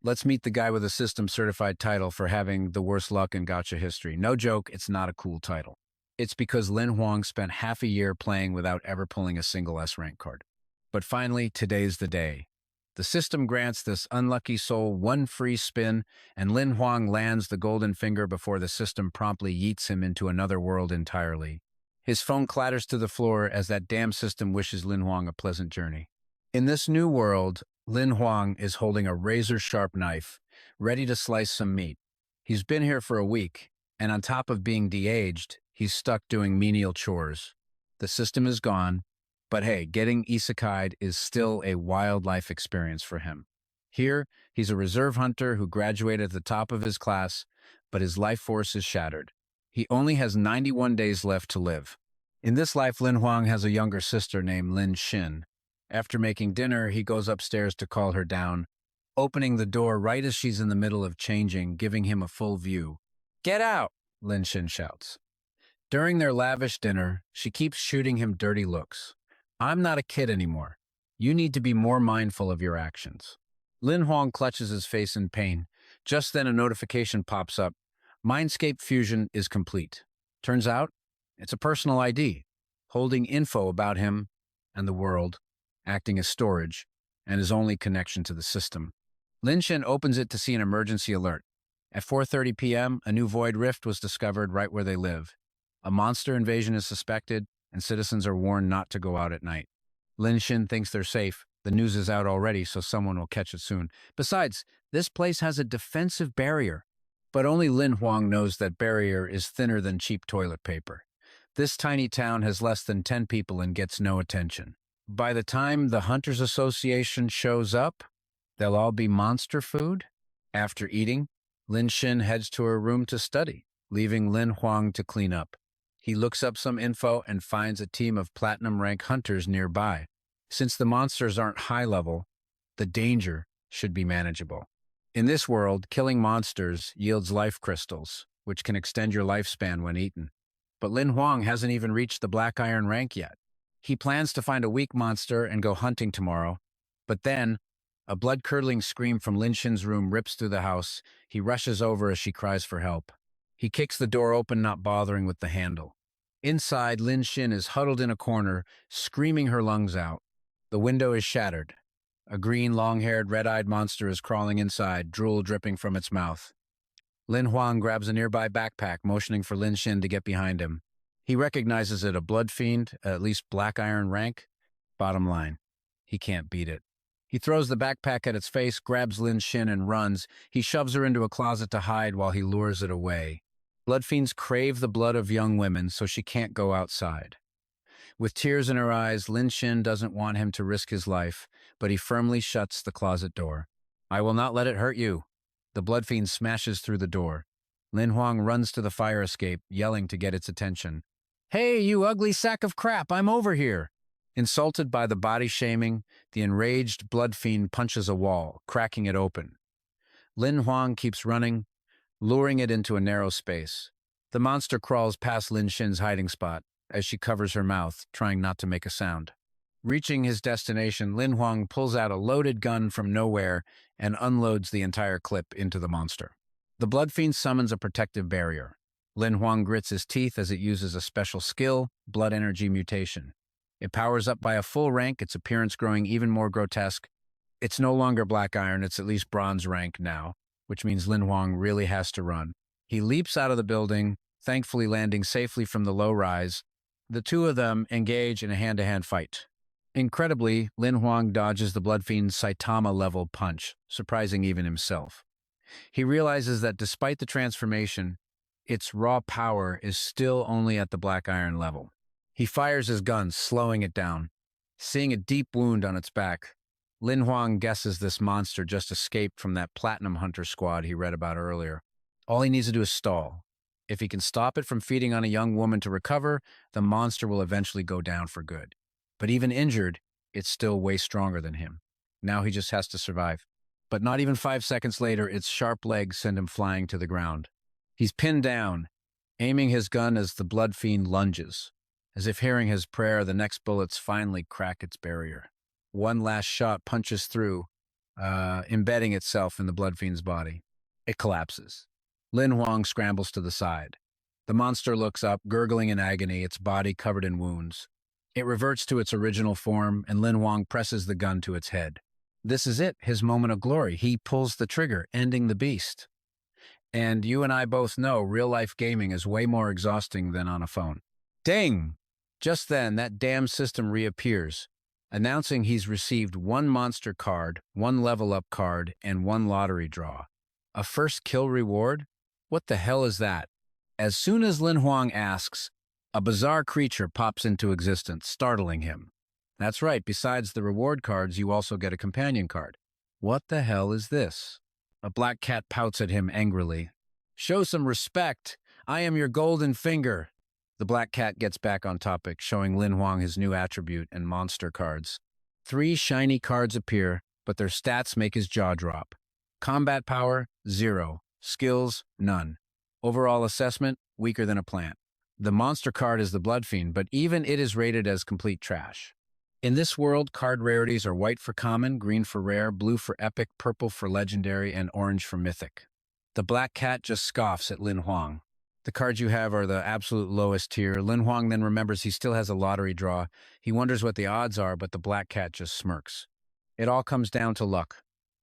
Let's meet the guy with a system-certified title for having the worst luck in gacha history. No joke, it's not a cool title. It's because Lin Huang spent half a year playing without ever pulling a single S-rank card. But finally, today's the day. The system grants this unlucky soul one free spin, and Lin Huang lands the golden finger before the system promptly yeets him into another world entirely. His phone clatters to the floor as that damn system wishes Lin Huang a pleasant journey. In this new world, Lin Huang is holding a razor-sharp knife, ready to slice some meat. He's been here for a week, and on top of being de-aged, he's stuck doing menial chores. The system is gone, but hey, getting isekai'd is still a wildlife experience for him. Here, he's a reserve hunter who graduated at the top of his class, but his life force is shattered. He only has 91 days left to live. In this life, Lin Huang has a younger sister named Lin Xin. After making dinner, he goes upstairs to call her down, opening the door right as she's in the middle of changing, giving him a full view. "Get out!" Lin Xin shouts. During their lavish dinner, she keeps shooting him dirty looks. "I'm not a kid anymore. You need to be more mindful of your actions." Lin Huang clutches his face in pain. Just then a notification pops up. Mindscape fusion is complete. Turns out, it's a personal ID, holding info about him and the world, acting as storage, and his only connection to the system. Lin Xin opens it to see an emergency alert. At 4:30 p.m., a new void rift was discovered right where they live. A monster invasion is suspected, and citizens are warned not to go out at night. Lin Xin thinks they're safe. The news is out already, so someone will catch it soon. Besides, this place has a defensive barrier. But only Lin Huang knows that barrier is thinner than cheap toilet paper. This tiny town has less than 10 people and gets no attention. By the time the Hunters Association shows up, they'll all be monster food. After eating, Lin Xin heads to her room to study, leaving Lin Huang to clean up. He looks up some info and finds a team of platinum rank hunters nearby. Since the monsters aren't high level, the danger should be manageable. In this world, killing monsters yields life crystals, which can extend your lifespan when eaten. But Lin Huang hasn't even reached the black iron rank yet. He plans to find a weak monster and go hunting tomorrow. But then, a blood-curdling scream from Lin Xin's room rips through the house. He rushes over as she cries for help. He kicks the door open, not bothering with the handle. Inside, Lin Xin is huddled in a corner, screaming her lungs out. The window is shattered. A green, long-haired, red-eyed monster is crawling inside, drool dripping from its mouth. Lin Huang grabs a nearby backpack, motioning for Lin Xin to get behind him. He recognizes it a Bloodfiend, at least black iron rank. Bottom line, he can't beat it. He throws the backpack at its face, grabs Lin Xin and runs. He shoves her into a closet to hide while he lures it away. Bloodfiends crave the blood of young women, so she can't go outside. With tears in her eyes, Lin Xin doesn't want him to risk his life, but he firmly shuts the closet door. "I will not let it hurt you." The Bloodfiend smashes through the door. Lin Huang runs to the fire escape, yelling to get its attention. "Hey, you ugly sack of crap, I'm over here!" Insulted by the body shaming, the enraged Bloodfiend punches a wall, cracking it open. Lin Huang keeps running, luring it into a narrow space. The monster crawls past Lin Xin's hiding spot as she covers her mouth, trying not to make a sound. Reaching his destination, Lin Huang pulls out a loaded gun from nowhere and unloads the entire clip into the monster. The Bloodfiend summons a protective barrier. Lin Huang grits his teeth as it uses a special skill, Blood Energy Mutation. It powers up by a full rank, its appearance growing even more grotesque. It's no longer black iron, it's at least bronze rank now, which means Lin Huang really has to run. He leaps out of the building, thankfully landing safely from the low rise. The two of them engage in a hand-to-hand fight. Incredibly, Lin Huang dodges the Bloodfiend's Saitama-level punch, surprising even himself. He realizes that despite the transformation, its raw power is still only at the black iron level. He fires his gun, slowing it down. Seeing a deep wound on its back, Lin Huang guesses this monster just escaped from that platinum hunter squad he read about earlier. All he needs to do is stall. If he can stop it from feeding on a young woman to recover, the monster will eventually go down for good. But even injured, it's still way stronger than him. Now he just has to survive. But not even 5 seconds later, its sharp legs send him flying to the ground. He's pinned down, aiming his gun as the Bloodfiend lunges. As if hearing his prayer, the next bullets finally crack its barrier. One last shot punches through, embedding itself in the Bloodfiend's body. It collapses. Lin Huang scrambles to the side. The monster looks up, gurgling in agony, its body covered in wounds. It reverts to its original form, and Lin Huang presses the gun to its head. This is it, his moment of glory. He pulls the trigger, ending the beast. And you and I both know real-life gaming is way more exhausting than on a phone. Ding! Just then, that damn system reappears, announcing he's received one monster card, one level-up card, and one lottery draw. A first kill reward? What the hell is that? As soon as Lin Huang asks, a bizarre creature pops into existence, startling him. That's right, besides the reward cards, you also get a companion card. What the hell is this? A black cat pouts at him angrily. Show some respect. I am your golden finger. The black cat gets back on topic, showing Lin Huang his new attribute and monster cards. 3 shiny cards appear, but their stats make his jaw drop. Combat power, 0. Skills, none. Overall assessment, weaker than a plant. The monster card is the Bloodfiend, but even it is rated as complete trash. In this world, card rarities are white for common, green for rare, blue for epic, purple for legendary, and orange for mythic. The black cat just scoffs at Lin Huang. The cards you have are the absolute lowest tier. Lin Huang then remembers he still has a lottery draw. He wonders what the odds are, but the black cat just smirks. It all comes down to luck.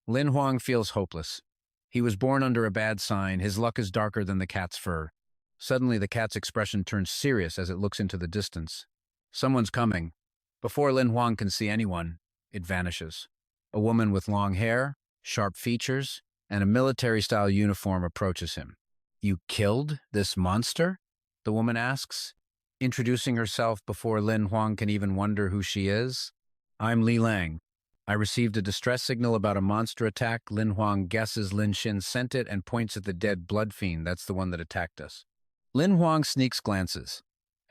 Lin Huang feels hopeless. He was born under a bad sign. His luck is darker than the cat's fur. Suddenly, the cat's expression turns serious as it looks into the distance. Someone's coming. Before Lin Huang can see anyone, it vanishes. A woman with long hair, sharp features, and a military-style uniform approaches him. You killed this monster? The woman asks, introducing herself before Lin Huang can even wonder who she is. I'm Li Lang. I received a distress signal about a monster attack. Lin Huang guesses Lin Xin sent it and points at the dead Bloodfiend. That's the one that attacked us. Lin Huang sneaks glances,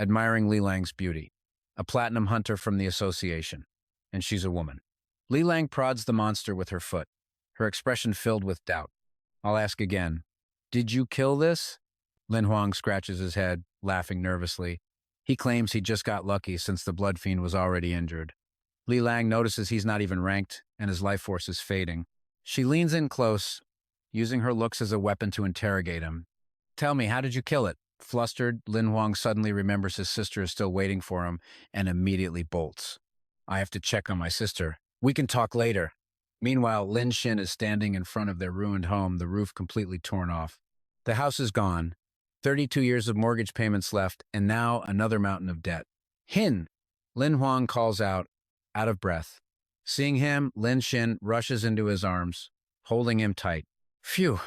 admiring Li Lang's beauty. A platinum hunter from the association, and she's a woman. Li Lang prods the monster with her foot, her expression filled with doubt. I'll ask again. Did you kill this? Lin Huang scratches his head, laughing nervously. He claims he just got lucky since the Bloodfiend was already injured. Li Lang notices he's not even ranked, and his life force is fading. She leans in close, using her looks as a weapon to interrogate him. Tell me, how did you kill it? Flustered, Lin Huang suddenly remembers his sister is still waiting for him and immediately bolts. I have to check on my sister. We can talk later. Meanwhile, Lin Xin is standing in front of their ruined home, the roof completely torn off. The house is gone. 32 years of mortgage payments left, and now another mountain of debt. Hin! Lin Huang calls out of breath. Seeing him, Lin Xin rushes into his arms, holding him tight. Phew,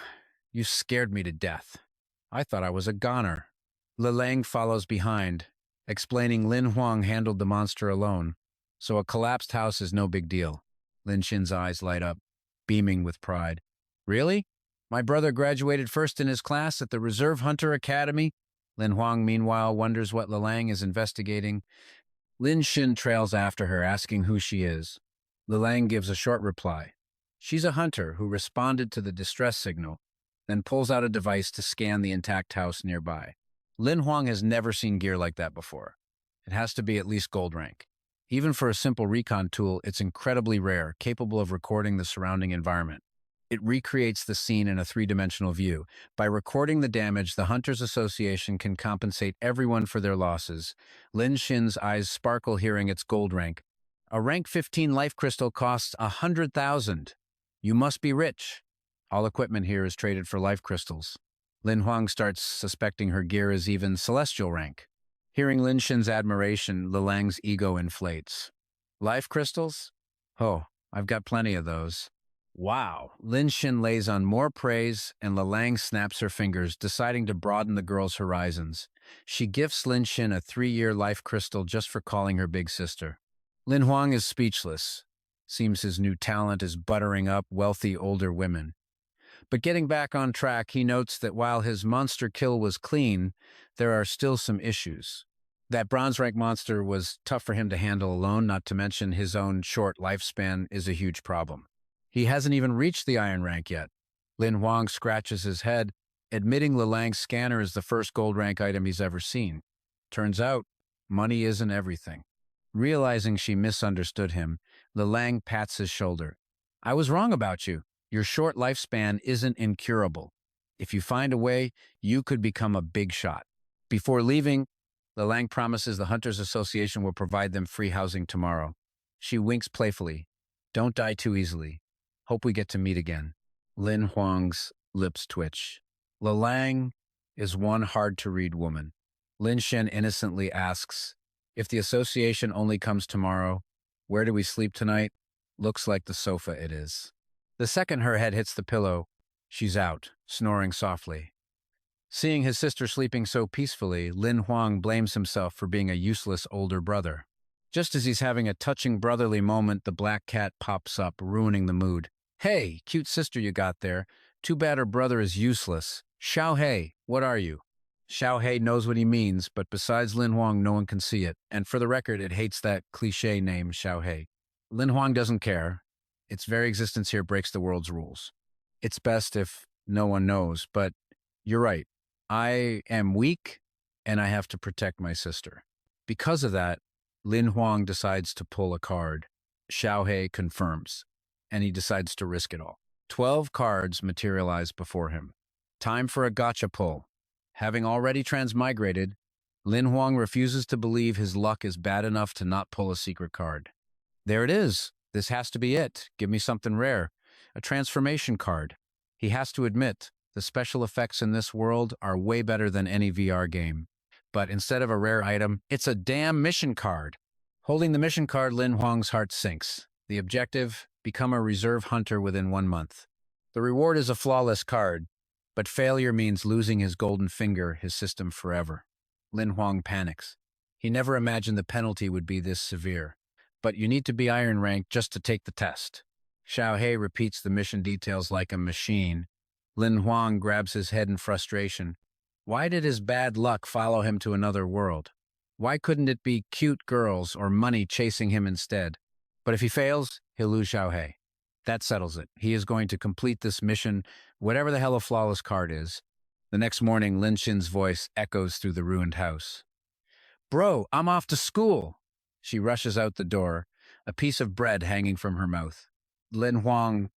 you scared me to death. I thought I was a goner. Li Lang follows behind, explaining Lin Huang handled the monster alone, so a collapsed house is no big deal. Lin Xin's eyes light up, beaming with pride. Really? My brother graduated first in his class at the Reserve Hunter Academy? Lin Huang, meanwhile, wonders what Li Lang is investigating. Lin Xin trails after her, asking who she is. Li Lang gives a short reply. She's a hunter who responded to the distress signal, then pulls out a device to scan the intact house nearby. Lin Huang has never seen gear like that before. It has to be at least gold rank. Even for a simple recon tool, it's incredibly rare, capable of recording the surrounding environment. It recreates the scene in a 3-dimensional view. By recording the damage, the Hunters Association can compensate everyone for their losses. Lin Xin's eyes sparkle hearing its gold rank. A rank 15 life crystal costs 100,000. You must be rich. All equipment here is traded for life crystals. Lin Huang starts suspecting her gear is even celestial rank. Hearing Lin Xin's admiration, Li Lang's ego inflates. Life crystals? Oh, I've got plenty of those. Wow. Lin Xin lays on more praise, and Li Lang snaps her fingers, deciding to broaden the girl's horizons. She gifts Lin Xin a 3-year life crystal just for calling her big sister. Lin Huang is speechless. Seems his new talent is buttering up wealthy older women. But getting back on track, he notes that while his monster kill was clean, there are still some issues. That bronze rank monster was tough for him to handle alone, not to mention his own short lifespan is a huge problem. He hasn't even reached the iron rank yet. Lin Huang scratches his head, admitting Li Lang's scanner is the first gold rank item he's ever seen. Turns out, money isn't everything. Realizing she misunderstood him, Li Lang pats his shoulder. I was wrong about you. Your short lifespan isn't incurable. If you find a way, you could become a big shot. Before leaving, Lelang promises the Hunters Association will provide them free housing tomorrow. She winks playfully. Don't die too easily. Hope we get to meet again. Lin Huang's lips twitch. Lelang is one hard-to-read woman. Lin Shen innocently asks, if the association only comes tomorrow, where do we sleep tonight? Looks like the sofa it is. The second her head hits the pillow, she's out, snoring softly. Seeing his sister sleeping so peacefully, Lin Huang blames himself for being a useless older brother. Just as he's having a touching brotherly moment, the black cat pops up, ruining the mood. Hey, cute sister you got there. Too bad her brother is useless. Xiao Hei, what are you? Xiao Hei knows what he means, but besides Lin Huang, no one can see it. And for the record, it hates that cliché name, Xiao Hei. Lin Huang doesn't care. Its very existence here breaks the world's rules. It's best if no one knows, but you're right. I am weak, and I have to protect my sister. Because of that, Lin Huang decides to pull a card. Xiao Hei confirms, and he decides to risk it all. 12 cards materialize before him. Time for a gacha pull. Having already transmigrated, Lin Huang refuses to believe his luck is bad enough to not pull a secret card. There it is. This has to be it. Give me something rare. A transformation card. He has to admit, the special effects in this world are way better than any VR game. But instead of a rare item, it's a damn mission card. Holding the mission card, Lin Huang's heart sinks. The objective, become a reserve hunter within 1 month. The reward is a flawless card, but failure means losing his golden finger, his system forever. Lin Huang panics. He never imagined the penalty would be this severe. But you need to be iron rank just to take the test. Xiao Hei repeats the mission details like a machine. Lin Huang grabs his head in frustration. Why did his bad luck follow him to another world? Why couldn't it be cute girls or money chasing him instead? But if he fails, he'll lose Xiao Hei. That settles it. He is going to complete this mission, whatever the hell a flawless card is. The next morning, Lin Shin's voice echoes through the ruined house. Bro, I'm off to school. She rushes out the door, a piece of bread hanging from her mouth. Lin Huang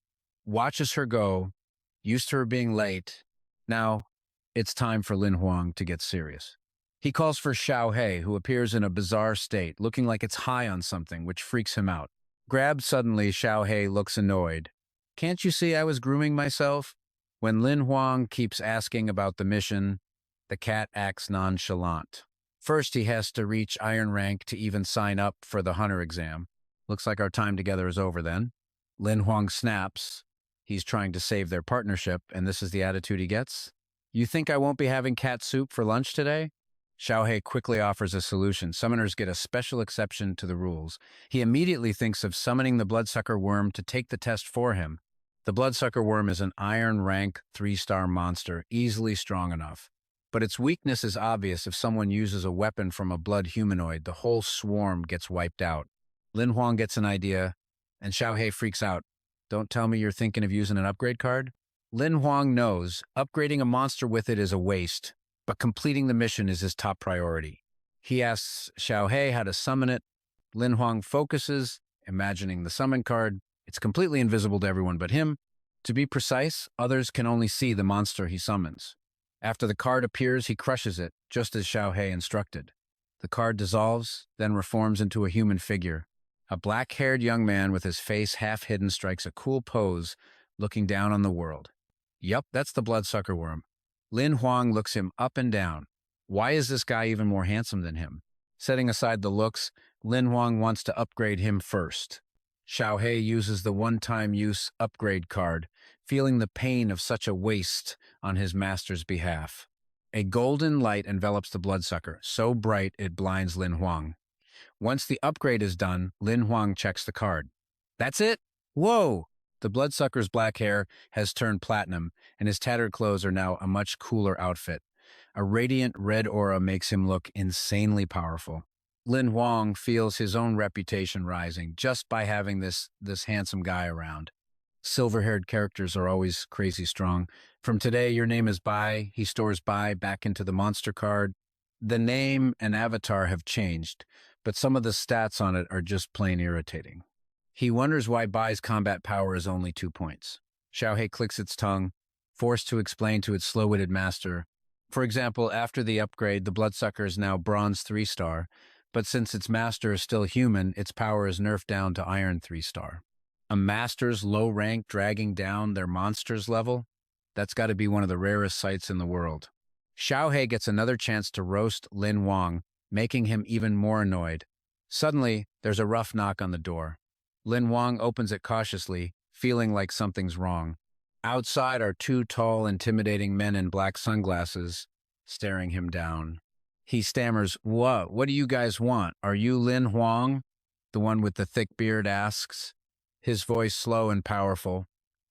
watches her go, used to her being late. Now, it's time for Lin Huang to get serious. He calls for Xiao Hei, who appears in a bizarre state, looking like it's high on something, which freaks him out. Grabbed suddenly, Xiao Hei looks annoyed. Can't you see I was grooming myself? When Lin Huang keeps asking about the mission, the cat acts nonchalant. First, he has to reach iron rank to even sign up for the hunter exam. Looks like our time together is over then. Lin Huang snaps. He's trying to save their partnership, and this is the attitude he gets? You think I won't be having cat soup for lunch today? Xiao Hei quickly offers a solution. Summoners get a special exception to the rules. He immediately thinks of summoning the Bloodsucker Worm to take the test for him. The Bloodsucker Worm is an iron rank 3-star monster, easily strong enough. But its weakness is obvious if someone uses a weapon from a blood humanoid. The whole swarm gets wiped out. Lin Huang gets an idea, and Xiao Hei freaks out. Don't tell me you're thinking of using an upgrade card? Lin Huang knows upgrading a monster with it is a waste, but completing the mission is his top priority. He asks Xiao Hei how to summon it. Lin Huang focuses, imagining the summon card. It's completely invisible to everyone but him. To be precise, others can only see the monster he summons. After the card appears, he crushes it, just as Xiao Hei instructed. The card dissolves, then reforms into a human figure. A black-haired young man with his face half hidden strikes a cool pose, looking down on the world. Yup, that's the Bloodsucker Worm. Lin Huang looks him up and down. Why is this guy even more handsome than him? Setting aside the looks, Lin Huang wants to upgrade him first. Xiao Hei uses the one-time use upgrade card, feeling the pain of such a waste on his master's behalf. A golden light envelops the bloodsucker, so bright it blinds Lin Huang. Once the upgrade is done, Lin Huang checks the card. That's it? Whoa! The bloodsucker's black hair has turned platinum, and his tattered clothes are now a much cooler outfit. A radiant red aura makes him look insanely powerful. Lin Huang feels his own reputation rising just by having this handsome guy around. Silver-haired characters are always crazy strong. From today, your name is Bai. He stores Bai back into the monster card. The name and avatar have changed, but some of the stats on it are just plain irritating. He wonders why Bai's combat power is only 2 points. Xiao Hei clicks its tongue, forced to explain to its slow-witted master. For example, after the upgrade, the Bloodsucker is now Bronze 3-star, but since its master is still human, its power is nerfed down to Iron 3-star. A master's low rank dragging down their monster's level? That's got to be one of the rarest sights in the world. Xiao Hei gets another chance to roast Lin Huang, making him even more annoyed. Suddenly, there's a rough knock on the door. Lin Huang opens it cautiously, feeling like something's wrong. Outside are 2 tall, intimidating men in black sunglasses, staring him down. He stammers, What do you guys want? Are you Lin Huang?" The one with the thick beard asks, his voice slow and powerful.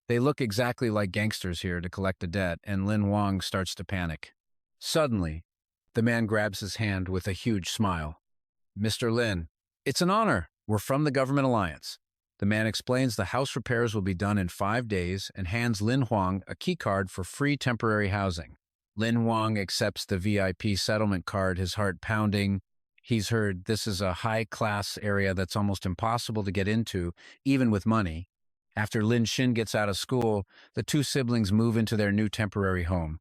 They look exactly like gangsters here to collect a debt, and Lin Huang starts to panic. Suddenly, the man grabs his hand with a huge smile. "Mr. Lin, it's an honor. We're from the Government Alliance." The man explains the house repairs will be done in 5 days and hands Lin Huang a keycard for free temporary housing. Lin Huang accepts the VIP settlement card, his heart pounding. He's heard this is a high-class area that's almost impossible to get into, even with money. After Lin Xin gets out of school, the 2 siblings move into their new temporary home.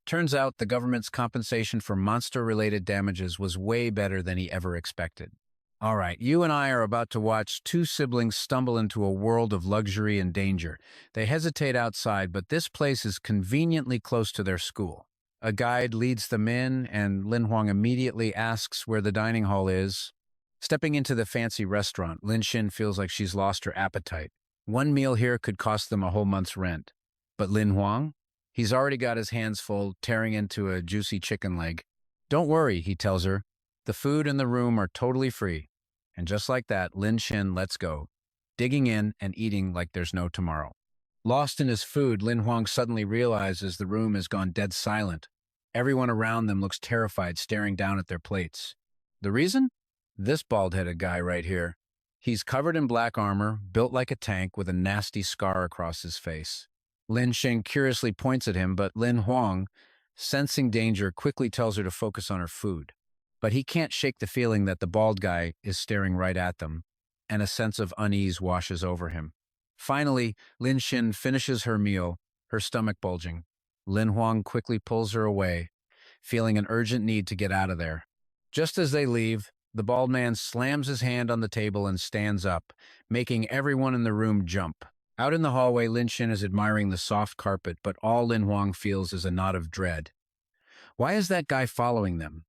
Turns out the government's compensation for monster-related damages was way better than he ever expected. All right, you and I are about to watch 2 siblings stumble into a world of luxury and danger. They hesitate outside, but this place is conveniently close to their school. A guide leads them in, and Lin Huang immediately asks where the dining hall is. Stepping into the fancy restaurant, Lin Xin feels like she's lost her appetite. 1 meal here could cost them a whole month's rent. But Lin Huang? He's already got his hands full, tearing into a juicy chicken leg. "Don't worry," he tells her. "The food and the room are totally free." And just like that, Lin Xin lets go, digging in and eating like there's no tomorrow. Lost in his food, Lin Huang suddenly realizes the room has gone dead silent. Everyone around them looks terrified, staring down at their plates. The reason? This bald-headed guy right here. He's covered in black armor, built like a tank with a nasty scar across his face. Lin Xin curiously points at him, but Lin Huang, sensing danger, quickly tells her to focus on her food. But he can't shake the feeling that the bald guy is staring right at them, and a sense of unease washes over him. Finally, Lin Xin finishes her meal, her stomach bulging. Lin Huang quickly pulls her away, feeling an urgent need to get out of there. Just as they leave, the bald man slams his hand on the table and stands up, making everyone in the room jump. Out in the hallway, Lin Xin is admiring the soft carpet, but all Lin Huang feels is a knot of dread. Why is that guy following them?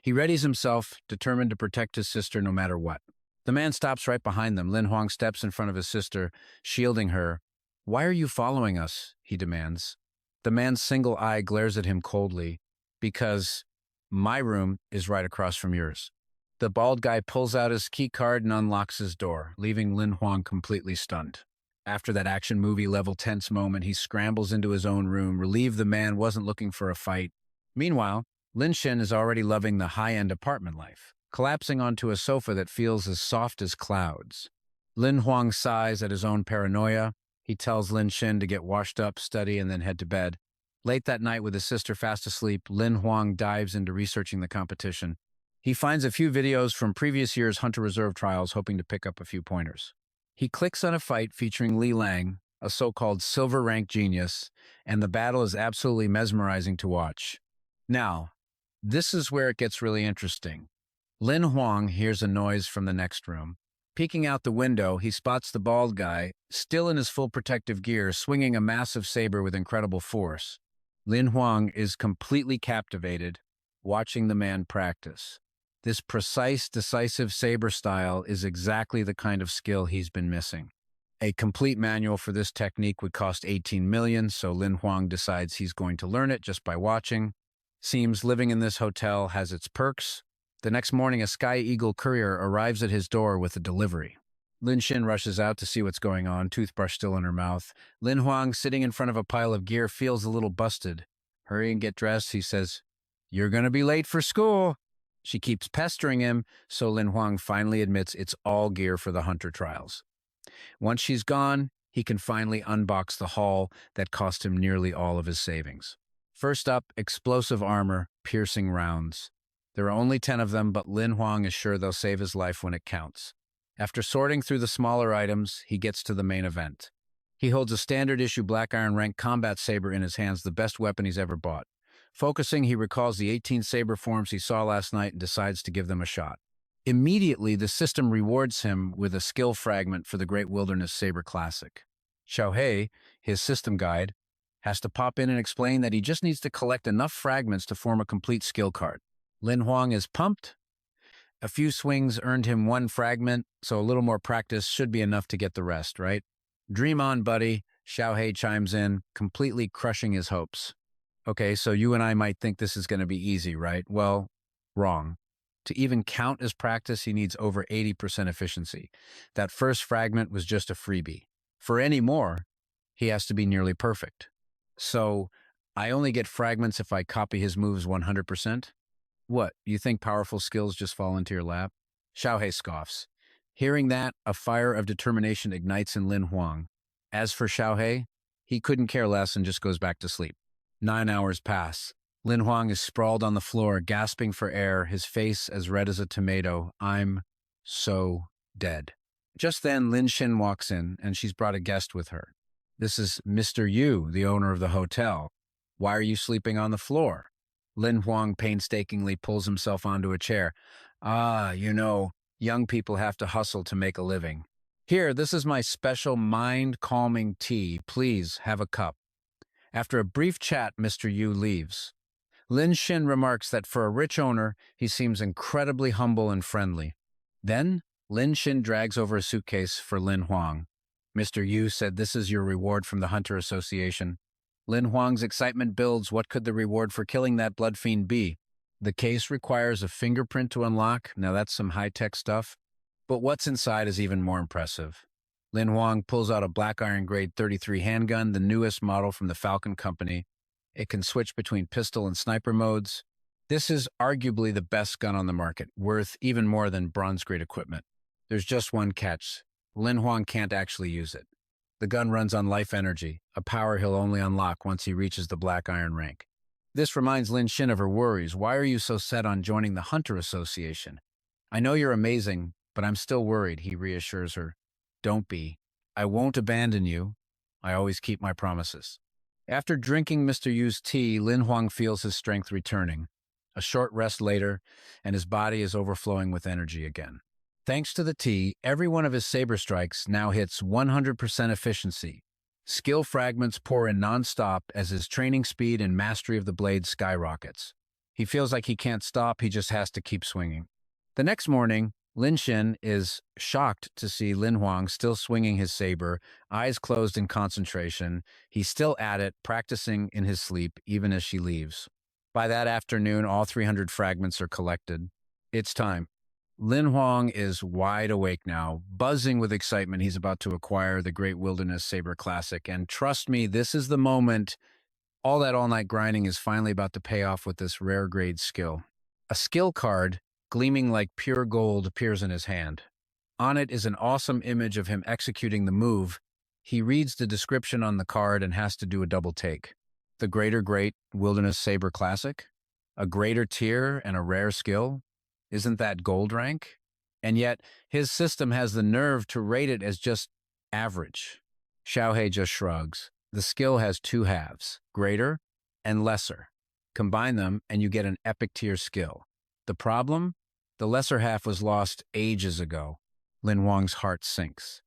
He readies himself, determined to protect his sister no matter what. The man stops right behind them. Lin Huang steps in front of his sister, shielding her. "Why are you following us?" he demands. The man's single eye glares at him coldly. "Because my room is right across from yours." The bald guy pulls out his key card and unlocks his door, leaving Lin Huang completely stunned. After that action movie level tense moment, he scrambles into his own room, relieved the man wasn't looking for a fight. Meanwhile, Lin Xin is already loving the high-end apartment life, collapsing onto a sofa that feels as soft as clouds. Lin Huang sighs at his own paranoia. He tells Lin Xin to get washed up, study, and then head to bed. Late that night, with his sister fast asleep, Lin Huang dives into researching the competition. He finds a few videos from previous year's Hunter Reserve trials, hoping to pick up a few pointers. He clicks on a fight featuring Li Lang, a so-called silver rank genius, and the battle is absolutely mesmerizing to watch. Now, this is where it gets really interesting. Lin Huang hears a noise from the next room. Peeking out the window, he spots the bald guy, still in his full protective gear, swinging a massive saber with incredible force. Lin Huang is completely captivated, watching the man practice. This precise, decisive saber style is exactly the kind of skill he's been missing. A complete manual for this technique would cost 18 million, so Lin Huang decides he's going to learn it just by watching. Seems living in this hotel has its perks. The next morning, a Sky Eagle courier arrives at his door with a delivery. Lin Xin rushes out to see what's going on, toothbrush still in her mouth. Lin Huang, sitting in front of a pile of gear, feels a little busted. Hurry and get dressed, he says. "You're going to be late for school." She keeps pestering him, so Lin Huang finally admits it's all gear for the Hunter trials. Once she's gone, he can finally unbox the haul that cost him nearly all of his savings. First up, explosive armor, piercing rounds. There are only 10 of them, but Lin Huang is sure they'll save his life when it counts. After sorting through the smaller items, he gets to the main event. He holds a standard issue Black Iron Rank combat saber in his hands, the best weapon he's ever bought. Focusing, he recalls the 18 saber forms he saw last night and decides to give them a shot. Immediately, the system rewards him with a skill fragment for the Great Wilderness Saber Classic. Xiao Hei, his system guide, has to pop in and explain that he just needs to collect enough fragments to form a complete skill card. Lin Huang is pumped. A few swings earned him one fragment, so a little more practice should be enough to get the rest, right? Dream on, buddy, Xiao Hei chimes in, completely crushing his hopes. Okay, so you and I might think this is going to be easy, right? Well, wrong. To even count as practice, he needs over 80% efficiency. That first fragment was just a freebie. For any more, he has to be nearly perfect. So, I only get fragments if I copy his moves 100%? What, you think powerful skills just fall into your lap? Xiao Hei scoffs. Hearing that, a fire of determination ignites in Lin Huang. As for Xiao Hei, he couldn't care less and just goes back to sleep. 9 hours pass. Lin Huang is sprawled on the floor, gasping for air, his face as red as a tomato. I'm so dead. Just then, Lin Xin walks in, and she's brought a guest with her. This is Mr. Yu, the owner of the hotel. Why are you sleeping on the floor? Lin Huang painstakingly pulls himself onto a chair. Young people have to hustle to make a living. Here, this is my special mind-calming tea. Please, have a cup. After a brief chat, Mr. Yu leaves. Lin Xin remarks that for a rich owner, he seems incredibly humble and friendly. Then, Lin Xin drags over a suitcase for Lin Huang. Mr. Yu said this is your reward from the Hunter Association. Lin Huang's excitement builds. What could the reward for killing that Bloodfiend be? The case requires a fingerprint to unlock. Now that's some high-tech stuff. But what's inside is even more impressive. Lin Huang pulls out a Black Iron Grade 33 handgun, the newest model from the Falcon Company. It can switch between pistol and sniper modes. This is arguably the best gun on the market, worth even more than bronze-grade equipment. There's just one catch. Lin Huang can't actually use it. The gun runs on life energy, a power he'll only unlock once he reaches the Black Iron Rank. This reminds Lin Xin of her worries. Why are you so set on joining the Hunter Association? I know you're amazing, but I'm still worried, he reassures her. Don't be. I won't abandon you. I always keep my promises. After drinking Mr. Yu's tea, Lin Huang feels his strength returning. A short rest later, and his body is overflowing with energy again. Thanks to the tea, every one of his saber strikes now hits 100% efficiency. Skill fragments pour in non-stop as his training speed and mastery of the blade skyrockets. He feels like he can't stop, he just has to keep swinging. The next morning, Lin Xin is shocked to see Lin Huang still swinging his saber, eyes closed in concentration. He's still at it, practicing in his sleep, even as she leaves. By that afternoon, all 300 fragments are collected. It's time. Lin Huang is wide awake now, buzzing with excitement. He's about to acquire the Great Wilderness Saber Classic. And trust me, this is the moment. All that all-night grinding is finally about to pay off with this rare grade skill. A skill card, gleaming like pure gold, appears in his hand. On it is an awesome image of him executing the move. He reads the description on the card and has to do a double take. The Great Wilderness Saber Classic? A greater tier and a rare skill? Isn't that gold rank? And yet, his system has the nerve to rate it as just average. Xiao Hei just shrugs. The skill has two halves, greater and lesser. Combine them and you get an epic tier skill. The problem? The lesser half was lost ages ago. Lin Huang's heart sinks.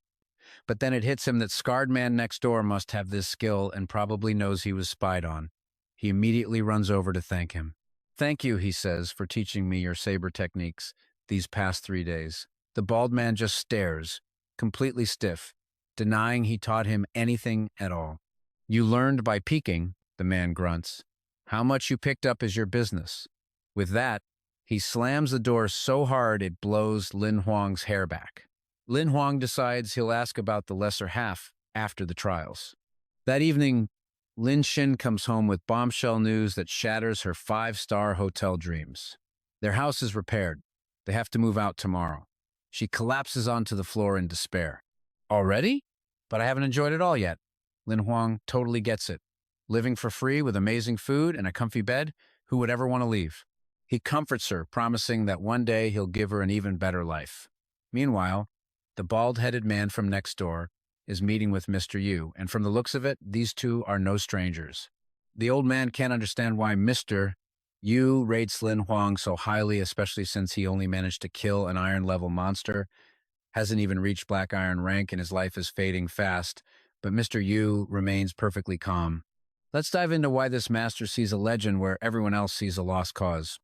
But then it hits him that Scarred Man next door must have this skill and probably knows he was spied on. He immediately runs over to thank him. Thank you, he says, for teaching me your saber techniques these past 3 days. The bald man just stares, completely stiff, denying he taught him anything at all. You learned by peeking, the man grunts. How much you picked up is your business. With that, he slams the door so hard it blows Lin Huang's hair back. Lin Huang decides he'll ask about the lesser half after the trials. That evening, Lin Xin comes home with bombshell news that shatters her 5-star hotel dreams. Their house is repaired. They have to move out tomorrow. She collapses onto the floor in despair. Already? But I haven't enjoyed it all yet. Lin Huang totally gets it. Living for free with amazing food and a comfy bed, who would ever want to leave? He comforts her, promising that one day he'll give her an even better life. Meanwhile, The bald-headed man from next door is meeting with Mr. Yu, and from the looks of it, these two are no strangers. The old man can't understand why Mr. Yu rates Lin Huang so highly, especially since he only managed to kill an iron-level monster, hasn't even reached black iron rank, and his life is fading fast, but Mr. Yu remains perfectly calm. Let's dive into why this master sees a legend where everyone else sees a lost cause.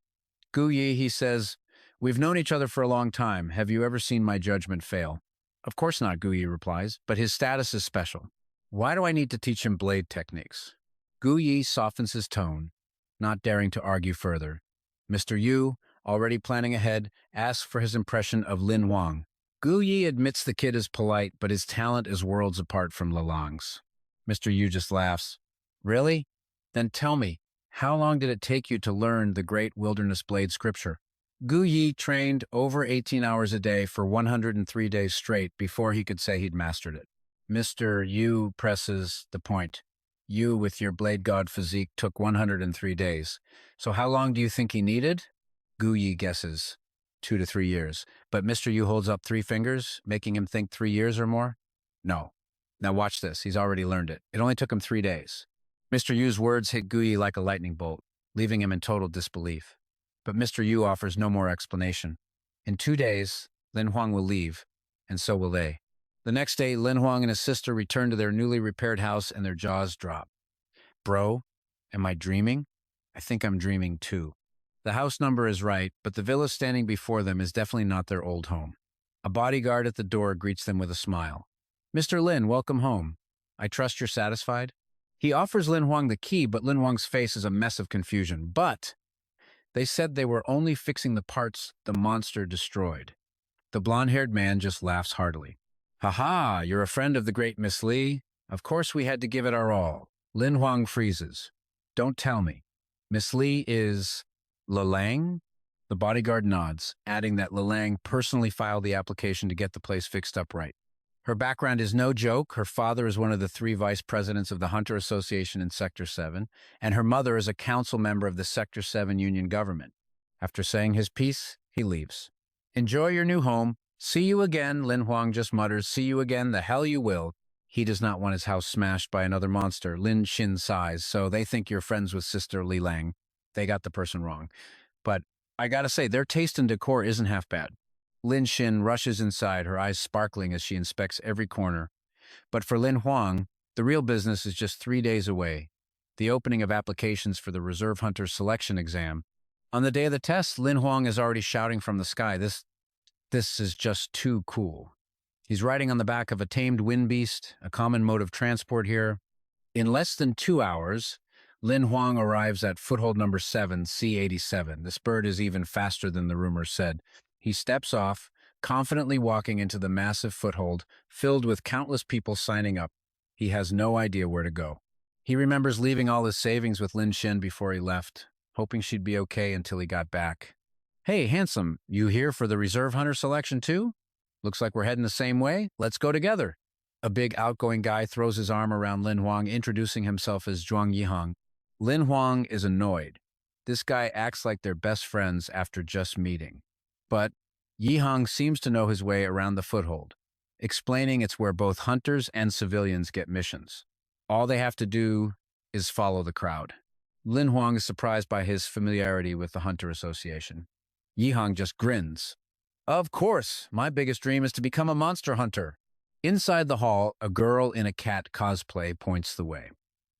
Gu Yi, he says, "We've known each other for a long time. Have you ever seen my judgment fail?" "Of course not," Gu Yi replies, "but his status is special. Why do I need to teach him blade techniques?" Gu Yi softens his tone, not daring to argue further. Mr. Yu, already planning ahead, asks for his impression of Lin Huang. Gu Yi admits the kid is polite, but his talent is worlds apart from Lalang's. Mr. Yu just laughs. "Really? Then tell me, how long did it take you to learn the great wilderness blade scripture?" Gu Yi trained over 18 hours a day for 103 days straight before he could say he'd mastered it. Mr. Yu presses the point. "You, with your blade god physique, took 103 days. So how long do you think he needed?" Gu Yi guesses 2 to 3 years. But Mr. Yu holds up 3 fingers, making him think 3 years or more? No. Now watch this. He's already learned it. It only took him 3 days. Mr. Yu's words hit Gu Yi like a lightning bolt, leaving him in total disbelief. But Mr. Yu offers no more explanation. In 2 days, Lin Huang will leave, and so will they. The next day, Lin Huang and his sister return to their newly repaired house and their jaws drop. Bro, am I dreaming? I think I'm dreaming too. The house number is right, but the villa standing before them is definitely not their old home. A bodyguard at the door greets them with a smile. "Mr. Lin, welcome home. I trust you're satisfied?" He offers Lin Huang the key, but Lin Huang's face is a mess of confusion. But they said they were only fixing the parts the monster destroyed. The blonde-haired man just laughs heartily. "Ha-ha, you're a friend of the great Miss Li? Of course we had to give it our all." Lin Huang freezes. "Don't tell me. Miss Li is Lilang?" The bodyguard nods, adding that Lilang personally filed the application to get the place fixed up right. Her background is no joke. Her father is one of the 3 vice presidents of the Hunter Association in Sector 7, and her mother is a council member of the Sector 7 union government. After saying his piece, he leaves. "Enjoy your new home. See you again," Lin Huang just mutters. "See you again, the hell you will." He does not want his house smashed by another monster. Lin Xin sighs, "So they think you're friends with Sister Li Lang. They got the person wrong. But I gotta say, their taste in decor isn't half bad." Lin Xin rushes inside, her eyes sparkling as she inspects every corner. But for Lin Huang, the real business is just 3 days away, the opening of applications for the Reserve Hunter Selection Exam. On the day of the test, Lin Huang is already shouting from the sky, This is just too cool." He's riding on the back of a tamed wind beast, a common mode of transport here. In less than 2 hours, Lin Huang arrives at foothold number 7, C87. This bird is even faster than the rumors said. He steps off, confidently walking into the massive foothold, filled with countless people signing up. He has no idea where to go. He remembers leaving all his savings with Lin Xin before he left, hoping she'd be okay until he got back. "Hey, handsome, you here for the Reserve Hunter selection too? Looks like we're heading the same way. Let's go together." A big outgoing guy throws his arm around Lin Huang, introducing himself as Zhuang Yihang. Lin Huang is annoyed. This guy acts like they're best friends after just meeting. But Yihang seems to know his way around the foothold, explaining it's where both hunters and civilians get missions. All they have to do is follow the crowd. Lin Huang is surprised by his familiarity with the Hunter Association. Yihang just grins. "Of course, my biggest dream is to become a monster hunter." Inside the hall, a girl in a cat cosplay points the way.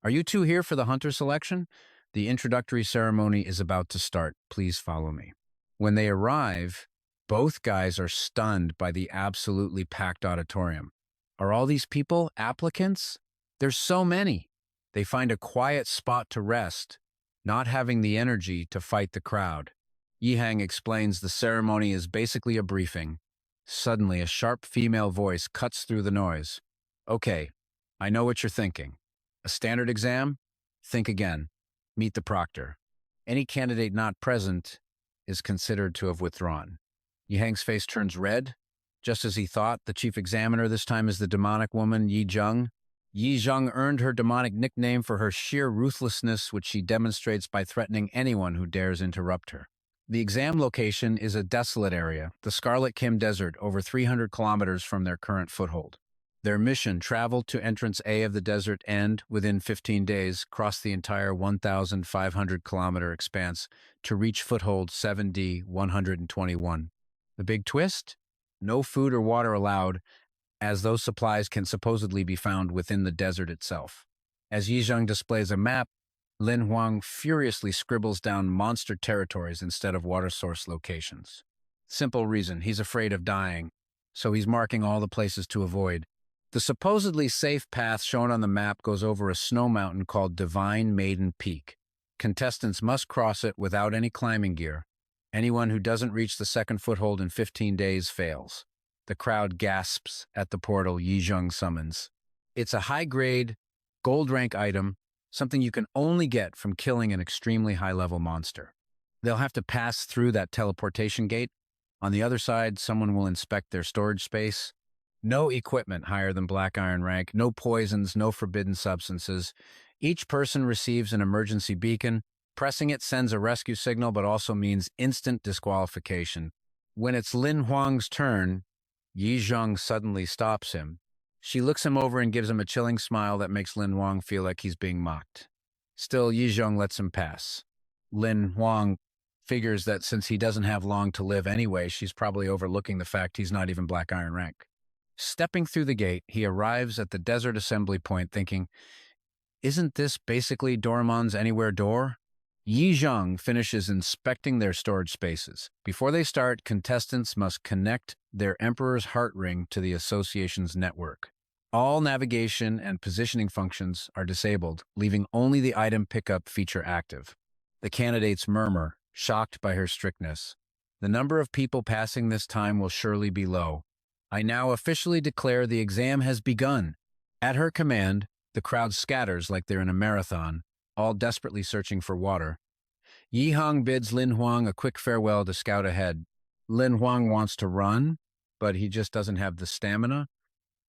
"Are you two here for the hunter selection? The introductory ceremony is about to start. Please follow me." When they arrive, both guys are stunned by the absolutely packed auditorium. Are all these people applicants? There's so many. They find a quiet spot to rest, not having the energy to fight the crowd. Yihang explains the ceremony is basically a briefing. Suddenly, a sharp female voice cuts through the noise. "Okay, I know what you're thinking. A standard exam? Think again. Meet the proctor. Any candidate not present is considered to have withdrawn." Yihang's face turns red. Just as he thought, the chief examiner this time is the demonic woman, Yi Zheng. Yi Zheng earned her demonic nickname for her sheer ruthlessness, which she demonstrates by threatening anyone who dares interrupt her. The exam location is a desolate area, the Scarlet Kim Desert, over 300 kilometers from their current foothold. Their mission: travel to entrance A of the desert and, within 15 days, cross the entire 1,500-kilometer expanse to reach foothold 7D 121. The big twist? No food or water allowed, as those supplies can supposedly be found within the desert itself. As Yizheng displays a map, Lin Huang furiously scribbles down monster territories instead of water source locations. Simple reason: he's afraid of dying, so he's marking all the places to avoid. The supposedly safe path shown on the map goes over a snow mountain called Divine Maiden Peak. Contestants must cross it without any climbing gear. Anyone who doesn't reach the second foothold in 15 days fails. The crowd gasps at the portal Yizheng summons. It's a high-grade, gold-rank item, something you can only get from killing an extremely high-level monster. They'll have to pass through that teleportation gate. On the other side, someone will inspect their storage space. No equipment higher than Black Iron rank, no poisons, no forbidden substances. Each person receives an emergency beacon. Pressing it sends a rescue signal, but also means instant disqualification. When it's Lin Huang's turn, Yizheng suddenly stops him. She looks him over and gives him a chilling smile that makes Lin Huang feel like he's being mocked. Still, Yizheng lets him pass. Lin Huang figures that since he doesn't have long to live anyway, she's probably overlooking the fact he's not even Black Iron rank. Stepping through the gate, he arrives at the desert assembly point thinking, isn't this basically Doraemon's anywhere door? Yizheng finishes inspecting their storage spaces. Before they start, contestants must connect their Emperor's Heart Ring to the association's network. All navigation and positioning functions are disabled, leaving only the item pickup feature active. The candidates murmur, shocked by her strictness. The number of people passing this time will surely be low. I now officially declare the exam has begun. At her command, the crowd scatters like they're in a marathon, all desperately searching for water. Yizheng bids Lin Huang a quick farewell to scout ahead. Lin Huang wants to run, but he just doesn't have the stamina.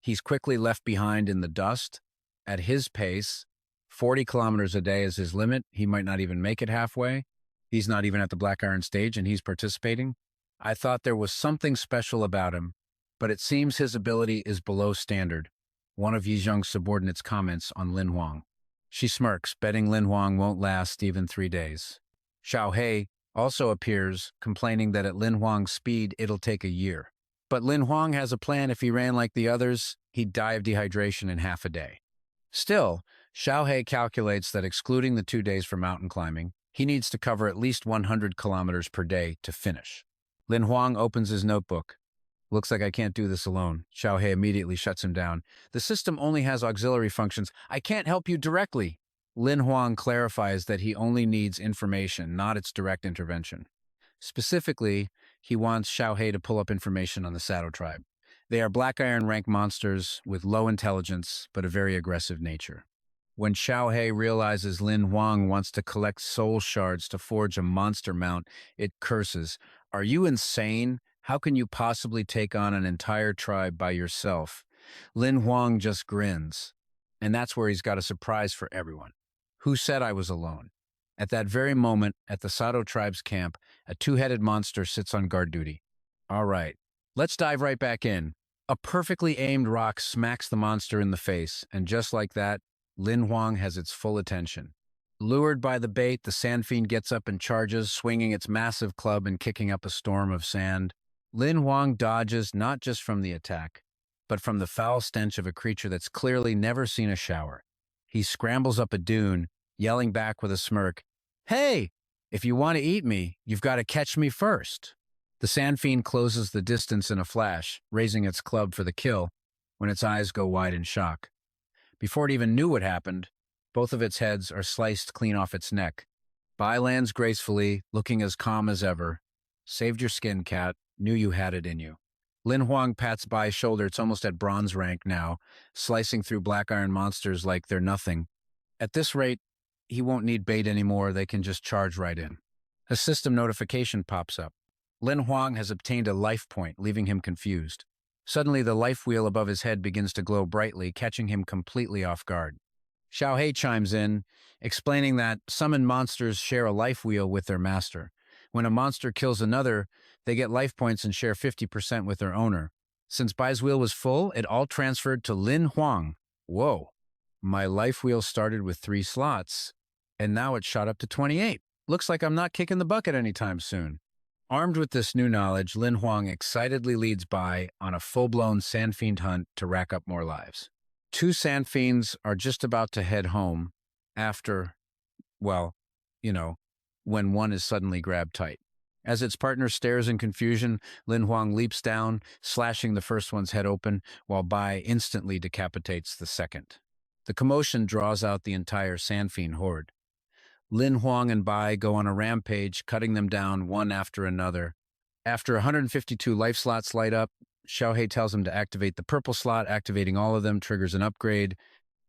He's quickly left behind in the dust. At his pace, 40 kilometers a day is his limit. He might not even make it halfway. He's not even at the Black Iron stage, and he's participating. I thought there was something special about him, but it seems his ability is below standard. One of Yizheng's subordinates comments on Lin Huang. She smirks, betting Lin Huang won't last even 3 days. Xiao Hei also appears, complaining that at Lin Huang's speed, it'll take a year. But Lin Huang has a plan. If he ran like the others, he'd die of dehydration in half a day. Still, Xiao Hei calculates that excluding the 2 days for mountain climbing, he needs to cover at least 100 kilometers per day to finish. Lin Huang opens his notebook. Looks like I can't do this alone. Xiao Hei immediately shuts him down. The system only has auxiliary functions. I can't help you directly. Lin Huang clarifies that he only needs information, not its direct intervention. Specifically, he wants Xiao Hei to pull up information on the Shadow Tribe. They are Black Iron rank monsters with low intelligence, but a very aggressive nature. When Xiao Hei realizes Lin Huang wants to collect soul shards to forge a monster mount, it curses. Are you insane? How can you possibly take on an entire tribe by yourself? Lin Huang just grins. And that's where he's got a surprise for everyone. Who said I was alone? At that very moment, at the Shadow tribe's camp, a two-headed monster sits on guard duty. All right, let's dive right back in. A perfectly aimed rock smacks the monster in the face, and just like that, Lin Huang has its full attention. Lured by the bait, the Sandfiend gets up and charges, swinging its massive club and kicking up a storm of sand. Lin Huang dodges not just from the attack, but from the foul stench of a creature that's clearly never seen a shower. He scrambles up a dune, yelling back with a smirk, "Hey, if you want to eat me, you've got to catch me first." The Sandfiend closes the distance in a flash, raising its club for the kill, when its eyes go wide in shock. Before it even knew what happened, both of its heads are sliced clean off its neck. Bai lands gracefully, looking as calm as ever. Saved your skin, cat. Knew you had it in you. Lin Huang pats Bai's shoulder. It's almost at bronze rank now, slicing through Black Iron monsters like they're nothing. At this rate, he won't need bait anymore. They can just charge right in. A system notification pops up. Lin Huang has obtained a life point, leaving him confused. Suddenly, the life wheel above his head begins to glow brightly, catching him completely off guard. Xiao Hei chimes in, explaining that summoned monsters share a life wheel with their master. When a monster kills another, they get life points and share 50% with their owner. Since Bai's wheel was full, it all transferred to Lin Huang. Whoa. My life wheel started with 3 slots, and now it shot up to 28. Looks like I'm not kicking the bucket anytime soon. Armed with this new knowledge, Lin Huang excitedly leads Bai on a full-blown Sandfiend hunt to rack up more lives. 2 Sandfiends are just about to head home after, well, when one is suddenly grabbed tight. As its partner stares in confusion, Lin Huang leaps down, slashing the first one's head open, while Bai instantly decapitates the second. The commotion draws out the entire Sandfiend horde. Lin Huang and Bai go on a rampage, cutting them down one after another. After 152 life slots light up, Xiao Hei tells him to activate the purple slot. Activating all of them triggers an upgrade.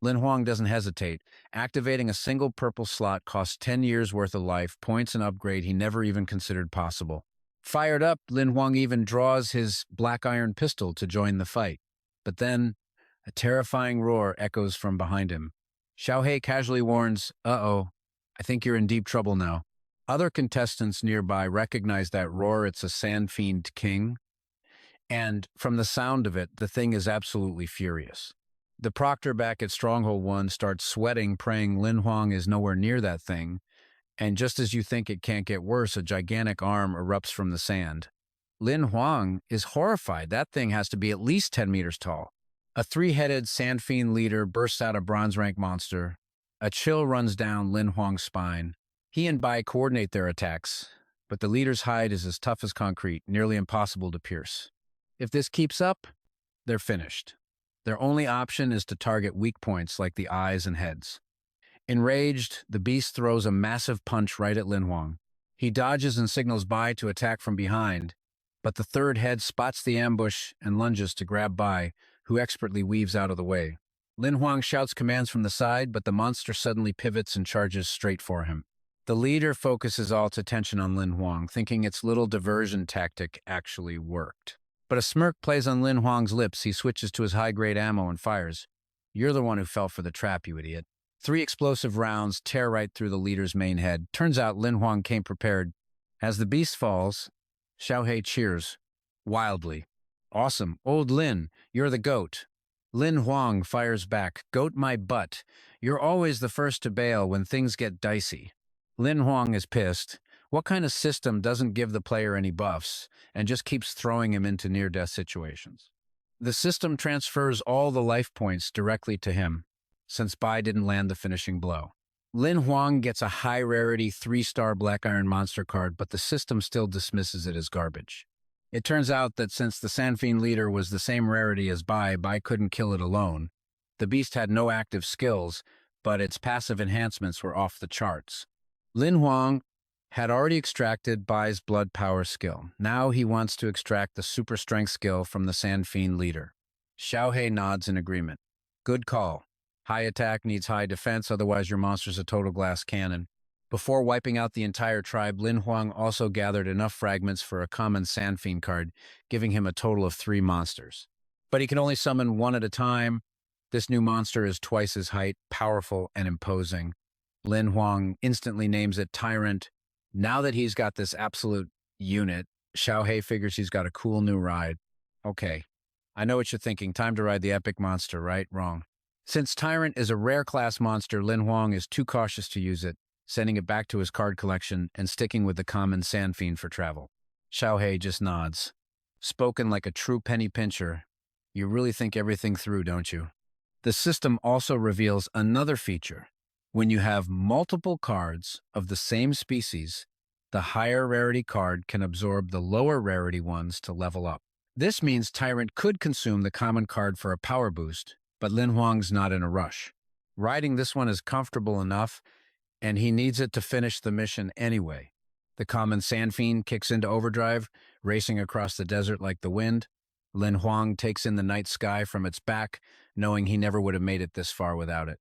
Lin Huang doesn't hesitate. Activating a single purple slot costs 10 years worth of life, points, and upgrade he never even considered possible. Fired up, Lin Huang even draws his black iron pistol to join the fight. But then, a terrifying roar echoes from behind him. Xiao Hei casually warns, "Uh-oh, I think you're in deep trouble now." Other contestants nearby recognize that roar. It's a Sandfiend King. And from the sound of it, the thing is absolutely furious. The proctor back at Stronghold 1 starts sweating, praying Lin Huang is nowhere near that thing, and just as you think it can't get worse, a gigantic arm erupts from the sand. Lin Huang is horrified. That thing has to be at least 10 meters tall. A 3-headed Sandfiend leader bursts out a bronze rank monster. A chill runs down Lin Huang's spine. He and Bai coordinate their attacks, but the leader's hide is as tough as concrete, nearly impossible to pierce. If this keeps up, they're finished. Their only option is to target weak points like the eyes and heads. Enraged, the beast throws a massive punch right at Lin Huang. He dodges and signals Bai to attack from behind, but the third head spots the ambush and lunges to grab Bai, who expertly weaves out of the way. Lin Huang shouts commands from the side, but the monster suddenly pivots and charges straight for him. The leader focuses all its attention on Lin Huang, thinking its little diversion tactic actually worked. But a smirk plays on Lin Huang's lips. He switches to his high-grade ammo and fires. "You're the one who fell for the trap, you idiot." 3 explosive rounds tear right through the leader's main head. Turns out Lin Huang came prepared. As the beast falls, Xiao Hei cheers wildly. "Awesome. Old Lin, you're the GOAT." Lin Huang fires back. "Goat my butt. You're always the first to bail when things get dicey." Lin Huang is pissed. What kind of system doesn't give the player any buffs and just keeps throwing him into near-death situations? The system transfers all the life points directly to him, since Bai didn't land the finishing blow. Lin Huang gets a high-rarity 3-star Black Iron monster card, but the system still dismisses it as garbage. It turns out that since the Sandfiend leader was the same rarity as Bai couldn't kill it alone. The beast had no active skills, but its passive enhancements were off the charts. Lin Huang had already extracted Bai's blood power skill. Now he wants to extract the super strength skill from the Sandfiend leader. Xiao Hei nods in agreement. "Good call. High attack needs high defense, otherwise your monster's a total glass cannon." Before wiping out the entire tribe, Lin Huang also gathered enough fragments for a common Sandfiend card, giving him a total of 3 monsters. But he can only summon one at a time. This new monster is twice his height, powerful and imposing. Lin Huang instantly names it Tyrant. Now that he's got this absolute unit, Xiao Hei figures he's got a cool new ride. Okay, I know what you're thinking. Time to ride the epic monster, right? Wrong. Since Tyrant is a rare class monster, Lin Huang is too cautious to use it, sending it back to his card collection and sticking with the common Sandfiend for travel. Xiao Hei just nods. Spoken like a true penny pincher. You really think everything through, don't you? The system also reveals another feature. When you have multiple cards of the same species, the higher rarity card can absorb the lower rarity ones to level up. This means Tyrant could consume the common card for a power boost, but Lin Huang's not in a rush. Riding this one is comfortable enough, and he needs it to finish the mission anyway. The common Sandfiend kicks into overdrive, racing across the desert like the wind. Lin Huang takes in the night sky from its back, knowing he never would have made it this far without it.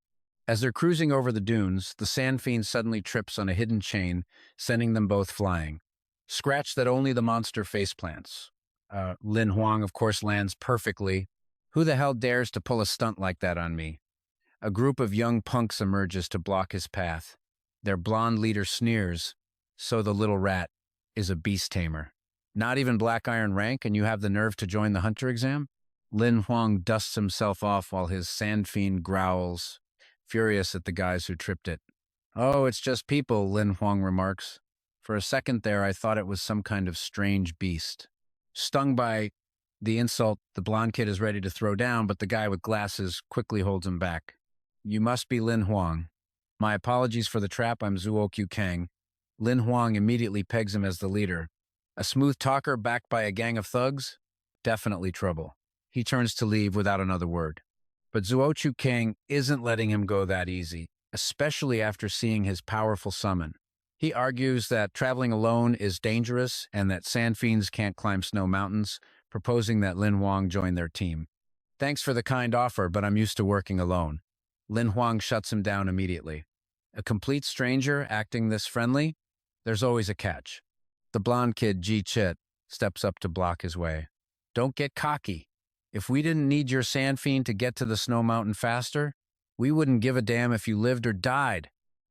As they're cruising over the dunes, the Sandfiend suddenly trips on a hidden chain, sending them both flying. Scratch that only the monster faceplants. Lin Huang, of course, lands perfectly. Who the hell dares to pull a stunt like that on me? A group of young punks emerges to block his path. Their blonde leader sneers, so the little rat is a beast tamer. Not even black iron rank, and you have the nerve to join the hunter exam? Lin Huang dusts himself off while his Sandfiend growls, furious at the guys who tripped it. Oh, it's just people, Lin Huang remarks. For a second there, I thought it was some kind of strange beast. Stung by the insult, the blonde kid is ready to throw down, but the guy with glasses quickly holds him back. You must be Lin Huang. My apologies for the trap, I'm Zuokyu Kang. Lin Huang immediately pegs him as the leader. A smooth talker backed by a gang of thugs? Definitely trouble. He turns to leave without another word. But Zuokyu Kang isn't letting him go that easy, especially after seeing his powerful summon. He argues that traveling alone is dangerous and that Sandfiends can't climb snow mountains, proposing that Lin Huang join their team. Thanks for the kind offer, but I'm used to working alone. Lin Huang shuts him down immediately. A complete stranger acting this friendly? There's always a catch. The blonde kid, Ji Chit, steps up to block his way. Don't get cocky. If we didn't need your Sandfiend to get to the snow mountain faster, we wouldn't give a damn if you lived or died.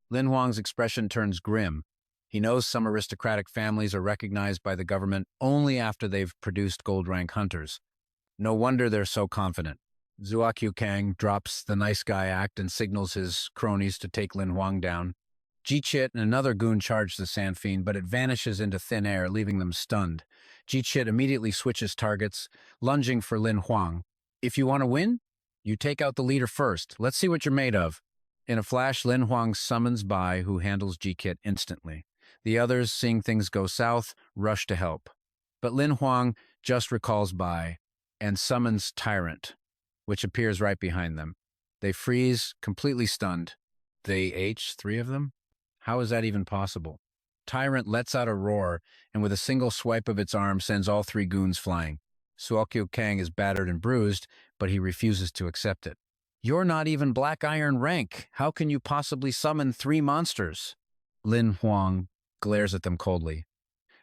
Lin Huang's expression turns grim. He knows some aristocratic families are recognized by the government only after they've produced gold rank hunters. No wonder they're so confident. Zuokyu Kang drops the nice guy act and signals his cronies to take Lin Huang down. Ji Chit and another goon charge the Sandfiend, but it vanishes into thin air, leaving them stunned. Ji Chit immediately switches targets, lunging for Lin Huang. If you want to win, you take out the leader first. Let's see what you're made of. In a flash, Lin Huang summons Bai, who handles Ji Chit instantly. The others, seeing things go south, rush to help. But Lin Huang just recalls Bai and summons Tyrant, which appears right behind them. They freeze, completely stunned. Three of them? How is that even possible? Tyrant lets out a roar, and with a single swipe of its arm sends all three goons flying. Zuokyu Kang is battered and bruised, but he refuses to accept it. You're not even black iron rank. How can you possibly summon 3 monsters? Lin Huang glares at them coldly.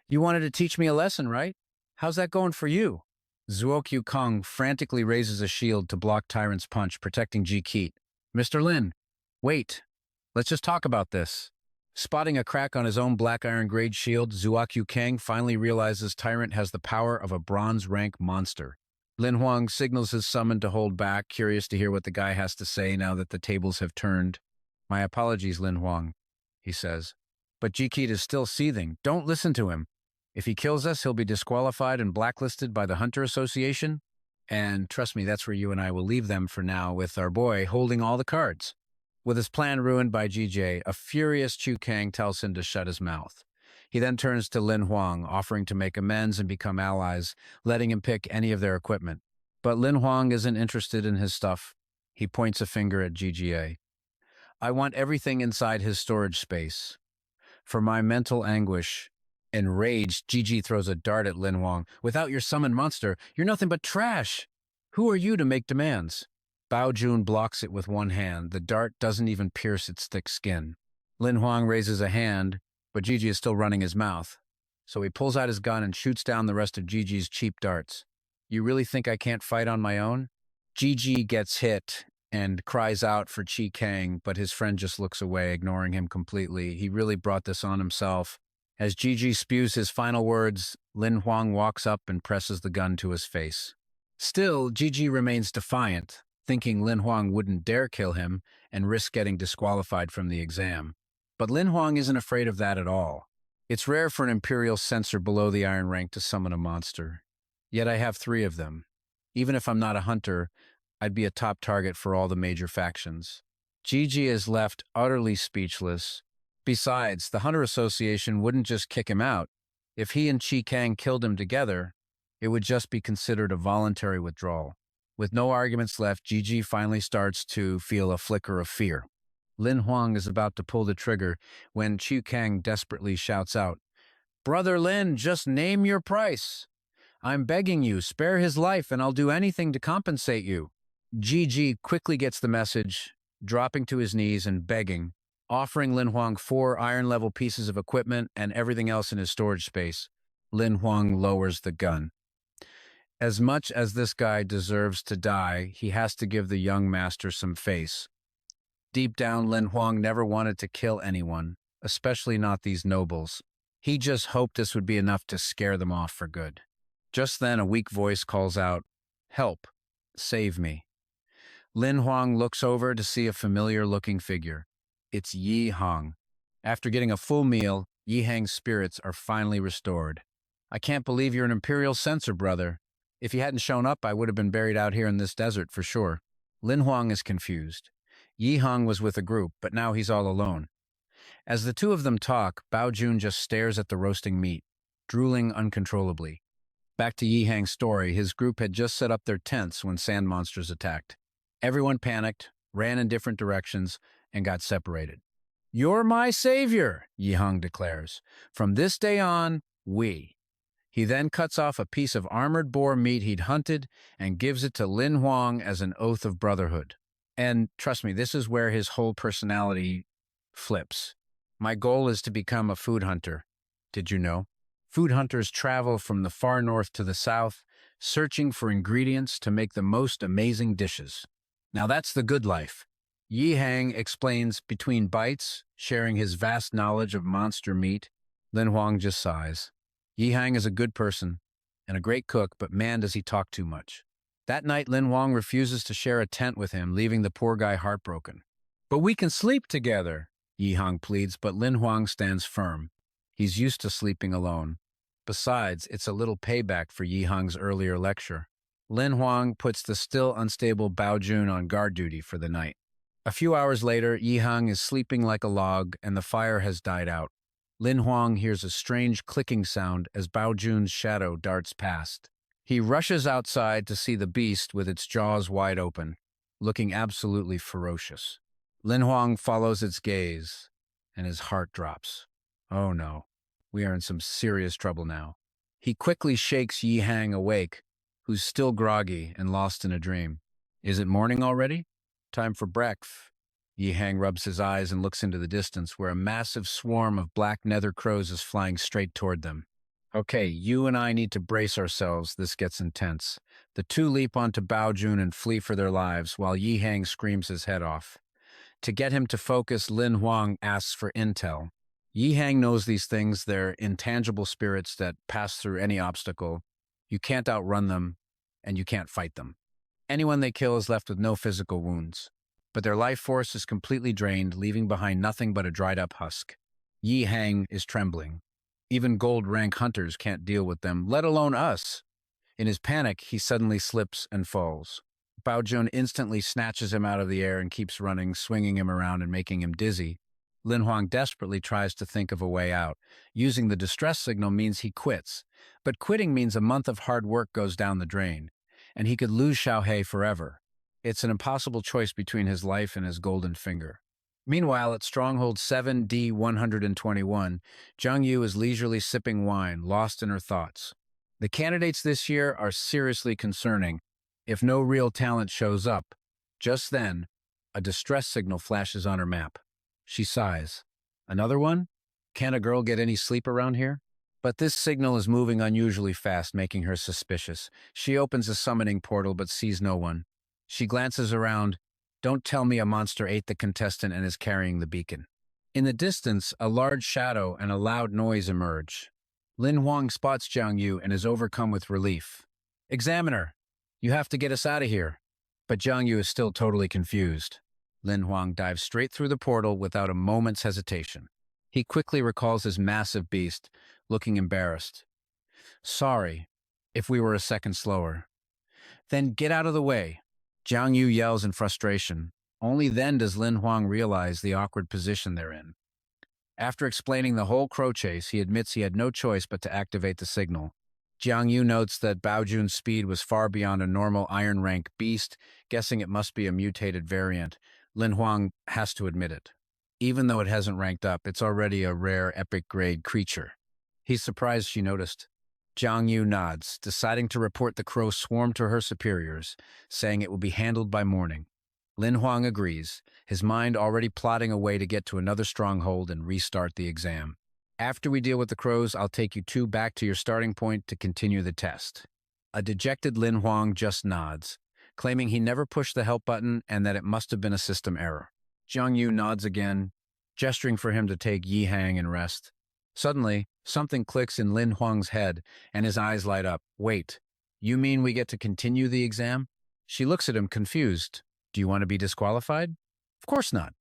You wanted to teach me a lesson, right? How's that going for you? Zuokyu Kang frantically raises a shield to block Tyrant's punch, protecting Ji Chit. Mr. Lin, wait. Let's just talk about this. Spotting a crack on his own black iron grade shield, Zuokyu Kang finally realizes Tyrant has the power of a bronze rank monster. Lin Huang signals his summon to hold back, curious to hear what the guy has to say now that the tables have turned. My apologies, Lin Huang, he says. But Ji Chit is still seething. Don't listen to him. If he kills us, he'll be disqualified and blacklisted by the Hunter Association. And trust me, that's where you and I will leave them for now, with our boy holding all the cards. With his plan ruined by GJ, a furious Chu Kang tells him to shut his mouth. He then turns to Lin Huang, offering to make amends and become allies, letting him pick any of their equipment. But Lin Huang isn't interested in his stuff. He points a finger at GGA. I want everything inside his storage space. For my mental anguish. Enraged, GG throws a dart at Lin Huang. Without your summoned monster, you're nothing but trash. Who are you to make demands? Bao Jun blocks it with one hand. The dart doesn't even pierce its thick skin. Lin Huang raises a hand, but Gigi is still running his mouth. So he pulls out his gun and shoots down the rest of Gigi's cheap darts. You really think I can't fight on my own? Gigi gets hit and cries out for Chi Kang, but his friend just looks away, ignoring him completely. He really brought this on himself. As Gigi spews his final words, Lin Huang walks up and presses the gun to his face. Still, Gigi remains defiant, thinking Lin Huang wouldn't dare kill him and risk getting disqualified from the exam. But Lin Huang isn't afraid of that at all. It's rare for an Imperial censor below the Iron Rank to summon a monster. Yet I have 3 of them. Even if I'm not a hunter, I'd be a top target for all the major factions. Gigi is left utterly speechless. Besides, the Hunter Association wouldn't just kick him out. If he and Chi Kang killed him together, it would just be considered a voluntary withdrawal. With no arguments left, Gigi finally starts to feel a flicker of fear. Lin Huang is about to pull the trigger when Chi Kang desperately shouts out, "Brother Lin, just name your price. I'm begging you, spare his life and I'll do anything to compensate you." Gigi quickly gets the message, dropping to his knees and begging, offering Lin Huang 4 iron-level pieces of equipment and everything else in his storage space. Lin Huang lowers the gun. As much as this guy deserves to die, he has to give the young master some face. Deep down, Lin Huang never wanted to kill anyone, especially not these nobles. He just hoped this would be enough to scare them off for good. Just then, a weak voice calls out, "Help! Save me!" Lin Huang looks over to see a familiar-looking figure. It's Yi Hang. After getting a full meal, Yi Hang's spirits are finally restored. "I can't believe you're an Imperial censor, brother. If you hadn't shown up, I would have been buried out here in this desert for sure." Lin Huang is confused. Yi Hang was with a group, but now he's all alone. As the two of them talk, Bao Jun just stares at the roasting meat, drooling uncontrollably. Back to Yi Hang's story, his group had just set up their tents when sand monsters attacked. Everyone panicked, ran in different directions, and got separated. "You're my savior," Yi Hang declares. "From this day on, we." He then cuts off a piece of armored boar meat he'd hunted and gives it to Lin Huang as an oath of brotherhood. And trust me, this is where his whole personality flips. "My goal is to become a food hunter. Did you know? Food hunters travel from the far north to the south, searching for ingredients to make the most amazing dishes. Now that's the good life." Yi Hang explains between bites, sharing his vast knowledge of monster meat. Lin Huang just sighs. Yi Hang is a good person and a great cook, but man, does he talk too much. That night, Lin Huang refuses to share a tent with him, leaving the poor guy heartbroken. "But we can sleep together," Yi Hang pleads, but Lin Huang stands firm. He's used to sleeping alone. Besides, it's a little payback for Yi Hang's earlier lecture. Lin Huang puts the still unstable Bao Jun on guard duty for the night. A few hours later, Yi Hang is sleeping like a log and the fire has died out. Lin Huang hears a strange clicking sound as Bao Jun's shadow darts past. He rushes outside to see the beast with its jaws wide open, looking absolutely ferocious. Lin Huang follows its gaze, and his heart drops. Oh no, we are in some serious trouble now. He quickly shakes Yi Hang awake, who's still groggy and lost in a dream. "Is it morning already? Time for breakfast." Yi Hang rubs his eyes and looks into the distance, where a massive swarm of black nether crows is flying straight toward them. "Okay, you and I need to brace ourselves. This gets intense." The two leap onto Bao Jun and flee for their lives, while Yi Hang screams his head off. To get him to focus, Lin Huang asks for intel. Yi Hang knows these things. They're intangible spirits that pass through any obstacle. You can't outrun them, and you can't fight them. Anyone they kill is left with no physical wounds, but their life force is completely drained, leaving behind nothing but a dried-up husk. Yi Hang is trembling. Even gold-rank hunters can't deal with them, let alone us. In his panic, he suddenly slips and falls. Bao Jun instantly snatches him out of the air and keeps running, swinging him around and making him dizzy. Lin Huang desperately tries to think of a way out. Using the distress signal means he quits, but quitting means a month of hard work goes down the drain, and he could lose Xiao Hei forever. It's an impossible choice between his life and his golden finger. Meanwhile, at Stronghold 7D-121, Zhang Yu is leisurely sipping wine, lost in her thoughts. The candidates this year are seriously concerning, if no real talent shows up. Just then, a distress signal flashes on her map. She sighs. Another one? Can't a girl get any sleep around here? But this signal is moving unusually fast, making her suspicious. She opens a summoning portal but sees no one. She glances around. Don't tell me a monster ate the contestant and is carrying the beacon. In the distance, a large shadow and a loud noise emerge. Lin Huang spots Zhang Yu and is overcome with relief. "Examiner, you have to get us out of here." But Zhang Yu is still totally confused. Lin Huang dives straight through the portal without a moment's hesitation. He quickly recalls his massive beast, looking embarrassed. "Sorry, if we were a second slower." "Then get out of the way," Zhang Yu yells in frustration. Only then does Lin Huang realize the awkward position they're in. After explaining the whole crow chase, he admits he had no choice but to activate the signal. Zhang Yu notes that Bao Jun's speed was far beyond a normal Iron Rank beast, guessing it must be a mutated variant. Lin Huang has to admit it. Even though it hasn't ranked up, it's already a rare epic-grade creature. He's surprised she noticed. Zhang Yu nods, deciding to report the crow swarm to her superiors, saying it will be handled by morning. Lin Huang agrees, his mind already plotting a way to get to another stronghold and restart the exam. "After we deal with the crows, I'll take you two back to your starting point to continue the test." A dejected Lin Huang just nods, claiming he never pushed the help button and that it must have been a system error. Zhang Yu nods again, gesturing for him to take Yi Hang and rest. Suddenly, something clicks in Lin Huang's head, and his eyes light up. Wait, you mean we get to continue the exam? She looks at him confused. Do you want to be disqualified? Of course not.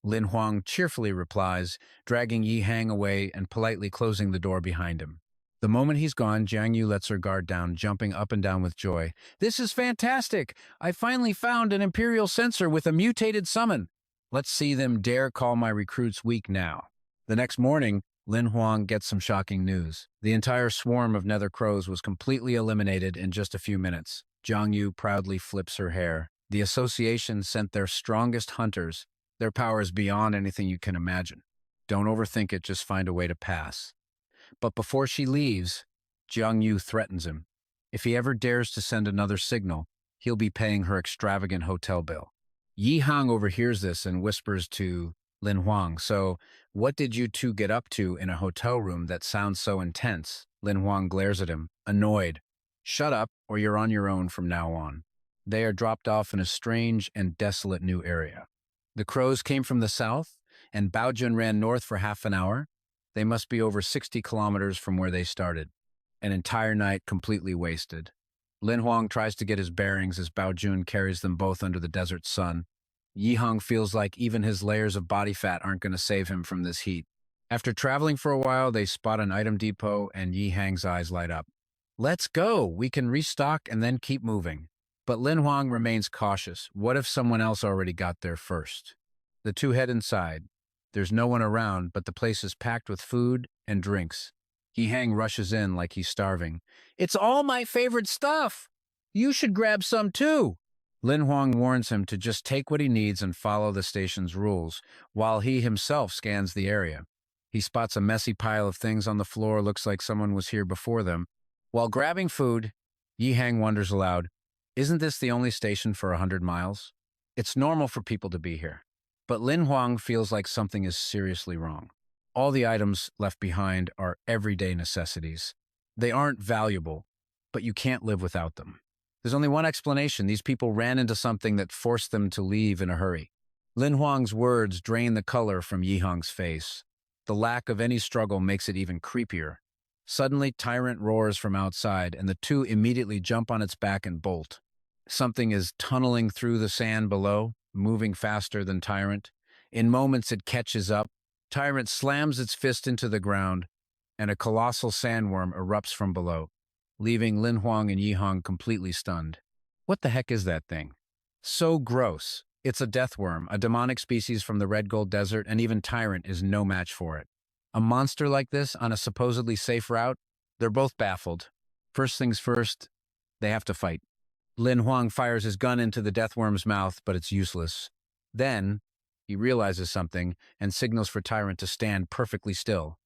Lin Huang cheerfully replies, dragging Yi Hang away and politely closing the door behind him. The moment he's gone, Jiang Yu lets her guard down, jumping up and down with joy. This is fantastic! I finally found an Imperial sensor with a mutated summon. Let's see them dare call my recruits weak now. The next morning, Lin Huang gets some shocking news. The entire swarm of nether crows was completely eliminated in just a few minutes. Jiang Yu proudly flips her hair. The association sent their strongest hunters. Their power is beyond anything you can imagine. Don't overthink it, just find a way to pass. But before she leaves, Jiang Yu threatens him. If he ever dares to send another signal, he'll be paying her extravagant hotel bill. Yi Hang overhears this and whispers to Lin Huang, so what did you two get up to in a hotel room that sounds so intense? Lin Huang glares at him, annoyed. Shut up, or you're on your own from now on. They are dropped off in a strange and desolate new area. The crows came from the south, and Baojun ran north for half an hour. They must be over 60 kilometers from where they started. An entire night completely wasted. Lin Huang tries to get his bearings as Baojun carries them both under the desert sun. Yi Hang feels like even his layers of body fat aren't going to save him from this heat. After traveling for a while, they spot an item depot and Yi Hang's eyes light up. Let's go! We can restock and then keep moving. But Lin Huang remains cautious. What if someone else already got there first? The two head inside. There's no one around, but the place is packed with food and drinks. Yi Hang rushes in like he's starving. It's all my favorite stuff! You should grab some too! Lin Huang warns him to just take what he needs and follow the station's rules, while he himself scans the area. He spots a messy pile of things on the floor, looks like someone was here before them. While grabbing food, Yi Hang wonders aloud, isn't this the only station for 100 miles? It's normal for people to be here. But Lin Huang feels like something is seriously wrong. All the items left behind are everyday necessities. They aren't valuable, but you can't live without them. There's only one explanation. These people ran into something that forced them to leave in a hurry. Lin Huang's words drain the color from Yi Hang's face. The lack of any struggle makes it even creepier. Suddenly, Tyrant roars from outside, and the two immediately jump on its back and bolt. Something is tunneling through the sand below, moving faster than Tyrant. In moments, it catches up. Tyrant slams its fist into the ground, and a colossal sandworm erupts from below, leaving Lin Huang and Yi Hang completely stunned. What the heck is that thing? So gross. It's a death worm, a demonic species from the Red Gold Desert, and even Tyrant is no match for it. A monster like this on a supposedly safe route? They're both baffled. First things first, they have to fight. Lin Huang fires his gun into the death worm's mouth, but it's useless. Then, he realizes something and signals for Tyrant to stand perfectly still.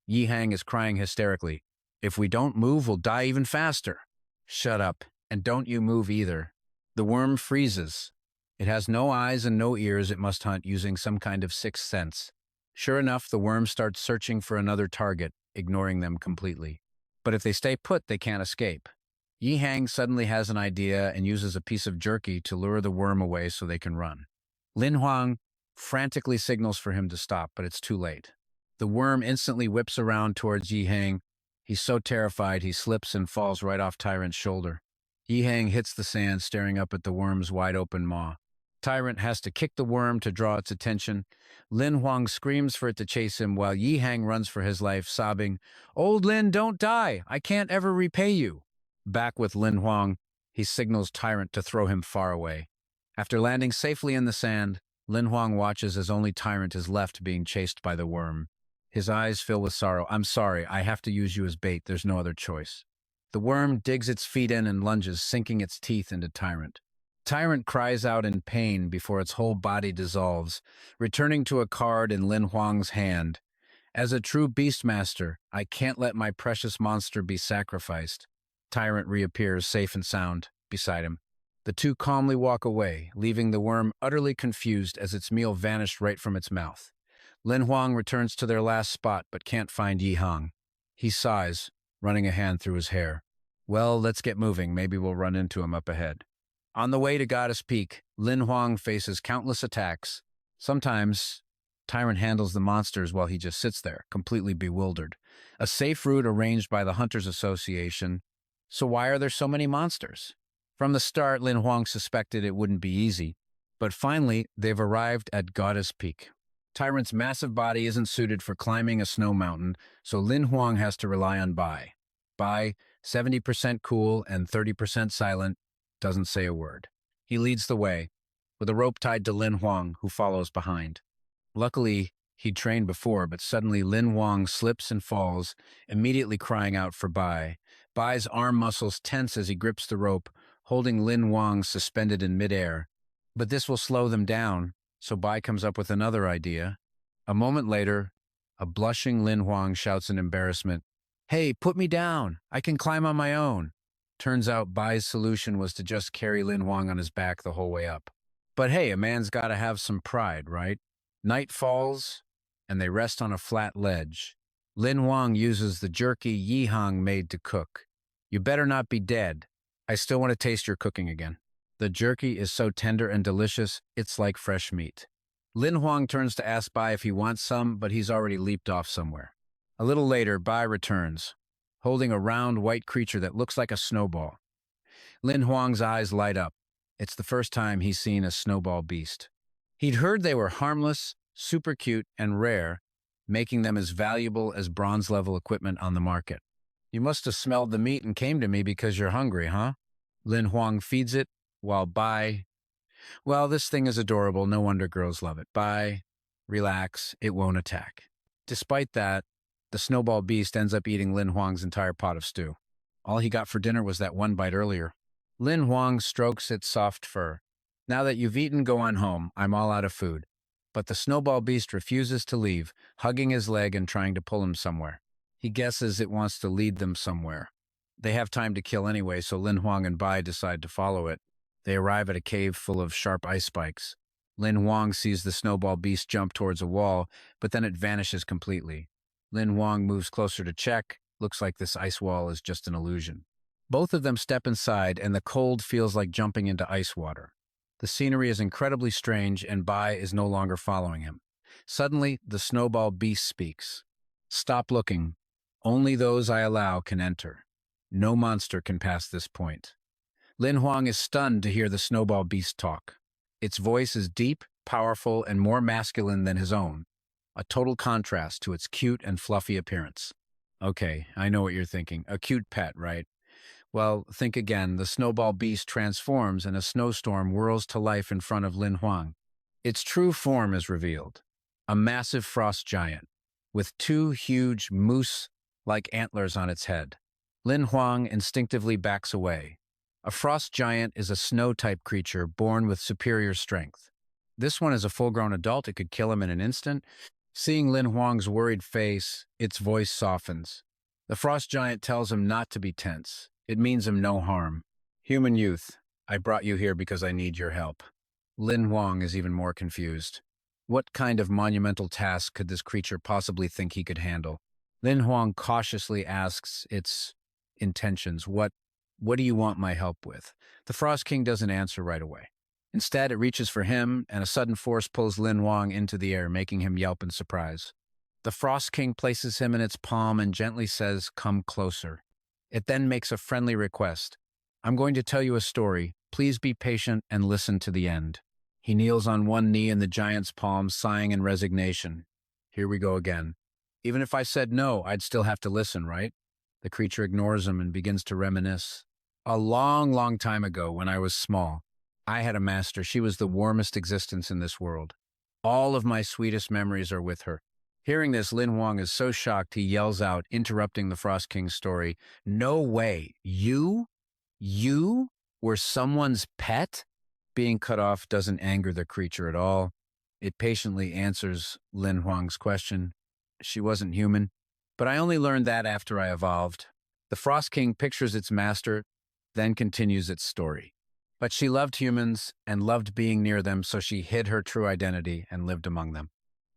Yi Hang is crying hysterically. If we don't move, we'll die even faster. Shut up, and don't you move either. The worm freezes. It has no eyes and no ears. It must hunt using some kind of sixth sense. Sure enough, the worm starts searching for another target, ignoring them completely. But if they stay put, they can't escape. Yi Hang suddenly has an idea and uses a piece of jerky to lure the worm away so they can run. Lin Huang frantically signals for him to stop, but it's too late. The worm instantly whips around towards Yi Hang. He's so terrified he slips and falls right off Tyrant's shoulder. Yi Hang hits the sand, staring up at the worm's wide-open maw. Tyrant has to kick the worm to draw its attention. Lin Huang screams for it to chase him while Yi Hang runs for his life, sobbing, "Old Lin, don't die! I can't ever repay you!" Back with Lin Huang, he signals Tyrant to throw him far away. After landing safely in the sand, Lin Huang watches as only Tyrant is left being chased by the worm. His eyes fill with sorrow. "I'm sorry, I have to use you as bait. There's no other choice." The worm digs its feet in and lunges, sinking its teeth into Tyrant. Tyrant cries out in pain before its whole body dissolves, returning to a card in Lin Huang's hand. As a true beastmaster, I can't let my precious monster be sacrificed. Tyrant reappears safe and sound beside him. The two calmly walk away, leaving the worm utterly confused as its meal vanished right from its mouth. Lin Huang returns to their last spot but can't find Yi Hang. He sighs, running a hand through his hair. Well, let's get moving. Maybe we'll run into him up ahead. On the way to Goddess Peak, Lin Huang faces countless attacks. Sometimes Tyrant handles the monsters while he just sits there, completely bewildered. A safe route arranged by the Hunters Association. So why are there so many monsters? From the start, Lin Huang suspected it wouldn't be easy, but finally, they've arrived at Goddess Peak. Tyrant's massive body isn't suited for climbing a snow mountain, so Lin Huang has to rely on Bai. Bai, 70% cool and 30% silent, doesn't say a word. He leads the way, with a rope tied to Lin Huang, who follows behind. Luckily, he'd trained before, but suddenly Lin Huang slips and falls, immediately crying out for Bai. Bai's arm muscles tense as he grips the rope, holding Lin Huang suspended in midair. But this will slow them down, so Bai comes up with another idea. A moment later, a blushing Lin Huang shouts in embarrassment, "Hey, put me down! I can climb on my own!" Turns out Bai's solution was to just carry Lin Huang on his back the whole way up. But hey, a man's gotta have some pride, right? Night falls, and they rest on a flat ledge. Lin Huang uses the jerky Yihang made to cook. "You better not be dead. I still want to taste your cooking again." The jerky is so tender and delicious, it's like fresh meat. Lin Huang turns to ask Bai if he wants some, but he's already leaped off somewhere. A little later, Bai returns, holding a round white creature that looks like a snowball. Lin Huang's eyes light up. It's the first time he's seen a snowball beast. He'd heard they were harmless, super cute, and rare, making them as valuable as bronze-level equipment on the market. "You must have smelled the meat and came to me because you're hungry, huh?" Lin Huang feeds it, while Bai, "Well, this thing is adorable, no wonder girls love it. Bai, relax, it won't attack." Despite that, the snowball beast ends up eating Lin Huang's entire pot of stew. All he got for dinner was that one bite earlier. Lin Huang strokes its soft fur. "Now that you've eaten, go on home. I'm all out of food." But the snowball beast refuses to leave, hugging his leg and trying to pull him somewhere. He guesses it wants to lead them somewhere. They have time to kill anyway, so Lin Huang and Bai decide to follow it. They arrive at a cave full of sharp ice spikes. Lin Huang sees the snowball beast jump towards a wall, but then it vanishes completely. Lin Huang moves closer to check. Looks like this ice wall is just an illusion. Both of them step inside, and the cold feels like jumping into ice water. The scenery is incredibly strange, and Bai is no longer following him. Suddenly, the snowball beast speaks. "Stop looking. Only those I allow can enter. No monster can pass this point." Lin Huang is stunned to hear the snowball beast talk. Its voice is deep, powerful, and more masculine than his own, a total contrast to its cute and fluffy appearance. Okay, I know what you're thinking. A cute pet, right? Well, think again. The snowball beast transforms and a snowstorm whirls to life in front of Lin Huang. Its true form is revealed. A massive frost giant, with two huge moose-like antlers on its head. Lin Huang instinctively backs away. A frost giant is a snow-type creature born with superior strength. This one is a full-grown adult. It could kill him in an instant. Seeing Lin Huang's worried face, its voice softens. The frost giant tells him not to be tense. It means him no harm. "Human youth, I brought you here because I need your help." Lin Huang is even more confused. What kind of monumental task could this creature possibly think he could handle? Lin Huang cautiously asks its intentions. What do you want my help with?" The Frost King doesn't answer right away. Instead, it reaches for him, and a sudden force pulls Lin Huang into the air, making him yelp in surprise. The Frost King places him in its palm and gently says, "Come closer." It then makes a friendly request. "I'm going to tell you a story. Please be patient and listen to the end." He kneels on one knee in the giant's palm, sighing in resignation. Here we go again. "Even if I said no, I'd still have to listen, right?" The creature ignores him and begins to reminisce. "A long, long time ago, when I was small, I had a master. She was the warmest existence in this world. All of my sweetest memories are with her." Hearing this, Lin Huang is so shocked he yells out, interrupting the Frost King's story. "No way! You were someone's pet?" Being cut off doesn't anger the creature at all. It patiently answers Lin Huang's question. "She wasn't human, but I only learned that after I evolved." The Frost King pictures its master, then continues its story. "But she loved humans and loved being near them, so she hid her true identity and lived among them.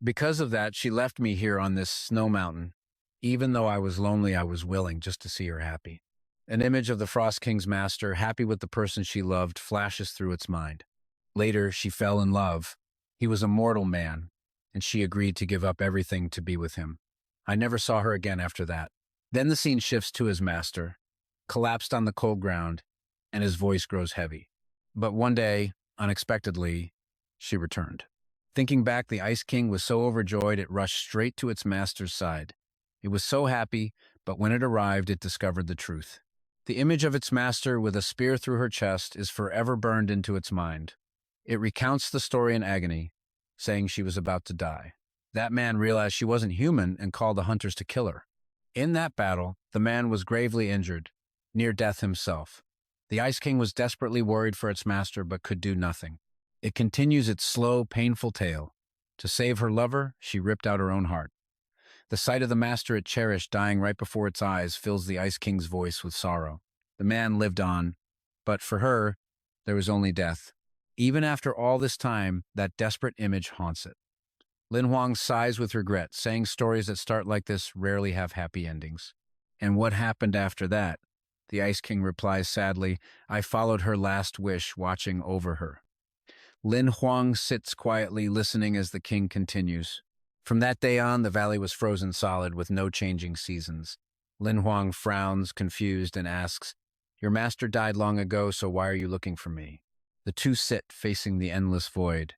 Because of that, she left me here on this snow mountain. Even though I was lonely, I was willing just to see her happy." An image of the Frost King's master, happy with the person she loved, flashes through its mind. Later, she fell in love. He was a mortal man, and she agreed to give up everything to be with him. I never saw her again after that. Then the scene shifts to his master, collapsed on the cold ground, and his voice grows heavy. But one day, unexpectedly, she returned. Thinking back, the Ice King was so overjoyed it rushed straight to its master's side. It was so happy, but when it arrived, it discovered the truth. The image of its master with a spear through her chest is forever burned into its mind. It recounts the story in agony, saying she was about to die. That man realized she wasn't human and called the hunters to kill her. In that battle, the man was gravely injured, near death himself. The Ice King was desperately worried for its master but could do nothing. It continues its slow, painful tale. To save her lover, she ripped out her own heart. The sight of the master it cherished dying right before its eyes fills the Ice King's voice with sorrow. The man lived on, but for her, there was only death. Even after all this time, that desperate image haunts it. Lin Huang sighs with regret, saying stories that start like this rarely have happy endings. And what happened after that? The Ice King replies sadly, I followed her last wish, watching over her. Lin Huang sits quietly, listening as the king continues. From that day on, the valley was frozen solid with no changing seasons. Lin Huang frowns, confused, and asks, Your master died long ago, so why are you looking for me? The two sit, facing the endless void.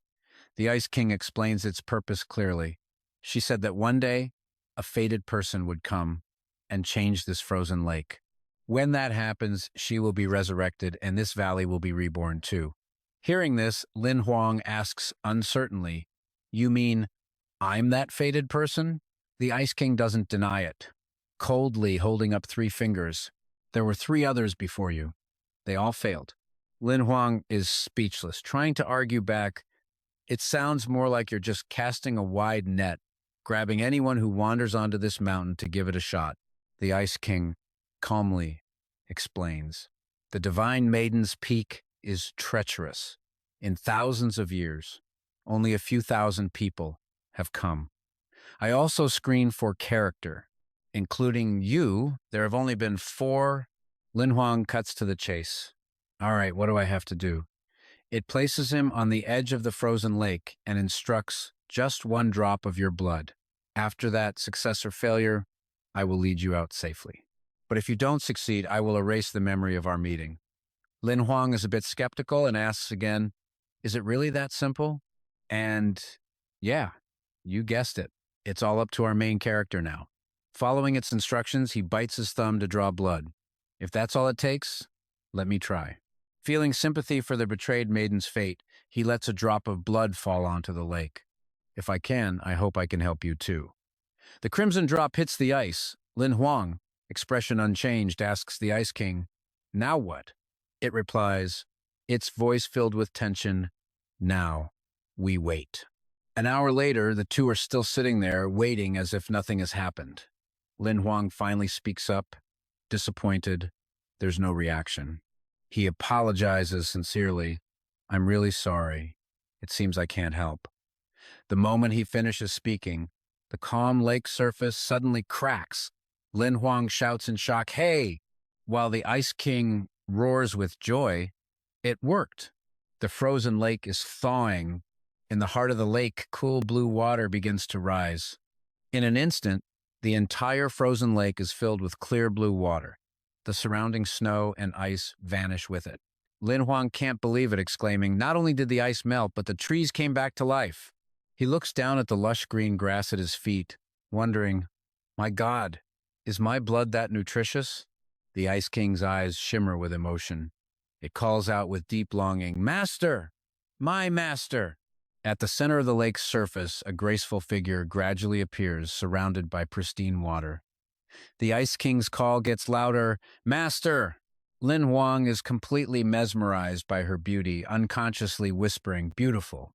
The Ice King explains its purpose clearly. She said that one day, a fated person would come and change this frozen lake. When that happens, she will be resurrected, and this valley will be reborn too. Hearing this, Lin Huang asks uncertainly, You mean I'm that fated person? The Ice King doesn't deny it, coldly holding up 3 fingers. There were 3 others before you. They all failed. Lin Huang is speechless, trying to argue back. It sounds more like you're just casting a wide net, grabbing anyone who wanders onto this mountain to give it a shot. The Ice King calmly explains. The Divine Maiden's peak is treacherous. In thousands of years, only a few thousand people have come. I also screen for character. Including you, there have only been 4. Lin Huang cuts to the chase. All right, what do I have to do? It places him on the edge of the frozen lake and instructs just 1 drop of your blood. After that, success or failure, I will lead you out safely. But if you don't succeed, I will erase the memory of our meeting. Lin Huang is a bit skeptical and asks again, Is it really that simple? And yeah, you guessed it. It's all up to our main character now. Following its instructions, he bites his thumb to draw blood. If that's all it takes, let me try. Feeling sympathy for the betrayed maiden's fate, he lets a drop of blood fall onto the lake. If I can, I hope I can help you too. The crimson drop hits the ice. Lin Huang, expression unchanged, asks the Ice King, Now what? It replies, its voice filled with tension, Now we wait. An hour later, the two are still sitting there, waiting as if nothing has happened. Lin Huang finally speaks up, disappointed. There's no reaction. He apologizes sincerely. I'm really sorry. It seems I can't help. The moment he finishes speaking, the calm lake surface suddenly cracks. Lin Huang shouts in shock, Hey! While the Ice King roars with joy. It worked. The frozen lake is thawing. In the heart of the lake, cool blue water begins to rise. In an instant, the entire frozen lake is filled with clear blue water. The surrounding snow and ice vanish with it. Lin Huang can't believe it, exclaiming, Not only did the ice melt, but the trees came back to life. He looks down at the lush green grass at his feet, wondering, My God, is my blood that nutritious? The Ice King's eyes shimmer with emotion. It calls out with deep longing, Master! My master! At the center of the lake's surface, a graceful figure gradually appears, surrounded by pristine water. The Ice King's call gets louder, Master! Lin Huang is completely mesmerized by her beauty, unconsciously whispering, Beautiful,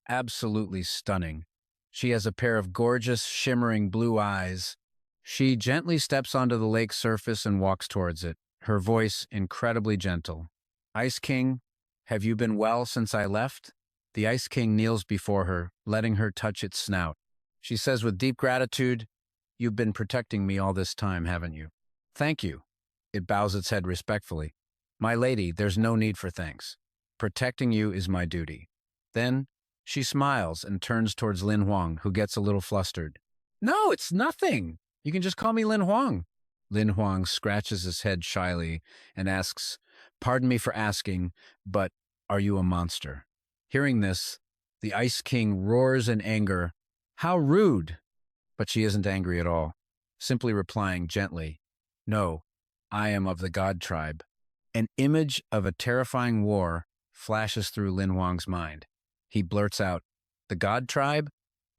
absolutely stunning. She has a pair of gorgeous, shimmering blue eyes. She gently steps onto the lake's surface and walks towards it, her voice incredibly gentle. Ice King, have you been well since I left? The Ice King kneels before her, letting her touch its snout. She says with deep gratitude, You've been protecting me all this time, haven't you? Thank you. It bows its head respectfully. My lady, there's no need for thanks. Protecting you is my duty. Then, She smiles and turns towards Lin Huang, who gets a little flustered. No, it's nothing. You can just call me Lin Huang. Lin Huang scratches his head shyly and asks, Pardon me for asking, but are you a monster? Hearing this, the Ice King roars in anger. How rude! But she isn't angry at all, simply replying gently, No, I am of the God tribe. An image of a terrifying war flashes through Lin Huang's mind. He blurts out, The God tribe?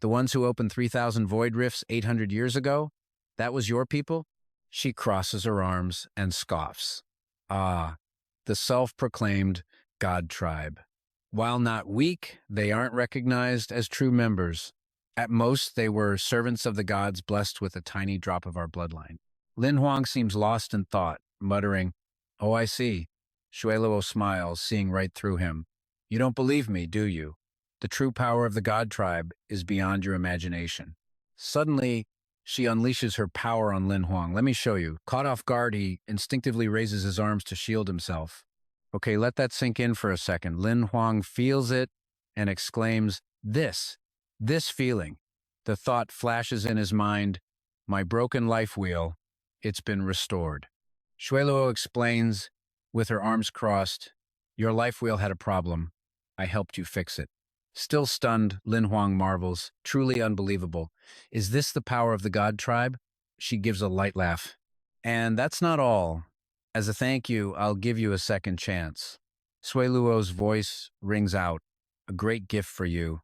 The ones who opened 3,000 void rifts 800 years ago? That was your people? She crosses her arms and scoffs. Ah, the self-proclaimed God tribe. While not weak, they aren't recognized as true members. At most, they were servants of the gods blessed with a tiny drop of our bloodline. Lin Huang seems lost in thought, muttering, Oh, I see. Shueluo smiles, seeing right through him. You don't believe me, do you? The true power of the God tribe is beyond your imagination. Suddenly, she unleashes her power on Lin Huang. Let me show you. Caught off guard, he instinctively raises his arms to shield himself. Okay, let that sink in for a second. Lin Huang feels it and exclaims, This feeling. The thought flashes in his mind, My broken life wheel, it's been restored. Shueluo explains, with her arms crossed, Your life wheel had a problem. I helped you fix it. Still stunned, Lin Huang marvels, truly unbelievable. Is this the power of the God tribe? She gives a light laugh. And that's not all. As a thank you, I'll give you a second chance. Shueluo's voice rings out, A great gift for you.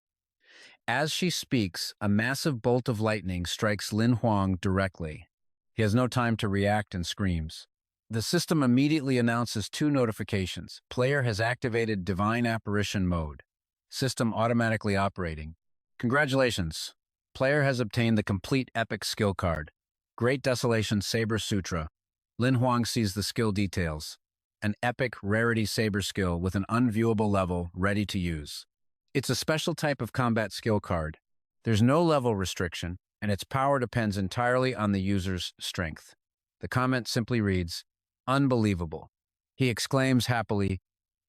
As she speaks, a massive bolt of lightning strikes Lin Huang directly. He has no time to react and screams. The system immediately announces two notifications. Player has activated Divine Apparition mode. System automatically operating. Congratulations. Player has obtained the complete epic skill card. Great Desolation Saber Sutra. Lin Huang sees the skill details. An epic rarity saber skill with an unviewable level ready to use. It's a special type of combat skill card. There's no level restriction, and its power depends entirely on the user's strength. The comment simply reads, Unbelievable. He exclaims happily,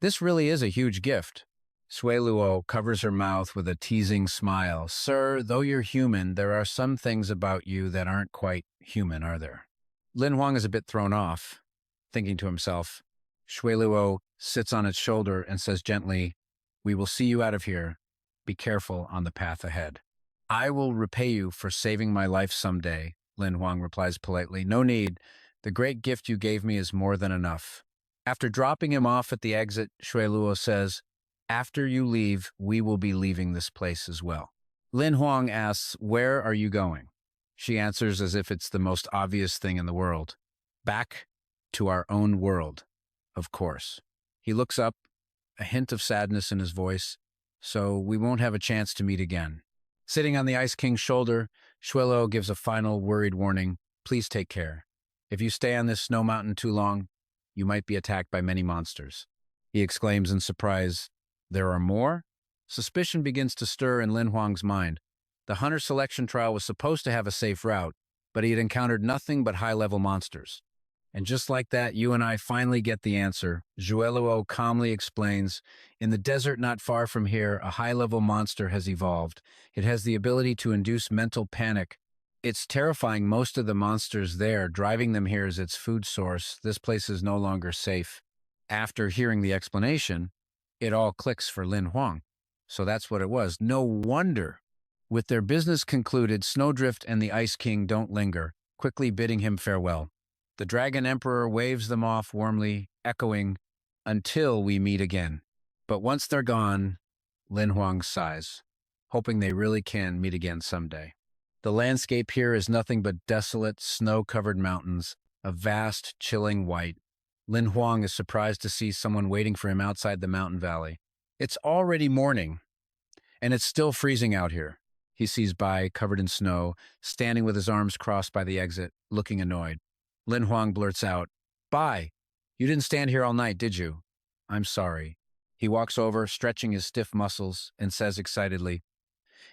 This really is a huge gift. Shueluo covers her mouth with a teasing smile. Sir, though you're human, there are some things about you that aren't quite human, are there? Lin Huang is a bit thrown off, thinking to himself. Shueluo sits on its shoulder and says gently, We will see you out of here. Be careful on the path ahead. I will repay you for saving my life someday, Lin Huang replies politely. No need. The great gift you gave me is more than enough. After dropping him off at the exit, Shueluo says, After you leave, we will be leaving this place as well. Lin Huang asks, Where are you going? She answers as if it's the most obvious thing in the world. Back to our own world, of course. He looks up, a hint of sadness in his voice, so we won't have a chance to meet again. Sitting on the Ice King's shoulder, Shueluo gives a final worried warning. Please take care. If you stay on this snow mountain too long, you might be attacked by many monsters. He exclaims in surprise, There are more? Suspicion begins to stir in Lin Huang's mind. The hunter selection trial was supposed to have a safe route, but he had encountered nothing but high-level monsters. And just like that, you and I finally get the answer. Shueluo calmly explains, In the desert not far from here, a high-level monster has evolved. It has the ability to induce mental panic. It's terrifying most of the monsters there. Driving them here is its food source. This place is no longer safe. After hearing the explanation, it all clicks for Lin Huang. So that's what it was. No wonder. With their business concluded, Snowdrift and the Ice King don't linger, quickly bidding him farewell. The Dragon Emperor waves them off warmly, echoing, Until we meet again. But once they're gone, Lin Huang sighs, hoping they really can meet again someday. The landscape here is nothing but desolate, snow-covered mountains, a vast, chilling white. Lin Huang is surprised to see someone waiting for him outside the mountain valley. It's already morning, and it's still freezing out here. He sees Bai, covered in snow, standing with his arms crossed by the exit, looking annoyed. Lin Huang blurts out, Bai, you didn't stand here all night, did you? I'm sorry. He walks over, stretching his stiff muscles, and says excitedly,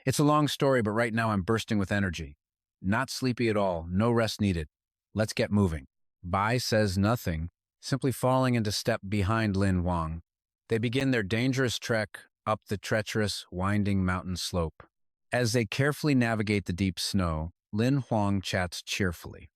It's a long story, but right now I'm bursting with energy. Not sleepy at all, no rest needed. Let's get moving. Bai says nothing, simply falling into step behind Lin Huang. They begin their dangerous trek up the treacherous, winding mountain slope. As they carefully navigate the deep snow, Lin Huang chats cheerfully.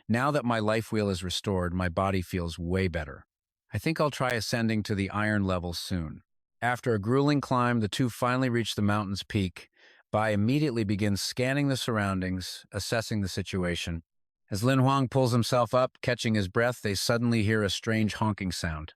Now that my life wheel is restored, my body feels way better. I think I'll try ascending to the iron level soon. After a grueling climb, the two finally reach the mountain's peak. Bai immediately begins scanning the surroundings, assessing the situation. As Lin Huang pulls himself up, catching his breath, they suddenly hear a strange honking sound.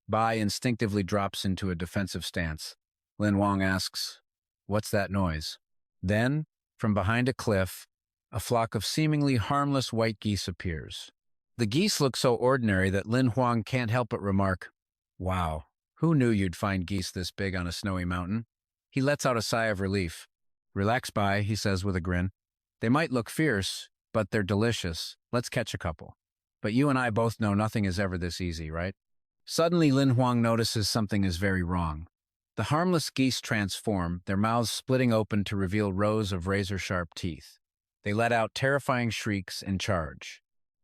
Bai instinctively drops into a defensive stance. Lin Huang asks, "What's that noise?" Then, from behind a cliff, a flock of seemingly harmless white geese appears. The geese look so ordinary that Lin Huang can't help but remark, "Wow, who knew you'd find geese this big on a snowy mountain?" He lets out a sigh of relief. "Relax, Bai," he says with a grin. "They might look fierce, but they're delicious. Let's catch a couple. But you and I both know nothing is ever this easy, right?" Suddenly, Lin Huang notices something is very wrong. The harmless geese transform, their mouths splitting open to reveal rows of razor-sharp teeth. They let out terrifying shrieks and charge.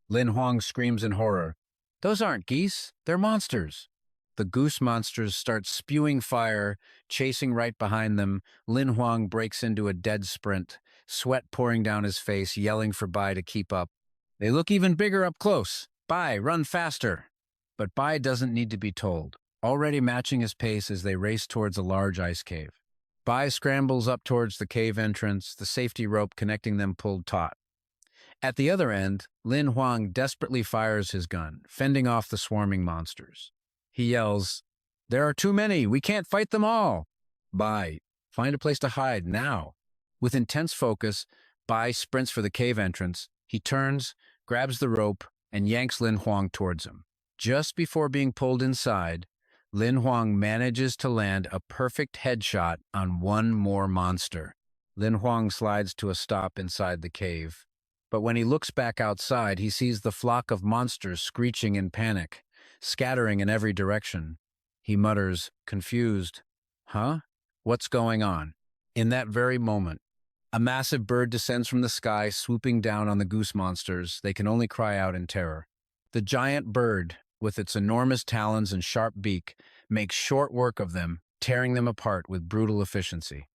Lin Huang screams in horror, "Those aren't geese, they're monsters." The goose monsters start spewing fire, chasing right behind them. Lin Huang breaks into a dead sprint, sweat pouring down his face, yelling for Bai to keep up. "They look even bigger up close. Bai, run faster." But Bai doesn't need to be told, already matching his pace as they race towards a large ice cave. Bai scrambles up towards the cave entrance, the safety rope connecting them pulled taut. At the other end, Lin Huang desperately fires his gun, fending off the swarming monsters. He yells, "There are too many, we can't fight them all." "Bai, find a place to hide, now." With intense focus, Bai sprints for the cave entrance. He turns, grabs the rope, and yanks Lin Huang towards him. Just before being pulled inside, Lin Huang manages to land a perfect headshot on one more monster. Lin Huang slides to a stop inside the cave. But when he looks back outside, he sees the flock of monsters screeching in panic, scattering in every direction. He mutters, confused, "Huh? What's going on?" In that very moment, a massive bird descends from the sky, swooping down on the goose monsters. They can only cry out in terror. The giant bird, with its enormous talons and sharp beak, makes short work of them, tearing them apart with brutal efficiency.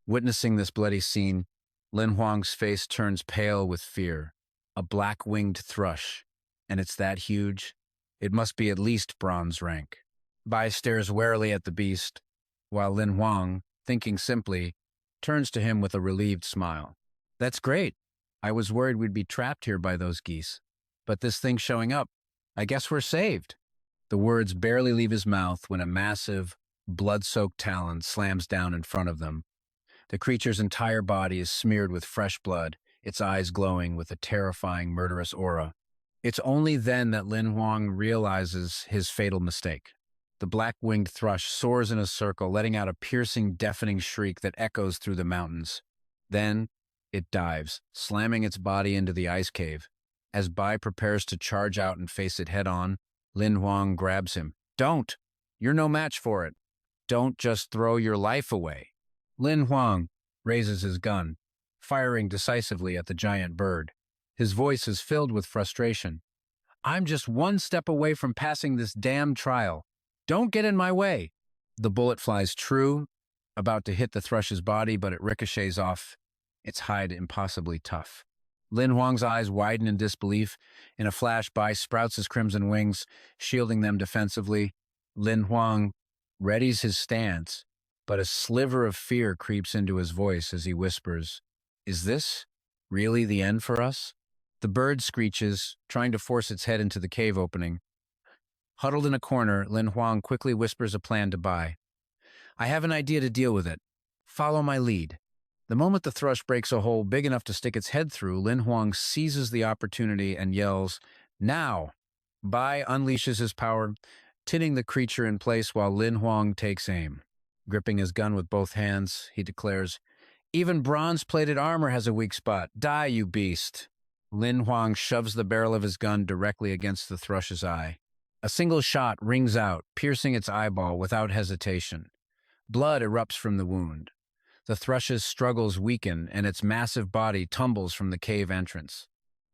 Witnessing this bloody scene, Lin Huang's face turns pale with fear. A black-winged thrush, and it's that huge? It must be at least bronze rank. Bai stares warily at the beast, while Lin Huang, thinking simply, turns to him with a relieved smile. "That's great. I was worried we'd be trapped here by those geese. But this thing's showing up. I guess we're saved." The words barely leave his mouth when a massive, blood-soaked talon slams down in front of them. The creature's entire body is smeared with fresh blood, its eyes glowing with a terrifying, murderous aura. It's only then that Lin Huang realizes his fatal mistake. The black-winged thrush soars in a circle, letting out a piercing, deafening shriek that echoes through the mountains. Then, it dives, slamming its body into the ice cave. As Bai prepares to charge out and face it head-on, Lin Huang grabs him. "Don't! You're no match for it. Don't just throw your life away." Lin Huang raises his gun, firing decisively at the giant bird. His voice is filled with frustration. "I'm just one step away from passing this damned trial. Don't get in my way." The bullet flies true, about to hit the thrush's body, but it ricochets off, its hide impossibly tough. Lin Huang's eyes widen in disbelief. In a flash, Bai sprouts his crimson wings, shielding them defensively. Lin Huang readies his stance, but a sliver of fear creeps into his voice as he whispers, "Is this really the end for us?" The bird screeches, trying to force its head into the cave opening. Huddled in a corner, Lin Huang quickly whispers a plan to Bai. "I have an idea to deal with it. Follow my lead." The moment the thrush breaks a hole big enough to stick its head through, Lin Huang seizes the opportunity and yells, "Now!" Bai unleashes his power, tinning the creature in place while Lin Huang takes aim. Gripping his gun with both hands, he declares, "Even bronze-plated armor has a weak spot. Die, you beast." Lin Huang shoves the barrel of his gun directly against the thrush's eye. A single shot rings out, piercing its eyeball without hesitation. Blood erupts from the wound. The thrush's struggles weaken, and its massive body tumbles from the cave entrance.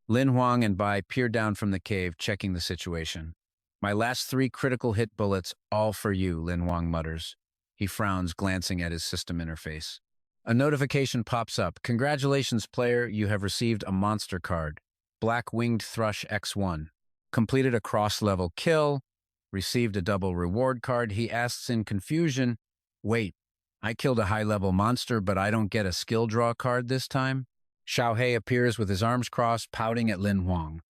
Lin Huang and Bai peer down from the cave, checking the situation. "My last 3 critical hit bullets, all for you," Lin Huang mutters. He frowns, glancing at his system interface. A notification pops up. Congratulations, player, you have received a monster card. Black Winged Thrush X1. Completed a cross-level kill. Received a double reward card. He asks in confusion, wait, I killed a high-level monster, but I don't get a skill draw card this time? Xiao Hei appears with his arms crossed, pouting at Lin Huang.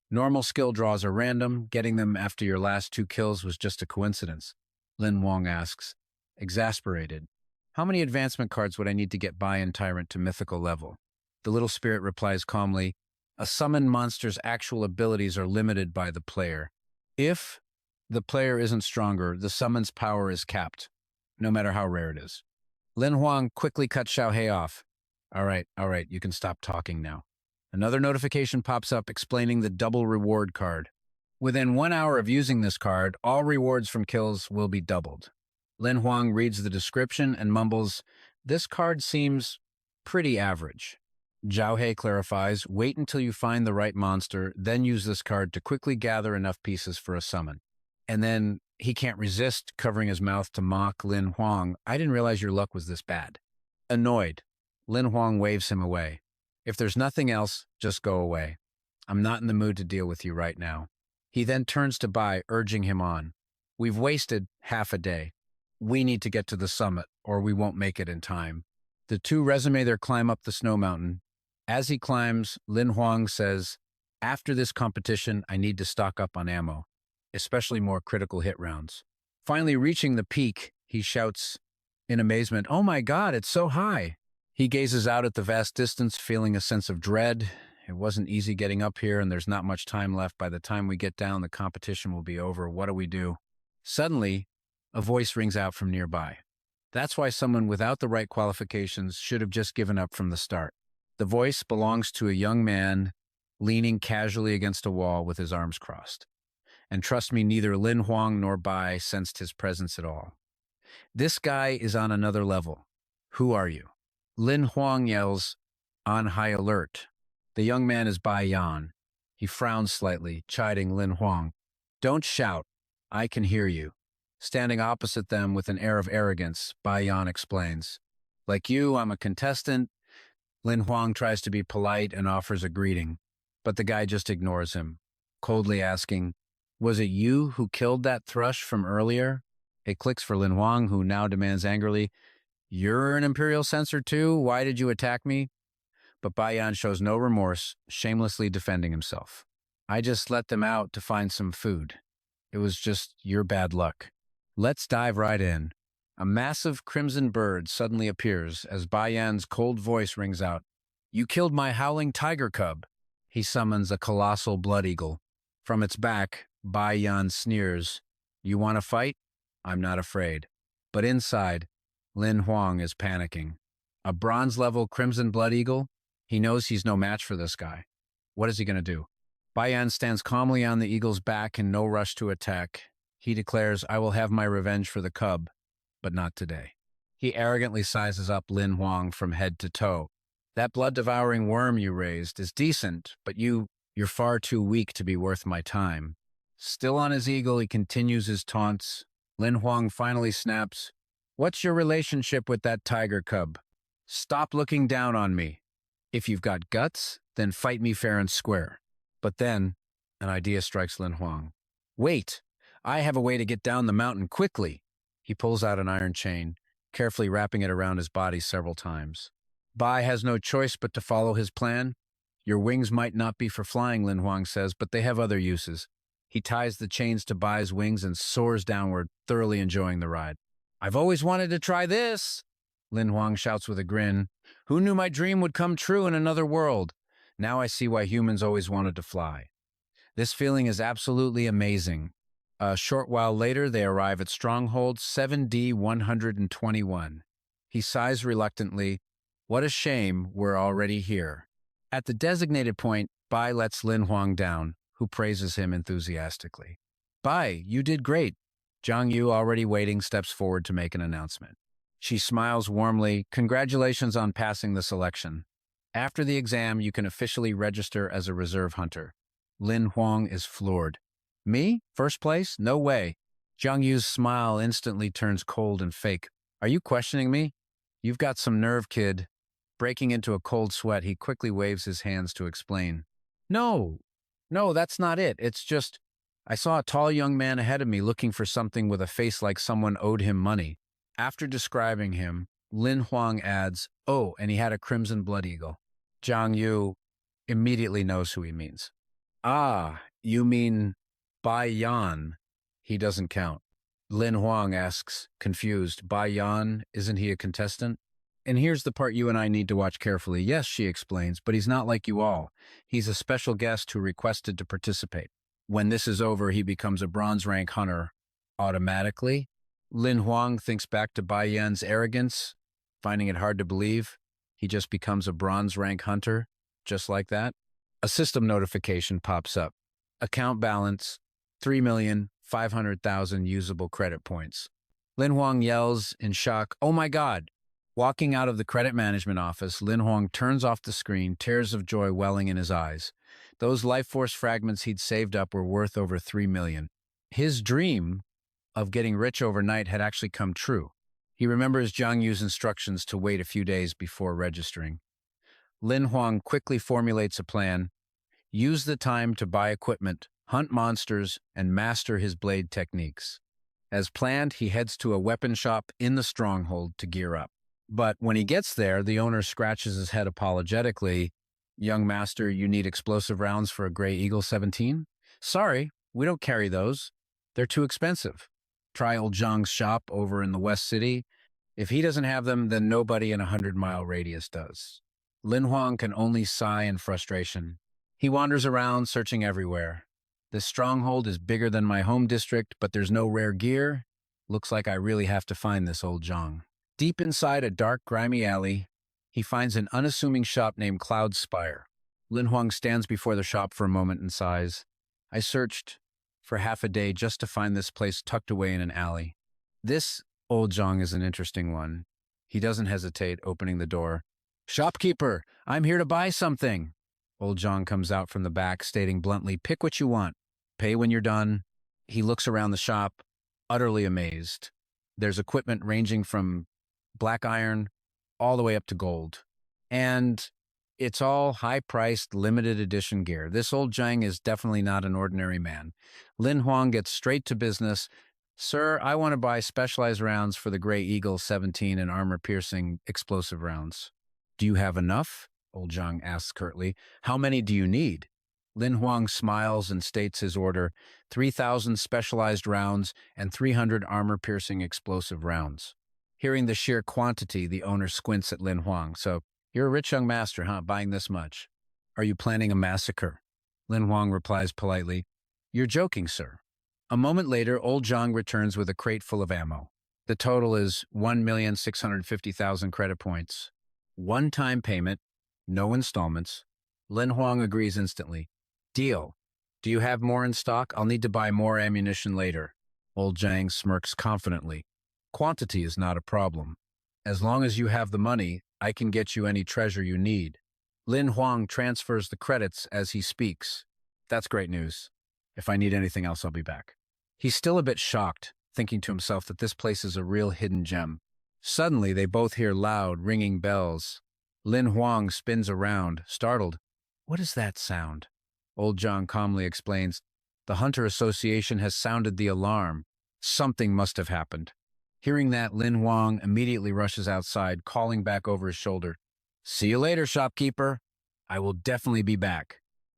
Normal skill draws are random. Getting them after your last 2 kills was just a coincidence. Lin Huang asks, exasperated. How many advancement cards would I need to get Buy-in Tyrant to mythical level? The little spirit replies calmly, a summoned monster's actual abilities are limited by the player. If the player isn't stronger, the summon's power is capped, no matter how rare it is. Lin Huang quickly cut Xiao Hei off. All right, you can stop talking now. Another notification pops up explaining the double reward card. Within 1 hour of using this card, all rewards from kills will be doubled. Lin Huang reads the description and mumbles, this card seems pretty average. Xiao Hei clarifies, wait until you find the right monster, then use this card to quickly gather enough pieces for a summon. And then he can't resist covering his mouth to mock Lin Huang. I didn't realize your luck was this bad. Annoyed, Lin Huang waves him away. If there's nothing else, just go away. I'm not in the mood to deal with you right now. He then turns to Bai, urging him on. We've wasted half a day. We need to get to the summit, or we won't make it in time. The two resume their climb up the snow mountain. As he climbs, Lin Huang says, after this competition, I need to stock up on ammo, especially more critical hit rounds. Finally reaching the peak, he shouts in amazement, oh my God, it's so high. He gazes out at the vast distance, feeling a sense of dread. It wasn't easy getting up here, and there's not much time left. By the time we get down, the competition will be over. What do we do? Suddenly, a voice rings out from nearby. That's why someone without the right qualifications should have just given up from the start. The voice belongs to a young man leaning casually against a wall with his arms crossed. And trust me, neither Lin Huang nor Bai sensed his presence at all. This guy is on another level. Who are you? Lin Huang yells, on high alert. The young man is Bai Yan. He frowns slightly, chiding Lin Huang. Don't shout. I can hear you. Standing opposite them with an air of arrogance, Bai Yan explains. Like you, I'm a contestant. Lin Huang tries to be polite and offers a greeting, but the guy just ignores him, coldly asking, was it you who killed that thrush from earlier? It clicks for Lin Huang, who now demands angrily, you're an Imperial censor too? Why did you attack me? But Bai Yan shows no remorse, shamelessly defending himself. I just let them out to find some food. It was just your bad luck. Let's dive right in. A massive crimson bird suddenly appears as Bai Yan's cold voice rings out. You killed my howling tiger cub. He summons a colossal blood eagle. From its back, Bai Yan sneers. You want to fight? I'm not afraid. But inside, Lin Huang is panicking. A bronze-level crimson blood eagle? He knows he's no match for this guy. What is he going to do? Bai Yan stands calmly on the eagle's back in no rush to attack. He declares, I will have my revenge for the cub, but not today. He arrogantly sizes up Lin Huang from head to toe. That blood-devouring worm you raised is decent, but you're far too weak to be worth my time. Still on his eagle, he continues his taunts. Lin Huang finally snaps, what's your relationship with that tiger cub? Stop looking down on me. If you've got guts, then fight me fair and square. But then, an idea strikes Lin Huang. Wait, I have a way to get down the mountain quickly. He pulls out an iron chain, carefully wrapping it around his body several times. Bai has no choice but to follow his plan. Your wings might not be for flying, Lin Huang says, but they have other uses. He ties the chains to Bai's wings and soars downward, thoroughly enjoying the ride. I've always wanted to try this, Lin Huang shouts with a grin. Who knew my dream would come true in another world? Now I see why humans always wanted to fly. This feeling is absolutely amazing. A short while later, they arrive at Stronghold 7D-121. He sighs reluctantly. What a shame we're already here. At the designated point, Bai lets Lin Huang down, who praises him enthusiastically. Bai, you did great. Zhang Yu, already waiting, steps forward to make an announcement. She smiles warmly. Congratulations on passing the selection. After the exam, you can officially register as a reserve hunter. Lin Huang is floored. Me? First place? No way. Zhang Yu's smile instantly turns cold and fake. Are you questioning me? You've got some nerve, kid. Breaking into a cold sweat, he quickly waves his hands to explain. No, no, that's not it. It's just, I saw a tall young man ahead of me looking for something with a face like someone owed him money. After describing him, Lin Huang adds, oh, and he had a crimson blood eagle. Zhang Yu immediately knows who he means. Ah, you mean Bai Yan? He doesn't count. Lin Huang asks, confused, Bai Yan, isn't he a contestant? And here's the part you and I need to watch carefully. Yes, she explains, but he's not like you all. He's a special guest who requested to participate. When this is over, he becomes a bronze rank hunter automatically. Lin Huang thinks back to Bai Yan's arrogance, finding it hard to believe. He just becomes a bronze rank hunter, just like that. A system notification pops up. Account balance, 3,500,000 usable credit points. Lin Huang yells in shock, oh my God! Walking out of the credit management office, Lin Huang turns off the screen, tears of joy welling in his eyes. Those life force fragments he'd saved up were worth over 3 million. His dream of getting rich overnight had actually come true. He remembers Zhang Yu's instructions to wait a few days before registering. Lin Huang quickly formulates a plan. Use the time to buy equipment, hunt monsters, and master his blade techniques. As planned, he heads to a weapon shop in the stronghold to gear up. But when he gets there, the owner scratches his head apologetically. Young master, you need explosive rounds for a Gray Eagle 17? Sorry, we don't carry those. They're too expensive. Try old Zhang's shop over in the West City. If he doesn't have them, then nobody in a 100-mile radius does. Lin Huang can only sigh in frustration. He wanders around, searching everywhere. This stronghold is bigger than my home district, but there's no rare gear. Looks like I really have to find this old Zhang. Deep inside a dark, grimy alley, he finds an unassuming shop named Cloud Spire. Lin Huang stands before the shop for a moment and sighs. I searched for half a day just to find this place tucked away in an alley. This old Zhang is an interesting one. He doesn't hesitate, opening the door. Shopkeeper, I'm here to buy something. Old Zhang comes out from the back, stating bluntly, pick what you want. Pay when you're done. He looks around the shop, utterly amazed. There's equipment ranging from black iron all the way up to gold. And it's all high-priced, limited edition gear. This old Zhang is definitely not an ordinary man. Lin Huang gets straight to business. Sir, I want to buy specialized rounds for the Gray Eagle 17 and armor-piercing explosive rounds. Do you have enough? Old Zhang asks curtly. How many do you need? Lin Huang smiles and states his order, 3,000 specialized rounds and 300 armor-piercing explosive rounds. Hearing the sheer quantity, the owner squints at Lin Huang. So, you're a rich young master, huh, buying this much? Are you planning a massacre? Lin Huang replies politely, you're joking, sir. A moment later, old Zhang returns with a crate full of ammo. The total is 1,650,000 credit points. One-time payment, no installments. Lin Huang agrees instantly. Deal. Do you have more in stock? I'll need to buy more ammunition later. Old Zhang smirks confidently. Quantity is not a problem. As long as you have the money, I can get you any treasure you need. Lin Huang transfers the credits as he speaks. That's great news. If I need anything else, I'll be back. He's still a bit shocked, thinking to himself that this place is a real hidden gem. Suddenly, they both hear loud, ringing bells. Lin Huang spins around, startled. What is that sound? Old Zhang calmly explains. The Hunter Association has sounded the alarm. Something must have happened. Hearing that, Lin Huang immediately rushes outside, calling back over his shoulder. See you later, shopkeeper. I will definitely be back.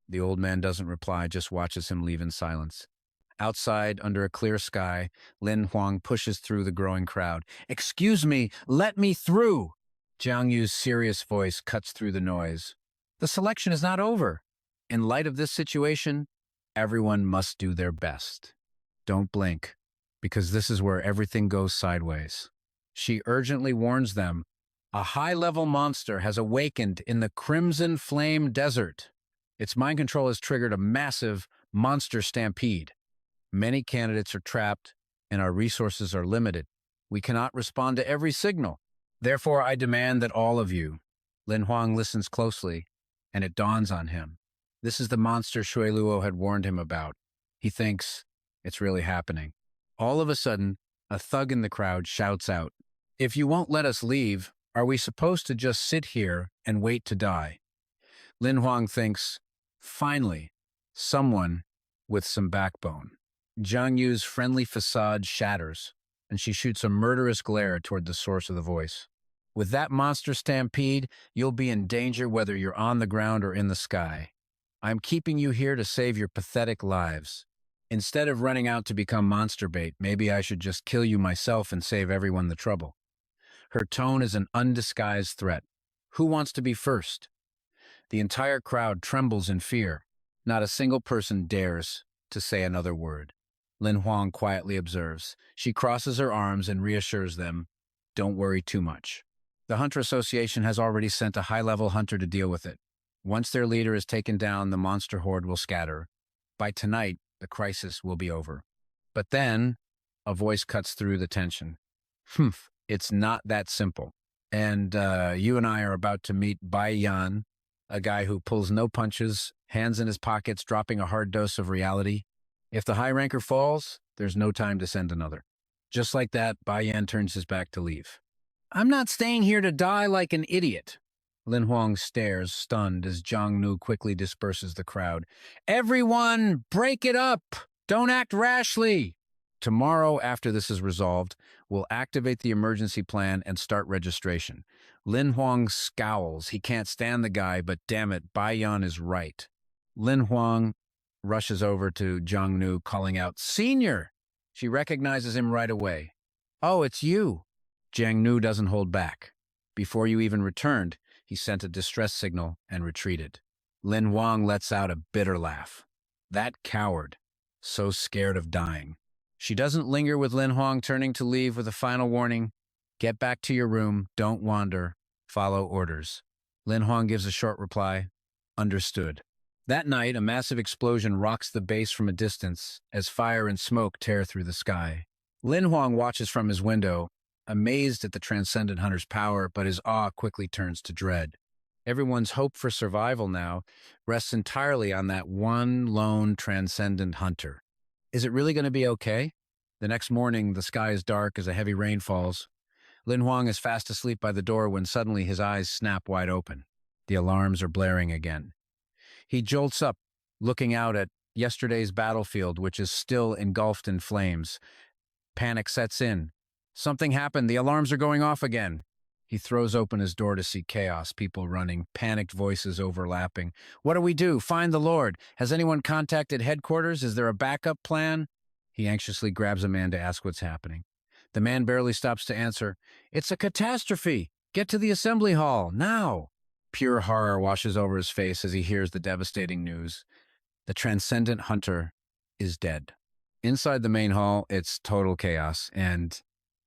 The old man doesn't reply, just watches him leave in silence. Outside, under a clear sky, Lin Huang pushes through the growing crowd. Excuse me, let me through! Zhang Yu's serious voice cuts through the noise. The selection is not over. In light of this situation, everyone must do their best. Don't blink, because this is where everything goes sideways. She urgently warns them, a high-level monster has awakened in the Crimson Flame Desert. Its mind control has triggered a massive monster stampede. Many candidates are trapped, and our resources are limited. We cannot respond to every signal. Therefore, I demand that all of you. Lin Huang listens closely, and it dawns on him. This is the monster Shui Luo had warned him about. He thinks it's really happening. All of a sudden, a thug in the crowd shouts out, If you won't let us leave, are we supposed to just sit here and wait to die? Lin Huang thinks, finally, someone with some backbone. Zhang Yu's friendly facade shatters, and she shoots a murderous glare toward the source of the voice. With that monster stampede, you'll be in danger whether you're on the ground or in the sky. I'm keeping you here to save your pathetic lives. Instead of running out to become monster bait, maybe I should just kill you myself and save everyone the trouble. Her tone is an undisguised threat. Who wants to be first? The entire crowd trembles in fear. Not a single person dares to say another word. Lin Huang quietly observes. She crosses her arms and reassures them, don't worry too much. The Hunter Association has already sent a high-level hunter to deal with it. Once their leader is taken down, the monster horde will scatter. By tonight, the crisis will be over. But then, a voice cuts through the tension. It's not that simple. And you and I are about to meet Bai Yan, a guy who pulls no punches, hands in his pockets, dropping a hard dose of reality. If the high ranker falls, there's no time to send another. Just like that, Bai Yan turns his back to leave. I'm not staying here to die like an idiot. Lin Huang stares, stunned, as Zhang Nu quickly disperses the crowd. Everyone, break it up! Don't act rashly! Tomorrow, after this is resolved, we'll activate the emergency plan and start registration. Lin Huang scowls. He can't stand the guy, but damn it, Bai Yan is right. Lin Huang rushes over to Zhang Nu, calling out, Senior! She recognizes him right away. Oh, it's you. Zhang Nu doesn't hold back. Before you even returned, he sent a distress signal and retreated. Lin Huang lets out a bitter laugh. That coward, so scared of dying. She doesn't linger with Lin Huang turning to leave with a final warning. Get back to your room, don't wander, follow orders. Lin Huang gives a short reply, understood. That night, a massive explosion rocks the base from a distance as fire and smoke tear through the sky. Lin Huang watches from his window, amazed at the transcendent hunter's power, but his awe quickly turns to dread. Everyone's hope for survival now rests entirely on that one lone transcendent hunter. Is it really going to be okay? The next morning, the sky is dark as a heavy rain falls. Lin Huang is fast asleep by the door when suddenly his eyes snap wide open. The alarms are blaring again. He jolts up, looking out at yesterday's battlefield, which is still engulfed in flames. Panic sets in. Something happened. The alarms are going off again. He throws open his door to see chaos, people running, panicked voices overlapping. What do we do? Find the Lord. Has anyone contacted headquarters? Is there a backup plan? He anxiously grabs a man to ask what's happening. The man barely stops to answer. It's a catastrophe. Get to the assembly hall, now. Pure horror washes over his face as he hears the devastating news. The transcendent hunter is dead. Inside the main hall, it's total chaos, and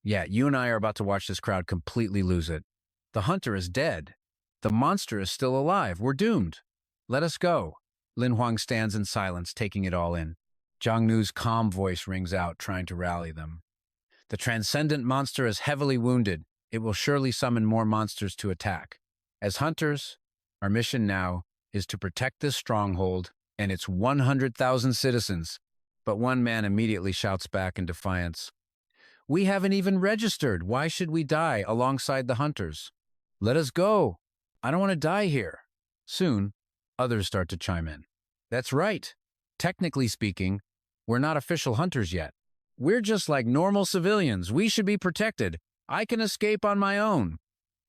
yeah, you and I are about to watch this crowd completely lose it. The hunter is dead. The monster is still alive. We're doomed. Let us go. Lin Huang stands in silence, taking it all in. Zhang Nu's calm voice rings out, trying to rally them. The transcendent monster is heavily wounded. It will surely summon more monsters to attack. As hunters, our mission now is to protect this stronghold and its 100,000 citizens. But one man immediately shouts back in defiance. We haven't even registered. Why should we die alongside the hunters? Let us go. I don't want to die here. Soon, others start to chime in. That's right. Technically speaking, we're not official hunters yet. We're just like normal civilians. We should be protected. I can escape on my own.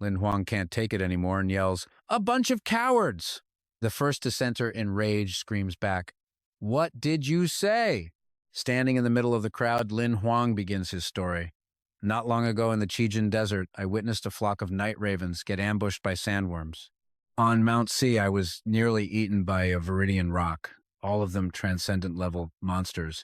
Lin Huang can't take it anymore and yells, A bunch of cowards! The first dissenter, enraged, screams back, What did you say? Standing in the middle of the crowd, Lin Huang begins his story. Not long ago in the Qijin Desert, I witnessed a flock of night ravens get ambushed by sandworms. On Mount C, I was nearly eaten by a Viridian rock, all of them transcendent-level monsters.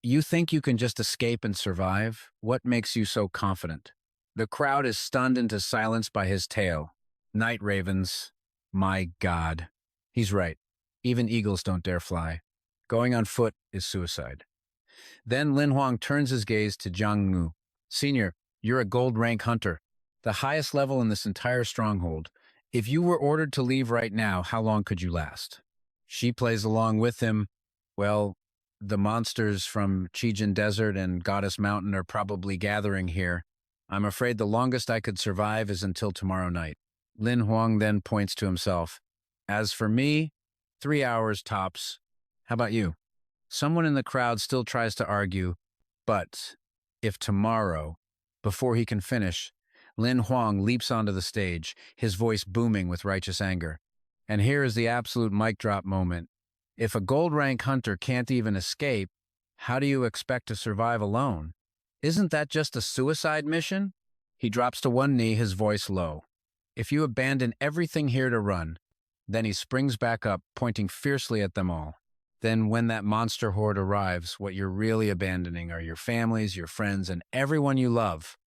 You think you can just escape and survive? What makes you so confident? The crowd is stunned into silence by his tale. Night ravens, my God. He's right. Even eagles don't dare fly. Going on foot is suicide. Then Lin Huang turns his gaze to Zhang Nu. Senior, you're a gold rank hunter, the highest level in this entire stronghold. If you were ordered to leave right now, how long could you last? She plays along with him. Well, the monsters from Qijin Desert and Goddess Mountain are probably gathering here. I'm afraid the longest I could survive is until tomorrow night. Lin Huang then points to himself. As for me, 3 hours tops. How about you? Someone in the crowd still tries to argue, but if tomorrow, before he can finish, Lin Huang leaps onto the stage, his voice booming with righteous anger. And here is the absolute mic drop moment. If a gold rank hunter can't even escape, how do you expect to survive alone? Isn't that just a suicide mission? He drops to one knee, his voice low. If you abandon everything here to run, then he springs back up, pointing fiercely at them all. Then when that monster horde arrives, what you're really abandoning are your families, your friends, and everyone you love.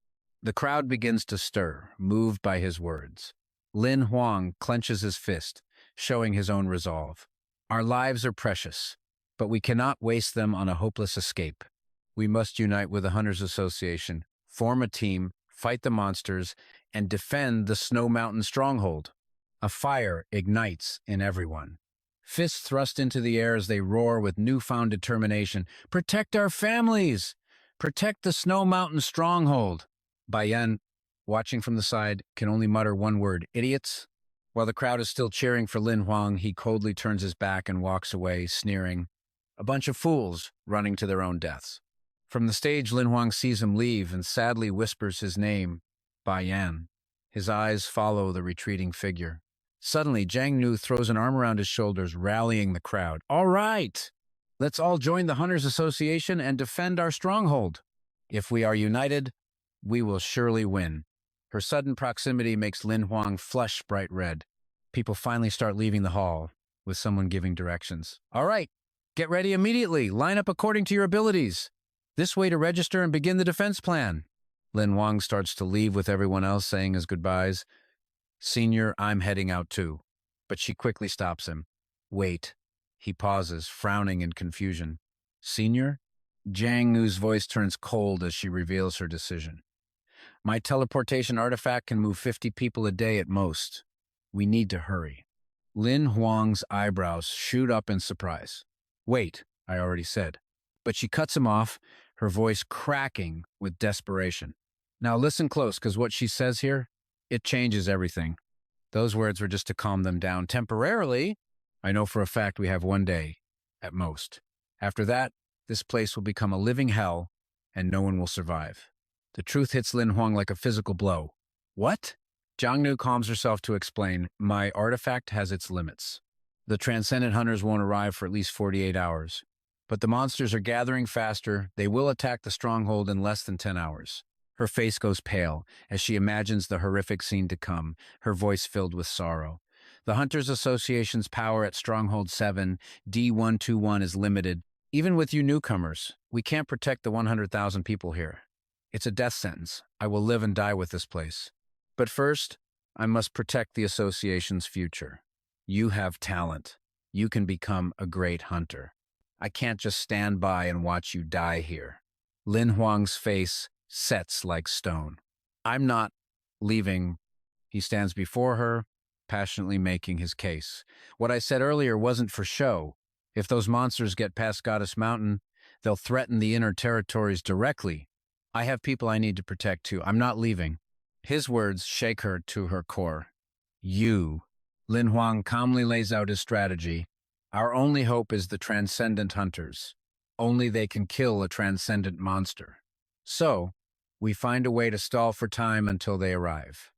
The crowd begins to stir, moved by his words. Lin Huang clenches his fist, showing his own resolve. Our lives are precious, but we cannot waste them on a hopeless escape. We must unite with the Hunters Association, form a team, fight the monsters, and defend the Snow Mountain stronghold. A fire ignites in everyone. Fists thrust into the air as they roar with newfound determination. Protect our families! Protect the Snow Mountain stronghold! Bayan, watching from the side, can only mutter one word, idiots. While the crowd is still cheering for Lin Huang, he coldly turns his back and walks away, sneering. A bunch of fools running to their own deaths. From the stage, Lin Huang sees him leave and sadly whispers his name, Bayan. His eyes follow the retreating figure. Suddenly, Jiang Nu throws an arm around his shoulders, rallying the crowd. All right! Let's all join the Hunters Association and defend our stronghold. If we are united, we will surely win. Her sudden proximity makes Lin Huang flush bright red. People finally start leaving the hall, with someone giving directions. All right, get ready immediately. Line up according to your abilities. This way to register and begin the defense plan. Lin Huang starts to leave with everyone else saying his goodbyes. Senior, I'm heading out too. But she quickly stops him. Wait. He pauses, frowning in confusion. Senior? Jiang Nu's voice turns cold as she reveals her decision. My teleportation artifact can move 50 people a day at most. We need to hurry. Lin Huang's eyebrows shoot up in surprise. Wait, I already said. But she cuts him off, her voice cracking with desperation. Now listen close, because what she says here, it changes everything. Those words were just to calm them down temporarily. I know for a fact we have one day, at most. After that, this place will become a living hell, and no one will survive. The truth hits Lin Huang like a physical blow. What? Jiang Nu calms herself to explain, my artifact has its limits. The Transcendent Hunters won't arrive for at least 48 hours. But the monsters are gathering faster. They will attack the stronghold in less than 10 hours. Her face goes pale as she imagines the horrific scene to come, her voice filled with sorrow. The Hunters Association's power at Stronghold 7, D121, is limited. Even with you newcomers, we can't protect the 100,000 people here. It's a death sentence. I will live and die with this place. But first, I must protect the association's future. You have talent. You can become a great hunter. I can't just stand by and watch you die here. Lin Huang's face sets like stone. I'm not leaving. He stands before her, passionately making his case. What I said earlier wasn't for show. If those monsters get past Goddess Mountain, they'll threaten the inner territories directly. I have people I need to protect too. I'm not leaving. His words shake her to her core. You. Lin Huang calmly lays out his strategy. Our only hope is the Transcendent Hunters. Only they can kill a transcendent monster. So, we find a way to stall for time until they arrive.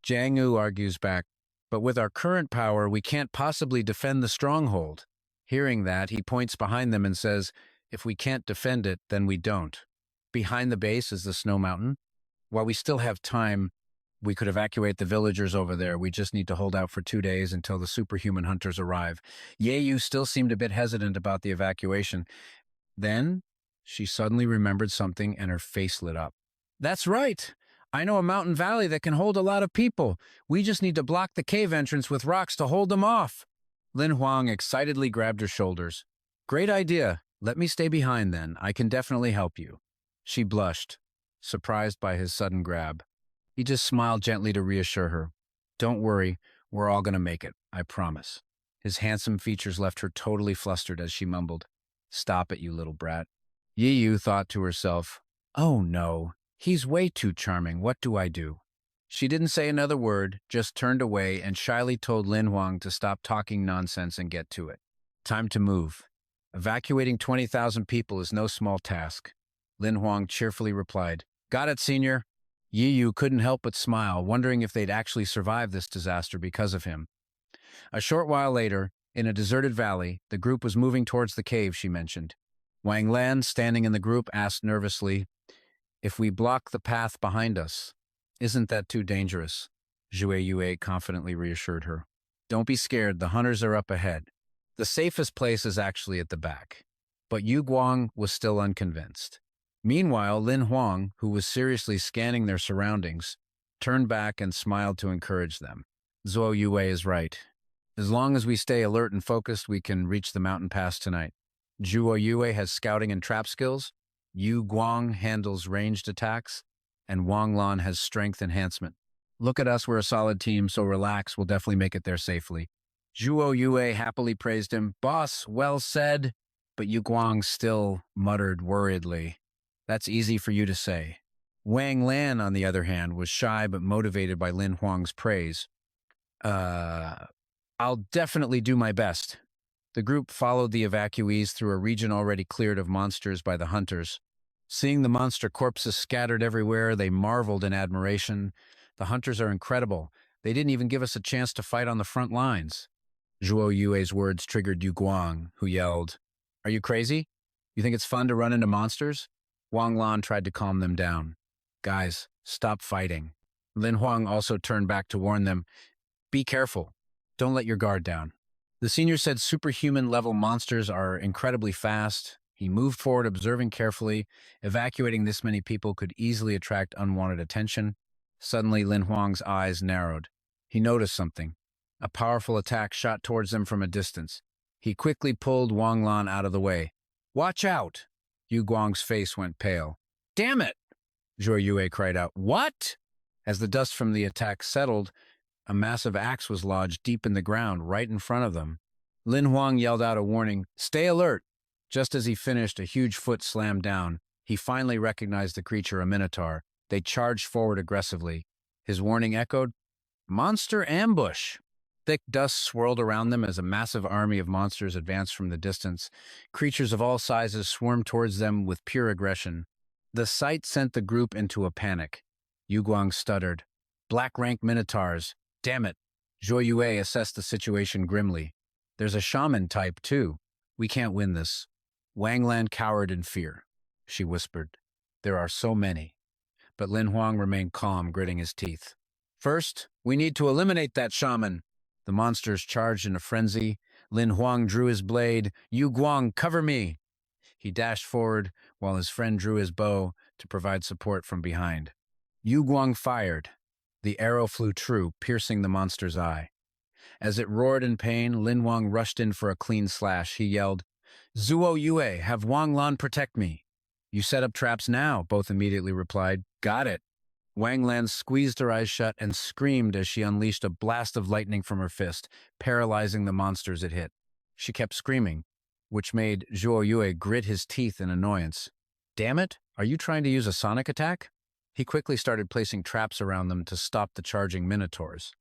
Jiang Nu argues back, but with our current power, we can't possibly defend the stronghold. Hearing that, he points behind them and says, if we can't defend it, then we don't. Behind the base is the Snow Mountain. While we still have time, we could evacuate the villagers over there. We just need to hold out for 2 days until the superhuman hunters arrive. Yeyu still seemed a bit hesitant about the evacuation. Then, she suddenly remembered something and her face lit up. That's right! I know a mountain valley that can hold a lot of people. We just need to block the cave entrance with rocks to hold them off. Lin Huang excitedly grabbed her shoulders. Great idea. Let me stay behind then. I can definitely help you. She blushed, surprised by his sudden grab. He just smiled gently to reassure her. Don't worry, we're all going to make it, I promise. His handsome features left her totally flustered as she mumbled, Stop it, you little brat. Yiyu thought to herself, Oh no, He's way too charming. What do I do? She didn't say another word, just turned away and shyly told Lin Huang to stop talking nonsense and get to it. Time to move. Evacuating 20,000 people is no small task. Lin Huang cheerfully replied, "Got it, senior." Yi Yu couldn't help but smile, wondering if they'd actually survive this disaster because of him. A short while later, in a deserted valley, the group was moving towards the cave she mentioned. Wang Lan, standing in the group, asked nervously, "If we block the path behind us, isn't that too dangerous?" Zhue Yue confidently reassured her. "Don't be scared, the hunters are up ahead. The safest place is actually at the back." But Yu Guang was still unconvinced. Meanwhile, Lin Huang, who was seriously scanning their surroundings, turned back and smiled to encourage them. "Zhou Yue is right. As long as we stay alert and focused, we can reach the mountain pass tonight. Zhuo Yue has scouting and trap skills, Yu Guang handles ranged attacks, and Wang Lan has strength enhancement. Look at us, we're a solid team, so relax, we'll definitely make it there safely." Zhuo Yue happily praised him. "Boss, well said." But Yu Guang still muttered worriedly, "That's easy for you to say." Wang Lan, on the other hand, was shy but motivated by Lin Huang's praise. I'll definitely do my best." The group followed the evacuees through a region already cleared of monsters by the hunters. Seeing the monster corpses scattered everywhere, they marveled in admiration. "The hunters are incredible. They didn't even give us a chance to fight on the front lines." Zhuo Yue's words triggered Yu Guang, who yelled, "Are you crazy? You think it's fun to run into monsters?" Wang Lan tried to calm them down. "Guys, stop fighting." Lin Huang also turned back to warn them, "Be careful. Don't let your guard down." The senior said superhuman-level monsters are incredibly fast. He moved forward, observing carefully. Evacuating this many people could easily attract unwanted attention. Suddenly, Lin Huang's eyes narrowed. He noticed something. A powerful attack shot towards them from a distance. He quickly pulled Wang Lan out of the way. "Watch out!" Yu Guang's face went pale. "Damn it!" Zhuo Yue cried out. "What?" As the dust from the attack settled, a massive axe was lodged deep in the ground right in front of them. Lin Huang yelled out a warning, "Stay alert!" Just as he finished, a huge foot slammed down. He finally recognized the creature, a minotaur. They charged forward aggressively. His warning echoed, "Monster ambush!" Thick dust swirled around them as a massive army of monsters advanced from the distance. Creatures of all sizes swarmed towards them with pure aggression. The sight sent the group into a panic. Yu Guang stuttered, "Black rank minotaurs. Damn it." Zhuo Yue assessed the situation grimly. "There's a shaman type, too. We can't win this." Wang Lan cowered in fear. She whispered, "There are so many." But Lin Huang remained calm, gritting his teeth. "First, we need to eliminate that shaman." The monsters charged in a frenzy. Lin Huang drew his blade. "Yu Guang, cover me." He dashed forward while his friend drew his bow to provide support from behind. Yu Guang fired. The arrow flew true, piercing the monster's eye. As it roared in pain, Lin Huang rushed in for a clean slash. He yelled, "Zhuo Yue, have Wang Lan protect me." "You set up traps now," both immediately replied. "Got it." Wang Lan squeezed her eyes shut and screamed as she unleashed a blast of lightning from her fist, paralyzing the monsters it hit. She kept screaming, which made Zhuo Yue grit his teeth in annoyance. "Damn it, are you trying to use a sonic attack?" He quickly started placing traps around them to stop the charging minotaurs.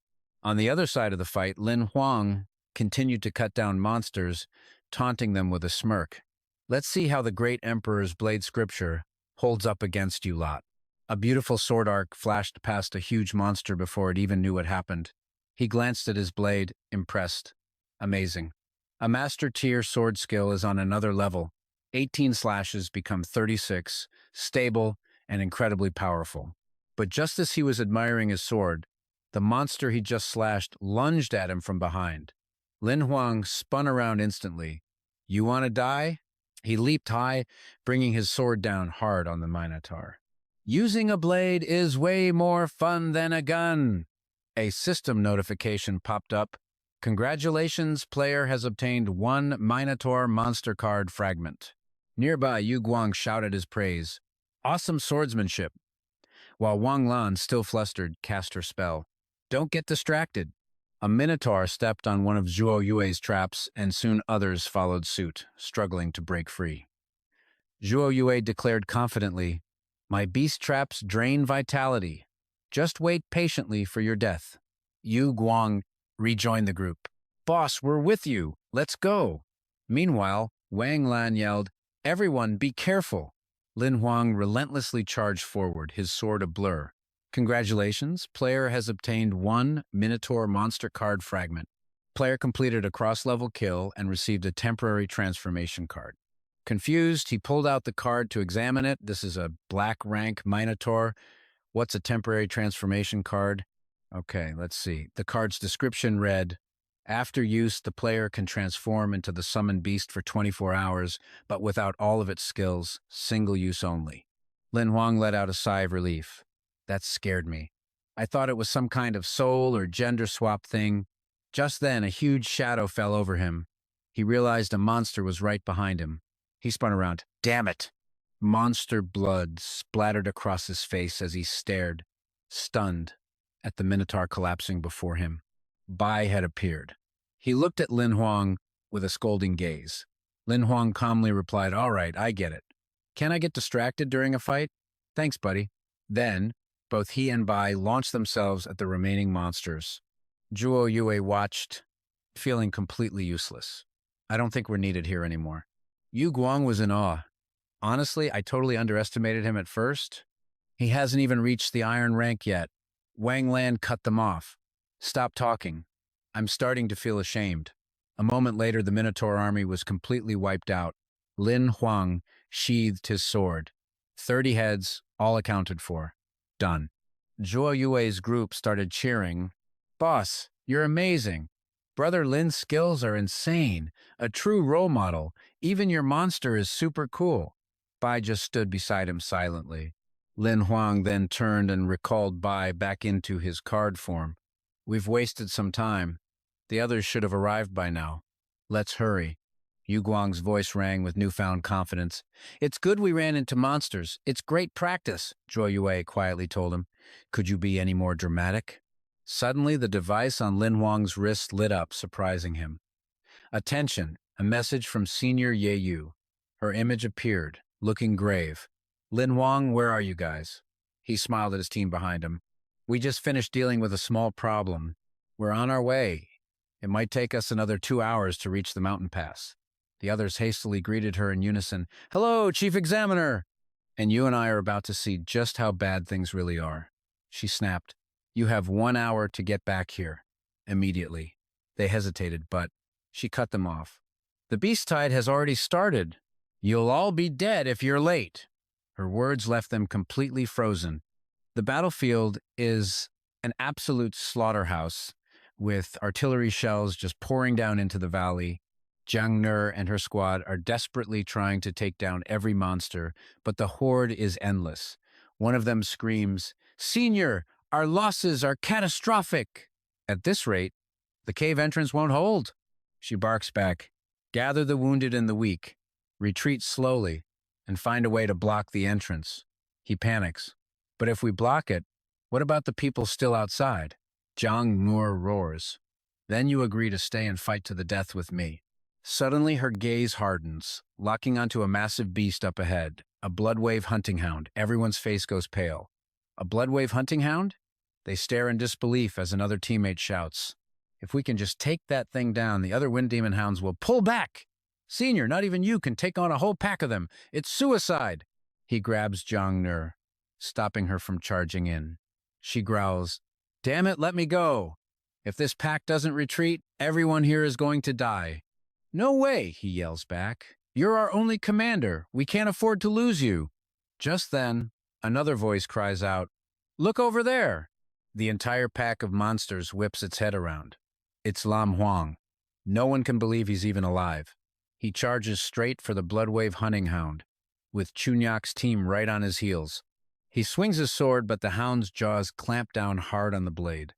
On the other side of the fight, Lin Huang continued to cut down monsters, taunting them with a smirk. "Let's see how the great emperor's blade scripture holds up against you lot." A beautiful sword arc flashed past a huge monster before it even knew what happened. He glanced at his blade, impressed. Amazing. A master tier sword skill is on another level. 18 slashes become 36, stable, and incredibly powerful. But just as he was admiring his sword, the monster he just slashed lunged at him from behind. Lin Huang spun around instantly. "You want to die?" He leaped high, bringing his sword down hard on the minotaur. "Using a blade is way more fun than a gun." A system notification popped up. "Congratulations, player has obtained 1 Minotaur monster card fragment." Nearby, Yu Guang shouted his praise. "Awesome swordsmanship." While Wang Lan, still flustered, cast her spell. "Don't get distracted." A minotaur stepped on one of Zhuo Yue's traps, and soon others followed suit, struggling to break free. Zhuo Yue declared confidently, My beast traps drain vitality. Just wait patiently for your death. Yu Guang rejoined the group. Boss, we're with you. Let's go. Meanwhile, Wang Lan yelled, Everyone, be careful. Lin Huang relentlessly charged forward, his sword a blur. Congratulations, player has obtained 1 Minotaur monster card fragment. Player completed a cross-level kill and received a temporary transformation card. Confused, he pulled out the card to examine it. This is a black rank Minotaur. What's a temporary transformation card? Okay, let's see. The card's description read, after use, the player can transform into the summoned beast for 24 hours, but without all of its skills, single use only. Lin Huang let out a sigh of relief. That scared me. I thought it was some kind of soul or gender swap thing. Just then, a huge shadow fell over him. He realized a monster was right behind him. He spun around. Damn it! Monster blood splattered across his face as he stared, stunned, at the Minotaur collapsing before him. Bai had appeared. He looked at Lin Huang with a scolding gaze. Lin Huang calmly replied, All right, I get it. Can I get distracted during a fight? Thanks, buddy. Then, both he and Bai launched themselves at the remaining monsters. Zhuo Yue watched, feeling completely useless. I don't think we're needed here anymore. Yu Guang was in awe. Honestly, I totally underestimated him at first. He hasn't even reached the iron rank yet. Wang Lan cut them off. Stop talking. I'm starting to feel ashamed. A moment later, the Minotaur army was completely wiped out. Lin Huang sheathed his sword. 30 heads, all accounted for. Done. Zhuo Yue's group started cheering. Boss, you're amazing. Brother Lin's skills are insane. A true role model. Even your monster is super cool. Bai just stood beside him silently. Lin Huang then turned and recalled Bai back into his card form. We've wasted some time. The others should have arrived by now. Let's hurry. Yu Guang's voice rang with newfound confidence. It's good we ran into monsters. It's great practice, Zhuo Yue quietly told him. Could you be any more dramatic? Suddenly, the device on Lin Huang's wrist lit up, surprising him. Attention, a message from Senior Ye Yu. Her image appeared, looking grave. Lin Huang, where are you guys? He smiled at his team behind him. We just finished dealing with a small problem. We're on our way. It might take us another 2 hours to reach the mountain pass. The others hastily greeted her in unison. Hello, Chief Examiner! And you and I are about to see just how bad things really are. She snapped. You have 1 hour to get back here. Immediately. They hesitated, but she cut them off. The beast tide has already started. You'll all be dead if you're late. Her words left them completely frozen. The battlefield is an absolute slaughterhouse, with artillery shells just pouring down into the valley. Jiang Ne and her squad are desperately trying to take down every monster, but the horde is endless. One of them screams, Senior, our losses are catastrophic. At this rate, the cave entrance won't hold. She barks back, gather the wounded and the weak, retreat slowly, and find a way to block the entrance. He panics. But if we block it, what about the people still outside? Jiang Ne roars. Then you agree to stay and fight to the death with me. Suddenly her gaze hardens, locking onto a massive beast up ahead, a bloodwave hunting hound. Everyone's face goes pale. A bloodwave hunting hound? They stare in disbelief as another teammate shouts. If we can just take that thing down, the other wind demon hounds will pull back. Senior, not even you can take on a whole pack of them. It's suicide. He grabs Jiang Ne, stopping her from charging in. She growls, Damn it, let me go. If this pack doesn't retreat, everyone here is going to die. No way, he yells back. You're our only commander. We can't afford to lose you. Just then, another voice cries out, Look over there. The entire pack of monsters whips its head around. It's Lin Huang. No one can believe he's even alive. He charges straight for the Bloodwave hunting hound, with Chunyak's team right on his heels. He swings his sword, but the hound's jaws clamp down hard on the blade.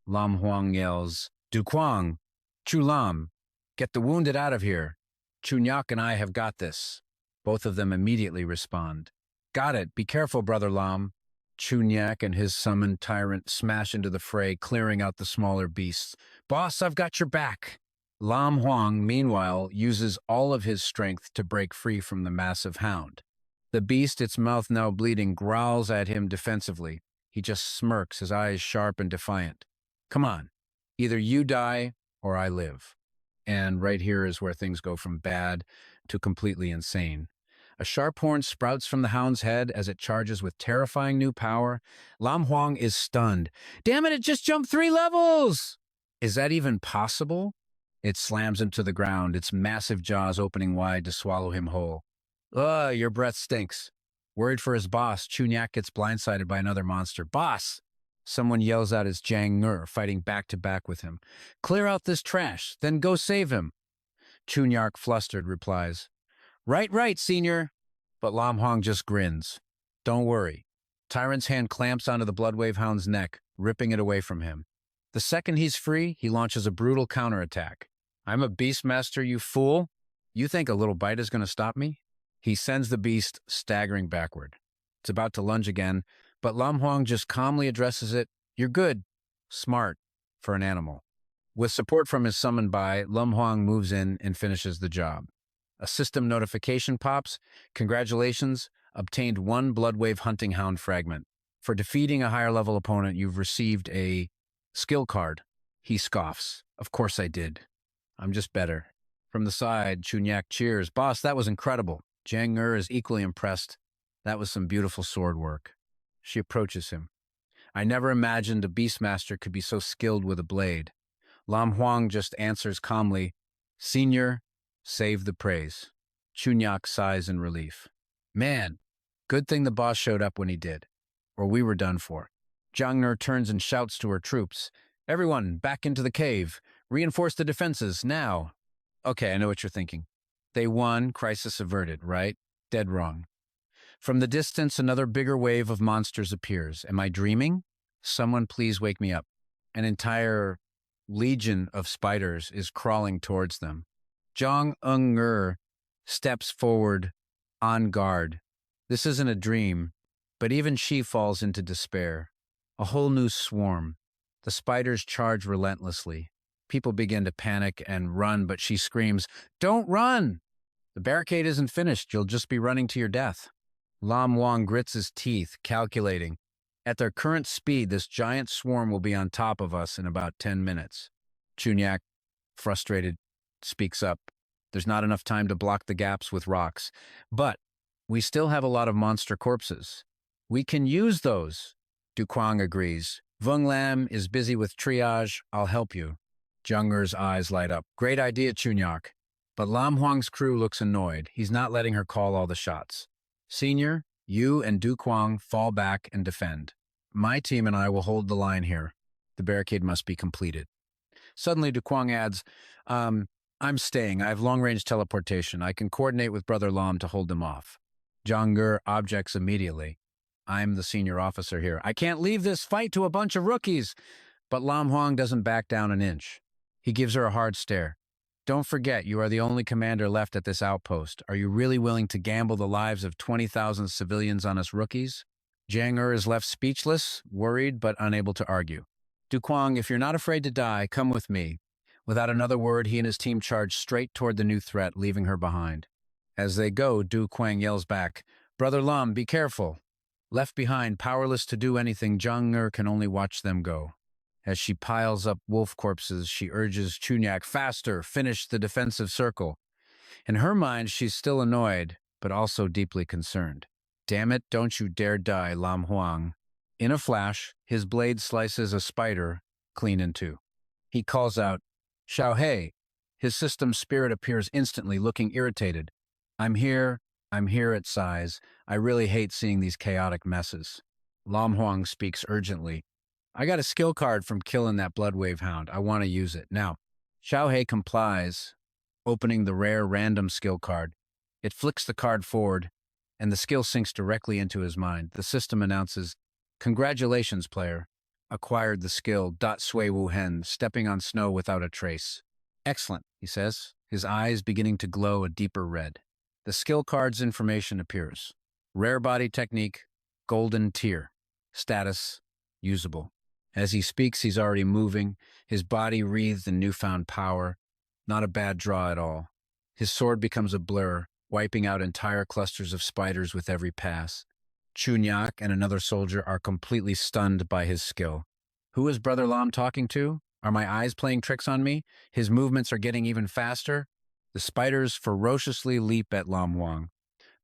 Lin Huang yells, Duquang, Chulam, get the wounded out of here. Chunyak and I have got this. Both of them immediately respond. Got it. Be careful, Brother Lam. Chunyak and his summoned tyrant smash into the fray, clearing out the smaller beasts. Boss, I've got your back. Lin Huang, meanwhile, uses all of his strength to break free from the massive hound. The beast, its mouth now bleeding, growls at him defensively. He just smirks, his eyes sharp and defiant. Come on, either you die or I live. And right here is where things go from bad to completely insane. A sharp horn sprouts from the hound's head as it charges with terrifying new power. Lin Huang is stunned. Damn it just jumped 3 levels! Is that even possible? It slams him to the ground, its massive jaws opening wide to swallow him whole. Ugh, your breath stinks. Worried for his boss, Chunyak gets blindsided by another monster. Boss! Someone yells out as Jang Nger, fighting back-to-back with him. Clear out this trash, then go save him. Chunyak, flustered, replies, Right, senior. But Lin Huang just grins. Don't worry. Tyrant's hand clamps onto the Bloodwave Hound's neck, ripping it away from him. The second he's free, he launches a brutal counterattack. I'm a Beastmaster, you fool. You think a little bite is going to stop me? He sends the beast staggering backward. It's about to lunge again, but Lin Huang just calmly addresses it. You're good. Smart. For an animal. With support from his summoned by, Lin Huang moves in and finishes the job. A system notification pops. Congratulations, obtained 1 Bloodwave Hunting Hound fragment. For defeating a higher level opponent, you've received a skill card. He scoffs. Of course I did. I'm just better. From the side, Chunyak cheers. Boss, that was incredible. Jang Nger is equally impressed. That was some beautiful sword work. She approaches him. I never imagined a Beastmaster could be so skilled with a blade. Lin Huang just answers calmly, Senior, save the praise. Chunyak sighs in relief. Man, good thing the boss showed up when he did, or we were done for. Jang Nger turns and shouts to her troops. Everyone, back into the cave. Reinforce the defenses, now. Okay, I know what you're thinking. They won, crisis averted, right? Dead wrong. From the distance, another bigger wave of monsters appears. Am I dreaming? Someone please wake me up. An entire legion of spiders is crawling towards them. Jang Nger steps forward, on guard. This isn't a dream, but even she falls into despair. A whole new swarm. The spiders charge relentlessly. People begin to panic and run, but she screams, Don't run! The barricade isn't finished. You'll just be running to your death. Lin Huang grits his teeth, calculating. At their current speed, this giant swarm will be on top of us in about 10 minutes. Chunyak, frustrated, speaks up. There's not enough time to block the gaps with rocks. But we still have a lot of monster corpses. We can use those. Duquang agrees. Vung Lam is busy with triage. I'll help you. Jang Nger's eyes light up. Great idea, Chunyak. But Lin Huang's crew looks annoyed. He's not letting her call all the shots. Senior, you and Duquang fall back and defend. My team and I will hold the line here. The barricade must be completed. Suddenly, Duquang adds, I'm staying. I have long-range teleportation. I can coordinate with Brother Lam to hold them off. Jang Nger objects immediately. I'm the senior officer here. I can't leave this fight to a bunch of rookies. But Lin Huang doesn't back down an inch. He gives her a hard stare. Don't forget, you are the only commander left at this outpost. Are you really willing to gamble the lives of 20,000 civilians on us rookies? Jang Nger is left speechless, worried, but unable to argue. Duquang, if you're not afraid to die, come with me. Without another word, he and his team charge straight toward the new threat, leaving her behind. As they go, Duquang yells back, Brother Lam, be careful. Left behind, powerless to do anything, Jang Nger can only watch them go. As she piles up wolf corpses, she urges Chunyak, faster, finish the defensive circle. In her mind, she's still annoyed, but also deeply concerned. Damn it, don't you dare die, Lin Huang. In a flash, his blade slices a spider clean in two. He calls out, Xiao Hei. His system spirit appears instantly, looking irritated. I'm here, it sighs. I really hate seeing these chaotic messes. Lin Huang speaks urgently. I got a skill card from killing that Bloodwave Hound. I want to use it. Now, Xiao Hei complies, opening the rare random skill card. It flicks the card forward, and the skill sinks directly into his mind. The system announces, Congratulations, player. Acquired the skill, Sui Wu Hen, stepping on snow without a trace. Excellent, he says, his eyes beginning to glow a deeper red. The skill card's information appears. Rare body technique, golden tier. Status, usable. As he speaks, he's already moving, his body wreathed in newfound power. Not a bad draw at all. His sword becomes a blur, wiping out entire clusters of spiders with every pass. Chunyak and another soldier are completely stunned by his skill. Who is Brother Lam talking to? Are my eyes playing tricks on me? His movements are getting even faster. The spiders ferociously leap at Lin Huang,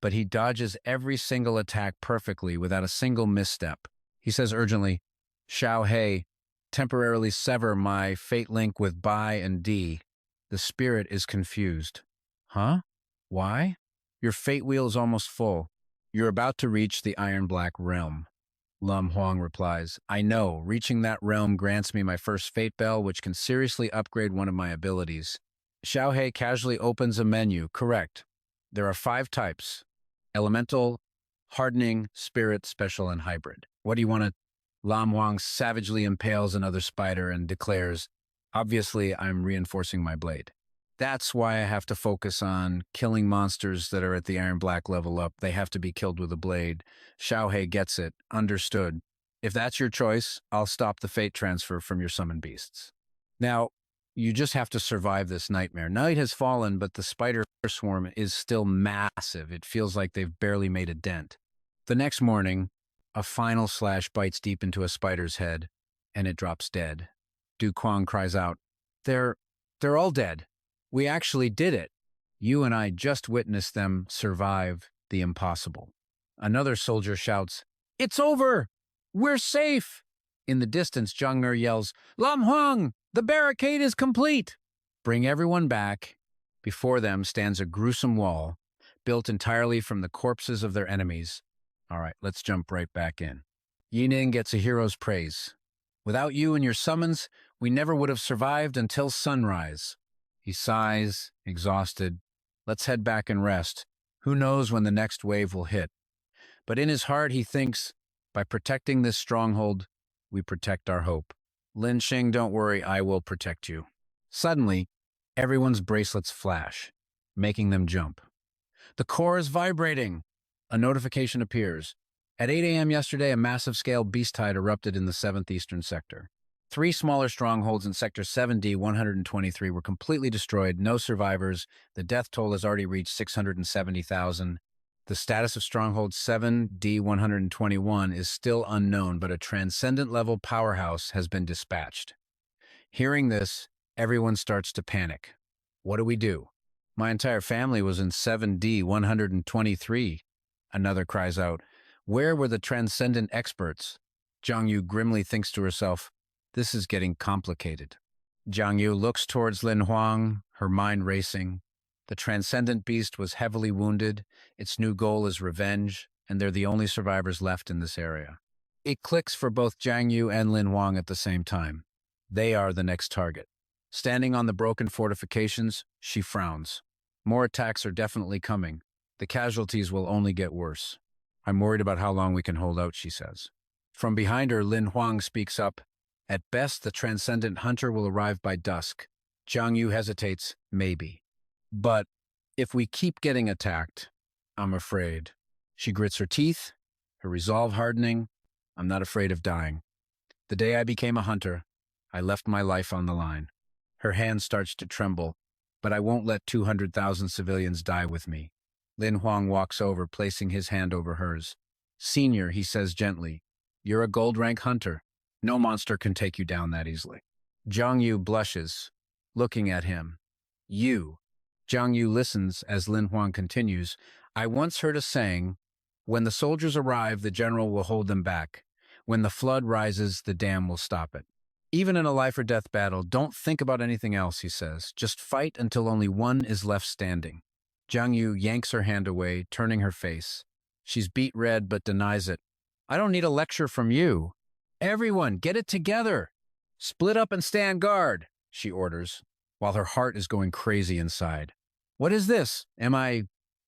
but he dodges every single attack perfectly without a single misstep. He says urgently, Xiao Hei, temporarily sever my fate link with Bai and D. The spirit is confused. Huh? Why? Your fate wheel is almost full. You're about to reach the Iron Black Realm. Lin Huang replies, I know, reaching that realm grants me my first fate bell, which can seriously upgrade one of my abilities. Xiao Hei casually opens a menu. Correct. There are 5 types. Elemental, hardening, spirit, special, and hybrid. What do you want to... Lin Huang savagely impales another spider and declares, obviously, I'm reinforcing my blade. That's why I have to focus on killing monsters that are at the Iron Black level up. They have to be killed with a blade. Xiao Hei gets it. Understood. If that's your choice, I'll stop the fate transfer from your summon beasts. Now, you just have to survive this nightmare. Night has fallen, but the spider swarm is still massive. It feels like they've barely made a dent. The next morning, a final slash bites deep into a spider's head, and it drops dead. Du Kuang cries out, They're all dead. We actually did it. You and I just witnessed them survive the impossible. Another soldier shouts, It's over! We're safe! In the distance, Zhangmer yells, Lin Huang! The barricade is complete! Bring everyone back. Before them stands a gruesome wall, built entirely from the corpses of their enemies. All right, let's jump right back in. Yining gets a hero's praise. Without you and your summons, we never would have survived until sunrise. He sighs, exhausted. Let's head back and rest. Who knows when the next wave will hit? But in his heart, he thinks, by protecting this stronghold, we protect our hope. Lin Xing, don't worry, I will protect you. Suddenly, everyone's bracelets flash, making them jump. The core is vibrating. A notification appears. At 8 a.m. yesterday, a massive-scale beast tide erupted in the 7th Eastern Sector. 3 smaller strongholds in Sector 7D 123 were completely destroyed, no survivors. The death toll has already reached 670,000. The status of Stronghold 7D 121 is still unknown, but a transcendent-level powerhouse has been dispatched. Hearing this, everyone starts to panic. What do we do? My entire family was in 7D 123. Another cries out, Where were the transcendent experts? Zhang Yu grimly thinks to herself, this is getting complicated. Zhang Yu looks towards Lin Huang, her mind racing. The transcendent beast was heavily wounded. Its new goal is revenge, and they're the only survivors left in this area. It clicks for both Zhang Yu and Lin Huang at the same time. They are the next target. Standing on the broken fortifications, she frowns. More attacks are definitely coming. The casualties will only get worse. I'm worried about how long we can hold out, she says. From behind her, Lin Huang speaks up. At best, the transcendent hunter will arrive by dusk. Zhang Yu hesitates, maybe. But if we keep getting attacked, I'm afraid. She grits her teeth, her resolve hardening. I'm not afraid of dying. The day I became a hunter, I left my life on the line. Her hand starts to tremble, but I won't let 200,000 civilians die with me. Lin Huang walks over, placing his hand over hers. Senior, he says gently, you're a gold rank hunter. No monster can take you down that easily. Zhang Yu blushes, looking at him. You. Zhang Yu listens as Lin Huang continues. I once heard a saying, when the soldiers arrive, the general will hold them back. When the flood rises, the dam will stop it. Even in a life or death battle, don't think about anything else, he says. Just fight until only one is left standing. Zhang Yu yanks her hand away, turning her face. She's beet red but denies it. I don't need a lecture from you. Everyone, get it together. Split up and stand guard, she orders, while her heart is going crazy inside. What is this? Am I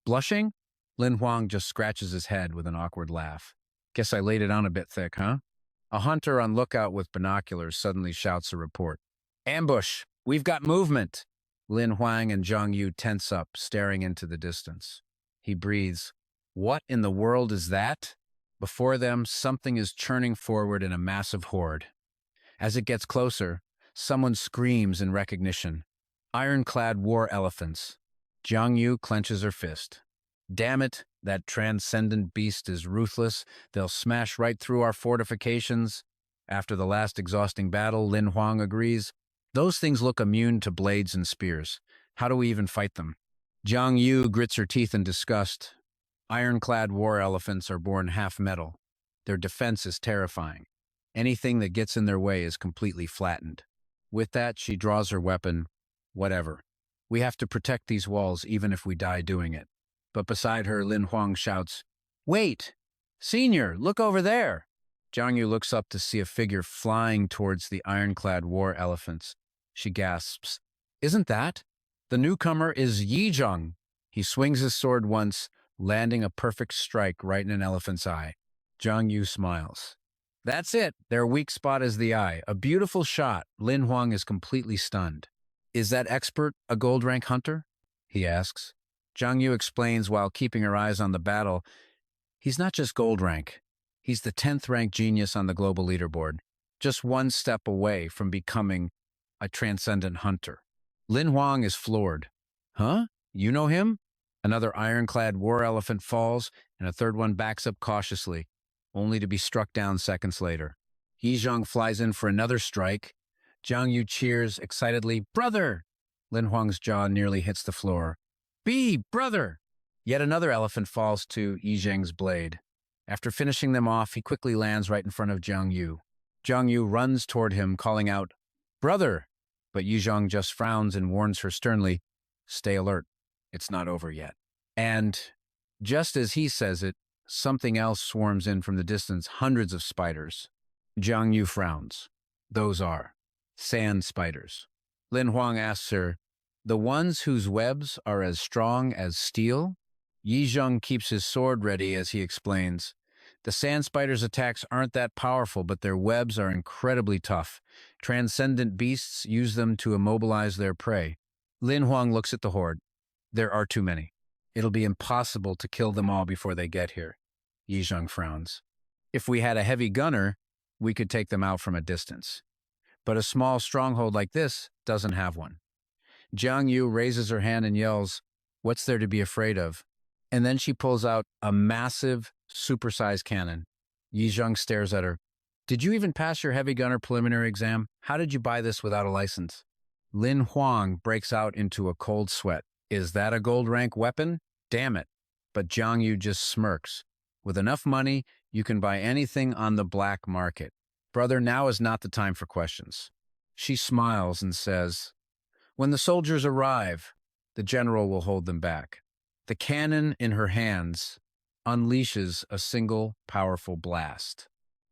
blushing? Lin Huang just scratches his head with an awkward laugh. Guess I laid it on a bit thick, huh? A hunter on lookout with binoculars suddenly shouts a report. Ambush! We've got movement! Lin Huang and Zhang Yu tense up, staring into the distance. He breathes. What in the world is that? Before them, something is churning forward in a massive horde. As it gets closer, someone screams in recognition. Ironclad war elephants. Zhang Yu clenches her fist. Damn it, that transcendent beast is ruthless. They'll smash right through our fortifications. After the last exhausting battle, Lin Huang agrees. Those things look immune to blades and spears. How do we even fight them? Jiang Yu grits her teeth in disgust. Ironclad war elephants are born half metal. Their defense is terrifying. Anything that gets in their way is completely flattened. With that, she draws her weapon. Whatever. We have to protect these walls even if we die doing it. But beside her, Lin Huang shouts, "Wait! Senior, look over there!" Jiang Yu looks up to see a figure flying towards the ironclad war elephants. She gasps, "Isn't that? The newcomer is Yi Zheng." He swings his sword once, landing a perfect strike right in an elephant's eye. Jiang Yu smiles. That's it. Their weak spot is the eye. A beautiful shot. Lin Huang is completely stunned. "Is that expert a gold rank hunter?" he asks. Jiang Yu explains while keeping her eyes on the battle. He's not just gold rank. He's the 10th rank genius on the global leaderboard, just one step away from becoming a transcendent hunter. Lin Huang is floored. Huh? You know him? Another ironclad war elephant falls, and a third one backs up cautiously, only to be struck down seconds later. Yi Zheng flies in for another strike. Jiang Yu cheers excitedly, "Brother!" Lin Huang's jaw nearly hits the floor. Brother!" Yet another elephant falls to Yi Zheng's blade. After finishing them off, he quickly lands right in front of Jiang Yu. Jiang Yu runs toward him, calling out, "Brother!" But Yi Zheng just frowns and warns her sternly, "Stay alert. It's not over yet." And just as he says it, something else swarms in from the distance, hundreds of spiders. Jiang Yu frowns. Those are sand spiders. Lin Huang asks her, "The ones whose webs are as strong as steel?" Yi Zheng keeps his sword ready as he explains. "The sand spiders' attacks aren't that powerful, but their webs are incredibly tough. Transcendent beasts use them to immobilize their prey." Lin Huang looks at the horde. "There are too many. It'll be impossible to kill them all before they get here." Yi Zheng frowns. "If we had a heavy gunner, we could take them out from a distance. But a small stronghold like this doesn't have one." Jiang Yu raises her hand and yells, "What's there to be afraid of?" And then she pulls out a massive, supersized cannon. Yi Zheng stares at her. "Did you even pass your heavy gunner preliminary exam? How did you buy this without a license?" Lin Huang breaks out into a cold sweat. "Is that a gold rank weapon? Damn it." But Jiang Yu just smirks. "With enough money, you can buy anything on the black market. Brother, now is not the time for questions." She smiles and says, "When the soldiers arrive, the general will hold them back." The cannon in her hands unleashes a single powerful blast.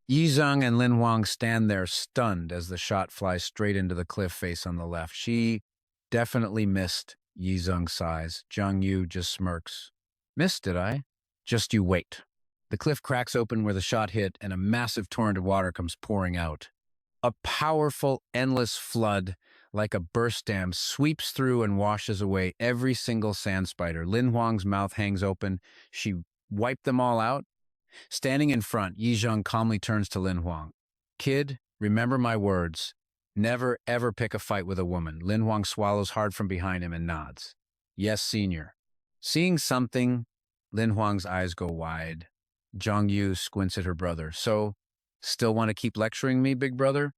Yi Zheng and Lin Huang stand there stunned as the shot flies straight into the cliff face on the left. She definitely missed, Yi Zheng sighs. Jiang Yu just smirks. "Missed, did I?" "Just you wait." The cliff cracks open where the shot hit, and a massive torrent of water comes pouring out. A powerful, endless flood, like a burst dam, sweeps through and washes away every single sand spider. Lin Huang's mouth hangs open. She wiped them all out. Standing in front, Yi Zheng calmly turns to Lin Huang. "Kid, remember my words. Never, ever pick a fight with a woman." Lin Huang swallows hard from behind him and nods. "Yes, senior." Seeing something, Lin Huang's eyes go wide. Jiang Yu squints at her brother. "So, still want to keep lecturing me, big brother?"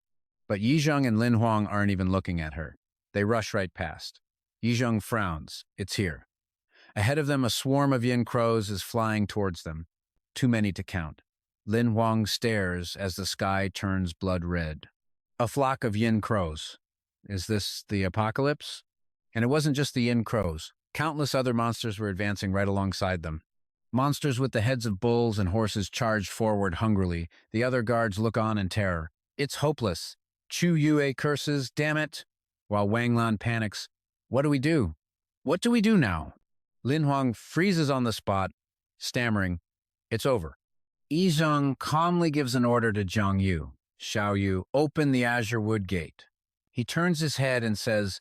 But Yi Zheng and Lin Huang aren't even looking at her. They rush right past. Yi Zheng frowns. It's here. Ahead of them, a swarm of yin crows is flying towards them. Too many to count. Lin Huang stares as the sky turns blood red. A flock of yin crows. Is this the apocalypse? And it wasn't just the yin crows. Countless other monsters were advancing right alongside them. Monsters with the heads of bulls and horses charge forward hungrily. The other guards look on in terror. It's hopeless. Chu Yue curses, "Damn it!" While Wang Lan panics. What do we do? What do we do now? Lin Huang freezes on the spot, stammering, "It's over." Yi Zheng calmly gives an order to Jiang Yu. "Xiao Yu, open the Azure Wood Gate." He turns his head and says,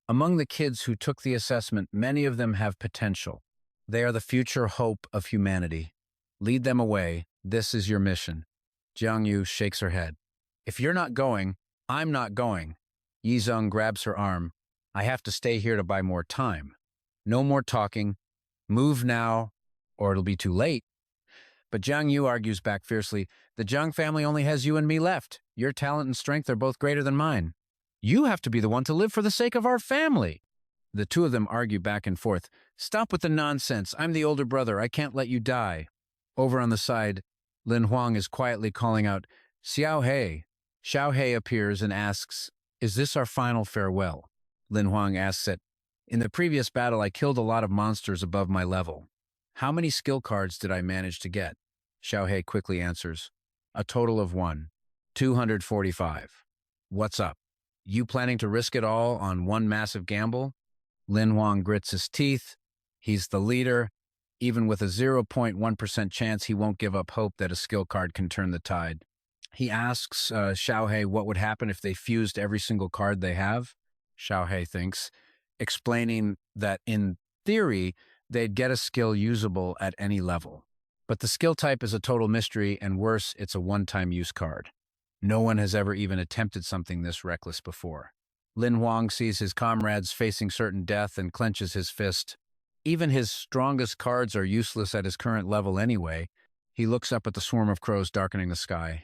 "Among the kids who took the assessment, many of them have potential. They are the future hope of humanity. Lead them away. This is your mission." Jiang Yu shakes her head. "If you're not going, I'm not going." Yi Zheng grabs her arm. "I have to stay here to buy more time. No more talking. Move now, or it'll be too late. But Jiang Yu argues back fiercely, the Jiang family only has you and me left. Your talent and strength are both greater than mine. You have to be the one to live for the sake of our family. The two of them argue back and forth. Stop with the nonsense. I'm the older brother. I can't let you die. Over on the side, Lin Huang is quietly calling out, Xiao Hei. Xiao Hei appears and asks, is this our final farewell? Lin Huang asks it. In the previous battle, I killed a lot of monsters above my level. How many skill cards did I manage to get? Xiao Hei quickly answers, a total of 245. What's up? You planning to risk it all on one massive gamble? Lin Huang grits his teeth. He's the leader. Even with a 0.1% chance, he won't give up hope that a skill card can turn the tide. He asks Xiao Hei what would happen if they fused every single card they have. Xiao Hei thinks, explaining that in theory, they'd get a skill usable at any level. But the skill type is a total mystery, and worse, it's a one-time use card. No one has ever even attempted something this reckless before. Lin Huang sees his comrades facing certain death and clenches his fist. Even his strongest cards are useless at his current level anyway. He looks up at the swarm of crows darkening the sky.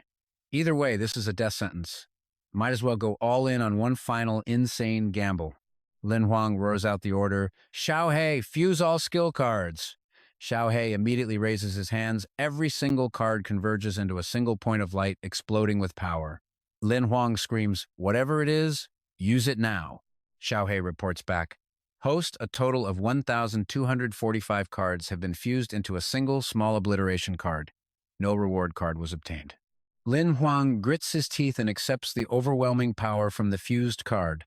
Either way, this is a death sentence. Might as well go all in on one final insane gamble. Lin Huang roars out the order, Xiao Hei, fuse all skill cards. Xiao Hei immediately raises his hands. Every single card converges into a single point of light, exploding with power. Lin Huang screams, whatever it is, use it now. Xiao Hei reports back, host, a total of 1,245 cards have been fused into a single small obliteration card. No reward card was obtained. Lin Huang grits his teeth and accepts the overwhelming power from the fused card.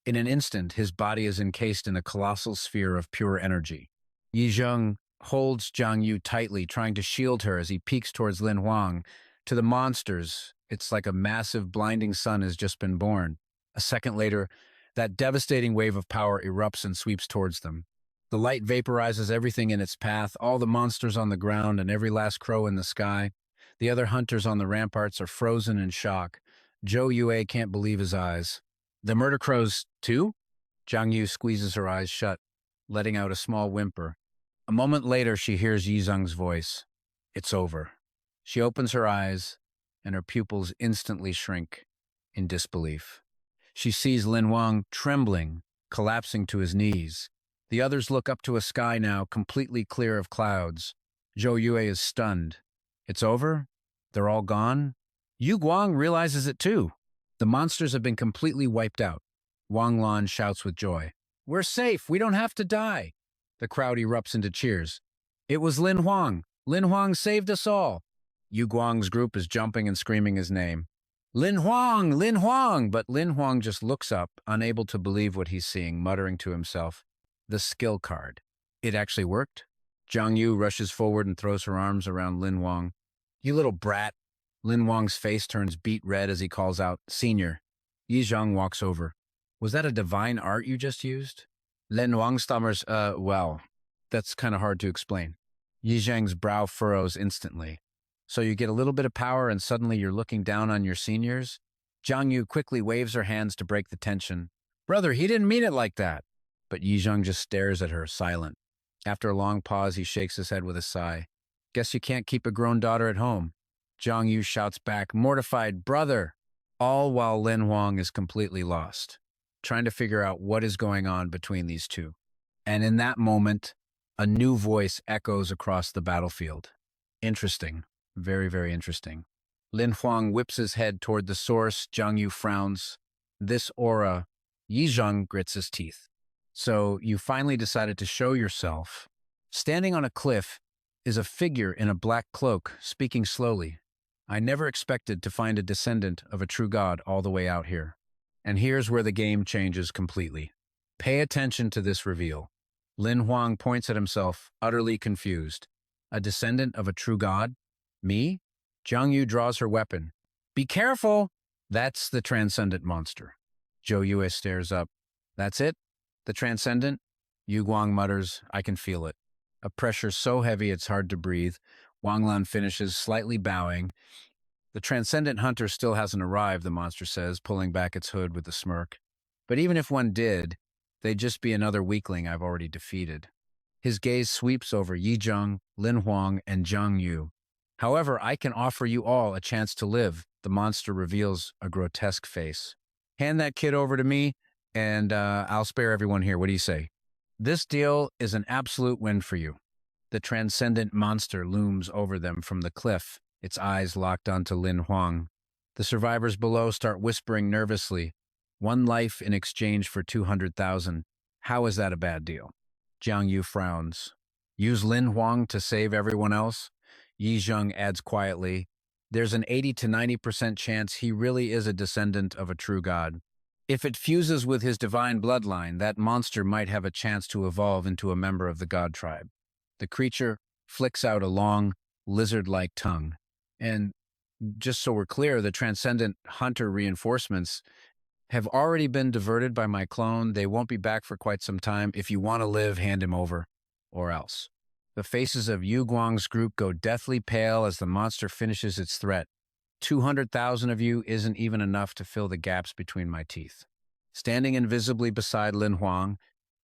In an instant, his body is encased in a colossal sphere of pure energy. Yi Zheng holds Jiang Yu tightly, trying to shield her as he peeks towards Lin Huang. To the monsters, it's like a massive blinding sun has just been born. A second later, that devastating wave of power erupts and sweeps towards them. The light vaporizes everything in its path, all the monsters on the ground and every last crow in the sky. The other hunters on the ramparts are frozen in shock. Zhou Yue can't believe his eyes. The murder crows, too? Jiang Yu squeezes her eyes shut, letting out a small whimper. A moment later, she hears Yi Zheng's voice. It's over. She opens her eyes, and her pupils instantly shrink in disbelief. She sees Lin Huang trembling, collapsing to his knees. The others look up to a sky now completely clear of clouds. Zhou Yue is stunned. It's over? They're all gone? Yu Guang realizes it too. The monsters have been completely wiped out. Wang Lan shouts with joy. We're safe. We don't have to die. The crowd erupts into cheers. It was Lin Huang. Lin Huang saved us all. Yu Guang's group is jumping and screaming his name. Lin Huang! Lin Huang! But Lin Huang just looks up, unable to believe what he's seeing, muttering to himself. The skill card. It actually worked? Jiang Yu rushes forward and throws her arms around Lin Huang. You little brat. Lin Huang's face turns beet red as he calls out, Senior. Yi Zheng walks over. Was that a divine art you just used? Lin Huang stammers, well, that's kind of hard to explain. Yi Zheng's brow furrows instantly. So you get a little bit of power and suddenly you're looking down on your seniors? Jiang Yu quickly waves her hands to break the tension. Brother, he didn't mean it like that. But Yi Zheng just stares at her, silent. After a long pause, he shakes his head with a sigh. Guess you can't keep a grown daughter at home. Jiang Yu shouts back, mortified, brother! All while Lin Huang is completely lost, trying to figure out what is going on between these two. And in that moment, a new voice echoes across the battlefield. Interesting. Very, very interesting. Lin Huang whips his head toward the source. Jiang Yu frowns. This aura. Yi Zheng grits his teeth. So you finally decided to show yourself. Standing on a cliff is a figure in a black cloak, speaking slowly. I never expected to find a descendant of a true god all the way out here. And here's where the game changes completely. Pay attention to this reveal. Lin Huang points at himself, utterly confused. A descendant of a true god? Me? Jiang Yu draws her weapon. Be careful! That's the transcendent monster. Zhou Yue stares up. That's it? The transcendent? Yu Guang mutters, I can feel it. A pressure so heavy it's hard to breathe. Wang Lan finishes, slightly bowing. The transcendent hunter still hasn't arrived, the monster says, pulling back its hood with a smirk. But even if one did, they'd just be another weakling I've already defeated. His gaze sweeps over Yi Zheng, Lin Huang, and Zhang Yu. However, I can offer you all a chance to live. The monster reveals a grotesque face. Hand that kid over to me, and I'll spare everyone here. What do you say? This deal is an absolute win for you. The transcendent monster looms over them from the cliff, its eyes locked onto Lin Huang. The survivors below start whispering nervously. 1 life in exchange for 200,000. How is that a bad deal? Jiang Yu frowns. Use Lin Huang to save everyone else? Yi Zheng adds quietly. There's an 80 to 90% chance he really is a descendant of a true god. If it fuses with his divine bloodline, that monster might have a chance to evolve into a member of the god tribe. The creature flicks out a long, lizard-like tongue. And just so we're clear, the transcendent hunter reinforcements have already been diverted by my clone. They won't be back for quite some time. If you want to live, hand him over, or else. The faces of Yu Guang's group go deathly pale as the monster finishes its threat. 200,000 of you isn't even enough to fill the gaps between my teeth. Standing invisibly beside Lin Huang,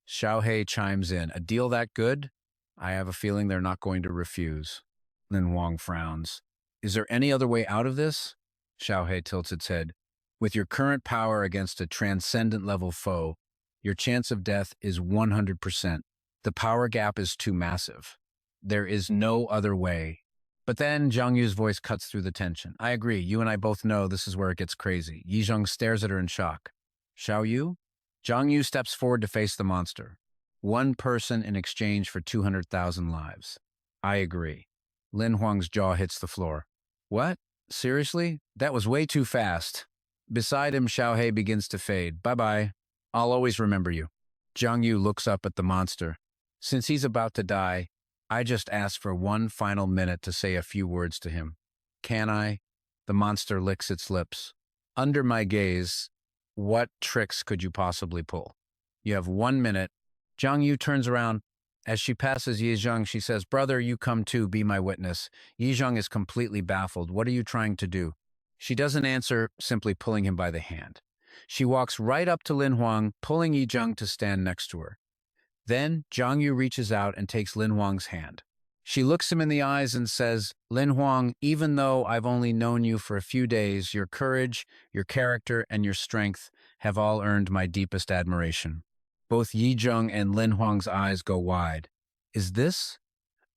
Xiao Hei chimes in. A deal that good? I have a feeling they're not going to refuse. Lin Huang frowns. Is there any other way out of this? Xiao Hei tilts its head. With your current power against a transcendent level foe, your chance of death is 100%. The power gap is too massive. There is no other way. But then Zhang Yu's voice cuts through the tension. I agree. You and I both know this is where it gets crazy. Yi Zheng stares at her in shock. Xiao Yu? Zhang Yu steps forward to face the monster. 1 person in exchange for 200,000 lives. I agree. Lin Huang's jaw hits the floor. What? Seriously? That was way too fast. Beside him, Xiao Hei begins to fade. Bye-bye. I'll always remember you. Zhang Yu looks up at the monster. Since he's about to die, I just ask for 1 final minute to say a few words to him. Can I? The monster licks its lips. Under my gaze, what tricks could you possibly pull? You have 1 minute. Zhang Yu turns around. As she passes Yi Zheng, she says, Brother, you come too, be my witness. Yi Zheng is completely baffled. What are you trying to do? She doesn't answer, simply pulling him by the hand. She walks right up to Lin Huang, pulling Yi Zheng to stand next to her. Then Zhang Yu reaches out and takes Lin Huang's hand. She looks him in the eyes and says, Lin Huang, even though I've only known you for a few days, your courage, your character, and your strength have all earned my deepest admiration. Both Yi Zheng and Lin Huang's eyes go wide. Is this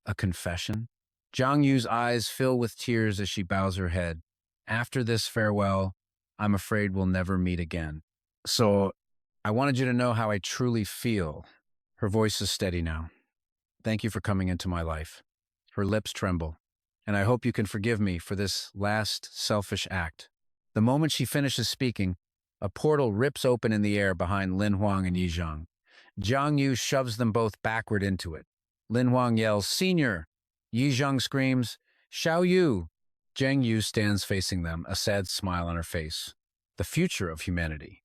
a confession? Zhang Yu's eyes fill with tears as she bows her head. After this farewell, I'm afraid we'll never meet again. So I wanted you to know how I truly feel. Her voice is steady now. Thank you for coming into my life. Her lips tremble, and I hope you can forgive me for this last selfish act. The moment she finishes speaking, a portal rips open in the air behind Lin Huang and Yi Zheng. Zhang Yu shoves them both backward into it. Lin Huang yells, Senior! Yi Zheng screams, Xiao Yu! Zhang Yu stands facing them, a sad smile on her face. The future of humanity.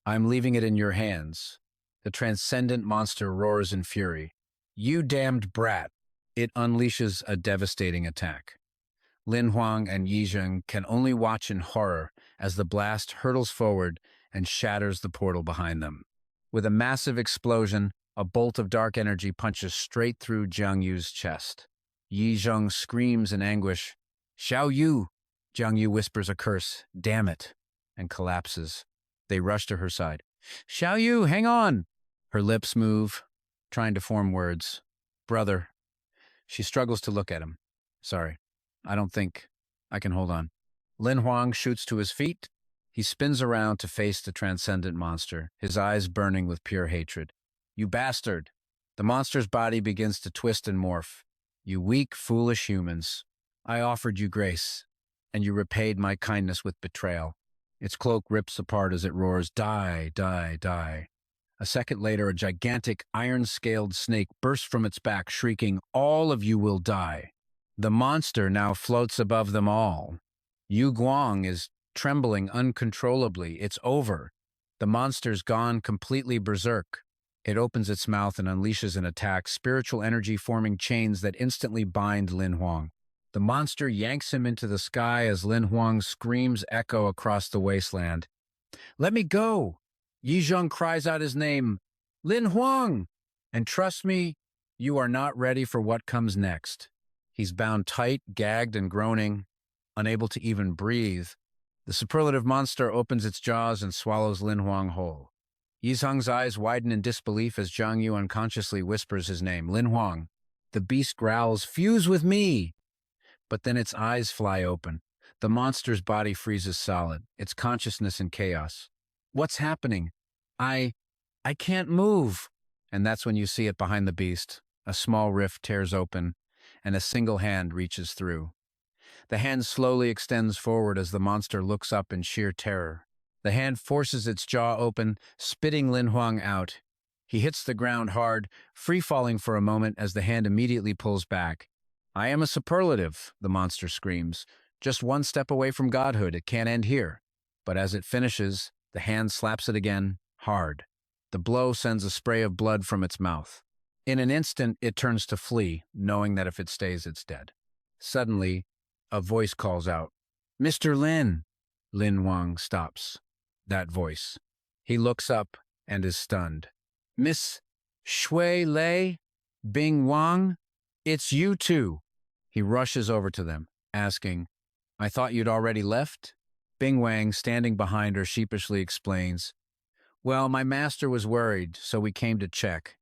I'm leaving it in your hands. The transcendent monster roars in fury. You damned brat! It unleashes a devastating attack. Lin Huang and Yi Zheng can only watch in horror as the blast hurtles forward and shatters the portal behind them. With a massive explosion, a bolt of dark energy punches straight through Zhang Yu's chest. Yi Zheng screams in anguish. Xiao Yu! Zhang Yu whispers a curse, damn it, and collapses. They rush to her side. Xiao Yu, hang on! Her lips move, trying to form words. Brother. She struggles to look at him. Sorry, I don't think I can hold on. Lin Huang shoots to his feet. He spins around to face the transcendent monster, his eyes burning with pure hatred. You bastard! The monster's body begins to twist and morph. You weak, foolish humans. I offered you grace, and you repaid my kindness with betrayal. Its cloak rips apart as it roars, Die, die, die. A second later, a gigantic, iron-scaled snake bursts from its back, shrieking, All of you will die. The monster now floats above them all. Yu Guang is trembling uncontrollably. It's over. The monster's gone completely berserk. It opens its mouth and unleashes an attack, spiritual energy forming chains that instantly bind Lin Huang. The monster yanks him into the sky as Lin Huang's screams echo across the wasteland. Let me go! Yi Zheng cries out his name, Lin Huang! And trust me, You are not ready for what comes next. He's bound tight, gagged, and groaning, unable to even breathe. The superlative monster opens its jaws and swallows Lin Huang whole. Yizhang's eyes widen in disbelief as Zhang Yu unconsciously whispers his name, Lin Huang. The beast growls, "Fuse with me!" But then its eyes fly open. The monster's body freezes solid, its consciousness in chaos. What's happening? I I can't move. And that's when you see it behind the beast. A small rift tears open, and a single hand reaches through. The hand slowly extends forward as the monster looks up in sheer terror. The hand forces its jaw open, spitting Lin Huang out. He hits the ground hard, free-falling for a moment as the hand immediately pulls back. "I am a superlative," the monster screams. "Just one step away from godhood, it can't end here." But as it finishes, the hand slaps it again, hard. The blow sends a spray of blood from its mouth. In an instant, it turns to flee, knowing that if it stays, it's dead. Suddenly, a voice calls out, "Mr. Lin!" Lin Huang stops. That voice. He looks up and is stunned. "Miss Shui Lei? Bing Wang? It's you two!" He rushes over to them, asking, "I thought you'd already left?" Bing Wang, standing behind her, sheepishly explains, "Well, my master was worried, so we came to check."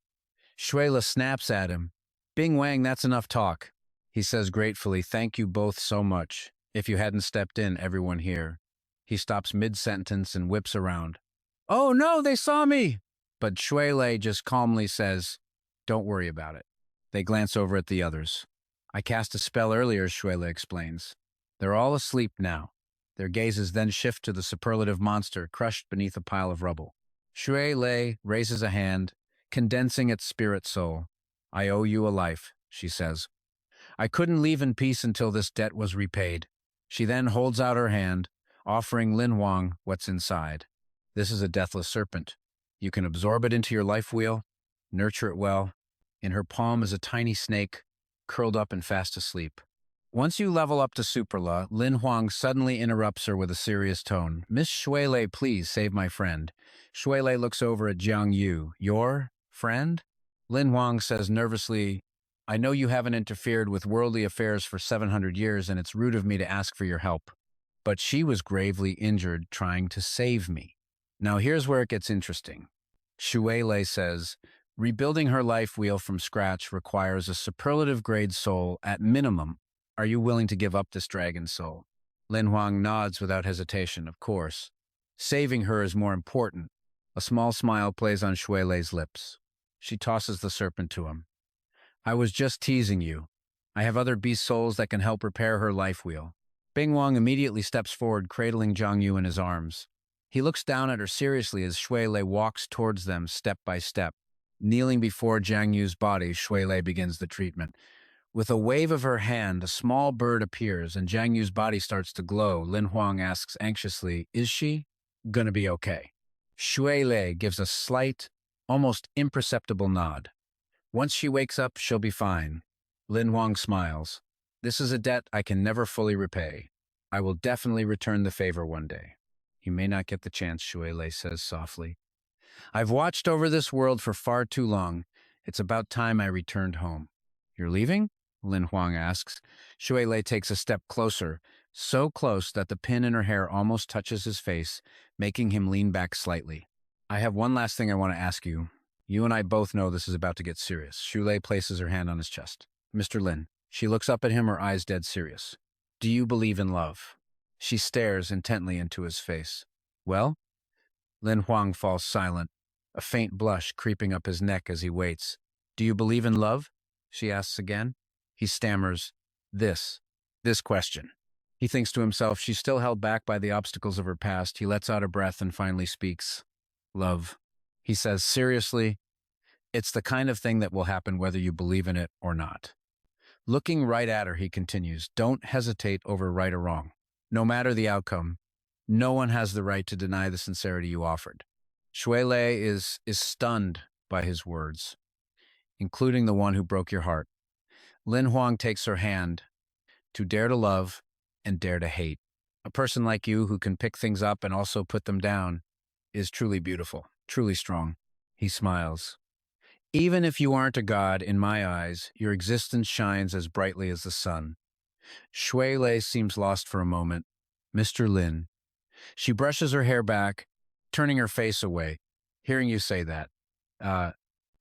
Shuela snaps at him. "Bing Wang, that's enough talk." He says gratefully, "Thank you both so much. If you hadn't stepped in, everyone here." He stops mid-sentence and whips around. "Oh no, they saw me!" But Shuele just calmly says, "Don't worry about it." They glance over at the others. "I cast a spell earlier," Shuele explains. They're all asleep now. Their gazes then shift to the superlative monster crushed beneath a pile of rubble. Shuele raises a hand, condensing its spirit soul. "I owe you a life," she says. "I couldn't leave in peace until this debt was repaid." She then holds out her hand, offering Lin Huang what's inside. This is a deathless serpent. You can absorb it into your life wheel, nurture it well. In her palm is a tiny snake, curled up and fast asleep. Once you level up to Superla, Lin Huang suddenly interrupts her with a serious tone. "Miss Shuele, please save my friend." Shuele looks over at Jiang Yu. "Your friend?" Lin Huang says nervously, "I know you haven't interfered with worldly affairs for 700 years, and it's rude of me to ask for your help. But she was gravely injured trying to save me." Now here's where it gets interesting. Shuele says, "Rebuilding her life wheel from scratch requires a superlative grade soul at minimum. Are you willing to give up this dragon soul?" Lin Huang nods without hesitation, of course. Saving her is more important. A small smile plays on Shuele's lips. She tosses the serpent to him. "I was just teasing you. I have other beast souls that can help repair her life wheel." Bing Wang immediately steps forward, cradling Zhang Yu in his arms. He looks down at her seriously as Shuele walks towards them step by step. Kneeling before Zhang Yu's body, Shuele begins the treatment. With a wave of her hand, a small bird appears and Zhang Yu's body starts to glow. Lin Huang asks anxiously, "Is she gonna be okay?" Shuele gives a slight, almost imperceptible nod. "Once she wakes up, she'll be fine." Lin Huang smiles. "This is a debt I can never fully repay. I will definitely return the favor one day." "You may not get the chance," Shuele says softly. "I've watched over this world for far too long. It's about time I returned home." "You're leaving?" Lin Huang asks. Shuele takes a step closer, so close that the pin in her hair almost touches his face, making him lean back slightly. "I have one last thing I want to ask you. You and I both know this is about to get serious." Shuele places her hand on his chest. "Mr. Lin." She looks up at him, her eyes dead serious. "Do you believe in love?" She stares intently into his face. "Well?" Lin Huang falls silent, a faint blush creeping up his neck as he waits. "Do you believe in love?" she asks again. He stammers, This question. He thinks to himself, she's still held back by the obstacles of her past. He lets out a breath and finally speaks. "Love," he says seriously. "It's the kind of thing that will happen whether you believe in it or not." Looking right at her, he continues, "Don't hesitate over right or wrong. No matter the outcome, no one has the right to deny the sincerity you offered." Shuele is stunned by his words, including the one who broke your heart. Lin Huang takes her hand. "To dare to love and dare to hate. A person like you who can pick things up and also put them down is truly beautiful, truly strong." He smiles. Even if you aren't a god, in my eyes, your existence shines as brightly as the sun. Shui Lei seems lost for a moment. Mr. Lin. She brushes her hair back, turning her face away. Hearing you say that, uh,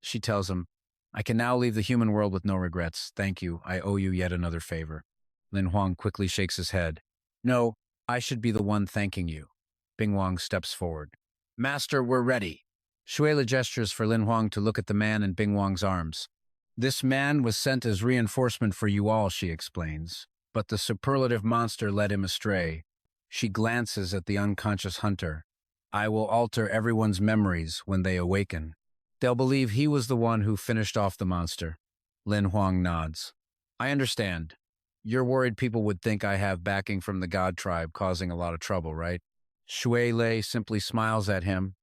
she tells him, I can now leave the human world with no regrets. Thank you. I owe you yet another favor. Lin Huang quickly shakes his head. No, I should be the one thanking you. Bing Wang steps forward. Master, we're ready. Shuela gestures for Lin Huang to look at the man in Bing Wang's arms. This man was sent as reinforcement for you all, she explains. But the superlative monster led him astray. She glances at the unconscious hunter. I will alter everyone's memories when they awaken. They'll believe he was the one who finished off the monster. Lin Huang nods. I understand. You're worried people would think I have backing from the god tribe causing a lot of trouble, right? Shui Lei simply smiles at him.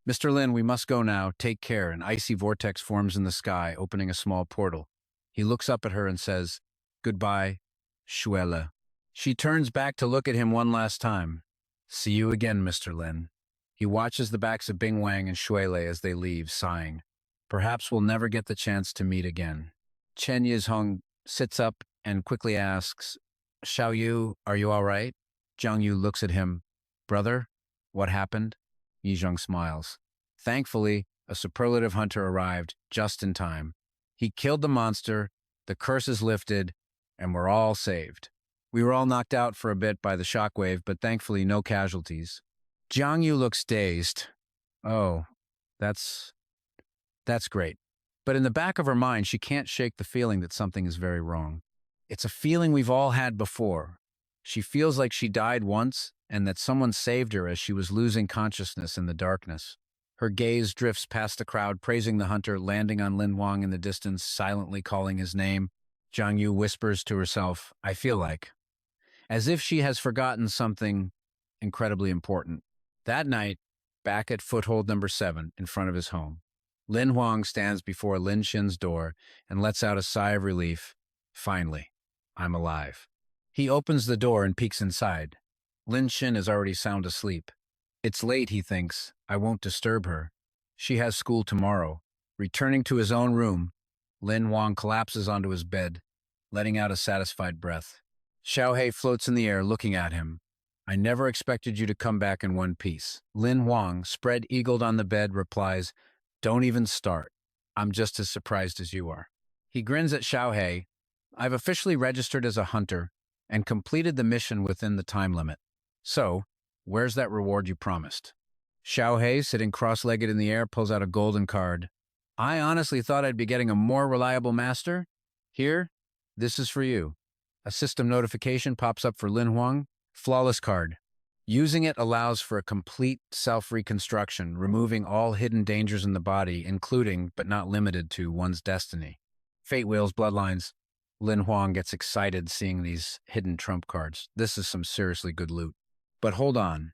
Mr. Lin, we must go now. Take care. An icy vortex forms in the sky, opening a small portal. He looks up at her and says, Goodbye, Shuela. She turns back to look at him one last time. See you again, Mr. Lin. He watches the backs of Bing Wang and Shui Lei as they leave, sighing. Perhaps we'll never get the chance to meet again. Chen Yizhong sits up and quickly asks, Xiao Yu, are you all right? Jiang Yu looks at him. Brother, what happened? Yizhong smiles. Thankfully, a superlative hunter arrived just in time. He killed the monster, the curse is lifted, and we're all saved. We were all knocked out for a bit by the shockwave, but thankfully no casualties. Jiang Yu looks dazed. Oh, that's great. But in the back of her mind, she can't shake the feeling that something is very wrong. It's a feeling we've all had before. She feels like she died once and that someone saved her as she was losing consciousness in the darkness. Her gaze drifts past the crowd, praising the hunter, landing on Lin Huang in the distance, silently calling his name. Jiang Yu whispers to herself, I feel like, as if she has forgotten something incredibly important. That night, back at foothold number 7 in front of his home, Lin Huang stands before Lin Xin's door and lets out a sigh of relief. Finally, I'm alive. He opens the door and peeks inside. Lin Xin is already sound asleep. It's late, he thinks. I won't disturb her. She has school tomorrow. Returning to his own room, Lin Huang collapses onto his bed, letting out a satisfied breath. Xiao Hei floats in the air, looking at him. I never expected you to come back in one piece. Lin Huang, spread-eagled on the bed, replies, Don't even start. I'm just as surprised as you are. He grins at Xiao Hei. I've officially registered as a hunter and completed the mission within the time limit. So, where's that reward you promised? Xiao Hei, sitting cross-legged in the air, pulls out a golden card. I honestly thought I'd be getting a more reliable master. Here, this is for you. A system notification pops up for Lin Huang. Flawless card. Using it allows for a complete self-reconstruction, removing all hidden dangers in the body, including, but not limited to, one's destiny. Fate wheels, bloodlines. Lin Huang gets excited seeing these hidden trump cards. This is some seriously good loot. But hold on.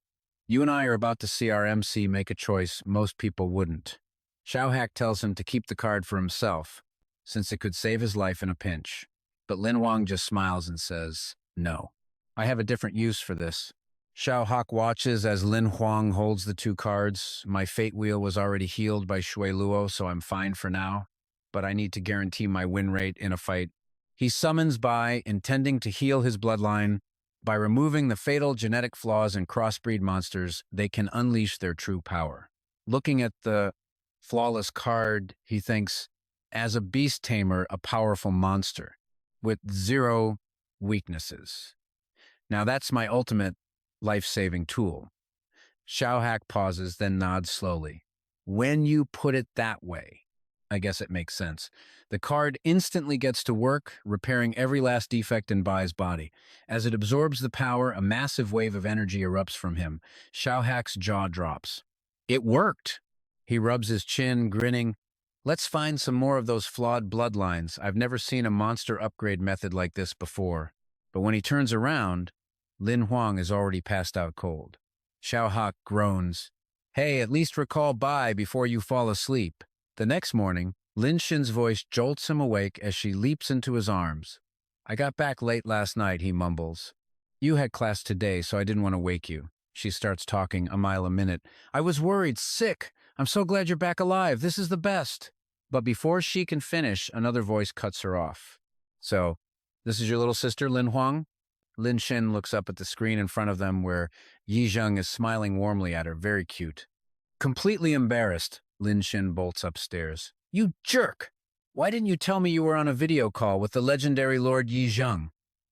You and I are about to see our MC make a choice most people wouldn't. Xiao Hak tells him to keep the card for himself, since it could save his life in a pinch. But Lin Huang just smiles and says, no. I have a different use for this. Xiao Hak watches as Lin Huang holds the 2 cards. My fate wheel was already healed by Shui Luo, so I'm fine for now. But I need to guarantee my win rate in a fight. He summons Bai, intending to heal his bloodline. By removing the fatal genetic flaws in crossbreed monsters, they can unleash their true power. Looking at the flawless card, he thinks, as a beast tamer, a powerful monster, with 0 weaknesses. Now that's my ultimate life-saving tool. Xiao Hak pauses, then nods slowly. When you put it that way, I guess it makes sense. The card instantly gets to work, repairing every last defect in Bai's body. As it absorbs the power, a massive wave of energy erupts from him. Xiao Hak's jaw drops. It worked! He rubs his chin, grinning. Let's find some more of those flawed bloodlines. I've never seen a monster upgrade method like this before. But when he turns around, Lin Huang is already passed out cold. Xiao Hak groans. Hey, at least recall Bai before you fall asleep. The next morning, Lin Xin's voice jolts him awake as she leaps into his arms. I got back late last night, he mumbles. You had class today, so I didn't want to wake you. She starts talking a mile a minute. I was worried, sick. I'm so glad you're back alive. This is the best. But before she can finish, another voice cuts her off. So, this is your little sister, Lin Huang? Lin Xin looks up at the screen in front of them where Yi Zheng is smiling warmly at her, very cute. Completely embarrassed, Lin Xin bolts upstairs. You jerk! Why didn't you tell me you were on a video call with the legendary Lord Yi Zheng?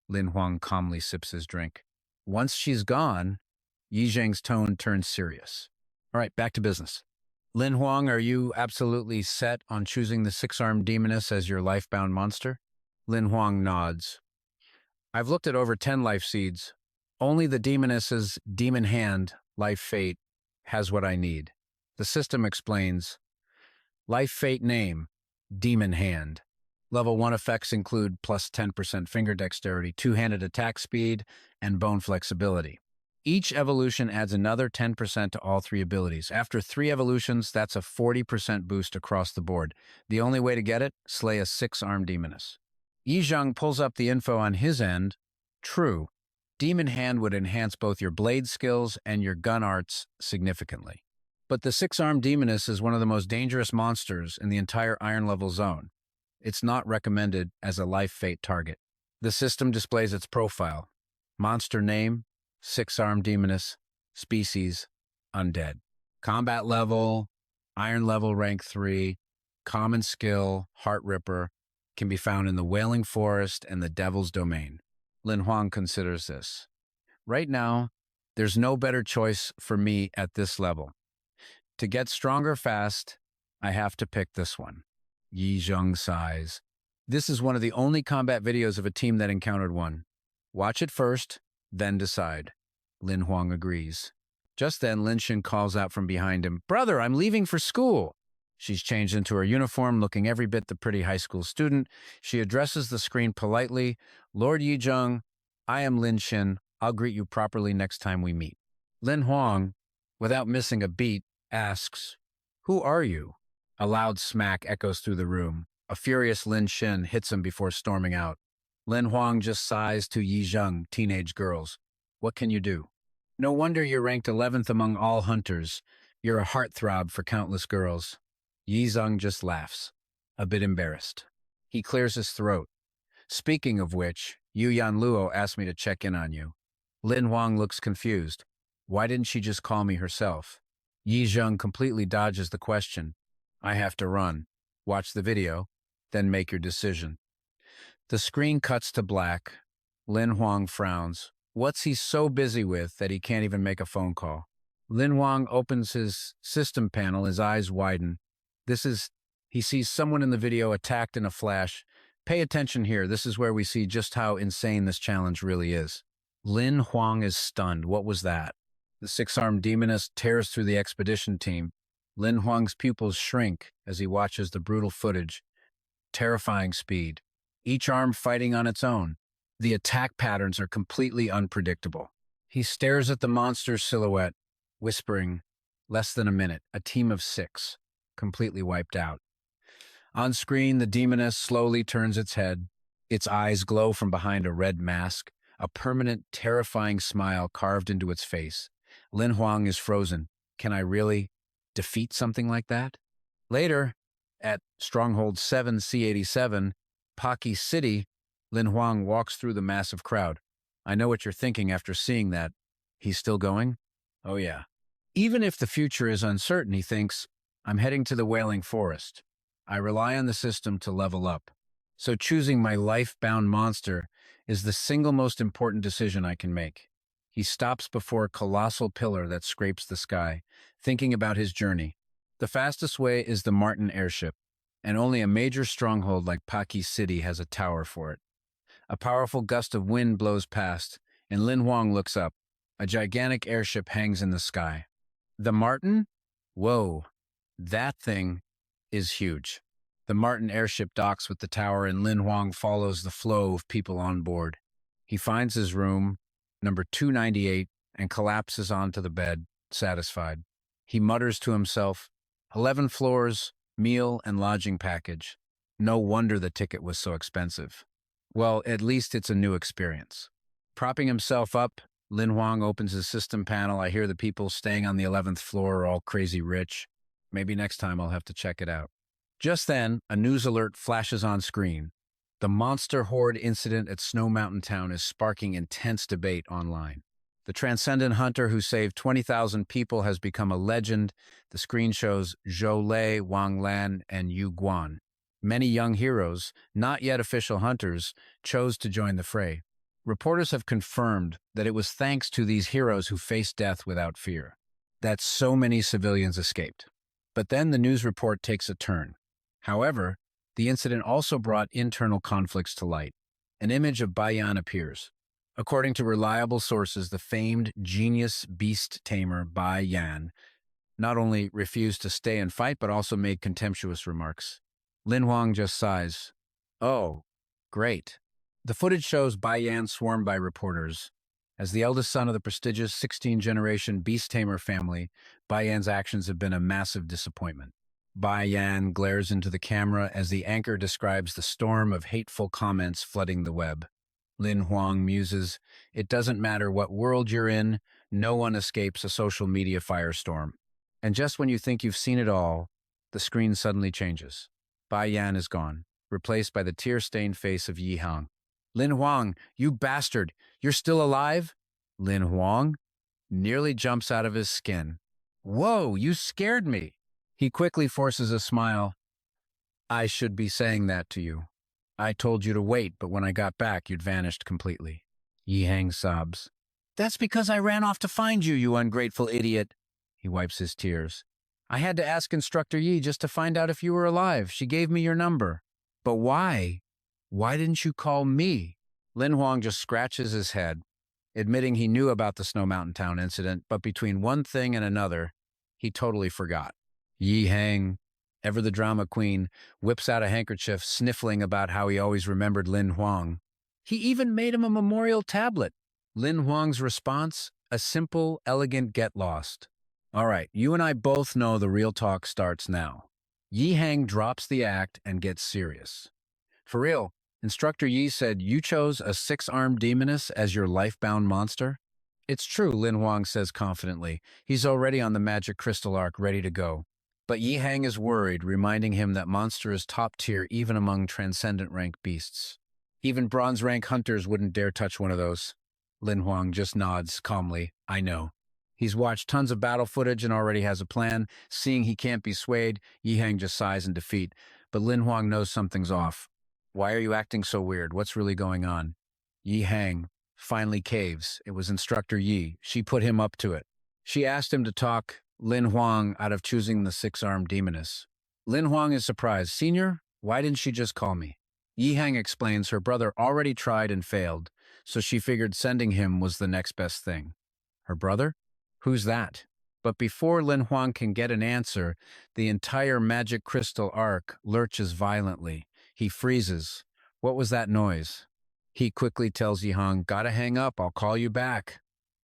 Lin Huang calmly sips his drink. Once she's gone, Yi Zheng's tone turns serious. All right, back to business. Lin Huang, are you absolutely set on choosing the six-armed demoness as your life-bound monster? Lin Huang nods. I've looked at over 10 life seeds. Only the demoness's demon hand, life fate, has what I need. The system explains, life fate name, demon hand. Level 1 effects include plus 10% finger dexterity, two-handed attack speed, and bone flexibility. Each evolution adds another 10% to all 3 abilities. After 3 evolutions, that's a 40% boost across the board. The only way to get it? Slay a 6-armed demoness. Yi Zheng pulls up the info on his end. True, Demon Hand would enhance both your blade skills and your gun arts significantly. But the 6-armed demoness is one of the most dangerous monsters in the entire Iron level zone. It's not recommended as a life fate target. The system displays its profile. Monster name, 6-armed demoness, species, undead. Combat level, Iron level rank 3, common skill, Heart Ripper, can be found in the Wailing Forest and the Devil's Domain. Lin Huang considers this. Right now, there's no better choice for me at this level. To get stronger fast, I have to pick this one. Yi Zheng sighs. This is one of the only combat videos of a team that encountered one. Watch it first, then decide. Lin Huang agrees. Just then, Lin Xin calls out from behind him, Brother, I'm leaving for school. She's changed into her uniform, looking every bit the pretty high school student. She addresses the screen politely. Lord Yi Zheng, I am Lin Xin. I'll greet you properly next time we meet. Lin Huang, without missing a beat, asks, Who are you? A loud smack echoes through the room. A furious Lin Xin hits him before storming out. Lin Huang just sighs to Yi Zheng, teenage girls. What can you do? No wonder you're ranked 11th among all hunters. You're a heartthrob for countless girls. Yi Zheng just laughs, a bit embarrassed. He clears his throat. Speaking of which, Yu Yanluo asked me to check in on you. Lin Huang looks confused. Why didn't she just call me herself? Yi Zheng completely dodges the question. I have to run. Watch the video, then make your decision. The screen cuts to black. Lin Huang frowns. What's he so busy with that he can't even make a phone call? Lin Huang opens his system panel, his eyes widen. He sees someone in the video attacked in a flash. Pay attention here. This is where we see just how insane this challenge really is. Lin Huang is stunned. What was that? The 6-armed demoness tears through the expedition team. Lin Huang's pupils shrink as he watches the brutal footage. Terrifying speed. Each arm fighting on its own. The attack patterns are completely unpredictable. He stares at the monster's silhouette, whispering, Less than a minute, a team of 6, completely wiped out. On screen, the demoness slowly turns its head. Its eyes glow from behind a red mask, a permanent, terrifying smile carved into its face. Lin Huang is frozen. Can I really defeat something like that? Later, at Stronghold 7 C87, Paki City, Lin Huang walks through the massive crowd. I know what you're thinking after seeing that. He's still going? Oh yeah. Even if the future is uncertain, he thinks, I'm heading to the Wailing Forest. I rely on the system to level up. So choosing my life-bound monster is the single most important decision I can make. He stops before a colossal pillar that scrapes the sky, thinking about his journey. The fastest way is the Martin airship, and only a major stronghold like Paki City has a tower for it. A powerful gust of wind blows past, and Lin Huang looks up. A gigantic airship hangs in the sky. The Martin? Whoa, that thing is huge. The Martin airship docks with the tower, and Lin Huang follows the flow of people on board. He finds his room, number 298, and collapses onto the bed, satisfied. He mutters to himself, 11 floors, meal and lodging package. No wonder the ticket was so expensive. Well, at least it's a new experience. Propping himself up, Lin Huang opens his system panel. I hear the people staying on the 11th floor are all crazy rich. Maybe next time I'll have to check it out. Just then, a news alert flashes on screen. The monster horde incident at Snow Mountain Town is sparking intense debate online. The transcendent hunter who saved 20,000 people has become a legend. The screen shows Zhou Lei, Wang Lan, and Yu Guan. Many young heroes, not yet official hunters, chose to join the fray. Reporters have confirmed that it was thanks to these heroes who faced death without fear that so many civilians escaped. But then the news report takes a turn. However, the incident also brought internal conflicts to light. An image of Bai Yan appears. According to reliable sources, the famed genius beast tamer Bai Yan not only refused to stay and fight, but also made contemptuous remarks. Lin Huang just sighs. Oh, great. The footage shows Bai Yan swarmed by reporters. As the eldest son of the prestigious 16th-generation beast tamer family, Bai Yan's actions have been a massive disappointment. Bai Yan glares into the camera as the anchor describes the storm of hateful comments flooding the web. Lin Huang muses, "It doesn't matter what world you're in, no one escapes a social media firestorm." And just when you think you've seen it all, the screen suddenly changes. Bai Yan is gone, replaced by the tear-stained face of Yi Hang. "Lin Huang, you bastard! You're still alive?" Lin Huang nearly jumps out of his skin. "Whoa, you scared me!" He quickly forces a smile. "I should be saying that to you. I told you to wait, but when I got back, you'd vanished completely." Yi Hang sobs. "That's because I ran off to find you, you ungrateful idiot." He wipes his tears. "I had to ask Instructor Yi just to find out if you were alive. She gave me your number." "But why? Why didn't you call me?" Lin Huang just scratches his head, admitting he knew about the Snow Mountain Town incident, but between one thing and another, he totally forgot. Yi Hang, ever the drama queen, whips out a handkerchief, sniffling about how he always remembered Lin Huang. He even made him a memorial tablet. Lin Huang's response? A simple, elegant get lost. "All right, you and I both know the real talk starts now." Yi Hang drops the act and gets serious. "For real, Instructor Yi said you chose a 6-armed demoness as your life-bound monster?" "It's true," Lin Huang says confidently. He's already on the magic crystal arc, ready to go. But Yi Hang is worried, reminding him that monster is top tier even among transcendent rank beasts. Even bronze rank hunters wouldn't dare touch one of those. Lin Huang just nods calmly. "I know." He's watched tons of battle footage and already has a plan. Seeing he can't be swayed, Yi Hang just sighs in defeat. But Lin Huang knows something's off. "Why are you acting so weird? What's really going on?" Yi Hang finally caves. It was Instructor Yi. She put him up to it. She asked him to talk Lin Huang out of choosing the 6-armed demoness. Lin Huang is surprised. "Senior, why didn't she just call me?" Yi Hang explains her brother already tried and failed, so she figured sending him was the next best thing. Her brother? Who's that? But before Lin Huang can get an answer, the entire magic crystal arc lurches violently. He freezes. What was that noise? He quickly tells Yi Hang, "Gotta hang up, I'll call you back."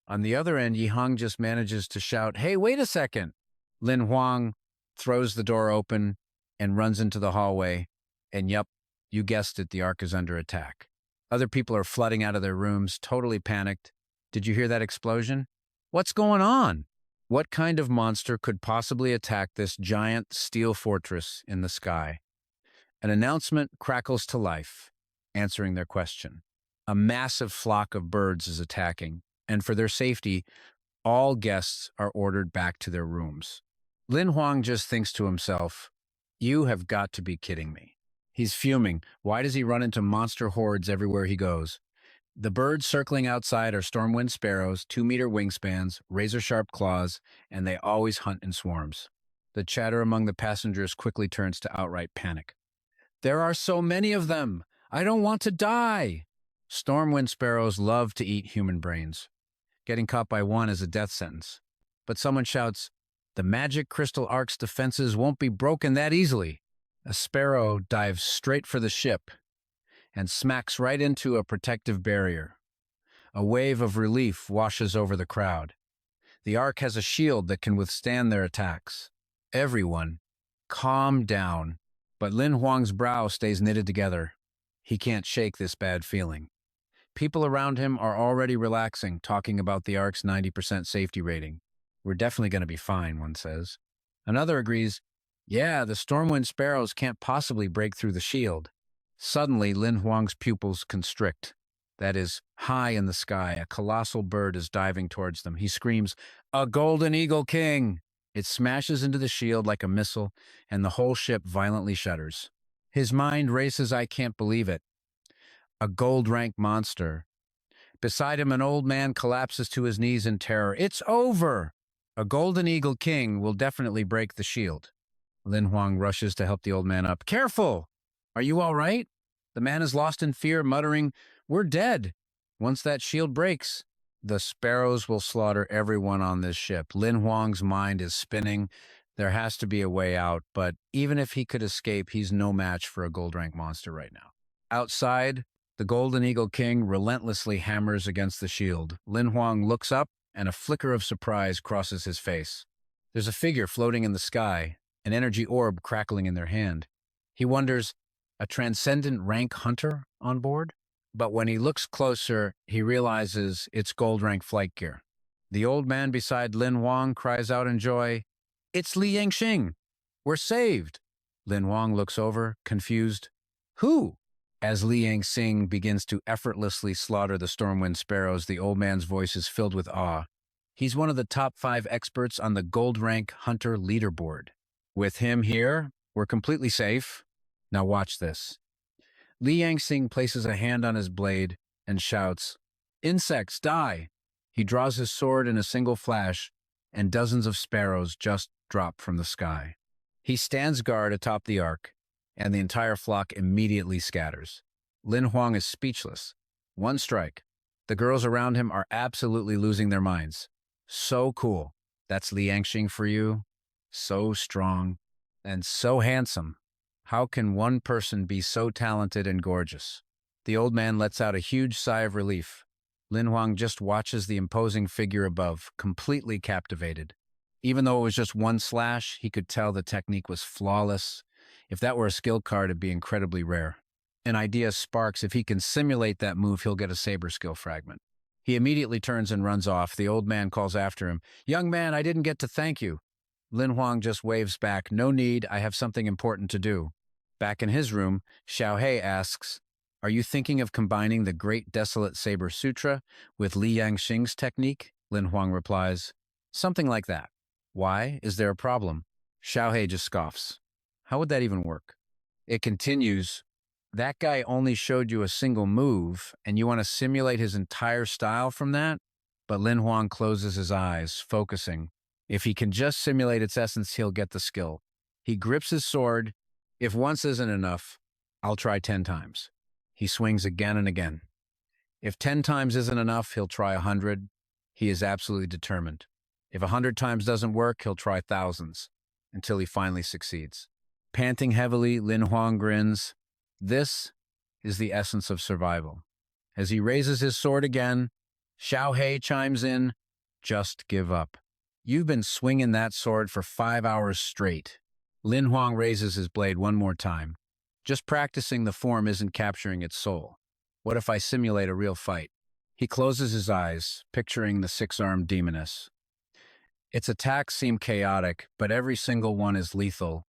On the other end, Yi Hang just manages to shout, "Hey, wait a second!" Lin Huang throws the door open and runs into the hallway. And yup, you guessed it, the arc is under attack. Other people are flooding out of their rooms, totally panicked. Did you hear that explosion? What's going on? What kind of monster could possibly attack this giant steel fortress in the sky? An announcement crackles to life, answering their question. A massive flock of birds is attacking, and for their safety, all guests are ordered back to their rooms. Lin Huang just thinks to himself, "You have got to be kidding me." He's fuming. Why does he run into monster hordes everywhere he goes? The birds circling outside are stormwind sparrows, 2-meter wingspans, razor-sharp claws, and they always hunt in swarms. The chatter among the passengers quickly turns to outright panic. "There are so many of them! I don't want to die!" Stormwind sparrows love to eat human brains. Getting caught by one is a death sentence. But someone shouts, "The magic crystal arc's defenses won't be broken that easily." A sparrow dives straight for the ship and smacks right into a protective barrier. A wave of relief washes over the crowd. The arc has a shield that can withstand their attacks. Everyone, calm down. But Lin Huang's brow stays knitted together. He can't shake this bad feeling. People around him are already relaxing, talking about the arc's 90% safety rating. "We're definitely going to be fine," one says. Another agrees, Yeah, the Stormwind Sparrows can't possibly break through the shield. Suddenly, Lin Huang's pupils constrict. That is, high in the sky, a colossal bird is diving towards them. He screams, "A golden eagle king!" It smashes into the shield like a missile, and the whole ship violently shudders. His mind races, I can't believe it. A gold rank monster. Beside him, an old man collapses to his knees in terror. It's over! A golden eagle king will definitely break the shield. Lin Huang rushes to help the old man up. Careful! Are you all right? The man is lost in fear, muttering, "We're dead." Once that shield breaks, the sparrows will slaughter everyone on this ship. Lin Huang's mind is spinning. There has to be a way out, but even if he could escape, he's no match for a gold rank monster right now. Outside, the Golden Eagle King relentlessly hammers against the shield. Lin Huang looks up, and a flicker of surprise crosses his face. There's a figure floating in the sky, an energy orb crackling in their hand. He wonders, a transcendent rank hunter on board? But when he looks closer, he realizes it's gold rank flight gear. The old man beside Lin Huang cries out in joy, "It's Li Yangxing! We're saved!" Lin Huang looks over, confused. Who? As Li Yangxing begins to effortlessly slaughter the Stormwind Sparrows, the old man's voice is filled with awe. He's one of the top 5 experts on the gold rank hunter leaderboard. With him here, we're completely safe. Now watch this. Li Yangxing places a hand on his blade and shouts, "Insects, die!" He draws his sword in a single flash, and dozens of sparrows just drop from the sky. He stands guard atop the ark, and the entire flock immediately scatters. Lin Huang is speechless. One strike. The girls around him are absolutely losing their minds. So cool. That's Li Yangxing for you. So strong and so handsome. How can one person be so talented and gorgeous? The old man lets out a huge sigh of relief. Lin Huang just watches the imposing figure above, completely captivated. Even though it was just one slash, he could tell the technique was flawless. If that were a skill card, it'd be incredibly rare. An idea sparks. If he can simulate that move, he'll get a saber skill fragment. He immediately turns and runs off. The old man calls after him, "Young man, I didn't get to thank you." Lin Huang just waves back, "No need, I have something important to do." Back in his room, Xiao Hei asks, "Are you thinking of combining the Great Desolate Saber Sutra with Li Yangxing's technique?" Lin Huang replies, "Something like that." "Why? Is there a problem?" Xiao Hei just scoffs. "How would that even work?" It continues, "That guy only showed you a single move, and you want to simulate his entire style from that?" But Lin Huang closes his eyes, focusing. If he can just simulate its essence, he'll get the skill. He grips his sword. If once isn't enough, I'll try 10 times. He swings again and again. If 10 times isn't enough, he'll try 100. He is absolutely determined. If 100 times doesn't work, he'll try thousands, until he finally succeeds. Panting heavily, Lin Huang grins. This is the essence of survival. As he raises his sword again, Xiao Hei chimes in, "Just give up. You've been swinging that sword for 5 hours straight." Lin Huang raises his blade one more time. Just practicing the form isn't capturing its soul. What if I simulate a real fight? He closes his eyes, picturing the 6-armed demoness. Its attacks seem chaotic, but every single one is lethal.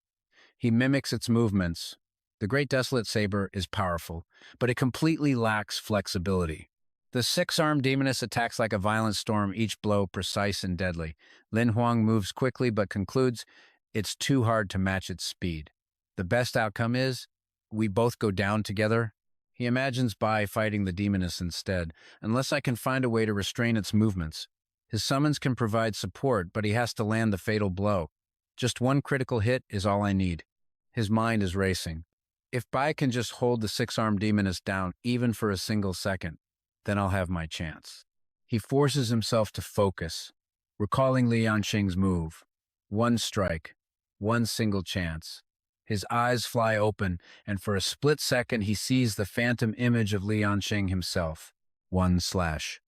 He mimics its movements. The Great Desolate Saber is powerful, but it completely lacks flexibility. The 6-armed demoness attacks like a violent storm, each blow precise and deadly. Lin Huang moves quickly but concludes it's too hard to match its speed. The best outcome is we both go down together. He imagines Bai fighting the demoness instead, unless I can find a way to restrain its movements. His summons can provide support, but he has to land the fatal blow. Just one critical hit is all I need. His mind is racing. If Bai can just hold the 6-armed demoness down even for a single second, then I'll have my chance. He forces himself to focus, recalling Li Yangxing's move. One strike, one single chance. His eyes fly open, and for a split second he sees the phantom image of Li Yangxing himself. One slash.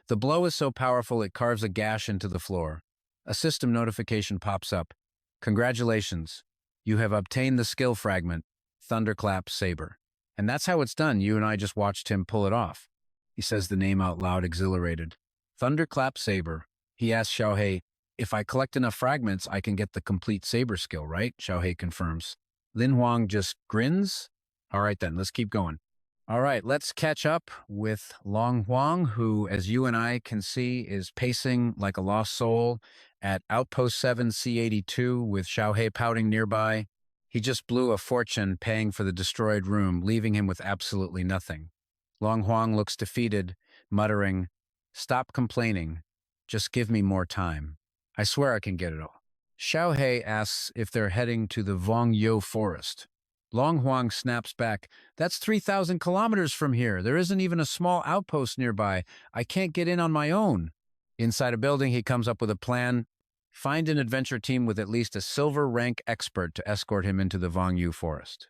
The blow is so powerful it carves a gash into the floor. A system notification pops up. "Congratulations. You have obtained the skill fragment, Thunderclap Saber." And that's how it's done. You and I just watched him pull it off. He says the name out loud, exhilarated. "Thunderclap Saber." He asks Xiao Hei, If I collect enough fragments, I can get the complete saber skill, right? Xiao Hei confirms. Lin Huang just grins. All right, then, let's keep going. All right, let's catch up with Long Huang, who, as you and I can see, is pacing like a lost soul at Outpost 7 C82 with Xiao Hei pouting nearby. He just blew a fortune paying for the destroyed room, leaving him with absolutely nothing. Long Huang looks defeated, muttering, "Stop complaining. Just give me more time. I swear I can get it all." Xiao Hei asks if they're heading to the Vong Yo forest. Long Huang snaps back, "That's 3,000 kilometers from here. There isn't even a small outpost nearby. I can't get in on my own." Inside a building, he comes up with a plan. Find an adventure team with at least a silver rank expert to escort him into the Vong Yu forest.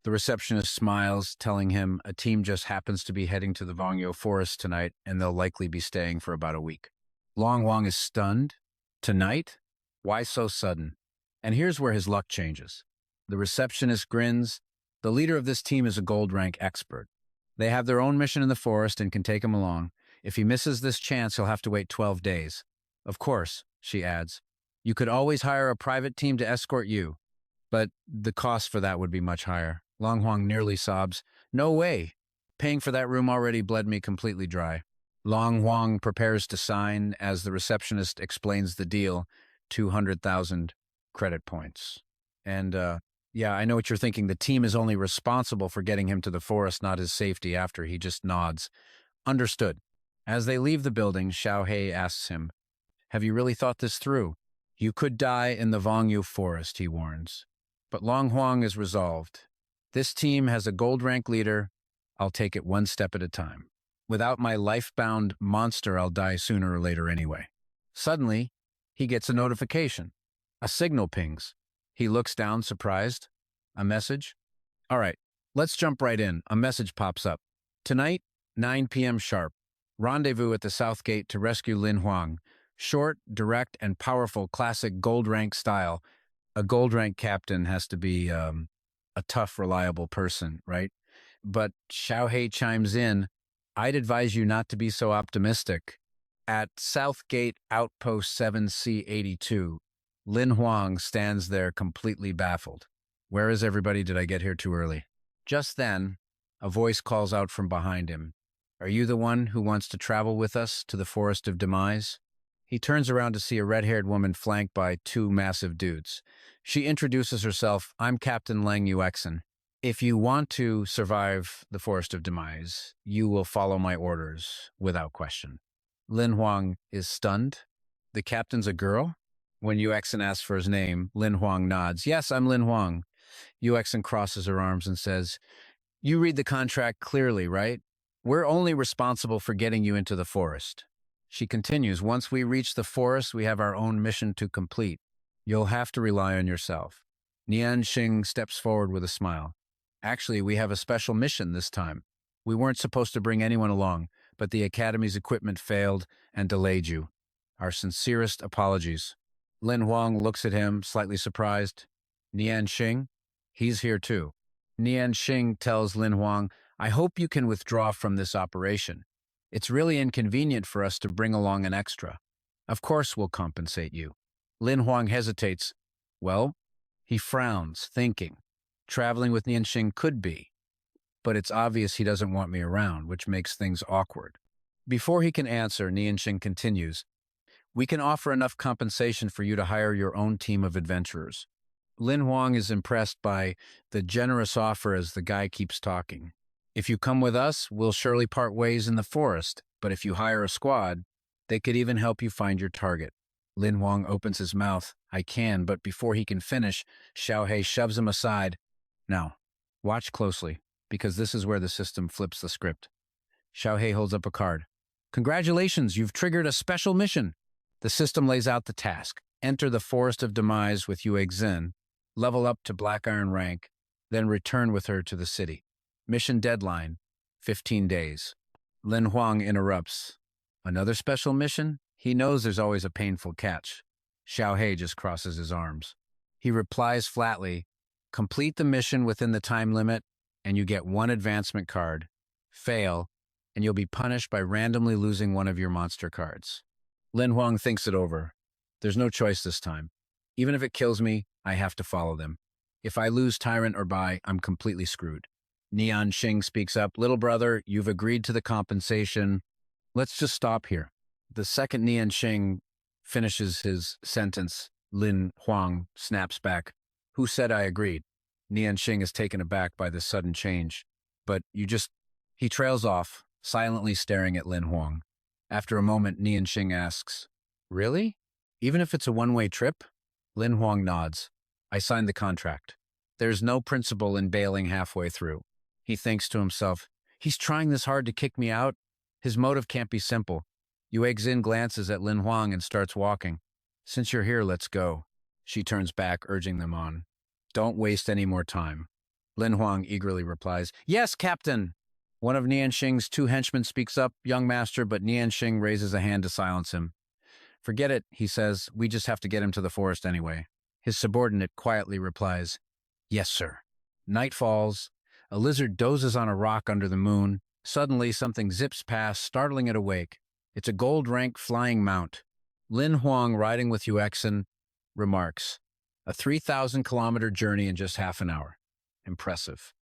The receptionist smiles, telling him a team just happens to be heading to the Vong Yu forest tonight, and they'll likely be staying for about a week. Long Huang is stunned. Tonight? Why so sudden? And here's where his luck changes. The receptionist grins. The leader of this team is a gold rank expert. They have their own mission in the forest and can take him along. If he misses this chance, he'll have to wait 12 days. Of course, she adds, you could always hire a private team to escort you, but the cost for that would be much higher. Long Huang nearly sobs. No way. Paying for that room already bled me completely dry. Long Huang prepares to sign as the receptionist explains the deal, 200,000 credit points. And, yeah, I know what you're thinking. The team is only responsible for getting him to the forest, not his safety after. He just nods. Understood. As they leave the building, Xiao Hei asks him, have you really thought this through? You could die in the Vongyu forest, he warns. But Long Huang is resolved. This team has a gold rank leader. I'll take it one step at a time. Without my life-bound monster, I'll die sooner or later anyway. Suddenly, he gets a notification. A signal pings. He looks down, surprised. A message? All right, let's jump right in. A message pops up. Tonight, 9 p.m. sharp. Rendezvous at the South Gate to rescue Lin Huang. Short, direct, and powerful classic gold rank style. A gold rank captain has to be a tough, reliable person, right? But Xiao Hei chimes in, I'd advise you not to be so optimistic. At Southgate Outpost 7C82, Lin Huang stands there completely baffled. Where is everybody? Did I get here too early? Just then, a voice calls out from behind him. Are you the one who wants to travel with us to the Forest of Demise? He turns around to see a red-haired woman flanked by two massive dudes. She introduces herself, I'm Captain Lang Yuexin. If you want to survive the Forest of Demise, you will follow my orders without question. Lin Huang is stunned. The captain's a girl? When Yuexin asks for his name, Lin Huang nods. Yes, I'm Lin Huang. Yuexin crosses her arms and says, you read the contract clearly, right? We're only responsible for getting you into the forest. She continues, once we reach the forest, we have our own mission to complete. You'll have to rely on yourself. Nian Xing steps forward with a smile. Actually, we have a special mission this time. We weren't supposed to bring anyone along, but the Academy's equipment failed and delayed you. Our sincerest apologies. Lin Huang looks at him, slightly surprised. Nian Xing? He's here too. Nian Xing tells Lin Huang, I hope you can withdraw from this operation. It's really inconvenient for us to bring along an extra. Of course we'll compensate you. Lin Huang hesitates. Well, he frowns, thinking. Traveling with Nian Xing could be. But it's obvious he doesn't want me around, which makes things awkward. Before he can answer, Nian Xing continues. We can offer enough compensation for you to hire your own team of adventurers. Lin Huang is impressed by the generous offer as the guy keeps talking. If you come with us, we'll surely part ways in the forest, but if you hire a squad, they could even help you find your target. Lin Huang opens his mouth. I can, but before he can finish, Xiao Hei shoves him aside. Now, watch closely, because this is where the system flips the script. Xiao Hei holds up a card. Congratulations, you've triggered a special mission. The system lays out the task. Enter the Forest of Demise with Yue Xin, level up to Black Iron rank, then return with her to the city. Mission deadline, 15 days. Lin Huang interrupts. Another special mission? He knows there's always a painful catch. Xiao Hei just crosses his arms. He replies flatly, complete the mission within the time limit, and you get one advancement card. Fail, and you'll be punished by randomly losing one of your monster cards. Lin Huang thinks it over. There's no choice this time. Even if it kills me, I have to follow them. If I lose Tyrant or Bai, I'm completely screwed. Neon Xing speaks up. Little brother, you've agreed to the compensation. Let's just stop here. The second Neon Xing finishes his sentence, Lin Huang snaps back. Who said I agreed? Neon Xing is taken aback by this sudden change. But He trails off, silently staring at Lin Huang. After a moment, Neon Xing asks, Really? Even if it's a one-way trip? Lin Huang nods. I signed the contract. There's no principle in bailing halfway through. He thinks to himself, he's trying this hard to kick me out? His motive can't be simple. Yue Xin glances at Lin Huang and starts walking. Since you're here, let's go. She turns back, urging them on. Don't waste any more time. Lin Huang eagerly replies, Yes, Captain! One of Nian Xing's two henchmen speaks up, Young Master, but Nian Xing raises a hand to silence him. Forget it, he says. We just have to get him to the forest anyway. His subordinate quietly replies, Yes, sir. Night falls. A lizard dozes on a rock under the moon. Suddenly, something zips past, startling it awake. It's a gold-rank flying mount. Lin Huang, riding with Yuexin, remarks, a 3,000-kilometer journey in just half an hour. Impressive.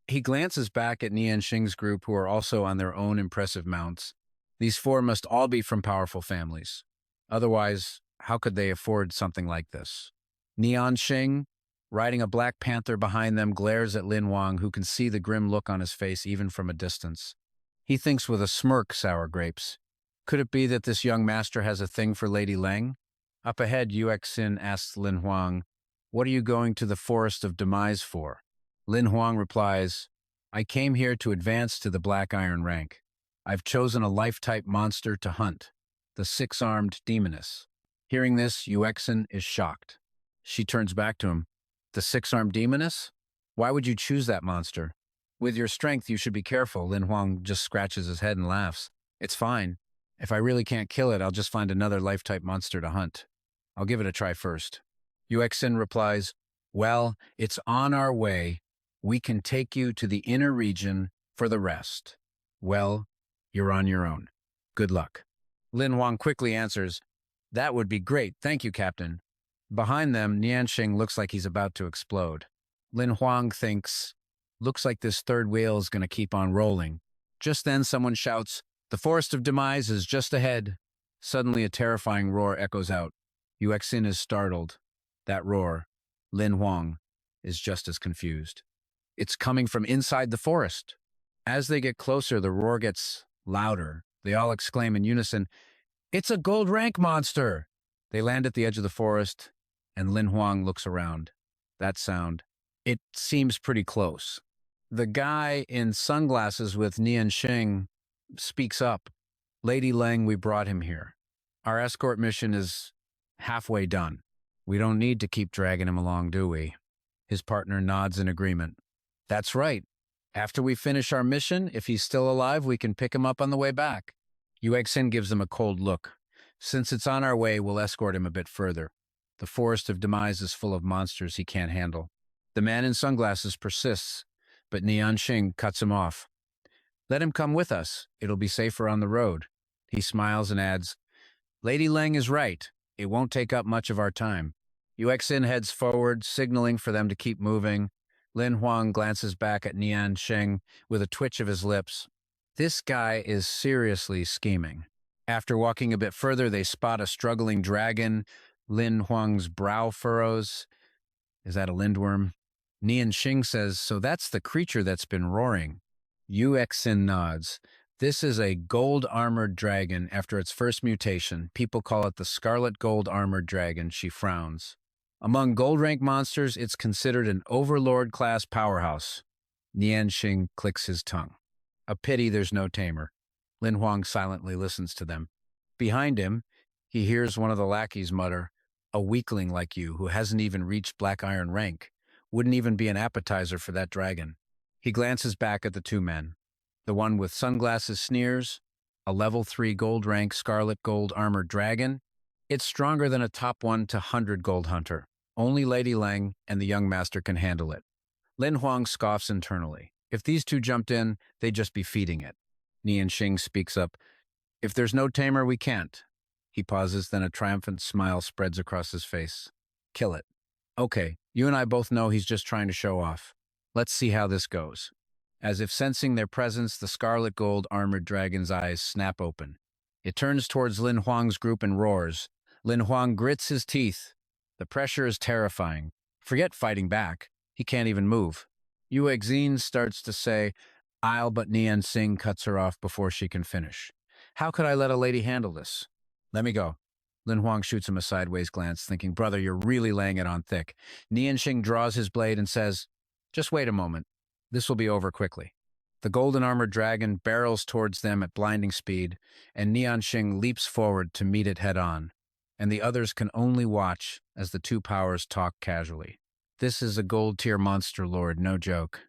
He glances back at Nian Xing's group, who are also on their own impressive mounts. These four must all be from powerful families. Otherwise, how could they afford something like this? Nian Xing, riding a black panther behind them, glares at Lin Huang, who can see the grim look on his face even from a distance. He thinks with a smirk, sour grapes. Could it be that this young master has a thing for Lady Leng? Up ahead, Yuexin asks Lin Huang, What are you going to the Forest of Demise for? Lin Huang replies, I came here to advance to the Black Iron rank. I've chosen a life-type monster to hunt, the six-armed demoness. Hearing this, Yuexin is shocked. She turns back to him. The six-armed demoness? Why would you choose that monster? With your strength, you should be careful. Lin Huang just scratches his head and laughs. It's fine. If I really can't kill it, I'll just find another life-type monster to hunt. I'll give it a try first. Yuexin replies, Well, it's on our way. We can take you to the inner region for the rest. Well, you're on your own. Good luck. Lin Huang quickly answers, That would be great. Thank you, Captain. Behind them, Nian Xing looks like he's about to explode. Lin Huang thinks, Looks like this third wheel is going to keep on rolling. Just then, someone shouts, The Forest of Demise is just ahead. Suddenly, a terrifying roar echoes out. Yuexin is startled. That roar, Lin Huang, is just as confused. It's coming from inside the forest. As they get closer, the roar gets louder. They all exclaim in unison, It's a gold rank monster! They land at the edge of the forest, and Lin Huang looks around. That sound. It seems pretty close. The guy in sunglasses with Nian Xing speaks up. Lady Leng, we brought him here. Our escort mission is halfway done. We don't need to keep dragging him along, do we? His partner nods in agreement. That's right. After we finish our mission, if he's still alive, we can pick him up on the way back. Yuexin gives him a cold look. Since it's on our way, we'll escort him a bit further. The Forest of Demise is full of monsters he can't handle. The man in sunglasses persists, but Nian Xing cuts him off. Let him come with us. It'll be safer on the road. He smiles and adds, Lady Leng is right. It won't take up much of our time. Yuexin heads forward, signaling for them to keep moving. Lin Huang glances back at Nian Xing with a twitch of his lips. This guy is seriously scheming. After walking a bit further, they spot a struggling dragon. Lin Huang's brow furrows. Is that a lindworm? Nian Xing says, So that's the creature that's been roaring. Yuexin nods. This is a gold-armored dragon after its first mutation. People call it the Scarlet Gold-Armored Dragon. She frowns. Among gold-rank monsters, it's considered an Overlord-class powerhouse. Nian Xing clicks his tongue. A pity there's no Tamer. Lin Huang silently listens to them. Behind him, he hears one of the lackeys mutter, A weakling like you, who hasn't even reached Black Iron rank, wouldn't even be an appetizer for that dragon. He glances back at the two men. The one with sunglasses sneers, a level 3 gold rank scarlet gold armored dragon. It's stronger than a top 1 to 100 gold hunter. Only Lady Leng and the young master can handle it. Lin Huang scoffs internally. If these two jumped in, they'd just be feeding it. Nian Xing speaks up. If there's no Tamer, we can't. He pauses, then a triumphant smile spreads across his face. Kill it. Okay, you and I both know he's just trying to show off. Let's see how this goes. As if sensing their presence, the scarlet gold armored dragon's eyes snap open. It turns towards Lin Huang's group and roars. Lin Huang grits his teeth. The pressure is terrifying. Forget fighting back. He can't even move. Yu Exine starts to say, but Nian Xing cuts her off before she can finish. How could I let a lady handle this? Let me go. Lin Huang shoots him a sideways glance, thinking, brother, you're really laying it on thick. Nian Xing draws his blade and says, just wait a moment. This will be over quickly. The golden armored dragon barrels towards them at blinding speed, and Nian Xing leaps forward to meet it head on, and the others can only watch as the two powers talk casually. This is a gold-tier monster lord, no joke.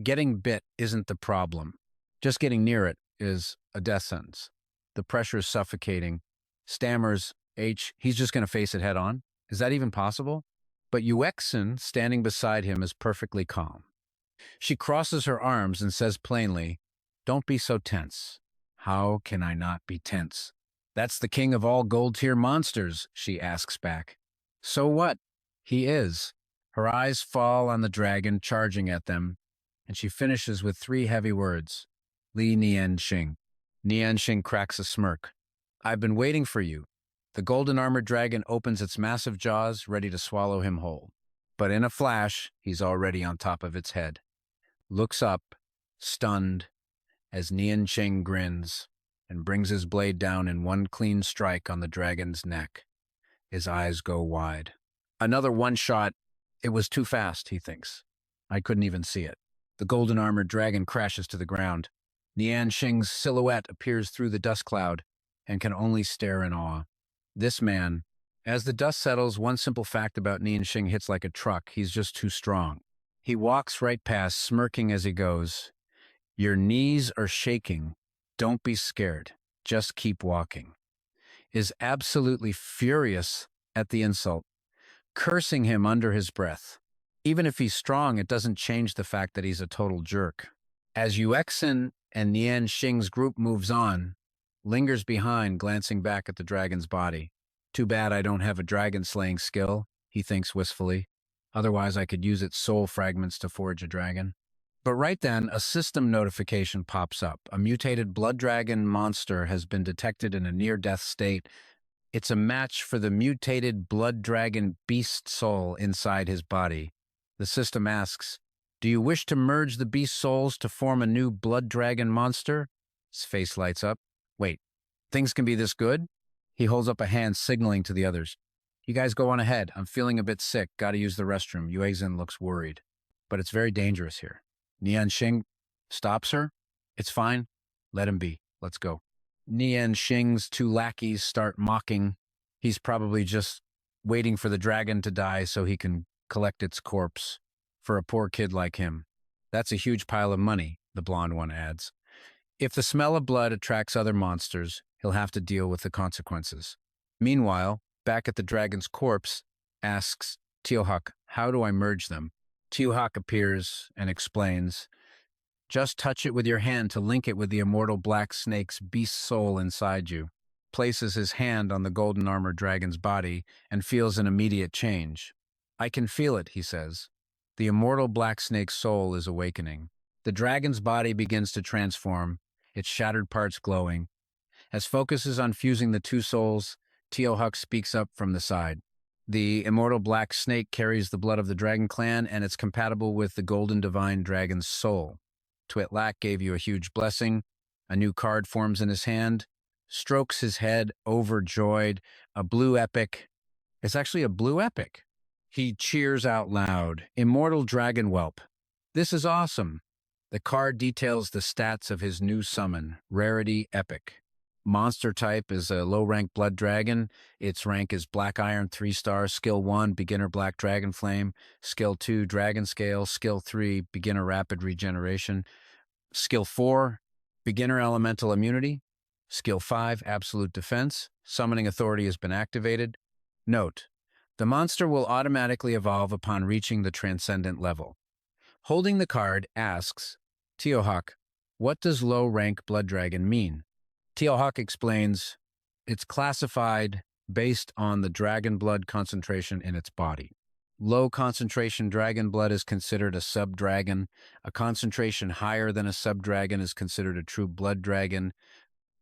Getting bit isn't the problem. Just getting near it is a death sentence. The pressure is suffocating. Stammers, he's just going to face it head on? Is that even possible? But Yuexin, standing beside him, is perfectly calm. She crosses her arms and says plainly, don't be so tense. How can I not be tense? That's the king of all gold-tier monsters, she asks back. So what? He is. Her eyes fall on the dragon charging at them, and she finishes with 3 heavy words. Li Nian Xing. Nian Xing cracks a smirk. I've been waiting for you. The golden armored dragon opens its massive jaws, ready to swallow him whole. But in a flash, he's already on top of its head. Looks up, stunned, as Nian Xing grins and brings his blade down in one clean strike on the dragon's neck. His eyes go wide. Another one shot. It was too fast, he thinks. I couldn't even see it. The golden armored dragon crashes to the ground. Nian Xing's silhouette appears through the dust cloud and can only stare in awe. This man, as the dust settles, one simple fact about Nian Xing hits like a truck. He's just too strong. He walks right past, smirking as he goes. Your knees are shaking. Don't be scared. Just keep walking. Is absolutely furious at the insult, cursing him under his breath. Even if he's strong, it doesn't change the fact that he's a total jerk. As Yuexin and Nian Xing's group moves on, lingers behind, glancing back at the dragon's body. Too bad I don't have a dragon-slaying skill, he thinks wistfully. Otherwise, I could use its soul fragments to forge a dragon. But right then, a system notification pops up. A mutated blood dragon monster has been detected in a near-death state. It's a match for the mutated blood dragon beast soul inside his body. The system asks, do you wish to merge the beast souls to form a new blood dragon monster? His face lights up. Wait, things can be this good? He holds up a hand, signaling to the others. You guys go on ahead. I'm feeling a bit sick. Gotta use the restroom. Yuexin looks worried. But it's very dangerous here. Nian Xing stops her. It's fine. Let him be. Let's go. Nian Xing's 2 lackeys start mocking. He's probably just waiting for the dragon to die so he can collect its corpse. For a poor kid like him. That's a huge pile of money, the blonde one adds. If the smell of blood attracts other monsters, he'll have to deal with the consequences. Meanwhile, back at the dragon's corpse, asks Teohawk, how do I merge them? Teohawk appears and explains, just touch it with your hand to link it with the immortal black snake's beast soul inside you. Places his hand on the golden armored dragon's body and feels an immediate change. I can feel it, he says. The immortal black snake's soul is awakening. The dragon's body begins to transform, its shattered parts glowing. As focuses on fusing the 2 souls, Teohawk speaks up from the side. The immortal black snake carries the blood of the dragon clan, and it's compatible with the golden divine dragon's soul. Twitlak gave you a huge blessing. A new card forms in his hand, strokes his head, overjoyed. A blue epic. It's actually a blue epic. He cheers out loud. Immortal Dragon Whelp. This is awesome. The card details the stats of his new summon, Rarity Epic. Monster type is a low-rank blood dragon. Its rank is Black Iron 3-star, Skill 1, Beginner Black Dragon Flame, Skill 2, Dragon Scale, Skill 3, Beginner Rapid Regeneration, Skill 4, Beginner Elemental Immunity, Skill 5, Absolute Defense. Summoning Authority has been activated. Note: the monster will automatically evolve upon reaching the Transcendent level. Holding the card asks, Teohawk, what does low-rank blood dragon mean? Teohawk explains, It's classified based on the dragon blood concentration in its body. Low concentration dragon blood is considered a sub-dragon. A concentration higher than a sub-dragon is considered a true blood dragon.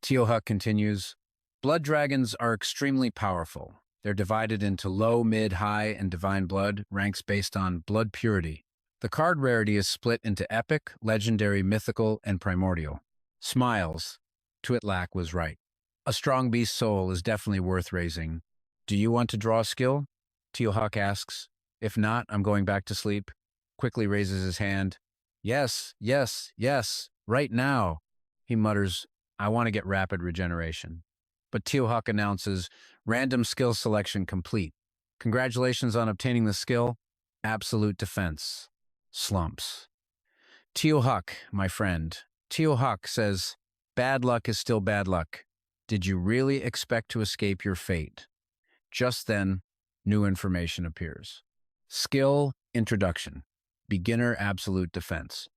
Tiohuk continues, blood dragons are extremely powerful. They're divided into low, mid, high, and divine blood, ranks based on blood purity. The card rarity is split into epic, legendary, mythical, and primordial. Smiles. Twitlak was right. A strong beast soul is definitely worth raising. Do you want to draw a skill? Tiohuk asks. If not, I'm going back to sleep. Quickly raises his hand. Yes, yes, yes, right now. He mutters, I want to get rapid regeneration. But Tiohuk announces, random skill selection complete. Congratulations on obtaining the skill, absolute defense. Slumps. Tiohuk, my friend. Tiohuk says, bad luck is still bad luck. Did you really expect to escape your fate? Just then, new information appears. Skill Introduction. Beginner Absolute Defense.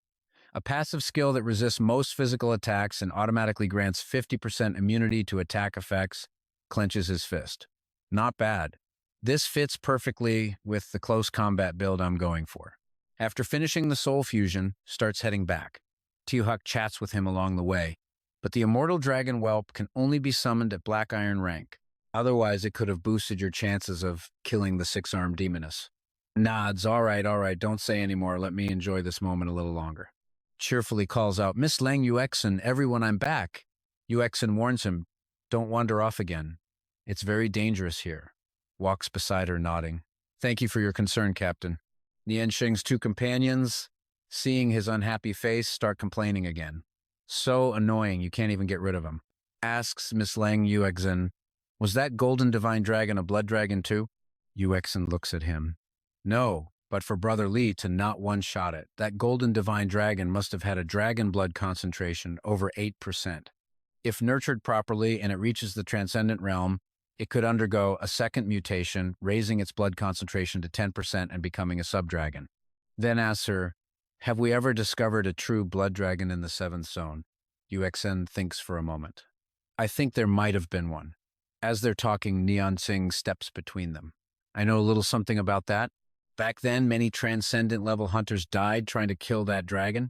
A passive skill that resists most physical attacks and automatically grants 50% immunity to attack effects, clenches his fist. Not bad. This fits perfectly with the close combat build I'm going for. After finishing the soul fusion, starts heading back. Tiohuk chats with him along the way, but the immortal dragon whelp can only be summoned at Black Iron rank. Otherwise, it could have boosted your chances of killing the six-armed demoness. Nods, all right, don't say any more. Let me enjoy this moment a little longer. Cheerfully calls out, Miss Lang Yuexin, everyone, I'm back. Yuexin warns him, don't wander off again. It's very dangerous here. Walks beside her, nodding. Thank you for your concern, Captain. Nianxing's two companions, seeing his unhappy face, start complaining again. So annoying, you can't even get rid of him. Asks Miss Lang Yuexin, was that golden divine dragon a blood dragon too? Yuexin looks at him. No, but for Brother Li to not one-shot it, that golden divine dragon must have had a dragon blood concentration over 8%. If nurtured properly and it reaches the transcendent realm, it could undergo a second mutation, raising its blood concentration to 10% and becoming a sub-dragon. Then asks her, have we ever discovered a true blood dragon in the seventh zone? Yuexin thinks for a moment. I think there might have been one. As they're talking, Nianxing steps between them. I know a little something about that. Back then, many transcendent level hunters died trying to kill that dragon.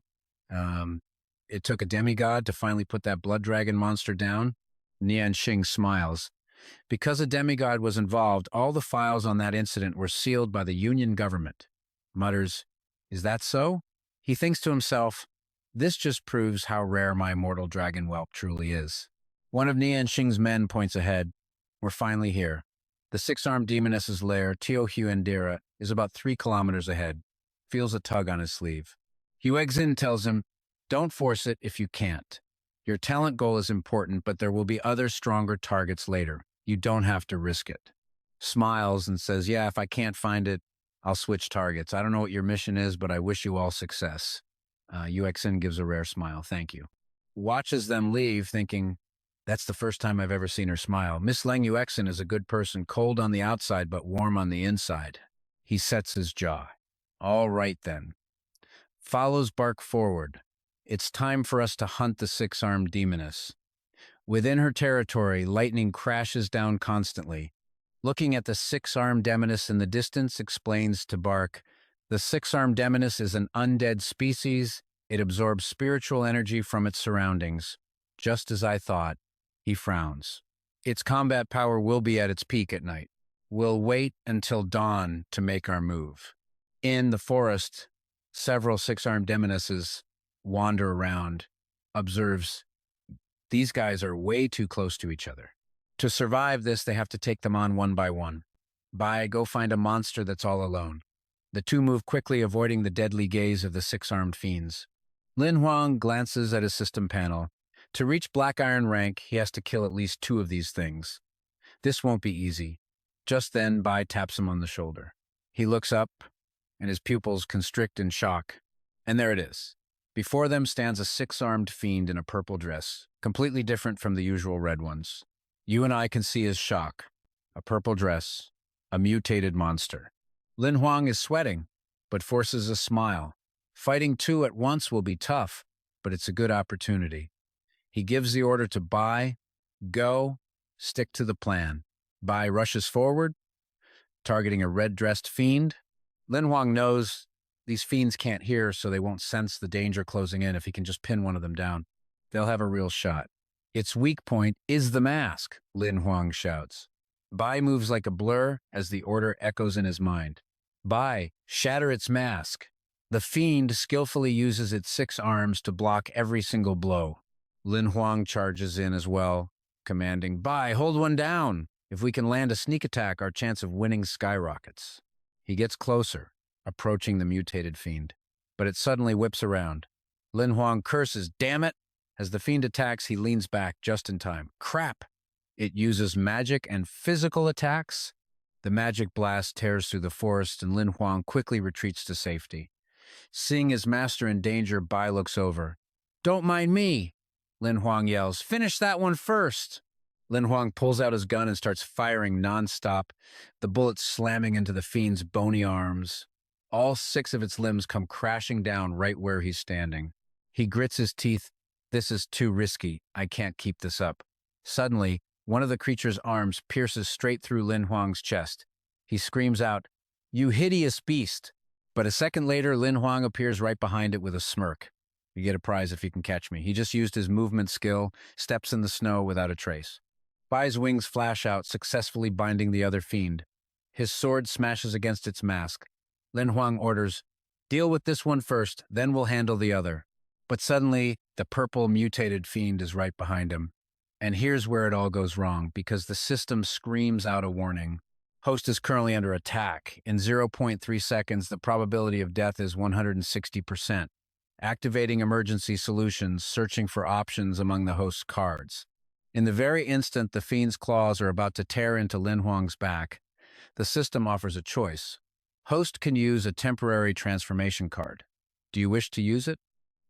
It took a demigod to finally put that blood dragon monster down. Nianxing smiles. Because a demigod was involved, all the files on that incident were sealed by the Union government. Mutters, is that so? He thinks to himself, this just proves how rare my immortal dragon whelp truly is. One of Nianxing's men points ahead. We're finally here. The six-armed demoness's lair, Tio Huendira, is about 3 kilometers ahead. Feels a tug on his sleeve. Yuexin tells him, don't force it if you can't. Your talent goal is important, but there will be other stronger targets later. You don't have to risk it. Smiles and says, yeah, if I can't find it, I'll switch targets. I don't know what your mission is, but I wish you all success. Yuexin gives a rare smile. Thank you. Watches them leave, thinking, that's the first time I've ever seen her smile. Miss Lang Yuexin is a good person, cold on the outside but warm on the inside. He sets his jaw. All right, then. Follows bark forward. It's time for us to hunt the six-armed demoness. Within her territory, lightning crashes down constantly. Looking at the six-armed demoness in the distance explains to Bark, the six-armed demoness is an undead species. It absorbs spiritual energy from its surroundings. Just as I thought. He frowns. Its combat power will be at its peak at night. We'll wait until dawn to make our move. In the forest, several six-armed demonesses wander around, observes, these guys are way too close to each other. To survive this, they have to take them on one by one. Go find a monster that's all alone. The two move quickly, avoiding the deadly gaze of the six-armed fiends. Lin Huang glances at his system panel. To reach Black Iron rank, he has to kill at least 2 of these things. This won't be easy. Just then, Bai taps him on the shoulder. He looks up, and his pupils constrict in shock. And there it is. Before them stands a 6-armed fiend in a purple dress, completely different from the usual red ones. You and I can see his shock. A purple dress, a mutated monster. Lin Huang is sweating, but forces a smile. Fighting 2 at once will be tough, but it's a good opportunity. He gives the order to Bai, go, Stick to the plan. Bai rushes forward, targeting a red-dressed fiend. Lin Huang knows these fiends can't hear, so they won't sense the danger closing in if he can just pin one of them down. They'll have a real shot. Its weak point is the mask, Lin Huang shouts. Bai moves like a blur as the order echoes in his mind. Bai, shatter its mask. The fiend skillfully uses its 6 arms to block every single blow. Lin Huang charges in as well, commanding, Bai, hold one down. If we can land a sneak attack, our chance of winning skyrockets. He gets closer, approaching the mutated fiend, but it suddenly whips around. Lin Huang curses, damn it! As the fiend attacks, he leans back just in time. Crap! It uses magic and physical attacks. The magic blast tears through the forest, and Lin Huang quickly retreats to safety. Seeing his master in danger, Bai looks over. Don't mind me! Lin Huang yells, finish that one first! Lin Huang pulls out his gun and starts firing non-stop, the bullets slamming into the fiend's bony arms. All 6 of its limbs come crashing down right where he's standing. He grits his teeth. This is too risky. I can't keep this up. Suddenly, one of the creature's arms pierces straight through Lin Huang's chest. He screams out, you hideous beast! But a second later, Lin Huang appears right behind it with a smirk. You get a prize if you can catch me. He just used his movement skill, steps in the snow without a trace. Bai's wings flash out, successfully binding the other fiend. His sword smashes against its mask. Lin Huang orders, deal with this one first, then we'll handle the other. But suddenly, the purple mutated fiend is right behind him. And here's where it all goes wrong, because the system screams out a warning. Host is currently under attack. In 0.3 seconds, the probability of death is 160%. Activating emergency solutions, searching for options among the host's cards. In the very instant the fiend's claws are about to tear into Lin Huang's back, the system offers a choice. Host can use a temporary transformation card. Do you wish to use it?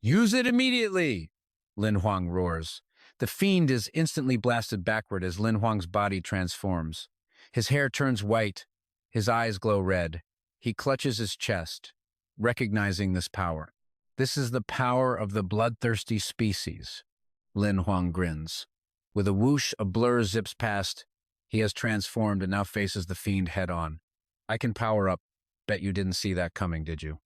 Use it immediately! Lin Huang roars. The fiend is instantly blasted backward as Lin Huang's body transforms. His hair turns white. His eyes glow red. He clutches his chest, recognizing this power. This is the power of the bloodthirsty species. Lin Huang grins. With a whoosh, a blur zips past. He has transformed and now faces the fiend head-on. I can power up. Bet you didn't see that coming, did you?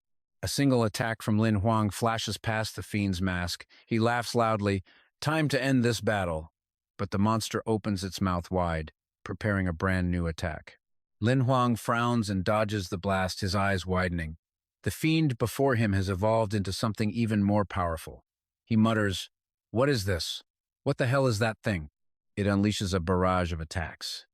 A single attack from Lin Huang flashes past the fiend's mask. He laughs loudly. Time to end this battle. But the monster opens its mouth wide, preparing a brand new attack. Lin Huang frowns and dodges the blast, his eyes widening. The fiend before him has evolved into something even more powerful. He mutters, what is this? What the hell is that thing? It unleashes a barrage of attacks.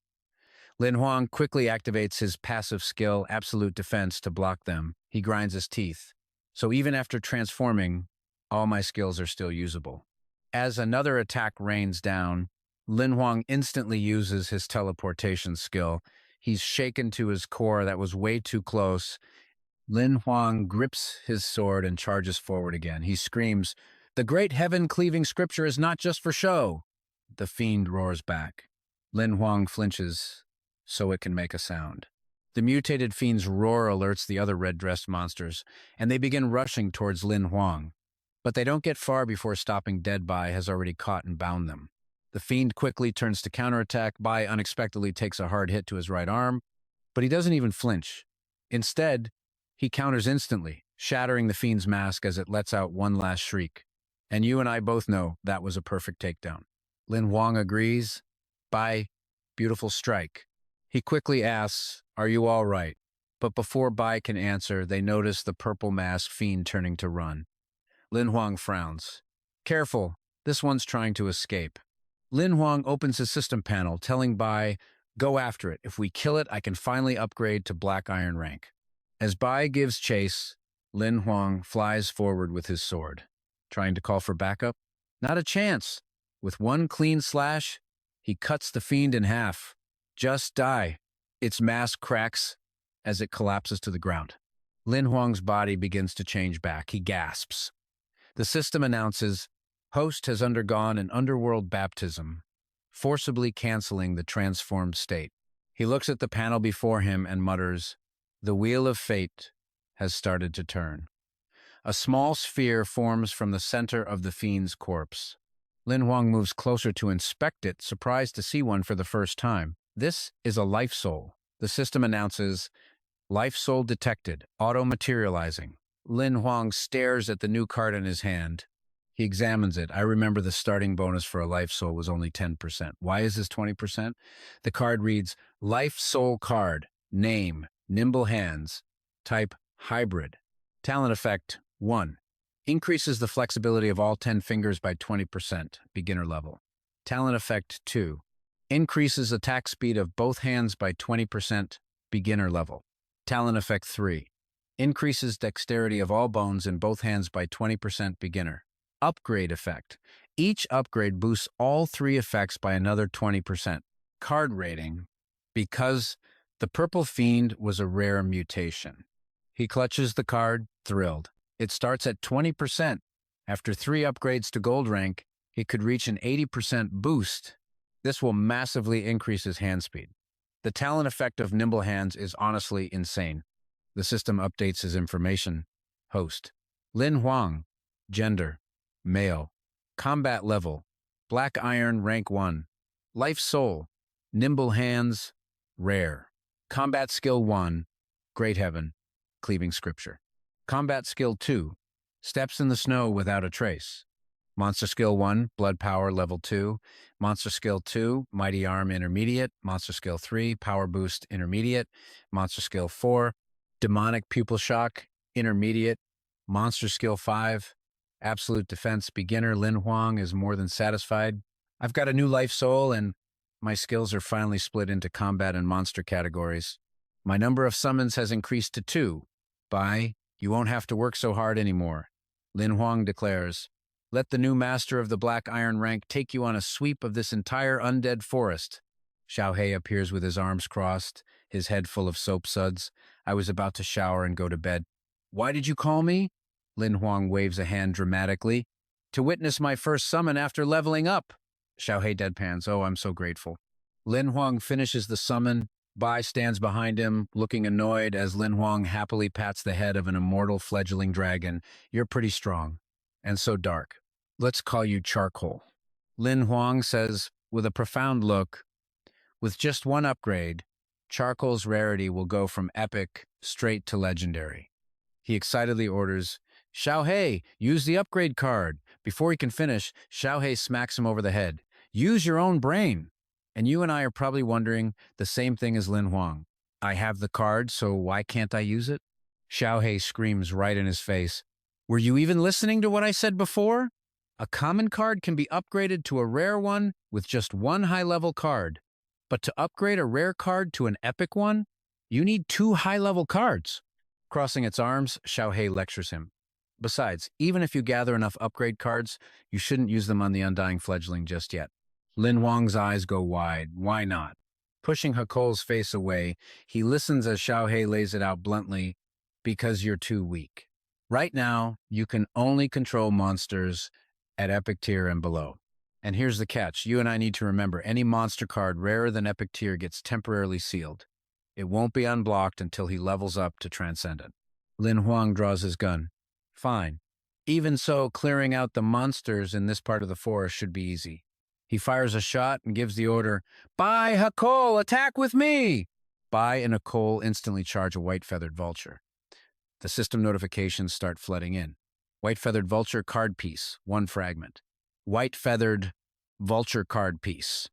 Lin Huang quickly activates his passive skill, Absolute Defense, to block them. He grinds his teeth. So even after transforming, all my skills are still usable. As another attack rains down, Lin Huang instantly uses his teleportation skill. He's shaken to his core. That was way too close. Lin Huang grips his sword and charges forward again. He screams, the great heaven-cleaving scripture is not just for show. The fiend roars back. Lin Huang flinches so it can make a sound. The mutated fiend's roar alerts the other red-dressed monsters, and they begin rushing towards Lin Huang. But they don't get far before stopping dead. Bai has already caught and bound them. The fiend quickly turns to counterattack. Bai unexpectedly takes a hard hit to his right arm, but he doesn't even flinch. Instead, he counters instantly, shattering the fiend's mask as it lets out one last shriek. And you and I both know that was a perfect takedown. Lin Huang agrees. Bai, beautiful strike. He quickly asks, are you all right? But before Bai can answer, they notice the purple masked fiend turning to run. Lin Huang frowns. Careful, this one's trying to escape. Lin Huang opens his system panel, telling Bai, go after it. If we kill it, I can finally upgrade to Black Iron rank. As Bai gives chase, Lin Huang flies forward with his sword. Trying to call for backup? Not a chance. With one clean slash, he cuts the fiend in half. Just die. Its mask cracks as it collapses to the ground. Lin Huang's body begins to change back. He gasps. The system announces, host has undergone an underworld baptism, forcibly canceling the transformed state. He looks at the panel before him and mutters, the wheel of fate has started to turn. A small sphere forms from the center of the fiend's corpse. Lin Huang moves closer to inspect it, surprised to see one for the first time. This is a life soul. The system announces, life soul detected, auto-materializing. Lin Huang stares at the new card in his hand. He examines it. I remember the starting bonus for a life soul was only 10%. Why is this 20%? The card reads, life soul card, name, nimble hands, type hybrid. Talent effect 1. Increases the flexibility of all 10 fingers by 20%, beginner level. Talent effect 2. Increases attack speed of both hands by 20%, beginner level. Talent effect 3. Increases dexterity of all bones in both hands by 20%, beginner. Upgrade effect. Each upgrade boosts all 3 effects by another 20%. Card rating. Because the Purple Fiend was a rare mutation. He clutches the card, thrilled. It starts at 20%. After 3 upgrades to gold rank, he could reach an 80% boost. This will massively increase his hand speed. The talent effect of nimble hands is honestly insane. The system updates his information. Host. Lin Huang. Gender. Male. Combat level. Black Iron rank 1. Life Soul. Nimble hands. Rare. Combat skill 1. Great Heaven. Cleaving Scripture. Combat skill 2. Steps in the snow without a trace. Monster skill 1, Blood Power level 2. Monster skill 2, Mighty Arm intermediate. Monster skill 3, Power Boost intermediate. Monster skill 4, Demonic Pupil Shock intermediate. Monster skill 5, Absolute Defense beginner. Lin Huang is more than satisfied. I've got a new life soul and my skills are finally split into combat and monster categories. My number of summons has increased to 2. Bye. You won't have to work so hard anymore. Lin Huang declares, let the new master of the Black Iron rank take you on a sweep of this entire undead forest. Xiao Hei appears with his arms crossed, his head full of soap suds. I was about to shower and go to bed. Why did you call me? Lin Huang waves a hand dramatically. To witness my first summon after leveling up. Xiao Hei deadpans. Oh, I'm so grateful. Lin Huang finishes the summon. Bai stands behind him, looking annoyed as Lin Huang happily pats the head of an immortal fledgling dragon. You're pretty strong. And so dark. Let's call you Charcoal. Lin Huang says, with a profound look, with just one upgrade, Charcoal's rarity will go from epic straight to legendary. He excitedly orders, Xiao Hei, use the upgrade card. Before he can finish, Xiao Hei smacks him over the head. Use your own brain. And you and I are probably wondering the same thing as Lin Huang. I have the card, so why can't I use it? Xiao Hei screams right in his face. Were you even listening to what I said before? A common card can be upgraded to a rare one with just one high-level card. But to upgrade a rare card to an epic one, you need 2 high-level cards. Crossing its arms, Xiao Hei lectures him. Besides, even if you gather enough upgrade cards, you shouldn't use them on the undying fledgling just yet. Lin Huang's eyes go wide. Why not? Pushing Hakole's face away, he listens as Xiao Hei lays it out bluntly, because you're too weak. Right now, you can only control monsters at epic tier and below. And here's the catch. You and I need to remember, any monster card rarer than epic tier gets temporarily sealed. It won't be unblocked until he levels up to Transcendent. Lin Huang draws his gun. Fine. Even so, clearing out the monsters in this part of the forest should be easy. He fires a shot and gives the order, Bai, Hakole, attack with me! Bai and Hakole instantly charge a white-feathered vulture. The system notifications start flooding in. White-feathered vulture card piece, 1 fragment. White-feathered vulture card piece,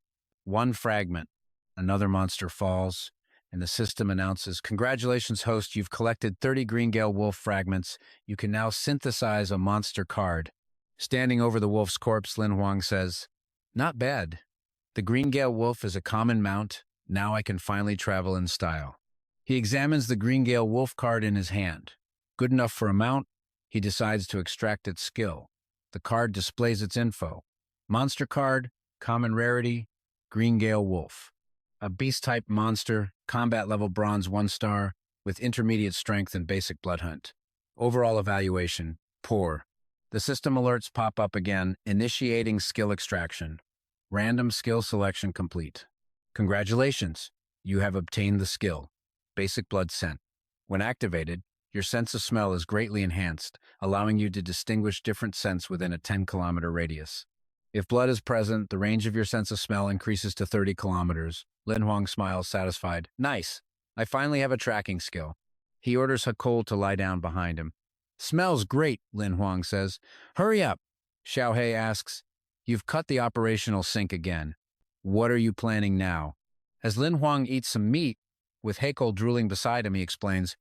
1 fragment. Another monster falls, and the system announces, congratulations, host, you've collected 30 Greengale wolf fragments. You can now synthesize a monster card. Standing over the wolf's corpse, Lin Huang says, not bad. The Greengale wolf is a common mount. Now I can finally travel in style. He examines the Greengale wolf card in his hand. Good enough for a mount, he decides to extract its skill. The card displays its info. Monster card, common rarity, Greengale wolf. A beast-type monster, combat level bronze 1 star, with intermediate strength and basic blood hunt. Overall evaluation, poor. The system alerts pop up again, initiating skill extraction. Random skill selection complete. Congratulations, you have obtained the skill, Basic Blood Scent. When activated, your sense of smell is greatly enhanced, allowing you to distinguish different scents within a 10-kilometer radius. If blood is present, the range of your sense of smell increases to 30 kilometers. Lin Huang smiles, satisfied. Nice. I finally have a tracking skill. He orders Hakol to lie down behind him. Smells great, Lin Huang says. Hurry up. Xiao Hei asks. You've cut the operational sink again. What are you planning now? As Lin Huang eats some meat, with Hakol drooling beside him, he explains,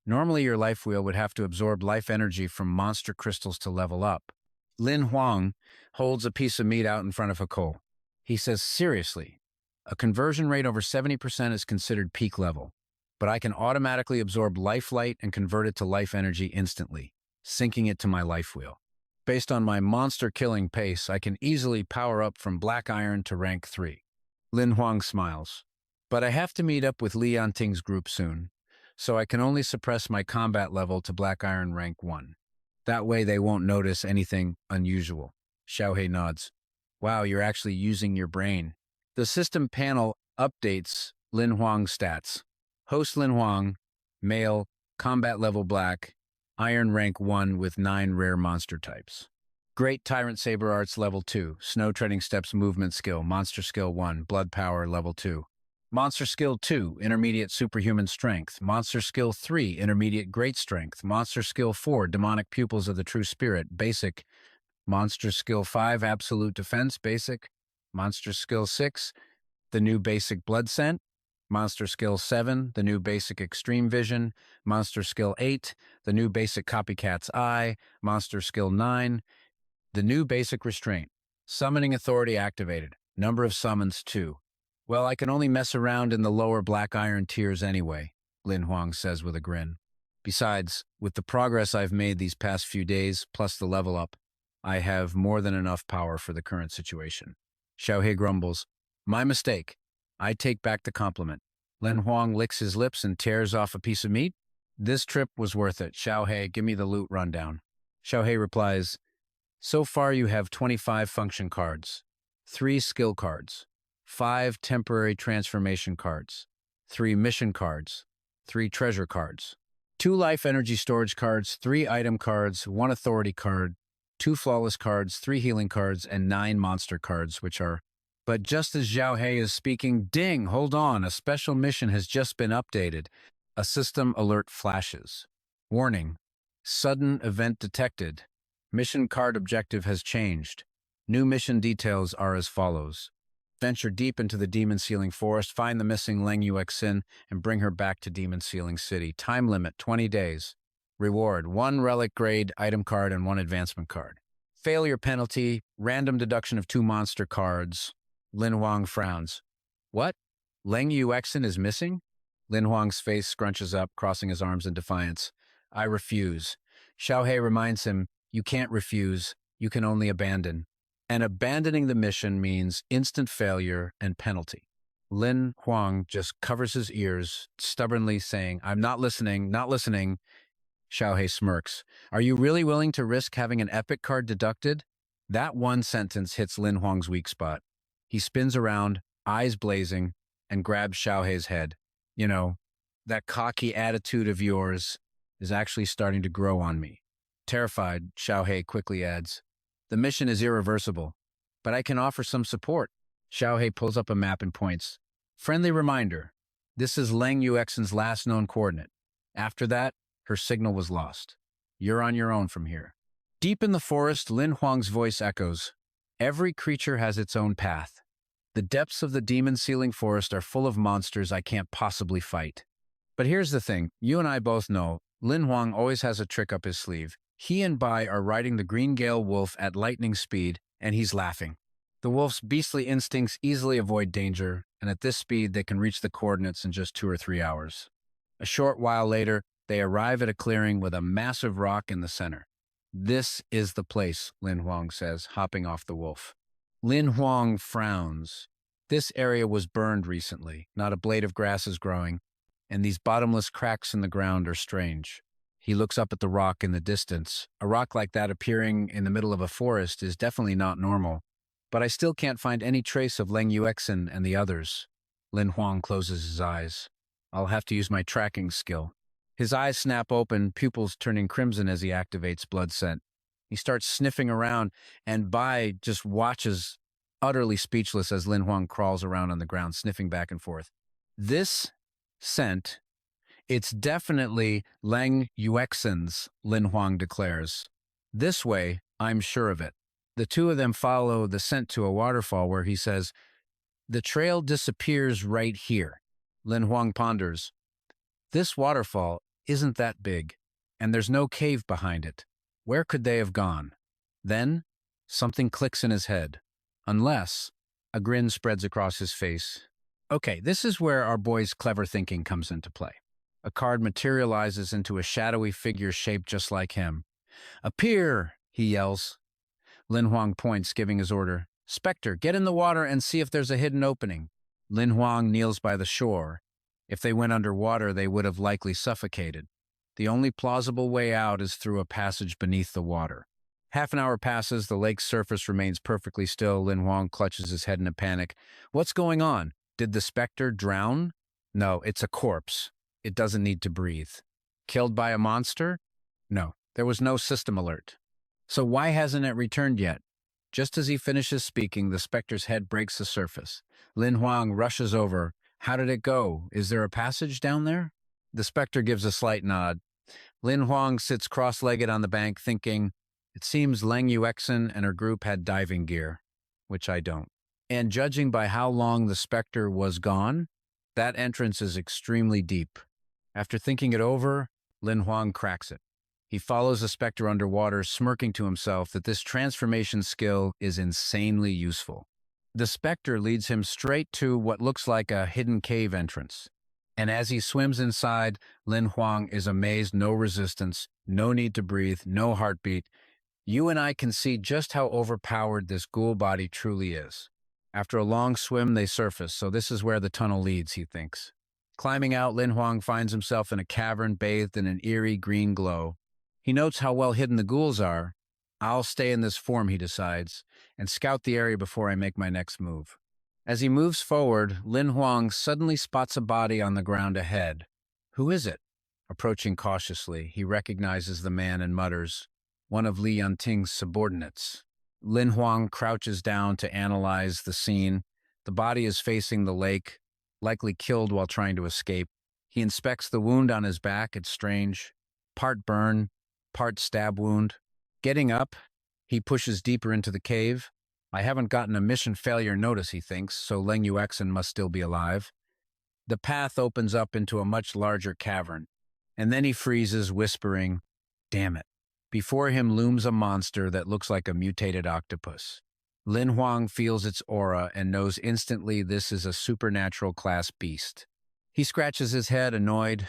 normally your life wheel would have to absorb life energy from monster crystals to level up. Lin Huang holds a piece of meat out in front of Hakol. He says, seriously, a conversion rate over 70% is considered peak level, but I can automatically absorb life light and convert it to life energy instantly, syncing it to my life wheel. Based on my monster-killing pace, I can easily power up from Black Iron to rank 3. Lin Huang smiles. But I have to meet up with Li Yanting's group soon, so I can only suppress my combat level to Black Iron rank 1. That way they won't notice anything unusual. Xiao Hei nods. Wow, you're actually using your brain. The system panel updates Lin Huang's stats. Host Lin Huang, male, combat level black, iron rank 1 with 9 rare monster types. Great Tyrant Saber Arts level 2, Snow Treading Steps movement skill, monster skill 1, blood power level 2. Monster skill 2, intermediate superhuman strength. Monster skill 3, intermediate great strength. Monster skill 4, demonic pupils of the true spirit, basic. Monster skill 5, absolute defense, basic. Monster skill 6, the new basic blood scent. Monster skill 7, the new basic extreme vision. Monster skill 8, the new basic copycat's eye. Monster skill 9, the new basic restraint. Summoning authority activated. Number of summons 2. Well, I can only mess around in the lower Black Iron tiers anyway, Lin Huang says with a grin. Besides, with the progress I've made these past few days, plus the level up, I have more than enough power for the current situation. Xiao Hei grumbles. My mistake. I take back the compliment. Lin Huang licks his lips and tears off a piece of meat. This trip was worth it. Xiao Hei, give me the loot rundown. Xiao Hei replies, so far you have 25 function cards, 3 skill cards, 5 temporary transformation cards, 3 mission cards, 3 treasure cards, 2 life energy storage cards, 3 item cards, 1 authority card, 2 flawless cards, 3 healing cards, and 9 monster cards, which are... But just as Xiao Hei is speaking, ding, hold on, a special mission has just been updated. A system alert flashes. Warning, sudden event detected. Mission card objective has changed. New mission details are as follows. Venture deep into the Demon Sealing Forest, find the missing Leng Yuexin, and bring her back to Demon Sealing City. Time limit, 20 days. Reward, 1 relic grade item card and 1 advancement card. Failure penalty, random deduction of 2 monster cards. Lin Huang frowns. What? Leng Yuexin is missing? Lin Huang's face scrunches up, crossing his arms in defiance. I refuse. Xiao Hei reminds him, you can't refuse, you can only abandon. And abandoning the mission means instant failure and penalty. Lin Huang just covers his ears, stubbornly saying, I'm not listening, not listening. Xiao Hei smirks. Are you really willing to risk having an epic card deducted? That one sentence hits Lin Huang's weak spot. He spins around, eyes blazing, and grabs Xiao Hei's head. You know, that cocky attitude of yours is actually starting to grow on me. Terrified, Xiao Hei quickly adds, the mission is irreversible, but I can offer some support. Xiao Hei pulls up a map and points. Friendly reminder, this is Leng Yuexin's last known coordinate. After that, her signal was lost. You're on your own from here. Deep in the forest, Lin Huang's voice echoes. Every creature has its own path. The depths of the Demon Sealing Forest are full of monsters I can't possibly fight. But here's the thing, you and I both know, Lin Huang always has a trick up his sleeve. He and Bai are riding the Green Gale wolf at lightning speed, and he's laughing. The wolf's beastly instincts easily avoid danger, and at this speed they can reach the coordinates in just 2 or 3 hours. A short while later, they arrive at a clearing with a massive rock in the center. This is the place, Lin Huang says, hopping off the wolf. Lin Huang frowns. This area was burned recently, not a blade of grass is growing, and these bottomless cracks in the ground are strange. He looks up at the rock in the distance. A rock like that appearing in the middle of a forest is definitely not normal. But I still can't find any trace of Leng Yuexin and the others. Lin Huang closes his eyes. I'll have to use my tracking skill. His eyes snap open, pupils turning crimson as he activates blood scent. He starts sniffing around, and Bai just watches, utterly speechless, as Lin Huang crawls around on the ground, sniffing back and forth. This scent, it's definitely Lang Yuexin's, Lin Huang declares. This way, I'm sure of it. The two of them follow the scent to a waterfall where he says, the trail disappears right here. Lin Huang ponders. This waterfall isn't that big, and there's no cave behind it. Where could they have gone? Then, something clicks in his head. Unless, a grin spreads across his face. Okay, this is where our boy's clever thinking comes into play. A card materializes into a shadowy figure shaped just like him. Appear, he yells. Lin Huang points, giving his order. Spectre, get in the water and see if there's a hidden opening. Lin Huang kneels by the shore. If they went underwater, they would have likely suffocated. The only plausible way out is through a passage beneath the water. Half an hour passes, the lake's surface remains perfectly still. Lin Huang clutches his head in a panic. What's going on? Did the specter drown? No, it's a corpse. It doesn't need to breathe. Killed by a monster? No, there was no system alert. So why hasn't it returned yet? Just as he finishes speaking, the specter's head breaks the surface. Lin Huang rushes over. How did it go? Is there a passage down there? The specter gives a slight nod. Lin Huang sits cross-legged on the bank, thinking, it seems Lang Yuexin and her group had diving gear, which I don't. And judging by how long the specter was gone, that entrance is extremely deep. After thinking it over, Lin Huang cracks it. He follows the specter underwater, smirking to himself that this transformation skill is insanely useful. The specter leads him straight to what looks like a hidden cave entrance. And as he swims inside, Lin Huang is amazed. No resistance, no need to breathe, no heartbeat. You and I can see just how overpowered this ghoul body truly is. After a long swim, they surface, so this is where the tunnel leads, he thinks. Climbing out, Lin Huang finds himself in a cavern bathed in an eerie green glow. He notes how well hidden the ghouls are. I'll stay in this form, he decides, and scout the area before I make my next move. As he moves forward, Lin Huang suddenly spots a body on the ground ahead. Who is it? Approaching cautiously, he recognizes the man and mutters, one of Li Yanting's subordinates. Lin Huang crouches down to analyze the scene. The body is facing the lake, likely killed while trying to escape. He inspects the wound on his back. It's strange. Part burn, part stab wound. Getting up, he pushes deeper into the cave. I haven't gotten a mission failure notice, he thinks, so Lang Yuexin must still be alive. The path opens up into a much larger cavern, and then he freezes, whispering, damn it. Before him looms a monster that looks like a mutated octopus. Lin Huang feels its aura and knows instantly this is a supernatural class beast. He scratches his head, annoyed.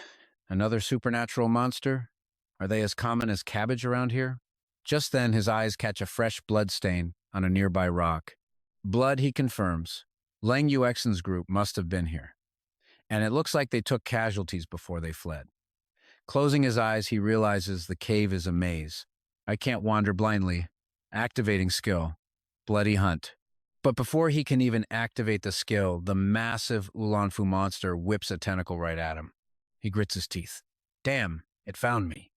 Another supernatural monster? Are they as common as cabbage around here? Just then, his eyes catch a fresh blood stain on a nearby rock. Blood, he confirms. Lang Yuexin's group must have been here. And it looks like they took casualties before they fled. Closing his eyes, he realizes the cave is a maze. I can't wander blindly. Activating skill. Bloody hunt. But before he can even activate the skill, the massive Ulanfu monster whips a tentacle right at him. He grits his teeth. Damn, it found me.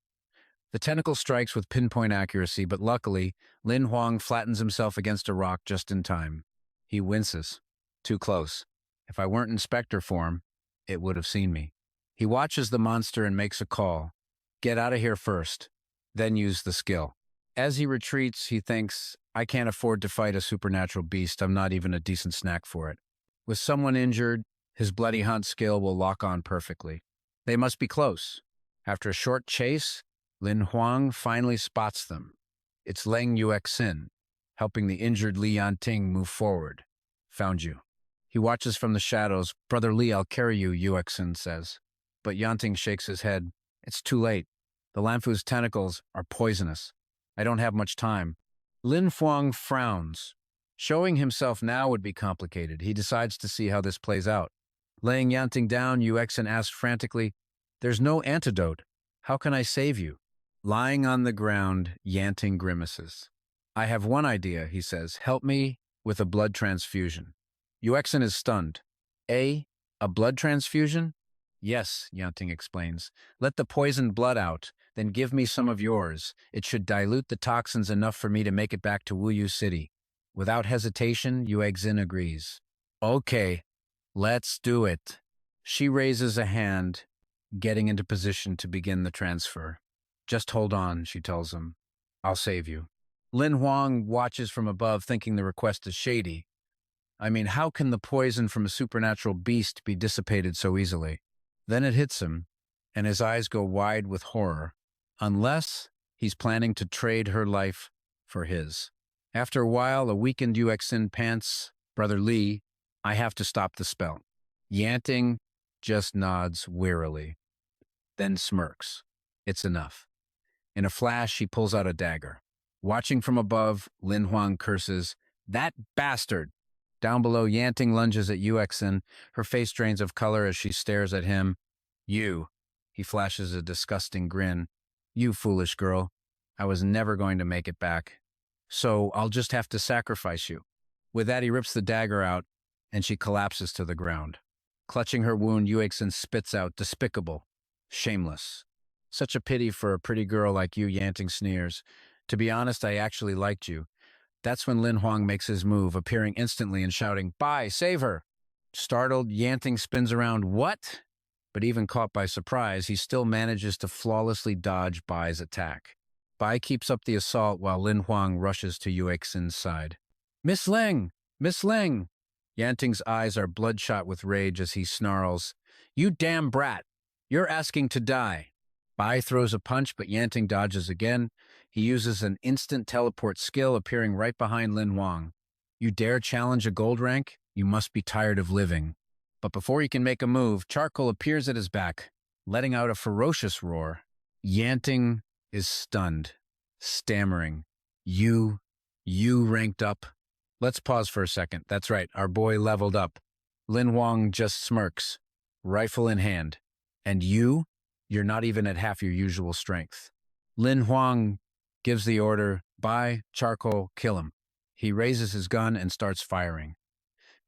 The tentacle strikes with pinpoint accuracy, but luckily, Lin Huang flattens himself against a rock just in time. He winces. Too close. If I weren't in specter form, it would have seen me. He watches the monster and makes a call. Get out of here first, then use the skill. As he retreats, he thinks, I can't afford to fight a supernatural beast. I'm not even a decent snack for it. With someone injured, his bloody hunt skill will lock on perfectly. They must be close. After a short chase, Lin Huang finally spots them. It's Lang Yuexin, helping the injured Li Yanting move forward. Found you. He watches from the shadows. Brother Li, I'll carry you, Yuexin says. But Yanting shakes his head. It's too late. The Lanfu's tentacles are poisonous. I don't have much time. Lin Huang frowns. Showing himself now would be complicated. He decides to see how this plays out. Laying Yanting down, Yuexin asks frantically, There's no antidote. How can I save you? Lying on the ground, Yanting grimaces. I have one idea, he says. Help me with a blood transfusion. Yuexin is stunned. A blood transfusion? Yes, Yanting explains. Let the poisoned blood out. Then give me some of yours. It should dilute the toxins enough for me to make it back to Wuyu City. Without hesitation, Yu Xin agrees. Okay, let's do it. She raises a hand, getting into position to begin the transfer. Just hold on, she tells him. I'll save you. Lin Huang watches from above, thinking the request is shady. I mean, how can the poison from a supernatural beast be dissipated so easily? Then it hits him, and his eyes go wide with horror. Unless he's planning to trade her life for his. After a while, a weakened Xin pants, Brother Li, I have to stop the spell. Yanting just nods wearily, then smirks. It's enough. In a flash, he pulls out a dagger. Watching from above, Lin Huang curses, That bastard! Down below, Yanting lunges at Xin. Her face drains of color as she stares at him. You. He flashes a disgusting grin. You foolish girl. I was never going to make it back. So I'll just have to sacrifice you. With that, he rips the dagger out, and she collapses to the ground. Clutching her wound, Xin spits out, despicable, shameless. Such a pity for a pretty girl like you, Yanting sneers. To be honest, I actually liked you. That's when Lin Huang makes his move, appearing instantly and shouting, Bai, save her! Startled, Yanting spins around, What? But even caught by surprise, he still manages to flawlessly dodge Bai's attack. Bai keeps up the assault while Lin Huang rushes to Xin's side. Miss Ling! Miss Ling! Yanting's eyes are bloodshot with rage as he snarls, You damn brat! You're asking to die! Bai throws a punch, but Yanting dodges again. He uses an instant teleport skill, appearing right behind Lin Huang. You dare challenge a gold rank? You must be tired of living. But before he can make a move, Charcoal appears at his back, letting out a ferocious roar. Yanting is stunned, stammering. You ranked up? Let's pause for a second. That's right, our boy leveled up. Lin Huang just smirks, rifle in hand. And you? You're not even at half your usual strength. Lin Huang gives the order, Bai, Charcoal, kill him. He raises his gun and starts firing.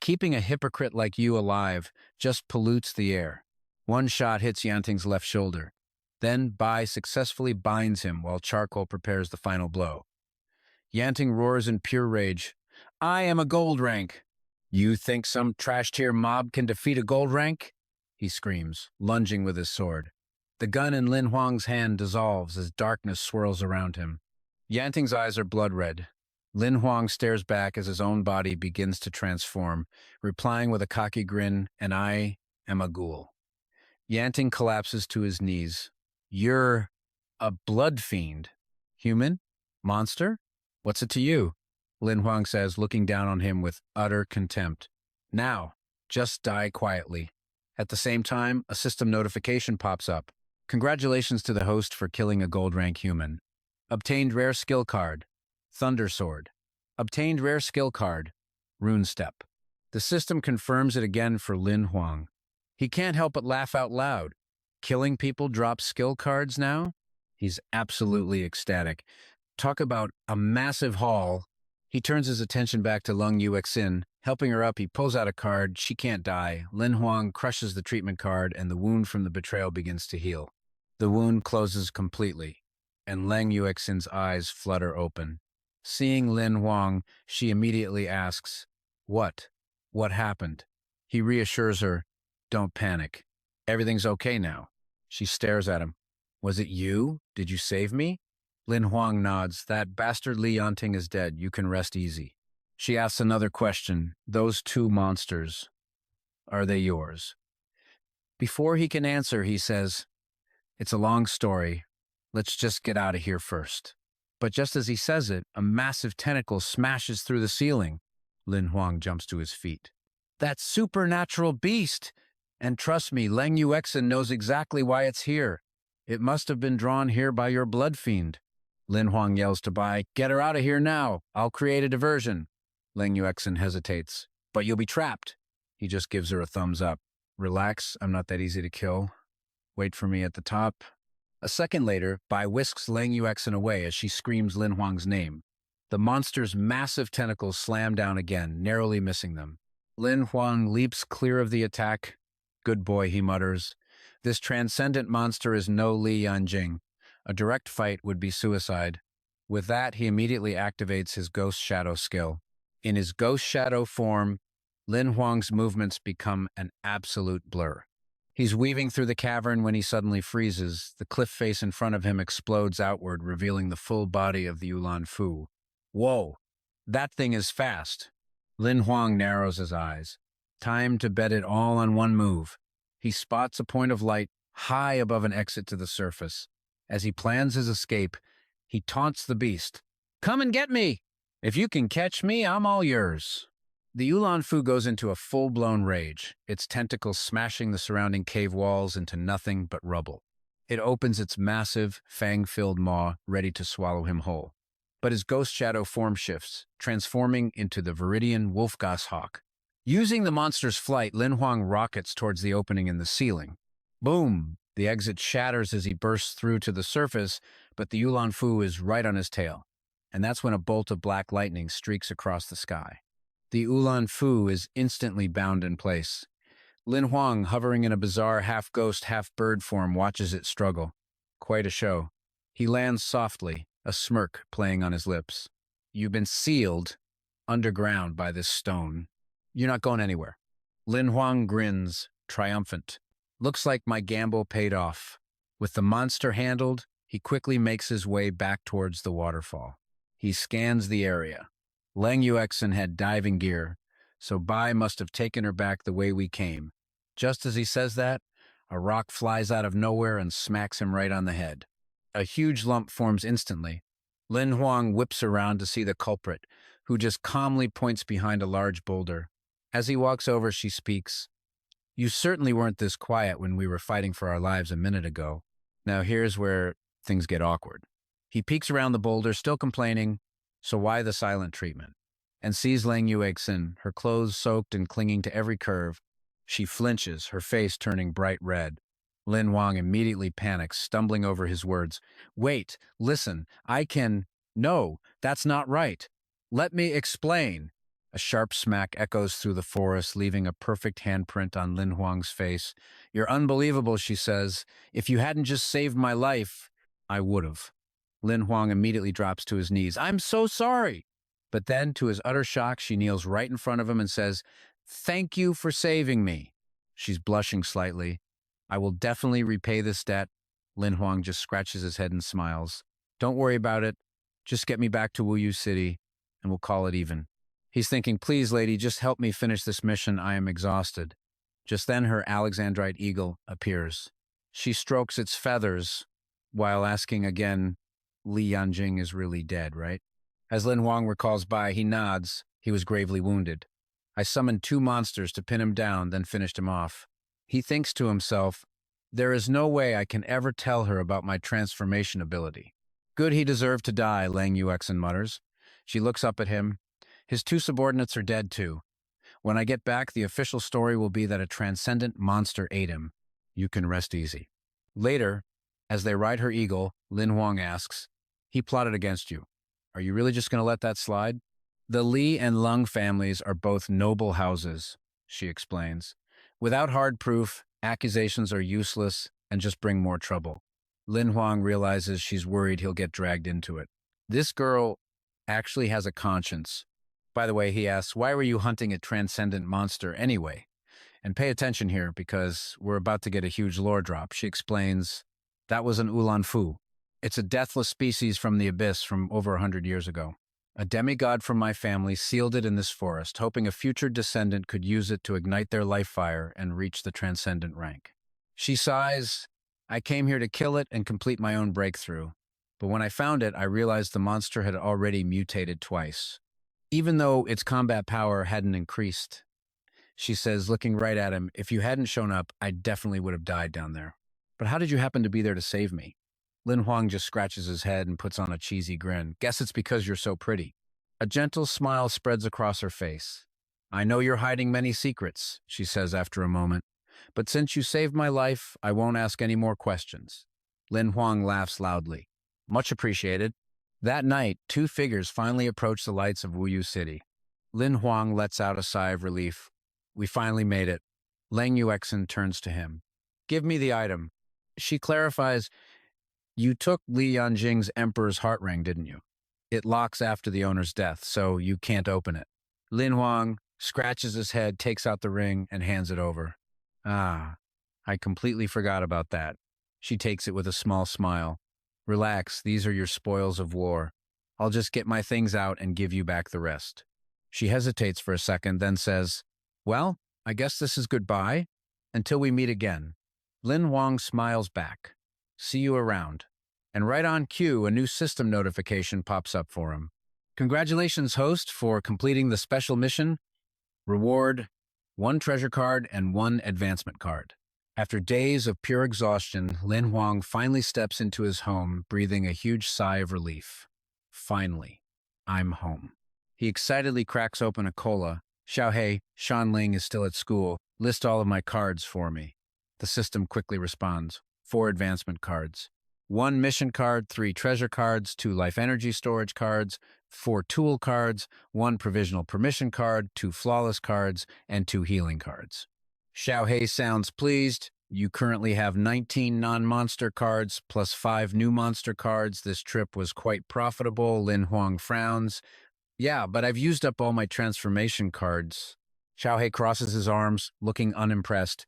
Keeping a hypocrite like you alive just pollutes the air. One shot hits Yanting's left shoulder. Then Bai successfully binds him while Charcoal prepares the final blow. Yanting roars in pure rage, I am a gold rank. You think some trash-tier mob can defeat a gold rank? He screams, lunging with his sword. The gun in Lin Huang's hand dissolves as darkness swirls around him. Yanting's eyes are blood red. Lin Huang stares back as his own body begins to transform, replying with a cocky grin, and I am a ghoul. Yanting collapses to his knees. You're a blood fiend. Human? Monster? What's it to you? Lin Huang says, looking down on him with utter contempt. Now, just die quietly. At the same time, a system notification pops up. Congratulations to the host for killing a gold rank human. Obtained rare skill card. Thunder Sword. Obtained rare skill card. Rune Step. The system confirms it again for Lin Huang. He can't help but laugh out loud. Killing people drops skill cards now? He's absolutely ecstatic. Talk about a massive haul. He turns his attention back to Lung Xin. Helping her up, he pulls out a card. She can't die. Lin Huang crushes the treatment card, and the wound from the betrayal begins to heal. The wound closes completely, and Leng Yuexin's eyes flutter open. Seeing Lin Huang, she immediately asks, What? What happened? He reassures her, Don't panic. Everything's okay now. She stares at him. Was it you? Did you save me? Lin Huang nods. That bastard Li Yanting is dead. You can rest easy. She asks another question. Those two monsters, are they yours? Before he can answer, he says, It's a long story. Let's just get out of here first. But just as he says it, a massive tentacle smashes through the ceiling. Lin Huang jumps to his feet. That supernatural beast! And trust me, Leng Yuexin knows exactly why it's here. It must have been drawn here by your blood fiend. Lin Huang yells to Bai, Get her out of here now. I'll create a diversion. Leng Yuexin hesitates. But you'll be trapped. He just gives her a thumbs up. Relax, I'm not that easy to kill. Wait for me at the top. A second later, Bai whisks Leng Yuexin away as she screams Lin Huang's name. The monster's massive tentacles slam down again, narrowly missing them. Lin Huang leaps clear of the attack. Good boy, he mutters. This transcendent monster is no Li Yanjing. A direct fight would be suicide. With that, he immediately activates his Ghost Shadow skill. In his Ghost Shadow form, Lin Huang's movements become an absolute blur. He's weaving through the cavern when he suddenly freezes. The cliff face in front of him explodes outward, revealing the full body of the Ulan Fu. Whoa, that thing is fast. Lin Huang narrows his eyes. Time to bet it all on one move. He spots a point of light high above an exit to the surface. As he plans his escape, he taunts the beast. Come and get me! If you can catch me, I'm all yours. The Ulan Fu goes into a full-blown rage, its tentacles smashing the surrounding cave walls into nothing but rubble. It opens its massive, fang-filled maw, ready to swallow him whole. But his Ghost Shadow form shifts, transforming into the Viridian Wolfgas Hawk. Using the monster's flight, Lin Huang rockets towards the opening in the ceiling. Boom! The exit shatters as he bursts through to the surface, but the Ulan Fu is right on his tail. And that's when a bolt of black lightning streaks across the sky. The Ulan Fu is instantly bound in place. Lin Huang, hovering in a bizarre half-ghost, half-bird form, watches it struggle. Quite a show. He lands softly, a smirk playing on his lips. You've been sealed underground by this stone. You're not going anywhere. Lin Huang grins, triumphant. Looks like my gamble paid off. With the monster handled, he quickly makes his way back towards the waterfall. He scans the area. Lang Yuexin had diving gear, so Bai must have taken her back the way we came. Just as he says that, a rock flies out of nowhere and smacks him right on the head. A huge lump forms instantly. Lin Huang whips around to see the culprit, who just calmly points behind a large boulder. As he walks over, she speaks. You certainly weren't this quiet when we were fighting for our lives a minute ago. Now here's where things get awkward. He peeks around the boulder, still complaining, so why the silent treatment? And sees Lang Yuexin, her clothes soaked and clinging to every curve. She flinches, her face turning bright red. Lin Huang immediately panics, stumbling over his words. Wait, listen, I can... No, that's not right. Let me explain. A sharp smack echoes through the forest, leaving a perfect handprint on Lin Huang's face. You're unbelievable, she says. If you hadn't just saved my life, I would've. Lin Huang immediately drops to his knees. I'm so sorry. But then, to his utter shock, she kneels right in front of him and says, Thank you for saving me. She's blushing slightly. I will definitely repay this debt. Lin Huang just scratches his head and smiles. Don't worry about it. Just get me back to Wuyu City, and we'll call it even. He's thinking, please, lady, just help me finish this mission. I am exhausted. Just then her Alexandrite eagle appears. She strokes its feathers while asking again, Li Yanjing is really dead, right? As Lin Huang recalls Bai, he nods. He was gravely wounded. I summoned 2 monsters to pin him down, then finished him off. He thinks to himself, there is no way I can ever tell her about my transformation ability. Good he deserved to die, Lang Yuexin mutters. She looks up at him. His 2 subordinates are dead too. When I get back, the official story will be that a transcendent monster ate him. You can rest easy. Later, as they ride her eagle, Lin Huang asks, he plotted against you. Are you really just going to let that slide? The Li and Lung families are both noble houses, she explains. Without hard proof, accusations are useless and just bring more trouble. Lin Huang realizes she's worried he'll get dragged into it. This girl actually has a conscience. By the way, he asks, why were you hunting a transcendent monster anyway? And pay attention here because we're about to get a huge lore drop. She explains, that was an Ulan Fu. It's a deathless species from the abyss from over 100 years ago. A demigod from my family sealed it in this forest, hoping a future descendant could use it to ignite their life fire and reach the transcendent rank. She sighs, I came here to kill it and complete my own breakthrough. But when I found it, I realized the monster had already mutated twice. Even though its combat power hadn't increased. She says, looking right at him, if you hadn't shown up, I definitely would have died down there. But how did you happen to be there to save me? Lin Huang just scratches his head and puts on a cheesy grin. Guess it's because you're so pretty. A gentle smile spreads across her face. I know you're hiding many secrets, she says after a moment. But since you saved my life, I won't ask any more questions. Lin Huang laughs loudly. Much appreciated. That night, 2 figures finally approach the lights of Wuyu City. Lin Huang lets out a sigh of relief. We finally made it. Lang Yuexin turns to him. Give me the item. She clarifies, You took Li Yanjing's Emperor's Heart Ring, didn't you? It locks after the owner's death, so you can't open it. Lin Huang scratches his head, takes out the ring, and hands it over. Ah, I completely forgot about that. She takes it with a small smile. Relax, these are your spoils of war. I'll just get my things out and give you back the rest. She hesitates for a second, then says, Well, I guess this is goodbye. Until we meet again. Lin Huang smiles back. See you around. And right on cue, a new system notification pops up for him. Congratulations, host, for completing the special mission. Reward, 1 treasure card and 1 advancement card. After days of pure exhaustion, Lin Huang finally steps into his home, breathing a huge sigh of relief. Finally, I'm home. He excitedly cracks open a cola. Xiao Hei, Shan Ling is still at school. List all of my cards for me. The system quickly responds. 4 advancement cards. 1 mission card, 3 treasure cards, 2 life energy storage cards, 4 tool cards, 1 provisional permission card, 2 flawless cards, and 2 healing cards. Xiao Hei sounds pleased. You currently have 19 non-monster cards plus 5 new monster cards. This trip was quite profitable. Lin Huang frowns. Yeah, but I've used up all my transformation cards. Xiao Hei crosses his arms, looking unimpressed.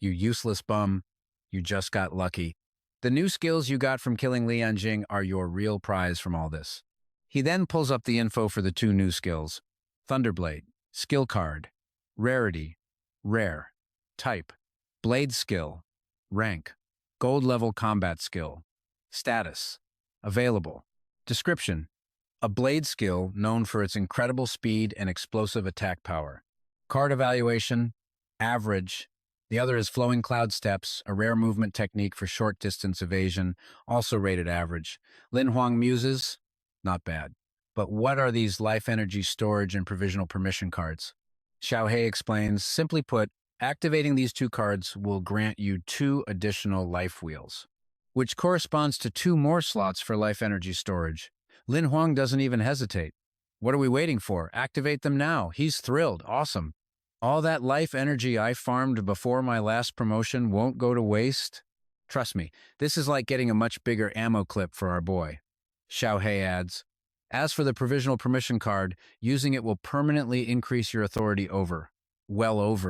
You useless bum. You just got lucky. The new skills you got from killing Li Yanjing are your real prize from all this. He then pulls up the info for the 2 new skills. Thunderblade, skill card, rarity, rare, type, blade skill, rank, gold level combat skill, status, available, description, a blade skill known for its incredible speed and explosive attack power. Card evaluation, average. The other is Flowing Cloud Steps, a rare movement technique for short-distance evasion, also rated average. Lin Huang muses, not bad. But what are these life energy storage and provisional permission cards? Xiao Hei explains, simply put, activating these 2 cards will grant you 2 additional life wheels, which corresponds to 2 more slots for life energy storage. Lin Huang doesn't even hesitate. What are we waiting for? Activate them now. He's thrilled. Awesome. All that life energy I farmed before my last promotion won't go to waste? Trust me, this is like getting a much bigger ammo clip for our boy. Xiao Hei adds, as for the provisional permission card, using it will permanently increase your authority over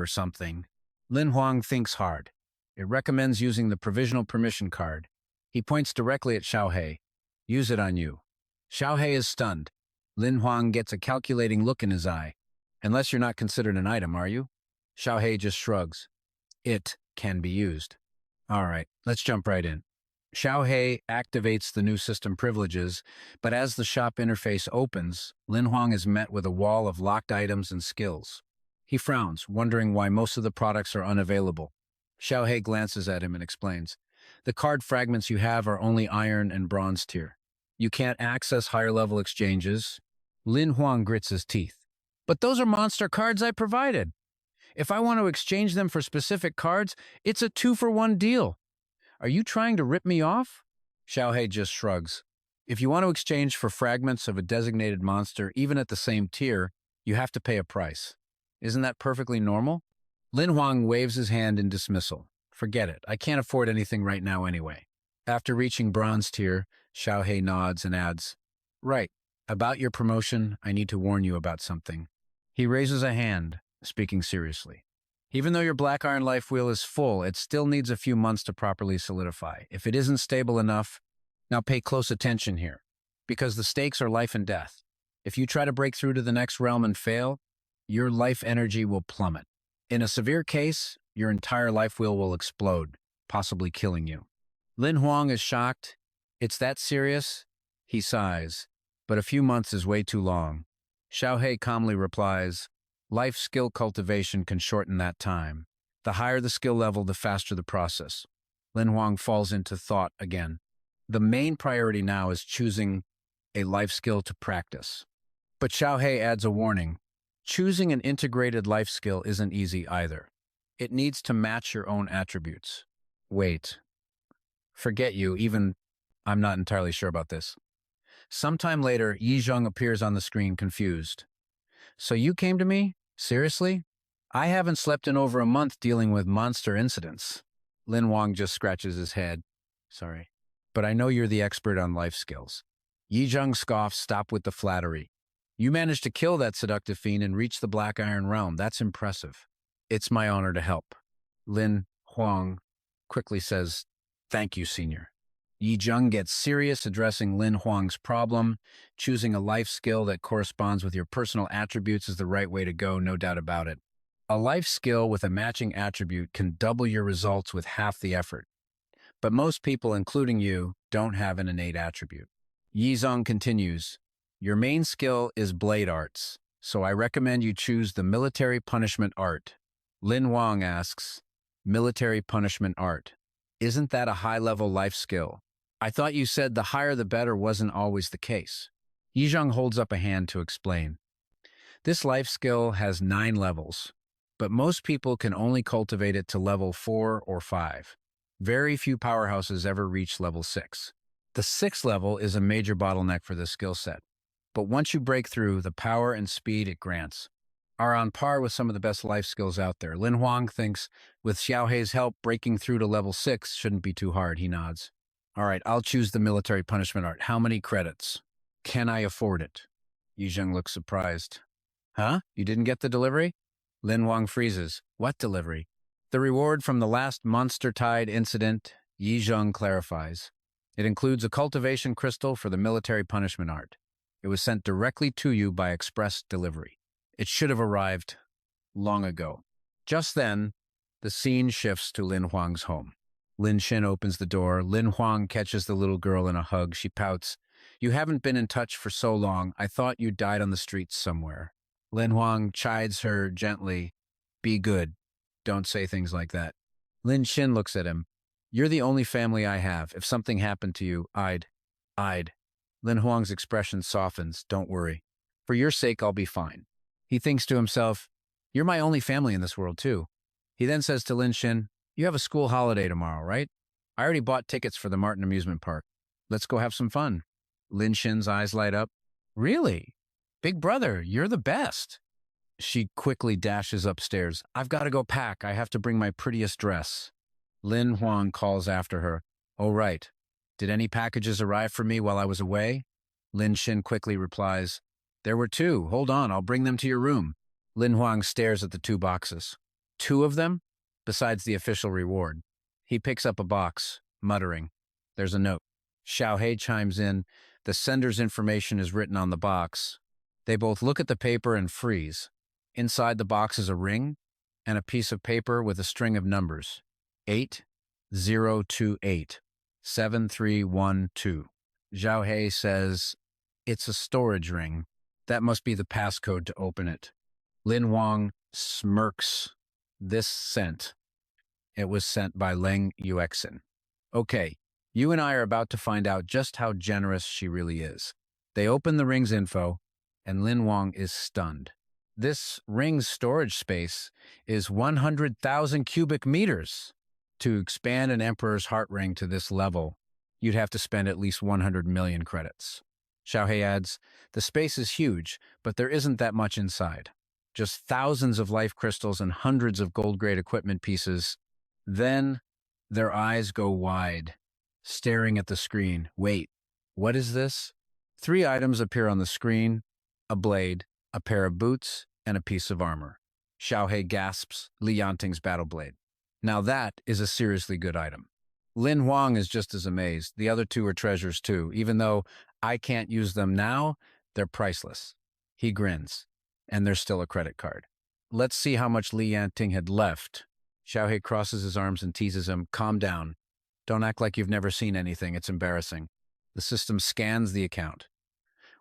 something. Lin Huang thinks hard. It recommends using the provisional permission card. He points directly at Xiao Hei. Use it on you. Xiao Hei is stunned. Lin Huang gets a calculating look in his eye. Unless you're not considered an item, are you? Xiao Hei just shrugs. It can be used. All right, let's jump right in. Xiao Hei activates the new system privileges, but as the shop interface opens, Lin Huang is met with a wall of locked items and skills. He frowns, wondering why most of the products are unavailable. Xiao Hei glances at him and explains, the card fragments you have are only iron and bronze tier. You can't access higher level exchanges. Lin Huang grits his teeth. But those are monster cards I provided. If I want to exchange them for specific cards, it's a 2-for-1 deal. Are you trying to rip me off? Xiao Hei just shrugs. If you want to exchange for fragments of a designated monster, even at the same tier, you have to pay a price. Isn't that perfectly normal? Lin Huang waves his hand in dismissal. Forget it. I can't afford anything right now anyway. After reaching bronze tier, Xiao Hei nods and adds, Right. About your promotion, I need to warn you about something. He raises a hand, speaking seriously. Even though your Black Iron life wheel is full, it still needs a few months to properly solidify. If it isn't stable enough, now pay close attention here, because the stakes are life and death. If you try to break through to the next realm and fail, your life energy will plummet. In a severe case, your entire life wheel will explode, possibly killing you. Lin Huang is shocked. It's that serious? He sighs, but a few months is way too long. Xiao Hei calmly replies, life skill cultivation can shorten that time. The higher the skill level, the faster the process. Lin Huang falls into thought again. The main priority now is choosing a life skill to practice. But Xiao Hei adds a warning. Choosing an integrated life skill isn't easy either. It needs to match your own attributes. Wait. Forget you, I'm not entirely sure about this. Sometime later, Yi Zheng appears on the screen confused. So you came to me? Seriously? I haven't slept in over a month dealing with monster incidents. Lin Huang just scratches his head. Sorry. but I know you're the expert on life skills. Yi Zheng scoffs, stop with the flattery. You managed to kill that seductive fiend and reach the Black Iron Realm. That's impressive. It's my honor to help. Lin Huang quickly says, thank you, senior. Yi Zheng gets serious, addressing Lin Huang's problem. Choosing a life skill that corresponds with your personal attributes is the right way to go, no doubt about it. A life skill with a matching attribute can double your results with half the effort. But most people, including you, don't have an innate attribute. Yi Zheng continues, your main skill is blade arts, so I recommend you choose the military punishment art. Lin Huang asks, military punishment art. Isn't that a high-level life skill? I thought you said the higher the better wasn't always the case. Yi Zheng holds up a hand to explain. This life skill has 9 levels, but most people can only cultivate it to level 4 or 5. Very few powerhouses ever reach level 6. The 6th level is a major bottleneck for this skill set, but once you break through, the power and speed it grants are on par with some of the best life skills out there. Lin Huang thinks with Xiao Hei's help, breaking through to level 6 shouldn't be too hard. He nods. All right, I'll choose the military punishment art. How many credits? Can I afford it? Yi Zheng looks surprised. Huh? You didn't get the delivery? Lin Huang freezes. What delivery? The reward from the last Monster Tide incident, Yi Zheng clarifies. It includes a cultivation crystal for the military punishment art. It was sent directly to you by express delivery. It should have arrived long ago. Just then, the scene shifts to Lin Huang's home. Lin Xin opens the door. Lin Huang catches the little girl in a hug. She pouts. You haven't been in touch for so long. I thought you died on the streets somewhere. Lin Huang chides her gently. Be good. Don't say things like that. Lin Xin looks at him. You're the only family I have. If something happened to you, I'd. Lin Huang's expression softens. Don't worry. For your sake, I'll be fine. He thinks to himself, you're my only family in this world, too. He then says to Lin Xin, you have a school holiday tomorrow, right? I already bought tickets for the Martin amusement park. Let's go have some fun. Lin Xin's eyes light up. Really? Big brother, you're the best. She quickly dashes upstairs. I've got to go pack. I have to bring my prettiest dress. Lin Huang calls after her. Oh, right. Did any packages arrive for me while I was away? Lin Xin quickly replies, there were 2. Hold on, I'll bring them to your room. Lin Huang stares at the 2 boxes. 2 of them? Besides the official reward. He picks up a box, muttering. There's a note. Xiao Hei chimes in. The sender's information is written on the box. They both look at the paper and freeze. Inside the box is a ring and a piece of paper with a string of numbers. 8028 7312. Xiao Hei says, it's a storage ring. That must be the passcode to open it. Lin Huang smirks. This sent. It was sent by Leng Yuexin. Okay, you and I are about to find out just how generous she really is. They open the ring's info, and Lin Huang is stunned. This ring's storage space is 100,000 cubic meters. To expand an Emperor's Heart Ring to this level, you'd have to spend at least 100 million credits. Xiao Hei adds, the space is huge, but there isn't that much inside. Just thousands of life crystals and hundreds of gold-grade equipment pieces. Then, their eyes go wide, staring at the screen. Wait, what is this? 3 items appear on the screen, a blade, a pair of boots, and a piece of armor. Xiao Hei gasps, Li Yanting's battle blade. Now that is a seriously good item. Lin Huang is just as amazed. The other 2 are treasures too. Even though I can't use them now, they're priceless. He grins, and there's still a credit card. Let's see how much Li Yanting had left. Xiao Hei crosses his arms and teases him. Calm down. Don't act like you've never seen anything. It's embarrassing. The system scans the account.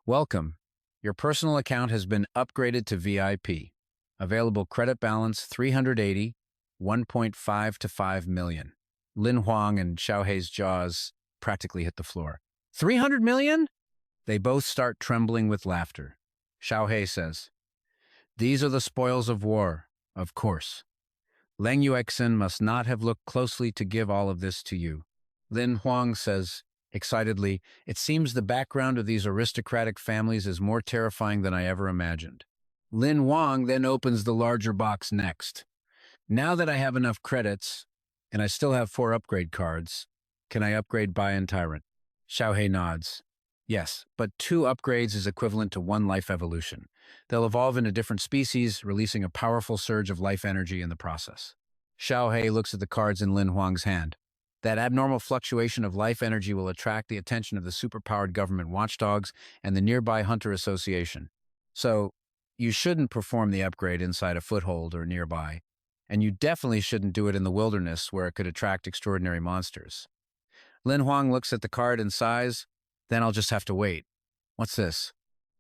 Welcome. Your personal account has been upgraded to VIP. Available credit balance 380, 1.5 to 5 million. Lin Huang and Xiao Hei's jaws practically hit the floor. 300 million? They both start trembling with laughter. Xiao Hei says, these are the spoils of war, of course. Leng Yuexin must not have looked closely to give all of this to you. Lin Huang says, excitedly, it seems the background of these aristocratic families is more terrifying than I ever imagined. Lin Huang then opens the larger box next. Now that I have enough credits, and I still have 4 upgrade cards, Can I upgrade Bion Tyrant? Xiao Hei nods. Yes, but 2 upgrades is equivalent to 1 life evolution. They'll evolve into different species, releasing a powerful surge of life energy in the process. Xiao Hei looks at the cards in Lin Huang's hand. That abnormal fluctuation of life energy will attract the attention of the superpowered government watchdogs and the nearby Hunter Association. So, you shouldn't perform the upgrade inside a foothold or nearby, and you definitely shouldn't do it in the wilderness where it could attract extraordinary monsters. Lin Huang looks at the card and sighs. Then I'll just have to wait. What's this?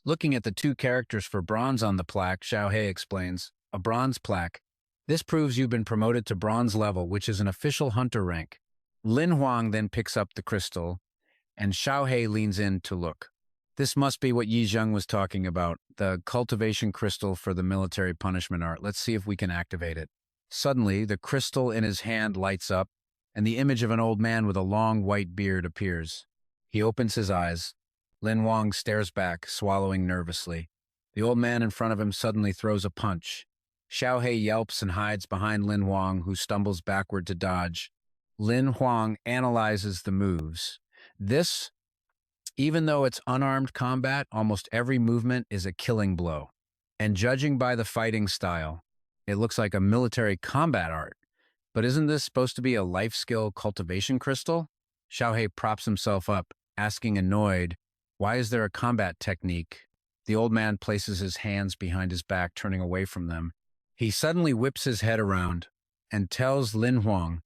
Looking at the 2 characters for bronze on the plaque, Xiao Hei explains, a bronze plaque. This proves you've been promoted to bronze level, which is an official hunter rank. Lin Huang then picks up the crystal, and Xiao Hei leans in to look. This must be what Yi Zheng was talking about, the cultivation crystal for the military punishment art. Let's see if we can activate it. Suddenly, the crystal in his hand lights up, and the image of an old man with a long white beard appears. He opens his eyes. Lin Huang stares back, swallowing nervously. The old man in front of him suddenly throws a punch. Xiao Hei yelps and hides behind Lin Huang, who stumbles backward to dodge. Lin Huang analyzes the moves. This, even though it's unarmed combat, almost every movement is a killing blow. And judging by the fighting style, it looks like a military combat art. But isn't this supposed to be a life skill cultivation crystal? Xiao Hei props himself up, asking annoyed, why is there a combat technique? The old man places his hands behind his back, turning away from them. He suddenly whips his head around and tells Lin Huang,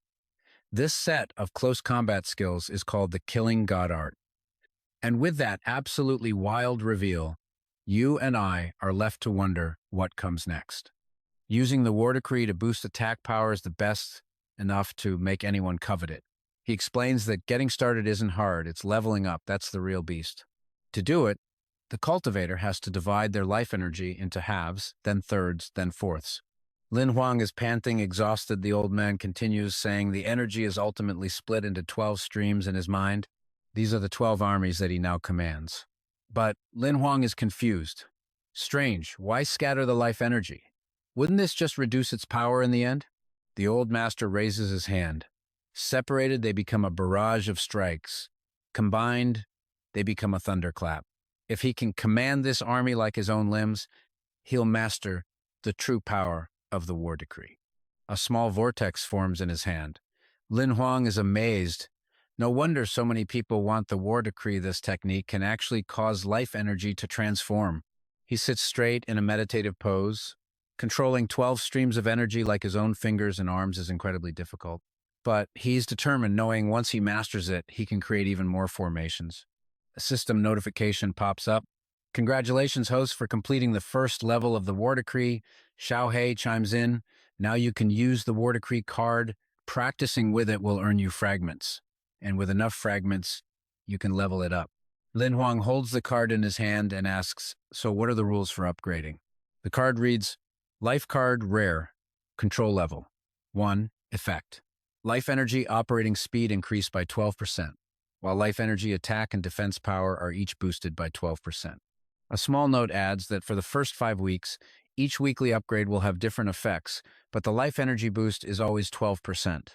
this set of close combat skills is called the Killing God Art. And with that absolutely wild reveal, you and I are left to wonder what comes next. Using the War Decree to boost attack power is the best enough to make anyone covet it. He explains that getting started isn't hard, it's leveling up, that's the real beast. To do it, the cultivator has to divide their life energy into halves, then thirds, then fourths. Lin Huang is panting, exhausted. The old man continues, saying the energy is ultimately split into 12 streams in his mind. These are the 12 armies that he now commands. But Lin Huang is confused. Strange, why scatter the life energy? Wouldn't this just reduce its power in the end? The old master raises his hand. Separated, they become a barrage of strikes. Combined, they become a thunderclap. If he can command this army like his own limbs, he'll master the true power of the War Decree. A small vortex forms in his hand. Lin Huang is amazed. No wonder so many people want the War Decree. This technique can actually cause life energy to transform. He sits straight in a meditative pose. Controlling 12 streams of energy like his own fingers and arms is incredibly difficult. But he's determined, knowing once he masters it, he can create even more formations. A system notification pops up. Congratulations, host, for completing the first level of the War Decree. Xiao Hei chimes in. Now you can use the War Decree card. Practicing with it will earn you fragments. And with enough fragments, you can level it up. Lin Huang holds the card in his hand and asks, so what are the rules for upgrading? The card reads, Life card rare, control level. 1. Effect. Life energy operating speed increased by 12%, while life energy attack and defense power are each boosted by 12%. A small note adds that for the first 5 weeks, each weekly upgrade will have different effects, but the life energy boost is always 12%.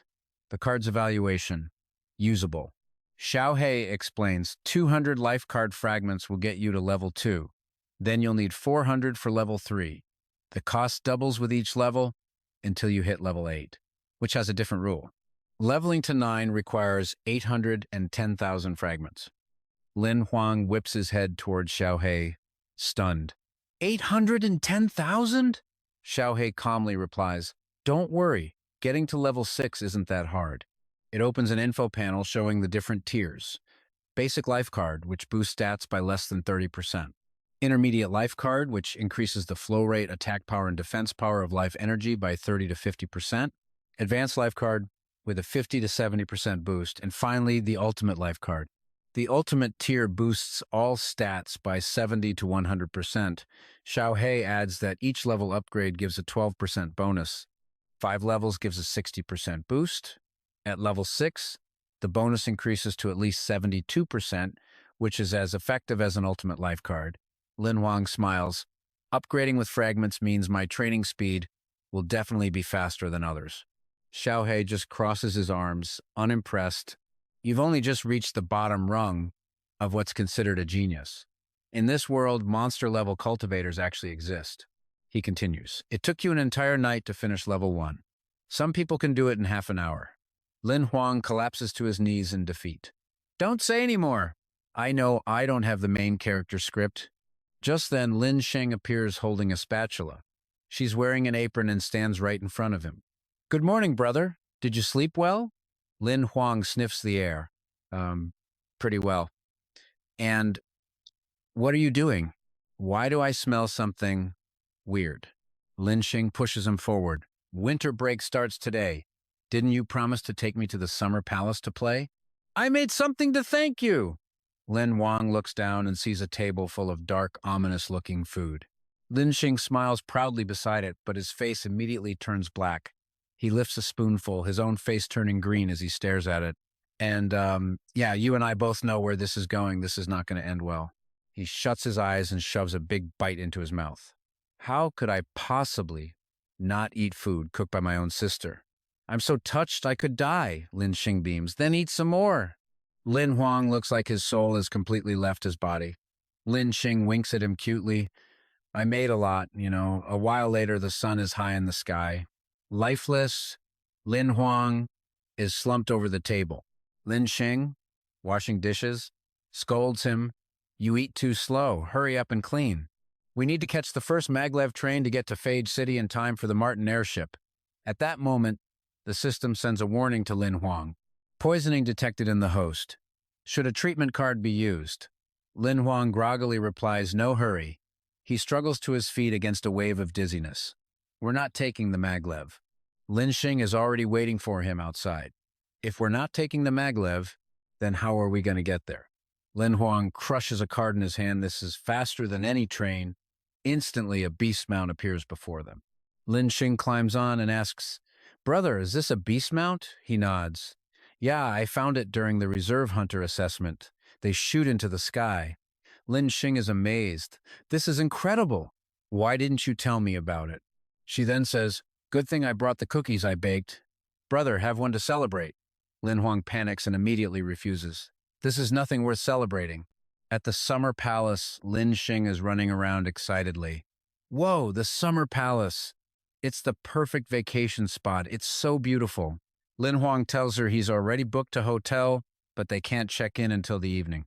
The card's evaluation. Usable. Xiao Hei explains 200 life card fragments will get you to level 2. Then you'll need 400 for level 3. The cost doubles with each level until you hit level 8, which has a different rule. Leveling to 9 requires 810,000 fragments. Lin Huang whips his head towards Xiao Hei, stunned. 810,000? Xiao Hei calmly replies, don't worry, getting to level 6 isn't that hard. It opens an info panel showing the different tiers. Basic life card, which boosts stats by less than 30%. Intermediate life card, which increases the flow rate, attack power, and defense power of life energy by 30 to 50%. Advanced life card, with a 50 to 70% boost. And finally, the ultimate life card. The ultimate tier boosts all stats by 70 to 100%. Xiao Hei adds that each level upgrade gives a 12% bonus. 5 levels gives a 60% boost. At level 6, the bonus increases to at least 72%, which is as effective as an ultimate life card. Lin Huang smiles. Upgrading with fragments means my training speed will definitely be faster than others. Xiao Hei just crosses his arms, unimpressed. You've only just reached the bottom rung of what's considered a genius. In this world, monster-level cultivators actually exist. He continues, it took you an entire night to finish level 1. Some people can do it in half an hour. Lin Huang collapses to his knees in defeat. Don't say any more. I know I don't have the main character script. Just then, Lin Sheng appears holding a spatula. She's wearing an apron and stands right in front of him. Good morning, brother. Did you sleep well? Lin Huang sniffs the air. Pretty well. And what are you doing? Why do I smell something weird? Lin Sheng pushes him forward. Winter break starts today. Didn't you promise to take me to the summer palace to play? I made something to thank you. Lin Huang looks down and sees a table full of dark, ominous-looking food. Lin Sheng smiles proudly beside it, but his face immediately turns black. He lifts a spoonful, his own face turning green as he stares at it. And, yeah, you and I both know where this is going. This is not going to end well. He shuts his eyes and shoves a big bite into his mouth. How could I possibly not eat food cooked by my own sister? I'm so touched I could die, Lin Sheng beams. Then eat some more. Lin Huang looks like his soul has completely left his body. Lin Sheng winks at him cutely. I made a lot, you know. A while later, the sun is high in the sky. Lifeless, Lin Huang is slumped over the table. Lin Sheng, washing dishes, scolds him. You eat too slow. Hurry up and clean. We need to catch the first maglev train to get to Phage City in time for the Martin airship. At that moment, the system sends a warning to Lin Huang. Poisoning detected in the host. Should a treatment card be used? Lin Huang groggily replies, no hurry. He struggles to his feet against a wave of dizziness. We're not taking the maglev. Lin Sheng is already waiting for him outside. If we're not taking the maglev, then how are we going to get there? Lin Huang crushes a card in his hand. This is faster than any train. Instantly, a beast mount appears before them. Lin Sheng climbs on and asks, Brother, is this a beast mount? He nods. Yeah, I found it during the reserve hunter assessment. They shoot into the sky. Lin Sheng is amazed. This is incredible. Why didn't you tell me about it? She then says, good thing I brought the cookies I baked. Brother, have one to celebrate. Lin Huang panics and immediately refuses. This is nothing worth celebrating. At the summer palace, Lin Sheng is running around excitedly. Whoa, the summer palace. It's the perfect vacation spot. It's so beautiful. Lin Huang tells her he's already booked a hotel, but they can't check in until the evening.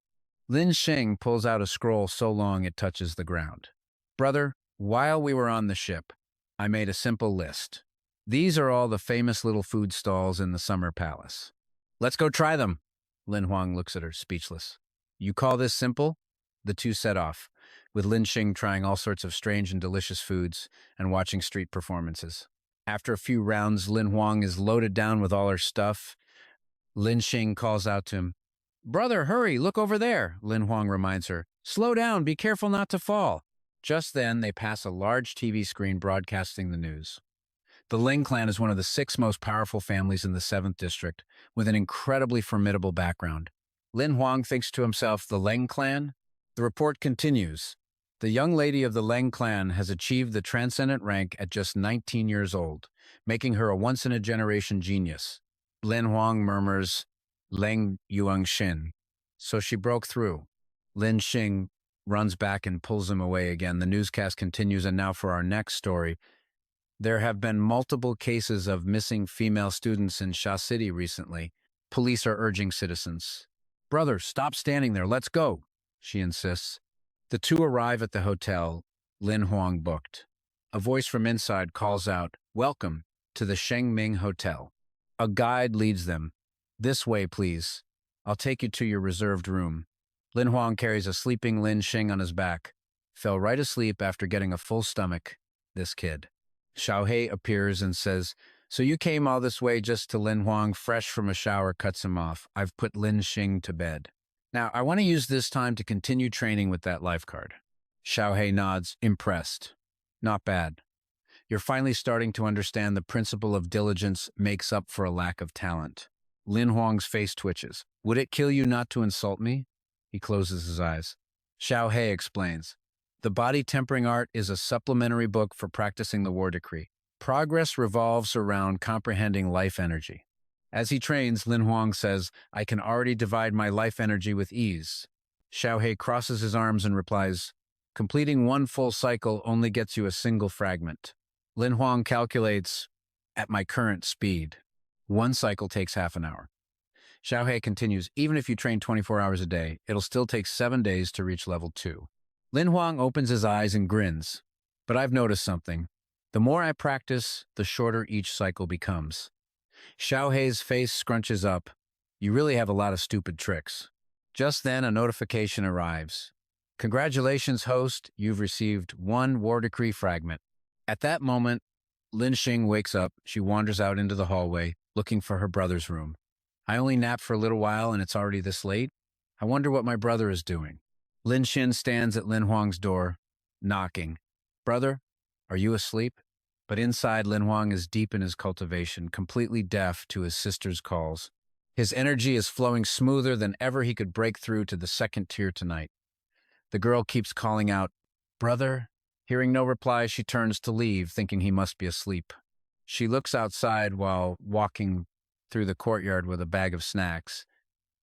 Lin Sheng pulls out a scroll so long it touches the ground. Brother, while we were on the ship, I made a simple list. These are all the famous little food stalls in the summer palace. Let's go try them. Lin Huang looks at her, speechless. You call this simple? The two set off, with Lin Sheng trying all sorts of strange and delicious foods and watching street performances. After a few rounds, Lin Huang is loaded down with all her stuff. Lin Sheng calls out to him, Brother, hurry, look over there, Lin Huang reminds her. Slow down, be careful not to fall. Just then, they pass a large TV screen broadcasting the news. The Ling clan is one of the 6 most powerful families in the 7th district, with an incredibly formidable background. Lin Huang thinks to himself, the Ling clan? The report continues. The young lady of the Ling clan has achieved the transcendent rank at just 19 years old, making her a once-in-a-generation genius. Lin Huang murmurs, Leng Yuangshin. So she broke through. Lin Sheng runs back and pulls him away again. The newscast continues, and now for our next story. There have been multiple cases of missing female students in Sha City recently. Police are urging citizens. Brother, stop standing there. Let's go, she insists. The two arrive at the hotel Lin Huang booked. A voice from inside calls out, Welcome to the Shengming Hotel. A guide leads them. This way, please. I'll take you to your reserved room. Lin Huang carries a sleeping Lin Sheng on his back. Fell right asleep after getting a full stomach, this kid. Xiao Hei appears and says, So you came all this way just to Lin Huang, fresh from a shower, cuts him off. I've put Lin Sheng to bed. Now, I want to use this time to continue training with that life card. Xiao Hei nods, impressed. Not bad. You're finally starting to understand the principle of diligence makes up for a lack of talent. Lin Huang's face twitches. Would it kill you not to insult me? He closes his eyes. Xiao Hei explains. The Body Tempering Art is a supplementary book for practicing the War Decree. Progress revolves around comprehending life energy. As he trains, Lin Huang says, I can already divide my life energy with ease. Xiao Hei crosses his arms and replies, completing one full cycle only gets you a single fragment. Lin Huang calculates, at my current speed, one cycle takes half an hour. Xiao Hei continues, even if you train 24 hours a day, it'll still take 7 days to reach level 2. Lin Huang opens his eyes and grins. But I've noticed something. The more I practice, the shorter each cycle becomes. Xiao Hei's face scrunches up. You really have a lot of stupid tricks. Just then, a notification arrives. Congratulations, host. You've received 1 War Decree fragment. At that moment, Lin Xing wakes up. She wanders out into the hallway, looking for her brother's room. I only napped for a little while and it's already this late. I wonder what my brother is doing. Lin Xin stands at Lin Huang's door, knocking. Brother, are you asleep? But inside, Lin Huang is deep in his cultivation, completely deaf to his sister's calls. His energy is flowing smoother than ever he could break through to the 2nd tier tonight. The girl keeps calling out, Brother? Hearing no reply, she turns to leave, thinking he must be asleep. She looks outside while walking through the courtyard with a bag of snacks.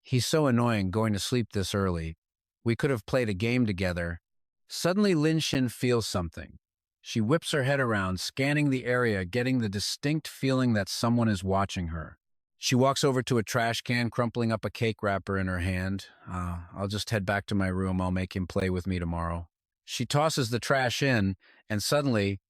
He's so annoying going to sleep this early. We could have played a game together. Suddenly, Lin Xin feels something. She whips her head around, scanning the area, getting the distinct feeling that someone is watching her. She walks over to a trash can, crumpling up a cake wrapper in her hand. I'll just head back to my room. I'll make him play with me tomorrow. She tosses the trash in, and suddenly,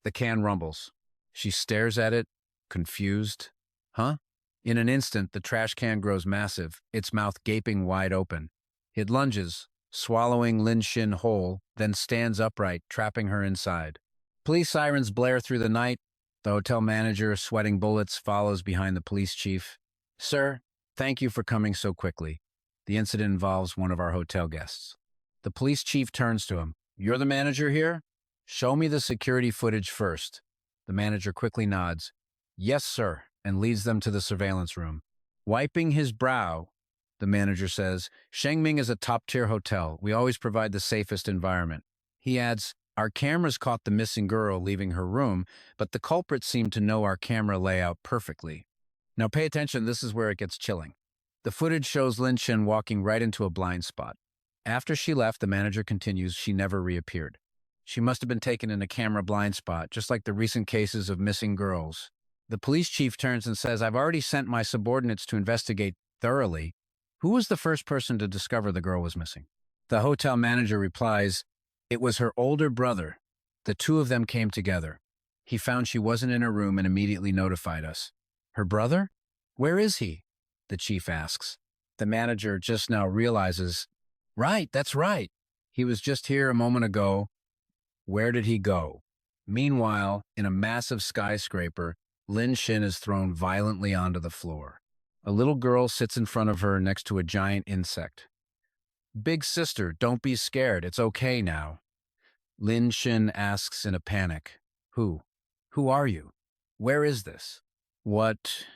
the can rumbles. She stares at it, confused. Huh? In an instant, the trash can grows massive, its mouth gaping wide open. It lunges, swallowing Lin Xin whole, then stands upright, trapping her inside. Police sirens blare through the night. The hotel manager, sweating bullets, follows behind the police chief. Sir, thank you for coming so quickly. The incident involves one of our hotel guests. The police chief turns to him. You're the manager here? Show me the security footage first. The manager quickly nods. Yes, sir, and leads them to the surveillance room. Wiping his brow, the manager says, Shengming is a top-tier hotel. We always provide the safest environment. He adds, our cameras caught the missing girl leaving her room, but the culprit seemed to know our camera layout perfectly. Now pay attention, this is where it gets chilling. The footage shows Lin Xin walking right into a blind spot. After she left, the manager continues, she never reappeared. She must have been taken in a camera blind spot, just like the recent cases of missing girls. The police chief turns and says, I've already sent my subordinates to investigate thoroughly. Who was the first person to discover the girl was missing? The hotel manager replies, it was her older brother. The two of them came together. He found she wasn't in her room and immediately notified us. Her brother? Where is he? The chief asks. The manager just now realizes, right, that's right. He was just here a moment ago. Where did he go? Meanwhile, in a massive skyscraper, Lin Xin is thrown violently onto the floor. A little girl sits in front of her next to a giant insect. Big sister, don't be scared. It's okay now. Lin Xin asks in a panic. Who? Who are you? Where is this? What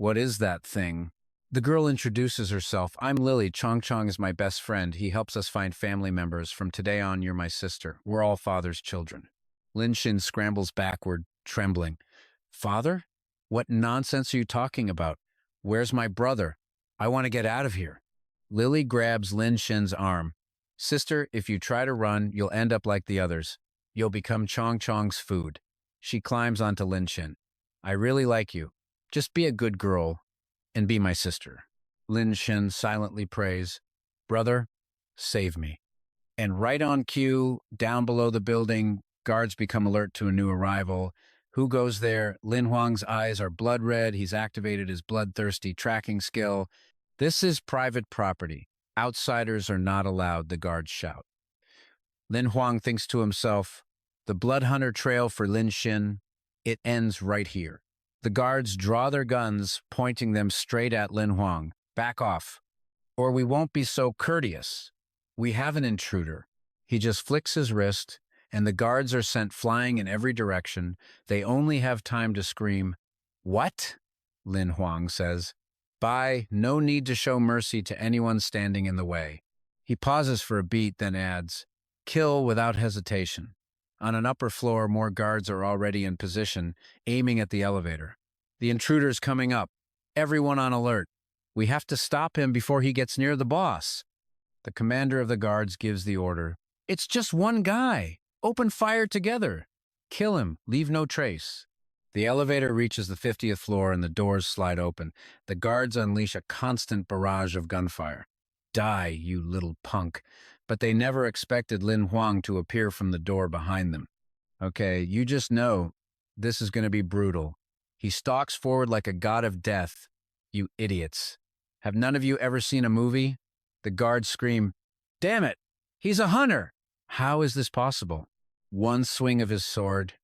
is that thing? The girl introduces herself. I'm Lily. Chong Chong is my best friend. He helps us find family members. From today on, you're my sister. We're all father's children. Lin Xin scrambles backward, trembling. Father? What nonsense are you talking about? Where's my brother? I want to get out of here. Lily grabs Lin Xin's arm. Sister, if you try to run, you'll end up like the others. You'll become Chong Chong's food. She climbs onto Lin Xin. I really like you. Just be a good girl and be my sister. Lin Xin silently prays, Brother, save me. And right on cue, down below the building, guards become alert to a new arrival. Who goes there? Lin Huang's eyes are blood red. He's activated his bloodthirsty tracking skill. This is private property. Outsiders are not allowed, the guards shout. Lin Huang thinks to himself, the blood hunter trail for Lin Xin, it ends right here. The guards draw their guns, pointing them straight at Lin Huang. Back off, or we won't be so courteous. We have an intruder. He just flicks his wrist, and the guards are sent flying in every direction. They only have time to scream, What? Lin Huang says. Bye, no need to show mercy to anyone standing in the way. He pauses for a beat, then adds, Kill without hesitation. On an upper floor, more guards are already in position, aiming at the elevator. The intruder's coming up. Everyone on alert. We have to stop him before he gets near the boss. The commander of the guards gives the order. It's just one guy. Open fire together. Kill him. Leave no trace. The elevator reaches the 50th floor and the doors slide open. The guards unleash a constant barrage of gunfire. Die, you little punk. But they never expected Lin Huang to appear from the door behind them. Okay, you just know this is going to be brutal. He stalks forward like a god of death. You idiots. Have none of you ever seen a movie? The guards scream, "Damn it! He's a hunter!" How is this possible? One swing of his sword,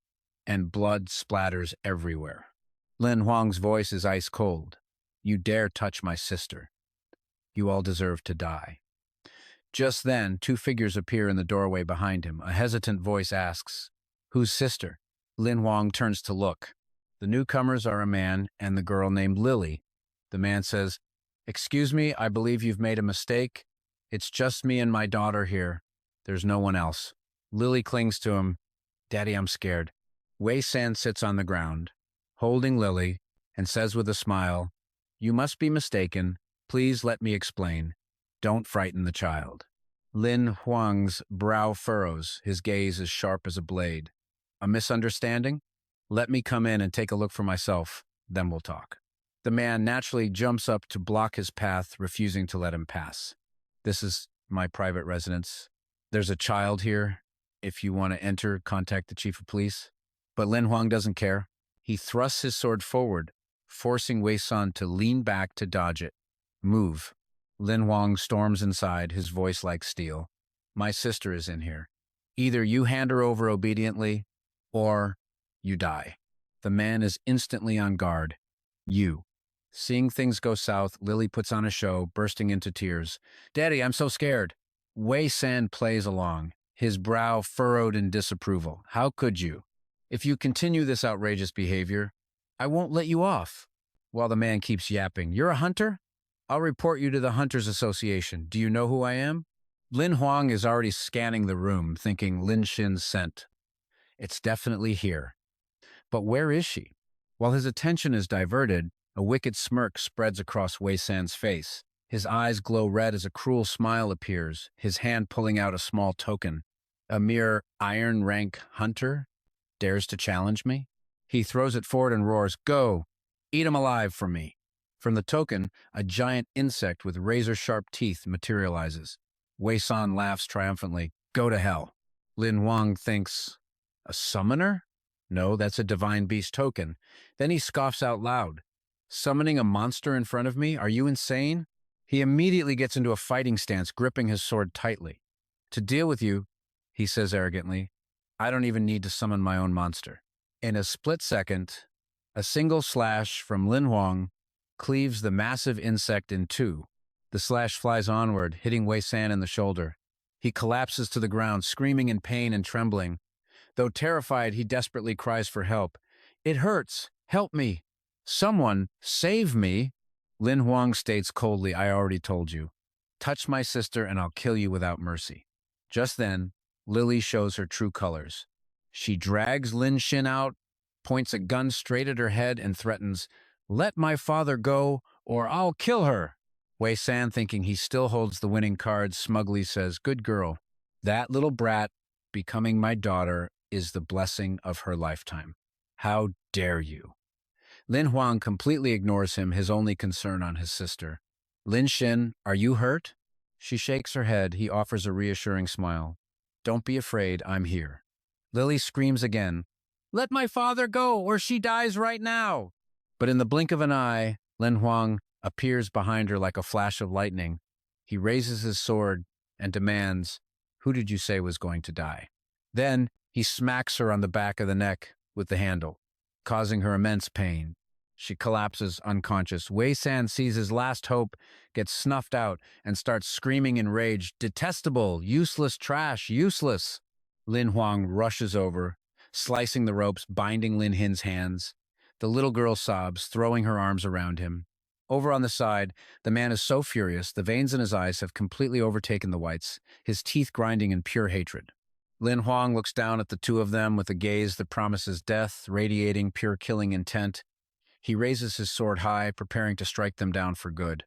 and blood splatters everywhere. Lin Huang's voice is ice cold. You dare touch my sister. You all deserve to die. Just then, two figures appear in the doorway behind him. A hesitant voice asks, "Whose sister?" Lin Huang turns to look. The newcomers are a man and the girl named Lily. The man says, "Excuse me, I believe you've made a mistake. It's just me and my daughter here. There's no one else." Lily clings to him. "Daddy, I'm scared." Wei San sits on the ground, holding Lily, and says with a smile, "You must be mistaken. Please let me explain. Don't frighten the child." Lin Huang's brow furrows, his gaze as sharp as a blade. "A misunderstanding? Let me come in and take a look for myself, then we'll talk." The man naturally jumps up to block his path, refusing to let him pass. "This is my private residence. There's a child here. If you want to enter, contact the chief of police." But Lin Huang doesn't care. He thrusts his sword forward, forcing Wei San to lean back to dodge it. "Move." Lin Huang storms inside, his voice like steel. "My sister is in here. Either you hand her over obediently, or you die." The man is instantly on guard. "You." Seeing things go south, Lily puts on a show, bursting into tears. "Daddy, I'm so scared." Wei San plays along, his brow furrowed in disapproval. "How could you? If you continue this outrageous behavior, I won't let you off." While the man keeps yapping, "You're a hunter? I'll report you to the Hunters Association. Do you know who I am?" Lin Huang is already scanning the room, thinking Lin Xin's scent. It's definitely here. But where is she? While his attention is diverted, a wicked smirk spreads across Wei San's face. His eyes glow red as a cruel smile appears, his hand pulling out a small token. A mere iron rank hunter dares to challenge me? He throws it forward and roars, "Go! Eat him alive for me." From the token, a giant insect with razor-sharp teeth materializes. Wei San laughs triumphantly. "Go to hell." Lin Huang thinks, "A summoner? No, that's a divine beast token." Then he scoffs out loud. "Summoning a monster in front of me? Are you insane?" He immediately gets into a fighting stance, gripping his sword tightly. "To deal with you," he says arrogantly, "I don't even need to summon my own monster." In a split second, a single slash from Lin Huang cleaves the massive insect in two. The slash flies onward, hitting Wei San in the shoulder. He collapses to the ground, screaming in pain and trembling. Though terrified, he desperately cries for help. "It hurts! Help me! Someone, save me!" Lin Huang states coldly, "I already told you. Touch my sister and I'll kill you without mercy." Just then, Lily shows her true colors. She drags Lin Xin out, points a gun straight at her head, and threatens, "Let my father go, or I'll kill her." Wei San, thinking he still holds the winning card, smugly says, "Good girl. That little brat becoming my daughter is the blessing of her lifetime. How dare you?" Lin Huang completely ignores him, his only concern on his sister. "Lin Xin, are you hurt?" She shakes her head. He offers a reassuring smile. "Don't be afraid, I'm here." Lily screams again, "Let my father go, or she dies right now." But in the blink of an eye, Lin Huang appears behind her like a flash of lightning. He raises his sword and demands, "Who did you say was going to die?" Then he smacks her on the back of the neck with the handle, causing her immense pain. She collapses unconscious. Wei San sees his last hope get snuffed out and starts screaming in rage, "Detestable! Useless trash! Useless!" Lin Huang rushes over, slicing the ropes, binding Lin Hin's hands. The little girl sobs, throwing her arms around him. Over on the side, the man is so furious, the veins in his eyes have completely overtaken the whites, his teeth grinding in pure hatred. Lin Huang looks down at the two of them with a gaze that promises death, radiating pure killing intent. He raises his sword high, preparing to strike them down for good.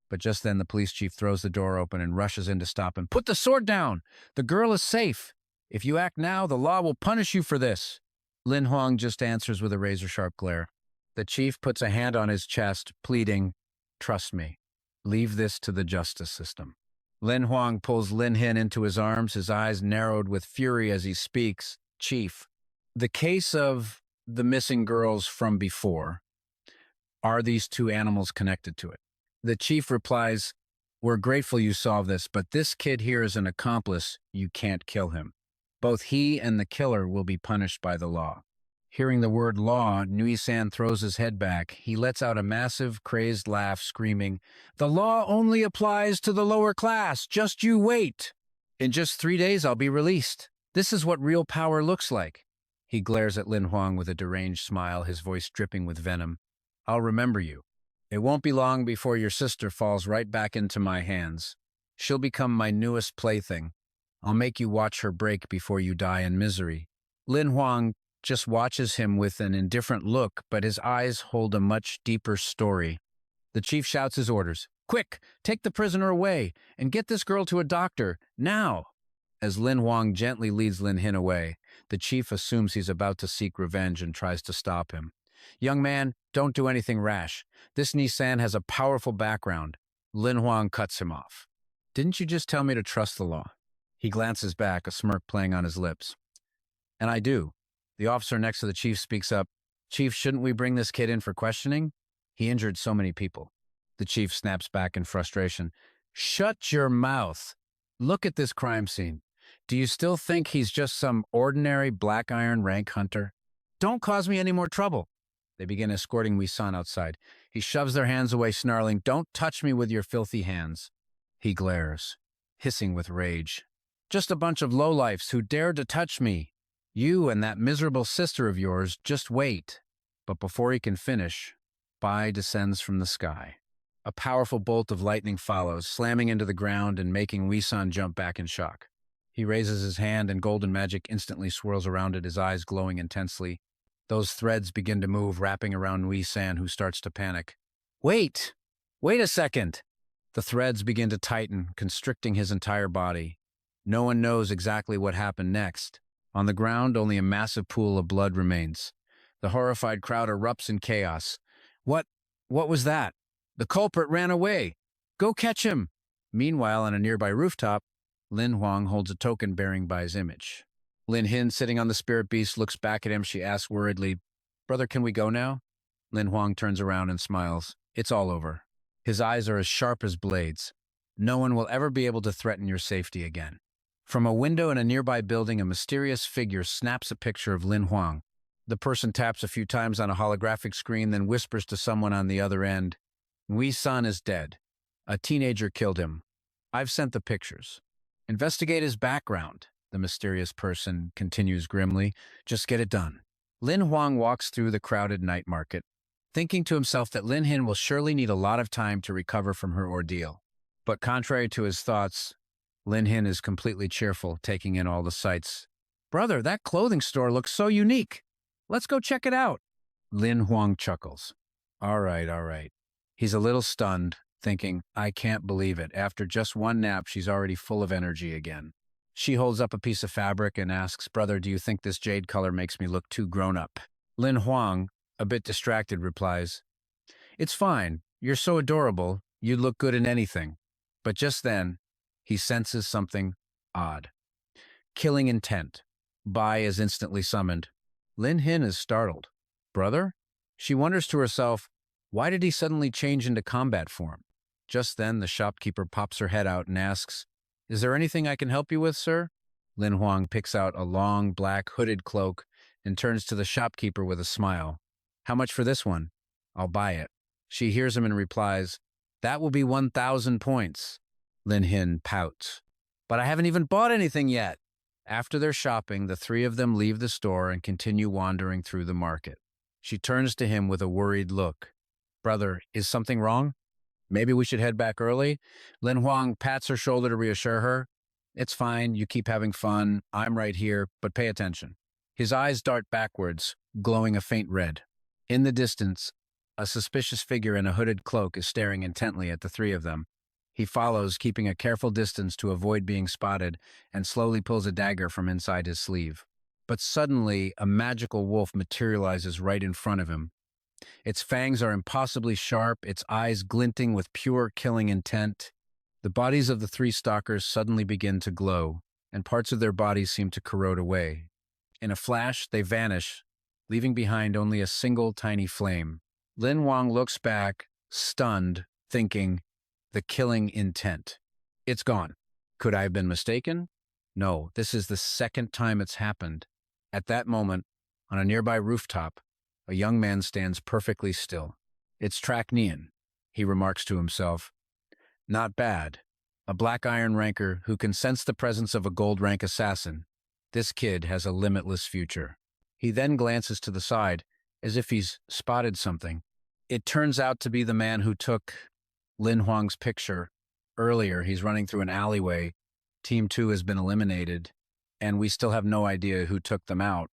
But just then the police chief throws the door open and rushes in to stop him. "Put the sword down! The girl is safe! If you act now, the law will punish you for this." Lin Huang just answers with a razor-sharp glare. The chief puts a hand on his chest, pleading, "Trust me. Leave this to the justice system." Lin Huang pulls Lin Hin into his arms, his eyes narrowed with fury as he speaks. "Chief, the case of the missing girls from before, are these two animals connected to it?" The chief replies, "We're grateful you solved this, but this kid here is an accomplice. You can't kill him. Both he and the killer will be punished by the law." Hearing the word law, Nui San throws his head back. He lets out a massive, crazed laugh, screaming, "The law only applies to the lower class. Just you wait. In just 3 days, I'll be released. This is what real power looks like." He glares at Lin Huang with a deranged smile, his voice dripping with venom. "I'll remember you. It won't be long before your sister falls right back into my hands. She'll become my newest plaything. I'll make you watch her break before you die in misery." Lin Huang just watches him with an indifferent look, but his eyes hold a much deeper story. The chief shouts his orders. "Quick, take the prisoner away and get this girl to a doctor, now!" As Lin Huang gently leads Lin Hin away, the chief assumes he's about to seek revenge and tries to stop him. "Young man, don't do anything rash. This Nisan has a powerful background." Lin Huang cuts him off. "Didn't you just tell me to trust the law?" He glances back, a smirk playing on his lips. "And I do." The officer next to the chief speaks up. "Chief, shouldn't we bring this kid in for questioning? He injured so many people." The chief snaps back in frustration. "Shut your mouth. Look at this crime scene. Do you still think he's just some ordinary black iron rank hunter? Don't cause me any more trouble." They begin escorting Wei-san outside. He shoves their hands away, snarling, "Don't touch me with your filthy hands." He glares, hissing with rage. "Just a bunch of lowlifes who dared to touch me. You and that miserable sister of yours, just wait." But before he can finish, Bai descends from the sky. A powerful bolt of lightning follows, slamming into the ground and making Wei-san jump back in shock. He raises his hand and golden magic instantly swirls around it, his eyes glowing intensely. Those threads begin to move, wrapping around Wei-san, who starts to panic. Wait a second!" The threads begin to tighten, constricting his entire body. No one knows exactly what happened next. On the ground, only a massive pool of blood remains. The horrified crowd erupts in chaos. What was that? The culprit ran away. Go catch him!" Meanwhile, on a nearby rooftop, Lin Huang holds a token bearing Bai's image. Lin Hin, sitting on the spirit beast, looks back at him. She asks worriedly, "Brother, can we go now?" Lin Huang turns around and smiles. It's all over. His eyes are as sharp as blades. "No one will ever be able to threaten your safety again." From a window in a nearby building, a mysterious figure snaps a picture of Lin Huang. The person taps a few times on a holographic screen, then whispers to someone on the other end, "Wei-san is dead. A teenager killed him. I've sent the pictures. Investigate his background," the mysterious person continues grimly. "Just get it done." Lin Huang walks through the crowded night market, thinking to himself that Lin Hin will surely need a lot of time to recover from her ordeal. But contrary to his thoughts, Lin Hin is completely cheerful, taking in all the sights. "Brother, that clothing store looks so unique. Let's go check it out." Lin Huang chuckles. All right. He's a little stunned, thinking, I can't believe it. After just one nap, she's already full of energy again. She holds up a piece of fabric and asks, "Brother, do you think this jade color makes me look too grown up?" Lin Huang, a bit distracted, replies, "It's fine. You're so adorable. You'd look good in anything." But just then, he senses something odd. Killing intent. Bai is instantly summoned. Lin Hin is startled. "Brother?" She wonders to herself, why did he suddenly change into combat form? Just then, the shopkeeper pops her head out and asks, "Is there anything I can help you with, sir?" Lin Huang picks out a long, black, hooded cloak and turns to the shopkeeper with a smile. "How much for this one?" "I'll buy it." She hears him and replies, "That will be 1,000 points. Lin Hin pouts. "But I haven't even bought anything yet." After their shopping, the three of them leave the store and continue wandering through the market. She turns to him with a worried look. "Brother, is something wrong? Maybe we should head back early?" Lin Huang pats her shoulder to reassure her. "It's fine, you keep having fun. I'm right here, but pay attention." His eyes dart backwards, glowing a faint red. In the distance, A suspicious figure in a hooded cloak is staring intently at the three of them. He follows, keeping a careful distance to avoid being spotted, and slowly pulls a dagger from inside his sleeve. But suddenly, a magical wolf materializes right in front of him. Its fangs are impossibly sharp, its eyes glinting with pure killing intent. The bodies of the three stalkers suddenly begin to glow, and parts of their bodies seem to corrode away. In a flash, they vanish, leaving behind only a single tiny flame. Lin Huang looks back, stunned, thinking, the killing intent. It's gone. Could I have been mistaken? No, this is the second time it's happened. At that moment, on a nearby rooftop, a young man stands perfectly still. It's Traknian, he remarks to himself. Not bad. A black iron ranker who can sense the presence of a gold rank assassin. This kid has a limitless future. He then glances to the side, as if he's spotted something. It turns out to be the man who took Lin Huang's picture. Earlier, he's running through an alleyway. Team 2 has been eliminated, and we still have no idea who took them out.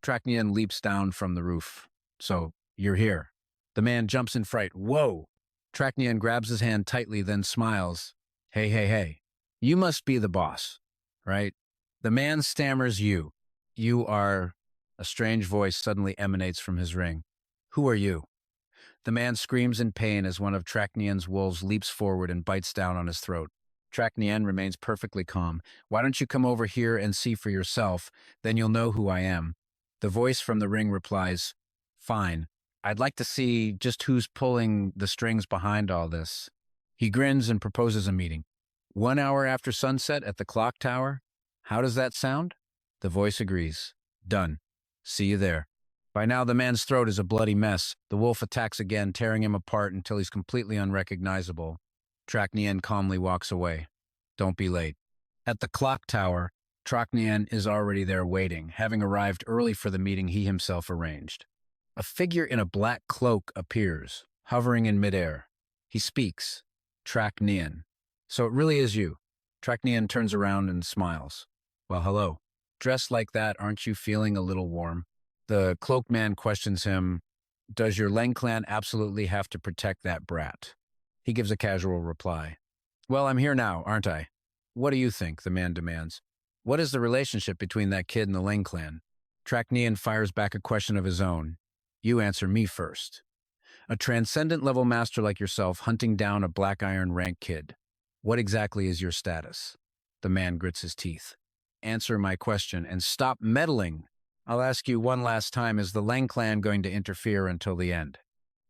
Traknian leaps down from the roof. So, you're here. The man jumps in fright. Whoa! Traknian grabs his hand tightly, then smiles. Hey, hey, hey. You must be the boss, right? The man stammers you. You are... A strange voice suddenly emanates from his ring. Who are you? The man screams in pain as one of Traknian's wolves leaps forward and bites down on his throat. Traknian remains perfectly calm. Why don't you come over here and see for yourself? Then you'll know who I am. The voice from the ring replies, Fine. I'd like to see just who's pulling the strings behind all this. He grins and proposes a meeting. 1 hour after sunset at the clock tower? How does that sound? The voice agrees. Done. See you there. By now, the man's throat is a bloody mess. The wolf attacks again, tearing him apart until he's completely unrecognizable. Traknian calmly walks away. Don't be late. At the clock tower, Traknian is already there waiting, having arrived early for the meeting he himself arranged. A figure in a black cloak appears, hovering in midair. He speaks. Traknian. So it really is you. Traknian turns around and smiles. Well, hello. Dressed like that, aren't you feeling a little warm? The cloaked man questions him, Does your Leng clan absolutely have to protect that brat? He gives a casual reply. Well, I'm here now, aren't I? What do you think? The man demands. What is the relationship between that kid and the Leng clan? Traknian fires back a question of his own. You answer me first. A transcendent level master like yourself hunting down a black iron rank kid. What exactly is your status? The man grits his teeth. Answer my question and stop meddling. I'll ask you one last time, is the Leng clan going to interfere until the end?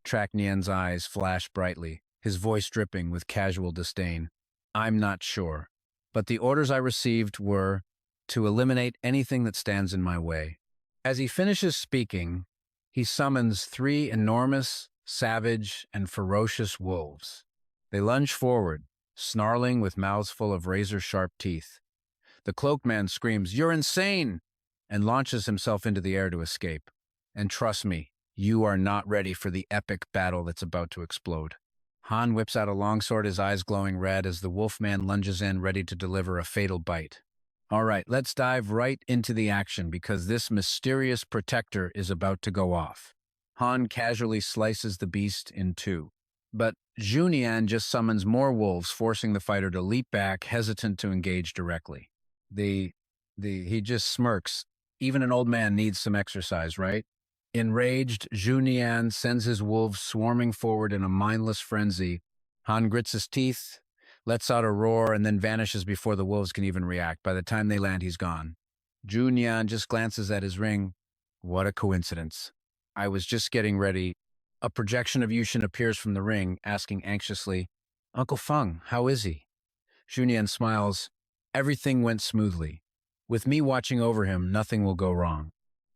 Traknian's eyes flash brightly, his voice dripping with casual disdain. I'm not sure, but the orders I received were to eliminate anything that stands in my way. As he finishes speaking, he summons 3 enormous, savage, and ferocious wolves. They lunge forward, snarling with mouths full of razor-sharp teeth. The cloaked man screams, You're insane! And launches himself into the air to escape. And trust me, you are not ready for the epic battle that's about to explode. Han whips out a longsword, his eyes glowing red as the wolfman lunges in, ready to deliver a fatal bite. All right, let's dive right into the action because this mysterious protector is about to go off. Han casually slices the beast in 2. But Junian just summons more wolves, forcing the fighter to leap back, hesitant to engage directly. He just smirks. Even an old man needs some exercise, right? Enraged, Junian sends his wolves swarming forward in a mindless frenzy. Han grits his teeth, lets out a roar, and then vanishes before the wolves can even react. By the time they land, he's gone. Junian just glances at his ring. What a coincidence. I was just getting ready. A projection of Yushin appears from the ring, asking anxiously, Uncle Feng, how is he? Junian smiles. Everything went smoothly. With me watching over him, nothing will go wrong.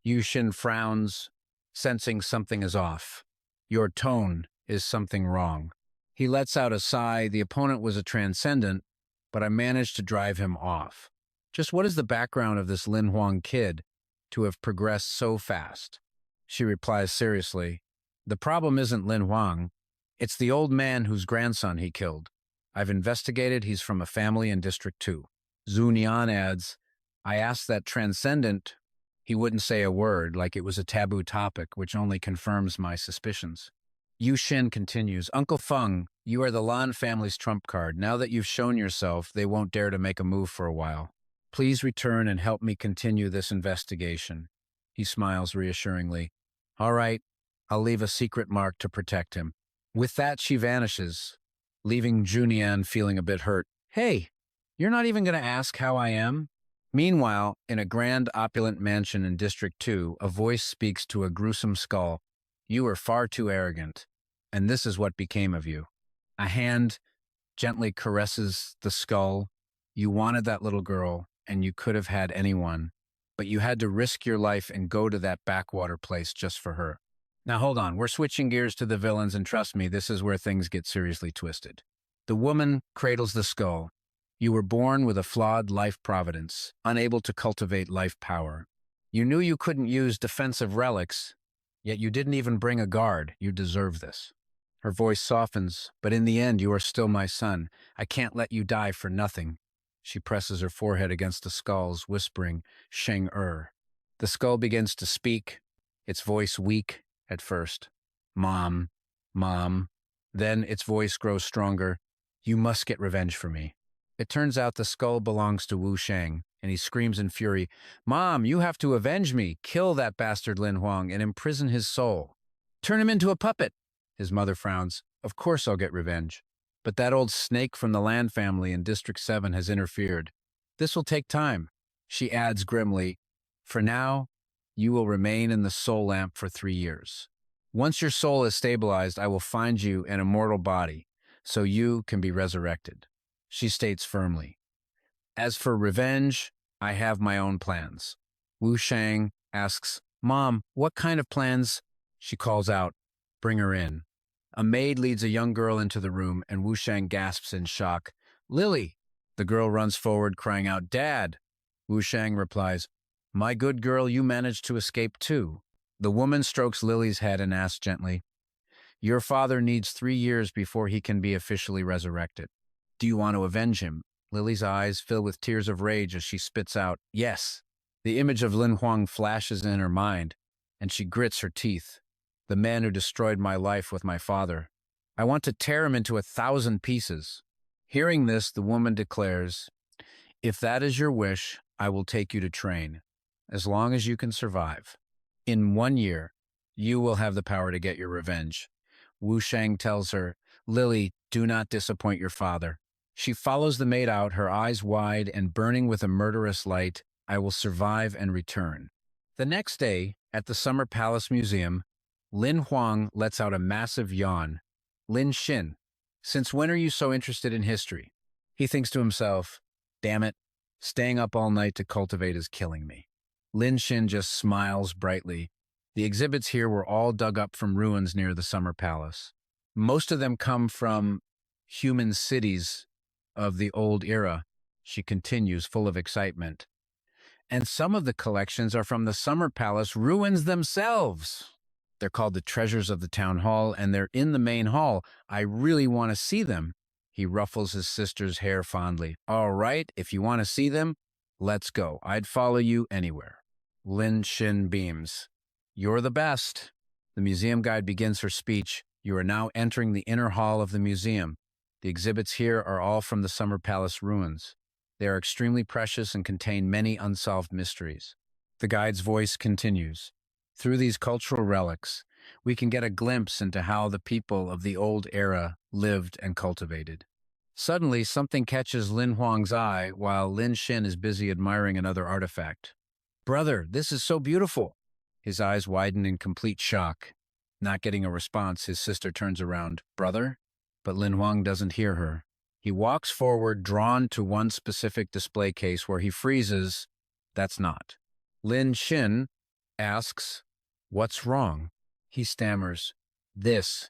Yushin frowns, sensing something is off. Your tone is something wrong. He lets out a sigh. The opponent was a transcendent, but I managed to drive him off. Just what is the background of this Lin Huang kid to have progressed so fast? She replies seriously, The problem isn't Lin Huang. It's the old man whose grandson he killed. I've investigated. He's from a family in District 2. Zunian adds, I asked that transcendent. He wouldn't say a word, like it was a taboo topic, which only confirms my suspicions. Yu Xin continues, Uncle Feng, you are the Lan family's trump card. Now that you've shown yourself, they won't dare to make a move for a while. Please return and help me continue this investigation. He smiles reassuringly. All right, I'll leave a secret mark to protect him. With that, she vanishes, leaving Junian feeling a bit hurt. Hey, you're not even going to ask how I am? Meanwhile, in a grand opulent mansion in District 2, a voice speaks to a gruesome skull. You were far too arrogant, and this is what became of you. A hand gently caresses the skull. You wanted that little girl, and you could have had anyone, but you had to risk your life and go to that backwater place just for her. Now hold on, we're switching gears to the villains, and trust me, this is where things get seriously twisted. The woman cradles the skull. You were born with a flawed life providence, unable to cultivate life power. You knew you couldn't use defensive relics, yet you didn't even bring a guard. You deserve this. Her voice softens, but in the end, you are still my son. I can't let you die for nothing. She presses her forehead against the skulls, whispering, Sheng-Er. The skull begins to speak, its voice weak at first. Mom, Mom. Then its voice grows stronger. You must get revenge for me. It turns out the skull belongs to Wu Shang, and he screams in fury, Mom, you have to avenge me. Kill that bastard Lin Huang and imprison his soul. Turn him into a puppet. His mother frowns. Of course I'll get revenge. But that old snake from the Lan family in District 7 has interfered. This will take time. She adds grimly, For now, you will remain in the soul lamp for 3 years. Once your soul is stabilized, I will find you an immortal body, so you can be resurrected. She states firmly. As for revenge, I have my own plans. Wu Shang asks, Mom, what kind of plans? She calls out, Bring her in. A maid leads a young girl into the room, and Wu Shang gasps in shock. Lily! The girl runs forward, crying out, Dad! Wu Shang replies, My good girl, you managed to escape too. The woman strokes Lily's head and asks gently, Your father needs 3 years before he can be officially resurrected. Do you want to avenge him? Lily's eyes fill with tears of rage as she spits out, Yes. The image of Lin Huang flashes in her mind, and she grits her teeth. The man who destroyed my life with my father. I want to tear him into 1,000 pieces. Hearing this, the woman declares, If that is your wish, I will take you to train, as long as you can survive. In 1 year, you will have the power to get your revenge. Wu Shang tells her, Lily, do not disappoint your father. She follows the maid out, her eyes wide and burning with a murderous light. I will survive and return. The next day, at the Summer Palace Museum, Lin Huang lets out a massive yawn. Lin Xin, since when are you so interested in history? He thinks to himself, Damn it, staying up all night to cultivate is killing me. Lin Xin just smiles brightly. The exhibits here were all dug up from ruins near the Summer Palace. Most of them come from human cities of the old era, she continues, full of excitement. And some of the collections are from the Summer Palace ruins themselves. They're called the Treasures of the Town Hall, and they're in the main hall. I really want to see them. He ruffles his sister's hair fondly. All right, if you want to see them, let's go. I'd follow you anywhere. Lin Xin beams. You're the best. The museum guide begins her speech. You are now entering the inner hall of the museum. The exhibits here are all from the Summer Palace ruins. They are extremely precious and contain many unsolved mysteries. The guide's voice continues. Through these cultural relics, we can get a glimpse into how the people of the old era lived and cultivated. Suddenly, something catches Lin Huang's eye while Lin Xin is busy admiring another artifact. Brother, this is so beautiful. His eyes widen in complete shock. Not getting a response, his sister turns around. Brother? But Lin Huang doesn't hear her. He walks forward, drawn to one specific display case where he freezes. That's not. Lin Xin asks, What's wrong? He stammers, This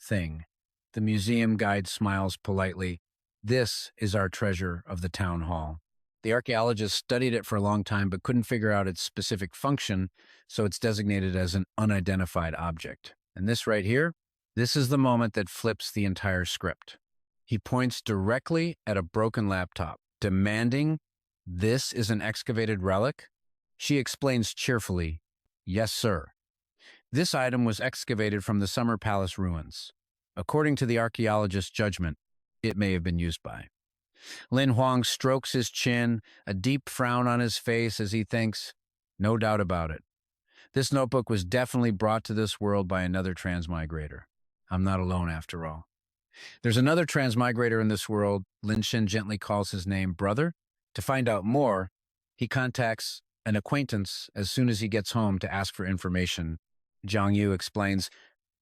thing. The museum guide smiles politely. This is our treasure of the town hall. The archaeologists studied it for a long time but couldn't figure out its specific function, so it's designated as an unidentified object. And this right here, this is the moment that flips the entire script. He points directly at a broken laptop, demanding, This is an excavated relic? She explains cheerfully, Yes, sir. This item was excavated from the Summer Palace ruins. According to the archaeologist's judgment, it may have been used by. Lin Huang strokes his chin, a deep frown on his face as he thinks, no doubt about it. This notebook was definitely brought to this world by another transmigrator. I'm not alone after all. There's another transmigrator in this world. Lin Xin gently calls his name brother. To find out more, he contacts an acquaintance as soon as he gets home to ask for information. Jiang Yu explains,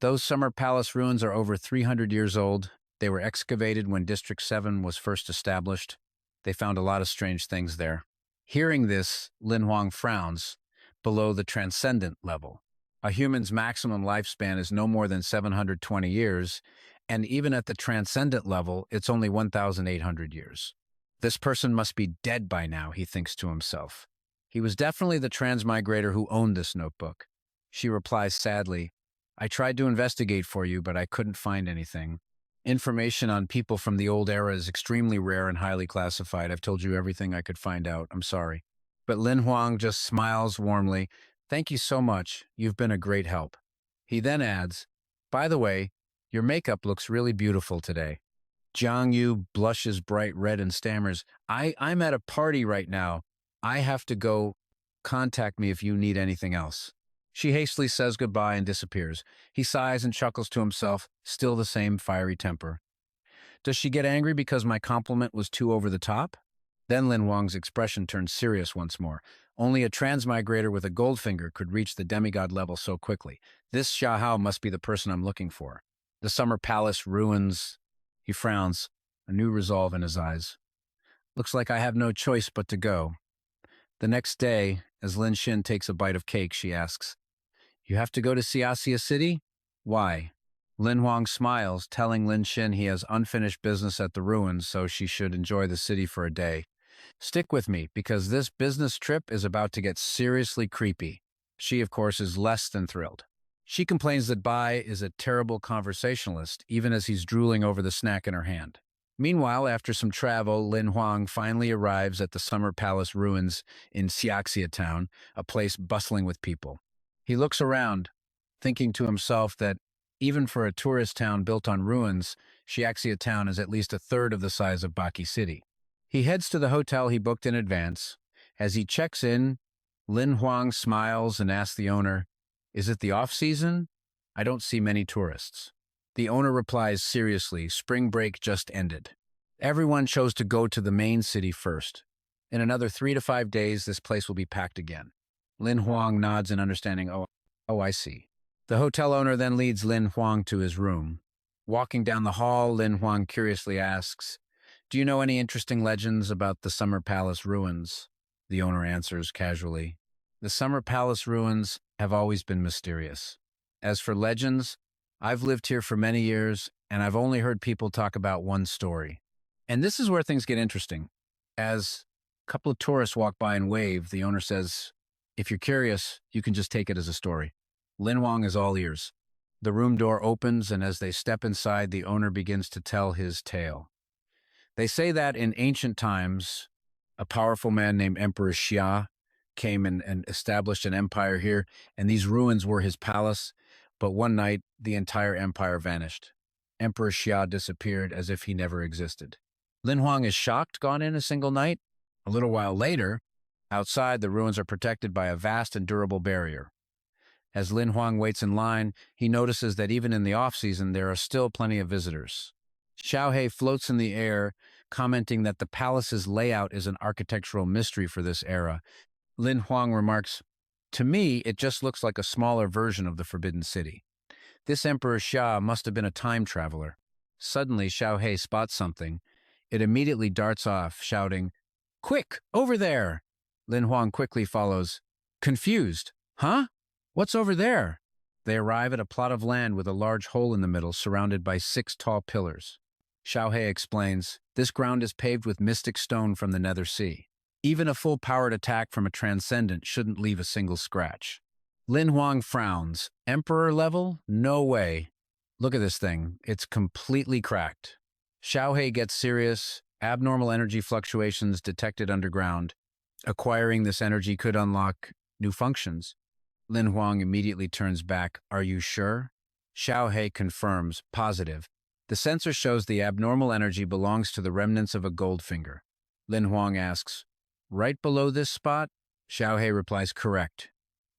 those Summer Palace ruins are over 300 years old. They were excavated when District 7 was first established. They found a lot of strange things there. Hearing this, Lin Huang frowns. Below the transcendent level, a human's maximum lifespan is no more than 720 years, and even at the transcendent level, it's only 1,800 years. This person must be dead by now, he thinks to himself. He was definitely the transmigrator who owned this notebook. She replies sadly, I tried to investigate for you, but I couldn't find anything. Information on people from the old era is extremely rare and highly classified. I've told you everything I could find out. I'm sorry. But Lin Huang just smiles warmly. Thank you so much. You've been a great help. He then adds, by the way, your makeup looks really beautiful today. Jiang Yu blushes bright red and stammers, I'm at a party right now. I have to go. Contact me if you need anything else. She hastily says goodbye and disappears. He sighs and chuckles to himself, still the same fiery temper. Does she get angry because my compliment was too over the top? Then Lin Huang's expression turns serious once more. Only a transmigrator with a gold finger could reach the demigod level so quickly. This Xiao Hei must be the person I'm looking for. The Summer Palace ruins. He frowns, a new resolve in his eyes. Looks like I have no choice but to go. The next day, as Lin Xin takes a bite of cake, she asks, You have to go to Xiaxia City? Why? Lin Huang smiles, telling Lin Xin he has unfinished business at the ruins, so she should enjoy the city for a day. Stick with me, because this business trip is about to get seriously creepy. She, of course, is less than thrilled. She complains that Bai is a terrible conversationalist, even as he's drooling over the snack in her hand. Meanwhile, after some travel, Lin Huang finally arrives at the Summer Palace ruins in Xiaxia town, a place bustling with people. He looks around, thinking to himself that even for a tourist town built on ruins, Xiaxia town is at least a third of the size of Baki City. He heads to the hotel he booked in advance. As he checks in, Lin Huang smiles and asks the owner, Is it the off-season? I don't see many tourists. The owner replies seriously, spring break just ended. Everyone chose to go to the main city first. In another 3 to 5 days, this place will be packed again. Lin Huang nods in understanding, oh, I see. The hotel owner then leads Lin Huang to his room. Walking down the hall, Lin Huang curiously asks, Do you know any interesting legends about the Summer Palace ruins? The owner answers casually, The Summer Palace ruins have always been mysterious. As for legends, I've lived here for many years, and I've only heard people talk about one story. And this is where things get interesting. As a couple of tourists walk by and wave, the owner says, If you're curious, you can just take it as a story. Lin Huang is all ears. The room door opens, and as they step inside, the owner begins to tell his tale. They say that in ancient times, a powerful man named Emperor Xia came and established an empire here, and these ruins were his palace. But one night, the entire empire vanished. Emperor Xia disappeared as if he never existed. Lin Huang is shocked, gone in a single night. A little while later, outside, the ruins are protected by a vast and durable barrier. As Lin Huang waits in line, he notices that even in the off-season, there are still plenty of visitors. Xiao Hei floats in the air, commenting that the palace's layout is an architectural mystery for this era. Lin Huang remarks, To me, it just looks like a smaller version of the Forbidden City. This Emperor Xia must have been a time traveler. Suddenly, Xiao Hei spots something. It immediately darts off, shouting, Quick, over there! Lin Huang quickly follows, confused. Huh? What's over there? They arrive at a plot of land with a large hole in the middle surrounded by 6 tall pillars. Xiao Hei explains, This ground is paved with mystic stone from the Nether Sea. Even a full-powered attack from a transcendent shouldn't leave a single scratch. Lin Huang frowns. Emperor level? No way. Look at this thing. It's completely cracked. Xiao Hei gets serious. Abnormal energy fluctuations detected underground. Acquiring this energy could unlock new functions. Lin Huang immediately turns back. Are you sure? Xiao Hei confirms, positive. The sensor shows the abnormal energy belongs to the remnants of a goldfinger. Lin Huang asks, right below this spot? Xiao Hei replies, correct.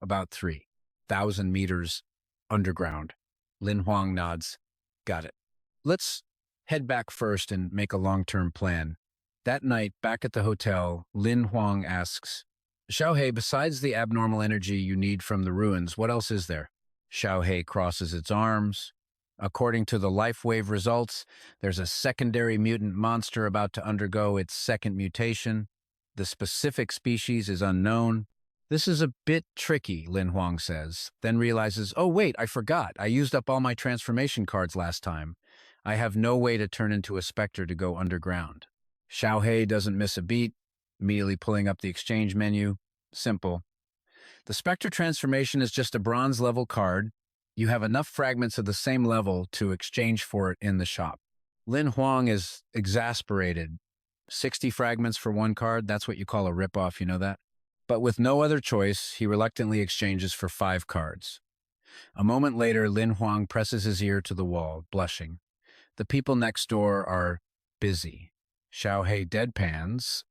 About 3,000 meters underground. Lin Huang nods. Got it. Let's head back first and make a long-term plan. That night, back at the hotel, Lin Huang asks, Xiao Hei, besides the abnormal energy you need from the ruins, what else is there? Xiao Hei crosses its arms. According to the life wave results, there's a secondary mutant monster about to undergo its second mutation. The specific species is unknown. This is a bit tricky, Lin Huang says, then realizes, oh wait, I forgot. I used up all my transformation cards last time. I have no way to turn into a specter to go underground. Xiao Hei doesn't miss a beat, immediately pulling up the exchange menu. Simple. The specter transformation is just a bronze level card. You have enough fragments of the same level to exchange for it in the shop. Lin Huang is exasperated. 60 fragments for one card, that's what you call a ripoff, you know that? But with no other choice, he reluctantly exchanges for 5 cards. A moment later, Lin Huang presses his ear to the wall, blushing. The people next door are busy. Xiao Hei deadpans,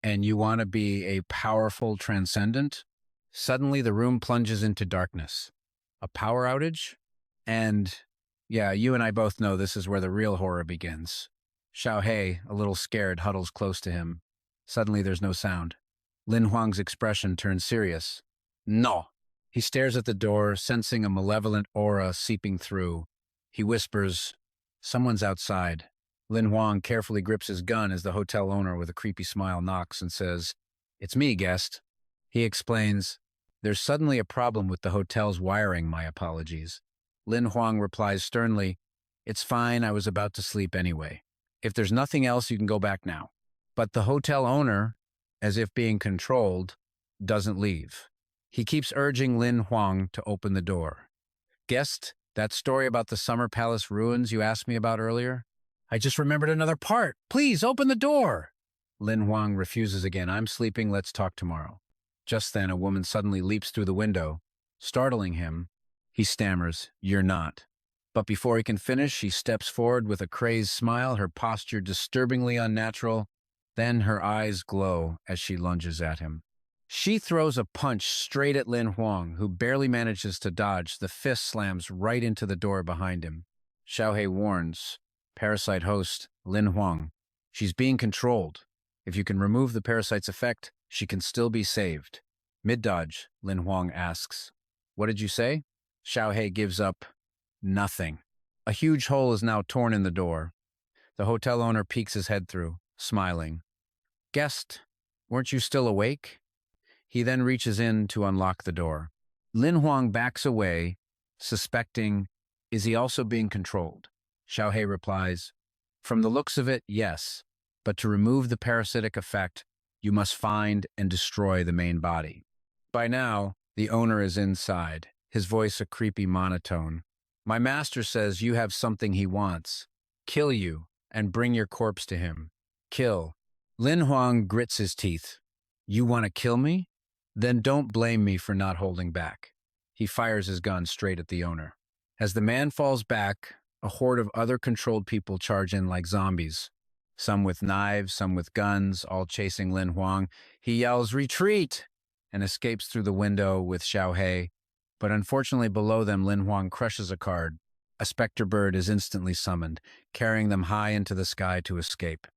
and you want to be a powerful transcendent? Suddenly, the room plunges into darkness. A power outage? And, yeah, you and I both know this is where the real horror begins. Xiao Hei, a little scared, huddles close to him. Suddenly, there's no sound. Lin Huang's expression turns serious. No. He stares at the door, sensing a malevolent aura seeping through. He whispers, someone's outside. Lin Huang carefully grips his gun as the hotel owner with a creepy smile knocks and says, it's me, guest. He explains, there's suddenly a problem with the hotel's wiring, my apologies. Lin Huang replies sternly, it's fine, I was about to sleep anyway. If there's nothing else, you can go back now. But the hotel owner, as if being controlled, doesn't leave. He keeps urging Lin Huang to open the door. Guest, that story about the Summer Palace ruins you asked me about earlier? I just remembered another part. Please, open the door. Lin Huang refuses again. I'm sleeping, let's talk tomorrow. Just then, a woman suddenly leaps through the window. Startling him, he stammers, you're not. But before he can finish, she steps forward with a crazed smile, her posture disturbingly unnatural. Then her eyes glow as she lunges at him. She throws a punch straight at Lin Huang, who barely manages to dodge. The fist slams right into the door behind him. Xiao Hei warns, parasite host, Lin Huang. She's being controlled. If you can remove the parasite's effect, she can still be saved. Mid-dodge, Lin Huang asks. What did you say? Xiao Hei gives up. Nothing. A huge hole is now torn in the door. The hotel owner peeks his head through, smiling. Guest, weren't you still awake? He then reaches in to unlock the door. Lin Huang backs away, suspecting, is he also being controlled? Xiao Hei replies, from the looks of it, yes. But to remove the parasitic effect, you must find and destroy the main body. By now, the owner is inside, his voice a creepy monotone. My master says you have something he wants. Kill you and bring your corpse to him. Kill. Lin Huang grits his teeth. You want to kill me? Then don't blame me for not holding back. He fires his gun straight at the owner. As the man falls back, a horde of other controlled people charge in like zombies. Some with knives, some with guns, all chasing Lin Huang. He yells, retreat! And escapes through the window with Xiao Hei. But unfortunately below them, Lin Huang crushes a card. A specter bird is instantly summoned, carrying them high into the sky to escape.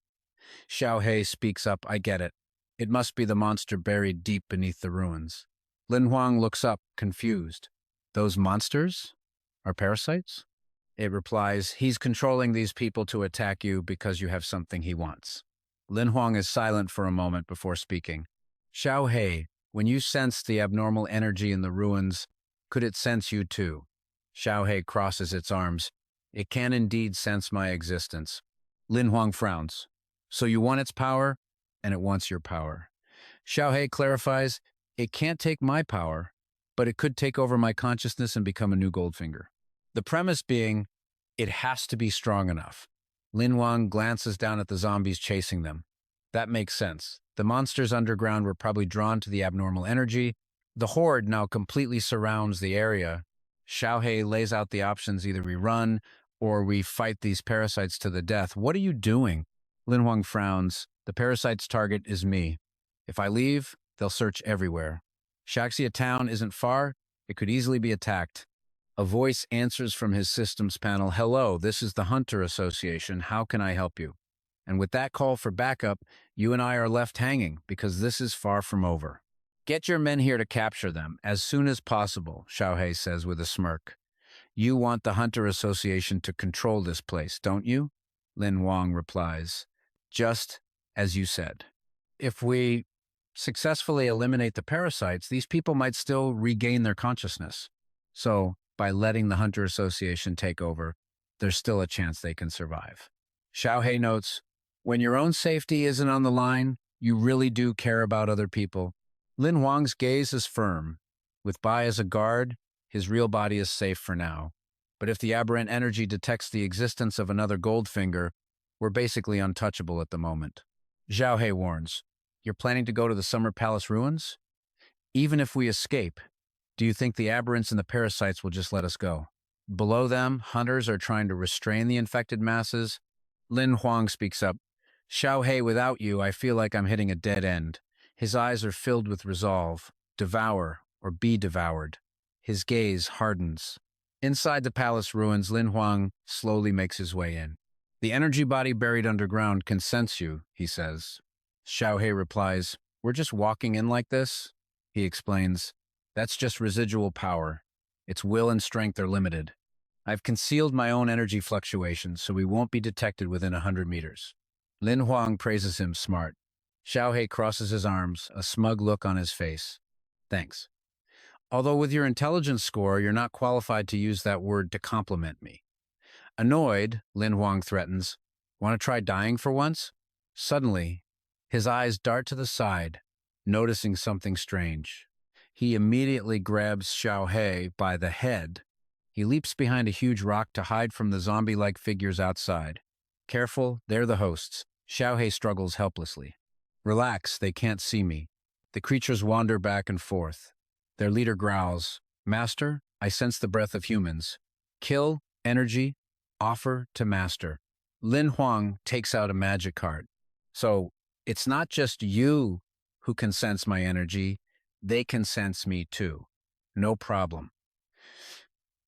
Xiao Hei speaks up, I get it. It must be the monster buried deep beneath the ruins. Lin Huang looks up, confused. Those monsters are parasites? It replies, he's controlling these people to attack you because you have something he wants. Lin Huang is silent for a moment before speaking. Xiao Hei, when you sensed the abnormal energy in the ruins, could it sense you too? Xiao Hei crosses its arms. It can indeed sense my existence. Lin Huang frowns. So you want its power, and it wants your power. Xiao Hei clarifies, it can't take my power, but it could take over my consciousness and become a new Goldfinger. The premise being, it has to be strong enough. Lin Huang glances down at the zombies chasing them. That makes sense. The monsters underground were probably drawn to the abnormal energy. The horde now completely surrounds the area. Xiao Hei lays out the options: either we run or we fight these parasites to the death. What are you doing? Lin Huang frowns. The parasite's target is me. If I leave, they'll search everywhere. Shaxia town isn't far. It could easily be attacked. A voice answers from his systems panel. Hello, this is the Hunter Association. How can I help you? And with that call for backup, you and I are left hanging because this is far from over. Get your men here to capture them as soon as possible, Xiao Hei says with a smirk. You want the Hunter Association to control this place, don't you? Lin Huang replies. Just as you said. If we successfully eliminate the parasites, these people might still regain their consciousness. So, by letting the Hunter Association take over, there's still a chance they can survive. Xiao Hei notes, when your own safety isn't on the line, you really do care about other people. Lin Huang's gaze is firm. With Bai as a guard, his real body is safe for now. But if the aberrant energy detects the existence of another Goldfinger, we're basically untouchable at the moment. Xiao Hei warns, you're planning to go to the Summer Palace ruins? Even if we escape, do you think the aberrants and the parasites will just let us go? Below them, hunters are trying to restrain the infected masses. Lin Huang speaks up. Xiao Hei, without you, I feel like I'm hitting a dead end. His eyes are filled with resolve. Devour or be devoured. His gaze hardens. Inside the palace ruins, Lin Huang slowly makes his way in. The energy body buried underground can sense you, he says. Xiao Hei replies, we're just walking in like this? He explains, that's just residual power. Its will and strength are limited. I've concealed my own energy fluctuations so we won't be detected within 100 meters. Lin Huang praises him smart. Xiao Hei crosses his arms, a smug look on his face. Thanks. Although with your intelligence score, you're not qualified to use that word to compliment me. Annoyed, Lin Huang threatens, want to try dying for once? Suddenly, his eyes dart to the side, noticing something strange. He immediately grabs Xiao Hei by the head. He leaps behind a huge rock to hide from the zombie-like figures outside. Careful, they're the hosts. Xiao Hei struggles helplessly. Relax, they can't see me. The creatures wander back and forth. Their leader growls, Master, I sense the breath of humans. Kill, energy, offer to master. Lin Huang takes out a magic card. So, it's not just you who can sense my energy, they can sense me too. No problem.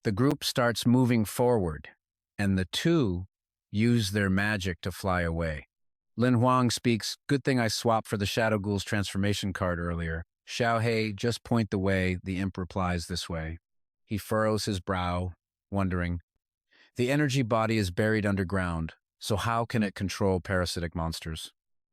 The group starts moving forward, and the two use their magic to fly away. Lin Huang speaks, good thing I swapped for the Shadow Ghoul's transformation card earlier. Xiao Hei, just point the way, the imp replies this way. He furrows his brow, wondering. The energy body is buried underground, so how can it control parasitic monsters?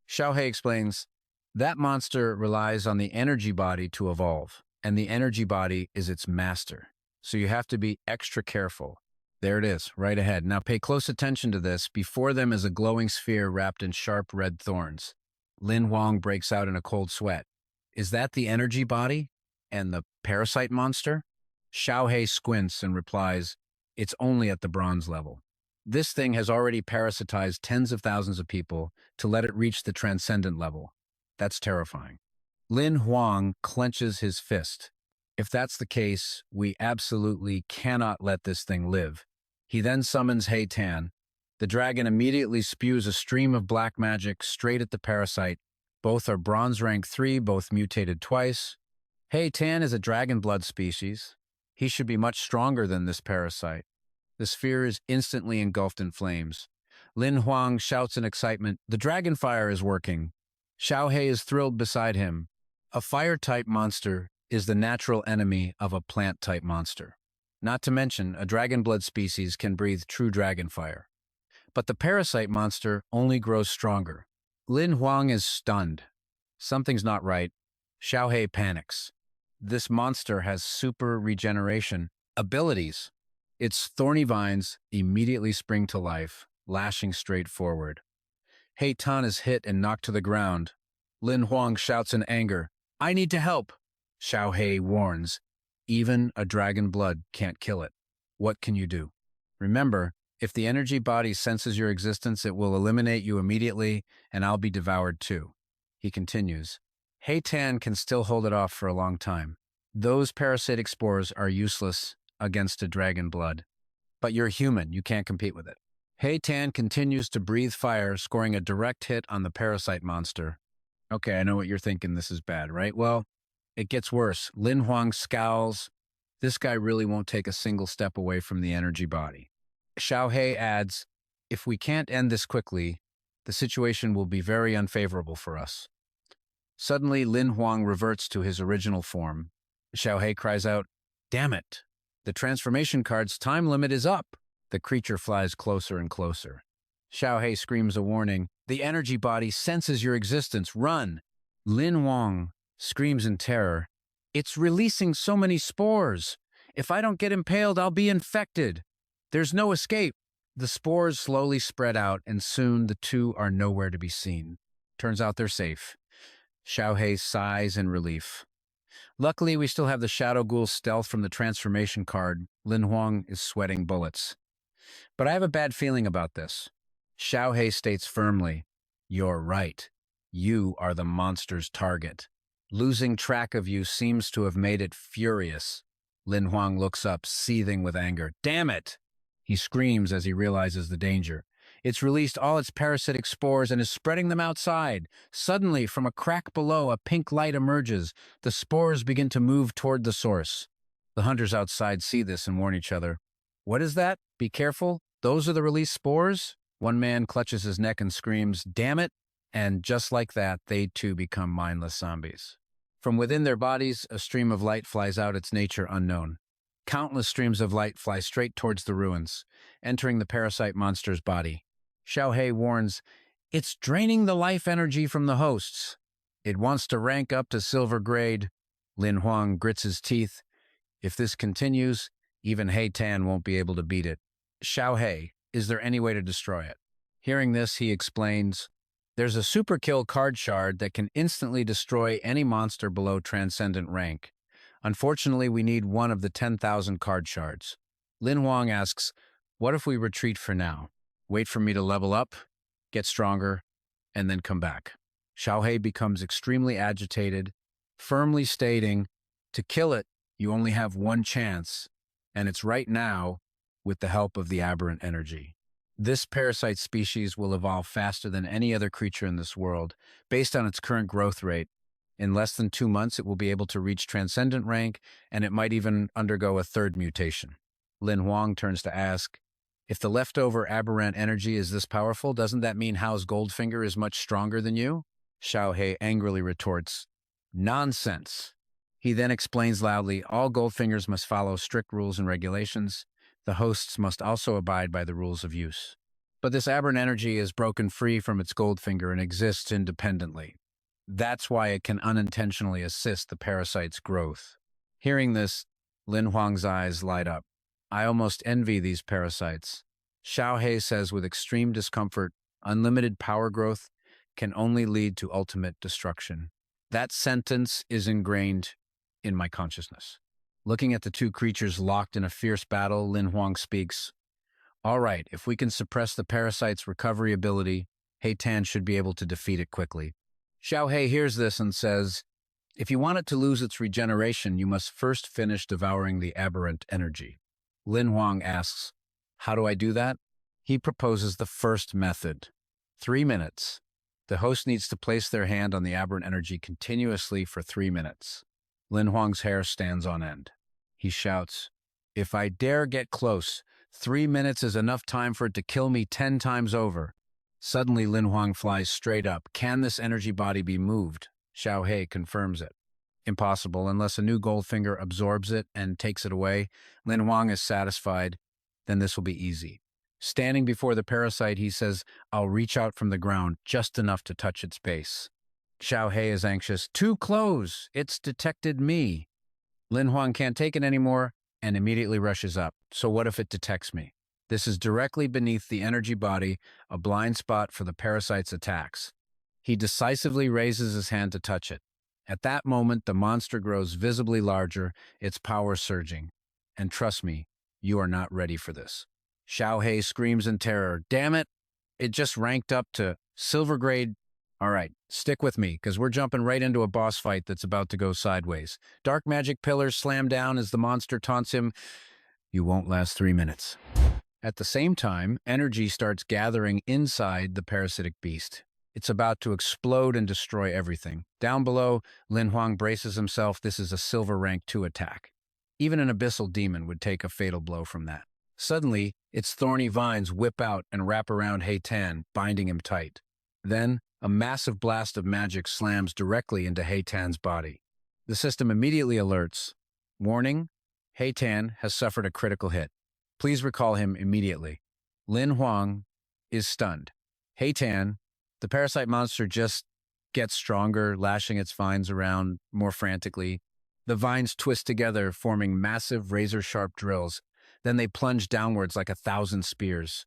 Xiao Hei explains, that monster relies on the energy body to evolve, and the energy body is its master. So you have to be extra careful. There it is, right ahead. Now pay close attention to this. Before them is a glowing sphere wrapped in sharp red thorns. Lin Huang breaks out in a cold sweat. Is that the energy body? And the parasite monster? Xiao Hei squints and replies, it's only at the bronze level. This thing has already parasitized tens of thousands of people to let it reach the transcendent level. That's terrifying. Lin Huang clenches his fist. If that's the case, we absolutely cannot let this thing live. He then summons Hei Tan. The dragon immediately spews a stream of black magic straight at the parasite. Both are bronze rank 3, both mutated twice. Hei Tan is a dragon blood species. He should be much stronger than this parasite. The sphere is instantly engulfed in flames. Lin Huang shouts in excitement, the dragon fire is working. Xiao Hei is thrilled beside him. A fire-type monster is the natural enemy of a plant-type monster. Not to mention, a dragon blood species can breathe true dragon fire. But the parasite monster only grows stronger. Lin Huang is stunned. Something's not right. Xiao Hei panics. This monster has super regeneration abilities. Its thorny vines immediately spring to life, lashing straight forward. Hei Tan is hit and knocked to the ground. Lin Huang shouts in anger, I need to help. Xiao Hei warns, even a dragon blood can't kill it. What can you do? Remember, if the energy body senses your existence, it will eliminate you immediately, and I'll be devoured too. He continues, Hei Tan can still hold it off for a long time. Those parasitic spores are useless against a dragon blood. But you're human, you can't compete with it. Hei Tan continues to breathe fire, scoring a direct hit on the parasite monster. Okay, I know what you're thinking, this is bad, right? Well, it gets worse. Lin Huang scowls. This guy really won't take a single step away from the energy body. Xiao Hei adds, if we can't end this quickly, the situation will be very unfavorable for us. Suddenly, Lin Huang reverts to his original form. Xiao Hei cries out, damn it! The transformation card's time limit is up. The creature flies closer and closer. Xiao Hei screams a warning. The energy body senses your existence. Run! Lin Huang screams in terror. It's releasing so many spores. If I don't get impaled, I'll be infected. There's no escape. The spores slowly spread out, and soon the two are nowhere to be seen. Turns out they're safe. Xiao Hei sighs in relief. Luckily, we still have the Shadow Ghoul stealth from the transformation card. Lin Huang is sweating bullets. But I have a bad feeling about this. Xiao Hei states firmly, you're right. You are the monster's target. Losing track of you seems to have made it furious. Lin Huang looks up, seething with anger. Damn it! He screams as he realizes the danger. It's released all its parasitic spores and is spreading them outside. Suddenly, from a crack below, a pink light emerges. The spores begin to move toward the source. The hunters outside see this and warn each other. What is that? Be careful. Those are the released spores? One man clutches his neck and screams, damn it! And just like that, they too become mindless zombies. From within their bodies, a stream of light flies out, its nature unknown. Countless streams of light fly straight towards the ruins, entering the parasite monster's body. Xiao Hei warns, it's draining the life energy from the hosts. It wants to rank up to silver grade. Lin Huang grits his teeth. If this continues, even Hei Tan won't be able to beat it. Xiao Hei, is there any way to destroy it? Hearing this, he explains, there's a super kill card shard that can instantly destroy any monster below transcendent rank. Unfortunately, we need one of the 10,000 card shards. Lin Huang asks, what if we retreat for now? Wait for me to level up, get stronger, and then come back. Xiao Hei becomes extremely agitated, firmly stating, to kill it, you only have one chance, and it's right now with the help of the aberrant energy. This parasite species will evolve faster than any other creature in this world, based on its current growth rate. In less than 2 months, it will be able to reach transcendent rank, and it might even undergo a third mutation. Lin Huang turns to ask, if the leftover aberrant energy is this powerful, doesn't that mean Hao's Goldfinger is much stronger than you? Xiao Hei angrily retorts, nonsense. He then explains loudly, all Goldfingers must follow strict rules and regulations. The hosts must also abide by the rules of use. But this aberrant energy is broken free from its Goldfinger and exists independently. That's why it can unintentionally assist the parasite's growth. Hearing this, Lin Huang's eyes light up. I almost envy these parasites. Xiao Hei says with extreme discomfort, unlimited power growth can only lead to ultimate destruction. That sentence is ingrained in my consciousness. Looking at the two creatures locked in a fierce battle, Lin Huang speaks. All right, if we can suppress the parasite's recovery ability, Hei Tan should be able to defeat it quickly. Xiao Hei hears this and says, if you want it to lose its regeneration, you must first finish devouring the aberrant energy. Lin Huang asks, how do I do that? He proposes the first method. 3 minutes. The host needs to place their hand on the aberrant energy continuously for 3 minutes. Lin Huang's hair stands on end. He shouts, if I dare get close, 3 minutes is enough time for it to kill me 10 times over. Suddenly, Lin Huang flies straight up. Can this energy body be moved? Xiao Hei confirms it. Impossible, unless a new Goldfinger absorbs it and takes it away. Lin Huang is satisfied. Then this will be easy. Standing before the parasite, he says, I'll reach out from the ground just enough to touch its base. Xiao Hei is anxious. Too close. It's detected me. Lin Huang can't take it anymore and immediately rushes up. So what if it detects me? This is directly beneath the energy body, a blind spot for the parasite's attacks. He decisively raises his hand to touch it. At that moment, the monster grows visibly larger, its power surging. And trust me, you are not ready for this. Xiao Hei screams in terror, damn it! It just ranked up to silver grade All right, stick with me, because we're jumping right into a boss fight that's about to go sideways. Dark magic pillars slam down as the monster taunts him. You won't last 3 minutes. At the same time, energy starts gathering inside the parasitic beast. It's about to explode and destroy everything. Down below, Lin Huang braces himself. This is a silver rank 2 attack. Even an abyssal demon would take a fatal blow from that. Suddenly, its thorny vines whip out and wrap around Hei Tan, binding him tight. Then, a massive blast of magic slams directly into Hei Tan's body. The system immediately alerts. Warning, Hei Tan has suffered a critical hit. Please recall him immediately. Lin Huang is stunned. Hei Tan, the parasite monster, just gets stronger, lashing its vines around more frantically. The vines twist together, forming massive razor-sharp drills. Then they plunge downwards like 1,000 spears.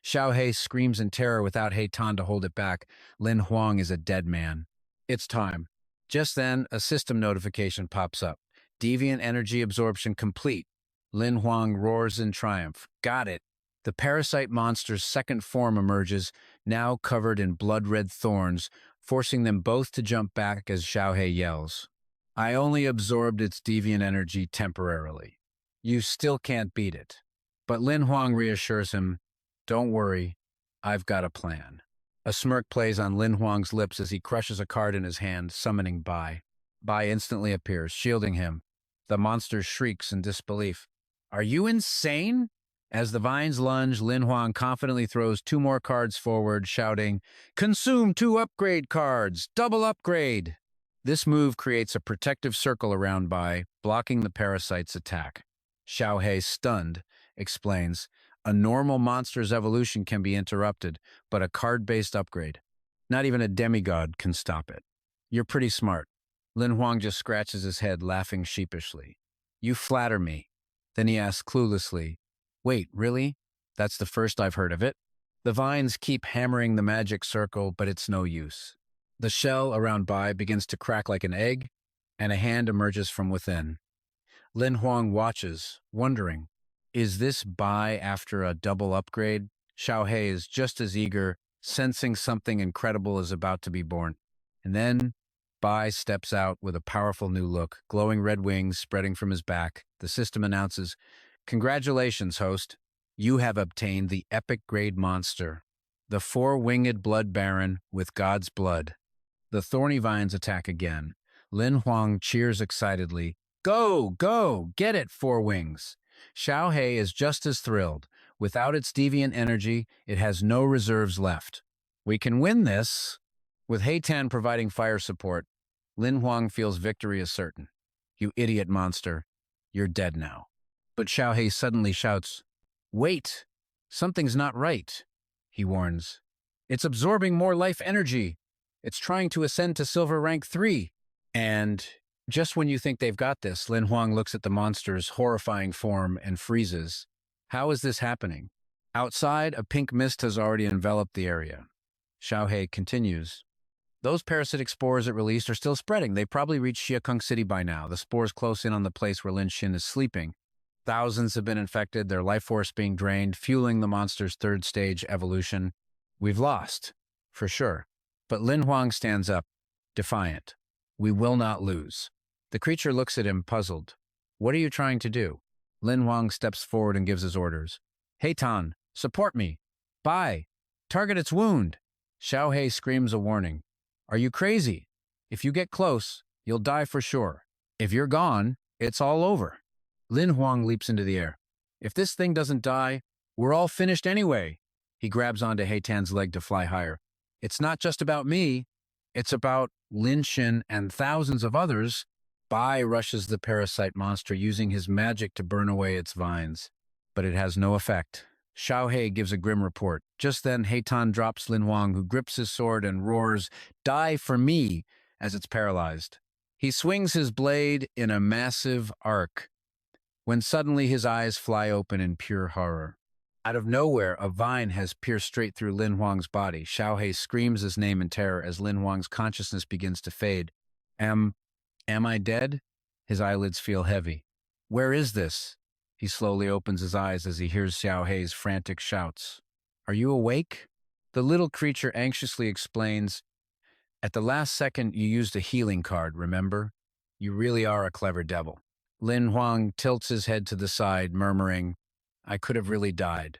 Xiao Hei screams in terror without Hei Tan to hold it back. Lin Huang is a dead man. It's time. Just then, a system notification pops up. Deviant energy absorption complete. Lin Huang roars in triumph. Got it. The parasite monster's second form emerges, now covered in blood-red thorns, forcing them both to jump back as Xiao Hei yells. I only absorbed its deviant energy temporarily. You still can't beat it. But Lin Huang reassures him, don't worry, I've got a plan. A smirk plays on Lin Huang's lips as he crushes a card in his hand, summoning Bai. Bai instantly appears, shielding him. The monster shrieks in disbelief. Are you insane? As the vines lunge, Lin Huang confidently throws 2 more cards forward, shouting, Consume 2 upgrade cards! Double upgrade! This move creates a protective circle around Bai, blocking the parasite's attack. Xiao Hei, stunned, explains, a normal monster's evolution can be interrupted, but a card-based upgrade. Not even a demigod can stop it. You're pretty smart. Lin Huang just scratches his head, laughing sheepishly. You flatter me. Then he asks cluelessly, Wait, really? That's the first I've heard of it? The vines keep hammering the magic circle, but it's no use. The shell around Bai begins to crack like an egg, and a hand emerges from within. Lin Huang watches, wondering, is this Bai after a double upgrade? Xiao Hei is just as eager, sensing something incredible is about to be born. And then Bai steps out with a powerful new look, glowing red wings spreading from his back. The system announces, Congratulations, host. You have obtained the epic grade monster, the 4-winged blood baron with God's blood. The thorny vines attack again. Lin Huang cheers excitedly. Go, go, get it, 4 wings. Xiao Hei is just as thrilled. Without its deviant energy, it has no reserves left. We can win this. With Hei Tan providing fire support, Lin Huang feels victory is certain. You idiot monster. You're dead now. But Xiao Hei suddenly shouts, Wait, something's not right, he warns. It's absorbing more life energy. It's trying to ascend to silver rank 3. And just when you think they've got this, Lin Huang looks at the monster's horrifying form and freezes. How is this happening? Outside, a pink mist has already enveloped the area. Xiao Hei continues. Those parasitic spores it released are still spreading. They probably reached Xiakung City by now. The spores close in on the place where Lin Xin is sleeping. Thousands have been infected, their life force being drained, fueling the monster's 3rd stage evolution. We've lost, for sure. But Lin Huang stands up, defiant. We will not lose. The creature looks at him, puzzled. What are you trying to do? Lin Huang steps forward and gives his orders. Hei Tan, support me. Bai, target its wound. Xiao Hei screams a warning. Are you crazy? If you get close, you'll die for sure. If you're gone, it's all over. Lin Huang leaps into the air. If this thing doesn't die, we're all finished anyway. He grabs onto Hei Tan's leg to fly higher. It's not just about me. It's about Lin Xin and thousands of others. Bai rushes the parasite monster, using his magic to burn away its vines. But it has no effect. Xiao Hei gives a grim report. Just then, Hei Tan drops Lin Huang, who grips his sword and roars, Die for me, as it's paralyzed. He swings his blade in a massive arc, when suddenly his eyes fly open in pure horror. Out of nowhere, a vine has pierced straight through Lin Huang's body. Xiao Hei screams his name in terror as Lin Huang's consciousness begins to fade. Am I dead? His eyelids feel heavy. Where is this? He slowly opens his eyes as he hears Xiao Hei's frantic shouts. Are you awake? The little creature anxiously explains, At the last second, you used a healing card, remember? You really are a clever devil. Lin Huang tilts his head to the side, murmuring, I could have really died.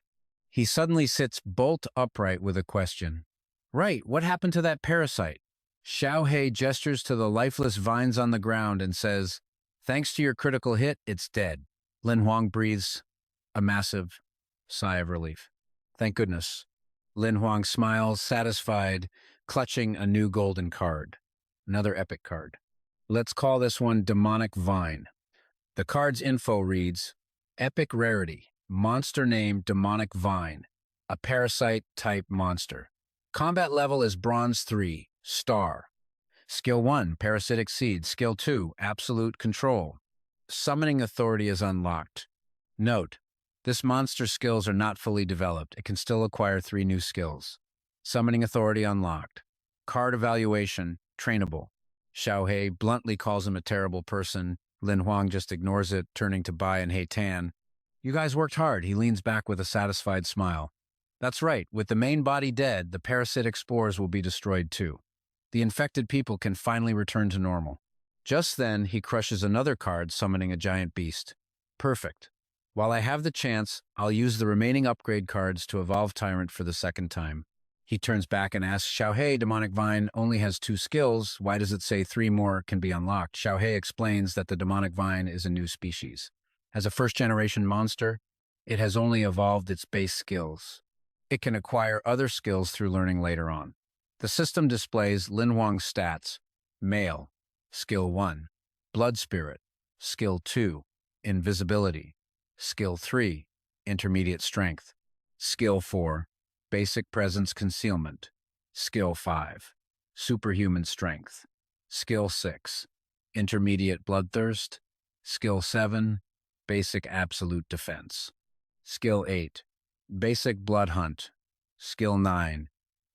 He suddenly sits bolt upright with a question. Right, what happened to that parasite? Xiao Hei gestures to the lifeless vines on the ground and says, thanks to your critical hit, it's dead. Lin Huang breathes a massive sigh of relief. Thank goodness. Lin Huang smiles, satisfied, clutching a new golden card. Another epic card. Let's call this one Demonic Vine. The card's info reads, Epic Rarity, monster name Demonic Vine, a parasite-type monster. Combat level is Bronze 3, Star. Skill 1, Parasitic Seed. Skill 2, Absolute Control. Summoning Authority is unlocked. Note, this monster's skills are not fully developed. It can still acquire 3 new skills. Summoning Authority unlocked. Card Evaluation, trainable. Xiao Hei bluntly calls him a terrible person. Lin Huang just ignores it, turning to Bai and Hei Tan. You guys worked hard, he leans back with a satisfied smile. That's right, with the main body dead, the parasitic spores will be destroyed too. The infected people can finally return to normal. Just then, he crushes another card, summoning a giant beast. Perfect. While I have the chance, I'll use the remaining upgrade cards to evolve Tyrant for the second time. He turns back and asks, Xiao Hei, Demonic Vine only has 2 skills. Why does it say 3 more can be unlocked? Xiao Hei explains that the Demonic Vine is a new species. As a first-generation monster, it has only evolved its base skills. It can acquire other skills through learning later on. The system displays Lin Huang's stats. Male, Skill 1. Blood Spirit, Skill 2. Invisibility, Skill 3. Intermediate Strength, Skill 4. Basic Presence Concealment, Skill 5. Superhuman Strength, Skill 6. Intermediate Bloodthirst, Skill 7. Basic Absolute Defense, Skill 8. Basic Blood Hunt, Skill 9.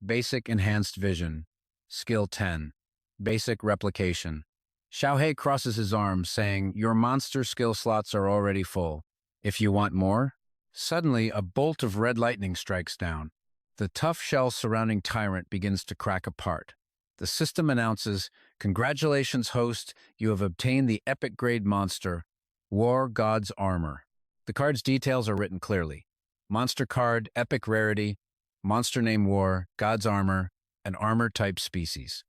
Basic Enhanced Vision, Skill 10. Basic Replication. Xiao Hei crosses his arms, saying, Your monster skill slots are already full. If you want more? Suddenly, a bolt of red lightning strikes down. The tough shell surrounding Tyrant begins to crack apart. The system announces, Congratulations, host, you have obtained the epic grade monster, War God's Armor. The card's details are written clearly. Monster card, epic rarity, monster name War, God's Armor, an armor-type species.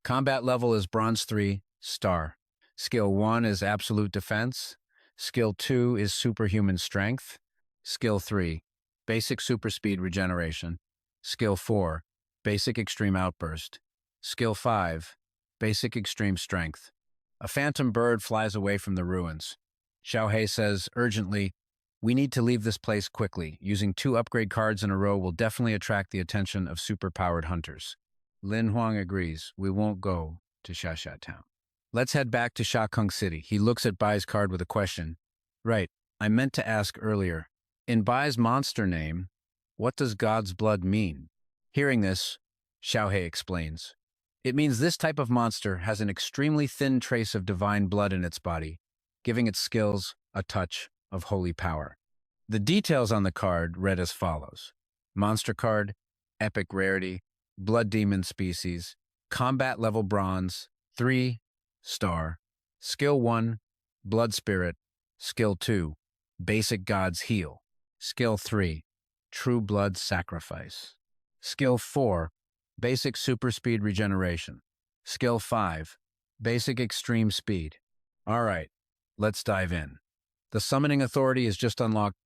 Combat level is Bronze 3, Star. Skill 1 is Absolute Defense. Skill 2 is Superhuman Strength. Skill 3, Basic Super Speed Regeneration. Skill 4, Basic Extreme Outburst. Skill 5, Basic Extreme Strength. A phantom bird flies away from the ruins. Xiao Hei says urgently, We need to leave this place quickly. Using 2 upgrade cards in a row will definitely attract the attention of super-powered hunters. Lin Huang agrees. We won't go to Xia Town. Let's head back to Shakung City. He looks at Bai's card with a question. Right, I meant to ask earlier. In Bai's monster name, what does God's blood mean? Hearing this, Xiao Hei explains. It means this type of monster has an extremely thin trace of divine blood in its body, giving its skills a touch of holy power. The details on the card read as follows. Monster card, epic rarity, blood demon species, combat level Bronze, 3, Star, Skill 1, Blood Spirit, Skill 2, Basic God's Heal, Skill 3, True Blood Sacrifice, Skill 4, Basic Super Speed Regeneration, Skill 5, Basic Extreme Speed. All right, let's dive in. The Summoning Authority is just unlocked,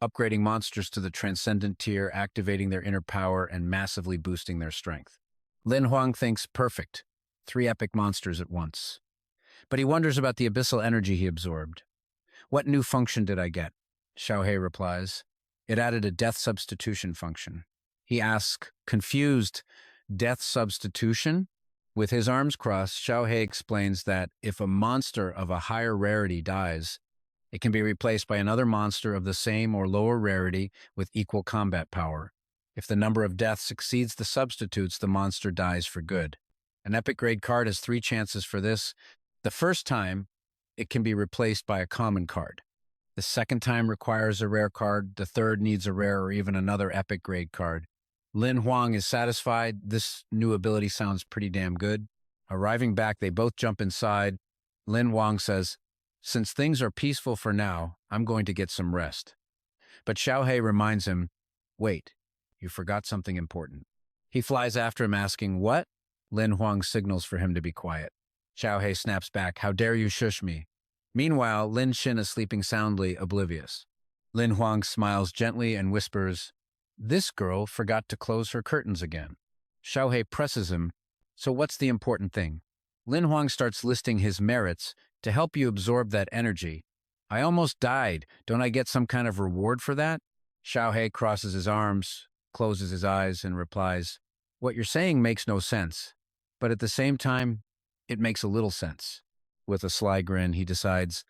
upgrading monsters to the Transcendent tier, activating their inner power, and massively boosting their strength. Lin Huang thinks perfect, 3 epic monsters at once. But he wonders about the abyssal energy he absorbed. What new function did I get? Xiao Hei replies. It added a death substitution function. He asks, confused, death substitution? With his arms crossed, Xiao Hei explains that if a monster of a higher rarity dies, it can be replaced by another monster of the same or lower rarity with equal combat power. If the number of deaths exceeds the substitutes, the monster dies for good. An epic grade card has 3 chances for this. The first time, it can be replaced by a common card. The second time requires a rare card. The third needs a rare or even another epic grade card. Lin Huang is satisfied. This new ability sounds pretty damn good. Arriving back, they both jump inside. Lin Huang says, "Since things are peaceful for now, I'm going to get some rest." But Xiao Hei reminds him, "Wait, you forgot something important." He flies after him asking, "What?" Lin Huang signals for him to be quiet. Xiao Hei snaps back, "How dare you shush me?" Meanwhile, Lin Xin is sleeping soundly, oblivious. Lin Huang smiles gently and whispers, "This girl forgot to close her curtains again." Xiao Hei presses him, "So what's the important thing?" Lin Huang starts listing his merits to help you absorb that energy. "I almost died. Don't I get some kind of reward for that?" Xiao Hei crosses his arms, closes his eyes, and replies, "What you're saying makes no sense, but at the same time, it makes a little sense." With a sly grin, he decides,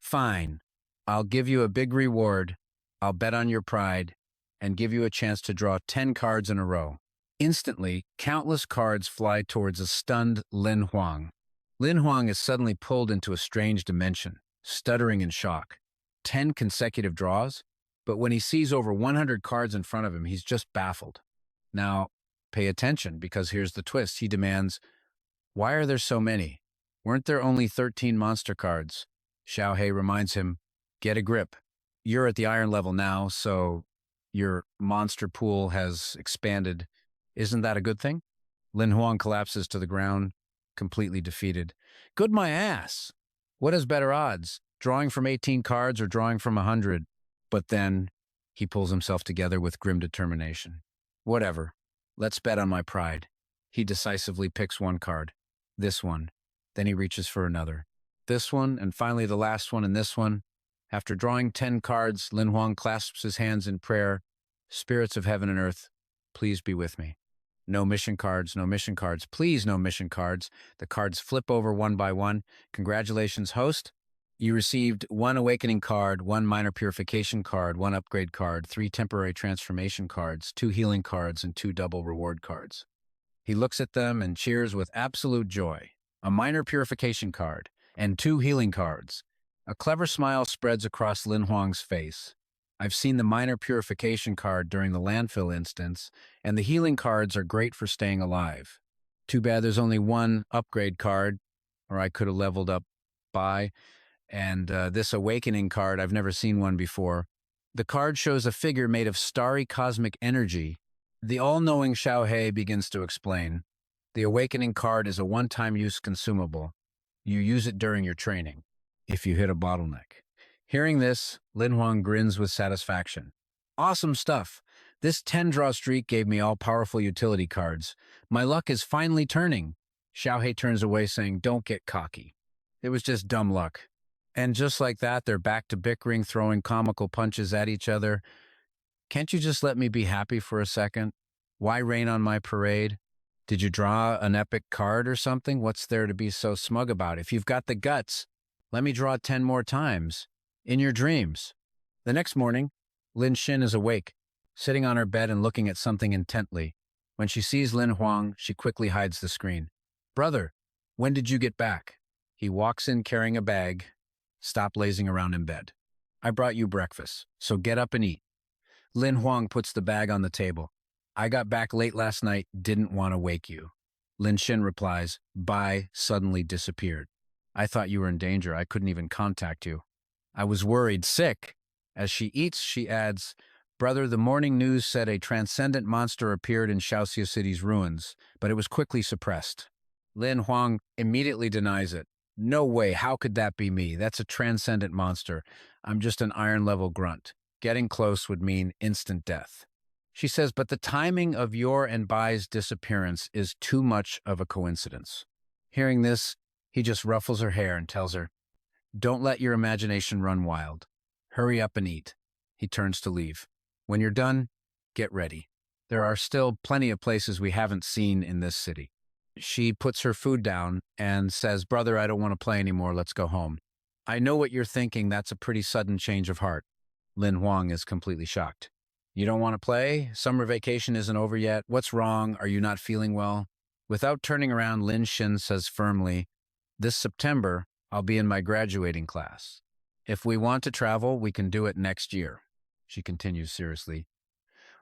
"Fine, I'll give you a big reward. I'll bet on your pride and give you a chance to draw 10 cards in a row." Instantly, countless cards fly towards a stunned Lin Huang. Lin Huang is suddenly pulled into a strange dimension, stuttering in shock. 10 consecutive draws? But when he sees over 100 cards in front of him, he's just baffled. Now, pay attention, because here's the twist. He demands, "Why are there so many? Weren't there only 13 monster cards?" Xiao Hei reminds him, "Get a grip. You're at the iron level now, so your monster pool has expanded. Isn't that a good thing?" Lin Huang collapses to the ground, completely defeated. "Good my ass! What has better odds, drawing from 18 cards or drawing from 100? But then he pulls himself together with grim determination. "Whatever. Let's bet on my pride." He decisively picks one card. This one. Then he reaches for another. This one, and finally the last one and this one. After drawing 10 cards, Lin Huang clasps his hands in prayer. "Spirits of heaven and earth, please be with me." No mission cards, no mission cards. Please, no mission cards. The cards flip over one by one. "Congratulations, host. You received 1 awakening card, 1 minor purification card, 1 upgrade card, 3 temporary transformation cards, 2 healing cards, and 2 double reward cards." He looks at them and cheers with absolute joy. A minor purification card and 2 healing cards. A clever smile spreads across Lin Huang's face. "I've seen the minor purification card during the landfill instance, and the healing cards are great for staying alive. Too bad there's only 1 upgrade card, or I could have leveled up by. And this awakening card, I've never seen one before." The card shows a figure made of starry cosmic energy. The all-knowing Xiao Hei begins to explain. "The awakening card is a one-time use consumable. You use it during your training, if you hit a bottleneck." Hearing this, Lin Huang grins with satisfaction. "Awesome stuff. This 10-draw streak gave me all-powerful utility cards. My luck is finally turning." Xiao Hei turns away saying, "Don't get cocky. It was just dumb luck." And just like that, they're back to bickering, throwing comical punches at each other. "Can't you just let me be happy for a second? Why rain on my parade? Did you draw an epic card or something? What's there to be so smug about? If you've got the guts, let me draw 10 more times. In your dreams." The next morning, Lin Xin is awake, sitting on her bed and looking at something intently. When she sees Lin Huang, she quickly hides the screen. "Brother, when did you get back?" He walks in carrying a bag. "Stop lazing around in bed. I brought you breakfast, so get up and eat." Lin Huang puts the bag on the table. "I got back late last night, didn't want to wake you." Lin Xin replies, "Bai suddenly disappeared. I thought you were in danger. I couldn't even contact you. I was worried, sick." As she eats, she adds, "Brother, the morning news said a transcendent monster appeared in Shaoxia City's ruins, but it was quickly suppressed." Lin Huang immediately denies it. "No way, how could that be me? That's a transcendent monster. I'm just an iron-level grunt. Getting close would mean instant death." She says, "But the timing of your and Bai's disappearance is too much of a coincidence." Hearing this, he just ruffles her hair and tells her, "Don't let your imagination run wild. Hurry up and eat." He turns to leave. "When you're done, get ready. There are still plenty of places we haven't seen in this city." She puts her food down and says, "Brother, I don't want to play anymore. Let's go home." "I know what you're thinking. That's a pretty sudden change of heart." Lin Huang is completely shocked. "You don't want to play? Summer vacation isn't over yet. What's wrong? Are you not feeling well?" Without turning around, Lin Xin says firmly, "This September, I'll be in my graduating class. If we want to travel, we can do it next year." She continues seriously,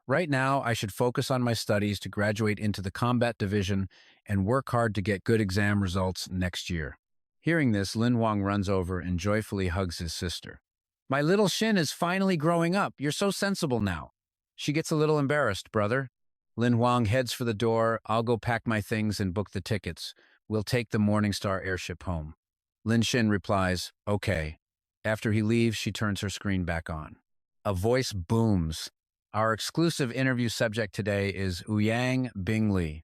Right now, I should focus on my studies to graduate into the combat division and work hard to get good exam results next year. Hearing this, Lin Huang runs over and joyfully hugs his sister. My little Shin is finally growing up. You're so sensible now. She gets a little embarrassed, brother. Lin Huang heads for the door. I'll go pack my things and book the tickets. We'll take the Morningstar airship home. Lin Shin replies, okay. After he leaves, she turns her screen back on. A voice booms. Our exclusive interview subject today is Ouyang Bingli.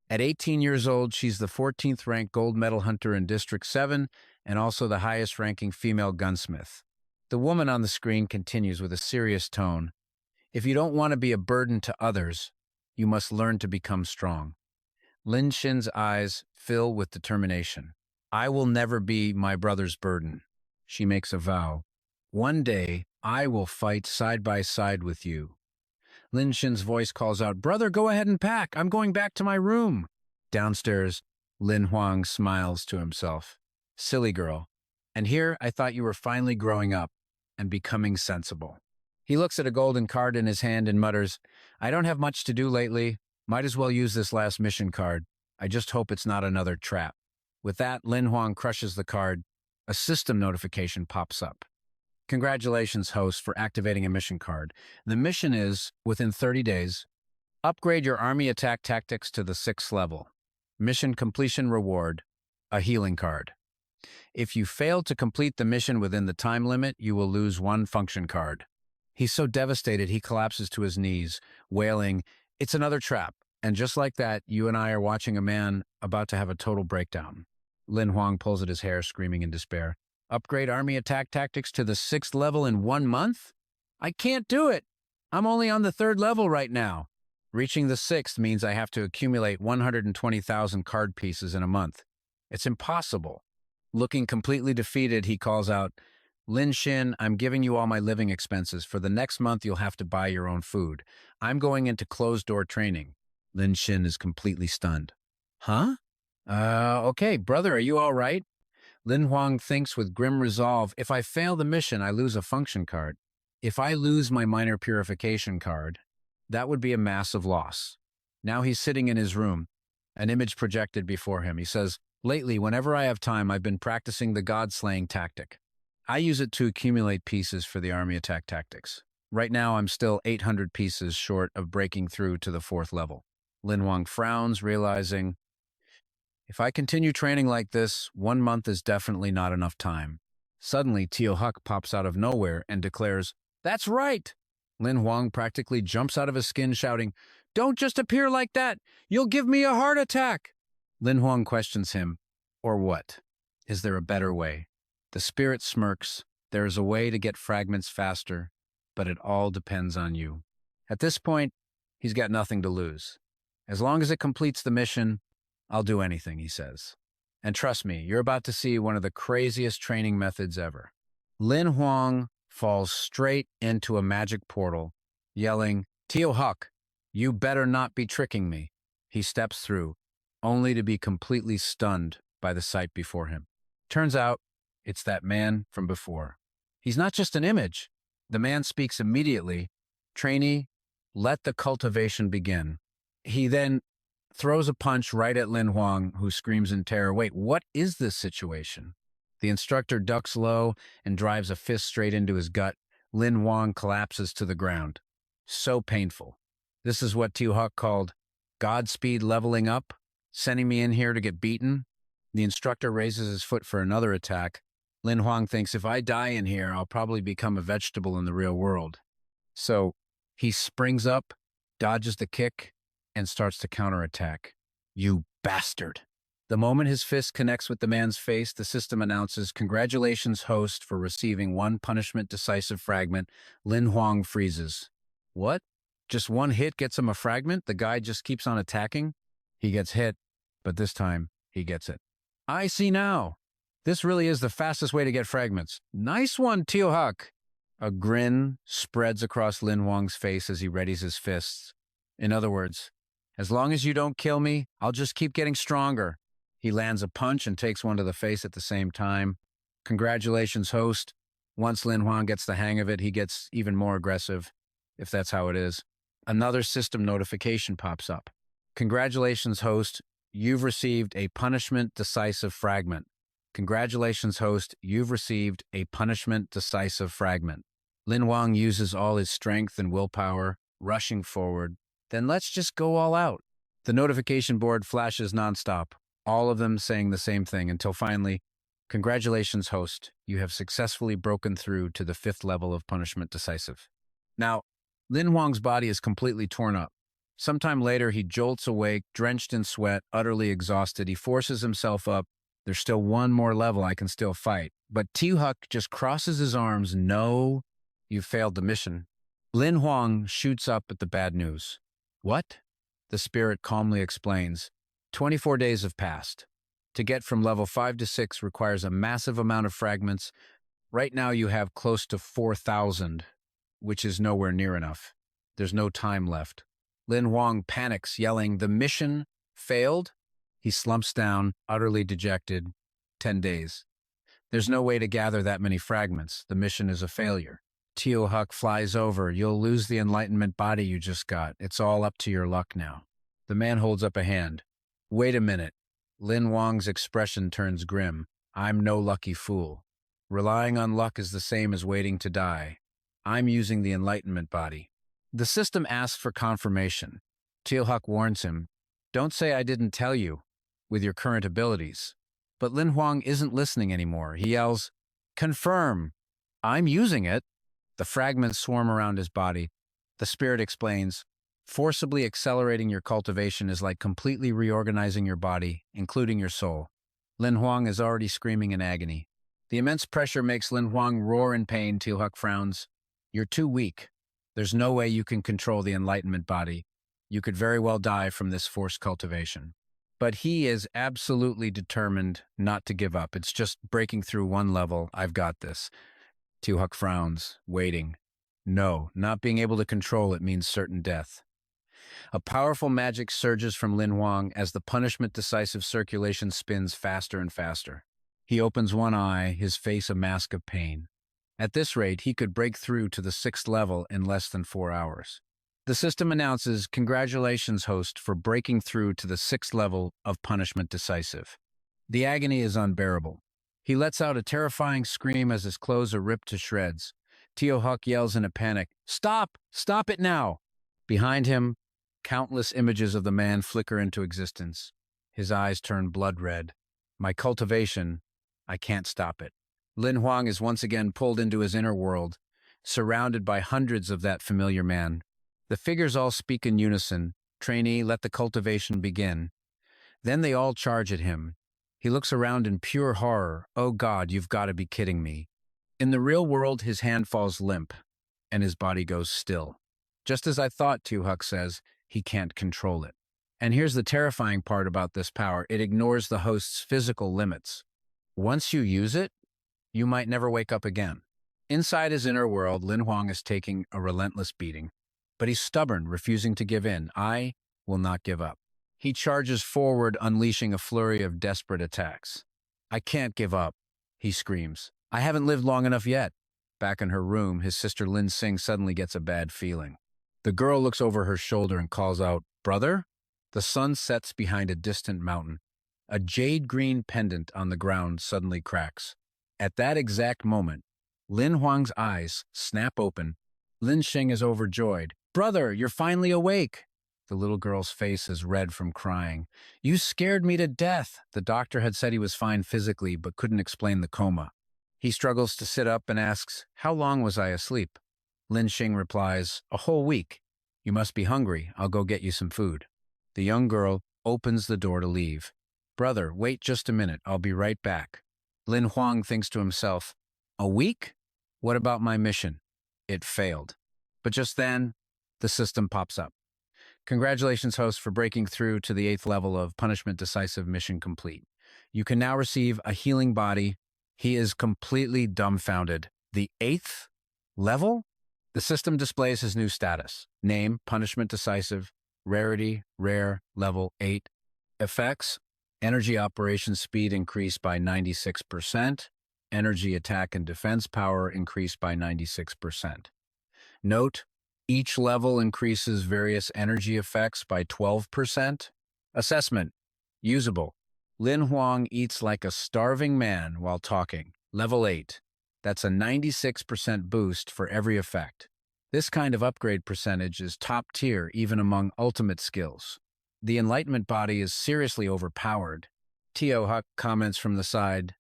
At 18 years old, she's the 14th ranked gold medal hunter in District 7 and also the highest ranking female gunsmith. The woman on the screen continues with a serious tone. If you don't want to be a burden to others, you must learn to become strong. Lin Shin's eyes fill with determination. I will never be my brother's burden. She makes a vow. One day, I will fight side by side with you. Lin Shin's voice calls out, brother, go ahead and pack. I'm going back to my room. Downstairs, Lin Huang smiles to himself. Silly girl. And here I thought you were finally growing up and becoming sensible. He looks at a golden card in his hand and mutters, I don't have much to do lately. Might as well use this last mission card. I just hope it's not another trap. With that, Lin Huang crushes the card. A system notification pops up. Congratulations, host, for activating a mission card. The mission is, within 30 days, upgrade your army attack tactics to the 6th level. Mission completion reward, a healing card. If you fail to complete the mission within the time limit, you will lose 1 function card. He's so devastated he collapses to his knees, wailing, it's another trap. And just like that, you and I are watching a man about to have a total breakdown. Lin Huang pulls at his hair, screaming in despair. Upgrade army attack tactics to the 6th level in 1 month? I can't do it. I'm only on the 3rd level right now. Reaching the 6th means I have to accumulate 120,000 card pieces in a month. It's impossible. Looking completely defeated, he calls out, Lin Shin, I'm giving you all my living expenses. For the next month, you'll have to buy your own food. I'm going into closed-door training. Lin Shin is completely stunned. Huh? Okay, brother, are you all right? Lin Huang thinks with grim resolve, if I fail the mission, I lose a function card. If I lose my minor purification card, that would be a massive loss. Now he's sitting in his room, an image projected before him. He says, lately, whenever I have time, I've been practicing the god-slaying tactic. I use it to accumulate pieces for the army attack tactics. Right now, I'm still 800 pieces short of breaking through to the 4th level. Lin Huang frowns, realizing, if I continue training like this, 1 month is definitely not enough time. Suddenly, Tio Huck pops out of nowhere and declares, that's right! Lin Huang practically jumps out of his skin, shouting, don't just appear like that! You'll give me a heart attack! Lin Huang questions him, or what? Is there a better way? The spirit smirks. There is a way to get fragments faster, but it all depends on you. At this point, he's got nothing to lose. As long as it completes the mission, I'll do anything, he says. And trust me, you're about to see one of the craziest training methods ever. Lin Huang falls straight into a magic portal, yelling, Tio Huck, you better not be tricking me. He steps through, only to be completely stunned by the sight before him. Turns out, it's that man from before. He's not just an image. The man speaks immediately. Trainee, let the cultivation begin. He then throws a punch right at Lin Huang, who screams in terror, wait, what is this situation? The instructor ducks low and drives a fist straight into his gut. Lin Huang collapses to the ground. So painful. This is what Tio Huck called Godspeed leveling up, sending me in here to get beaten. The instructor raises his foot for another attack. Lin Huang thinks, if I die in here, I'll probably become a vegetable in the real world. So he springs up, dodges the kick, and starts to counterattack. You bastard. The moment his fist connects with the man's face, the system announces, congratulations, host, for receiving 1 punishment decisive fragment. Lin Huang freezes. What? Just 1 hit gets him a fragment? The guy just keeps on attacking? He gets hit, but this time he gets it. I see now. This really is the fastest way to get fragments. Nice one, Tio Huck. A grin spreads across Lin Huang's face as he readies his fists. In other words, as long as you don't kill me, I'll just keep getting stronger. He lands a punch and takes one to the face at the same time. Congratulations, host. Once Lin Huang gets the hang of it, he gets even more aggressive, if that's how it is. Another system notification pops up. Congratulations, host. You've received a punishment decisive fragment. Congratulations, host. You've received a punishment decisive fragment. Lin Huang uses all his strength and willpower, rushing forward. Then let's just go all out. The notification board flashes nonstop, all of them saying the same thing until finally, congratulations, host. You have successfully broken through to the 5th level of punishment decisive. Now, Lin Huang's body is completely torn up. Sometime later, he jolts awake, drenched in sweat, utterly exhausted. He forces himself up. There's still one more level I can still fight. But T-Huck just crosses his arms. No, you've failed the mission. Lin Huang shoots up at the bad news. What? The spirit calmly explains. 24 days have passed. To get from level 5 to 6 requires a massive amount of fragments. Right now you have close to 4,000, which is nowhere near enough. There's no time left. Lin Huang panics, yelling, the mission failed? He slumps down, utterly dejected. 10 days. There's no way to gather that many fragments. The mission is a failure. T-Huck flies over. You'll lose the enlightenment body you just got. It's all up to your luck now. The man holds up a hand. Wait a minute. Lin Huang's expression turns grim. I'm no lucky fool. Relying on luck is the same as waiting to die. I'm using the enlightenment body. The system asks for confirmation. T-Huck warns him, don't say I didn't tell you, with your current abilities. But Lin Huang isn't listening anymore. He yells, confirm. I'm using it. The fragments swarm around his body. The spirit explains, forcibly accelerating your cultivation is like completely reorganizing your body, including your soul. Lin Huang is already screaming in agony. The immense pressure makes Lin Huang roar in pain. T-Huck frowns. You're too weak. There's no way you can control the enlightenment body. You could very well die from this forced cultivation. But he is absolutely determined not to give up. It's just breaking through one level. I've got this. T-Huck frowns, waiting. No, not being able to control it means certain death. A powerful magic surges from Lin Huang as the punishment decisive circulation spins faster and faster. He opens one eye, his face a mask of pain. At this rate, he could break through to the 6th level in less than 4 hours. The system announces, congratulations, host, for breaking through to the 6th level of punishment decisive. The agony is unbearable. He lets out a terrifying scream as his clothes are ripped to shreds. T-Huck yells in a panic, stop! Stop it now! Behind him, countless images of the man flicker into existence. His eyes turn blood red. My cultivation, I can't stop it. Lin Huang is once again pulled into his inner world, surrounded by hundreds of that familiar man. The figures all speak in unison. Trainee, let the cultivation begin. Then they all charge at him. He looks around in pure horror. Oh God, you've got to be kidding me. In the real world, his hand falls limp, and his body goes still. Just as I thought, T-Huck says, he can't control it. And here's the terrifying part about this power. It ignores the host's physical limits. Once you use it, you might never wake up again. Inside his inner world, Lin Huang is taking a relentless beating. But he's stubborn, refusing to give in. I will not give up. He charges forward, unleashing a flurry of desperate attacks. I can't give up, he screams. I haven't lived long enough yet. Back in her room, his sister Lin Sing suddenly gets a bad feeling. The girl looks over her shoulder and calls out, brother? The sun sets behind a distant mountain. A jade-green pendant on the ground suddenly cracks. At that exact moment, Lin Huang's eyes snap open. Lin Xing is overjoyed. Brother, you're finally awake. The little girl's face is red from crying. You scared me to death. The doctor had said he was fine physically, but couldn't explain the coma. He struggles to sit up and asks, how long was I asleep? Lin Xing replies, a whole week. You must be hungry. I'll go get you some food. The young girl opens the door to leave. Brother, wait just a minute. I'll be right back. Lin Huang thinks to himself, a week? What about my mission? It failed. But just then, the system pops up. Congratulations, host, for breaking through to the 8th level of punishment decisive mission complete. You can now receive a healing body. He is completely dumbfounded. The 8th level? The system displays his new status. Name, punishment decisive. Rarity, rare, level 8. Effects, energy operation speed increased by 96%. Energy attack and defense power increased by 96%. Note, Each level increases various energy effects by 12%. Assessment. Usable. Lin Huang eats like a starving man while talking. Level 8. That's a 96% boost for every effect. This kind of upgrade percentage is top tier even among ultimate skills. The Enlightenment body is seriously overpowered. Xiao Hei comments from the side,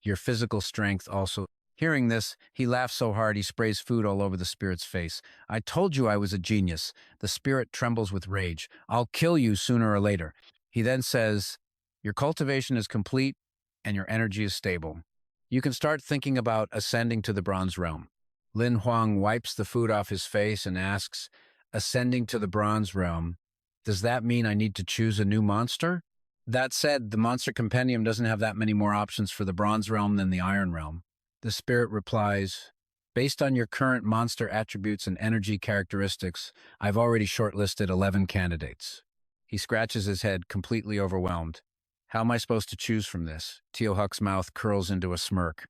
your physical strength also. Hearing this, he laughs so hard he sprays food all over the spirit's face. I told you I was a genius. The spirit trembles with rage. I'll kill you sooner or later. He then says, your cultivation is complete and your energy is stable. You can start thinking about ascending to the bronze realm. Lin Huang wipes the food off his face and asks, ascending to the bronze realm, does that mean I need to choose a new monster? That said, the monster compendium doesn't have that many more options for the bronze realm than the iron realm. The spirit replies, based on your current monster attributes and energy characteristics, I've already shortlisted 11 candidates. He scratches his head, completely overwhelmed. How am I supposed to choose from this? Xiao Hei's mouth curls into a smirk.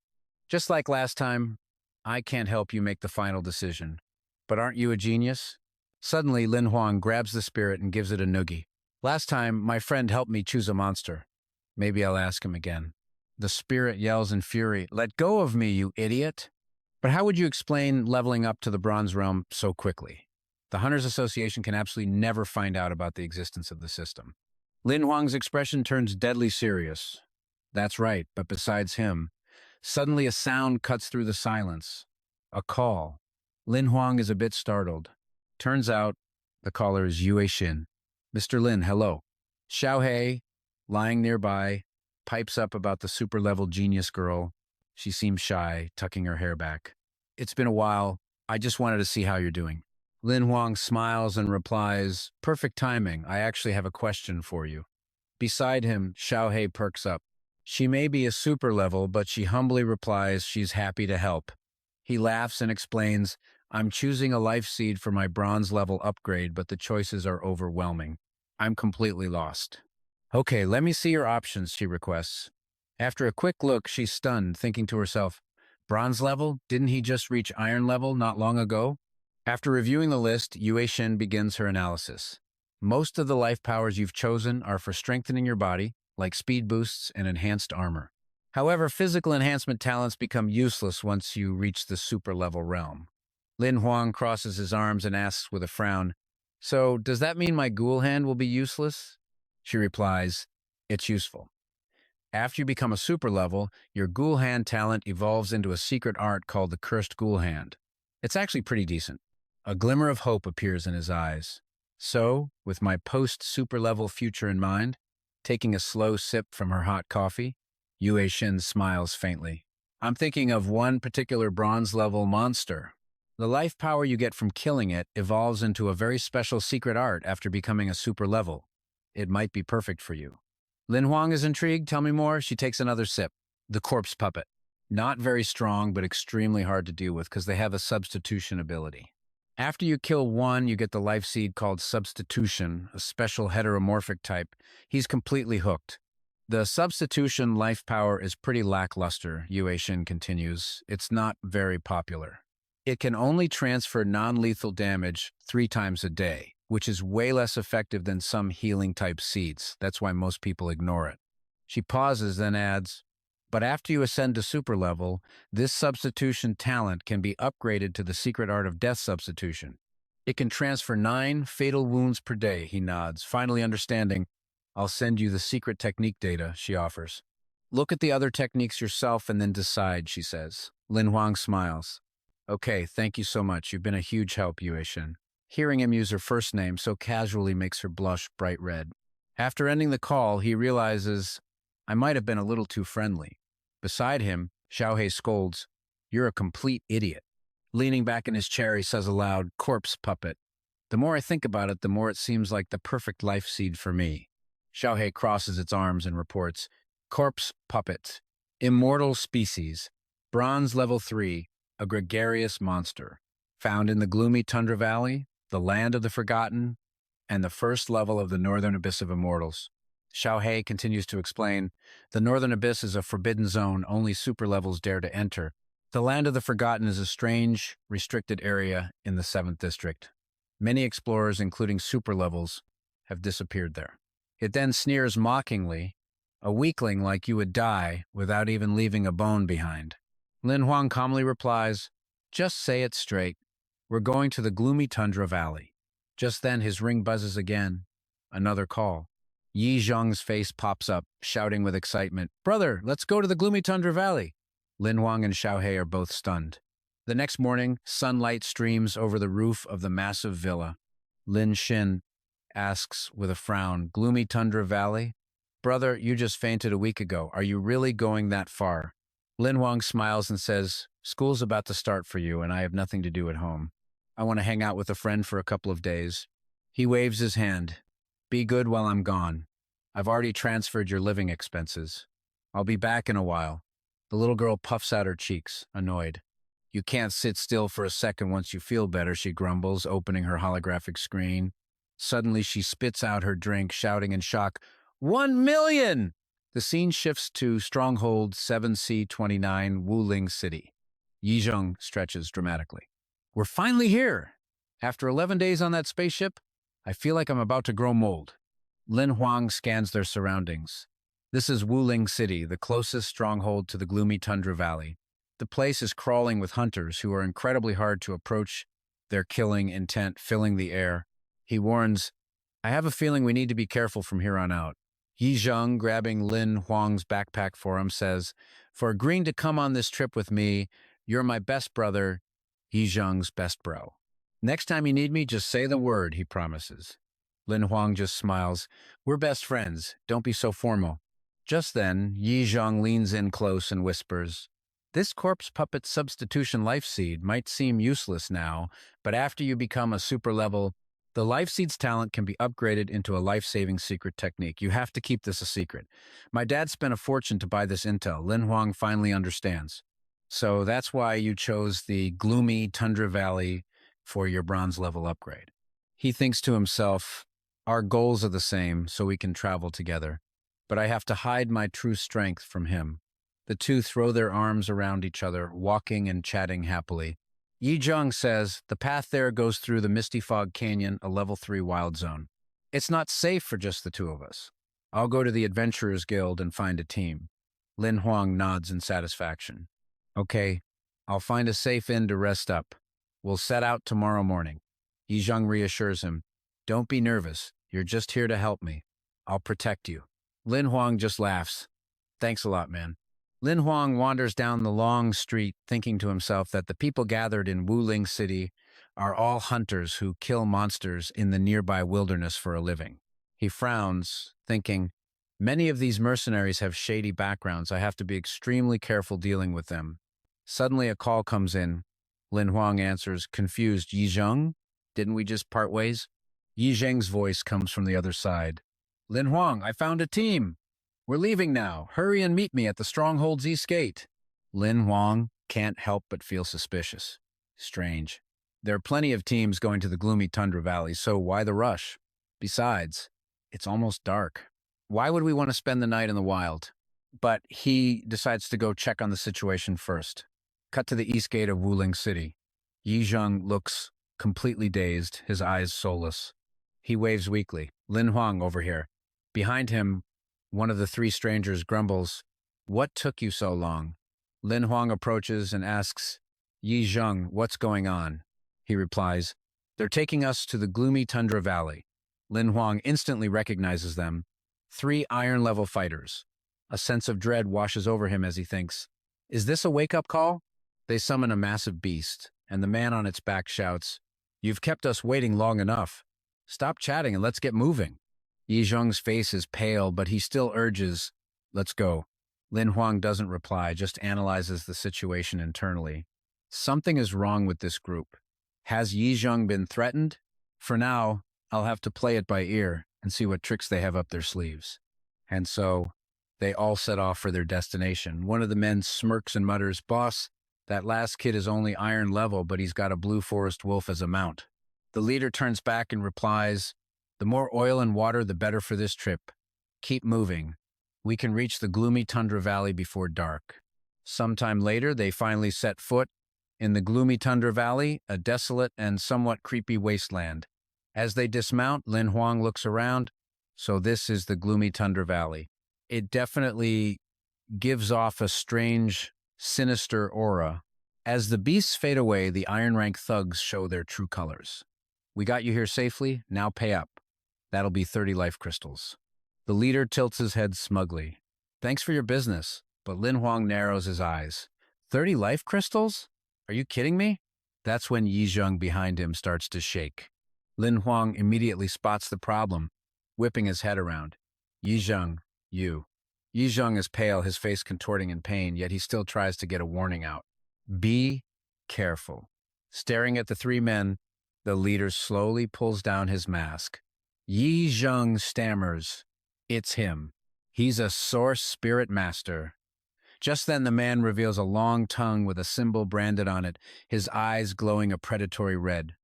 Just like last time, I can't help you make the final decision. But aren't you a genius? Suddenly, Lin Huang grabs the spirit and gives it a noogie. Last time, my friend helped me choose a monster. Maybe I'll ask him again. The spirit yells in fury, let go of me, you idiot! But how would you explain leveling up to the bronze realm so quickly? The Hunters Association can absolutely never find out about the existence of the system. Lin Huang's expression turns deadly serious. That's right, but besides him, suddenly a sound cuts through the silence. A call. Lin Huang is a bit startled. Turns out, the caller is Yue Xin. Mr. Lin, hello. Xiao Hei, lying nearby, pipes up about the super-level genius girl. She seems shy, tucking her hair back. It's been a while. I just wanted to see how you're doing. Lin Huang smiles and replies, perfect timing. I actually have a question for you. Beside him, Xiao Hei perks up. She may be a super level, but she humbly replies she's happy to help. He laughs and explains, I'm choosing a life seed for my bronze level upgrade, but the choices are overwhelming. I'm completely lost. Okay, let me see your options, she requests. After a quick look, she's stunned, thinking to herself, bronze level? Didn't he just reach iron level not long ago? After reviewing the list, Yue Xin begins her analysis. Most of the life powers you've chosen are for strengthening your body, like speed boosts and enhanced armor. However, physical enhancement talents become useless once you reach the super level realm. Lin Huang crosses his arms and asks with a frown, so does that mean my ghoul hand will be useless? She replies, it's useful. After you become a super level, your ghoul hand talent evolves into a secret art called the Cursed Ghoul Hand. It's actually pretty decent. A glimmer of hope appears in his eyes. So, with my post-super level future in mind, taking a slow sip from her hot coffee, Yue Xin smiles faintly. I'm thinking of one particular bronze level monster. The life power you get from killing it evolves into a very special secret art after becoming a super level. It might be perfect for you. Lin Huang is intrigued. Tell me more. She takes another sip. The corpse puppet. Not very strong, but extremely hard to deal with because they have a substitution ability. After you kill one, you get the life seed called Substitution, a special heteromorphic type. He's completely hooked. The Substitution life power is pretty lackluster, Yue Xin continues. It's not very popular. It can only transfer non-lethal damage 3 times a day, which is way less effective than some healing-type seeds. That's why most people ignore it. She pauses, then adds, but after you ascend to super level, this substitution talent can be upgraded to the secret art of death substitution. It can transfer 9 fatal wounds per day, he nods, finally understanding. I'll send you the secret technique data, she offers. Look at the other techniques yourself and then decide, she says. Lin Huang smiles. Okay, thank you so much. You've been a huge help, Yue Xin. Hearing him use her first name so casually makes her blush bright red. After ending the call, he realizes, I might have been a little too friendly. Beside him, Xiao Hei scolds, you're a complete idiot. Leaning back in his chair, he says aloud, corpse puppet. The more I think about it, the more it seems like the perfect life seed for me. Xiao Hei crosses its arms and reports, corpse puppet, immortal species, bronze level 3, a gregarious monster, found in the gloomy tundra valley, the land of the forgotten, and the first level of the northern abyss of immortals. Xiao Hei continues to explain, the northern abyss is a forbidden zone only super levels dare to enter. The land of the forgotten is a strange, restricted area in the 7th district. Many explorers, including super levels, have disappeared there. It then sneers mockingly, a weakling like you would die without even leaving a bone behind. Lin Huang calmly replies, just say it straight. We're going to the gloomy tundra valley. Just then his ring buzzes again. Another call. Yi Zheng's face pops up, shouting with excitement, brother, let's go to the gloomy tundra valley. Lin Huang and Xiao Hei are both stunned. The next morning, sunlight streams over the roof of the massive villa. Lin Xin asks with a frown, gloomy tundra valley? Brother, you just fainted a week ago. Are you really going that far? Lin Huang smiles and says, school's about to start for you and I have nothing to do at home. I want to hang out with a friend for a couple of days. He waves his hand. Be good while I'm gone. I've already transferred your living expenses. I'll be back in a while. The little girl puffs out her cheeks, annoyed. You can't sit still for a second once you feel better, she grumbles, opening her holographic screen. Suddenly she spits out her drink, shouting in shock, 1 million! The scene shifts to Stronghold 7C29 Wuling City. Yi Zheng stretches dramatically. We're finally here! After 11 days on that spaceship, I feel like I'm about to grow mold. Lin Huang scans their surroundings. This is Wuling City, the closest stronghold to the gloomy tundra valley. The place is crawling with hunters who are incredibly hard to approach, their killing intent filling the air. He warns, I have a feeling we need to be careful from here on out. Yi Zheng, grabbing Lin Huang's backpack for him, says, for agreeing to come on this trip with me, you're my best brother, Yi Zheng's best bro. Next time you need me, just say the word, he promises. Lin Huang just smiles. We're best friends. Don't be so formal. Just then, Yi Zheng leans in close and whispers, this corpse puppet substitution life seed might seem useless now, but after you become a super level, the life seed's talent can be upgraded into a life-saving secret technique. You have to keep this a secret. My dad spent a fortune to buy this intel. Lin Huang finally understands. So that's why you chose the gloomy Tundra Valley for your bronze level upgrade. He thinks to himself, our goals are the same, so we can travel together. But I have to hide my true strength from him. The two throw their arms around each other, walking and chatting happily. Yi Zheng says, the path there goes through the Misty Fog Canyon, a level 3 wild zone. It's not safe for just the two of us. I'll go to the Adventurers Guild and find a team. Lin Huang nods in satisfaction. Okay, I'll find a safe inn to rest up. We'll set out tomorrow morning. Yi Zheng reassures him, don't be nervous. You're just here to help me. I'll protect you. Lin Huang just laughs. Thanks a lot, man. Lin Huang wanders down the long street, thinking to himself that the people gathered in Wuling City are all hunters who kill monsters in the nearby wilderness for a living. He frowns, thinking, many of these mercenaries have shady backgrounds. I have to be extremely careful dealing with them. Suddenly a call comes in. Lin Huang answers, confused, Yi Zheng? Didn't we just part ways? Yi Zheng's voice comes from the other side. Lin Huang, I found a team. We're leaving now. Hurry and meet me at the Stronghold Z Skate. Lin Huang can't help but feel suspicious. Strange. There are plenty of teams going to the gloomy Tundra Valley, so why the rush? Besides, it's almost dark. Why would we want to spend the night in the wild? But he decides to go check on the situation first. Cut to the east gate of Wuling City. Yi Zheng looks completely dazed, his eyes soulless. He waves weakly. Lin Huang over here. Behind him, one of the three strangers grumbles, what took you so long? Lin Huang approaches and asks, Yi Zheng, what's going on? He replies, they're taking us to the gloomy Tundra Valley. Lin Huang instantly recognizes them. 3 iron-level fighters. A sense of dread washes over him as he thinks, is this a wake-up call? They summon a massive beast, and the man on its back shouts, you've kept us waiting long enough. Stop chatting and let's get moving. Yi Zheng's face is pale, but he still urges, let's go. Lin Huang doesn't reply, just analyzes the situation internally. Something is wrong with this group. Has Yi Zheng been threatened? For now, I'll have to play it by ear and see what tricks they have up their sleeves. And so, they all set off for their destination. One of the men smirks and mutters, boss, that last kid is only iron level, but he's got a blue forest wolf as a mount. The leader turns back and replies, the more oil and water, the better for this trip. Keep moving. We can reach the gloomy Tundra Valley before dark. Sometime later, they finally set foot in the gloomy Tundra Valley, a desolate and somewhat creepy wasteland. As they dismount, Lin Huang looks around. So this is the gloomy Tundra Valley. It definitely gives off a strange, sinister aura. As the beasts fade away, the Iron Rank thugs show their true colors. We got you here safely, now pay up. That'll be 30 life crystals. The leader tilts his head smugly. Thanks for your business, but Lin Huang narrows his eyes. 30 life crystals? Are you kidding me? That's when Yi Zheng behind him starts to shake. Lin Huang immediately spots the problem, whipping his head around. Yi Zheng, you. Yi Zheng is pale, his face contorting in pain, yet he still tries to get a warning out. Be careful. Staring at the three men, the leader slowly pulls down his mask. Yi Zheng stammers. It's him. He's a source spirit master. Just then the man reveals a long tongue with a symbol branded on it, his eyes glowing a predatory red.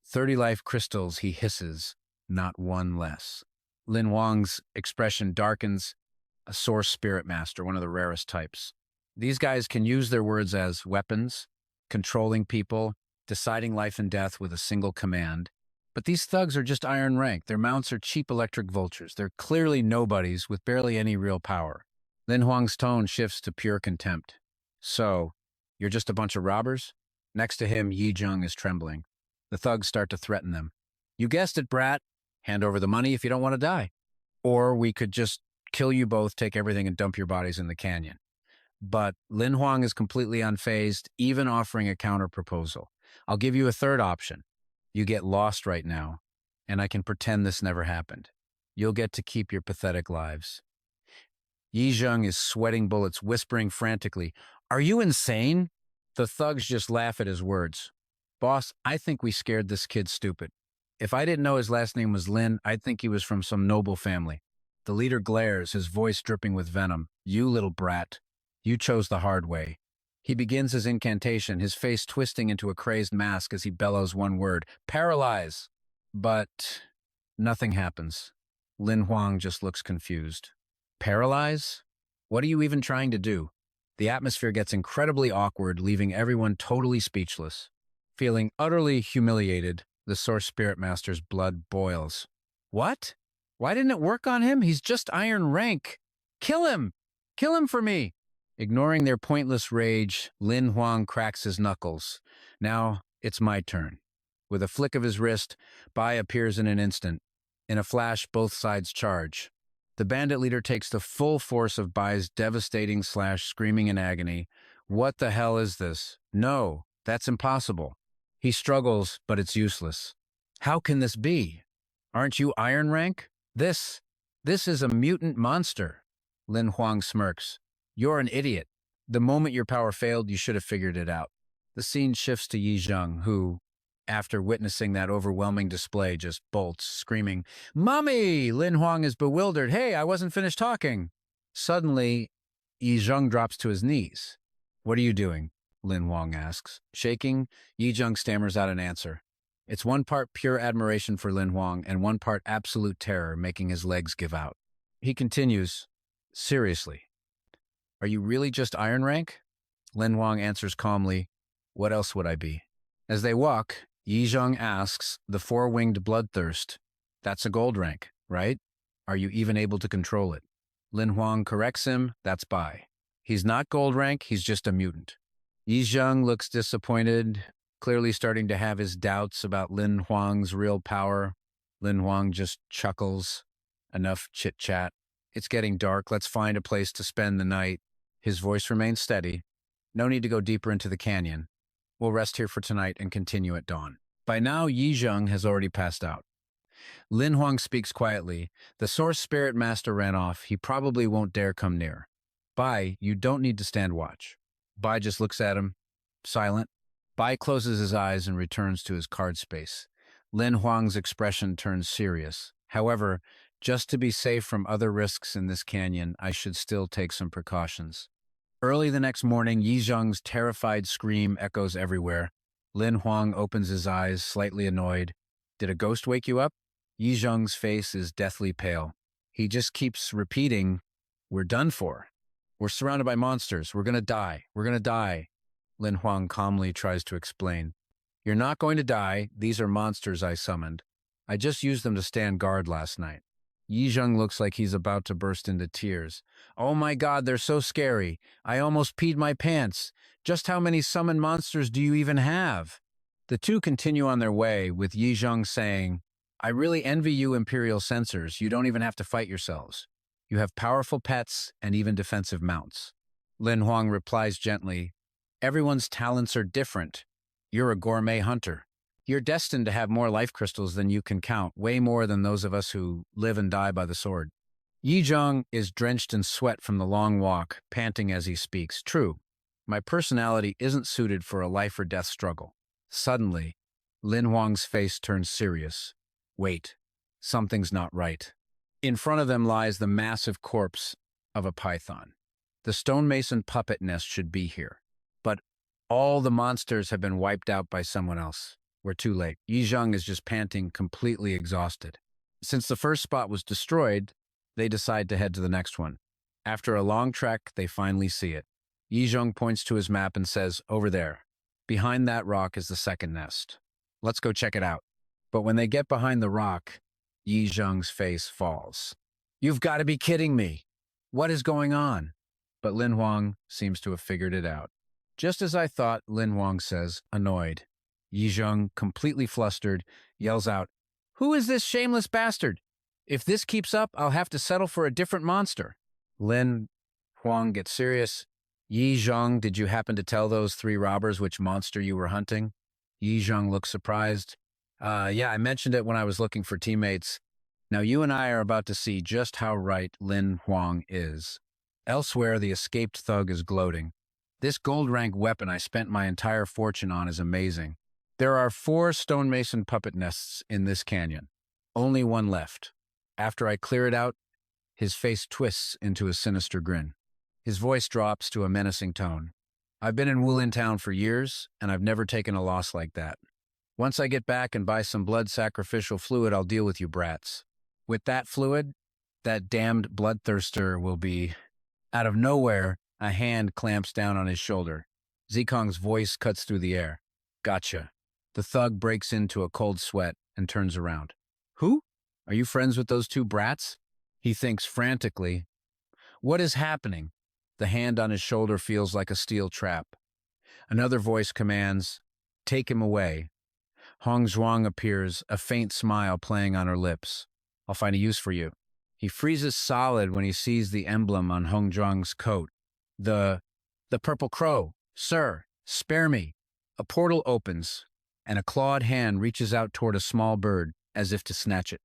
30 life crystals, he hisses, not one less. Lin Huang's expression darkens. A source spirit master, one of the rarest types. These guys can use their words as weapons, controlling people, deciding life and death with a single command. But these thugs are just Iron Rank. Their mounts are cheap electric vultures. They're clearly nobodies with barely any real power. Lin Huang's tone shifts to pure contempt. So, you're just a bunch of robbers? Next to him, Yi Zheng is trembling. The thugs start to threaten them. You guessed it, brat. Hand over the money if you don't want to die. Or we could just kill you both, take everything, and dump your bodies in the canyon. But Lin Huang is completely unfazed, even offering a counter-proposal. I'll give you a third option. You get lost right now, and I can pretend this never happened. You'll get to keep your pathetic lives. Yi Zheng is sweating bullets, whispering frantically, Are you insane? The thugs just laugh at his words. Boss, I think we scared this kid stupid. If I didn't know his last name was Lin, I'd think he was from some noble family. The leader glares, his voice dripping with venom. You little brat. You chose the hard way. He begins his incantation, his face twisting into a crazed mask as he bellows one word, Paralyze! But nothing happens. Lin Huang just looks confused. Paralyze? What are you even trying to do? The atmosphere gets incredibly awkward, leaving everyone totally speechless. Feeling utterly humiliated, the Source Spirit Master's blood boils. What? Why didn't it work on him? He's just Iron Rank. Kill him! Kill him for me! Ignoring their pointless rage, Lin Huang cracks his knuckles. Now, it's my turn. With a flick of his wrist, Bai appears in an instant. In a flash, both sides charge. The bandit leader takes the full force of Bai's devastating slash, screaming in agony. What the hell is this? No, that's impossible. He struggles, but it's useless. How can this be? Aren't you Iron Rank? This is a mutant monster. Lin Huang smirks. You're an idiot. The moment your power failed, you should have figured it out. The scene shifts to Yi Zheng, who, after witnessing that overwhelming display, just bolts, screaming, Mommy! Lin Huang is bewildered. Hey, I wasn't finished talking. Suddenly, Yi Zheng drops to his knees. What are you doing? Lin Huang asks. Shaking, Yi Zheng stammers out an answer. It's one part pure admiration for Lin Huang and one part absolute terror, making his legs give out. He continues, Seriously. Are you really just Iron Rank? Lin Huang answers calmly, What else would I be? As they walk, Yi Zheng asks, the four-winged bloodthirst. That's a gold rank, right? Are you even able to control it? Lin Huang corrects him, that's Bai. He's not gold rank, he's just a mutant. Yi Zheng looks disappointed, clearly starting to have his doubts about Lin Huang's real power. Lin Huang just chuckles. Enough chit-chat. It's getting dark, let's find a place to spend the night. His voice remains steady. No need to go deeper into the canyon. We'll rest here for tonight and continue at dawn. By now, Yi Zheng has already passed out. Lin Huang speaks quietly. The Source Spirit Master ran off. He probably won't dare come near. Bai, you don't need to stand watch. Bai just looks at him, silent. Bai closes his eyes and returns to his card space. Lin Huang's expression turns serious. However, just to be safe from other risks in this canyon, I should still take some precautions. Early the next morning, Yi Zheng's terrified scream echoes everywhere. Lin Huang opens his eyes, slightly annoyed. Did a ghost wake you up? Yi Zheng's face is deathly pale. He just keeps repeating, We're done for. We're surrounded by monsters. We're gonna die. We're gonna die. Lin Huang calmly tries to explain. You're not going to die. These are monsters I summoned. I just used them to stand guard last night. Yi Zheng looks like he's about to burst into tears. Oh my god, they're so scary. I almost peed my pants. Just how many summoned monsters do you even have? The two continue on their way, with Yi Zheng saying, I really envy you, Imperial Censors. You don't even have to fight yourselves. You have powerful pets and even defensive mounts. Lin Huang replies gently, Everyone's talents are different. You're a gourmet hunter. You're destined to have more life crystals than you can count, way more than those of us who live and die by the sword. Yi Zheng is drenched in sweat from the long walk, panting as he speaks. True, my personality isn't suited for a life or death struggle. Suddenly, Lin Huang's face turns serious. Wait, something's not right. In front of them lies the massive corpse of a python. The stonemason puppet nest should be here. But all the monsters have been wiped out by someone else. We're too late. Yi Zheng is just panting, completely exhausted. Since the first spot was destroyed, they decide to head to the next one. After a long trek, they finally see it. Yi Zheng points to his map and says, Over there. Behind that rock is the second nest. Let's go check it out. But when they get behind the rock, Yi Zheng's face falls. You've got to be kidding me. What is going on? But Lin Huang seems to have figured it out. Just as I thought, Lin Huang says, annoyed. Yi Zheng, completely flustered, yells out, Who is this shameless bastard? If this keeps up, I'll have to settle for a different monster. Lin Huang gets serious. Yi Zheng, did you happen to tell those three robbers which monster you were hunting? Yi Zheng looks surprised. Yeah, I mentioned it when I was looking for teammates. Now you and I are about to see just how right Lin Huang is. Elsewhere, the escaped thug is gloating. This gold rank weapon I spent my entire fortune on is amazing. There are 4 stonemason puppet nests in this canyon. Only one left. After I clear it out, his face twists into a sinister grin. His voice drops to a menacing tone. I've been in Wulin Town for years, and I've never taken a loss like that. Once I get back and buy some blood sacrificial fluid, I'll deal with you brats. With that fluid, that damned bloodthirster will be... Out of nowhere, a hand clamps down on his shoulder. Zikong's voice cuts through the air. Gotcha. The thug breaks into a cold sweat and turns around. Who? Are you friends with those 2 brats? He thinks frantically. What is happening? The hand on his shoulder feels like a steel trap. Another voice commands, Take him away. Hong Zhuang appears, a faint smile playing on her lips. I'll find a use for you. He freezes solid when he sees the emblem on Hong Zhuang's coat. The purple crow. Sir, spare me. A portal opens, and a clawed hand reaches out toward a small bird, as if to snatch it.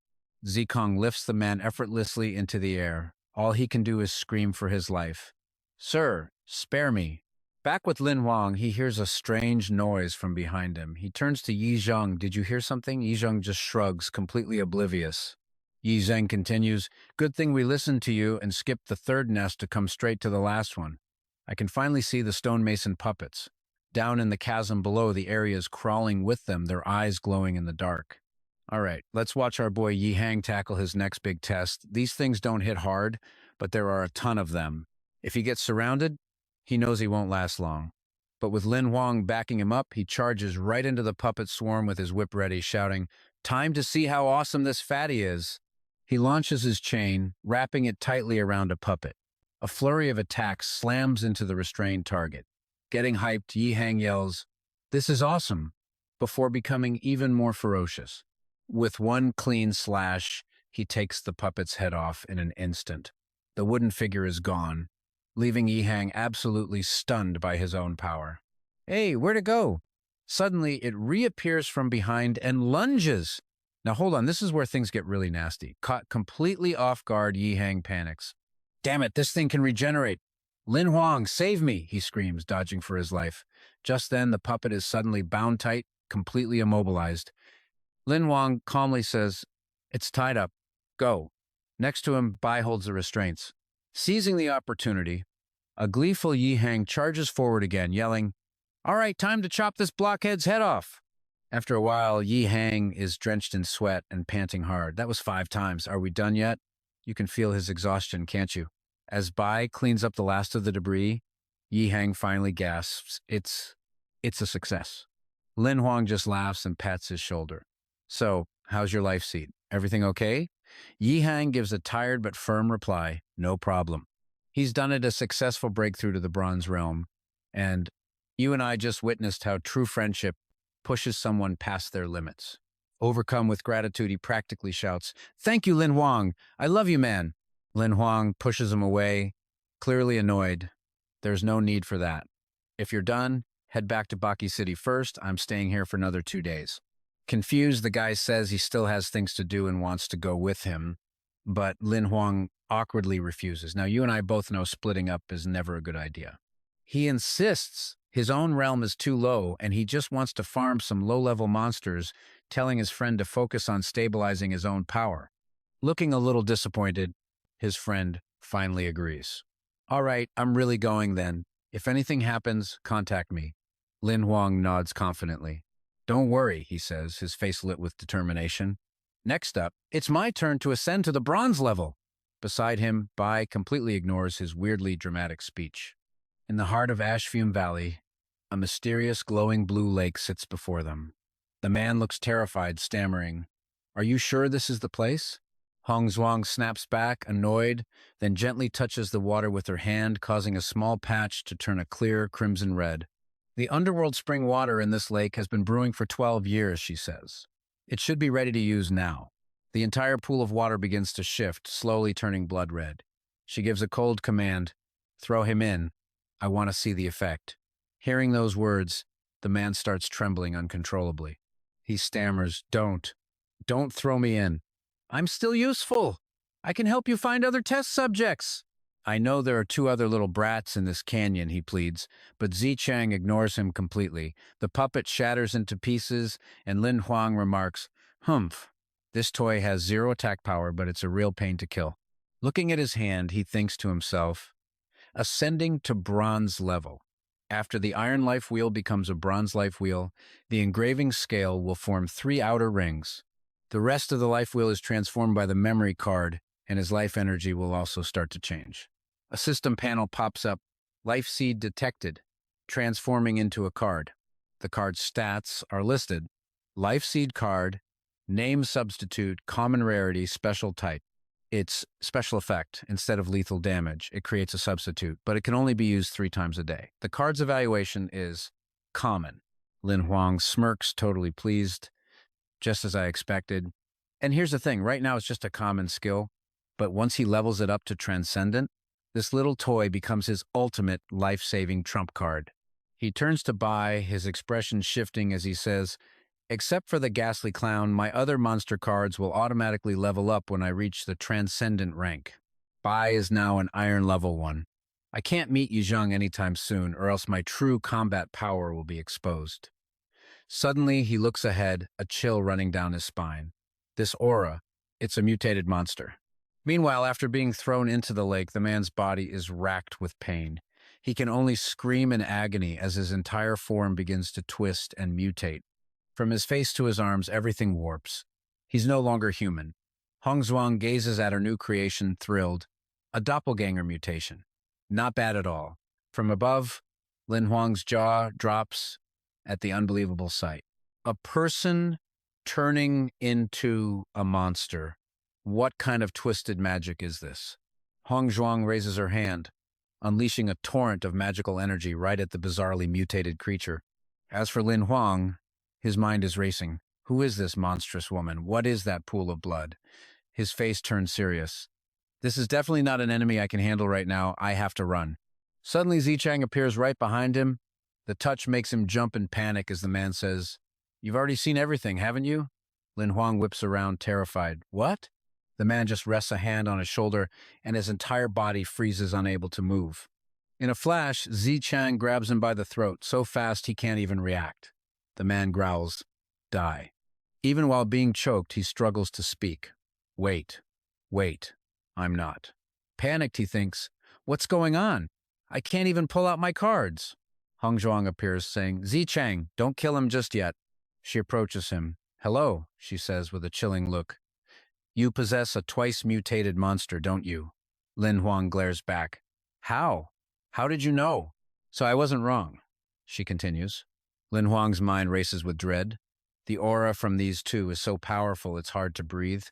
Zikong lifts the man effortlessly into the air. All he can do is scream for his life. Sir, spare me. Back with Lin Huang, he hears a strange noise from behind him. He turns to Yi Zheng. Did you hear something? Yi Zheng just shrugs, completely oblivious. Yi Zheng continues, Good thing we listened to you and skipped the 3rd nest to come straight to the last one. I can finally see the stonemason puppets. Down in the chasm below, the area is crawling with them, their eyes glowing in the dark. All right, let's watch our boy Yi Hang tackle his next big test. These things don't hit hard, but there are a ton of them. If he gets surrounded, he knows he won't last long. But with Lin Huang backing him up, he charges right into the puppet swarm with his whip ready, shouting, Time to see how awesome this fatty is. He launches his chain, wrapping it tightly around a puppet. A flurry of attacks slams into the restrained target. Getting hyped, Yi Hang yells, This is awesome, before becoming even more ferocious. With one clean slash, he takes the puppet's head off in an instant. The wooden figure is gone, leaving Yi Hang absolutely stunned by his own power. Hey, where'd it go? Suddenly, it reappears from behind and lunges. Now hold on, this is where things get really nasty. Caught completely off guard, Yi Hang panics. Damn it, this thing can regenerate. Lin Huang, save me, he screams, dodging for his life. Just then, the puppet is suddenly bound tight, completely immobilized. Lin Huang calmly says, It's tied up. Go. Next to him, Bai holds the restraints. Seizing the opportunity, a gleeful Yi Hang charges forward again, yelling, All right, time to chop this blockhead's head off. After a while, Yi Hang is drenched in sweat and panting hard. That was 5 times. Are we done yet? You can feel his exhaustion, can't you? As Bai cleans up the last of the debris, Yi Hang finally gasps, It's a success. Lin Huang just laughs and pats his shoulder. So, How's your life seat? Everything okay? Yi Hang gives a tired but firm reply, no problem. He's done it a successful breakthrough to the Bronze Realm, and you and I just witnessed how true friendship pushes someone past their limits. Overcome with gratitude, he practically shouts, "Thank you, Lin Huang. I love you, man." Lin Huang pushes him away, clearly annoyed. There's no need for that. If you're done, head back to Baki City first. I'm staying here for another 2 days. Confused, the guy says he still has things to do and wants to go with him, but Lin Huang awkwardly refuses. Now, you and I both know splitting up is never a good idea. He insists his own realm is too low and he just wants to farm some low-level monsters, telling his friend to focus on stabilizing his own power. Looking a little disappointed, his friend finally agrees. All right, I'm really going then. If anything happens, contact me. Lin Huang nods confidently. Don't worry, he says, his face lit with determination. Next up, it's my turn to ascend to the bronze level. Beside him, Bai completely ignores his weirdly dramatic speech. In the heart of Ashfume Valley, a mysterious glowing blue lake sits before them. The man looks terrified, stammering, "Are you sure this is the place?" Hong Zhuang snaps back, annoyed, then gently touches the water with her hand, causing a small patch to turn a clear crimson red. The underworld spring water in this lake has been brewing for 12 years, she says. It should be ready to use now. The entire pool of water begins to shift, slowly turning blood red. She gives a cold command, "Throw him in. I want to see the effect." Hearing those words, the man starts trembling uncontrollably. He stammers, Don't throw me in. I'm still useful. I can help you find other test subjects." I know there are 2 other little brats in this canyon, he pleads, but Zichang ignores him completely. The puppet shatters into pieces, and Lin Huang remarks, "Humph, this toy has 0 attack power, but it's a real pain to kill." Looking at his hand, he thinks to himself, ascending to bronze level. After the iron life wheel becomes a bronze life wheel, the engraving scale will form 3 outer rings. The rest of the life wheel is transformed by the memory card, and his life energy will also start to change. A system panel pops up, life seed detected, transforming into a card. The card's stats are listed. Life seed card, name substitute, common rarity, special type. It's special effect instead of lethal damage. It creates a substitute, but it can only be used 3 times a day. The card's evaluation is common. Lin Huang smirks, totally pleased, just as I expected. And here's the thing, right now it's just a common skill, but once he levels it up to transcendent, this little toy becomes his ultimate life-saving trump card. He turns to Bai, his expression shifting as he says, "Except for the ghastly clown, my other monster cards will automatically level up when I reach the transcendent rank. Bai is now an iron level 1. I can't meet Yuzhong anytime soon, or else my true combat power will be exposed." Suddenly, he looks ahead, a chill running down his spine. This aura, it's a mutated monster. Meanwhile, after being thrown into the lake, the man's body is racked with pain. He can only scream in agony as his entire form begins to twist and mutate. From his face to his arms, everything warps. He's no longer human. Hong Zhuang gazes at her new creation, thrilled. A doppelganger mutation. Not bad at all. From above, Lin Huang's jaw drops at the unbelievable sight. A person turning into a monster. What kind of twisted magic is this? Hong Zhuang raises her hand, unleashing a torrent of magical energy right at the bizarrely mutated creature. As for Lin Huang, his mind is racing. Who is this monstrous woman? What is that pool of blood? His face turns serious. This is definitely not an enemy I can handle right now. I have to run. Suddenly, Zichang appears right behind him. The touch makes him jump in panic as the man says, "You've already seen everything, haven't you?" Lin Huang whips around, terrified. "What?" The man just rests a hand on his shoulder, and his entire body freezes, unable to move. In a flash, Zichang grabs him by the throat, so fast he can't even react. The man growls, "Die." Even while being choked, he struggles to speak. Wait, I'm not. Panicked, he thinks, "What's going on? I can't even pull out my cards." Hong Zhuang appears, saying, "Zichang, don't kill him just yet." She approaches him. "Hello," she says with a chilling look. "You possess a twice-mutated monster, don't you?" Lin Huang glares back. "How? How did you know?" "So I wasn't wrong," she continues. Lin Huang's mind races with dread. The aura from these two is so powerful it's hard to breathe.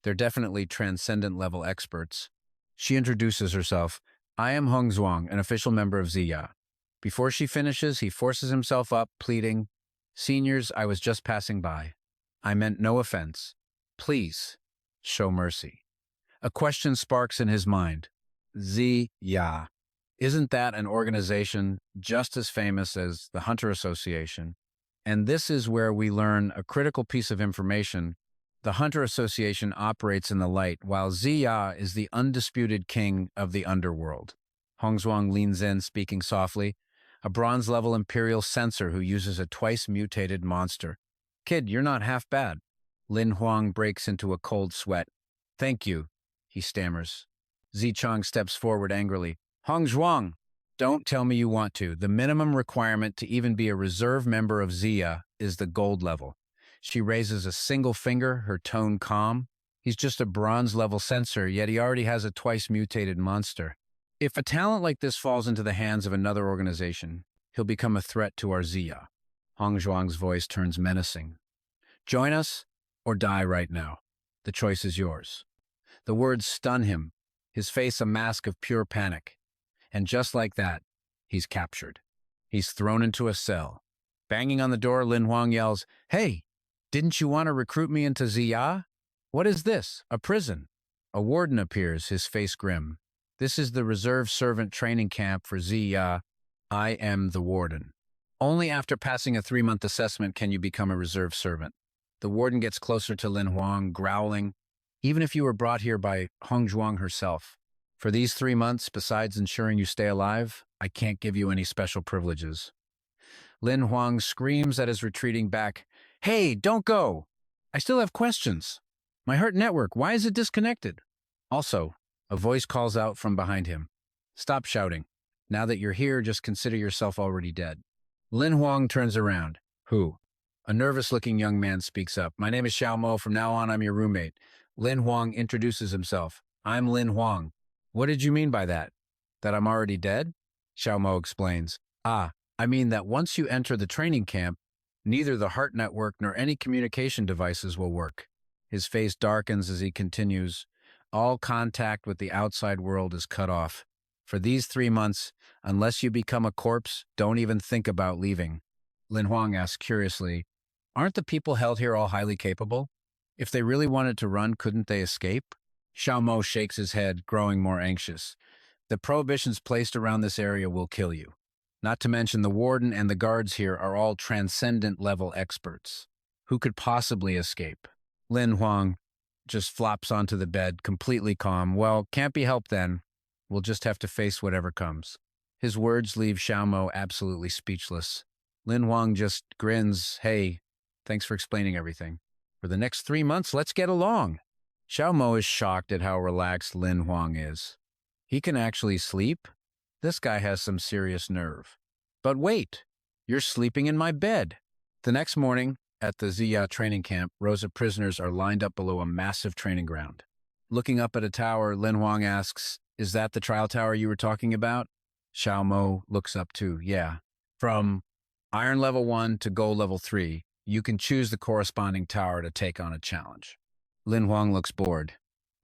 They're definitely transcendent level experts. She introduces herself. I am Hong Zhuang, an official member of Ziya. Before she finishes, he forces himself up, pleading, Seniors, I was just passing by. I meant no offense. Please, show mercy. A question sparks in his mind. Ziya. Isn't that an organization just as famous as the Hunter Association? And this is where we learn a critical piece of information. The Hunter Association operates in the light, while Ziya is the undisputed king of the underworld. Hongzhuang leans in, speaking softly, a bronze-level Imperial censor who uses a twice-mutated monster. Kid, you're not half bad. Lin Huang breaks into a cold sweat. Thank you, he stammers. Zichang steps forward angrily. Hongzhuang, don't tell me you want to. The minimum requirement to even be a reserve member of Ziya is the gold level. She raises a single finger, her tone calm. He's just a bronze-level censor, yet he already has a twice-mutated monster. If a talent like this falls into the hands of another organization, he'll become a threat to our Ziya. Hongzhuang's voice turns menacing. Join us or die right now. The choice is yours. The words stun him, his face a mask of pure panic. And just like that, he's captured. He's thrown into a cell. Banging on the door, Lin Huang yells, Hey, didn't you want to recruit me into Ziya? What is this? A prison? A warden appears, his face grim. This is the reserve servant training camp for Ziya. I am the warden. Only after passing a 3-month assessment can you become a reserve servant. The warden gets closer to Lin Huang, growling, Even if you were brought here by Hongzhuang herself, for these 3 months, besides ensuring you stay alive, I can't give you any special privileges. Lin Huang screams at his retreating back, Hey, don't go! I still have questions. My heart network, why is it disconnected? Also, a voice calls out from behind him. Stop shouting. Now that you're here, just consider yourself already dead. Lin Huang turns around. Who? A nervous-looking young man speaks up. My name is Xiao Mo. From now on, I'm your roommate. Lin Huang introduces himself. I'm Lin Huang. What did you mean by that? That I'm already dead? Xiao Mo explains. I mean that once you enter the training camp, neither the heart network nor any communication devices will work. His face darkens as he continues. All contact with the outside world is cut off. For these 3 months, unless you become a corpse, don't even think about leaving. Lin Huang asks curiously, Aren't the people held here all highly capable? If they really wanted to run, couldn't they escape? Xiao Mo shakes his head, growing more anxious. The prohibitions placed around this area will kill you. Not to mention the warden and the guards here are all transcendent level experts. Who could possibly escape? Lin Huang just flops onto the bed, completely calm. Well, can't be helped then. We'll just have to face whatever comes. His words leave Xiao Mo absolutely speechless. Lin Huang just grins. Hey, thanks for explaining everything. For the next 3 months, let's get along. Xiao Mo is shocked at how relaxed Lin Huang is. He can actually sleep? This guy has some serious nerve. But wait, you're sleeping in my bed. The next morning, at the Ziya training camp, rows of prisoners are lined up below a massive training ground. Looking up at a tower, Lin Huang asks, Is that the trial tower you were talking about? Xiao Mo looks up too. Yeah. From Iron Level 1 to Gold Level 3, you can choose the corresponding tower to take on a challenge. Lin Huang looks bored.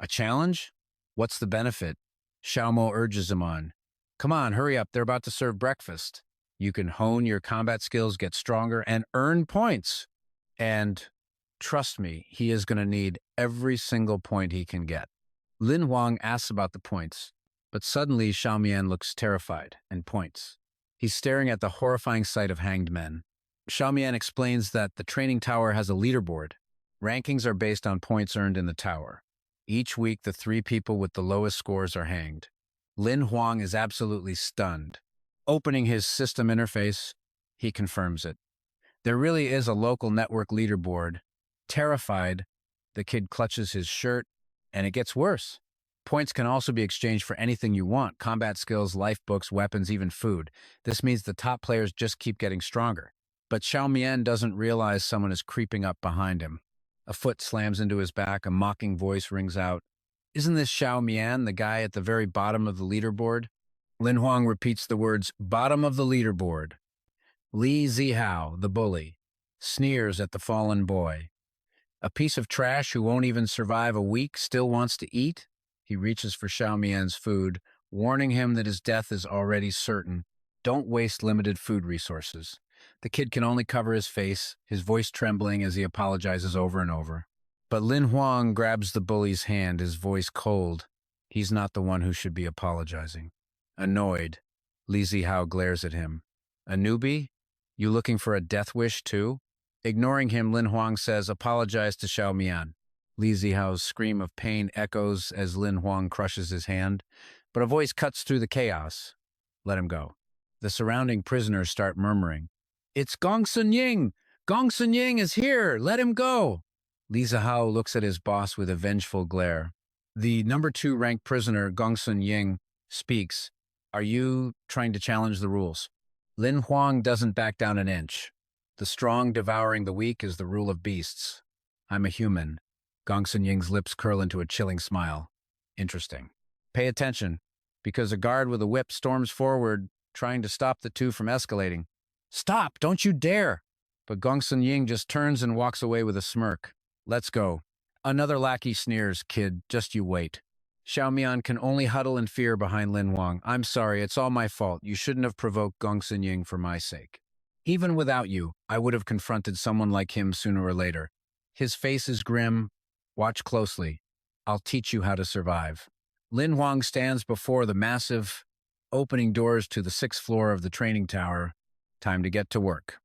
A challenge? What's the benefit? Xiao Mo urges him on. Come on, hurry up, they're about to serve breakfast. You can hone your combat skills, get stronger, and earn points. And trust me, he is going to need every single point he can get. Lin Huang asks about the points, but suddenly Xiao Mian looks terrified and points. He's staring at the horrifying sight of hanged men. Xiao Mian explains that the training tower has a leaderboard. Rankings are based on points earned in the tower. Each week, the 3 people with the lowest scores are hanged. Lin Huang is absolutely stunned. Opening his system interface, he confirms it. There really is a local network leaderboard. Terrified, the kid clutches his shirt, and it gets worse. Points can also be exchanged for anything you want: combat skills, life books, weapons, even food. This means the top players just keep getting stronger. But Xiao Mian doesn't realize someone is creeping up behind him. A foot slams into his back, a mocking voice rings out. Isn't this Xiao Mian, the guy at the very bottom of the leaderboard? Lin Huang repeats the words, bottom of the leaderboard. Li Zihao, the bully. sneers at the fallen boy. A piece of trash who won't even survive a week still wants to eat? He reaches for Xiao Mian's food, warning him that his death is already certain. Don't waste limited food resources. The kid can only cover his face, his voice trembling as he apologizes over and over. But Lin Huang grabs the bully's hand, his voice cold. He's not the one who should be apologizing. Annoyed, Li Zihao glares at him. A newbie? You looking for a death wish too? Ignoring him, Lin Huang says, apologize to Xiao Mian. Li Zihao's scream of pain echoes as Lin Huang crushes his hand, but a voice cuts through the chaos. Let him go. The surrounding prisoners start murmuring. It's Gong Sun Ying! Gong Sun Ying is here! Let him go! Li Zihao looks at his boss with a vengeful glare. The number 2 ranked prisoner, Gong Sun Ying, speaks. Are you trying to challenge the rules? Lin Huang doesn't back down an inch. The strong devouring the weak is the rule of beasts. I'm a human. Gong Sun Ying's lips curl into a chilling smile. Interesting. Pay attention, because a guard with a whip storms forward, trying to stop the two from escalating. Stop! Don't you dare! But Gong Sun Ying just turns and walks away with a smirk. Let's go. Another lackey sneers, kid, just you wait. Xiao Mian can only huddle in fear behind Lin Huang. I'm sorry, it's all my fault. You shouldn't have provoked Gong Sun Ying for my sake. Even without you, I would have confronted someone like him sooner or later. His face is grim. Watch closely. I'll teach you how to survive. Lin Huang stands before the massive opening doors to the 6th floor of the training tower. Time to get to work.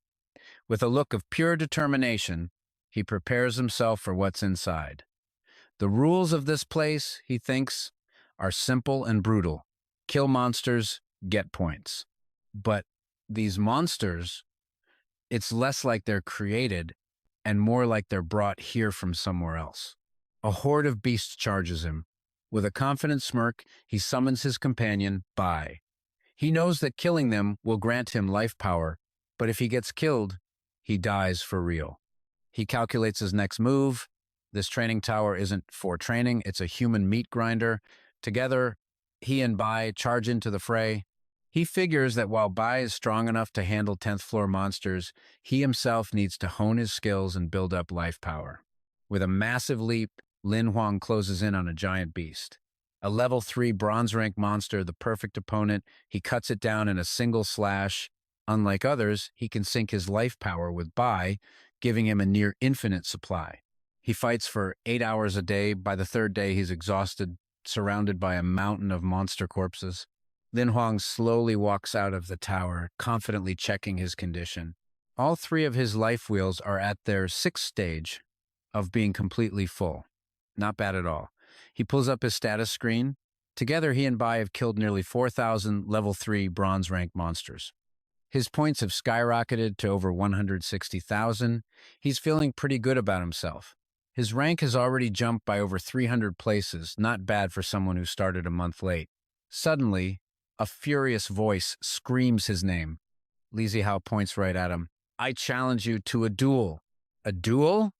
With a look of pure determination, he prepares himself for what's inside. The rules of this place, he thinks, are simple and brutal. Kill monsters, get points. But these monsters, it's less like they're created and more like they're brought here from somewhere else. A horde of beasts charges him. With a confident smirk, he summons his companion, Bai. He knows that killing them will grant him life power, but if he gets killed, he dies for real. He calculates his next move. This training tower isn't for training, it's a human meat grinder. Together, he and Bai charge into the fray. He figures that while Bai is strong enough to handle 10th floor monsters, he himself needs to hone his skills and build up life power. With a massive leap, Lin Huang closes in on a giant beast. A level 3 bronze rank monster, the perfect opponent, he cuts it down in a single slash. Unlike others, he can sync his life power with Bai, giving him a near infinite supply. He fights for 8 hours a day. By the 3rd day, he's exhausted, surrounded by a mountain of monster corpses. Lin Huang slowly walks out of the tower, confidently checking his condition. All 3 of his life wheels are at their 6th stage of being completely full. Not bad at all. He pulls up his status screen. Together, he and Bai have killed nearly 4,000 level 3 bronze rank monsters. His points have skyrocketed to over 160,000. He's feeling pretty good about himself. His rank has already jumped by over 300 places, not bad for someone who started a month late. Suddenly, a furious voice screams his name. Li Zihao points right at him. I challenge you to a duel. A duel?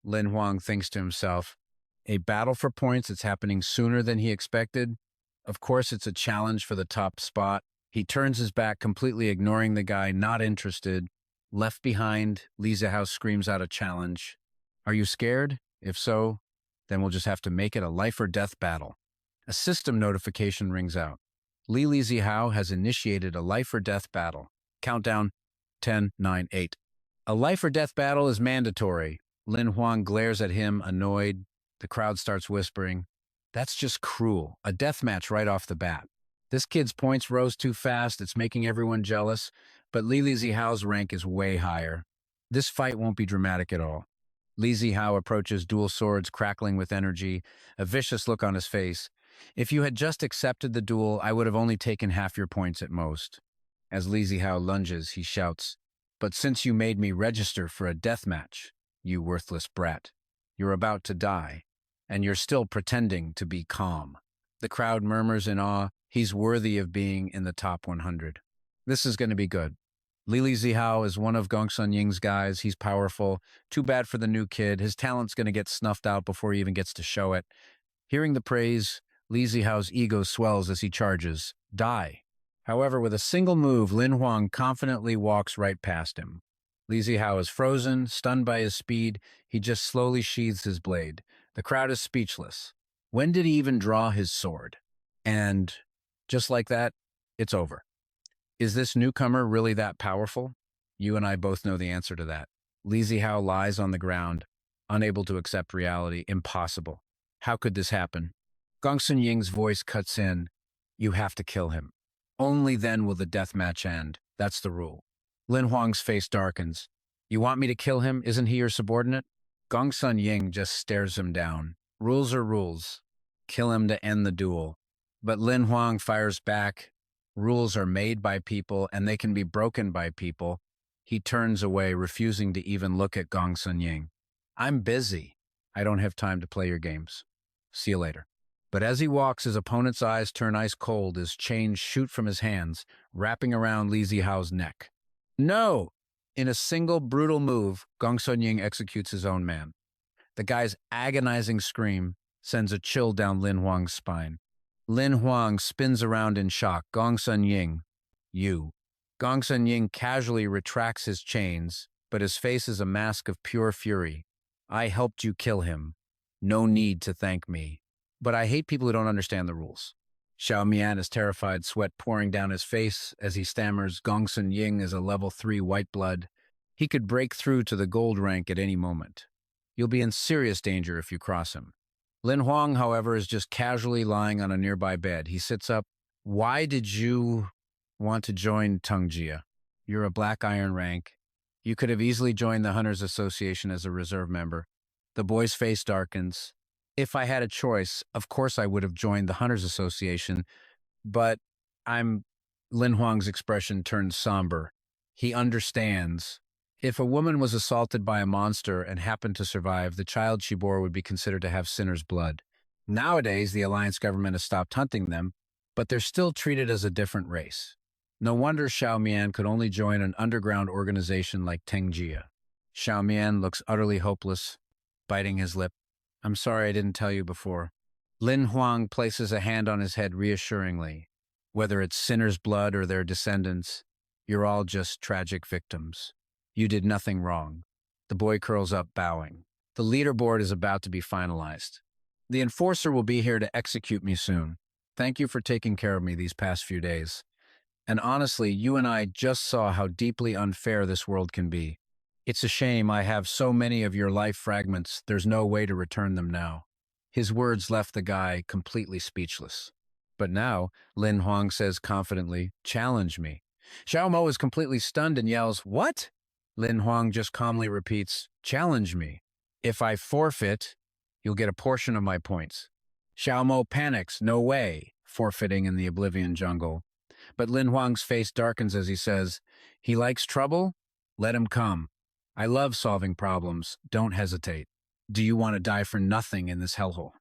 Lin Huang thinks to himself. A battle for points that's happening sooner than he expected. Of course, it's a challenge for the top spot. He turns his back, completely ignoring the guy, not interested. Left behind, Li Zihao screams out a challenge. Are you scared? If so, then we'll just have to make it a life or death battle. A system notification rings out. Li Zihao has initiated a life or death battle. Countdown, 10, 9, 8. A life or death battle is mandatory. Lin Huang glares at him, annoyed. The crowd starts whispering. That's just cruel. A death match right off the bat. This kid's points rose too fast. It's making everyone jealous. But Li Zihao's rank is way higher. This fight won't be dramatic at all. Li Zihao approaches, dual swords crackling with energy, a vicious look on his face. If you had just accepted the duel, I would have only taken half your points at most. As Li Zihao lunges, he shouts, But since you made me register for a death match, you worthless brat, you're about to die, and you're still pretending to be calm. The crowd murmurs in awe. He's worthy of being in the top 100. This is going to be good. Li Zihao is one of Gong Sun Ying's guys. He's powerful. Too bad for the new kid. His talent's going to get snuffed out before he even gets to show it. Hearing the praise, Li Zihao's ego swells as he charges. Die. However, with a single move, Lin Huang confidently walks right past him. Li Zihao is frozen, stunned by his speed. He just slowly sheathes his blade. The crowd is speechless. When did he even draw his sword? And just like that, it's over. Is this newcomer really that powerful? You and I both know the answer to that. Li Zihao lies on the ground, unable to accept reality. Impossible. How could this happen? Gongsun Ying's voice cuts in. You have to kill him. Only then will the death match end. That's the rule. Lin Huang's face darkens. You want me to kill him? Isn't he your subordinate? Gongsun Ying just stares him down. Rules are rules. Kill him to end the duel. But Lin Huang fires back. Rules are made by people, and they can be broken by people. He turns away, refusing to even look at Gongsun Ying. I'm busy. I don't have time to play your games. See you later. But as he walks, his opponent's eyes turn ice cold as chains shoot from his hands, wrapping around Li Zihao's neck. No! In a single brutal move, Gongsun Ying executes his own man. The guy's agonizing scream sends a chill down Lin Huang's spine. Lin Huang spins around in shock. Gongsun Ying, you. Gongsun Ying casually retracts his chains, but his face is a mask of pure fury. I helped you kill him. No need to thank me. But I hate people who don't understand the rules. Xiao Mian is terrified, sweat pouring down his face as he stammers. Gongsun Ying is a level 3 white blood. He could break through to the gold rank at any moment. You'll be in serious danger if you cross him. Lin Huang, however, is just casually lying on a nearby bed. He sits up. Why did you want to join Tengjia? You're a black iron rank. You could have easily joined the Hunters Association as a reserve member. The boy's face darkens. If I had a choice, of course I would have joined the Hunters Association, but Lin Huang's expression turns somber. He understands. If a woman was assaulted by a monster and happened to survive, the child she bore would be considered to have sinner's blood. Nowadays, the alliance government has stopped hunting them, but they're still treated as a different race. No wonder Xiao Mian could only join an underground organization like Tengjia. Xiao Mian looks utterly hopeless, biting his lip. I'm sorry I didn't tell you before. Lin Huang places a hand on his head reassuringly. Whether it's sinner's blood or their descendants, you're all just tragic victims. You did nothing wrong. The boy curls up, bowing. The leaderboard is about to be finalized. The enforcer will be here to execute me soon. Thank you for taking care of me these past few days. And honestly, you and I just saw how deeply unfair this world can be. It's a shame I have so many of your life fragments, there's no way to return them now. His words left the guy completely speechless. But now, Lin Huang says confidently, challenge me. Xiao Mo is completely stunned and yells, what? Lin Huang just calmly repeats, challenge me. If I forfeit, you'll get a portion of my points. Xiao Mo panics, no way, forfeiting in the Oblivion jungle. But Lin Huang's face darkens as he says, he likes trouble? Let him come. I love solving problems. Don't hesitate. Do you want to die for nothing in this hellhole?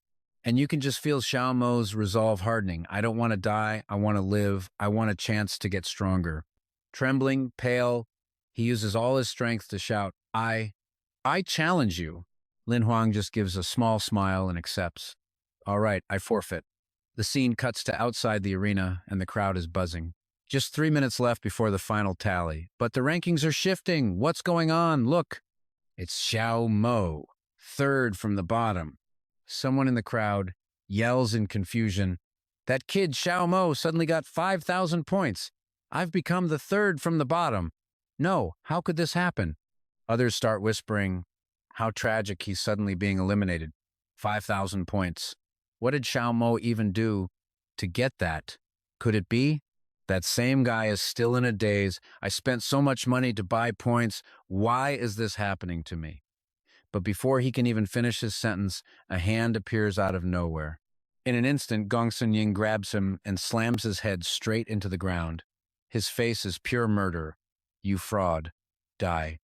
And you can just feel Xiao Mo's resolve hardening. I don't want to die. I want to live. I want a chance to get stronger. Trembling, pale, he uses all his strength to shout, I challenge you. Lin Huang just gives a small smile and accepts. All right, I forfeit. The scene cuts to outside the arena, and the crowd is buzzing. Just 3 minutes left before the final tally. But the rankings are shifting. What's going on? Look. It's Xiao Mo, third from the bottom. Someone in the crowd yells in confusion, that kid Xiao Mo suddenly got 5,000 points. I've become the third from the bottom. No, how could this happen? Others start whispering, how tragic he's suddenly being eliminated. 5,000 points. What did Xiao Mo even do to get that? Could it be? That same guy is still in a daze. I spent so much money to buy points. Why is this happening to me? But before he can even finish his sentence, a hand appears out of nowhere. In an instant, Gongsun Ying grabs him and slams his head straight into the ground. His face is pure murder. You fraud. Die.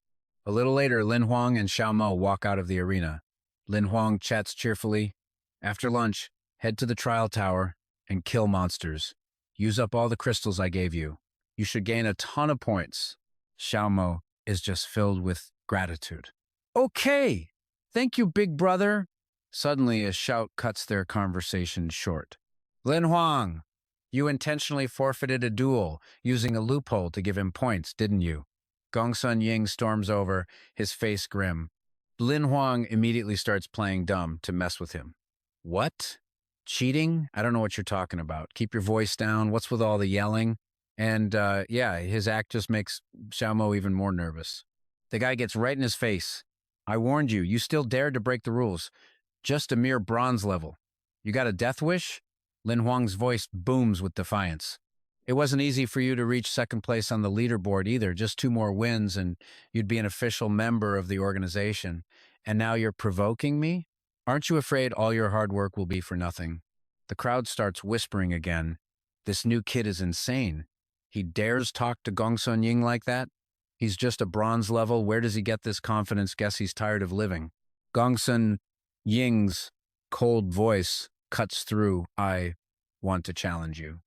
A little later, Lin Huang and Xiao Mo walk out of the arena. Lin Huang chats cheerfully. After lunch, head to the trial tower and kill monsters. Use up all the crystals I gave you. You should gain a ton of points. Xiao Mo is just filled with gratitude. Okay, thank you, big brother. Suddenly, a shout cuts their conversation short. Lin Huang, you intentionally forfeited a duel using a loophole to give him points, didn't you? Gongsun Ying storms over, his face grim. Lin Huang immediately starts playing dumb to mess with him. What? Cheating? I don't know what you're talking about. Keep your voice down. What's with all the yelling? And yeah, his act just makes Xiaomo even more nervous. The guy gets right in his face. I warned you. You still dared to break the rules. Just a mere bronze level. You got a death wish? Lin Huang's voice booms with defiance. It wasn't easy for you to reach second place on the leaderboard either. Just 2 more wins and you'd be an official member of the organization. And now you're provoking me? Aren't you afraid all your hard work will be for nothing? The crowd starts whispering again. This new kid is insane. He dares talk to Gongsun Ying like that? He's just a bronze level. Where does he get this confidence? Guess he's tired of living. Gongsun Ying's cold voice cuts through. I want to challenge you.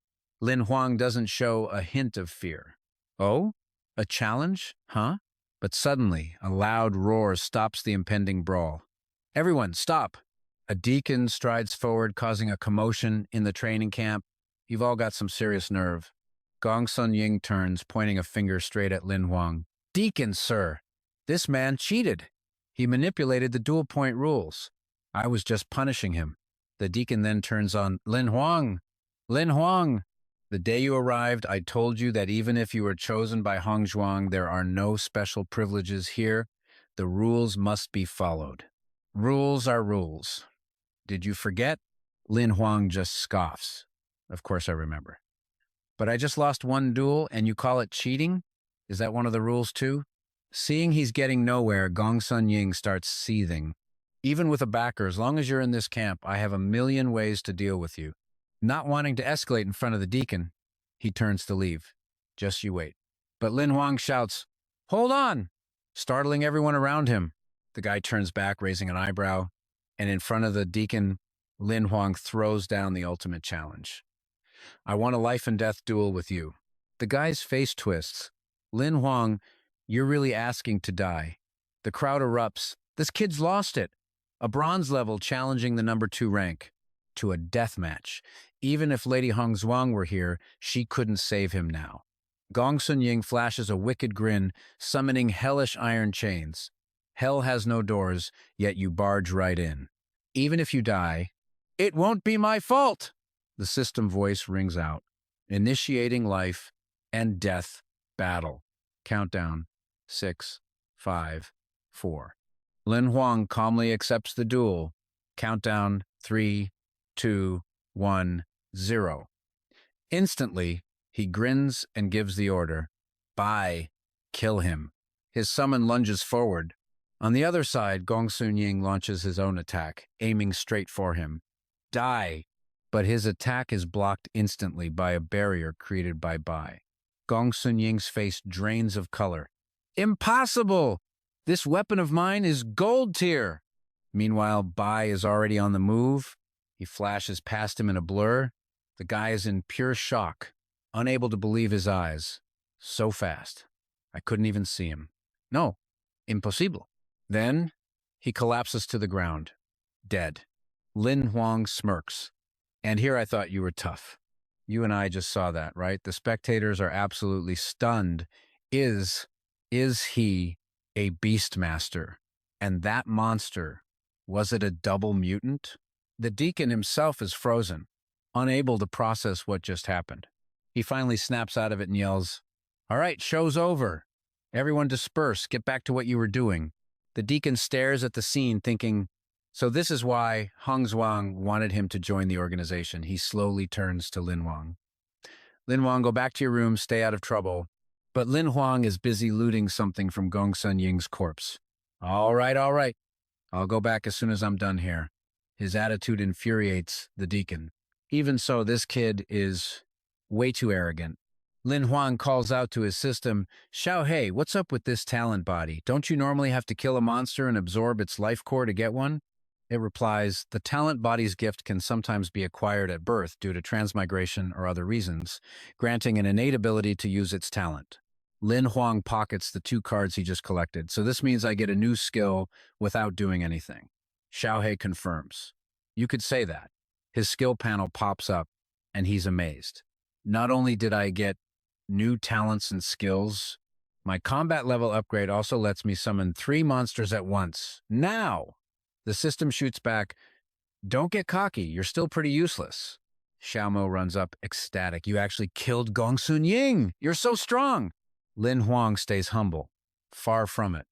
Lin Huang doesn't show a hint of fear. Oh? A challenge? Huh? But suddenly, a loud roar stops the impending brawl. Everyone, stop! A deacon strides forward, causing a commotion in the training camp. You've all got some serious nerve. Gongsun Ying turns, pointing a finger straight at Lin Huang. Deacon, sir! This man cheated. He manipulated the dual point rules. I was just punishing him. The deacon then turns on Lin Huang. Lin Huang! The day you arrived, I told you that even if you were chosen by Hongzhuang, there are no special privileges here. The rules must be followed. Rules are rules. Did you forget? Lin Huang just scoffs. Of course I remember. But I just lost 1 duel and you call it cheating? Is that one of the rules too? Seeing he's getting nowhere, Gongsun Ying starts seething. Even with a backer, as long as you're in this camp, I have a million ways to deal with you. Not wanting to escalate in front of the deacon, he turns to leave. Just you wait. But Lin Huang shouts, Hold on! Startling everyone around him. The guy turns back, raising an eyebrow, and in front of the deacon, Lin Huang throws down the ultimate challenge. I want a life and death duel with you. The guy's face twists. Lin Huang, you're really asking to die. The crowd erupts. This kid's lost it. A bronze level challenging the number 2 rank. To a death match. Even if Lady Hongzhuang were here, she couldn't save him now. Gongsun Ying flashes a wicked grin, summoning hellish iron chains. Hell has no doors, yet you barge right in. Even if you die, it won't be my fault! The system voice rings out. Initiating life and death battle. Countdown. 6, 5, 4. Lin Huang calmly accepts the duel. Countdown. 3, 2, 1, 0. Instantly, he grins and gives the order. Bye. Kill him. His summon lunges forward. On the other side, Gongsun Ying launches his own attack, aiming straight for him. Die. But his attack is blocked instantly by a barrier created by Bai. Gongsun Ying's face drains of color. Impossible! This weapon of mine is gold tier! Meanwhile, Bai is already on the move. He flashes past him in a blur. The guy is in pure shock, unable to believe his eyes. So fast. I couldn't even see him. No, impossible. Then, he collapses to the ground, dead. Lin Huang smirks. And here I thought you were tough. You and I just saw that, right? The spectators are absolutely stunned. Is he a beastmaster? And that monster, was it a double mutant? The deacon himself is frozen, unable to process what just happened. He finally snaps out of it and yells, All right, show's over. Everyone disperse, get back to what you were doing. The deacon stares at the scene thinking, so this is why Hongzhuang wanted him to join the organization. He slowly turns to Lin Huang. Lin Huang, go back to your room, stay out of trouble. But Lin Huang is busy looting something from Gongsun Ying's corpse. All right. I'll go back as soon as I'm done here. His attitude infuriates the deacon. Even so, this kid is way too arrogant. Lin Huang calls out to his system, Xiao Hei, what's up with this talent body? Don't you normally have to kill a monster and absorb its life core to get one? It replies, the talent body's gift can sometimes be acquired at birth due to transmigration or other reasons, granting an innate ability to use its talent. Lin Huang pockets the 2 cards he just collected, so this means I get a new skill without doing anything. Xiao Hei confirms. You could say that. His skill panel pops up, and he's amazed. Not only did I get new talents and skills, My combat level upgrade also lets me summon 3 monsters at once. Now! The system shoots back, don't get cocky, you're still pretty useless. Xiaomo runs up, ecstatic. You actually killed Gongsun Ying! You're so strong! Lin Huang stays humble. Far from it.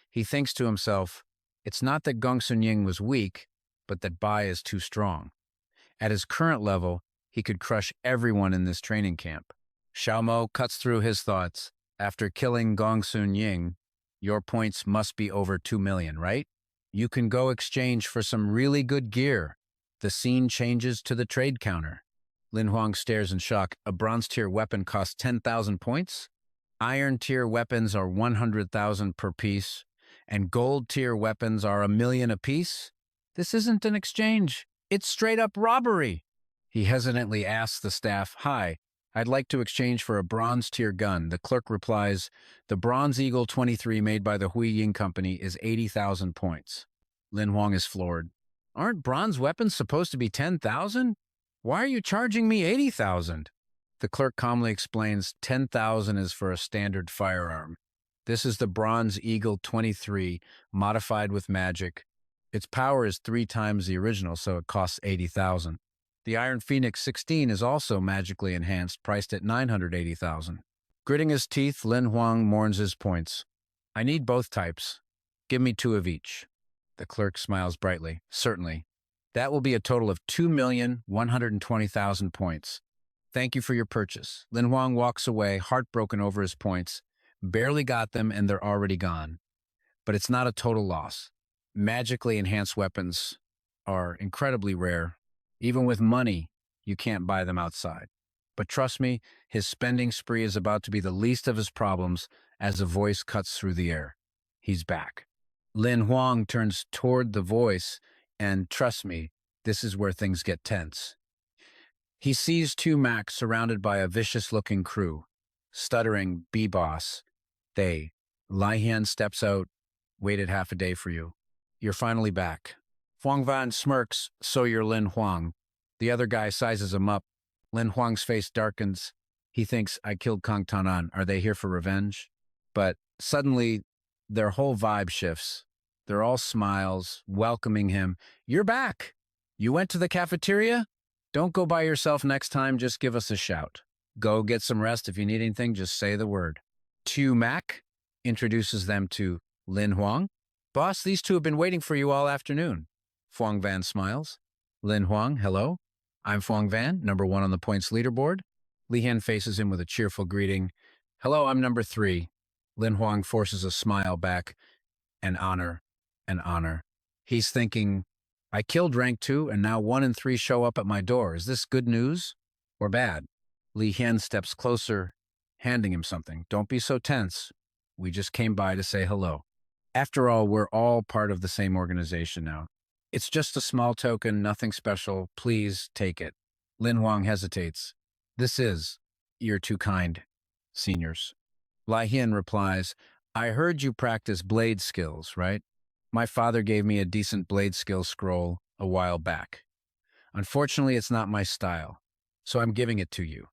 He thinks to himself, it's not that Gongsun Ying was weak, but that Bai is too strong. At his current level, he could crush everyone in this training camp. Xiaomo cuts through his thoughts. After killing Gongsun Ying, your points must be over 2 million, right? You can go exchange for some really good gear. The scene changes to the trade counter. Lin Huang stares in shock. A bronze tier weapon costs 10,000 points? Iron tier weapons are 100,000 per piece, and gold tier weapons are 1,000,000 apiece? This isn't an exchange. It's straight up robbery. He hesitantly asks the staff, Hi, I'd like to exchange for a bronze tier gun. The clerk replies, the Bronze Eagle 23 made by the Hui Ying Company is 80,000 points. Lin Huang is floored. Aren't bronze weapons supposed to be 10,000? Why are you charging me 80,000? The clerk calmly explains 10,000 is for a standard firearm. This is the Bronze Eagle 23, modified with magic. Its power is 3 times the original, so it costs 80,000. The Iron Phoenix 16 is also magically enhanced, priced at 980,000. Gritting his teeth, Lin Huang mourns his points. I need both types. Give me 2 of each. The clerk smiles brightly. Certainly. That will be a total of 2,120,000 points. Thank you for your purchase. Lin Huang walks away, heartbroken over his points. Barely got them and they're already gone. But it's not a total loss. Magically enhanced weapons are incredibly rare. Even with money, you can't buy them outside. But trust me, his spending spree is about to be the least of his problems as a voice cuts through the air. He's back. Lin Huang turns toward the voice, and trust me, this is where things get tense. He sees 2 Macs surrounded by a vicious-looking crew. Stuttering, B-boss. They. Lai Hian steps out, waited half a day for you. You're finally back. Huang Van smirks, so you're Lin Huang. The other guy sizes him up. Lin Huang's face darkens. He thinks, I killed Kang Tanan. Are they here for revenge? But suddenly, their whole vibe shifts. They're all smiles, welcoming him. You're back. You went to the cafeteria? Don't go by yourself next time, just give us a shout. Go get some rest. If you need anything, just say the word. Tu Mac introduces them to Lin Huang. Boss, these 2 have been waiting for you all afternoon. Huang Van smiles. Lin Huang, hello. I'm Huang Van, number 1 on the points leaderboard. Li Hian faces him with a cheerful greeting. Hello, I'm number 3. Lin Huang forces a smile back. An honor. An honor. He's thinking, I killed rank 2 and now 1 and 3 show up at my door. Is this good news or bad? Li Hian steps closer, handing him something. Don't be so tense. We just came by to say hello. After all, we're all part of the same organization now. It's just a small token, nothing special. Please take it. Lin Huang hesitates. You're too kind, seniors. Lai Hian replies, I heard you practice blade skills, right? My father gave me a decent blade skill scroll a while back. Unfortunately, it's not my style, so I'm giving it to you.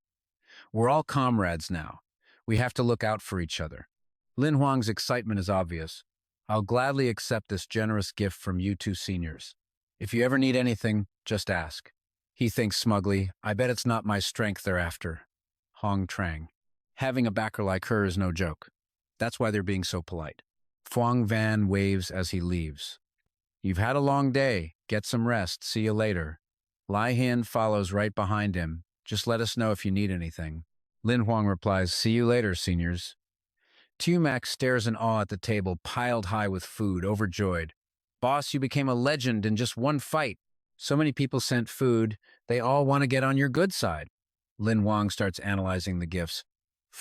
We're all comrades now. We have to look out for each other. Lin Huang's excitement is obvious. I'll gladly accept this generous gift from you 2 seniors. If you ever need anything, just ask. He thinks smugly, I bet it's not my strength they're after. Hong Trang. Having a backer like her is no joke. That's why they're being so polite. Huang Van waves as he leaves. You've had a long day. Get some rest. See you later. Lai Hian follows right behind him. Just let us know if you need anything. Lin Huang replies, see you later, seniors. Tumac stares in awe at the table, piled high with food, overjoyed. Boss, you became a legend in just 1 fight. So many people sent food, they all want to get on your good side. Lin Huang starts analyzing the gifts.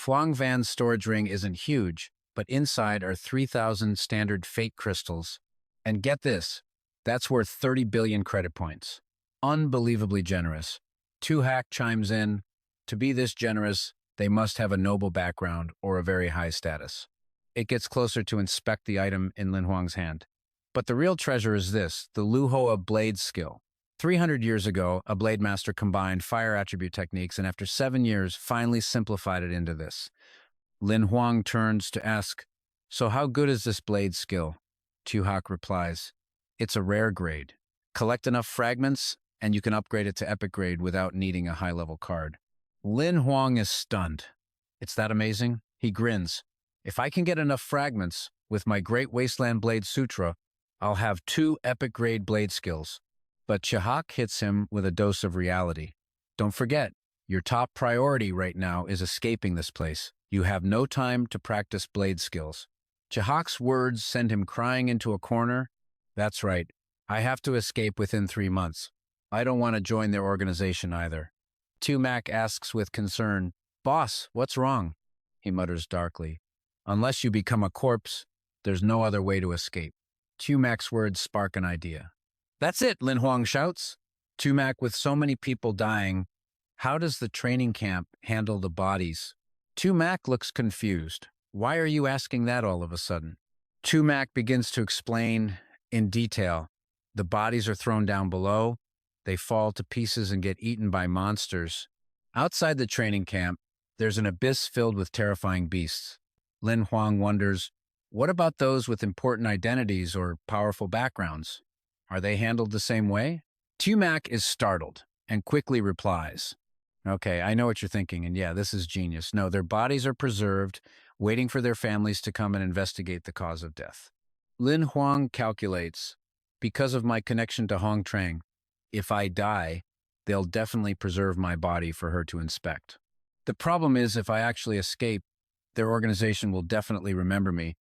Huang Van's storage ring isn't huge, but inside are 3,000 standard fate crystals. And get this, that's worth 30 billion credit points. Unbelievably generous. Hack chimes in, to be this generous, they must have a noble background or a very high status. It gets closer to inspect the item in Lin Huang's hand. But the real treasure is this, the Luhoa blade skill. 300 years ago, a blade master combined fire attribute techniques and after 7 years finally simplified it into this. Lin Huang turns to ask, "So how good is this blade skill?" Tuhak replies, "It's a rare grade. Collect enough fragments, and you can upgrade it to epic grade without needing a high-level card." Lin Huang is stunned. "It's that amazing?" He grins. "If I can get enough fragments with my Great Wasteland Blade Sutra, I'll have 2 epic grade blade skills." But Chihak hits him with a dose of reality. "Don't forget, your top priority right now is escaping this place. You have no time to practice blade skills." Chihak's words send him crying into a corner. "That's right. I have to escape within 3 months. I don't want to join their organization either." Tumak asks with concern, "Boss, what's wrong?" He mutters darkly, "Unless you become a corpse, there's no other way to escape." Tumak's words spark an idea. "That's it," Lin Huang shouts. "Tumak, with so many people dying, how does the training camp handle the bodies?" Tumak looks confused. "Why are you asking that all of a sudden?" Tumak begins to explain in detail. The bodies are thrown down below. They fall to pieces and get eaten by monsters. Outside the training camp, there's an abyss filled with terrifying beasts. Lin Huang wonders, what about those with important identities or powerful backgrounds? Are they handled the same way? Tumak is startled and quickly replies, "Okay, I know what you're thinking, and yeah, this is genius. No, their bodies are preserved, waiting for their families to come and investigate the cause of death." Lin Huang calculates, "Because of my connection to Hong Trang, if I die, they'll definitely preserve my body for her to inspect. The problem is, if I actually escape, their organization will definitely remember me.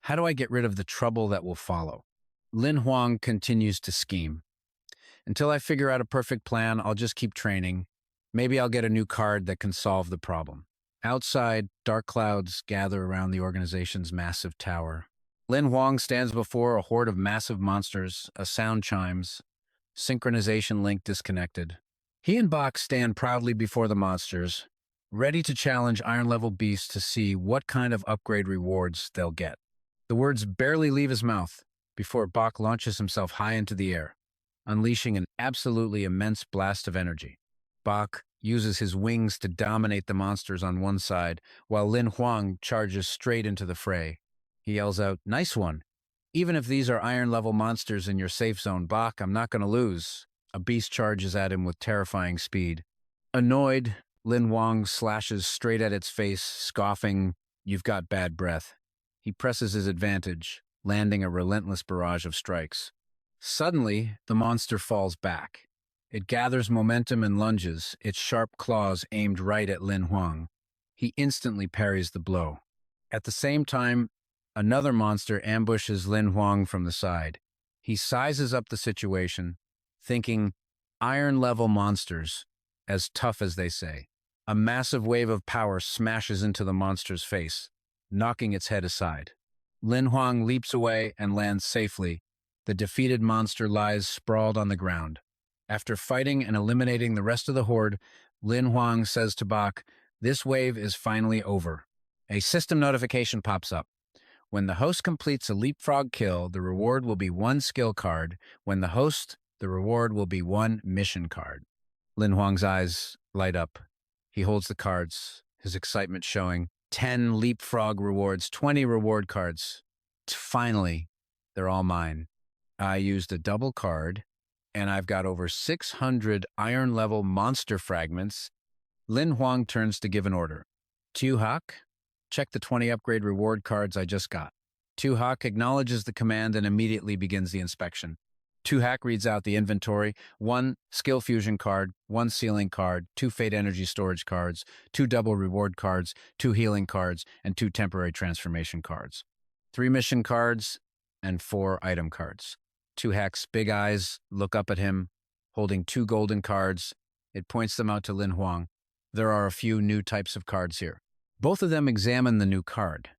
How do I get rid of the trouble that will follow?" Lin Huang continues to scheme. "Until I figure out a perfect plan, I'll just keep training. Maybe I'll get a new card that can solve the problem." Outside, dark clouds gather around the organization's massive tower. Lin Huang stands before a horde of massive monsters. A sound chimes. Synchronization link disconnected. He and Bach stand proudly before the monsters, ready to challenge iron-level beasts to see what kind of upgrade rewards they'll get. The words barely leave his mouth before Bach launches himself high into the air, unleashing an absolutely immense blast of energy. Bach uses his wings to dominate the monsters on one side, while Lin Huang charges straight into the fray. He yells out, "Nice one. Even if these are iron-level monsters in your safe zone, Bach, I'm not going to lose." A beast charges at him with terrifying speed. Annoyed, Lin Huang slashes straight at its face, scoffing, "You've got bad breath." He presses his advantage, landing a relentless barrage of strikes. Suddenly, the monster falls back. It gathers momentum and lunges, its sharp claws aimed right at Lin Huang. He instantly parries the blow. At the same time, another monster ambushes Lin Huang from the side. He sizes up the situation, thinking, iron-level monsters, as tough as they say. A massive wave of power smashes into the monster's face, knocking its head aside. Lin Huang leaps away and lands safely. The defeated monster lies sprawled on the ground. After fighting and eliminating the rest of the horde, Lin Huang says to Bach, "This wave is finally over." A system notification pops up. When the host completes a leapfrog kill, the reward will be 1 skill card. When the host, the reward will be 1 mission card. Lin Huang's eyes light up. He holds the cards, his excitement showing. 10 leapfrog rewards, 20 reward cards. Finally, they're all mine. I used a double card, and I've got over 600 iron-level monster fragments. Lin Huang turns to give an order. "Tuhak, check the 20 upgrade reward cards I just got." Tuhak acknowledges the command and immediately begins the inspection. Tuhak reads out the inventory: 1 skill fusion card, 1 sealing card, 2 fate energy storage cards, 2 double reward cards, 2 healing cards, and 2 temporary transformation cards, 3 mission cards, and 4 item cards. Tuhak's big eyes look up at him, holding 2 golden cards. It points them out to Lin Huang. There are a few new types of cards here. Both of them examine the new card.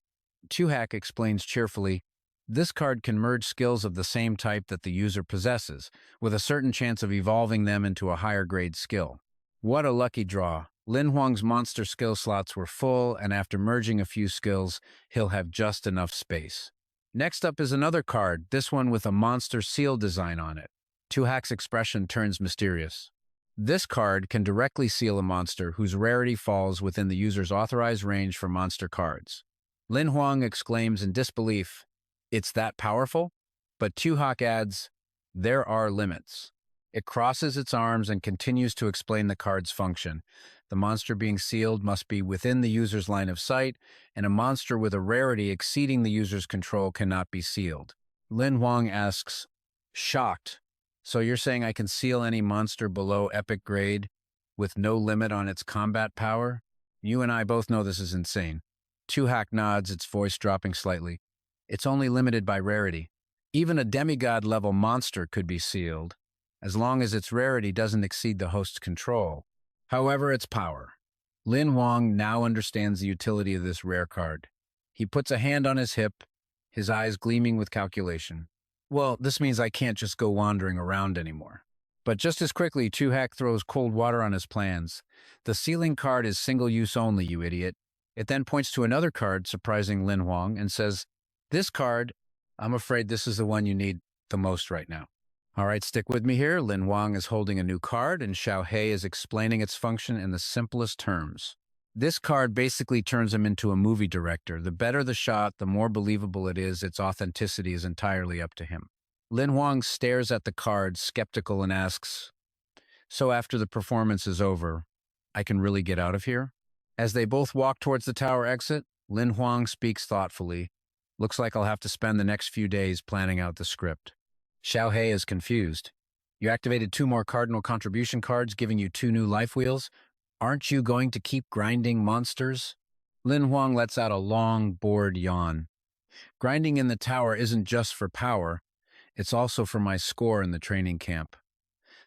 Tuhak explains cheerfully, "This card can merge skills of the same type that the user possesses, with a certain chance of evolving them into a higher grade skill." What a lucky draw. Lin Huang's monster skill slots were full, and after merging a few skills, he'll have just enough space. Next up is another card, this one with a monster seal design on it. Tuhak's expression turns mysterious. This card can directly seal a monster whose rarity falls within the user's authorized range for monster cards. Lin Huang exclaims in disbelief, "It's that powerful?" But Tuhak adds, "There are limits." It crosses its arms and continues to explain the card's function. The monster being sealed must be within the user's line of sight, and a monster with a rarity exceeding the user's control cannot be sealed. Lin Huang asks, shocked, "So you're saying I can seal any monster below epic grade with no limit on its combat power?" You and I both know this is insane. Tuhak nods, its voice dropping slightly. "It's only limited by rarity. Even a demigod-level monster could be sealed, as long as its rarity doesn't exceed the host's control. However, its power." Lin Huang now understands the utility of this rare card. He puts a hand on his hip, his eyes gleaming with calculation. "Well, this means I can't just go wandering around anymore." But just as quickly, Tuhak throws cold water on his plans. "The sealing card is single-use only, you idiot." It then points to another card, surprising Lin Huang, and says, "This card, I'm afraid this is the one you need the most right now." All right, stick with me here. Lin Huang is holding a new card, and Xiao Hei is explaining its function in the simplest terms. This card basically turns him into a movie director. The better the shot, the more believable it is. Its authenticity is entirely up to him. Lin Huang stares at the card, skeptical, and asks, "So after the performance is over, I can really get out of here?" As they both walk towards the tower exit, Lin Huang speaks thoughtfully. "Looks like I'll have to spend the next few days planning out the script." Xiao Hei is confused. "You activated 2 more cardinal contribution cards, giving you 2 new life wheels. Aren't you going to keep grinding monsters?" Lin Huang lets out a long, bored yawn. "Grinding in the tower isn't just for power. It's also for my score in the training camp."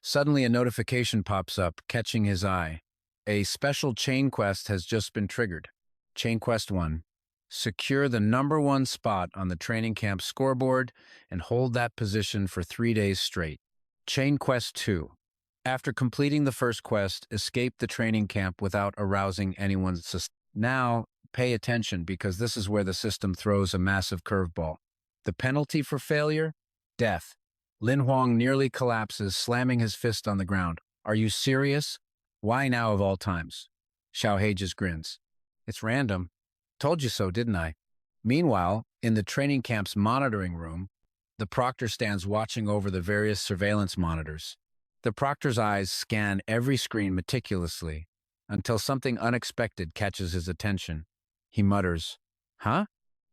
Suddenly, a notification pops up, catching his eye. A special chain quest has just been triggered. Chain Quest 1. Secure the #1 spot on the training camp scoreboard and hold that position for 3 days straight. Chain Quest 2. After completing the first quest, escape the training camp without arousing anyone's suspicion. Now, pay attention, because this is where the system throws a massive curveball. The penalty for failure? Death. Lin Huang nearly collapses, slamming his fist on the ground. "Are you serious? Why now of all times?" Xiao Hei just grins. "It's random. Told you so, didn't I?" Meanwhile, in the training camp's monitoring room, the proctor stands watching over the various surveillance monitors. The proctor's eyes scan every screen meticulously until something unexpected catches his attention. He mutters, "Huh?"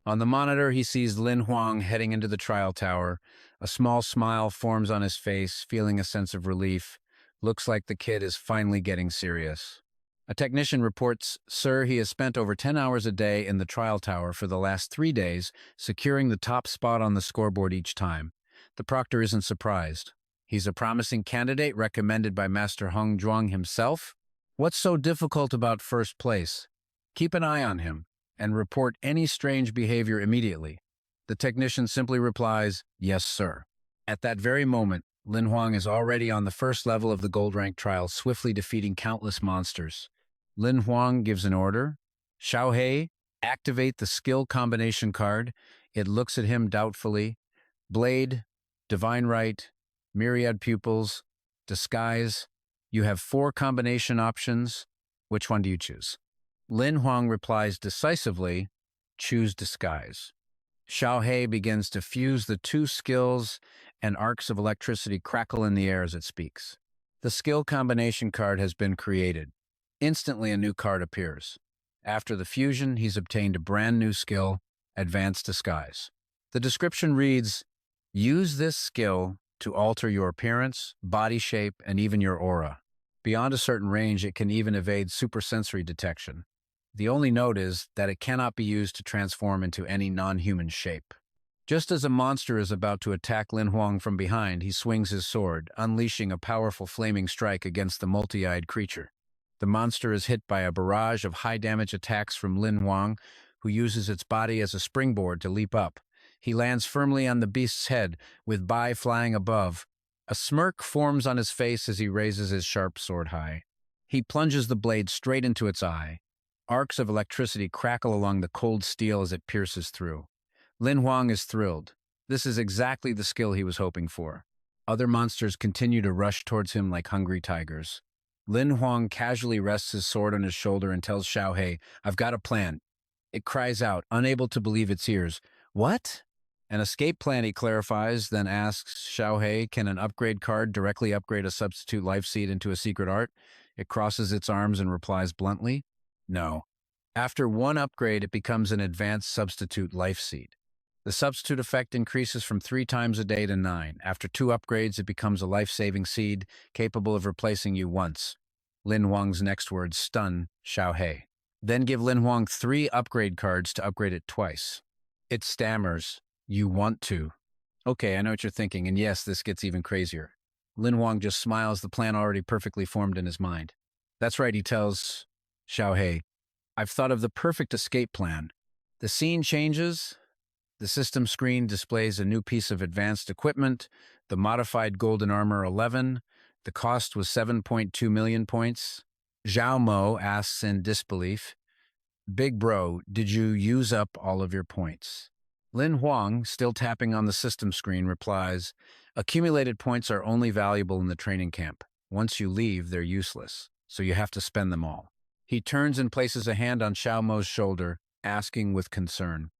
On the monitor, he sees Lin Huang heading into the trial tower. A small smile forms on his face, feeling a sense of relief. Looks like the kid is finally getting serious. A technician reports, "Sir, he has spent over 10 hours a day in the trial tower for the last 3 days, securing the top spot on the scoreboard each time." The proctor isn't surprised. He's a promising candidate recommended by Master Hong Zhuang himself. What's so difficult about first place? Keep an eye on him and report any strange behavior immediately. The technician simply replies, "Yes, sir." At that very moment, Lin Huang is already on the first level of the gold rank trial, swiftly defeating countless monsters. Lin Huang gives an order. "Xiao Hei, activate the skill combination card." It looks at him doubtfully. Blade, Divine Right, Myriad Pupils, Disguise. You have 4 combination options. Which one do you choose? Lin Huang replies decisively, "Choose Disguise." Xiao Hei begins to fuse the 2 skills, and arcs of electricity crackle in the air as it speaks. The skill combination card has been created. Instantly, a new card appears. After the fusion, he's obtained a brand new skill, Advanced Disguise. The description reads, "Use this skill to alter your appearance, body shape, and even your aura. Beyond a certain range, it can even evade supersensory detection. The only note is that it cannot be used to transform into any non-human shape." Just as a monster is about to attack Lin Huang from behind, he swings his sword, unleashing a powerful flaming strike against the multi-eyed creature. The monster is hit by a barrage of high-damage attacks from Lin Huang, who uses its body as a springboard to leap up. He lands firmly on the beast's head, with Bai flying above. A smirk forms on his face as he raises his sharp sword high. He plunges the blade straight into its eye. Arcs of electricity crackle along the cold steel as it pierces through. Lin Huang is thrilled. This is exactly the skill he was hoping for. Other monsters continue to rush towards him like hungry tigers. Lin Huang casually rests his sword on his shoulder and tells Xiao Hei, "I've got a plan." It cries out, unable to believe its ears. "What?" An escape plan, he clarifies, then asks Xiao Hei, "Can an upgrade card directly upgrade a substitute life seed into a secret art?" It crosses its arms and replies bluntly, "No." After one upgrade, it becomes an advanced substitute life seed. The substitute effect increases from 3 times a day to 9. After 2 upgrades, it becomes a life-saving seed, capable of replacing you once. Lin Huang's next words stun Xiao Hei. Then give Lin Huang 3 upgrade cards to upgrade it twice. It stammers, "You want to." Okay, I know what you're thinking, and yes, this gets even crazier. Lin Huang just smiles, the plan already perfectly formed in his mind. That's right, he tells Xiao Hei, "I've thought of the perfect escape plan." The scene changes. The system screen displays a new piece of advanced equipment, the modified Golden Armor 11. The cost was 7.2 million points. Zhao Mo asks in disbelief, "Big bro, did you use up all of your points?" Lin Huang, still tapping on the system screen, replies, "Accumulated points are only valuable in the training camp. Once you leave, they're useless, so you have to spend them all." He turns and places a hand on Xiao Mo's shoulder, asking with concern,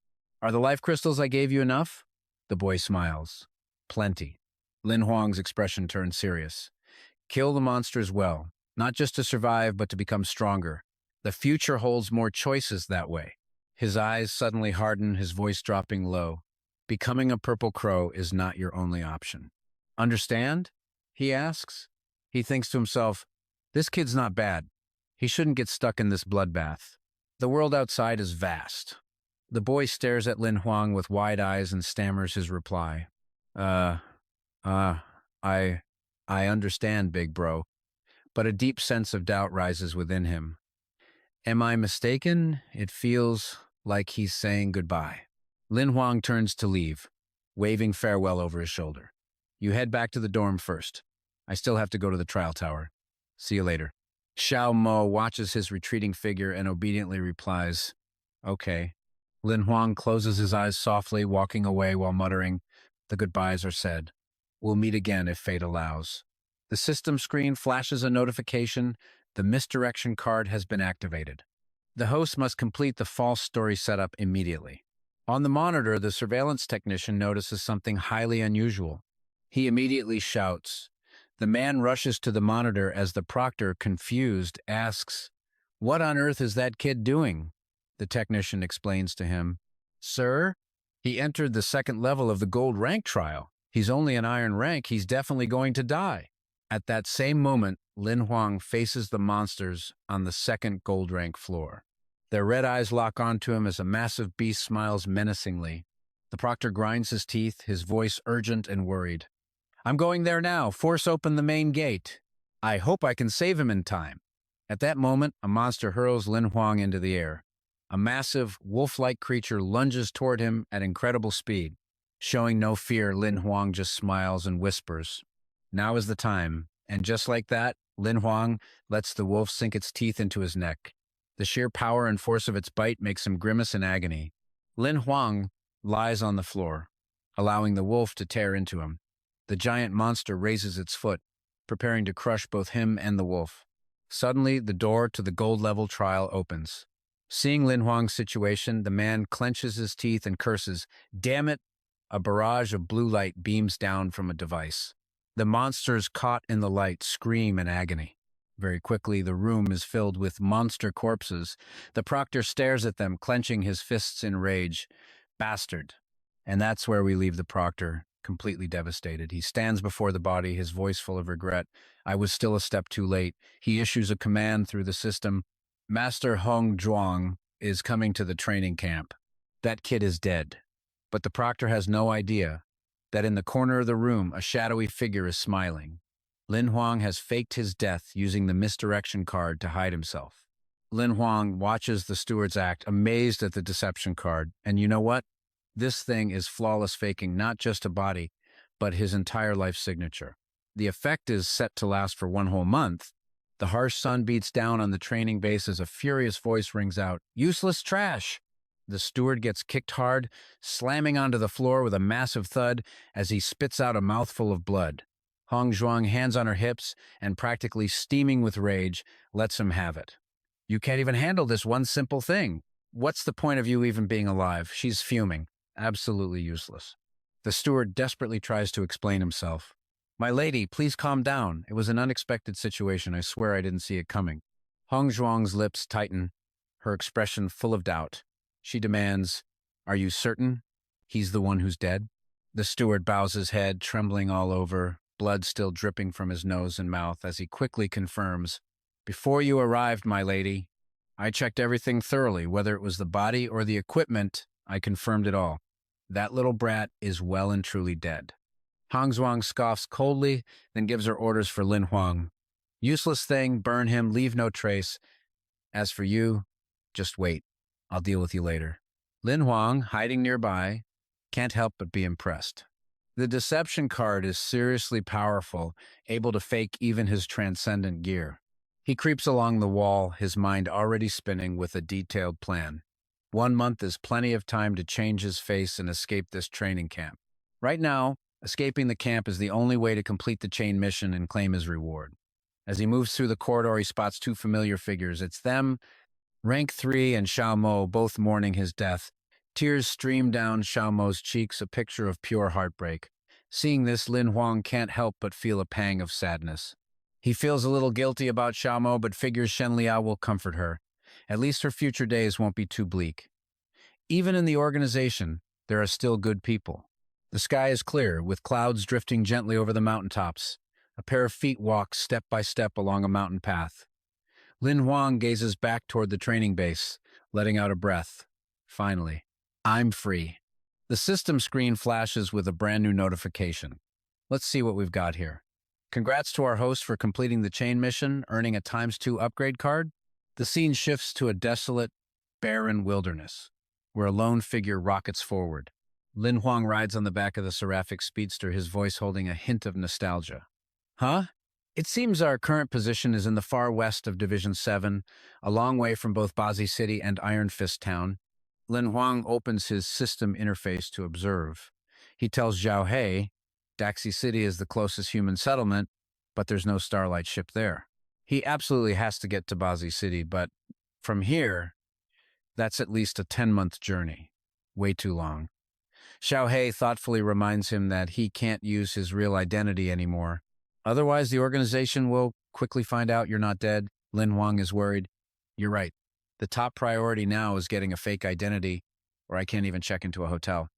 "Are the life crystals I gave you enough?" The boy smiles. "Plenty." Lin Huang's expression turns serious. "Kill the monsters well, not just to survive, but to become stronger. The future holds more choices that way." His eyes suddenly harden, his voice dropping low. "Becoming a purple crow is not your only option." "Understand?" he asks. He thinks to himself, "This kid's not bad. He shouldn't get stuck in this bloodbath. The world outside is vast." The boy stares at Lin Huang with wide eyes and stammers his reply. Uh, uh, I, I understand, big bro." But a deep sense of doubt rises within him. Am I mistaken? It feels like he's saying goodbye. Lin Huang turns to leave, waving farewell over his shoulder. "You head back to the dorm first. I still have to go to the trial tower. See you later." Xiao Mo watches his retreating figure and obediently replies, "Okay." Lin Huang closes his eyes softly, walking away while muttering, "The goodbyes are said. We'll meet again if fate allows." The system screen flashes a notification. The misdirection card has been activated. The host must complete the false story setup immediately. On the monitor, the surveillance technician notices something highly unusual. He immediately shouts. The man rushes to the monitor as the proctor, confused, asks, "What on earth is that kid doing?" The technician explains to him, "Sir, he entered the 2nd level of the gold rank trial. He's only an iron rank. He's definitely going to die." At that same moment, Lin Huang faces the monsters on the 2nd gold rank floor. Their red eyes lock onto him as a massive beast smiles menacingly. The proctor grinds his teeth, his voice urgent and worried. "I'm going there now. Force open the main gate. I hope I can save him in time." At that moment, a monster hurls Lin Huang into the air. A massive, wolf-like creature lunges toward him at incredible speed. Showing no fear, Lin Huang just smiles and whispers, "Now is the time." And just like that, Lin Huang lets the wolf sink its teeth into his neck. The sheer power and force of its bite makes him grimace in agony. Lin Huang lies on the floor, allowing the wolf to tear into him. The giant monster raises its foot, preparing to crush both him and the wolf. Suddenly, the door to the gold-level trial opens. Seeing Lin Huang's situation, the man clenches his teeth and curses, "Damn it!" A barrage of blue light beams down from a device. The monsters caught in the light scream in agony. Very quickly, the room is filled with monster corpses. The proctor stares at them, clenching his fists in rage. "Bastard." And that's where we leave the proctor, completely devastated. He stands before the body, his voice full of regret. I was still a step too late. He issues a command through the system. "Master Hong Zhuang is coming to the training camp. That kid is dead." But the proctor has no idea that in the corner of the room, a shadowy figure is smiling. Lin Huang has faked his death using the misdirection card to hide himself. Lin Huang watches the stewards act, amazed at the deception card. And you know what? This thing is flawless faking not just a body, but his entire life signature. The effect is set to last for 1 whole month. The harsh sun beats down on the training base as a furious voice rings out, "Useless trash!" The steward gets kicked hard, slamming onto the floor with a massive thud as he spits out a mouthful of blood. Hong Zhuang, hands on her hips and practically steaming with rage, lets him have it. You can't even handle this one simple thing. What's the point of you even being alive? She's fuming. Absolutely useless. The steward desperately tries to explain himself. My lady, please calm down. It was an unexpected situation. I swear I didn't see it coming. Hong Zhuang's lips tighten, her expression full of doubt. She demands, Are you certain he's the one who's dead? The steward bows his head, trembling all over, blood still dripping from his nose and mouth as he quickly confirms, Before you arrived, my lady, I checked everything thoroughly, whether it was the body or the equipment, I confirmed it all. That little brat is well and truly dead. Hong Zhuang scoffs coldly, then gives her orders for Lin Huang. Useless thing, burn him, leave no trace. As for you, just wait. I'll deal with you later. Lin Huang, hiding nearby, can't help but be impressed. The deception card is seriously powerful, able to fake even his transcendent gear. He creeps along the wall, his mind already spinning with a detailed plan. 1 month is plenty of time to change his face and escape this training camp. Right now, escaping the camp is the only way to complete the chain mission and claim his reward. As he moves through the corridor, he spots 2 familiar figures. It's them, Rank 3 and Xiao Mo, both mourning his death. Tears stream down Xiao Mo's cheeks, a picture of pure heartbreak. Seeing this, Lin Huang can't help but feel a pang of sadness. He feels a little guilty about Xiao Mo, but figures Shen Liao will comfort her. At least her future days won't be too bleak. Even in the organization, there are still good people. The sky is clear, with clouds drifting gently over the mountaintops. A pair of feet walk step by step along a mountain path. Lin Huang gazes back toward the training base, letting out a breath. Finally, I'm free. The system screen flashes with a brand new notification. Let's see what we've got here. Congrats to our host for completing the chain mission, earning a ×2 upgrade card. The scene shifts to a desolate, barren wilderness, where a lone figure rockets forward. Lin Huang rides on the back of the seraphic speedster, his voice holding a hint of nostalgia. Huh? It seems our current position is in the far west of Division 7, a long way from both Bazi City and Iron Fist Town. Lin Huang opens his system interface to observe. He tells Xiao Hei, Daxi City is the closest human settlement, but there's no Starlight ship there. He absolutely has to get to Bazi City, but from here, that's at least a 10-month journey. Way too long. Xiao Hei thoughtfully reminds him that he can't use his real identity anymore. Otherwise, the organization will quickly find out you're not dead. Lin Huang is worried. You're right. The top priority now is getting a fake identity, or I can't even check into a hotel.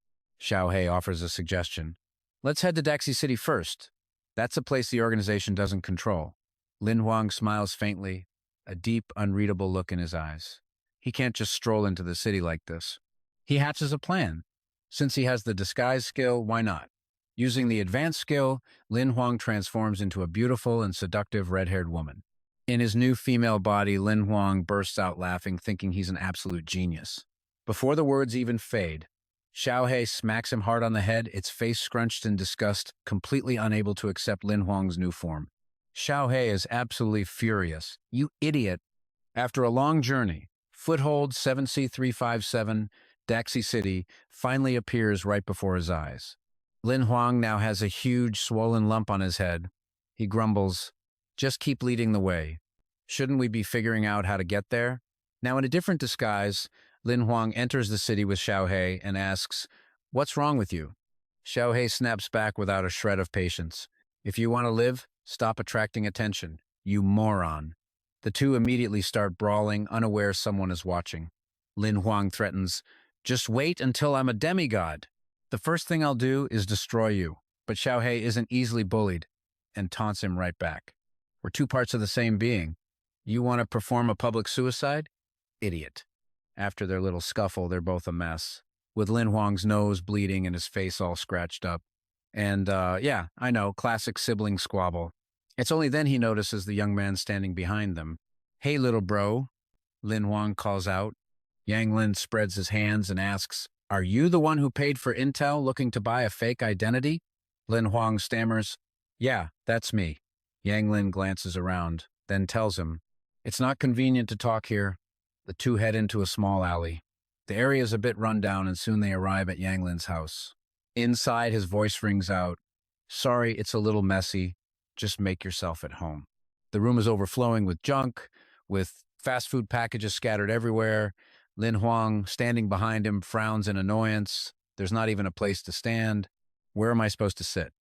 Xiao Hei offers a suggestion. Let's head to Daxi City first. That's a place the organization doesn't control. Lin Huang smiles faintly, a deep, unreadable look in his eyes. He can't just stroll into the city like this. He hatches a plan. Since he has the disguise skill, why not? Using the advanced skill, Lin Huang transforms into a beautiful and seductive red-haired woman. In his new female body, Lin Huang bursts out laughing, thinking he's an absolute genius. Before the words even fade, Xiao Hei smacks him hard on the head, its face scrunched in disgust, completely unable to accept Lin Huang's new form. Xiao Hei is absolutely furious. You idiot! After a long journey, Foothold 7C357, Daxi City, finally appears right before his eyes. Lin Huang now has a huge, swollen lump on his head. He grumbles, just keep leading the way. Shouldn't we be figuring out how to get there? Now, in a different disguise, Lin Huang enters the city with Xiao Hei and asks, What's wrong with you? Xiao Hei snaps back without a shred of patience. If you want to live, stop attracting attention. You moron. The two immediately start brawling, unaware someone is watching. Lin Huang threatens, Just wait until I'm a demigod. The first thing I'll do is destroy you. But Xiao Hei isn't easily bullied and taunts him right back. We're two parts of the same being. You want to perform a public suicide? Idiot. After their little scuffle, they're both a mess, with Lin Huang's nose bleeding and his face all scratched up. And, yeah, I know, classic sibling squabble. It's only then he notices the young man standing behind them. Hey, little bro, Lin Huang calls out. Yang Lin spreads his hands and asks, Are you the one who paid for intel looking to buy a fake identity? Lin Huang stammers, Yeah, that's me. Yang Lin glances around, then tells him, It's not convenient to talk here. The two head into a small alley. The area is a bit run down and soon they arrive at Yang Lin's house. Inside, his voice rings out, Sorry, it's a little messy. Just make yourself at home. The room is overflowing with junk, with fast food packages scattered everywhere. Lin Huang, standing behind him, frowns in annoyance. There's not even a place to stand. Where am I supposed to sit?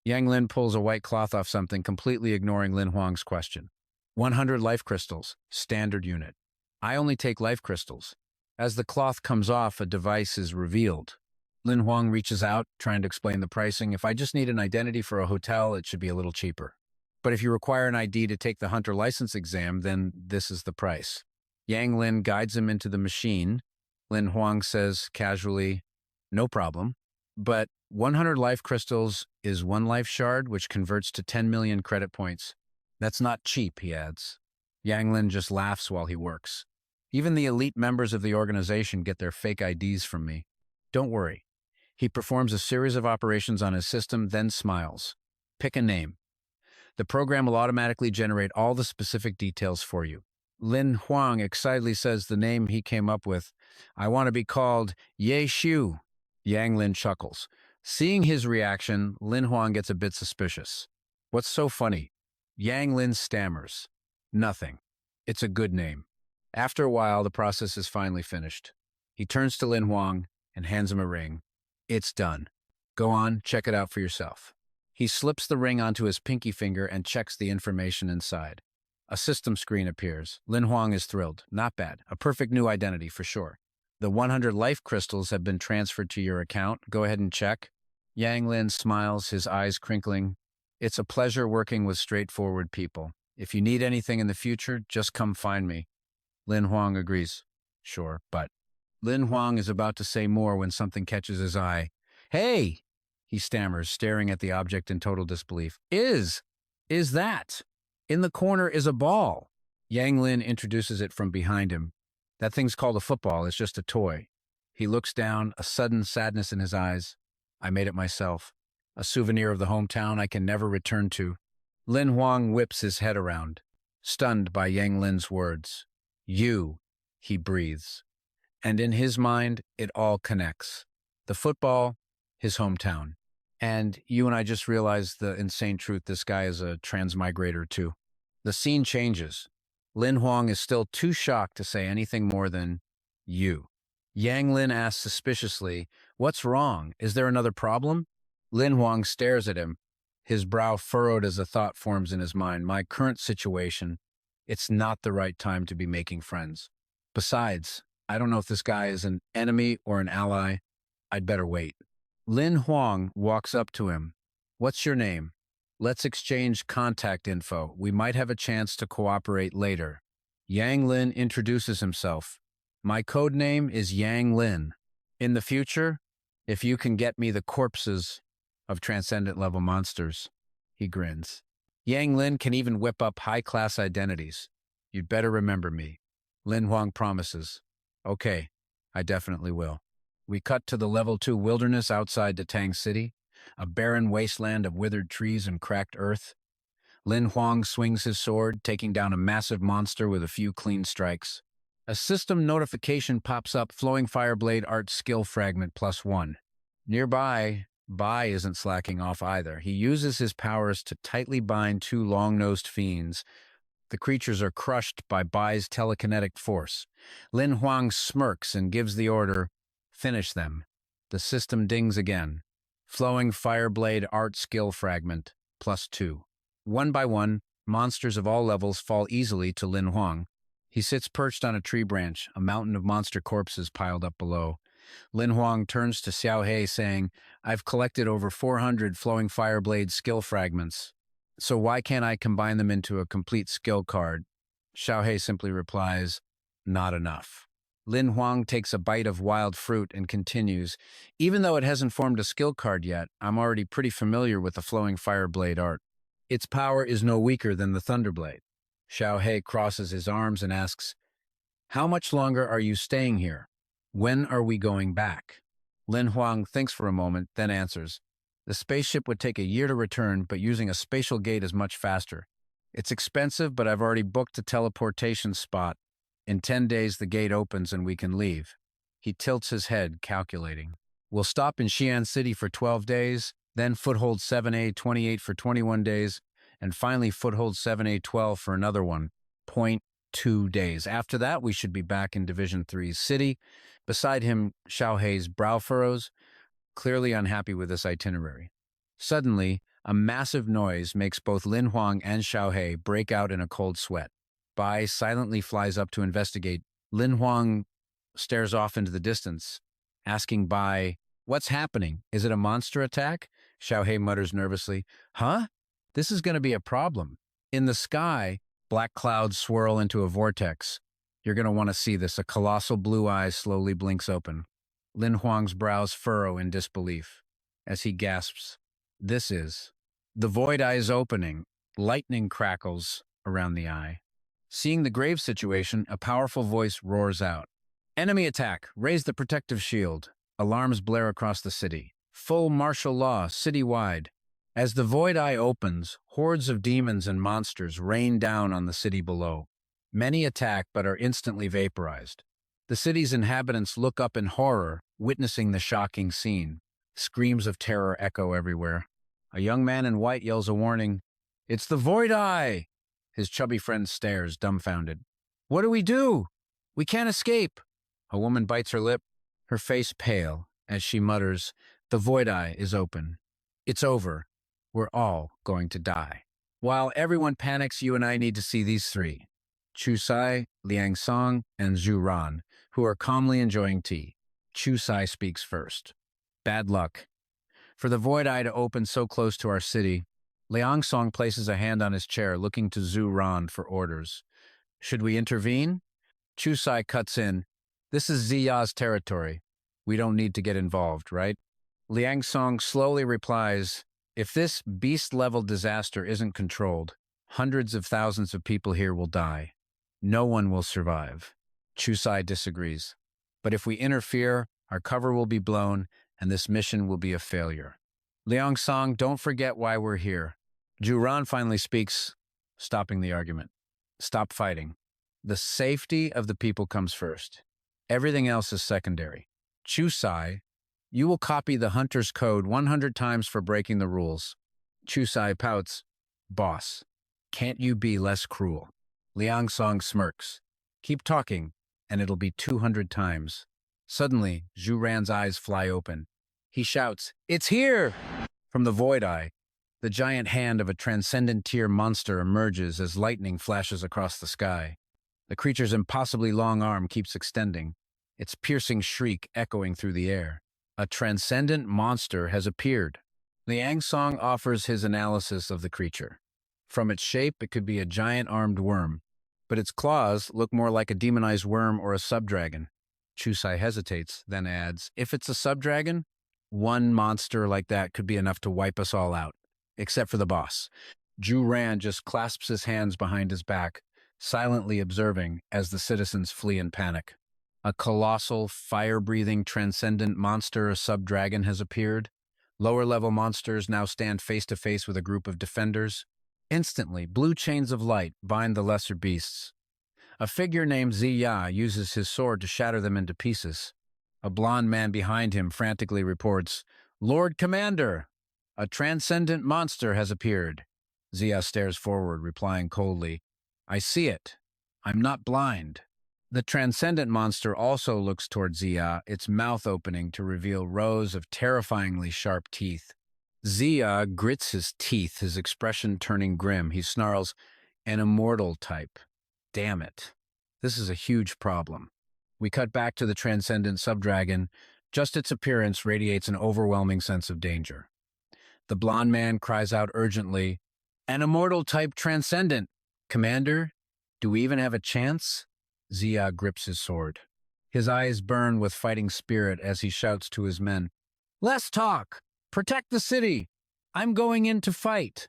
Yang Lin pulls a white cloth off something, completely ignoring Lin Huang's question. 100 life crystals, standard unit. I only take life crystals. As the cloth comes off, a device is revealed. Lin Huang reaches out, trying to explain the pricing. If I just need an identity for a hotel, it should be a little cheaper. But if you require an ID to take the hunter license exam, then this is the price. Yang Lin guides him into the machine. Lin Huang says casually, no problem. But 100 life crystals is 1 life shard, which converts to 10 million credit points. That's not cheap, he adds. Yang Lin just laughs while he works. Even the elite members of the organization get their fake IDs from me. Don't worry. He performs a series of operations on his system, then smiles. Pick a name. The program will automatically generate all the specific details for you. Lin Huang excitedly says the name he came up with. I want to be called Ye Xiu. Yang Lin chuckles. Seeing his reaction, Lin Huang gets a bit suspicious. What's so funny? Yang Lin stammers. Nothing. It's a good name. After a while, the process is finally finished. He turns to Lin Huang and hands him a ring. It's done. Go on, check it out for yourself. He slips the ring onto his pinky finger and checks the information inside. A system screen appears. Lin Huang is thrilled. Not bad. A perfect new identity for sure. The 100 life crystals have been transferred to your account. Go ahead and check. Yang Lin smiles, his eyes crinkling. It's a pleasure working with straightforward people. If you need anything in the future, just come find me. Lin Huang agrees. Sure, but... Lin Huang is about to say more when something catches his eye. Hey! He stammers, staring at the object in total disbelief. Is that? In the corner is a ball. Yang Lin introduces it from behind him. That thing's called a football. It's just a toy. He looks down, a sudden sadness in his eyes. I made it myself. A souvenir of the hometown I can never return to. Lin Huang whips his head around, stunned by Yang Lin's words. You, he breathes. And in his mind, it all connects. The football, his hometown. And you and I just realized the insane truth. This guy is a transmigrator too. The scene changes. Lin Huang is still too shocked to say anything more than, you. Yang Lin asks suspiciously, what's wrong? Is there another problem? Lin Huang stares at him, his brow furrowed as a thought forms in his mind. My current situation, it's not the right time to be making friends. Besides, I don't know if this guy is an enemy or an ally. I'd better wait. Lin Huang walks up to him. What's your name? Let's exchange contact info. We might have a chance to cooperate later. Yang Lin introduces himself. My code name is Yang Lin. In the future, if you can get me the corpses of transcendent level monsters, he grins. Yang Lin can even whip up high-class identities. You'd better remember me. Lin Huang promises. Okay, I definitely will. We cut to the level 2 wilderness outside Datang City, a barren wasteland of withered trees and cracked earth. Lin Huang swings his sword, taking down a massive monster with a few clean strikes. A system notification pops up, flowing fireblade art skill fragment +1. Nearby, Bai isn't slacking off either. He uses his powers to tightly bind 2 long-nosed fiends. The creatures are crushed by Bai's telekinetic force. Lin Huang smirks and gives the order, finish them. The system dings again. Flowing fireblade art skill fragment +2. One by one, monsters of all levels fall easily to Lin Huang. He sits perched on a tree branch, a mountain of monster corpses piled up below. Lin Huang turns to Xiao Hei, saying, I've collected over 400 flowing fireblade skill fragments. So why can't I combine them into a complete skill card? Xiao Hei simply replies, not enough. Lin Huang takes a bite of wild fruit and continues, even though it hasn't formed a skill card yet, I'm already pretty familiar with the flowing fireblade art. Its power is no weaker than the Thunderblade. Xiao Hei crosses his arms and asks, how much longer are you staying here? When are we going back? Lin Huang thinks for a moment, then answers, the spaceship would take a year to return, but using a spatial gate is much faster. It's expensive, but I've already booked a teleportation spot. In 10 days, the gate opens and we can leave. He tilts his head, calculating. We'll stop in Xi'an City for 12 days, then foothold 7A 28 for 21 days, and finally foothold 7A12 for another one, 0.2 days. After that, we should be back in Division 3's city. Beside him, Xiao Hei's brow furrows, clearly unhappy with this itinerary. Suddenly, a massive noise makes both Lin Huang and Xiao Hei break out in a cold sweat. Bai silently flies up to investigate. Lin Huang stares off into the distance, asking Bai, "What's happening? Is it a monster attack?" Xiao Hei mutters nervously, "Huh? This is going to be a problem." In the sky, black clouds swirl into a vortex. You're going to want to see this. A colossal blue eye slowly blinks open. Lin Huang's brows furrow in disbelief as he gasps, "This is..." The void eye is opening. Lightning crackles around the eye. Seeing the grave situation, a powerful voice roars out, "Enemy attack! Raise the protective shield!" Alarms blare across the city. Full martial law, citywide. As the void eye opens, hordes of demons and monsters rain down on the city below. Many attack but are instantly vaporized. The city's inhabitants look up in horror, witnessing the shocking scene. Screams of terror echo everywhere. A young man in white yells a warning, "It's the void eye!" His chubby friend stares, dumbfounded. "What do we do? We can't escape." A woman bites her lip, her face pale, as she mutters, "The void eye is open. It's over. We're all going to die." While everyone panics, you and I need to see these three, Chu Sai, Liang Song, and Zhu Ran, who are calmly enjoying tea. Chu Sai speaks first. "Bad luck. For the void eye to open so close to our city." Liang Song places a hand on his chair, looking to Zhu Ran for orders. "Should we intervene?" Chu Sai cuts in. "This is Ziya's territory. We don't need to get involved, right?" Liang Song slowly replies, "If this beast-level disaster isn't controlled, hundreds of thousands of people here will die. No one will survive." Chu Sai disagrees. "But if we interfere, our cover will be blown, and this mission will be a failure." "Liang Song, don't forget why we're here." Zhu Ran finally speaks, stopping the argument. "Stop fighting. The safety of the people comes first. Everything else is secondary." Chu Sai, "You will copy the Hunter's Code 100 times for breaking the rules." Chu Sai pouts, "Boss, can't you be less cruel?" Liang Song smirks. "Keep talking, and it'll be 200 times. Suddenly, Zhu Ran's eyes fly open. He shouts, "It's here!" From the void eye, the giant hand of a transcendent tier monster emerges as lightning flashes across the sky. The creature's impossibly long arm keeps extending, its piercing shriek echoing through the air. A transcendent monster has appeared. Liang Song offers his analysis of the creature. From its shape, it could be a giant armed worm, but its claws look more like a demonized worm or a subdragon. Chu Sai hesitates, then adds, "If it's a subdragon, one monster like that could be enough to wipe us all out, except for the boss." Zhu Ran just clasps his hands behind his back, silently observing as the citizens flee in panic. A colossal, fire-breathing, transcendent monster, a subdragon, has appeared. Lower-level monsters now stand face-to-face with a group of defenders. Instantly, blue chains of light bind the lesser beasts. A figure named Ziya uses his sword to shatter them into pieces. A blond man behind him frantically reports, "Lord Commander, a transcendent monster has appeared." Ziya stares forward, replying coldly, "I see it. I'm not blind." The transcendent monster also looks toward Ziya, its mouth opening to reveal rows of terrifyingly sharp teeth. Ziya grits his teeth, his expression turning grim. He snarls, "An immortal type. Damn it. This is a huge problem." We cut back to the transcendent subdragon. Just its appearance radiates an overwhelming sense of danger. The blond man cries out urgently, "An immortal type transcendent! Commander, do we even have a chance?" Ziya grips his sword. His eyes burn with fighting spirit as he shouts to his men, "Less talk! Protect the city! I'm going in to fight!"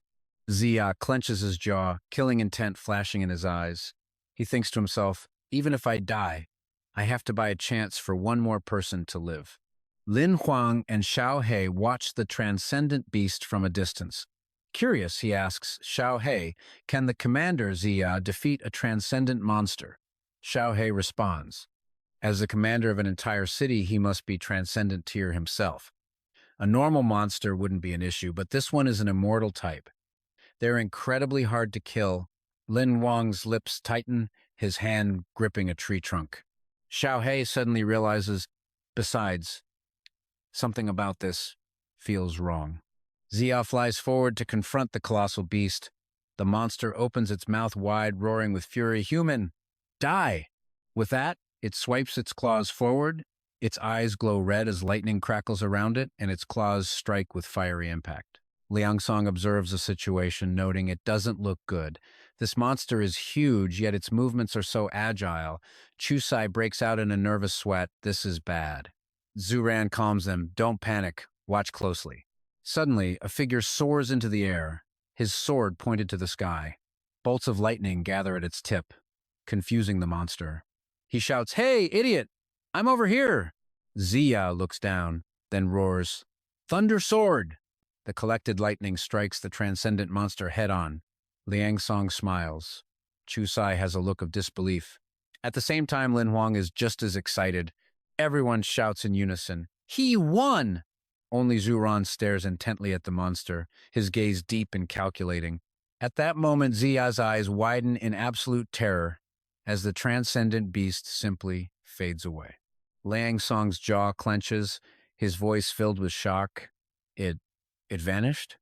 Ziya clenches his jaw, killing intent flashing in his eyes. He thinks to himself, "Even if I die, I have to buy a chance for one more person to live." Lin Huang and Xiao Hei watch the transcendent beast from a distance. Curious, he asks Xiao Hei, "Can the commander Ziya defeat a transcendent monster?" Xiao Hei responds, "As the commander of an entire city, he must be transcendent tier himself. A normal monster wouldn't be an issue, but this one is an immortal type. They're incredibly hard to kill. Lin Huang's lips tighten, his hand gripping a tree trunk. Xiao Hei suddenly realizes, besides, something about this feels wrong. Xia flies forward to confront the colossal beast. The monster opens its mouth wide, roaring with fury. Human, die! With that, it swipes its claws forward. Its eyes glow red as lightning crackles around it, and its claws strike with fiery impact. Liang Song observes the situation, noting it doesn't look good. This monster is huge, yet its movements are so agile. Chusai breaks out in a nervous sweat. This is bad. Zuran calms them. Don't panic. Watch closely. Suddenly, a figure soars into the air, his sword pointed to the sky. Bolts of lightning gather at its tip, confusing the monster. He shouts, "Hey, idiot! I'm over here!" Xia looks down, then roars, "Thunder Sword!" The collected lightning strikes the transcendent monster head-on. Liang Song smiles. Chusai has a look of disbelief. At the same time, Lin Huang is just as excited. Everyone shouts in unison, "He won!" Only Zuran stares intently at the monster, his gaze deep and calculating. At that moment, Xia's eyes widen in absolute terror as the transcendent beast simply fades away. Liang Song's jaw clenches, his voice filled with shock. It vanished?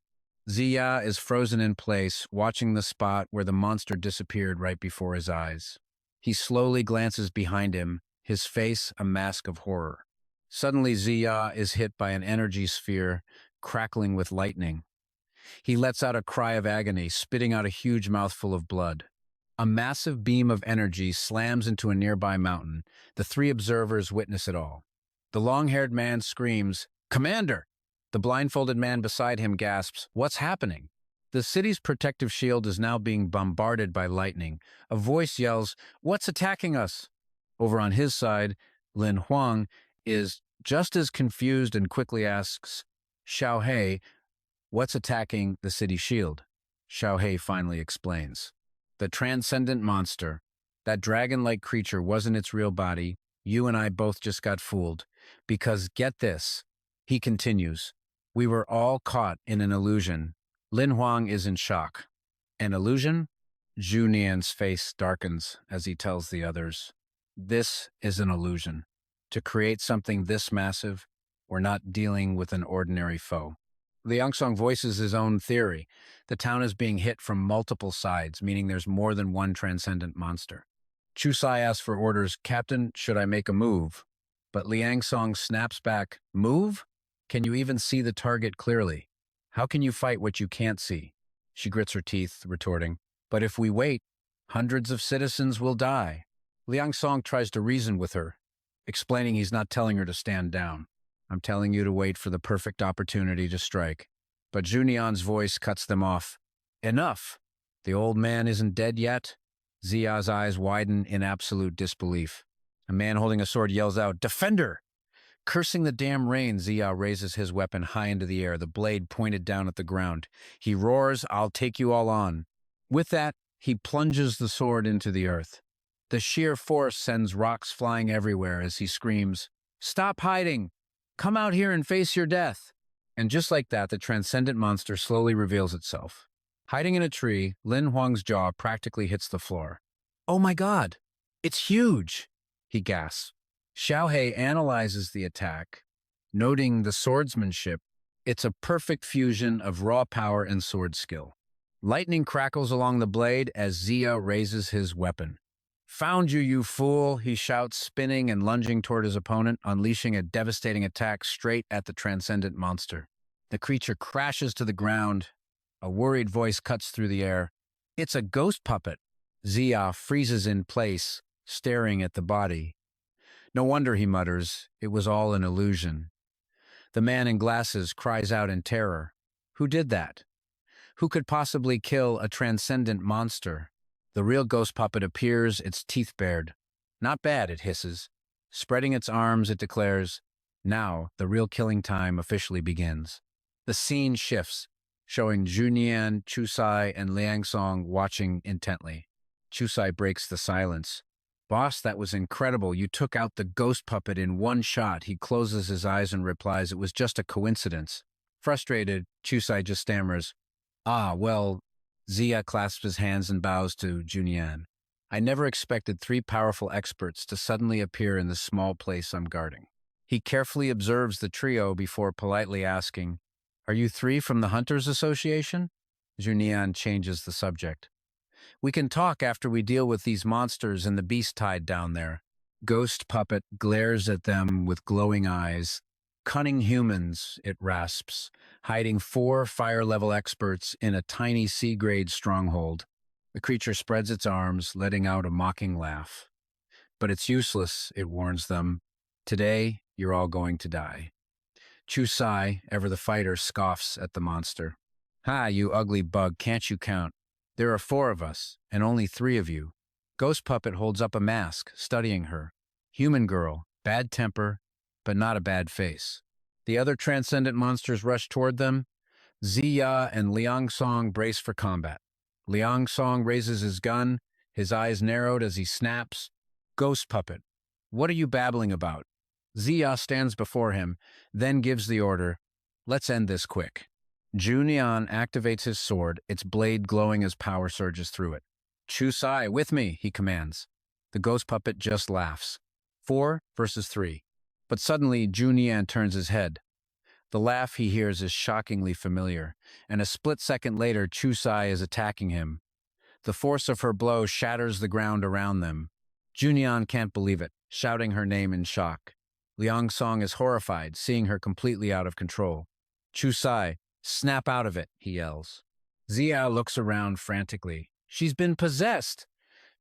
Xia is frozen in place, watching the spot where the monster disappeared right before his eyes. He slowly glances behind him, his face a mask of horror. Suddenly, Xia is hit by an energy sphere, crackling with lightning. He lets out a cry of agony, spitting out a huge mouthful of blood. A massive beam of energy slams into a nearby mountain. The three observers witness it all. The long-haired man screams, "Commander!" The blindfolded man beside him gasps, "What's happening?" The city's protective shield is now being bombarded by lightning. A voice yells, "What's attacking us?" Over on his side, Lin Huang is just as confused and quickly asks, "Xiao Hei, what's attacking the city shield?" Xiao Hei finally explains. The transcendent monster, that dragon-like creature wasn't its real body. You and I both just got fooled. Because get this, he continues, we were all caught in an illusion. Lin Huang is in shock. An illusion? Zhu Nian's face darkens as he tells the others, this is an illusion. To create something this massive, we're not dealing with an ordinary foe. Liang Song voices his own theory. The town is being hit from multiple sides, meaning there's more than one transcendent monster. Chusai asks for orders, "Captain, should I make a move?" But Liang Song snaps back, "Move? Can you even see the target clearly? How can you fight what you can't see?" She grits her teeth, retorting, "But if we wait, hundreds of citizens will die." Liang Song tries to reason with her, explaining he's not telling her to stand down. "I'm telling you to wait for the perfect opportunity to strike." But Junian's voice cuts them off. "Enough! The old man isn't dead yet?" Xia's eyes widen in absolute disbelief. A man holding a sword yells out, "Defender!" Cursing the damn rain, Xia raises his weapon high into the air, the blade pointed down at the ground. He roars, "I'll take you all on." With that, he plunges the sword into the earth. The sheer force sends rocks flying everywhere as he screams, "Stop hiding! Come out here and face your death." And just like that, the transcendent monster slowly reveals itself. Hiding in a tree, Lin Huang's jaw practically hits the floor. "Oh my God! It's huge!" he gasps. Xiao Hei analyzes the attack, noting the swordsmanship. It's a perfect fusion of raw power and sword skill. Lightning crackles along the blade as Xia raises his weapon. "Found you, you fool!" he shouts, spinning and lunging toward his opponent, unleashing a devastating attack straight at the transcendent monster. The creature crashes to the ground. A worried voice cuts through the air. "It's a ghost puppet." Xia freezes in place, staring at the body. "No wonder," he mutters, "it was all an illusion." The man in glasses cries out in terror. Who did that? Who could possibly kill a transcendent monster? The real ghost puppet appears, its teeth bared. "Not bad," it hisses. Spreading its arms, it declares, "Now the real killing time officially begins." The scene shifts, showing Junian, Chusai, and Liang Song watching intently. Chusai breaks the silence. "Boss, that was incredible. You took out the ghost puppet in one shot." He closes his eyes and replies, "It was just a coincidence." Frustrated, Chusai just stammers, "Ah, well, Zia clasps his hands and bows to Junian. I never expected three powerful experts to suddenly appear in the small place I'm guarding. He carefully observes the trio before politely asking, "Are you three from the Hunters Association?" Junian changes the subject. "We can talk after we deal with these monsters and the beast tied down there." Ghost Puppet glares at them with glowing eyes. "Cunning humans," it rasps, hiding four fire-level experts in a tiny C-grade stronghold. The creature spreads its arms, letting out a mocking laugh. "But it's useless," it warns them. "Today, you're all going to die." Chu Sai, ever the fighter, scoffs at the monster. "Ha, you ugly bug, can't you count? There are four of us, and only three of you." Ghost Puppet holds up a mask, studying her. Human girl, bad temper, but not a bad face. The other transcendent monsters rush toward them. Ziya and Liang Song brace for combat. Liang Song raises his gun, his eyes narrowed as he snaps. "Ghost Puppet, what are you babbling about?" Ziya stands before him, then gives the order, "Let's end this quick." Junian activates his sword, its blade glowing as power surges through it. "Chu Sai, with me," he commands. The Ghost Puppet just laughs. 4 versus 3. But suddenly, Junian turns his head. The laugh he hears is shockingly familiar, and a split second later, Chu Sai is attacking him. The force of her blow shatters the ground around them. Junian can't believe it, shouting her name in shock. Liang Song is horrified, seeing her completely out of control. "Chu Sai, snap out of it," he yells. Zia looks around frantically. She's been possessed!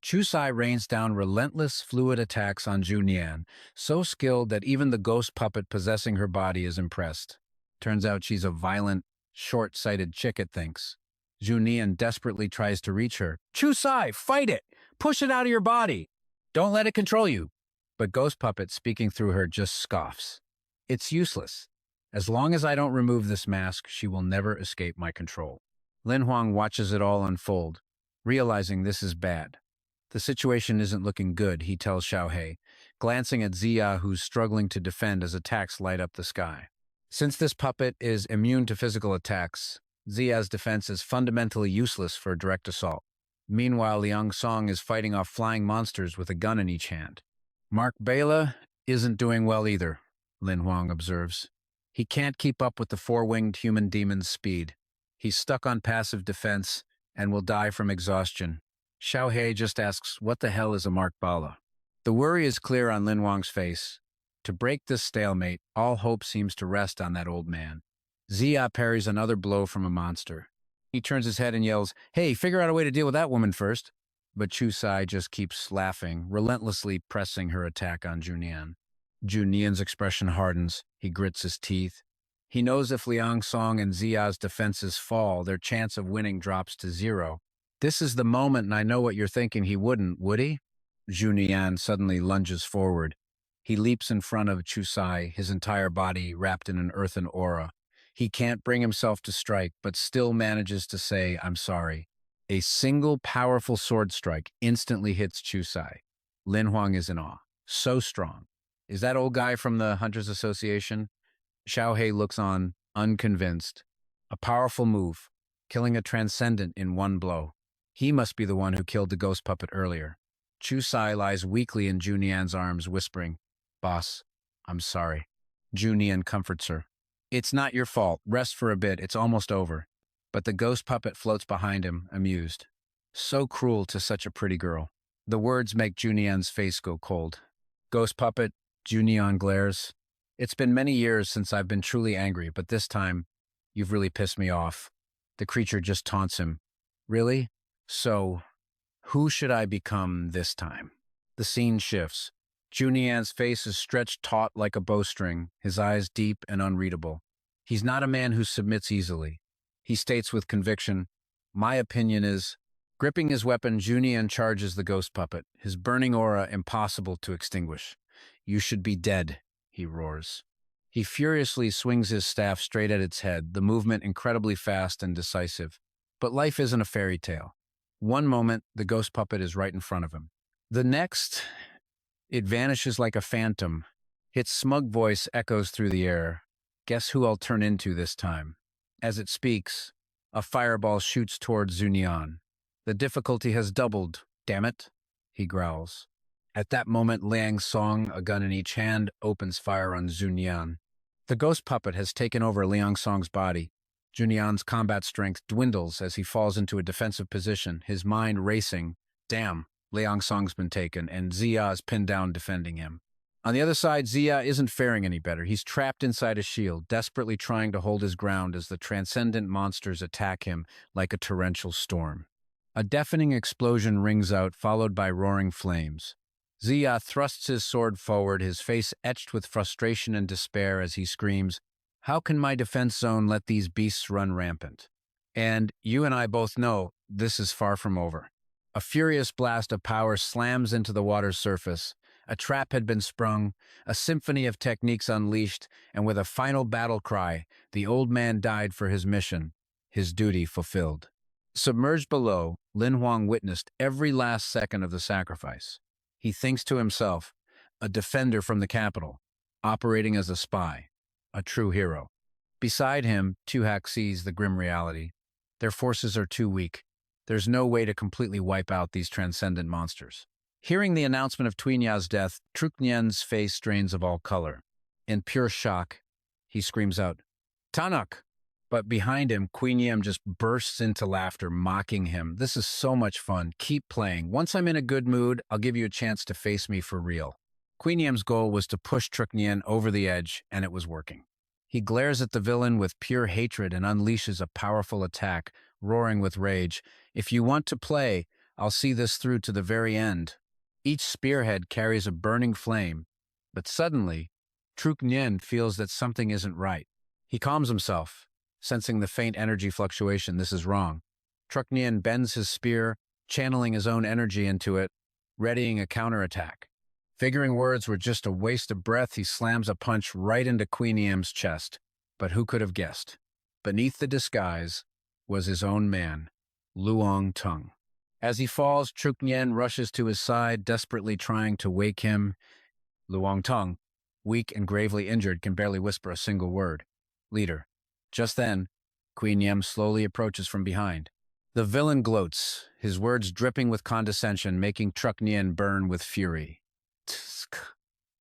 Chu Sai rains down relentless, fluid attacks on Junian, so skilled that even the ghost puppet possessing her body is impressed. Turns out she's a violent, short-sighted chick, it thinks. Junian desperately tries to reach her. "Chu Sai, fight it! Push it out of your body! Don't let it control you!" But Ghost Puppet, speaking through her, just scoffs. "It's useless. As long as I don't remove this mask, she will never escape my control." Lin Huang watches it all unfold, realizing this is bad. The situation isn't looking good, he tells Xiao Hei, glancing at Ziya, who's struggling to defend as attacks light up the sky. Since this puppet is immune to physical attacks, Ziya's defense is fundamentally useless for a direct assault. Meanwhile, Liang Song is fighting off flying monsters with a gun in each hand. "Mark Bela isn't doing well either," Lin Huang observes. "He can't keep up with the four-winged human demon's speed. He's stuck on passive defense and will die from exhaustion." Xiao Hei just asks, "What the hell is a Mark Bala?" The worry is clear on Lin Huang's face. To break this stalemate, all hope seems to rest on that old man. Ziya parries another blow from a monster. He turns his head and yells, "Hey, figure out a way to deal with that woman first." But Chu Sai just keeps laughing, relentlessly pressing her attack on Junian. Junian's expression hardens. He grits his teeth. He knows if Liang Song and Ziya's defenses fall, their chance of winning drops to 0. "This is the moment, and I know what you're thinking. He wouldn't, would he?" Junian suddenly lunges forward. He leaps in front of Chu Sai, his entire body wrapped in an earthen aura. He can't bring himself to strike, but still manages to say, "I'm sorry." A single powerful sword strike instantly hits Chu Sai. Lin Huang is in awe. So strong. "Is that old guy from the Hunters Association?" Xiao Hei looks on, unconvinced. A powerful move, killing a transcendent in one blow. He must be the one who killed the ghost puppet earlier. Chu Sai lies weakly in Junian's arms, whispering, "Boss, I'm sorry." Junian comforts her. "It's not your fault. Rest for a bit. It's almost over." But the ghost puppet floats behind him, amused. So cruel to such a pretty girl. The words make Junian's face go cold. "Ghost puppet," Junian glares. "It's been many years since I've been truly angry, but this time, you've really pissed me off." The creature just taunts him. "Really? So, who should I become this time?" The scene shifts. Junian's face is stretched taut like a bowstring, his eyes deep and unreadable. He's not a man who submits easily. He states with conviction, "My opinion is..." Gripping his weapon, Junian charges the ghost puppet, his burning aura impossible to extinguish. "You should be dead," he roars. He furiously swings his staff straight at its head, the movement incredibly fast and decisive. But life isn't a fairy tale. One moment, the ghost puppet is right in front of him. The next, it vanishes like a phantom. Its smug voice echoes through the air. "Guess who I'll turn into this time?" As it speaks, A fireball shoots toward Zunian. The difficulty has doubled, damn it, he growls. At that moment, Liang Song, a gun in each hand, opens fire on Zunian. The ghost puppet has taken over Liang Song's body. Junian's combat strength dwindles as he falls into a defensive position, his mind racing. Damn, Liang Song's been taken, and Zia is pinned down defending him. On the other side, Zia isn't faring any better. He's trapped inside a shield, desperately trying to hold his ground as the transcendent monsters attack him like a torrential storm. A deafening explosion rings out, followed by roaring flames. Zia thrusts his sword forward, his face etched with frustration and despair as he screams, "How can my defense zone let these beasts run rampant?" And you and I both know this is far from over. A furious blast of power slams into the water's surface. A trap had been sprung, a symphony of techniques unleashed, and with a final battle cry, the old man died for his mission, his duty fulfilled. Submerged below, Lin Huang witnessed every last second of the sacrifice. He thinks to himself, a defender from the capital, operating as a spy, a true hero. Beside him, Tuhak sees the grim reality. Their forces are too weak. There's no way to completely wipe out these transcendent monsters. Hearing the announcement of Tuinya's death, Truknien's face drains of all color. In pure shock, he screams out, "Tanuk!" But behind him, Queen just bursts into laughter, mocking him. "This is so much fun. Keep playing. Once I'm in a good mood, I'll give you a chance to face me for real." Queen goal was to push Truknien over the edge, and it was working. He glares at the villain with pure hatred and unleashes a powerful attack, roaring with rage. "If you want to play, I'll see this through to the very end." Each spearhead carries a burning flame, but suddenly, Truknien feels that something isn't right. He calms himself, sensing the faint energy fluctuation. This is wrong. Truknien bends his spear, channeling his own energy into it, readying a counterattack. Figuring words were just a waste of breath, he slams a punch right into Queen chest. But who could have guessed? Beneath the disguise was his own man, Luong Tung. As he falls, Truknien rushes to his side, desperately trying to wake him. Luong Tung, weak and gravely injured, can barely whisper a single word. "Leader." Just then, Queen slowly approaches from behind. The villain gloats, his words dripping with condescension, making Truknien burn with fury. "Tsk.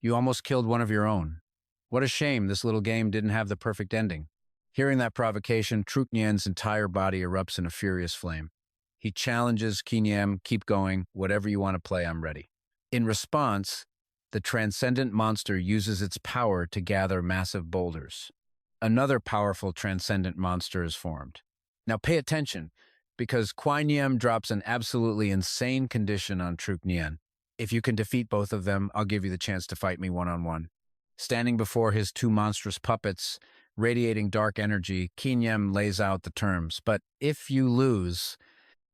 You almost killed one of your own. What a shame this little game didn't have the perfect ending." Hearing that provocation, Truknien's entire body erupts in a furious flame. He challenges Queen, "Keep going. Whatever you want to play, I'm ready." In response, the transcendent monster uses its power to gather massive boulders. Another powerful transcendent monster is formed. Now pay attention, because Queen drops an absolutely insane condition on Truknien. "If you can defeat both of them, I'll give you the chance to fight me one-on-one." Standing before his two monstrous puppets, radiating dark energy, Queen lays out the terms. "But if you lose,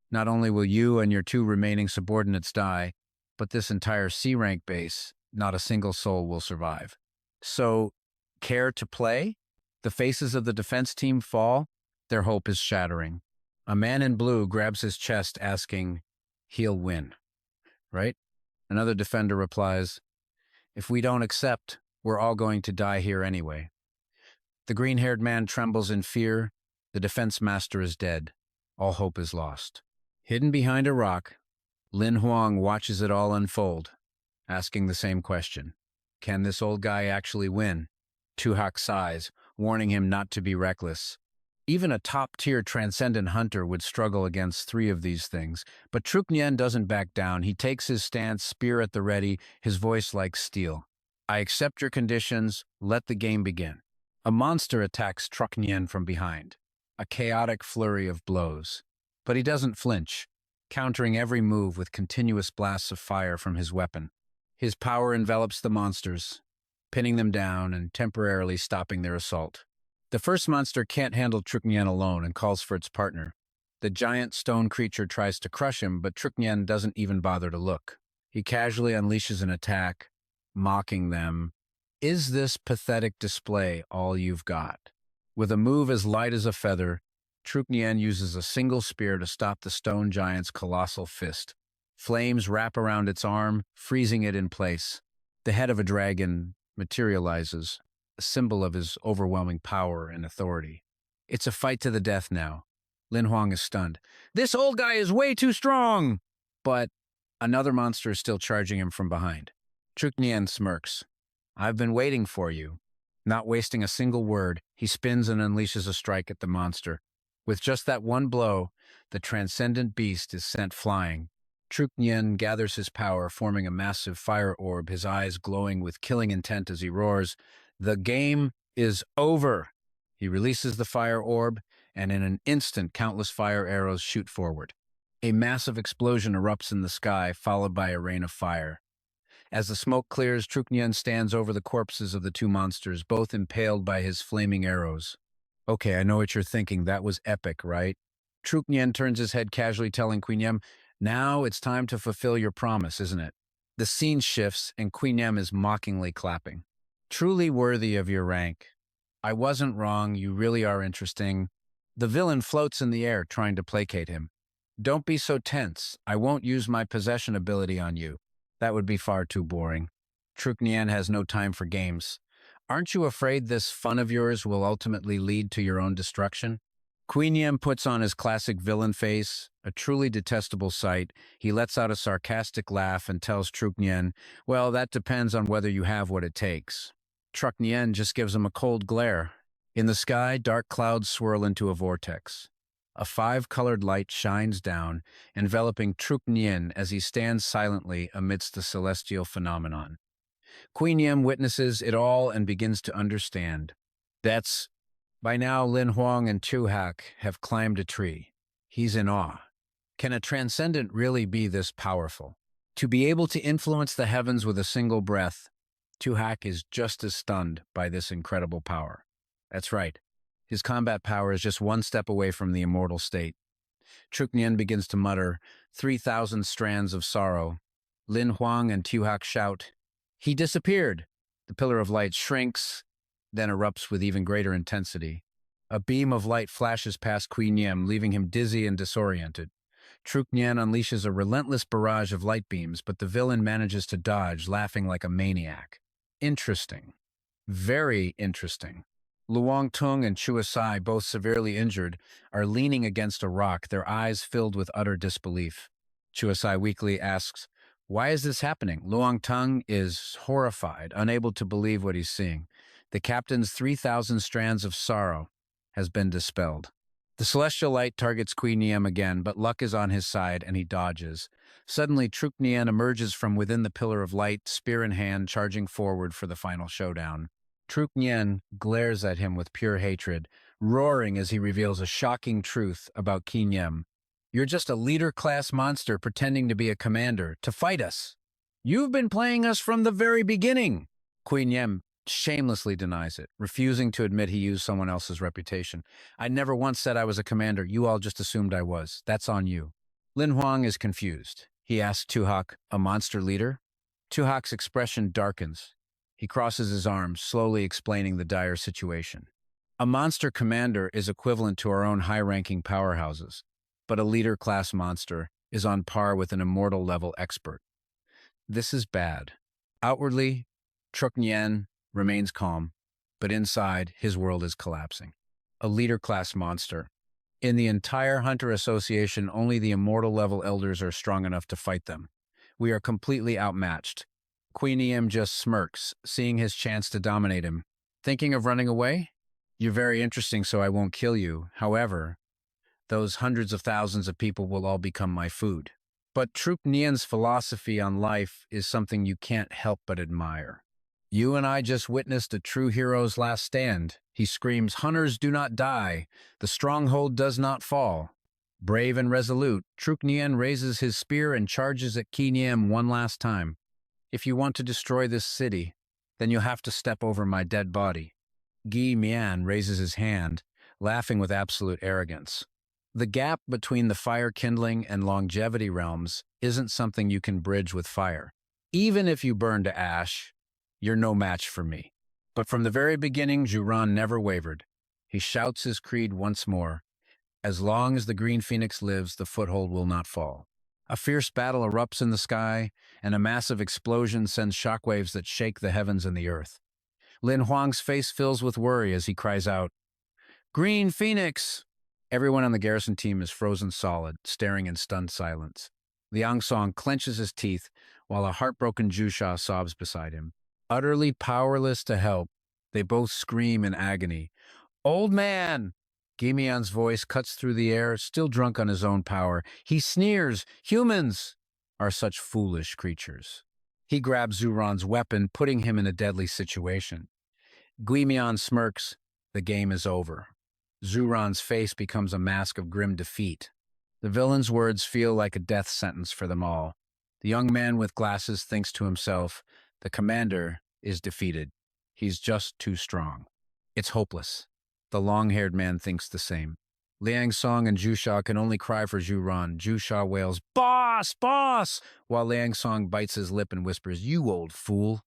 not only will you and your two remaining subordinates die, but this entire C-rank base, not a single soul will survive. So, care to play?" The faces of the defense team fall. Their hope is shattering. A man in blue grabs his chest, asking, "He'll win, right?" Another defender replies, "If we don't accept, we're all going to die here anyway." The green-haired man trembles in fear. The defense master is dead. All hope is lost. Hidden behind a rock, Lin Huang watches it all unfold, asking the same question. Can this old guy actually win? Tuhak sighs, warning him not to be reckless. Even a top-tier transcendent hunter would struggle against three of these things, but Truknien doesn't back down. He takes his stance, spear at the ready, his voice like steel. "I accept your conditions. Let the game begin." A monster attacks Truknien from behind, a chaotic flurry of blows. But he doesn't flinch, countering every move with continuous blasts of fire from his weapon. His power envelops the monsters, pinning them down and temporarily stopping their assault. The first monster can't handle Truknien alone and calls for its partner. The giant stone creature tries to crush him, but Truknien doesn't even bother to look. He casually unleashes an attack, mocking them. "Is this pathetic display all you've got?" With a move as light as a feather, Truknien uses a single spear to stop the stone giant's colossal fist. Flames wrap around its arm, freezing it in place. The head of a dragon materializes, a symbol of his overwhelming power and authority. It's a fight to the death now. Lin Huang is stunned. This old guy is way too strong! But another monster is still charging him from behind. Truknian smirks. I've been waiting for you. Not wasting a single word, he spins and unleashes a strike at the monster. With just that one blow, the transcendent beast is sent flying. Truknian gathers his power, forming a massive fire orb, his eyes glowing with killing intent as he roars, "The game is over!" He releases the fire orb, and in an instant, countless fire arrows shoot forward. A massive explosion erupts in the sky, followed by a rain of fire. As the smoke clears, Truknian stands over the corpses of the two monsters, both impaled by his flaming arrows. Okay, I know what you're thinking. That was epic, right? Truknian turns his head casually, telling Queen Yem, now it's time to fulfill your promise, isn't it? The scene shifts, and Queen Yem is mockingly clapping. Truly worthy of your rank. I wasn't wrong, you really are interesting. The villain floats in the air, trying to placate him. Don't be so tense. I won't use my possession ability on you. That would be far too boring. Truknian has no time for games. Aren't you afraid this fun of yours will ultimately lead to your own destruction? Queen Yem puts on his classic villain face, a truly detestable sight. He lets out a sarcastic laugh and tells Truknian, well, that depends on whether you have what it takes. Truknian just gives him a cold glare. In the sky, dark clouds swirl into a vortex. A five-colored light shines down, enveloping Truknian as he stands silently amidst the celestial phenomenon. Queen Yem witnesses it all and begins to understand. By now, Lin Huang and Tu Hak have climbed a tree. He's in awe. Can a transcendent really be this powerful? To be able to influence the heavens with a single breath, Tu Hak is just as stunned by this incredible power. That's right. His combat power is just one step away from the immortal state. Truknian begins to mutter, 3,000 strands of sorrow. Lin Huang and Tu Hak shout, he disappeared! The pillar of light shrinks, then erupts with even greater intensity. A beam of light flashes past Queen Yem, leaving him dizzy and disoriented. Truknian unleashes a relentless barrage of light beams, but the villain manages to dodge, laughing like a maniac. Interesting. Very interesting. Luang Tung and Chua Sai, both severely injured, are leaning against a rock, their eyes filled with utter disbelief. Chua Sai weakly asks, why is this happening? Luang Tung is horrified, unable to believe what he's seeing. The captain's 3,000 strands of sorrow has been dispelled. The celestial light targets Queen Yem again, but luck is on his side and he dodges. Suddenly, Truknian emerges from within the pillar of light, spear in hand, charging forward for the final showdown. Truknian glares at him with pure hatred, roaring as he reveals a shocking truth about Queen Yem. You're just a leader-class monster pretending to be a commander, to fight us. You've been playing us from the very beginning. Queen Yem shamelessly denies it, refusing to admit he used someone else's reputation. I never once said I was a commander. You all just assumed I was. That's on you. Lin Huang is confused. He asks Tu Hak, a monster leader? Tu Hak's expression darkens. He crosses his arms, slowly explaining the dire situation. A monster commander is equivalent to our own high-ranking powerhouses, but a leader-class monster is on par with an immortal-level expert. This is bad. Outwardly, Truknian remains calm, but inside, his world is collapsing. A leader-class monster. In the entire Hunter Association, only the immortal-level elders are strong enough to fight them. We are completely outmatched. Queen Yem just smirks, seeing his chance to dominate him. Thinking of running away? You're very interesting, so I won't kill you. However, those hundreds of thousands of people will all become my food. But Truknian's philosophy on life is something you can't help but admire. You and I just witnessed a true hero's last stand. He screams, hunters do not die. The stronghold does not fall. Brave and resolute, Truknian raises his spear and charges at Queen Yem one last time. If you want to destroy this city, then you'll have to step over my dead body. Gi Mian raises his hand, laughing with absolute arrogance. The gap between the fire-kindling and longevity realms isn't something you can bridge with fire. Even if you burn to ash, you're no match for me. But from the very beginning, Juran never wavered. He shouts his creed once more. As long as the Green Phoenix lives, the foothold will not fall. A fierce battle erupts in the sky, and a massive explosion sends shockwaves that shake the heavens and the earth. Lin Huang's face fills with worry as he cries out, Green Phoenix! Everyone on the garrison team is frozen solid, staring in stunned silence. Liang Song clenches his teeth while a heartbroken Jusha sobs beside him. Utterly powerless to help, they both scream in agony. Old man! Gimian's voice cuts through the air, still drunk on his own power. He sneers. Humans are such foolish creatures. He grabs Zuron's weapon, putting him in a deadly situation. Guimian smirks. The game is over. Zuron's face becomes a mask of grim defeat. The villain's words feel like a death sentence for them all. The young man with glasses thinks to himself, the commander is defeated. He's just too strong. It's hopeless. The long-haired man thinks the same. Liang Song and Jusha can only cry for Zuron. Jusha wails, "Boss! Boss!" while Liang Song bites his lip and whispers, "You old fool."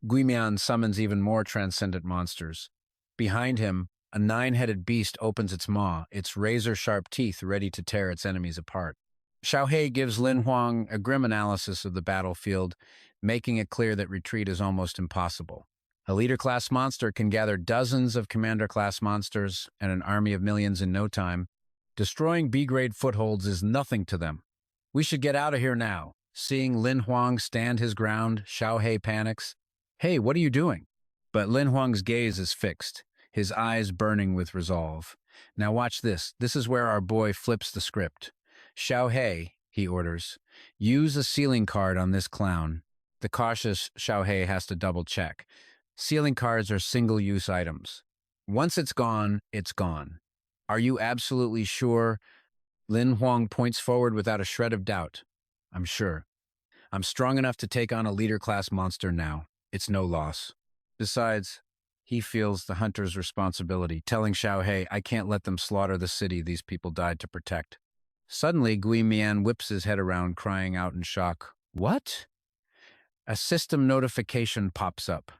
Guimian summons even more transcendent monsters. Behind him, a 9-headed beast opens its maw, its razor-sharp teeth ready to tear its enemies apart. Xiao Hei gives Lin Huang a grim analysis of the battlefield, making it clear that retreat is almost impossible. A leader-class monster can gather dozens of commander-class monsters and an army of millions in no time. Destroying B-grade footholds is nothing to them. We should get out of here now. Seeing Lin Huang stand his ground, Xiao Hei panics. Hey, what are you doing? But Lin Huang's gaze is fixed, his eyes burning with resolve. Now watch this. This is where our boy flips the script. Xiao Hei, he orders, use a sealing card on this clown. The cautious Xiao Hei has to double-check. Sealing cards are single-use items. Once it's gone, it's gone. Are you absolutely sure? Lin Huang points forward without a shred of doubt. I'm sure. I'm strong enough to take on a leader-class monster now. It's no loss. Besides, he feels the hunter's responsibility, telling Xiao Hei, I can't let them slaughter the city these people died to protect. Suddenly, Gui Mian whips his head around, crying out in shock. What? A system notification pops up.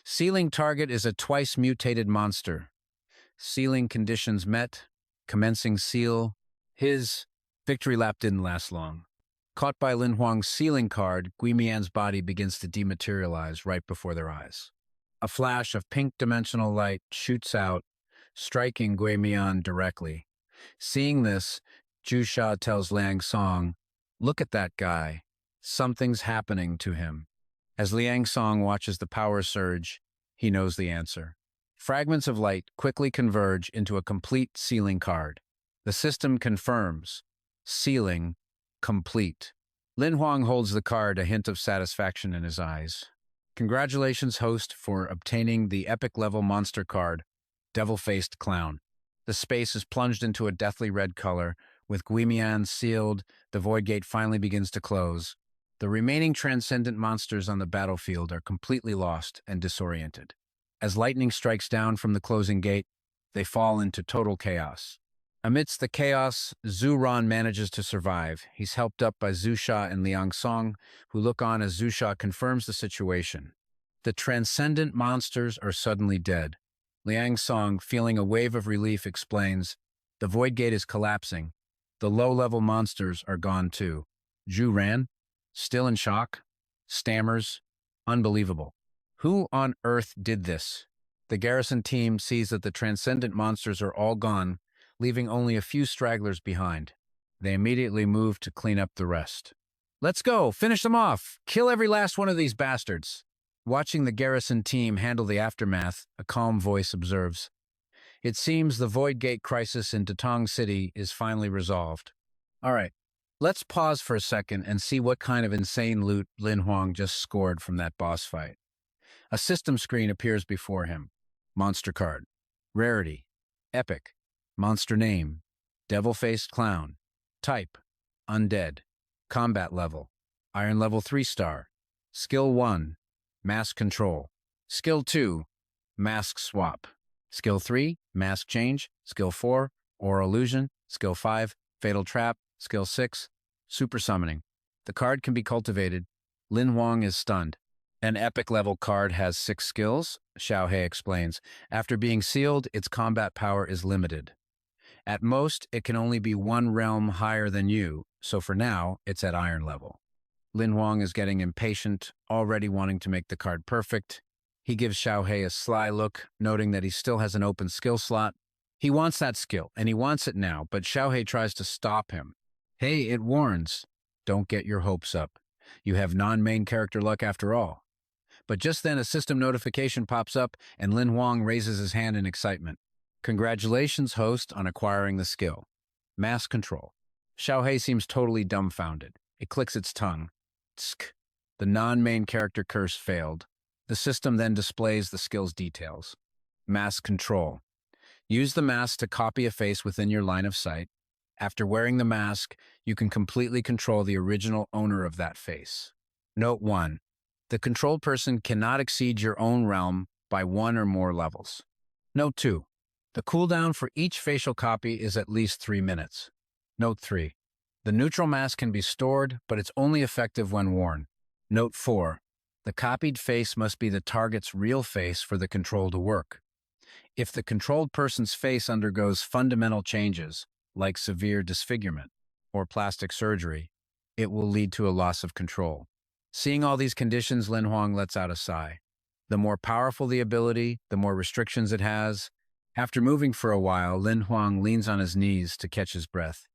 Sealing target is a twice mutated monster. Sealing conditions met. Commencing seal. His victory lap didn't last long. Caught by Lin Huang's sealing card, Guimian's body begins to dematerialize right before their eyes. A flash of pink dimensional light shoots out, striking Guimian directly. Seeing this, Jusha tells Liang Song, look at that guy. Something's happening to him. As Liang Song watches the power surge, he knows the answer. Fragments of light quickly converge into a complete sealing card. The system confirms. Sealing complete. Lin Huang holds the card, a hint of satisfaction in his eyes. Congratulations, host, for obtaining the epic-level monster card, Devil-Faced Clown. The space is plunged into a deathly red color. With Guimian sealed, the Void Gate finally begins to close. The remaining transcendent monsters on the battlefield are completely lost and disoriented. As lightning strikes down from the closing gate, they fall into total chaos. Amidst the chaos, Zuron manages to survive. He's helped up by Zusha and Liang Song, who look on as Zusha confirms the situation. The transcendent monsters are suddenly dead. Liang Song, feeling a wave of relief, explains, the Void Gate is collapsing. The low-level monsters are gone too. Zhu ran, still in shock, stammers, unbelievable. Who on earth did this? The garrison team sees that the transcendent monsters are all gone, leaving only a few stragglers behind. They immediately move to clean up the rest. Let's go, finish them off, kill every last one of these bastards. Watching the garrison team handle the aftermath, a calm voice observes, it seems the Void Gate crisis in Datong City is finally resolved. All right, let's pause for a second and see what kind of insane loot Lin Huang just scored from that boss fight. A system screen appears before him. Monster card. Rarity. Epic. Monster name. Devil-Faced Clown. Type. Undead. Combat level. Iron level 3-star. Skill 1. Mask control. Skill 2. Mask swap. Skill 3. Mask change. Skill 4. Aura illusion. Skill 5. Fatal trap. Skill 6. Super summoning. The card can be cultivated. Lin Huang is stunned. An epic level card has 6 skills, Xiao Hei explains. After being sealed, its combat power is limited. At most, it can only be one realm higher than you, so for now, it's at iron level. Lin Huang is getting impatient, already wanting to make the card perfect. He gives Xiao Hei a sly look, noting that he still has an open skill slot. He wants that skill, and he wants it now, but Xiao Hei tries to stop him. Hey, it warns. Don't get your hopes up. You have non-main character luck after all. But just then a system notification pops up, and Lin Huang raises his hand in excitement. Congratulations, host, on acquiring the skill. Mass control. Xiao Hei seems totally dumbfounded. It clicks its tongue. Tsk. The non-main character curse failed. The system then displays the skill's details. Mass control. Use the mask to copy a face within your line of sight. After wearing the mask, you can completely control the original owner of that face. Note 1. The controlled person cannot exceed your own realm by 1 or more levels. Note 2. The cooldown for each facial copy is at least 3 minutes. Note 3. The neutral mask can be stored, but it's only effective when worn. Note 4. The copied face must be the target's real face for the control to work. If the controlled person's face undergoes fundamental changes, like severe disfigurement or plastic surgery, it will lead to a loss of control. Seeing all these conditions, Lin Huang lets out a sigh. The more powerful the ability, the more restrictions it has. After moving for a while, Lin Huang leans on his knees to catch his breath.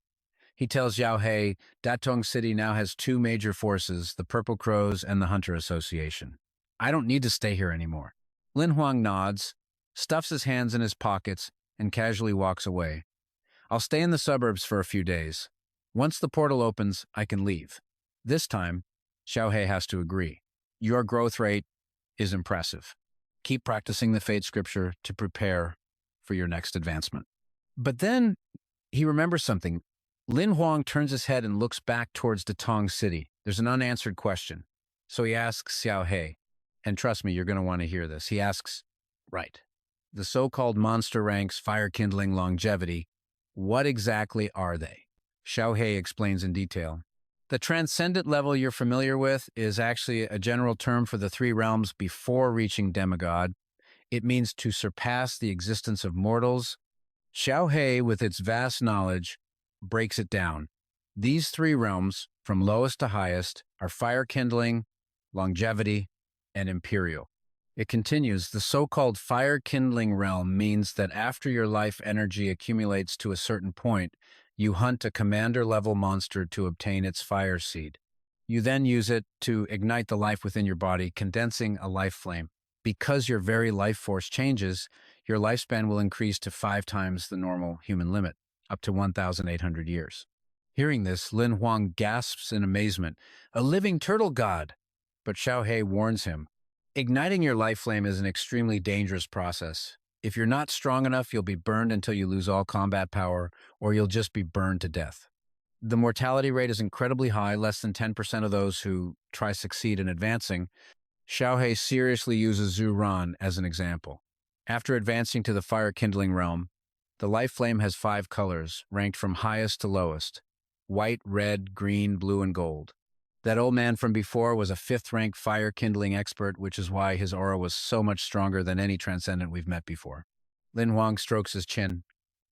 He tells Xiao Hei, Datong City now has 2 major forces, the Purple Crows and the Hunter Association. I don't need to stay here anymore. Lin Huang nods, stuffs his hands in his pockets, and casually walks away. I'll stay in the suburbs for a few days. Once the portal opens, I can leave. This time, Xiao Hei has to agree. Your growth rate is impressive. Keep practicing the Fate Scripture to prepare for your next advancement. But then he remembers something. Lin Huang turns his head and looks back towards Datong City. There's an unanswered question. So he asks Xiao Hei, and trust me, you're going to want to hear this. He asks, right, the so-called monster ranks, fire-kindling, longevity, what exactly are they? Xiao Hei explains in detail. The transcendent level you're familiar with is actually a general term for the 3 realms before reaching demigod. It means to surpass the existence of mortals. Xiao Hei, with its vast knowledge, breaks it down. These 3 realms, from lowest to highest, are fire-kindling, longevity, and imperial. It continues, the so-called fire-kindling realm means that after your life energy accumulates to a certain point, you hunt a commander-level monster to obtain its fire seed. You then use it to ignite the life within your body, condensing a life flame. Because your very life force changes, your lifespan will increase to 5 times the normal human limit, up to 1,800 years. Hearing this, Lin Huang gasps in amazement. A living turtle god! But Xiao Hei warns him. Igniting your life flame is an extremely dangerous process. If you're not strong enough, you'll be burned until you lose all combat power, or you'll just be burned to death. The mortality rate is incredibly high, less than 10% of those who succeed in advancing. Xiao Hei seriously uses Zhu Ran as an example. After advancing to the fire-kindling realm, the life flame has 5 colors, ranked from highest to lowest: white, red, green, blue, and gold. That old man from before was a 5th-rank fire-kindling expert, which is why his aura was so much stronger than any transcendent we've met before. Lin Huang strokes his chin,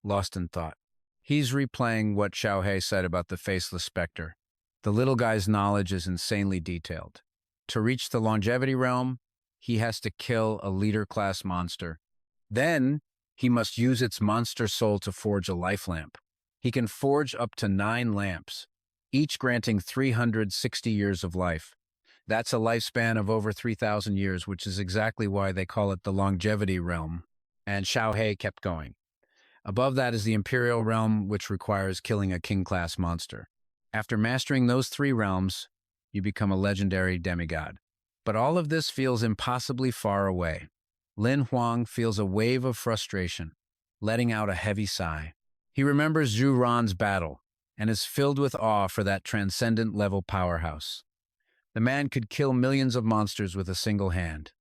lost in thought. He's replaying what Xiao Hei said about the faceless specter. The little guy's knowledge is insanely detailed. To reach the longevity realm, he has to kill a leader-class monster. Then, he must use its monster soul to forge a life lamp. He can forge up to 9 lamps, each granting 360 years of life. That's a lifespan of over 3,000 years, which is exactly why they call it the longevity realm. And Xiao Hei kept going. Above that is the imperial realm, which requires killing a king-class monster. After mastering those 3 realms, you become a legendary demigod. But all of this feels impossibly far away. Lin Huang feels a wave of frustration, letting out a heavy sigh. He remembers Zhu Ran's battle, and is filled with awe for that transcendent-level powerhouse. The man could kill millions of monsters with a single hand.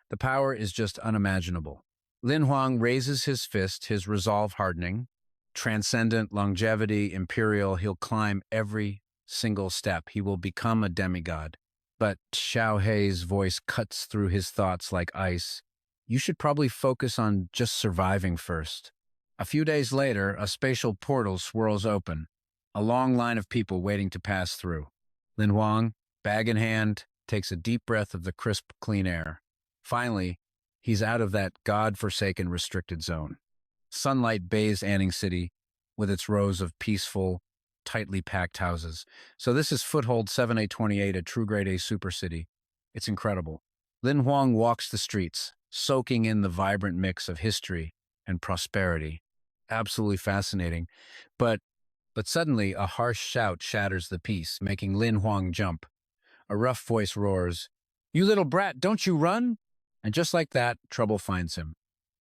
The power is just unimaginable. Lin Huang raises his fist, his resolve hardening. Transcendent, longevity, imperial, he'll climb every single step. He will become a demigod. But Xiao Hei's voice cuts through his thoughts like ice. You should probably focus on just surviving first. A few days later, a spatial portal swirls open. A long line of people waiting to pass through. Lin Huang, bag in hand, takes a deep breath of the crisp, clean air. Finally, he's out of that god-forsaken restricted zone. Sunlight bathes Anning City with its rows of peaceful, tightly packed houses. So this is Foothold 7A28, a true grade A super city. It's incredible. Lin Huang walks the streets, soaking in the vibrant mix of history and prosperity. Absolutely fascinating. But but suddenly a harsh shout shatters the peace, making Lin Huang jump. A rough voice roars, "You little brat, don't you run!" And just like that, trouble finds him.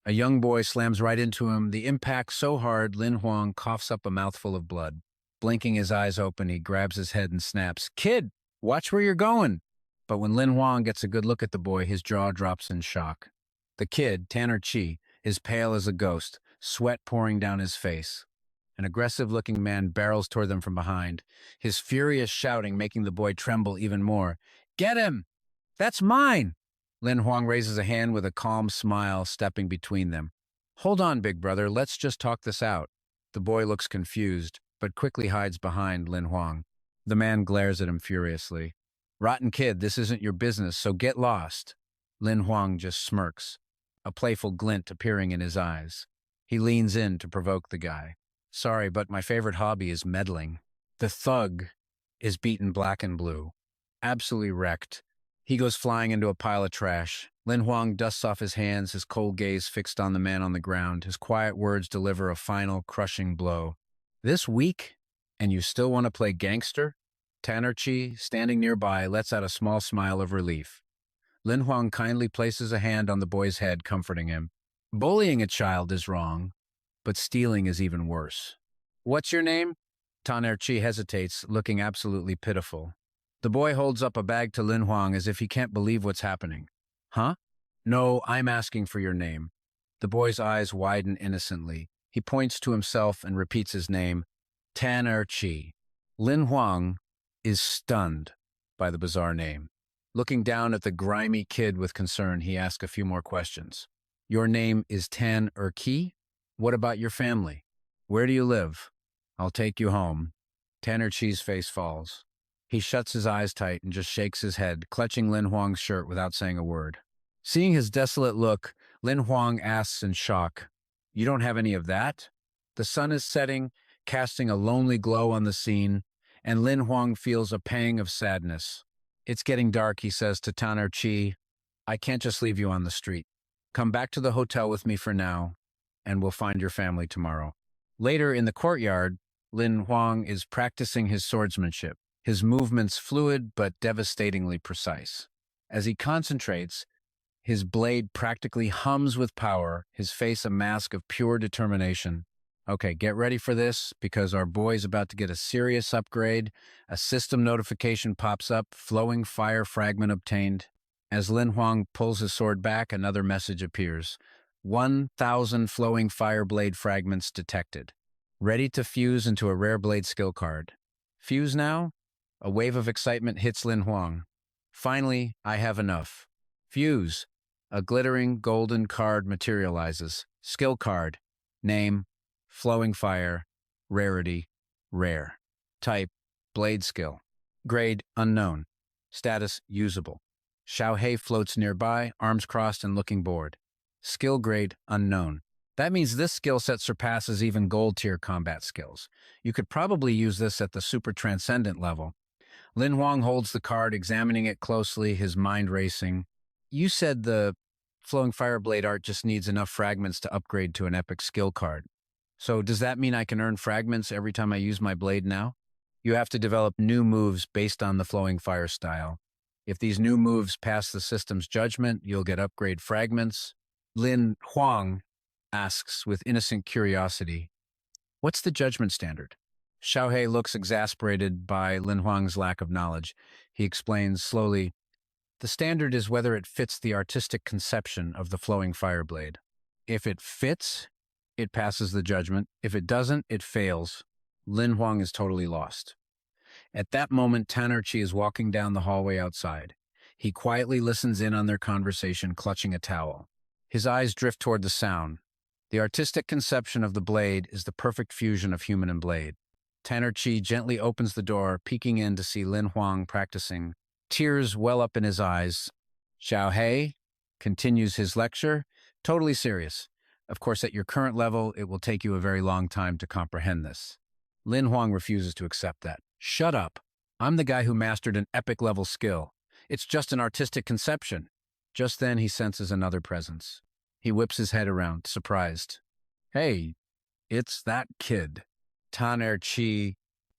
A young boy slams right into him, the impact so hard Lin Huang coughs up a mouthful of blood. Blinking his eyes open, he grabs his head and snaps, "Kid, watch where you're going!" But when Lin Huang gets a good look at the boy, his jaw drops in shock. The kid, Tanner Chi, is pale as a ghost, sweat pouring down his face. An aggressive-looking man barrels toward them from behind, his furious shouting making the boy tremble even more. "Get him! That's mine!" Lin Huang raises a hand with a calm smile, stepping between them. "Hold on, big brother, let's just talk this out." The boy looks confused, but quickly hides behind Lin Huang. The man glares at him furiously. "Rotten kid, this isn't your business, so get lost." Lin Huang just smirks, a playful glint appearing in his eyes. He leans in to provoke the guy. "Sorry, but my favorite hobby is meddling." The thug is beaten black and blue, absolutely wrecked. He goes flying into a pile of trash. Lin Huang dusts off his hands, his cold gaze fixed on the man on the ground. His quiet words deliver a final, crushing blow. "This weak? And you still want to play gangster?" Tanner Chi, standing nearby, lets out a small smile of relief. Lin Huang kindly places a hand on the boy's head, comforting him. "Bullying a child is wrong, but stealing is even worse." "What's your name?" Tanner Chi hesitates, looking absolutely pitiful. The boy holds up a bag to Lin Huang as if he can't believe what's happening. "Huh? No, I'm asking for your name." The boy's eyes widen innocently. He points to himself and repeats his name, Tanner Chi. Lin Huang is stunned by the bizarre name. Looking down at the grimy kid with concern, he asks a few more questions. "Your name is Tanner Chi? What about your family? Where do you live? I'll take you home." Tanner Chi's face falls. He shuts his eyes tight and just shakes his head, clutching Lin Huang's shirt without saying a word. Seeing his desolate look, Lin Huang asks in shock, "You don't have any of that?" The sun is setting, casting a lonely glow on the scene, and Lin Huang feels a pang of sadness. "It's getting dark," he says to Tanner Chi. "I can't just leave you on the street. Come back to the hotel with me for now, and we'll find your family tomorrow." Later in the courtyard, Lin Huang is practicing his swordsmanship, his movements fluid but devastatingly precise. As he concentrates, his blade practically hums with power, his face a mask of pure determination. Okay, get ready for this, because our boy's about to get a serious upgrade. A system notification pops up, flowing fire fragment obtained. As Lin Huang pulls his sword back, another message appears. 1,000 flowing fire blade fragments detected. Ready to fuse into a rare blade skill card. Fuse now? A wave of excitement hits Lin Huang. Finally, I have enough. Fuse. A glittering golden card materializes. Skill card. Name. Flowing fire. Rarity. Rare. Type. Blade skill. Grade. Unknown. Status. Usable. Xiao Hei floats nearby, arms crossed and looking bored. Skill grade. Unknown. That means this skill set surpasses even gold tier combat skills. You could probably use this at the super transcendent level. Lin Huang holds the card, examining it closely, his mind racing. "You said the flowing fireblade art just needs enough fragments to upgrade to an epic skill card. So does that mean I can earn fragments every time I use my blade now?" "You have to develop new moves based on the flowing fire style. If these new moves pass the system's judgment, you'll get upgrade fragments." Lin Huang asks with innocent curiosity, "What's the judgment standard?" Xiao Hei looks exasperated by Lin Huang's lack of knowledge. He explains slowly, "The standard is whether it fits the artistic conception of the flowing fire blade. If it fits, it passes the judgment. If it doesn't, it fails." Lin Huang is totally lost. At that moment, Tanner Chi is walking down the hallway outside. He quietly listens in on their conversation, clutching a towel. His eyes drift toward the sound. The artistic conception of the blade is the perfect fusion of human and blade. Tanner Chi gently opens the door, peeking in to see Lin Huang practicing. Tears well up in his eyes. Xiao Hei continues his lecture, totally serious. Of course, at your current level, it will take you a very long time to comprehend this. Lin Huang refuses to accept that. Shut up. I'm the guy who mastered an epic level skill. It's just an artistic conception. Just then, he senses another presence. He whips his head around, surprised. Hey, it's that kid. Taner Chi,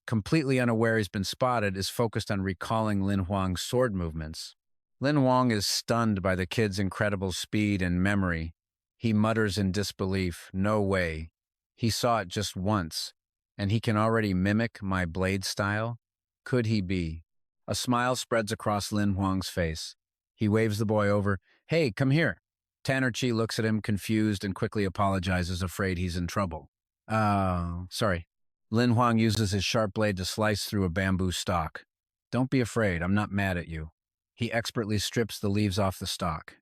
completely unaware he's been spotted, is focused on recalling Lin Huang's sword movements. Lin Huang is stunned by the kid's incredible speed and memory. He mutters in disbelief, no way. He saw it just once, and he can already mimic my blade style? Could he be? A smile spreads across Lin Huang's face. He waves the boy over. Hey, come here. Taner Chi looks at him, confused, and quickly apologizes, afraid he's in trouble. Sorry. Lin Huang uses his sharp blade to slice through a bamboo stalk. Don't be afraid, I'm not mad at you. He expertly strips the leaves off the stalk.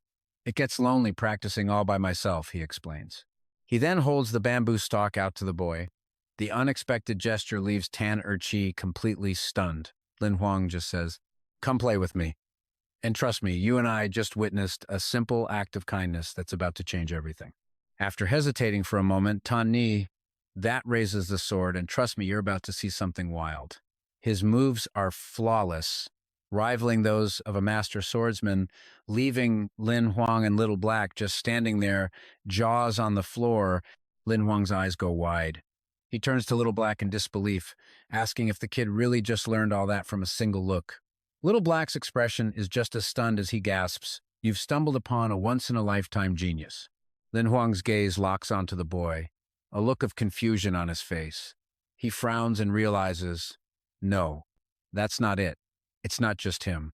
It gets lonely practicing all by myself, he explains. He then holds the bamboo stalk out to the boy. The unexpected gesture leaves Taner Chi completely stunned. Lin Huang just says, come play with me. And trust me, you and I just witnessed a simple act of kindness that's about to change everything. After hesitating for a moment, Tan Ni, that raises the sword, and trust me, you're about to see something wild. His moves are flawless, rivaling those of a master swordsman, leaving Lin Huang and Little Black just standing there, jaws on the floor. Lin Huang's eyes go wide. He turns to Little Black in disbelief, asking if the kid really just learned all that from a single look. Little Black's expression is just as stunned as he gasps, you've stumbled upon a once-in-a-lifetime genius. Lin Huang's gaze locks onto the boy, a look of confusion on his face. He frowns and realizes, no, that's not it. It's not just him.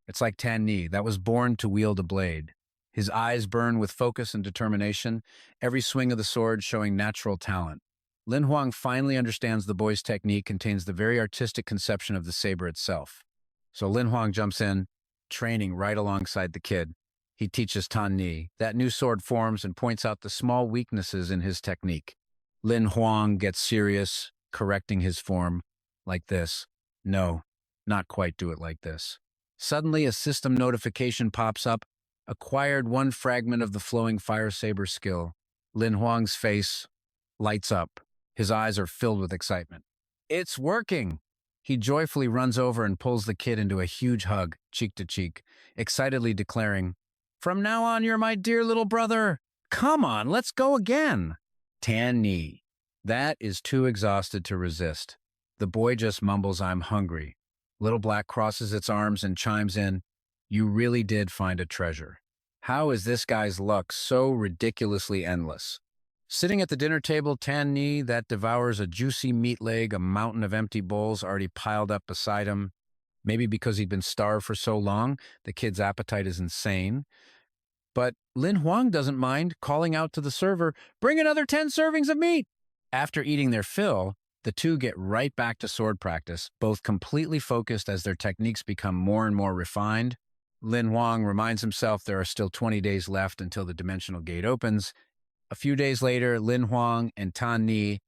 It's like Tan Ni, that was born to wield a blade. His eyes burn with focus and determination, every swing of the sword showing natural talent. Lin Huang finally understands the boy's technique contains the very artistic conception of the saber itself. So Lin Huang jumps in, training right alongside the kid. He teaches Tan Ni. That new sword forms and points out the small weaknesses in his technique. Lin Huang gets serious, correcting his form, like this. No, not quite do it like this. Suddenly, a system notification pops up. Acquired one fragment of the flowing fire saber skill. Lin Huang's face lights up. His eyes are filled with excitement. It's working! He joyfully runs over and pulls the kid into a huge hug, cheek to cheek, excitedly declaring, from now on, you're my dear little brother. Come on, let's go again. Tan Ni. That is too exhausted to resist. The boy just mumbles, I'm hungry. Little Black crosses its arms and chimes in, you really did find a treasure. How is this guy's luck so ridiculously endless? Sitting at the dinner table, Tan Ni, that devours a juicy meat leg, a mountain of empty bowls already piled up beside him. Maybe because he'd been starved for so long, the kid's appetite is insane. But Lin Huang doesn't mind, calling out to the server, bring another 10 servings of meat. After eating their fill, the two get right back to sword practice, both completely focused as their techniques become more and more refined. Lin Huang reminds himself there are still 20 days left until the dimensional gate opens. A few days later, Lin Huang and Tan Ni,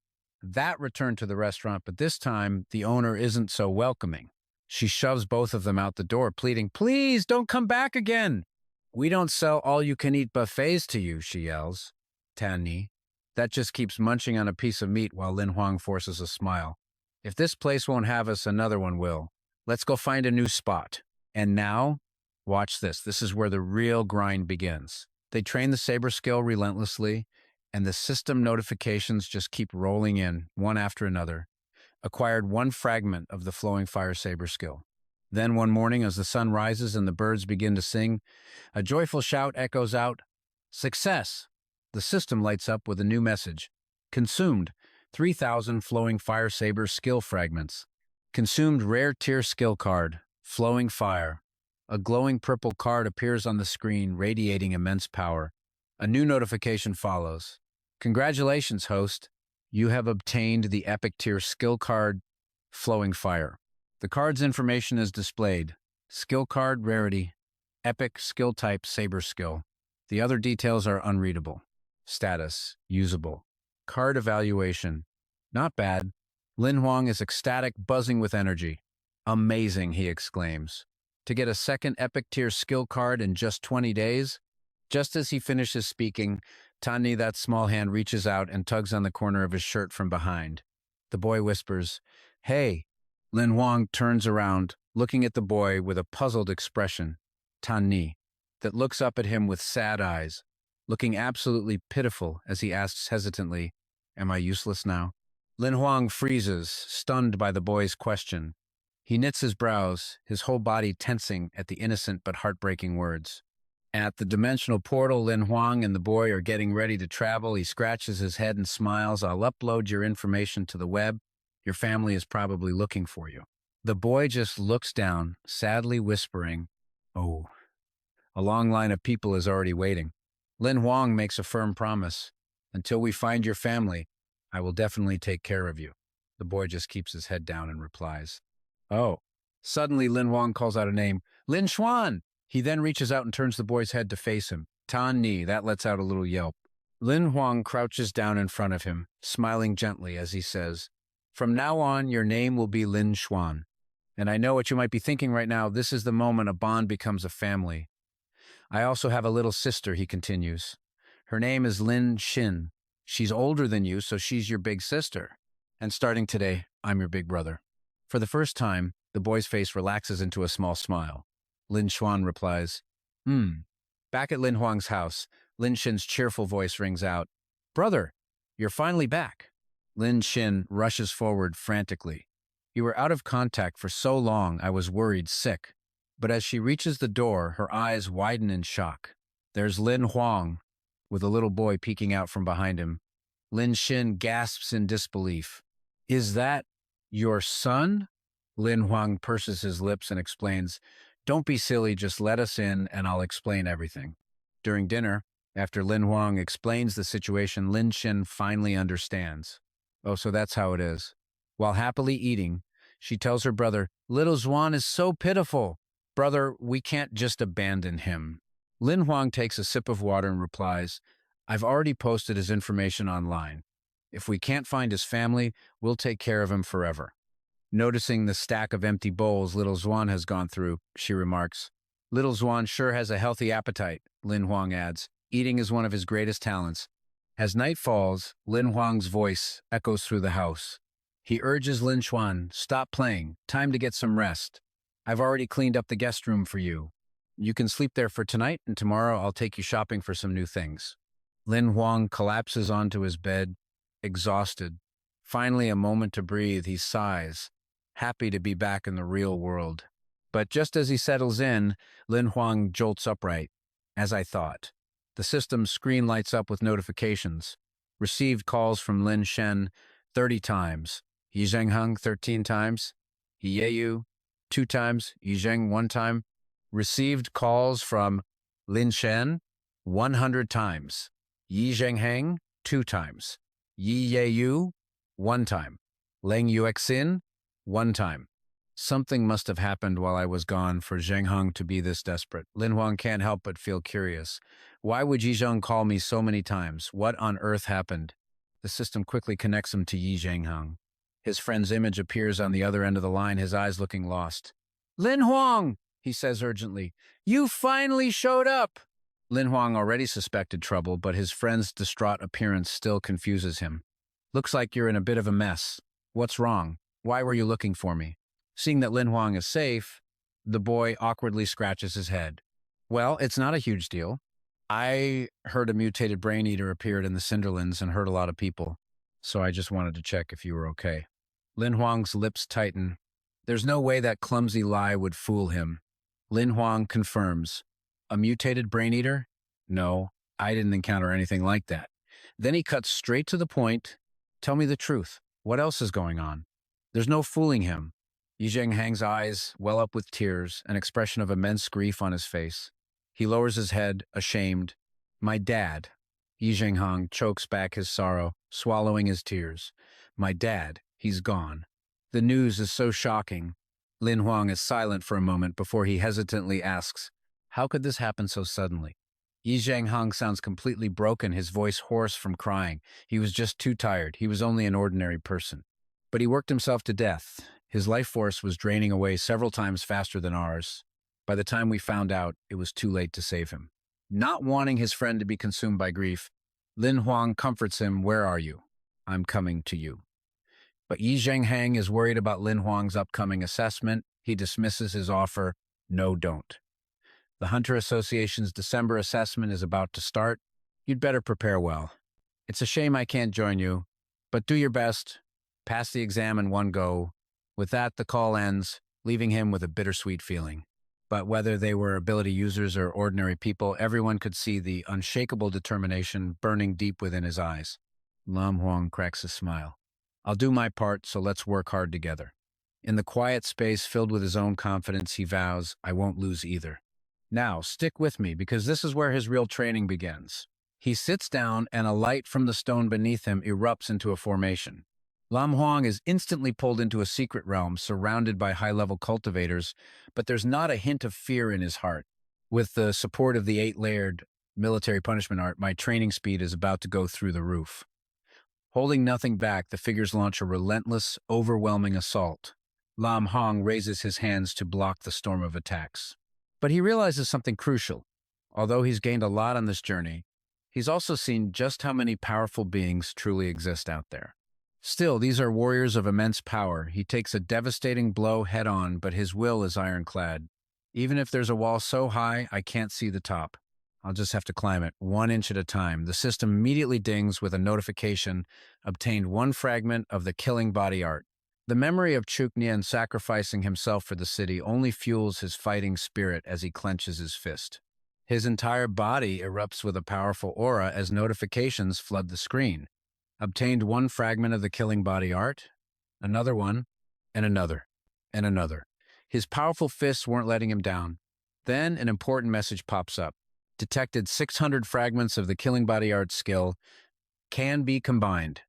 that return to the restaurant, but this time the owner isn't so welcoming. She shoves both of them out the door, pleading, please don't come back again. We don't sell all-you-can-eat buffets to you, she yells. Tan Ni. That just keeps munching on a piece of meat while Lin Huang forces a smile. If this place won't have us, another one will. Let's go find a new spot. And now, watch this. This is where the real grind begins. They train the saber skill relentlessly, and the system notifications just keep rolling in, one after another. Acquired one fragment of the flowing fire saber skill. Then one morning, as the sun rises and the birds begin to sing, a joyful shout echoes out, success! The system lights up with a new message. Consumed 3,000 flowing fire saber skill fragments. Consumed rare tier skill card, flowing fire. A glowing purple card appears on the screen, radiating immense power. A new notification follows. Congratulations, host. You have obtained the epic tier skill card, Flowing Fire. The card's information is displayed. Skill card rarity, epic skill type saber skill. The other details are unreadable. Status, usable. Card evaluation, not bad. Lin Huang is ecstatic, buzzing with energy. Amazing, he exclaims. To get a second epic tier skill card in just 20 days? Just as he finishes speaking, Tani, that small hand, reaches out and tugs on the corner of his shirt from behind. The boy whispers, "Hey." Lin Huang turns around, looking at the boy with a puzzled expression, Tani, that looks up at him with sad eyes, looking absolutely pitiful as he asks hesitantly, "Am I useless now?" Lin Huang freezes, stunned by the boy's question. He knits his brows, his whole body tensing at the innocent but heartbreaking words. At the dimensional portal, Lin Huang and the boy are getting ready to travel. He scratches his head and smiles. "I'll upload your information to the web. Your family is probably looking for you." The boy just looks down, sadly whispering, "Oh." A long line of people is already waiting. Lin Huang makes a firm promise. "Until we find your family, I will definitely take care of you." The boy just keeps his head down and replies, "Oh." Suddenly, Lin Huang calls out a name, "Lin Xuan!" He then reaches out and turns the boy's head to face him. "Tan Ni," that lets out a little yelp. Lin Huang crouches down in front of him, smiling gently as he says, "From now on, your name will be Lin Xuan. And I know what you might be thinking right now. This is the moment a bond becomes a family. I also have a little sister," he continues. "Her name is Lin Xin. She's older than you, so she's your big sister. And starting today, I'm your big brother." For the first time, the boy's face relaxes into a small smile. Lin Xuan replies, Back at Lin Huang's house, Lin Xin's cheerful voice rings out, "Brother, you're finally back." Lin Xin rushes forward frantically. "You were out of contact for so long, I was worried sick." But as she reaches the door, her eyes widen in shock. There's Lin Huang, with a little boy peeking out from behind him. Lin Xin gasps in disbelief. "Is that your son?" Lin Huang purses his lips and explains, "Don't be silly, just let us in and I'll explain everything." During dinner, after Lin Huang explains the situation, Lin Xin finally understands. Oh, so that's how it is. While happily eating, she tells her brother, "Little Xuan is so pitiful. Brother, we can't just abandon him." Lin Huang takes a sip of water and replies, "I've already posted his information online. If we can't find his family, we'll take care of him forever." Noticing the stack of empty bowls Little Xuan has gone through, she remarks, "Little Xuan sure has a healthy appetite," Lin Huang adds. "Eating is one of his greatest talents." As night falls, Lin Huang's voice echoes through the house. He urges Lin Xuan, "Stop playing. Time to get some rest. I've already cleaned up the guest room for you. You can sleep there for tonight, and tomorrow I'll take you shopping for some new things." Lin Huang collapses onto his bed, exhausted. Finally, a moment to breathe, he sighs, happy to be back in the real world. But just as he settles in, Lin Huang jolts upright. "As I thought." The system's screen lights up with notifications. Received calls from Lin Shen 30 times. Yi Zhengheng 13 times. Yi Yeyu 2 times. Yi Zheng 1 time. Received calls from Lin Shen 100 times. Yi Zhengheng 2 times. Yi Yeyu 1 time. Leng Yuexin 1 time. Something must have happened while I was gone for Zhengheng to be this desperate. Lin Huang can't help but feel curious. Why would Yi Zheng call me so many times? What on earth happened? The system quickly connects him to Yi Zhengheng. His friend's image appears on the other end of the line, his eyes looking lost. "Lin Huang," he says urgently, "you finally showed up." Lin Huang already suspected trouble, but his friend's distraught appearance still confuses him. "Looks like you're in a bit of a mess. What's wrong? Why were you looking for me?" Seeing that Lin Huang is safe, the boy awkwardly scratches his head. "Well, it's not a huge deal. I heard a mutated brain eater appeared in the Cinderlands and hurt a lot of people, so I just wanted to check if you were okay." Lin Huang's lips tighten. There's no way that clumsy lie would fool him. Lin Huang confirms, "A mutated brain eater? No, I didn't encounter anything like that." Then he cuts straight to the point. "Tell me the truth. What else is going on?" There's no fooling him. Yi Zhengheng's eyes well up with tears, an expression of immense grief on his face. He lowers his head, ashamed. "My dad." Yi Zhengheng chokes back his sorrow, swallowing his tears. "My dad, he's gone." The news is so shocking. Lin Huang is silent for a moment before he hesitantly asks, "How could this happen so suddenly?" Yi Zhengheng sounds completely broken, his voice hoarse from crying. He was just too tired. He was only an ordinary person. But he worked himself to death. His life force was draining away several times faster than ours. By the time we found out, it was too late to save him. Not wanting his friend to be consumed by grief, Lin Huang comforts him, "Where are you? I'm coming to you." But Yi Zhenghang is worried about Lin Huang's upcoming assessment. He dismisses his offer. "No, don't. The Hunter Association's December assessment is about to start. You'd better prepare well. It's a shame I can't join you, but do your best. Pass the exam in one go." With that, the call ends, leaving him with a bittersweet feeling. But whether they were ability users or ordinary people, everyone could see the unshakable determination burning deep within his eyes. Lam Huang cracks a smile. "I'll do my part, so let's work hard together." In the quiet space filled with his own confidence, he vows, "I won't lose either." Now, stick with me, because this is where his real training begins. He sits down, and a light from the stone beneath him erupts into a formation. Lam Huang is instantly pulled into a secret realm, surrounded by high-level cultivators, but there's not a hint of fear in his heart. With the support of the 8-layered military punishment art, my training speed is about to go through the roof. Holding nothing back, the figures launch a relentless, overwhelming assault. Lam Huang raises his hands to block the storm of attacks. But he realizes something crucial. Although he's gained a lot on this journey, he's also seen just how many powerful beings truly exist out there. Still, these are warriors of immense power. He takes a devastating blow head-on, but his will is ironclad. "Even if there's a wall so high, I can't see the top. I'll just have to climb it, 1 inch at a time." The system immediately dings with a notification: "Obtained 1 fragment of the killing body art." The memory of Chuknian sacrificing himself for the city only fuels his fighting spirit as he clenches his fist. His entire body erupts with a powerful aura as notifications flood the screen. Obtained 1 fragment of the killing body art, another one, and another, and another. His powerful fists weren't letting him down. Then an important message pops up. Detected 600 fragments of the killing body art skill can be combined.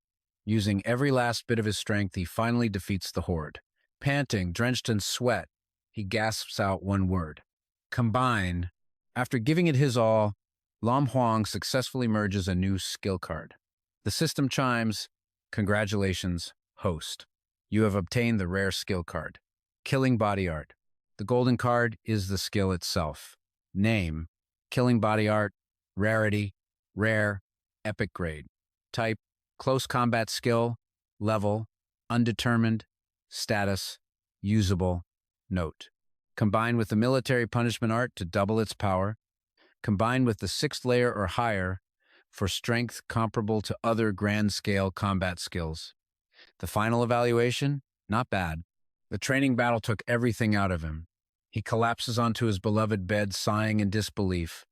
Using every last bit of his strength, he finally defeats the horde. Panting, drenched in sweat, he gasps out one word: "Combine." After giving it his all, Lam Huang successfully merges a new skill card. The system chimes, "Congratulations, host. You have obtained the rare skill card, Killing Body Art." The golden card is the skill itself. Name: Killing Body Art. Rarity: Rare, Epic Grade. Type: Close Combat Skill. Level: Undetermined. Status: Usable. Note: combine with the Military Punishment Art to double its power. Combine with the 6th layer or higher for strength comparable to other grand-scale combat skills. The final evaluation? Not bad. The training battle took everything out of him. He collapses onto his beloved bed, sighing in disbelief.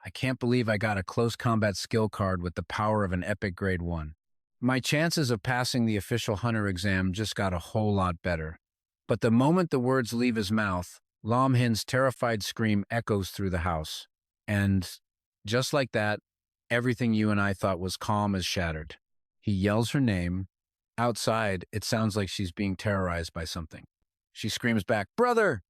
"I can't believe I got a close combat skill card with the power of an epic grade 1. My chances of passing the official hunter exam just got a whole lot better." But the moment the words leave his mouth, Lam Hin's terrified scream echoes through the house. And just like that, everything you and I thought was calm is shattered. He yells her name. Outside, it sounds like she's being terrorized by something. She screams back, "Brother!"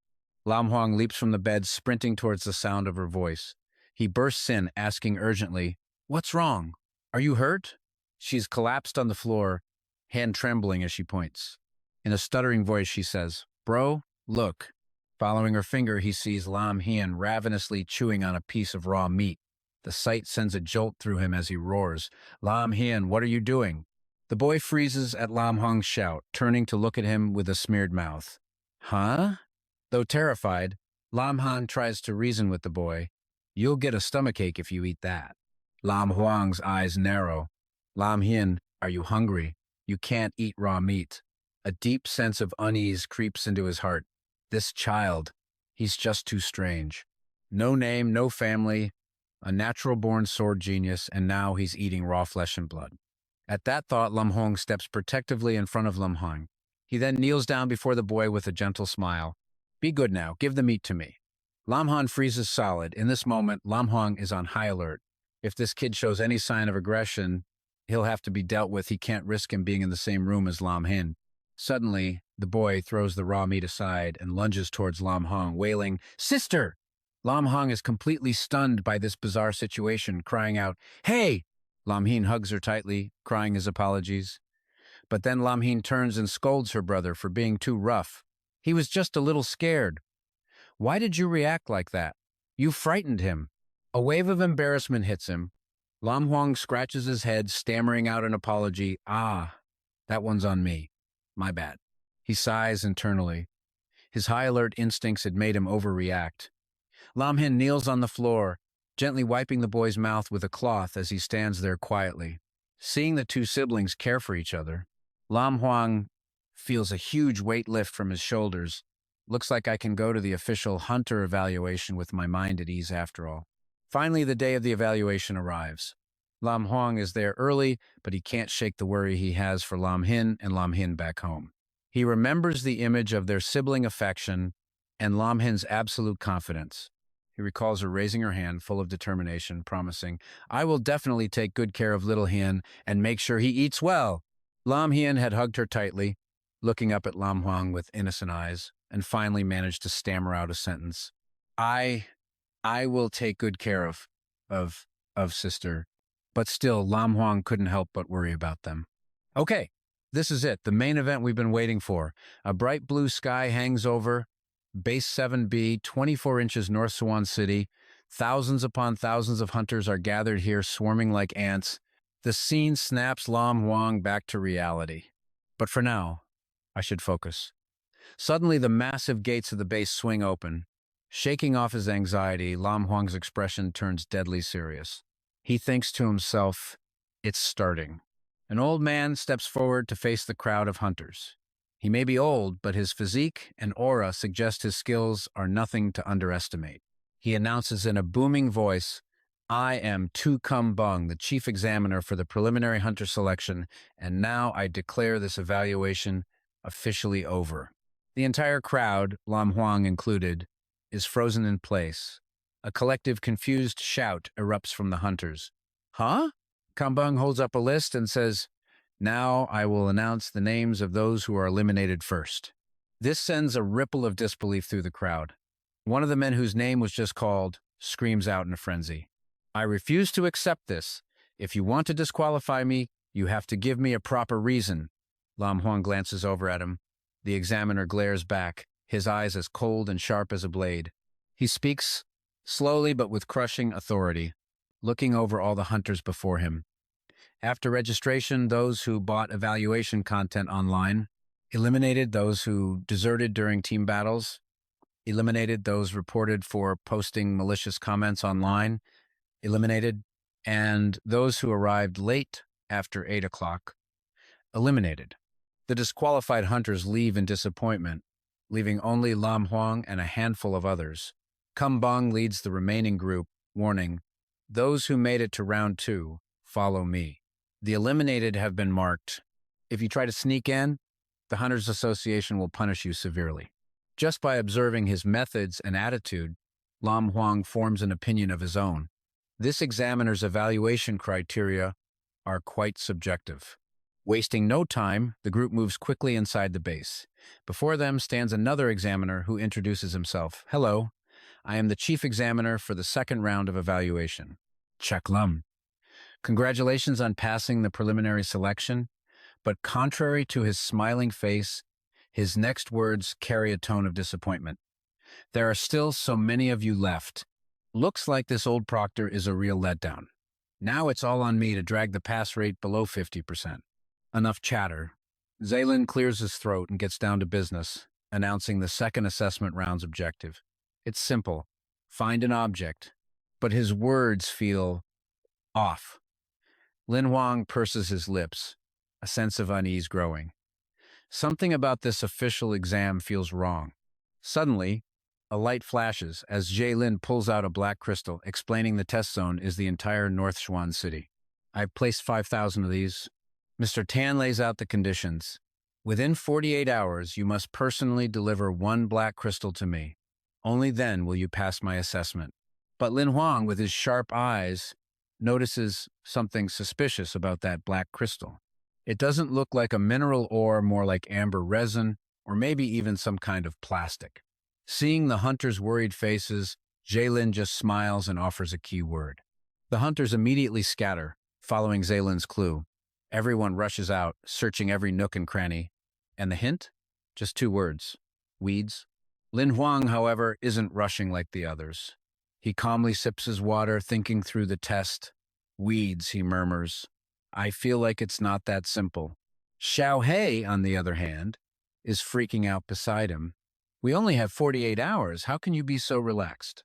Lam Huang leaps from the bed, sprinting towards the sound of her voice. He bursts in, asking urgently, "What's wrong? Are you hurt?" She's collapsed on the floor, hand trembling as she points. In a stuttering voice, she says, "Bro, look." Following her finger, he sees Lam Hian ravenously chewing on a piece of raw meat. The sight sends a jolt through him as he roars, "Lam Hian, what are you doing?" The boy freezes at Lam Huang's shout, turning to look at him with a smeared mouth. "Huh?" Though terrified, Lam Han tries to reason with the boy. "You'll get a stomachache if you eat that." Lam Huang's eyes narrow. "Lam Hian, are you hungry? You can't eat raw meat." A deep sense of unease creeps into his heart. This child, he's just too strange. No name, no family, a natural-born sword genius, and now he's eating raw flesh and blood. At that thought, Lam Hong steps protectively in front of Lam Han. He then kneels down before the boy with a gentle smile. "Be good now, give the meat to me." Lam Han freezes solid. In this moment, Lam Hong is on high alert. If this kid shows any sign of aggression, he'll have to be dealt with. He can't risk him being in the same room as Lam Hin. Suddenly, the boy throws the raw meat aside and lunges towards Lam Hong, wailing, "Sister!" Lam Hong is completely stunned by this bizarre situation, crying out, "Hey!" Lam Hin hugs her tightly, crying his apologies. But then Lam Hin turns and scolds her brother for being too rough. "He was just a little scared. Why did you react like that? You frightened him." A wave of embarrassment hits him. Lam Huang scratches his head, stammering out an apology. Ah, that one's on me. My bad. He sighs internally. His high alert instincts had made him overreact. Lam Hin kneels on the floor, gently wiping the boy's mouth with a cloth as he stands there quietly. Seeing the two siblings care for each other, Lam Huang feels a huge weight lift from his shoulders. Looks like I can go to the official hunter evaluation with my mind at ease after all. Finally, the day of the evaluation arrives. Lam Huang is there early, but he can't shake the worry he has for Lam Hin and Lam Hin back home. He remembers the image of their sibling affection and Lam Hin's absolute confidence. He recalls her raising her hand, full of determination, promising, I will definitely take good care of little Hien and make sure he eats well. Lam Hien had hugged her tightly, looking up at Lam Huang with innocent eyes, and finally managed to stammer out a sentence. I will take good care of sister. But still, Lam Huang couldn't help but worry about them. Okay, this is it, the main event we've been waiting for. A bright blue sky hangs over Base 7B, 24 inches North Swan City. Thousands upon thousands of hunters are gathered here, swarming like ants. The scene snaps Lam Huang back to reality. But for now, I should focus. Suddenly, the massive gates of the base swing open. Shaking off his anxiety, Lam Huang's expression turns deadly serious. He thinks to himself, it's starting. An old man steps forward to face the crowd of hunters. He may be old, but his physique and aura suggest his skills are nothing to underestimate. He announces in a booming voice, I am Tu Kum Bung, the chief examiner for the preliminary hunter selection, and now I declare this evaluation officially over. The entire crowd, Lam Huang included, is frozen in place. A collective confused shout erupts from the hunters. Huh? Kambung holds up a list and says, now I will announce the names of those who are eliminated first. This sends a ripple of disbelief through the crowd. One of the men whose name was just called screams out in a frenzy. I refuse to accept this. If you want to disqualify me, you have to give me a proper reason. Lam Huang glances over at him. The examiner glares back, his eyes as cold and sharp as a blade. He speaks slowly but with crushing authority, looking over all the hunters before him. After registration, those who bought evaluation content online, eliminated those who deserted during team battles, eliminated those reported for posting malicious comments online, eliminated, and those who arrived late after 8 o'clock, eliminated. The disqualified hunters leave in disappointment, leaving only Lam Huang and a handful of others. Kumbang leads the remaining group, warning, those who made it to round 2, follow me. The eliminated have been marked. If you try to sneak in, the Hunters Association will punish you severely. Just by observing his methods and attitude, Lam Huang forms an opinion of his own. This examiner's evaluation criteria are quite subjective. Wasting no time, the group moves quickly inside the base. Before them stands another examiner who introduces himself. Hello, I am the chief examiner for the second round of evaluation. Chek Lum. Congratulations on passing the preliminary selection, but contrary to his smiling face, his next words carry a tone of disappointment. There are still so many of you left. Looks like this old proctor is a real letdown. Now it's all on me to drag the pass rate below 50%. Enough chatter. Zaylin clears his throat and gets down to business, announcing the second assessment round's objective. It's simple. Find an object. But his words feel off. Lin Huang purses his lips, a sense of unease growing. Something about this official exam feels wrong. Suddenly, a light flashes as Jaylin pulls out a black crystal, explaining the test zone is the entire North Swan City. I've placed 5,000 of these. Mr. Tan lays out the conditions. Within 48 hours, you must personally deliver 1 black crystal to me. Only then will you pass my assessment. But Lin Huang, with his sharp eyes, notices something suspicious about that black crystal. It doesn't look like a mineral ore, more like amber resin, or maybe even some kind of plastic. Seeing the hunters' worried faces, Jaylin just smiles and offers a key word. The hunters immediately scatter, following Zaylin's clue. Everyone rushes out, searching every nook and cranny. And the hint? Just 2 words. Weeds. Lin Huang, however, isn't rushing like the others. He calmly sips his water, thinking through the test. Weeds, he murmurs. I feel like it's not that simple. Xiao Hei, on the other hand, is freaking out beside him. We only have 48 hours. How can you be so relaxed?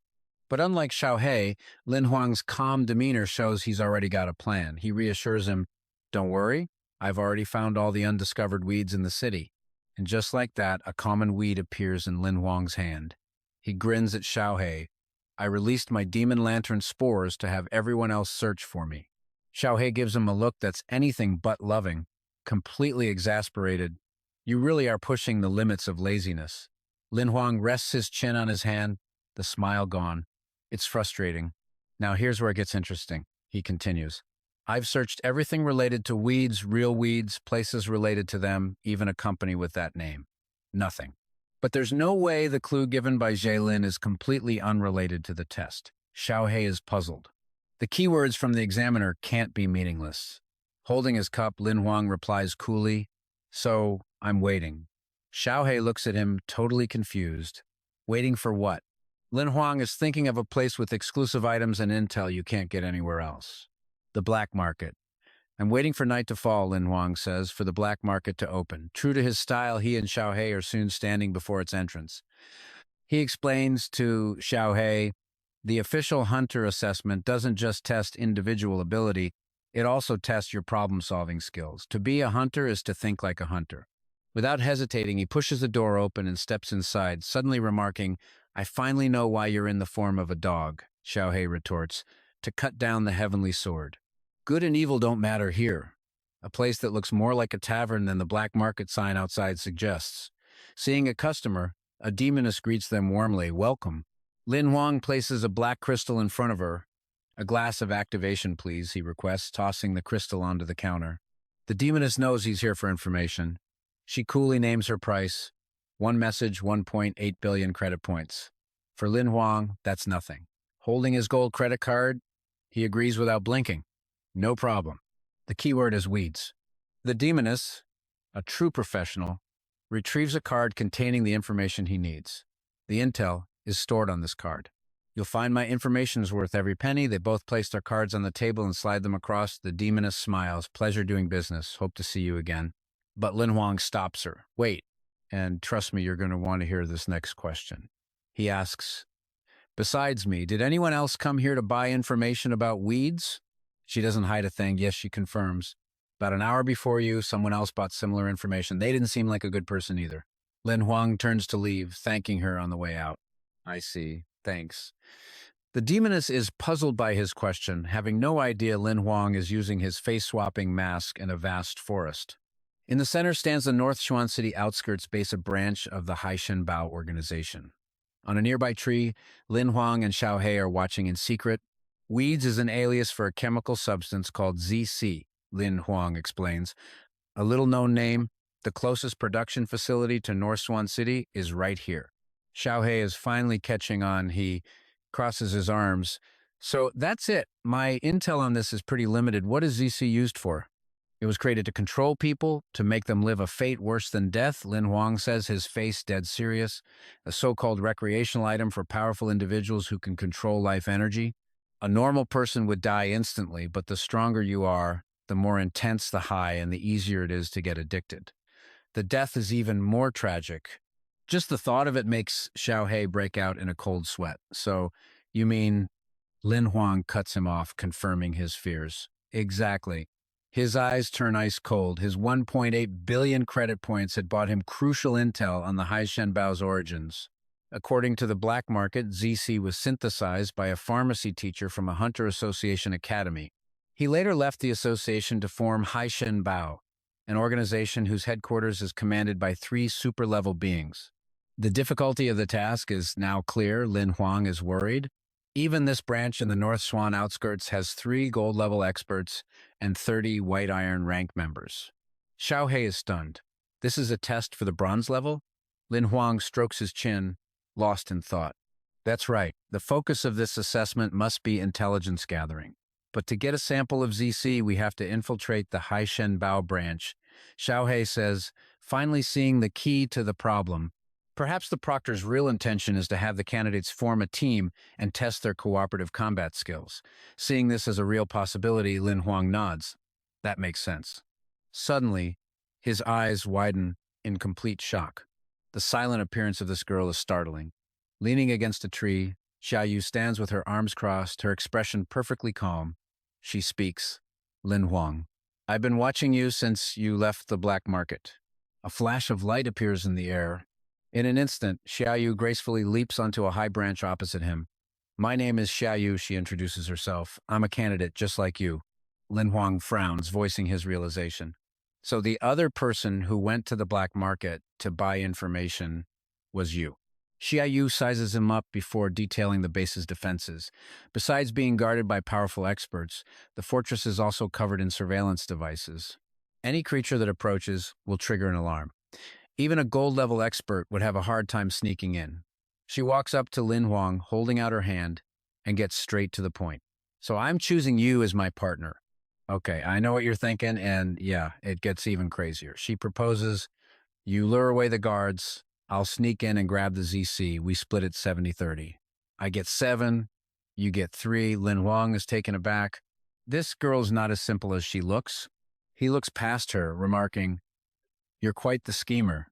But unlike Xiao Hei, Lin Huang's calm demeanor shows he's already got a plan. He reassures him, don't worry, I've already found all the undiscovered weeds in the city. And just like that, a common weed appears in Lin Huang's hand. He grins at Xiao Hei. I released my demon lantern spores to have everyone else search for me. Xiao Hei gives him a look that's anything but loving, completely exasperated. You really are pushing the limits of laziness. Lin Huang rests his chin on his hand, the smile gone. It's frustrating. Now here's where it gets interesting, he continues. I've searched everything related to weeds, real weeds, places related to them, even a company with that name. Nothing. But there's no way the clue given by Lin is completely unrelated to the test. Xiao Hei is puzzled. The keywords from the examiner can't be meaningless. Holding his cup, Lin Huang replies coolly, so I'm waiting. Xiao Hei looks at him, totally confused. Waiting for what? Lin Huang is thinking of a place with exclusive items and intel you can't get anywhere else. The black market. I'm waiting for night to fall, Lin Huang says, for the black market to open. True to his style, he and Xiao Hei are soon standing before its entrance. He explains to Xiao Hei, the official hunter assessment doesn't just test individual ability, it also tests your problem-solving skills. To be a hunter is to think like a hunter. Without hesitating, he pushes the door open and steps inside, suddenly remarking, I finally know why you're in the form of a dog, Xiao Hei retorts, to cut down the heavenly sword. Good and evil don't matter here. A place that looks more like a tavern than the black market sign outside suggests. Seeing a customer, a demoness greets them warmly, welcome. Lin Huang places a black crystal in front of her. A glass of activation, please, he requests, tossing the crystal onto the counter. The demoness knows he's here for information. She coolly names her price. One message, 1.8 billion credit points. For Lin Huang, that's nothing. Holding his gold credit card, he agrees without blinking. No problem. The keyword is weeds. The demoness, a true professional, retrieves a card containing the information he needs. The intel is stored on this card. You'll find my information is worth every penny. They both place their cards on the table and slide them across. The demoness smiles. Pleasure doing business. Hope to see you again. But Lin Huang stops her. Wait, and trust me, you're going to want to hear this next question. He asks, besides me, did anyone else come here to buy information about weeds? She doesn't hide a thing. Yes, she confirms. About an hour before you, someone else bought similar information. They didn't seem like a good person either. Lin Huang turns to leave, thanking her on the way out. I see. Thanks. The demoness is puzzled by his question, having no idea Lin Huang is using his face-swapping mask in a vast forest. In the center stands the North Xuan City outskirts base, a branch of the Haishen Bao organization. On a nearby tree, Lin Huang and Xiao Hei are watching in secret. Weeds is an alias for a chemical substance called ZC, Lin Huang explains. A little-known name, the closest production facility to North Xuan City is right here. Xiao Hei is finally catching on. He crosses his arms. So that's it. My intel on this is pretty limited. What is ZC used for? It was created to control people, to make them live a fate worse than death, Lin Huang says, his face dead serious. A so-called recreational item for powerful individuals who can control life energy. A normal person would die instantly, but the stronger you are, the more intense the high and the easier it is to get addicted. The death is even more tragic. Just the thought of it makes Xiao Hei break out in a cold sweat. So, you mean... Lin Huang cuts him off, confirming his fears. Exactly. His eyes turn ice cold. His 1.8 billion credit points had bought him crucial intel on the Haishen Bao's origins. According to the black market, ZC was synthesized by a pharmacy teacher from a Hunter Association academy. He later left the association to form Haishen Bao, an organization whose headquarters is commanded by 3 super-level beings. The difficulty of the task is now clear. Lin Huang is worried. Even this branch in the North Xuan outskirts has 3 gold-level experts and 30 white iron rank members. Xiao Hei is stunned. This is a test for the bronze level? Lin Huang strokes his chin, lost in thought. That's right. The focus of this assessment must be intelligence gathering. But to get a sample of ZC, we have to infiltrate the Haishen Bao branch. Xiao Hei says, finally seeing the key to the problem. Perhaps the proctor's real intention is to have the candidates form a team and test their cooperative combat skills. Seeing this as a real possibility, Lin Huang nods. That makes sense. Suddenly, his eyes widen in complete shock. The silent appearance of this girl is startling. Leaning against a tree, Xiaoyu stands with her arms crossed, her expression perfectly calm. She speaks. Lin Huang, I've been watching you since you left the black market. A flash of light appears in the air. In an instant, Xiaoyu gracefully leaps onto a high branch opposite him. My name is Xiaoyu, she introduces herself. I'm a candidate just like you. Lin Huang frowns, voicing his realization. So the other person who went to the black market to buy information was you. Xiaoyu sizes him up before detailing the base's defenses. Besides being guarded by powerful experts, the fortress is also covered in surveillance devices. Any creature that approaches will trigger an alarm. Even a gold-level expert would have a hard time sneaking in. She walks up to Lin Huang, holding out her hand, and gets straight to the point. So I'm choosing you as my partner. Okay, I know what you're thinking, and yeah, it gets even crazier. She proposes, you lure away the guards, I'll sneak in and grab the ZC, we split it 70-30. I get 7, you get 3, Lin Huang is taken aback. This girl's not as simple as she looks. He looks past her, remarking, you're quite the schemer.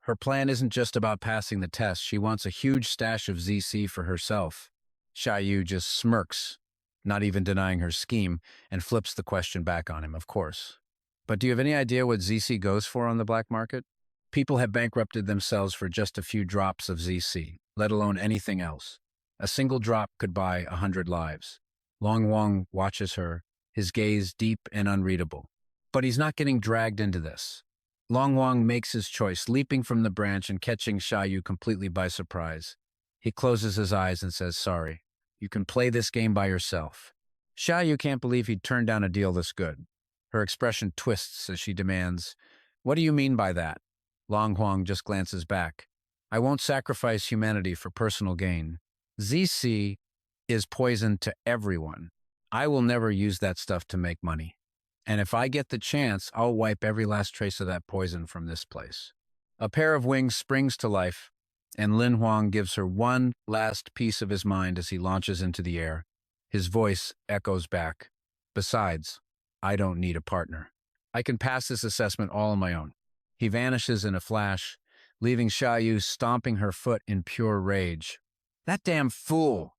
Her plan isn't just about passing the test, she wants a huge stash of ZC for herself. Xiaoyu just smirks, not even denying her scheme, and flips the question back on him, of course. But do you have any idea what ZC goes for on the black market? People have bankrupted themselves for just a few drops of ZC, let alone anything else. A single drop could buy 100 lives. Long Wang watches her, his gaze deep and unreadable. But he's not getting dragged into this. Long Wang makes his choice, leaping from the branch and catching Xiaoyu completely by surprise. He closes his eyes and says, sorry, you can play this game by yourself. Xiaoyu can't believe he'd turned down a deal this good. Her expression twists as she demands, what do you mean by that? Long Huang just glances back. I won't sacrifice humanity for personal gain. ZC is poison to everyone. I will never use that stuff to make money. And if I get the chance, I'll wipe every last trace of that poison from this place. A pair of wings springs to life, and Lin Huang gives her one last piece of his mind as he launches into the air. His voice echoes back. Besides, I don't need a partner. I can pass this assessment all on my own. He vanishes in a flash, leaving Xiaoyu stomping her foot in pure rage. That damn fool!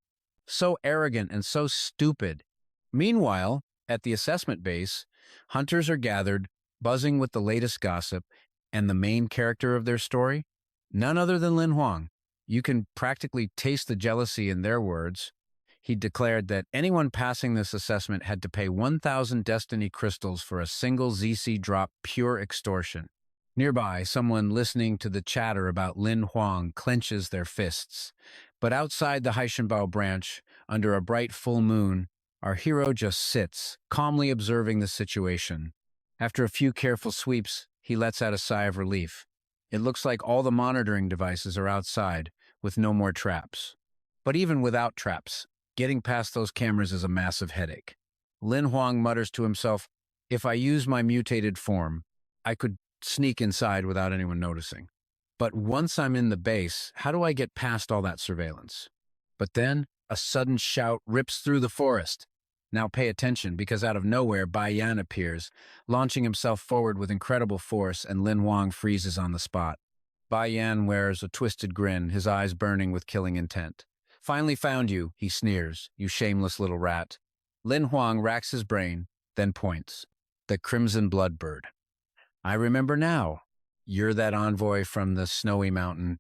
So arrogant and so stupid. Meanwhile, at the assessment base, hunters are gathered, buzzing with the latest gossip, and the main character of their story? None other than Lin Huang. You can practically taste the jealousy in their words. He declared that anyone passing this assessment had to pay 1,000 destiny crystals for a single ZC drop, pure extortion. Nearby, someone listening to the chatter about Lin Huang clenches their fists. But outside the Haishenbao branch, under a bright full moon, our hero just sits, calmly observing the situation. After a few careful sweeps, he lets out a sigh of relief. It looks like all the monitoring devices are outside, with no more traps. But even without traps, getting past those cameras is a massive headache. Lin Huang mutters to himself, if I use my mutated form, I could sneak inside without anyone noticing. But once I'm in the base, how do I get past all that surveillance? But then, a sudden shout rips through the forest. Now pay attention, because out of nowhere, Bai Yan appears, launching himself forward with incredible force, and Lin Huang freezes on the spot. Bai Yan wears a twisted grin, his eyes burning with killing intent. Finally found you, he sneers, you shameless little rat. Lin Huang racks his brain, then points. The Crimson Bloodbird. I remember now. You're that envoy from the snowy mountain.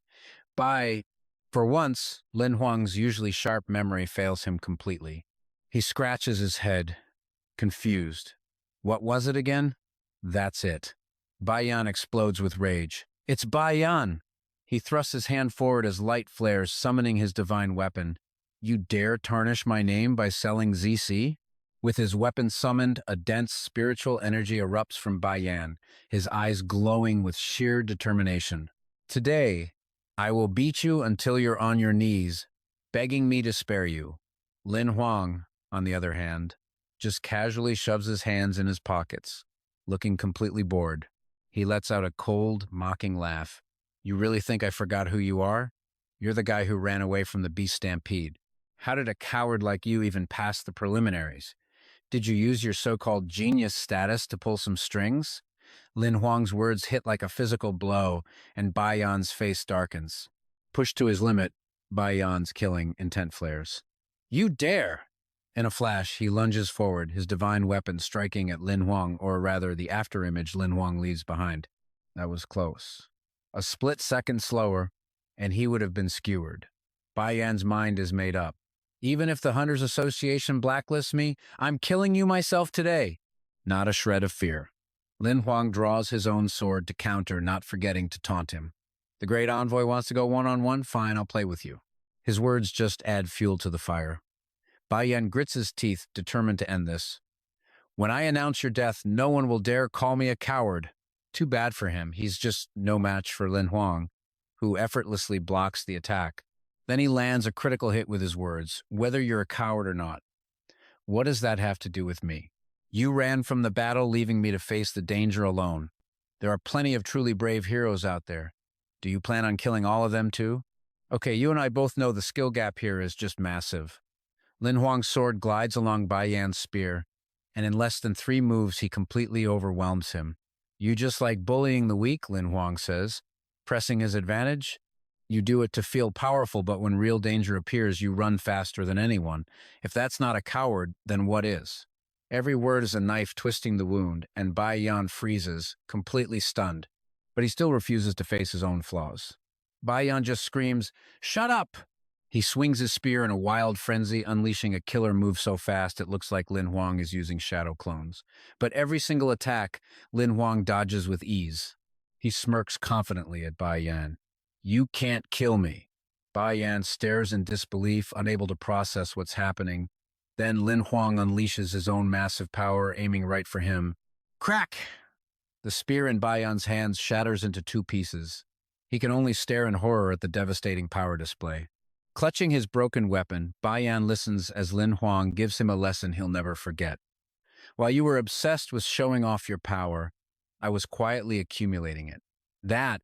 For once, Lin Huang's usually sharp memory fails him completely. He scratches his head, confused. What was it again? That's it. Bai Yan explodes with rage. It's Bai Yan! He thrusts his hand forward as light flares, summoning his divine weapon. You dare tarnish my name by selling ZC? With his weapon summoned, a dense spiritual energy erupts from Bai Yan, his eyes glowing with sheer determination. Today, I will beat you until you're on your knees, begging me to spare you. Lin Huang, on the other hand, just casually shoves his hands in his pockets, looking completely bored. He lets out a cold, mocking laugh. You really think I forgot who you are? You're the guy who ran away from the beast stampede. How did a coward like you even pass the preliminaries? Did you use your so-called genius status to pull some strings? Lin Huang's words hit like a physical blow, and Bai Yan's face darkens. Pushed to his limit, Bai Yan's killing intent flares. You dare! In a flash, he lunges forward, his divine weapon striking at Lin Huang, or rather the afterimage Lin Huang leaves behind. That was close. A split second slower, and he would have been skewered. Bai Yan's mind is made up. Even if the Hunters Association blacklists me, I'm killing you myself today. Not a shred of fear. Lin Huang draws his own sword to counter, not forgetting to taunt him. The great envoy wants to go one-on-one? Fine, I'll play with you. His words just add fuel to the fire. Bai Yan grits his teeth, determined to end this. When I announce your death, no one will dare call me a coward. Too bad for him. He's just no match for Lin Huang, who effortlessly blocks the attack. Then he lands a critical hit with his words, whether you're a coward or not. What does that have to do with me? You ran from the battle, leaving me to face the danger alone. There are plenty of truly brave heroes out there. Do you plan on killing all of them too? Okay, you and I both know the skill gap here is just massive. Lin Huang's sword glides along Bai Yan's spear, and in less than 3 moves he completely overwhelms him. You just like bullying the weak, Lin Huang says, pressing his advantage. You do it to feel powerful, but when real danger appears, you run faster than anyone. If that's not a coward, then what is? Every word is a knife twisting the wound, and Bai Yan freezes, completely stunned. But he still refuses to face his own flaws. Bai Yan just screams, "Shut up!" He swings his spear in a wild frenzy, unleashing a killer move so fast it looks like Lin Huang is using shadow clones. But every single attack, Lin Huang dodges with ease. He smirks confidently at Bai Yan. You can't kill me. Bai Yan stares in disbelief, unable to process what's happening. Then Lin Huang unleashes his own massive power, aiming right for him. Crack! The spear in Bai Yan's hands shatters into 2 pieces. He can only stare in horror at the devastating power display. Clutching his broken weapon, Bai Yan listens as Lin Huang gives him a lesson he'll never forget. While you were obsessed with showing off your power, I was quietly accumulating it. That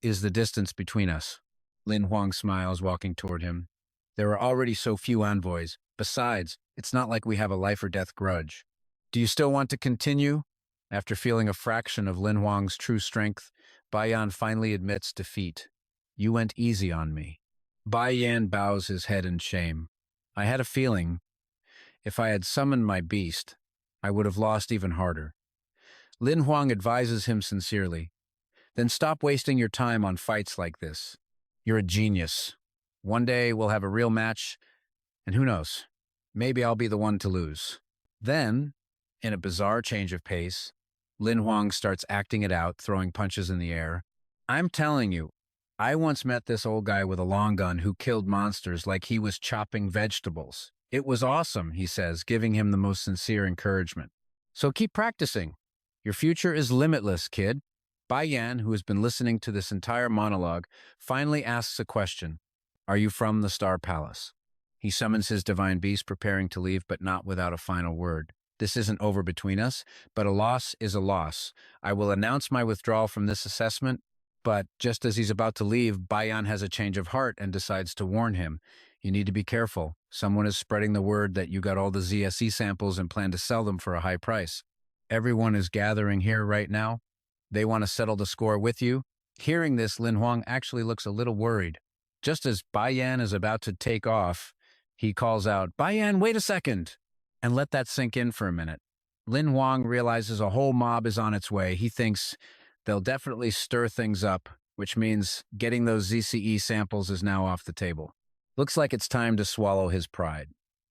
is the distance between us. Lin Huang smiles, walking toward him. There are already so few envoys. Besides, it's not like we have a life or death grudge. Do you still want to continue? After feeling a fraction of Lin Huang's true strength, Bai Yan finally admits defeat. You went easy on me. Bai Yan bows his head in shame. I had a feeling, if I had summoned my beast, I would have lost even harder. Lin Huang advises him sincerely. Then stop wasting your time on fights like this. You're a genius. One day we'll have a real match, and who knows, maybe I'll be the one to lose. Then, in a bizarre change of pace, Lin Huang starts acting it out, throwing punches in the air. I'm telling you, I once met this old guy with a long gun who killed monsters like he was chopping vegetables. It was awesome, he says, giving him the most sincere encouragement. So keep practicing. Your future is limitless, kid. Bai Yan, who has been listening to this entire monologue, finally asks a question. Are you from the Star Palace? He summons his divine beast, preparing to leave, but not without a final word. This isn't over between us, but a loss is a loss. I will announce my withdrawal from this assessment, but just as he's about to leave, Bai Yan has a change of heart and decides to warn him. You need to be careful. Someone is spreading the word that you got all the ZSE samples and plan to sell them for a high price. Everyone is gathering here right now. They want to settle the score with you. Hearing this, Lin Huang actually looks a little worried. Just as Bai Yan is about to take off, he calls out, Bai Yan, wait a second! And let that sink in for a minute. Lin Huang realizes a whole mob is on its way. He thinks they'll definitely stir things up, which means getting those ZCE samples is now off the table. Looks like it's time to swallow his pride.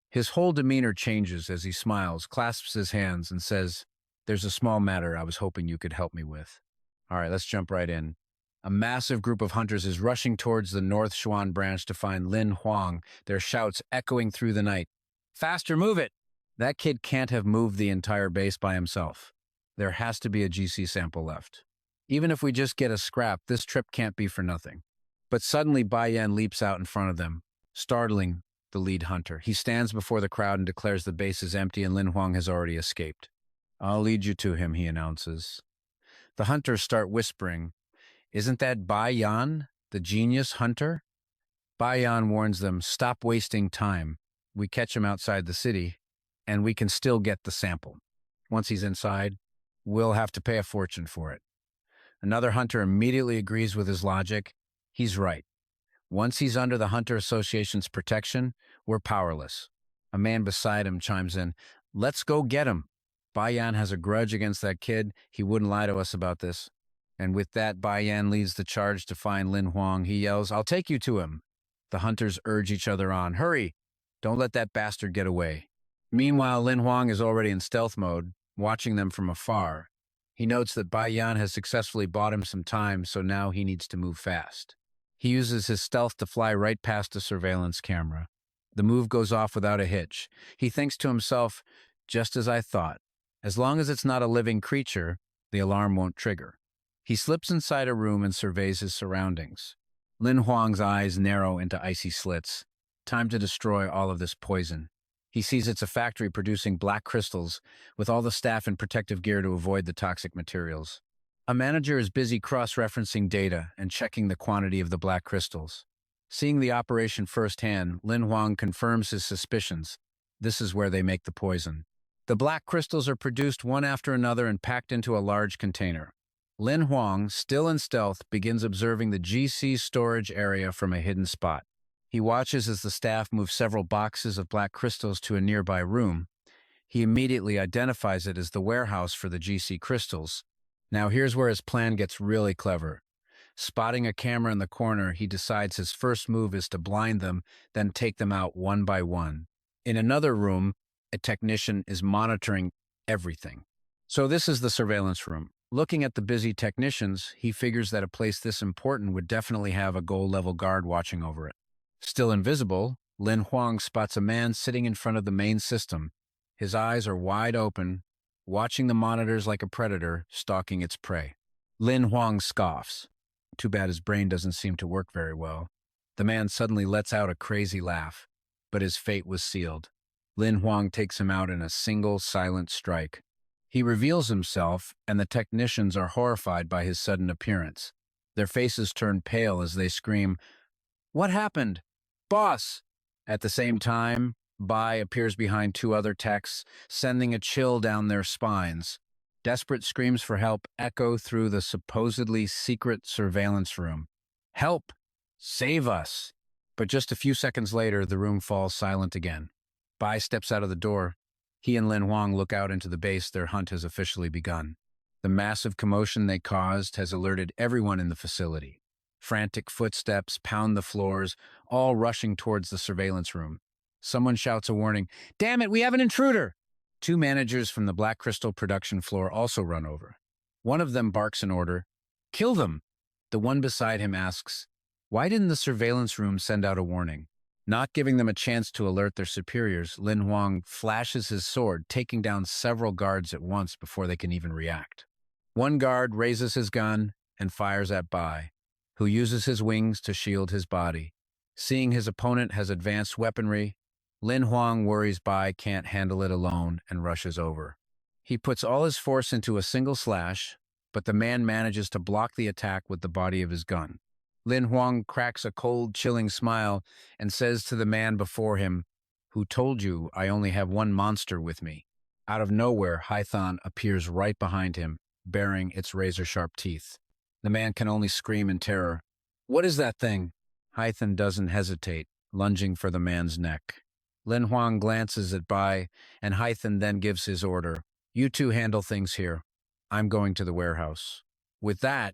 His whole demeanor changes as he smiles, clasps his hands, and says, There's a small matter I was hoping you could help me with. All right, let's jump right in. A massive group of hunters is rushing towards the North Xuan branch to find Lin Huang, their shouts echoing through the night. Faster, move it! That kid can't have moved the entire base by himself. There has to be a GC sample left. Even if we just get a scrap, this trip can't be for nothing. But suddenly Bai Yan leaps out in front of them, startling the lead hunter. He stands before the crowd and declares the base is empty and Lin Huang has already escaped. I'll lead you to him, he announces. The hunters start whispering. Isn't that Bai Yan, the genius hunter? Bai Yan warns them, stop wasting time. We catch him outside the city, and we can still get the sample. Once he's inside, we'll have to pay a fortune for it. Another hunter immediately agrees with his logic. He's right. Once he's under the Hunter Association's protection, we're powerless. A man beside him chimes in, let's go get him. Bai Yan has a grudge against that kid. He wouldn't lie to us about this. And with that, Bai Yan leads the charge to find Lin Huang. He yells, I'll take you to him. The hunters urge each other on. Hurry! Don't let that bastard get away. Meanwhile, Lin Huang is already in stealth mode, watching them from afar. He notes that Bai Yan has successfully bought him some time, so now he needs to move fast. He uses his stealth to fly right past a surveillance camera. The move goes off without a hitch. He thinks to himself, just as I thought. As long as it's not a living creature, the alarm won't trigger. He slips inside a room and surveys his surroundings. Lin Huang's eyes narrow into icy slits. Time to destroy all of this poison. He sees it's a factory producing black crystals, with all the staff in protective gear to avoid the toxic materials. A manager is busy cross-referencing data and checking the quantity of the black crystals. Seeing the operation firsthand, Lin Huang confirms his suspicions. This is where they make the poison. The black crystals are produced one after another and packed into a large container. Lin Huang, still in stealth, begins observing the GC storage area from a hidden spot. He watches as the staff move several boxes of black crystals to a nearby room. He immediately identifies it as the warehouse for the GC crystals. Now here's where his plan gets really clever. Spotting a camera in the corner, he decides his first move is to blind them, then take them out one by one. In another room, a technician is monitoring everything. So this is the surveillance room. Looking at the busy technicians, he figures that a place this important would definitely have a gold-level guard watching over it. Still invisible, Lin Huang spots a man sitting in front of the main system. His eyes are wide open, watching the monitors like a predator stalking its prey. Lin Huang scoffs. Too bad his brain doesn't seem to work very well. The man suddenly lets out a crazy laugh, but his fate was sealed. Lin Huang takes him out in a single, silent strike. He reveals himself, and the technicians are horrified by his sudden appearance. Their faces turn pale as they scream, "What happened? Boss!" At the same time, Bai appears behind two other techs, sending a chill down their spines. Desperate screams for help echo through the supposedly secret surveillance room. Help! Save us! But just a few seconds later, the room falls silent again. Bai steps out of the door. He and Lin Huang look out into the base. Their hunt has officially begun. The massive commotion they caused has alerted everyone in the facility. Frantic footsteps pound the floors, all rushing towards the surveillance room. Someone shouts a warning, "Damn it, we have an intruder!" Two managers from the Black Crystal production floor also run over. One of them barks an order, "Kill them!" The one beside him asks, "Why didn't the surveillance room send out a warning?" Not giving them a chance to alert their superiors, Lin Huang flashes his sword, taking down several guards at once before they can even react. One guard raises his gun and fires at Bai, who uses his wings to shield his body. Seeing his opponent has advanced weaponry, Lin Huang worries Bai can't handle it alone and rushes over. He puts all his force into a single slash, but the man manages to block the attack with the body of his gun. Lin Huang cracks a cold, chilling smile and says to the man before him, "Who told you I only have one monster with me?" Out of nowhere, Haithon appears right behind him, bearing its razor-sharp teeth. The man can only scream in terror. "What is that thing?" Haithon doesn't hesitate, lunging for the man's neck. Lin Huang glances at Bai, and Haithon then gives his order. "You two handle things here. I'm going to the warehouse." With that,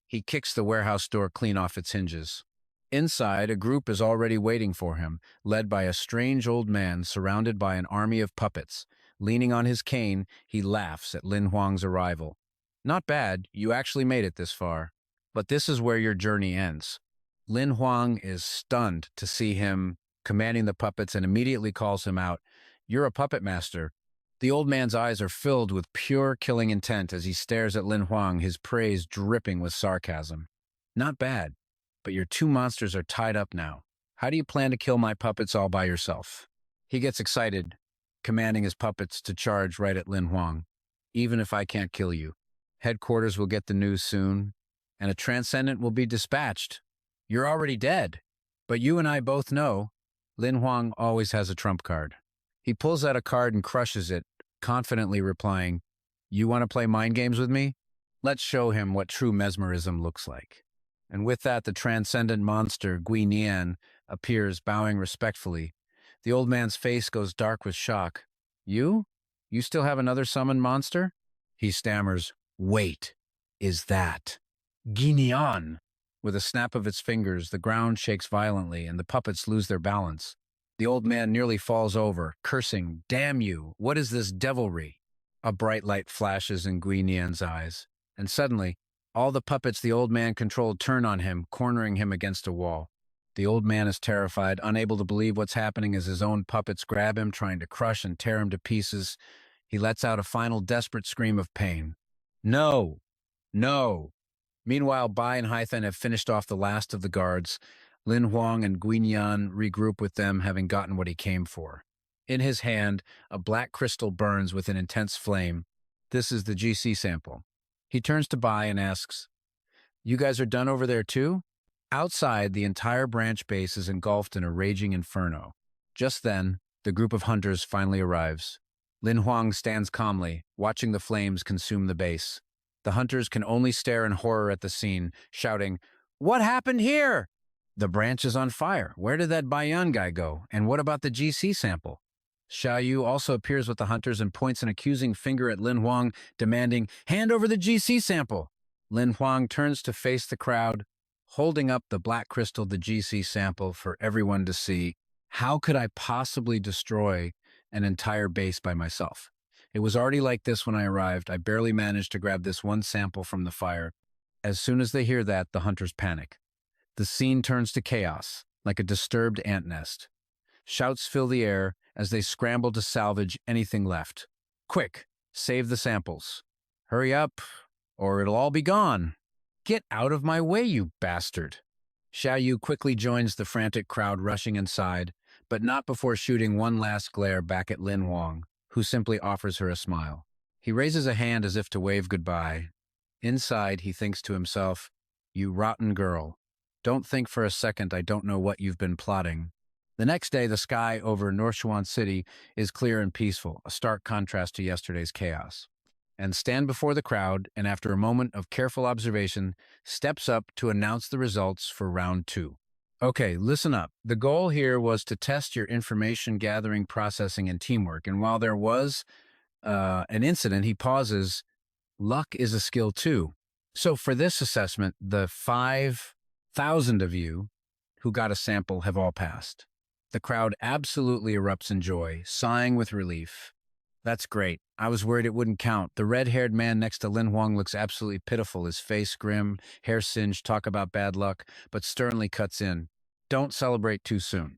he kicks the warehouse door clean off its hinges. Inside, a group is already waiting for him, led by a strange old man surrounded by an army of puppets. Leaning on his cane, he laughs at Lin Huang's arrival. "Not bad, you actually made it this far. But this is where your journey ends." Lin Huang is stunned to see him commanding the puppets and immediately calls him out. "You're a puppet master." The old man's eyes are filled with pure killing intent as he stares at Lin Huang, his praise dripping with sarcasm. "Not bad, but your two monsters are tied up now. How do you plan to kill my puppets all by yourself?" He gets excited, commanding his puppets to charge right at Lin Huang. "Even if I can't kill you, headquarters will get the news soon, and a transcendent will be dispatched. You're already dead. But you and I both know Lin Huang always has a trump card. He pulls out a card and crushes it, confidently replying, "You want to play mind games with me? Let's show him what true mesmerism looks like." And with that, the transcendent monster, Gui Nian, appears, bowing respectfully. The old man's face goes dark with shock. You? You still have another summoned monster? He stammers, "Wait, is that Gui Nian?" With a snap of its fingers, the ground shakes violently and the puppets lose their balance. The old man nearly falls over, cursing, "Damn you, what is this devilry?" A bright light flashes in Gui Nian's eyes, and suddenly, all the puppets the old man controlled turn on him, cornering him against a wall. The old man is terrified, unable to believe what's happening as his own puppets grab him, trying to crush and tear him to pieces. He lets out a final desperate scream of pain. No! No! Meanwhile, Bai and Hythan have finished off the last of the guards. Lin Huang and Guinyan regroup with them, having gotten what he came for. In his hand, a black crystal burns with an intense flame. This is the GC sample. He turns to Bai and asks, "You guys are done over there too?" Outside, the entire branch base is engulfed in a raging inferno. Just then, the group of hunters finally arrives. Lin Huang stands calmly, watching the flames consume the base. The hunters can only stare in horror at the scene, shouting, "What happened here?" "The branch is on fire. Where did that Bayan guy go? And what about the GC sample?" Xiao Yu also appears with the hunters and points an accusing finger at Lin Huang, demanding, "Hand over the GC sample." Lin Huang turns to face the crowd, holding up the black crystal, the GC sample, for everyone to see. How could I possibly destroy an entire base by myself? It was already like this when I arrived. I barely managed to grab this one sample from the fire. As soon as they hear that, the hunters panic. The scene turns to chaos, like a disturbed ant nest. Shouts fill the air as they scramble to salvage anything left. "Quick, save the samples. Hurry up, or it'll all be gone. Get out of my way, you bastard." Xiao Yu quickly joins the frantic crowd rushing inside, but not before shooting one last glare back at Lin Huang, who simply offers her a smile. He raises a hand as if to wave goodbye. Inside, he thinks to himself, "You rotten girl. Don't think for a second I don't know what you've been plotting." The next day, the sky over Norchuan City is clear and peaceful, a stark contrast to yesterday's chaos. And stand before the crowd, and after a moment of careful observation, steps up to announce the results for round 2. "Okay, listen up. The goal here was to test your information gathering, processing, and teamwork. And while there was an incident," he pauses, "luck is a skill too. So for this assessment, the 5,000 of you who got a sample have all passed." The crowd absolutely erupts in joy, sighing with relief. "That's great. I was worried it wouldn't count." The red-haired man next to Lin Huang looks absolutely pitiful, his face grim, hair singed, talk about bad luck, but sternly cuts in. "Don't celebrate too soon.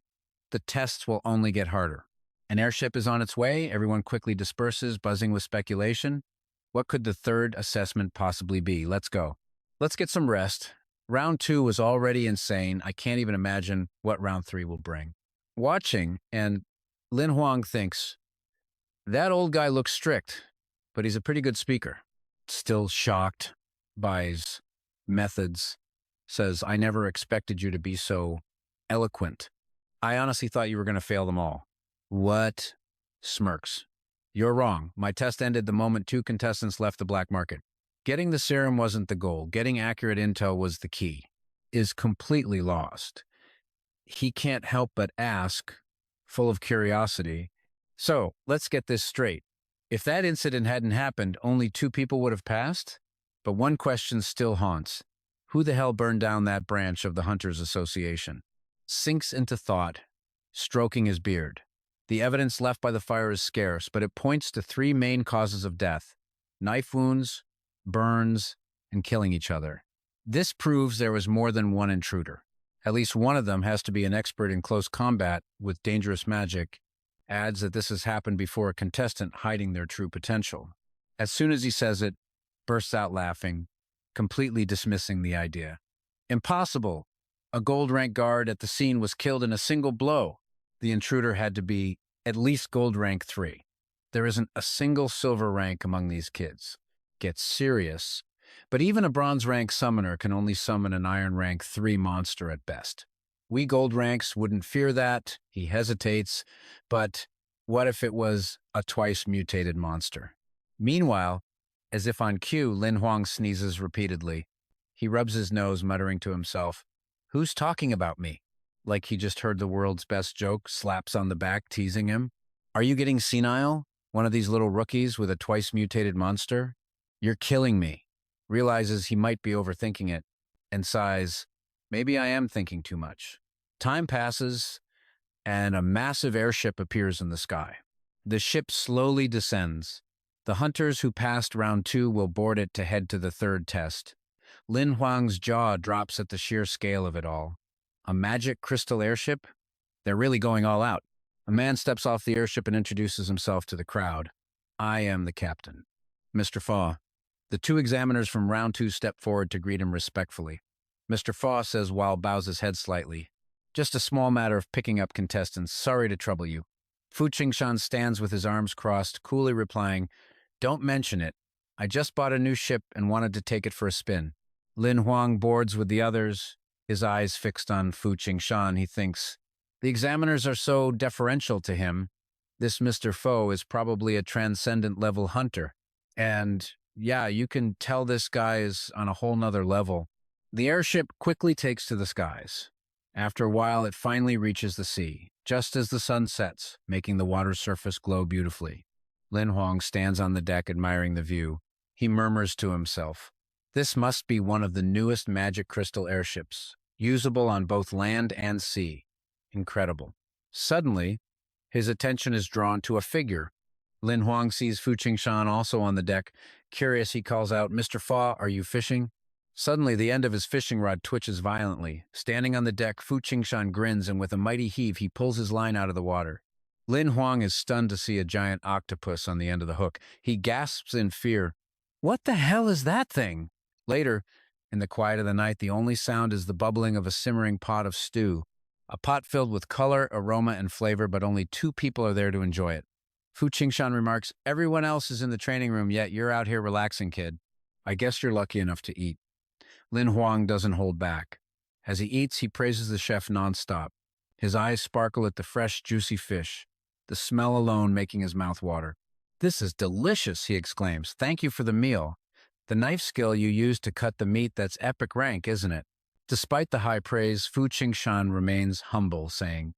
The tests will only get harder. An airship is on its way." Everyone quickly disperses, buzzing with speculation. What could the third assessment possibly be? Let's go. Let's get some rest. Round 2 was already insane. I can't even imagine what round 3 will bring. Watching, and Lin Huang thinks, "That old guy looks strict, but he's a pretty good speaker." Still shocked by his methods, says, "I never expected you to be so eloquent. I honestly thought you were going to fail them all." "What?" Smirks. "You're wrong. My test ended the moment 2 contestants left the black market. Getting the serum wasn't the goal. Getting accurate intel was the key." Is completely lost. He can't help but ask, full of curiosity, "So, let's get this straight. If that incident hadn't happened, only 2 people would have passed?" But one question still haunts. Who the hell burned down that branch of the Hunters Association? Sinks into thought, stroking his beard. The evidence left by the fire is scarce, but it points to 3 main causes of death: knife wounds, burns, and killing each other. This proves there was more than one intruder. At least one of them has to be an expert in close combat with dangerous magic. Adds that this has happened before a contestant hiding their true potential. As soon as he says it, bursts out laughing, completely dismissing the idea. "Impossible. A gold rank guard at the scene was killed in a single blow. The intruder had to be at least gold rank 3. There isn't a single silver rank among these kids." Gets serious. But even a bronze rank summoner can only summon an iron rank 3 monster at best. We gold ranks wouldn't fear that, he hesitates, but what if it was a twice mutated monster? Meanwhile, as if on cue, Lin Huang sneezes repeatedly. He rubs his nose, muttering to himself, "Who's talking about me?" Like he just heard the world's best joke, slaps on the back, teasing him. "Are you getting senile? One of these little rookies with a twice mutated monster? You're killing me." Realizes he might be overthinking it, and sighs, "Maybe I am thinking too much." Time passes, and a massive airship appears in the sky. The ship slowly descends. The hunters who passed round 2 will board it to head to the 3rd test. Lin Huang's jaw drops at the sheer scale of it all. A magic crystal airship? They're really going all out. A man steps off the airship and introduces himself to the crowd. "I am the captain, Mr. Fa." The 2 examiners from round 2 step forward to greet him respectfully. Mr. Fa says while bows his head slightly, "Just a small matter of picking up contestants. Sorry to trouble you." Fu Qingshan stands with his arms crossed, coolly replying, "Don't mention it. I just bought a new ship and wanted to take it for a spin." Lin Huang boards with the others, his eyes fixed on Fu Qingshan. He thinks, the examiners are so deferential to him. This Mr. Fo is probably a transcendent level hunter. And yeah, you can tell this guy is on a whole nother level. The airship quickly takes to the skies. After a while, it finally reaches the sea, just as the sun sets, making the water surface glow beautifully. Lin Huang stands on the deck admiring the view. He murmurs to himself, "This must be one of the newest magic crystal airships, usable on both land and sea. Incredible." Suddenly, his attention is drawn to a figure. Lin Huang sees Fu Qingshan also on the deck. Curious, he calls out, "Mr. Fa, are you fishing?" Suddenly, the end of his fishing rod twitches violently. Standing on the deck, Fu Qingshan grins, and with a mighty heave, he pulls his line out of the water. Lin Huang is stunned to see a giant octopus on the end of the hook. He gasps in fear, "What the hell is that thing?" Later, in the quiet of the night, the only sound is the bubbling of a simmering pot of stew. A pot filled with color, aroma, and flavor, but only 2 people are there to enjoy it. Fu Qingshan remarks, "Everyone else is in the training room, yet you're out here relaxing, kid. I guess you're lucky enough to eat." Lin Huang doesn't hold back. As he eats, he praises the chef nonstop. His eyes sparkle at the fresh, juicy fish, the smell alone making his mouth water. "This is delicious," he exclaims. "Thank you for the meal. The knife skill you used to cut the meat, that's epic rank, isn't it?" Despite the high praise, Fu Qingshan remains humble, saying,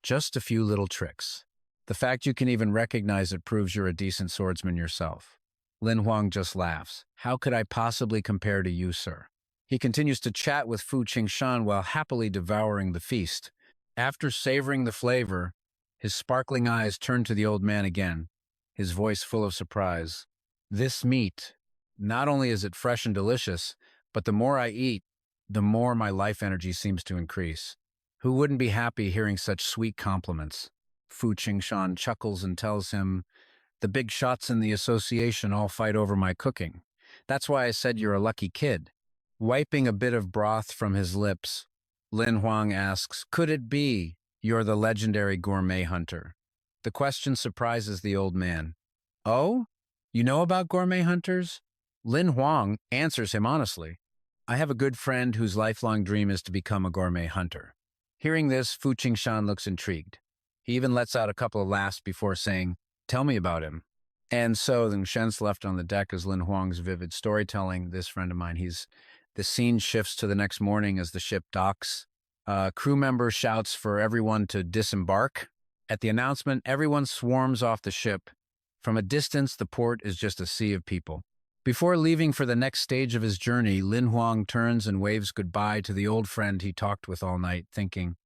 "Just a few little tricks. The fact you can even recognize it proves you're a decent swordsman yourself." Lin Huang just laughs. "How could I possibly compare to you, sir?" He continues to chat with Fu Qingshan while happily devouring the feast. After savoring the flavor, his sparkling eyes turn to the old man again, his voice full of surprise. "This meat, not only is it fresh and delicious, but the more I eat, the more my life energy seems to increase. Who wouldn't be happy hearing such sweet compliments?" Fu Qingshan chuckles and tells him, "The big shots in the association all fight over my cooking. That's why I said you're a lucky kid." Wiping a bit of broth from his lips, Lin Huang asks, "Could it be you're the legendary gourmet hunter?" The question surprises the old man. "Oh? You know about gourmet hunters?" Lin Huang answers him honestly. "I have a good friend whose lifelong dream is to become a gourmet hunter." Hearing this, Fu Qingshan looks intrigued. He even lets out a couple of laughs before saying, "Tell me about him." And so the Shen's left on the deck as Lin Huang's vivid storytelling. This friend of mine, the scene shifts to the next morning as the ship docks. A crew member shouts for everyone to disembark. At the announcement, everyone swarms off the ship. From a distance, the port is just a sea of people. Before leaving for the next stage of his journey, Lin Huang turns and waves goodbye to the old friend he talked with all night, thinking,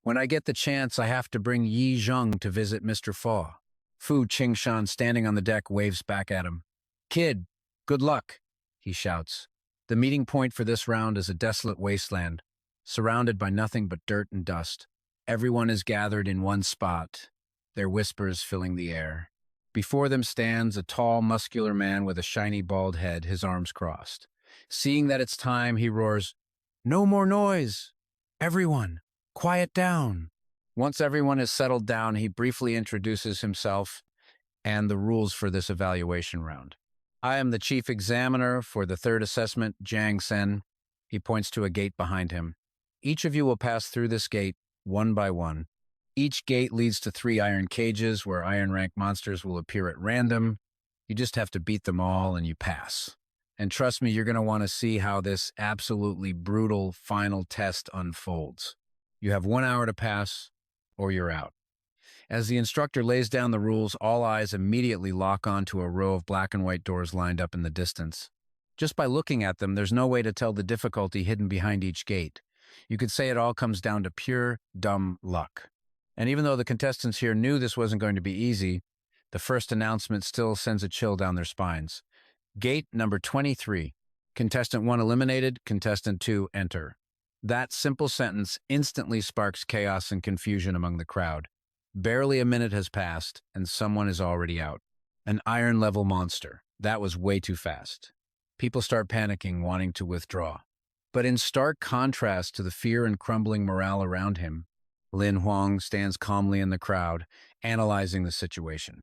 "When I get the chance, I have to bring Yi Zheng to visit Mr. Fa." Fu Qingshan, standing on the deck, waves back at him. "Kid, good luck," he shouts. The meeting point for this round is a desolate wasteland, surrounded by nothing but dirt and dust. Everyone is gathered in one spot, their whispers filling the air. Before them stands a tall, muscular man with a shiny bald head, his arms crossed. Seeing that it's time, he roars, "No more noise! Everyone, quiet down!" Once everyone is settled down, he briefly introduces himself and the rules for this evaluation round. I am the chief examiner for the third assessment, Jiang Sen. He points to a gate behind him. Each of you will pass through this gate, one by one. Each gate leads to 3 iron cages where iron rank monsters will appear at random. You just have to beat them all and you pass. And trust me, you're going to want to see how this absolutely brutal final test unfolds. You have 1 hour to pass, or you're out. As the instructor lays down the rules, all eyes immediately lock onto a row of black and white doors lined up in the distance. Just by looking at them, there's no way to tell the difficulty hidden behind each gate. You could say it all comes down to pure, dumb luck. And even though the contestants here knew this wasn't going to be easy, the first announcement still sends a chill down their spines. Gate number 23. Contestant 1 eliminated, contestant 2 enter. That simple sentence instantly sparks chaos and confusion among the crowd. Barely a minute has passed, and someone is already out. An iron-level monster. That was way too fast. People start panicking, wanting to withdraw. But in stark contrast to the fear and crumbling morale around him, Lin Huang stands calmly in the crowd, analyzing the situation.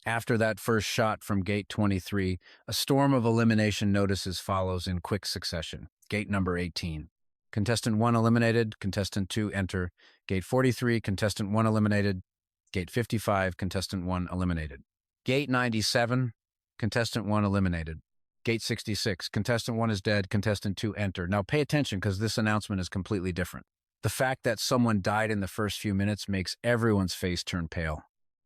After that first shot from Gate 23, a storm of elimination notices follows in quick succession. Gate number 18. Contestant 1 eliminated, contestant 2 enter. Gate 43, contestant 1 eliminated. Gate 55, contestant 1 eliminated. Gate 97, contestant 1 eliminated. Gate 66, contestant 1 is dead, contestant 2 enter. Now pay attention because this announcement is completely different. The fact that someone died in the first few minutes makes everyone's face turn pale.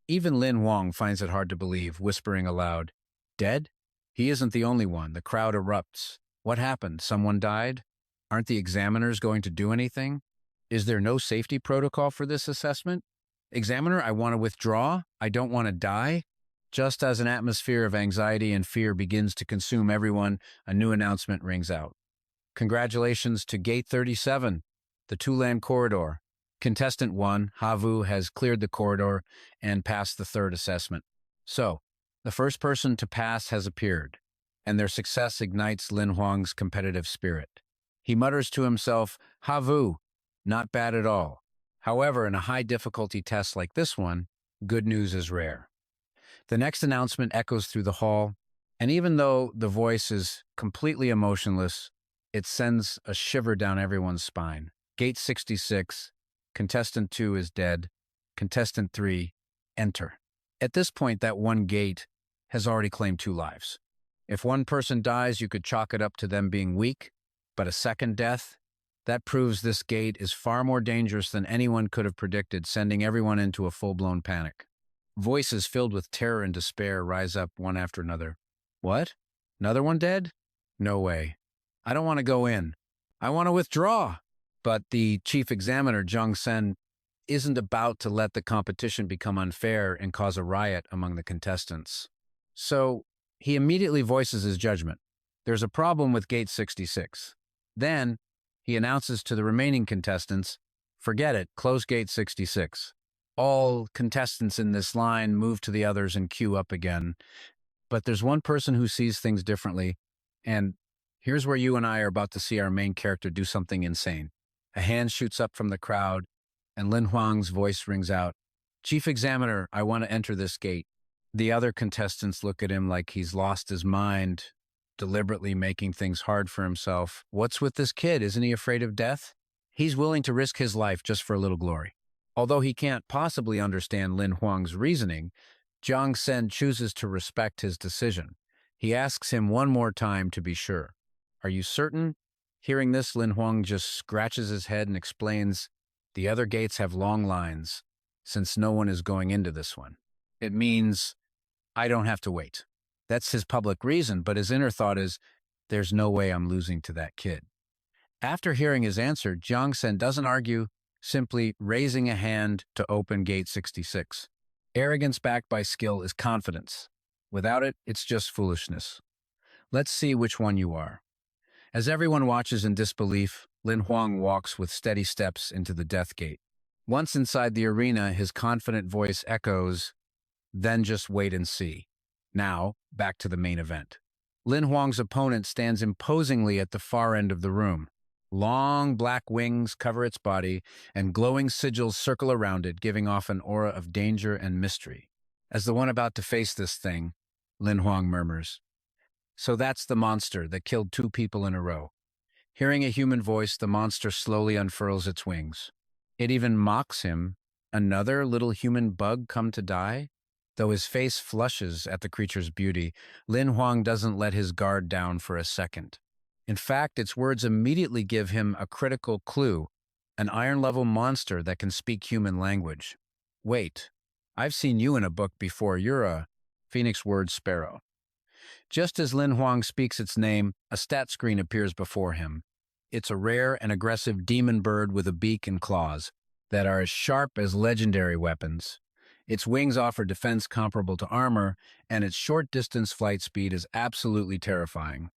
Even Lin Huang finds it hard to believe, whispering aloud, "Dead?" He isn't the only one. The crowd erupts. What happened? Someone died? Aren't the examiners going to do anything? Is there no safety protocol for this assessment? Examiner, I want to withdraw. I don't want to die. Just as an atmosphere of anxiety and fear begins to consume everyone, a new announcement rings out. Congratulations to Gate 37, the two-land corridor. Contestant 1, Havu, has cleared the corridor and passed the third assessment. So, the first person to pass has appeared, and their success ignites Lin Huang's competitive spirit. He mutters to himself, "Havu, not bad at all." However, in a high-difficulty test like this one, good news is rare. The next announcement echoes through the hall, and even though the voice is completely emotionless, it sends a shiver down everyone's spine. Gate 66, contestant 2 is dead, contestant 3, enter. At this point, that one gate has already claimed 2 lives. If one person dies, you could chalk it up to them being weak, but a second death? That proves this gate is far more dangerous than anyone could have predicted, sending everyone into a full-blown panic. Voices filled with terror and despair rise up one after another. What? Another one dead? No way. I don't want to go in. I want to withdraw. But the chief examiner, Jiang Sen, isn't about to let the competition become unfair and cause a riot among the contestants. So he immediately voices his judgment. There's a problem with Gate 66. Then he announces to the remaining contestants, forget it, close Gate 66. All contestants in this line move to the others and queue up again. But there's one person who sees things differently, and here's where you and I are about to see our main character do something insane. A hand shoots up from the crowd, and Lin Huang's voice rings out, "Chief Examiner, I want to enter this gate." The other contestants look at him like he's lost his mind, deliberately making things hard for himself. What's with this kid? Isn't he afraid of death? He's willing to risk his life just for a little glory. Although he can't possibly understand Lin Huang's reasoning, Jiang Sen chooses to respect his decision. He asks him one more time to be sure. "Are you certain?" Hearing this, Lin Huang just scratches his head and explains, "The other gates have long lines, since no one is going into this one. It means I don't have to wait." That's his public reason, but his inner thought is, there's no way I'm losing to that kid. After hearing his answer, Jiang Sen doesn't argue, simply raising a hand to open Gate 66. Arrogance backed by skill is confidence. Without it, it's just foolishness. Let's see which one you are. As everyone watches in disbelief, Lin Huang walks with steady steps into the death gate. Once inside the arena, his confident voice echoes, "Then just wait and see." Now, back to the main event. Lin Huang's opponent stands imposingly at the far end of the room. Long black wings cover its body, and glowing sigils circle around it, giving off an aura of danger and mystery. As the one about to face this thing, Lin Huang murmurs, So that's the monster that killed 2 people in a row. Hearing a human voice, the monster slowly unfurls its wings. It even mocks him. Another little human bug come to die? Though his face flushes at the creature's beauty, Lin Huang doesn't let his guard down for a second. In fact, its words immediately give him a critical clue, an iron-level monster that can speak human language. Wait, I've seen you in a book before. You're a Phoenix Word Sparrow. Just as Lin Huang speaks its name, a stat screen appears before him. It's a rare and aggressive demon bird with a beak and claws that are as sharp as legendary weapons. Its wings offer defense comparable to armor, and its short-distance flight speed is absolutely terrifying.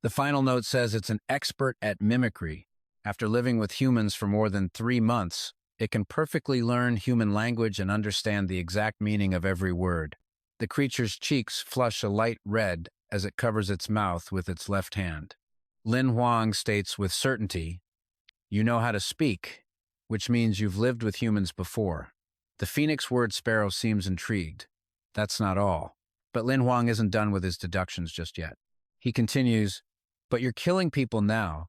The final note says it's an expert at mimicry. After living with humans for more than 3 months, it can perfectly learn human language and understand the exact meaning of every word. The creature's cheeks flush a light red as it covers its mouth with its left hand. Lin Huang states with certainty, "You know how to speak, which means you've lived with humans before." The Phoenix Word Sparrow seems intrigued. That's not all. But Lin Huang isn't done with his deductions just yet. He continues, "But you're killing people now.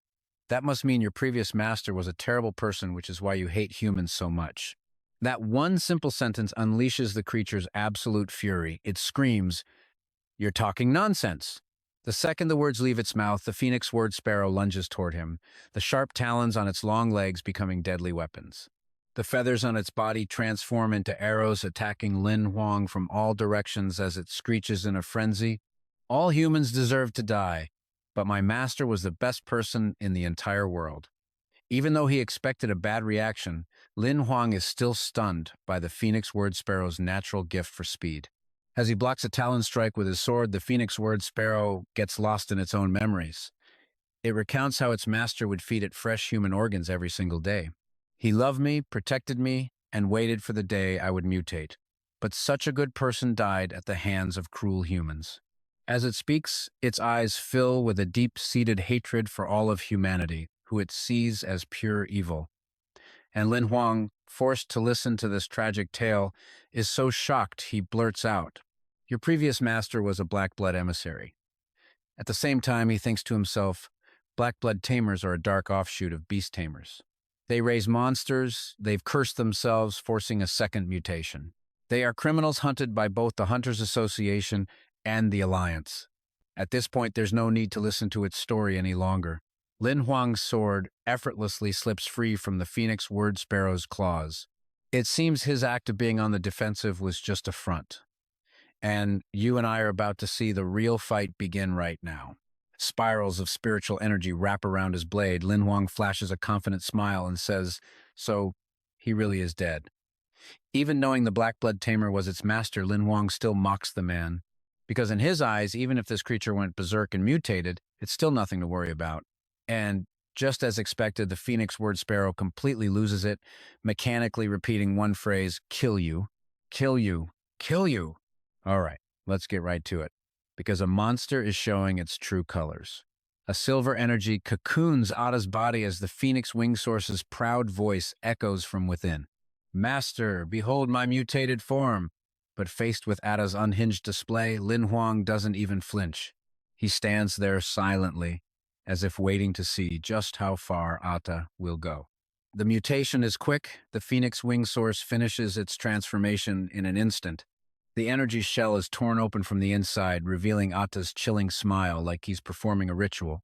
That must mean your previous master was a terrible person, which is why you hate humans so much." That one simple sentence unleashes the creature's absolute fury. It screams, "You're talking nonsense." The second the words leave its mouth, the Phoenix Word Sparrow lunges toward him, the sharp talons on its long legs becoming deadly weapons. The feathers on its body transform into arrows, attacking Lin Huang from all directions as it screeches in a frenzy. "All humans deserve to die, but my master was the best person in the entire world." Even though he expected a bad reaction, Lin Huang is still stunned by the Phoenix Word Sparrow's natural gift for speed. As he blocks a talon strike with his sword, the Phoenix Word Sparrow gets lost in its own memories. It recounts how its master would feed it fresh human organs every single day. "He loved me, protected me, and waited for the day I would mutate. But such a good person died at the hands of cruel humans." As it speaks, its eyes fill with a deep-seated hatred for all of humanity, who it sees as pure evil. And Lin Huang, forced to listen to this tragic tale, is so shocked he blurts out, "Your previous master was a black blood emissary." At the same time, he thinks to himself, black blood tamers are a dark offshoot of beast tamers. They raise monsters, they've cursed themselves, forcing a second mutation. They are criminals hunted by both the Hunters Association and the Alliance. At this point, there's no need to listen to its story any longer. Lin Huang's sword effortlessly slips free from the Phoenix Word Sparrow's claws. It seems his act of being on the defensive was just a front. And you and I are about to see the real fight begin right now. Spirals of spiritual energy wrap around his blade. Lin Huang flashes a confident smile and says, "So, he really is dead." Even knowing the Black Blood Tamer was its master, Lin Huang still mocks the man. Because in his eyes, even if this creature went berserk and mutated, it's still nothing to worry about. And just as expected, the Phoenix Word Sparrow completely loses it, mechanically repeating one phrase, "Kill you, kill you, kill you." All right, let's get right to it. Because a monster is showing its true colors. A silver energy cocoons Ada's body as the Phoenix Wing Source's proud voice echoes from within. "Master, behold my mutated form." But faced with Ada's unhinged display, Lin Huang doesn't even flinch. He stands there silently, as if waiting to see just how far Ada will go. The mutation is quick. The Phoenix Wing Source finishes its transformation in an instant. The energy shell is torn open from the inside, revealing Ada's chilling smile like he's performing a ritual.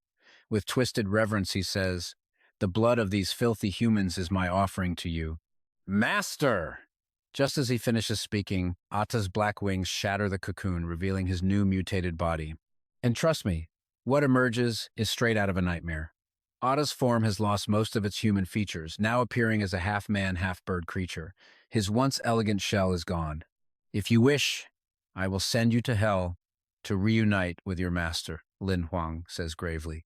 With twisted reverence, he says, "The blood of these filthy humans is my offering to you." "Master!" Just as he finishes speaking, Ada's black wings shatter the cocoon, revealing his new mutated body. And trust me, what emerges is straight out of a nightmare. Ada's form has lost most of its human features, now appearing as a half-man, half-bird creature. His once elegant shell is gone. "If you wish, I will send you to hell to reunite with your master," Lin Huang says gravely.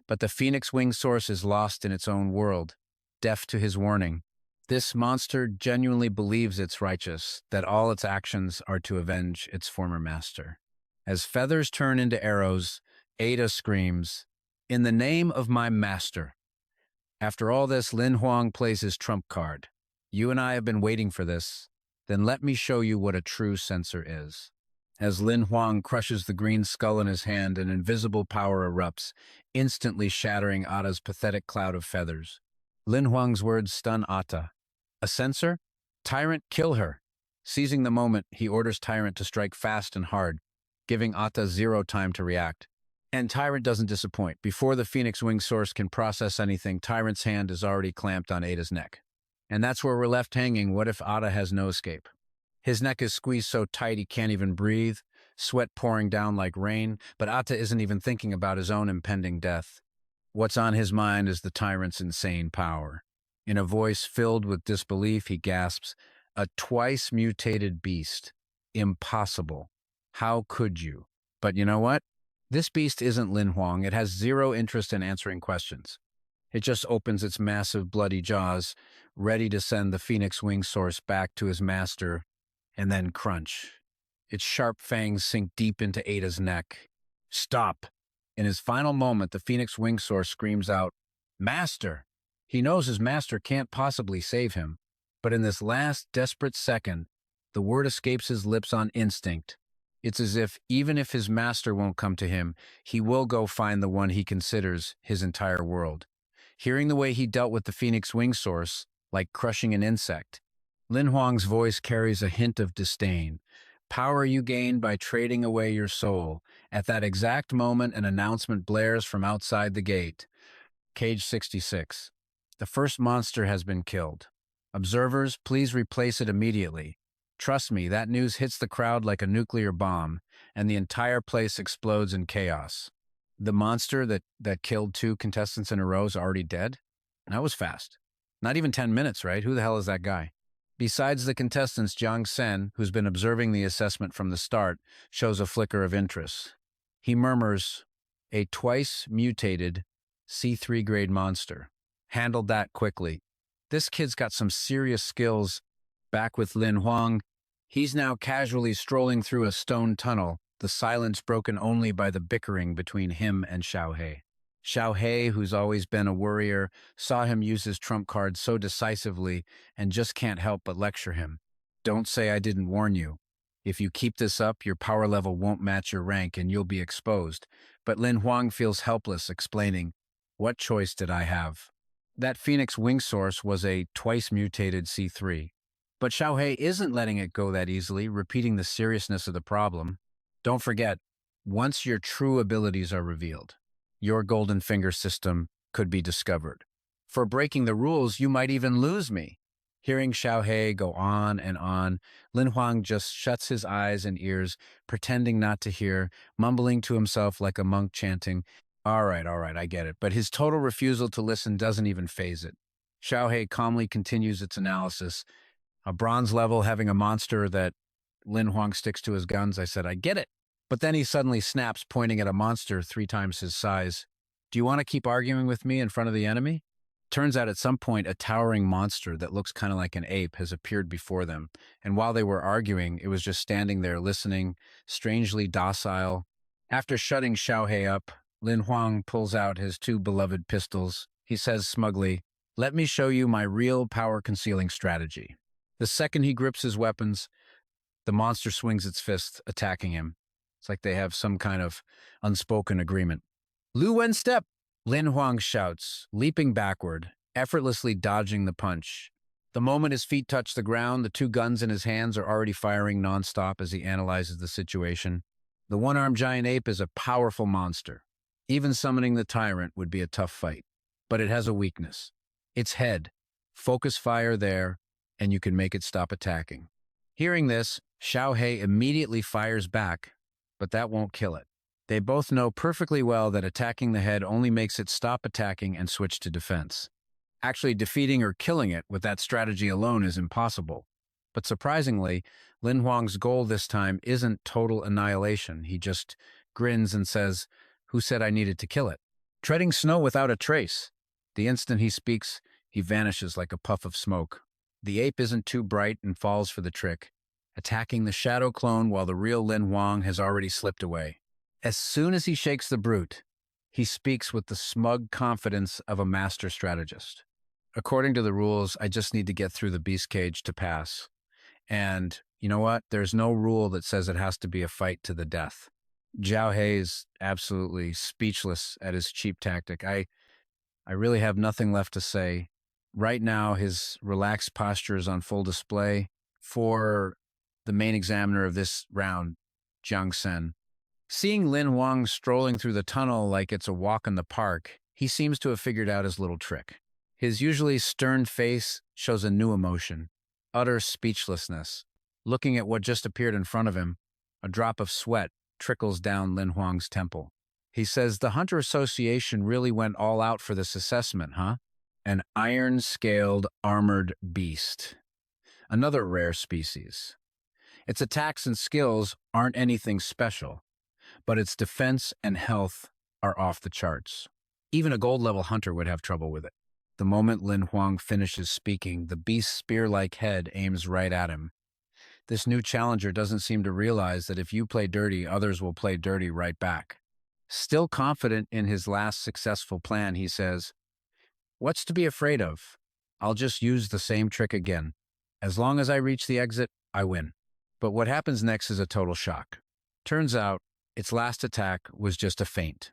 But the Phoenix Wing Source is lost in its own world, deaf to his warning. This monster genuinely believes it's righteous, that all its actions are to avenge its former master. As feathers turn into arrows, Ada screams, "In the name of my master." After all this, Lin Huang plays his trump card. "You and I have been waiting for this. Then let me show you what a true censor is." As Lin Huang crushes the green skull in his hand, an invisible power erupts, instantly shattering Atta's pathetic cloud of feathers. Lin Huang's words stun Atta. A censor? Tyrant, kill her! Seizing the moment, he orders Tyrant to strike fast and hard, giving Atta zero time to react. And Tyrant doesn't disappoint. Before the Phoenix Wing Source can process anything, Tyrant's hand is already clamped on Ada's neck. And that's where we're left hanging. What if Atta has no escape? His neck is squeezed so tight he can't even breathe, sweat pouring down like rain, but Atta isn't even thinking about his own impending death. What's on his mind is the tyrant's insane power. In a voice filled with disbelief, he gasps, "A twice mutated beast. Impossible. How could you?" But you know what? This beast isn't Lin Huang. It has zero interest in answering questions. It just opens its massive bloody jaws, ready to send the Phoenix Wing Source back to his master, and then crunch. Its sharp fangs sink deep into Ada's neck. Stop! In his final moment, the Phoenix Wing Source screams out, "Master!" He knows his master can't possibly save him, but in this last desperate second, the word escapes his lips on instinct. It's as if, even if his master won't come to him, he will go find the one he considers his entire world. Hearing the way he dealt with the Phoenix Wing Source, like crushing an insect, Lin Huang's voice carries a hint of disdain. Power you gain by trading away your soul. At that exact moment, an announcement blares from outside the gate. Cage 66. The first monster has been killed. Observers, please replace it immediately. Trust me, that news hits the crowd like a nuclear bomb, and the entire place explodes in chaos. The monster that killed 2 contestants in a row is already dead? That was fast. Not even 10 minutes, right? Who the hell is that guy? Besides the contestants, Jiang Sen, who's been observing the assessment from the start, shows a flicker of interest. He murmurs, "A twice mutated C3 grade monster. Handled that quickly. This kid's got some serious skills." Back with Lin Huang, he's now casually strolling through a stone tunnel, the silence broken only by the bickering between him and Xiao Hei. Xiao Hei, who's always been a worrier, saw him use his trump card so decisively and just can't help but lecture him. "Don't say I didn't warn you. If you keep this up, your power level won't match your rank and you'll be exposed." But Lin Huang feels helpless, explaining, "What choice did I have? That Phoenix Wing Source was a twice mutated C3. But Xiao Hei isn't letting it go that easily, repeating the seriousness of the problem. "Don't forget, once your true abilities are revealed, your golden finger system could be discovered. For breaking the rules, you might even lose me." Hearing Xiao Hei go on and on, Lin Huang just shuts his eyes and ears, pretending not to hear, mumbling to himself like a monk chanting, all right, I get it." But his total refusal to listen doesn't even faze it. Xiao Hei calmly continues its analysis. "A bronze level having a monster that..." Lin Huang sticks to his guns. I said, "I get it." But then he suddenly snaps, pointing at a monster 3 times his size. "Do you want to keep arguing with me in front of the enemy?" Turns out at some point, a towering monster that looks kind of like an ape has appeared before them. And while they were arguing, it was just standing there listening, strangely docile. After shutting Xiao Hei up, Lin Huang pulls out his 2 beloved pistols. He says smugly, "Let me show you my real power concealing strategy." The second he grips his weapons, the monster swings its fist, attacking him. It's like they have some kind of unspoken agreement. "Lu Wen step!" Lin Huang shouts, leaping backward, effortlessly dodging the punch. The moment his feet touch the ground, the 2 guns in his hands are already firing nonstop as he analyzes the situation. The one-armed giant ape is a powerful monster. Even summoning the tyrant would be a tough fight. But it has a weakness. Its head. Focus fire there, and you can make it stop attacking. Hearing this, Xiao Hei immediately fires back, but that won't kill it. They both know perfectly well that attacking the head only makes it stop attacking and switch to defense. Actually, defeating or killing it with that strategy alone is impossible. But surprisingly, Lin Huang's goal this time isn't total annihilation. He just grins and says, "Who said I needed to kill it?" Treading snow without a trace. The instant he speaks, he vanishes like a puff of smoke. The ape isn't too bright and falls for the trick, attacking the shadow clone while the real Lin Huang has already slipped away. As soon as he shakes the brute, he speaks with the smug confidence of a master strategist. "According to the rules, I just need to get through the beast cage to pass. And You know what? There's no rule that says it has to be a fight to the death. Xiao Hei is absolutely speechless at his cheap tactic. I really have nothing left to say. Right now, his relaxed posture is on full display for the main examiner of this round, Jiang Sen. Seeing Lin Huang strolling through the tunnel like it's a walk in the park, he seems to have figured out his little trick. His usually stern face shows a new emotion, utter speechlessness. Looking at what just appeared in front of him, a drop of sweat trickles down Lin Huang's temple. He says, "The Hunter Association really went all out for this assessment, huh?" An iron-scaled armored beast. Another rare species. Its attacks and skills aren't anything special, but its defense and health are off the charts. Even a gold-level hunter would have trouble with it. The moment Lin Huang finishes speaking, the beast's spear-like head aims right at him. This new challenger doesn't seem to realize that if you play dirty, others will play dirty right back. Still confident in his last successful plan, he says, "What's to be afraid of? I'll just use the same trick again. As long as I reach the exit, I win." But what happens next is a total shock. Turns out, its last attack was just a feint.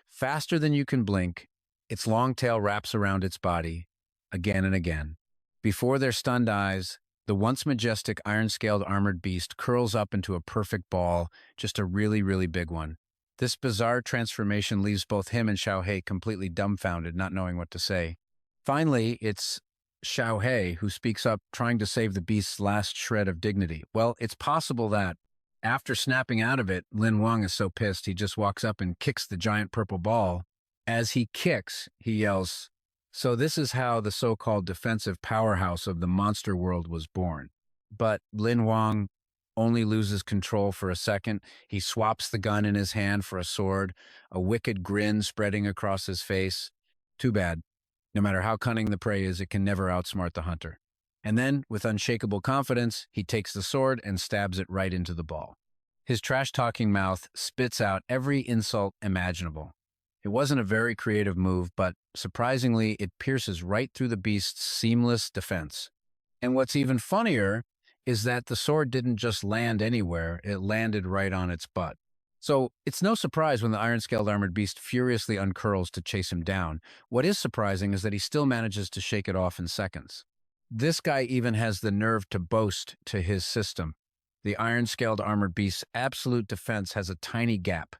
Faster than you can blink, its long tail wraps around its body, again and again. Before their stunned eyes, the once majestic iron-scaled armored beast curls up into a perfect ball, just a really, really big one. This bizarre transformation leaves both him and Xiao Hei completely dumbfounded, not knowing what to say. Finally, it's Xiao Hei who speaks up, trying to save the beast's last shred of dignity. Well, it's possible that, after snapping out of it, Lin Huang is so pissed he just walks up and kicks the giant purple ball. As he kicks, he yells, "So this is how the so-called defensive powerhouse of the monster world was born." But Lin Huang only loses control for a second. He swaps the gun in his hand for a sword, a wicked grin spreading across his face. Too bad. No matter how cunning the prey is, it can never outsmart the hunter. And then, with unshakable confidence, he takes the sword and stabs it right into the ball. His trash-talking mouth spits out every insult imaginable. It wasn't a very creative move, but surprisingly, it pierces right through the beast's seamless defense. And what's even funnier is that the sword didn't just land anywhere, it landed right on its butt. So it's no surprise when the iron-scaled armored beast furiously uncurls to chase him down. What is surprising is that he still manages to shake it off in seconds. This guy even has the nerve to boast to his system. The iron-scaled armored beast's absolute defense has a tiny gap.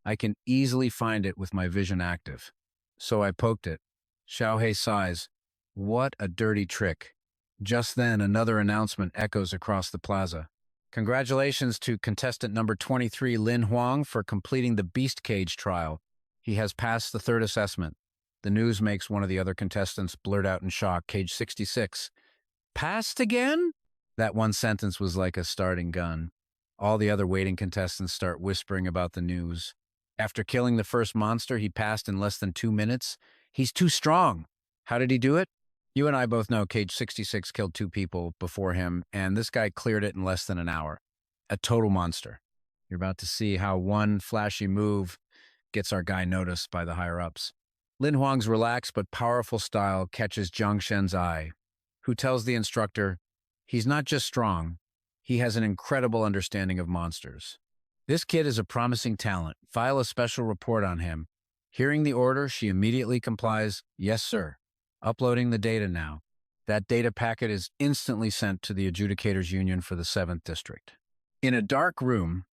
I can easily find it with my vision active. So I poked it. Xiao Hei sighs. What a dirty trick. Just then, another announcement echoes across the plaza. Congratulations to contestant number 23, Lin Huang, for completing the Beast Cage trial. He has passed the third assessment. The news makes one of the other contestants blurt out in shock, Cage 66. Passed again? That one sentence was like a starting gun. All the other waiting contestants start whispering about the news. After killing the first monster, he passed in less than 2 minutes. He's too strong. How did he do it? You and I both know Cage 66 killed 2 people before him, and this guy cleared it in less than an hour. A total monster. You're about to see how one flashy move gets our guy noticed by the higher-ups. Lin Huang's relaxed but powerful style catches Jiang Shen's eye, who tells the instructor, he's not just strong, he has an incredible understanding of monsters. This kid is a promising talent. File a special report on him. Hearing the order, she immediately complies, "Yes, sir." Uploading the data now. That data packet is instantly sent to the Adjudicators Union for the 7th District. In a dark room,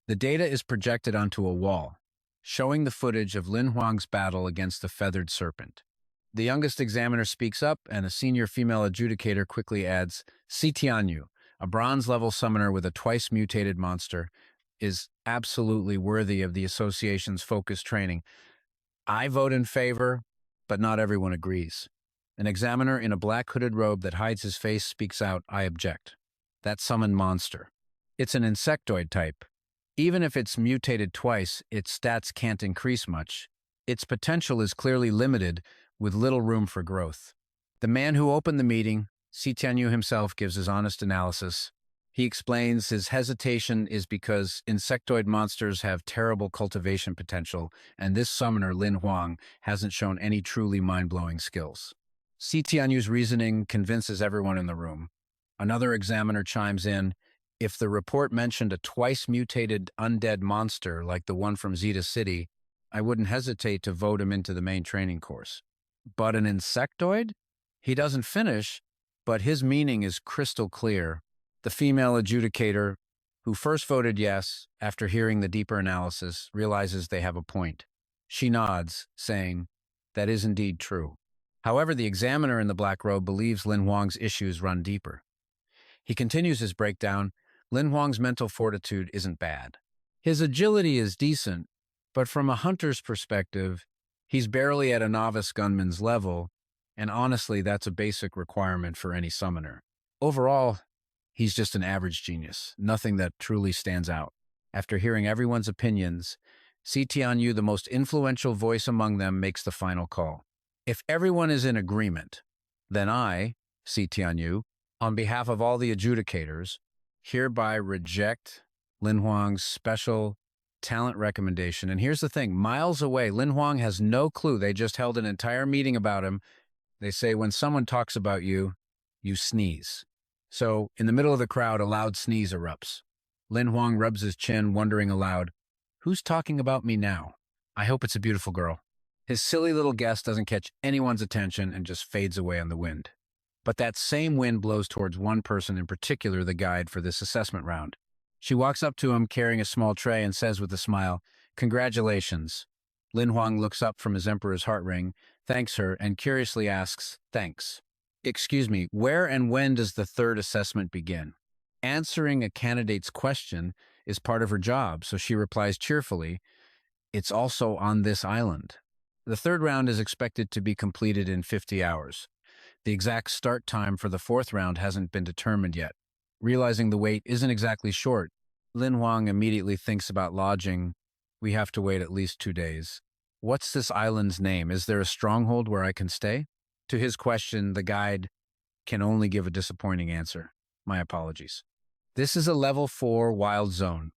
the data is projected onto a wall, showing the footage of Lin Huang's battle against the feathered serpent. The youngest examiner speaks up, and a senior female adjudicator quickly adds, "Si Tianyu, a bronze-level summoner with a twice-mutated monster, is absolutely worthy of the association's focus training. I vote in favor, but not everyone agrees." An examiner in a black hooded robe that hides his face speaks out, "I object. That summoned monster. It's an insectoid type. Even if it's mutated twice, its stats can't increase much. Its potential is clearly limited, with little room for growth." The man who opened the meeting, Si Tianyu himself, gives his honest analysis. He explains his hesitation is because insectoid monsters have terrible cultivation potential, and this summoner, Lin Huang, hasn't shown any truly mind-blowing skills. Si Tianyu's reasoning convinces everyone in the room. Another examiner chimes in, If the report mentioned a twice-mutated undead monster like the one from Zeta City, I wouldn't hesitate to vote him into the main training course. But an insectoid? He doesn't finish, but his meaning is crystal clear. The female adjudicator, who first voted yes after hearing the deeper analysis, realizes they have a point. She nods, saying, "That is indeed true." However, the examiner in the black robe believes Lin Huang's issues run deeper. He continues his breakdown. Lin Huang's mental fortitude isn't bad. His agility is decent, but from a hunter's perspective, he's barely at a novice gunman's level, and honestly, that's a basic requirement for any summoner. Overall, he's just an average genius, nothing that truly stands out. After hearing everyone's opinions, Si Tianyu, the most influential voice among them, makes the final call. If everyone is in agreement, then I, Si Tianyu, on behalf of all the adjudicators, hereby reject Lin Huang's special talent recommendation. And here's the thing, miles away, Lin Huang has no clue. They just held an entire meeting about him. They say when someone talks about you, you sneeze. So in the middle of the crowd, a loud sneeze erupts. Lin Huang rubs his chin, wondering aloud, who's talking about me now? I hope it's a beautiful girl. His silly little guess doesn't catch anyone's attention and just fades away on the wind. But that same wind blows towards one person in particular, the guide for this assessment round. She walks up to him carrying a small tray and says with a smile, "Congratulations." Lin Huang looks up from his emperor's heart ring, thanks her, and curiously asks, "Thanks. Excuse me, where and when does the third assessment begin?" Answering a candidate's question is part of her job, so she replies cheerfully, "It's also on this island." The third round is expected to be completed in 50 hours. The exact start time for the fourth round hasn't been determined yet. Realizing the wait isn't exactly short, Lin Huang immediately thinks about lodging. We have to wait at least 2 days. What's this island's name? Is there a stronghold where I can stay? To his question, the guide can only give a disappointing answer. My apologies. This is a level 4 wild zone,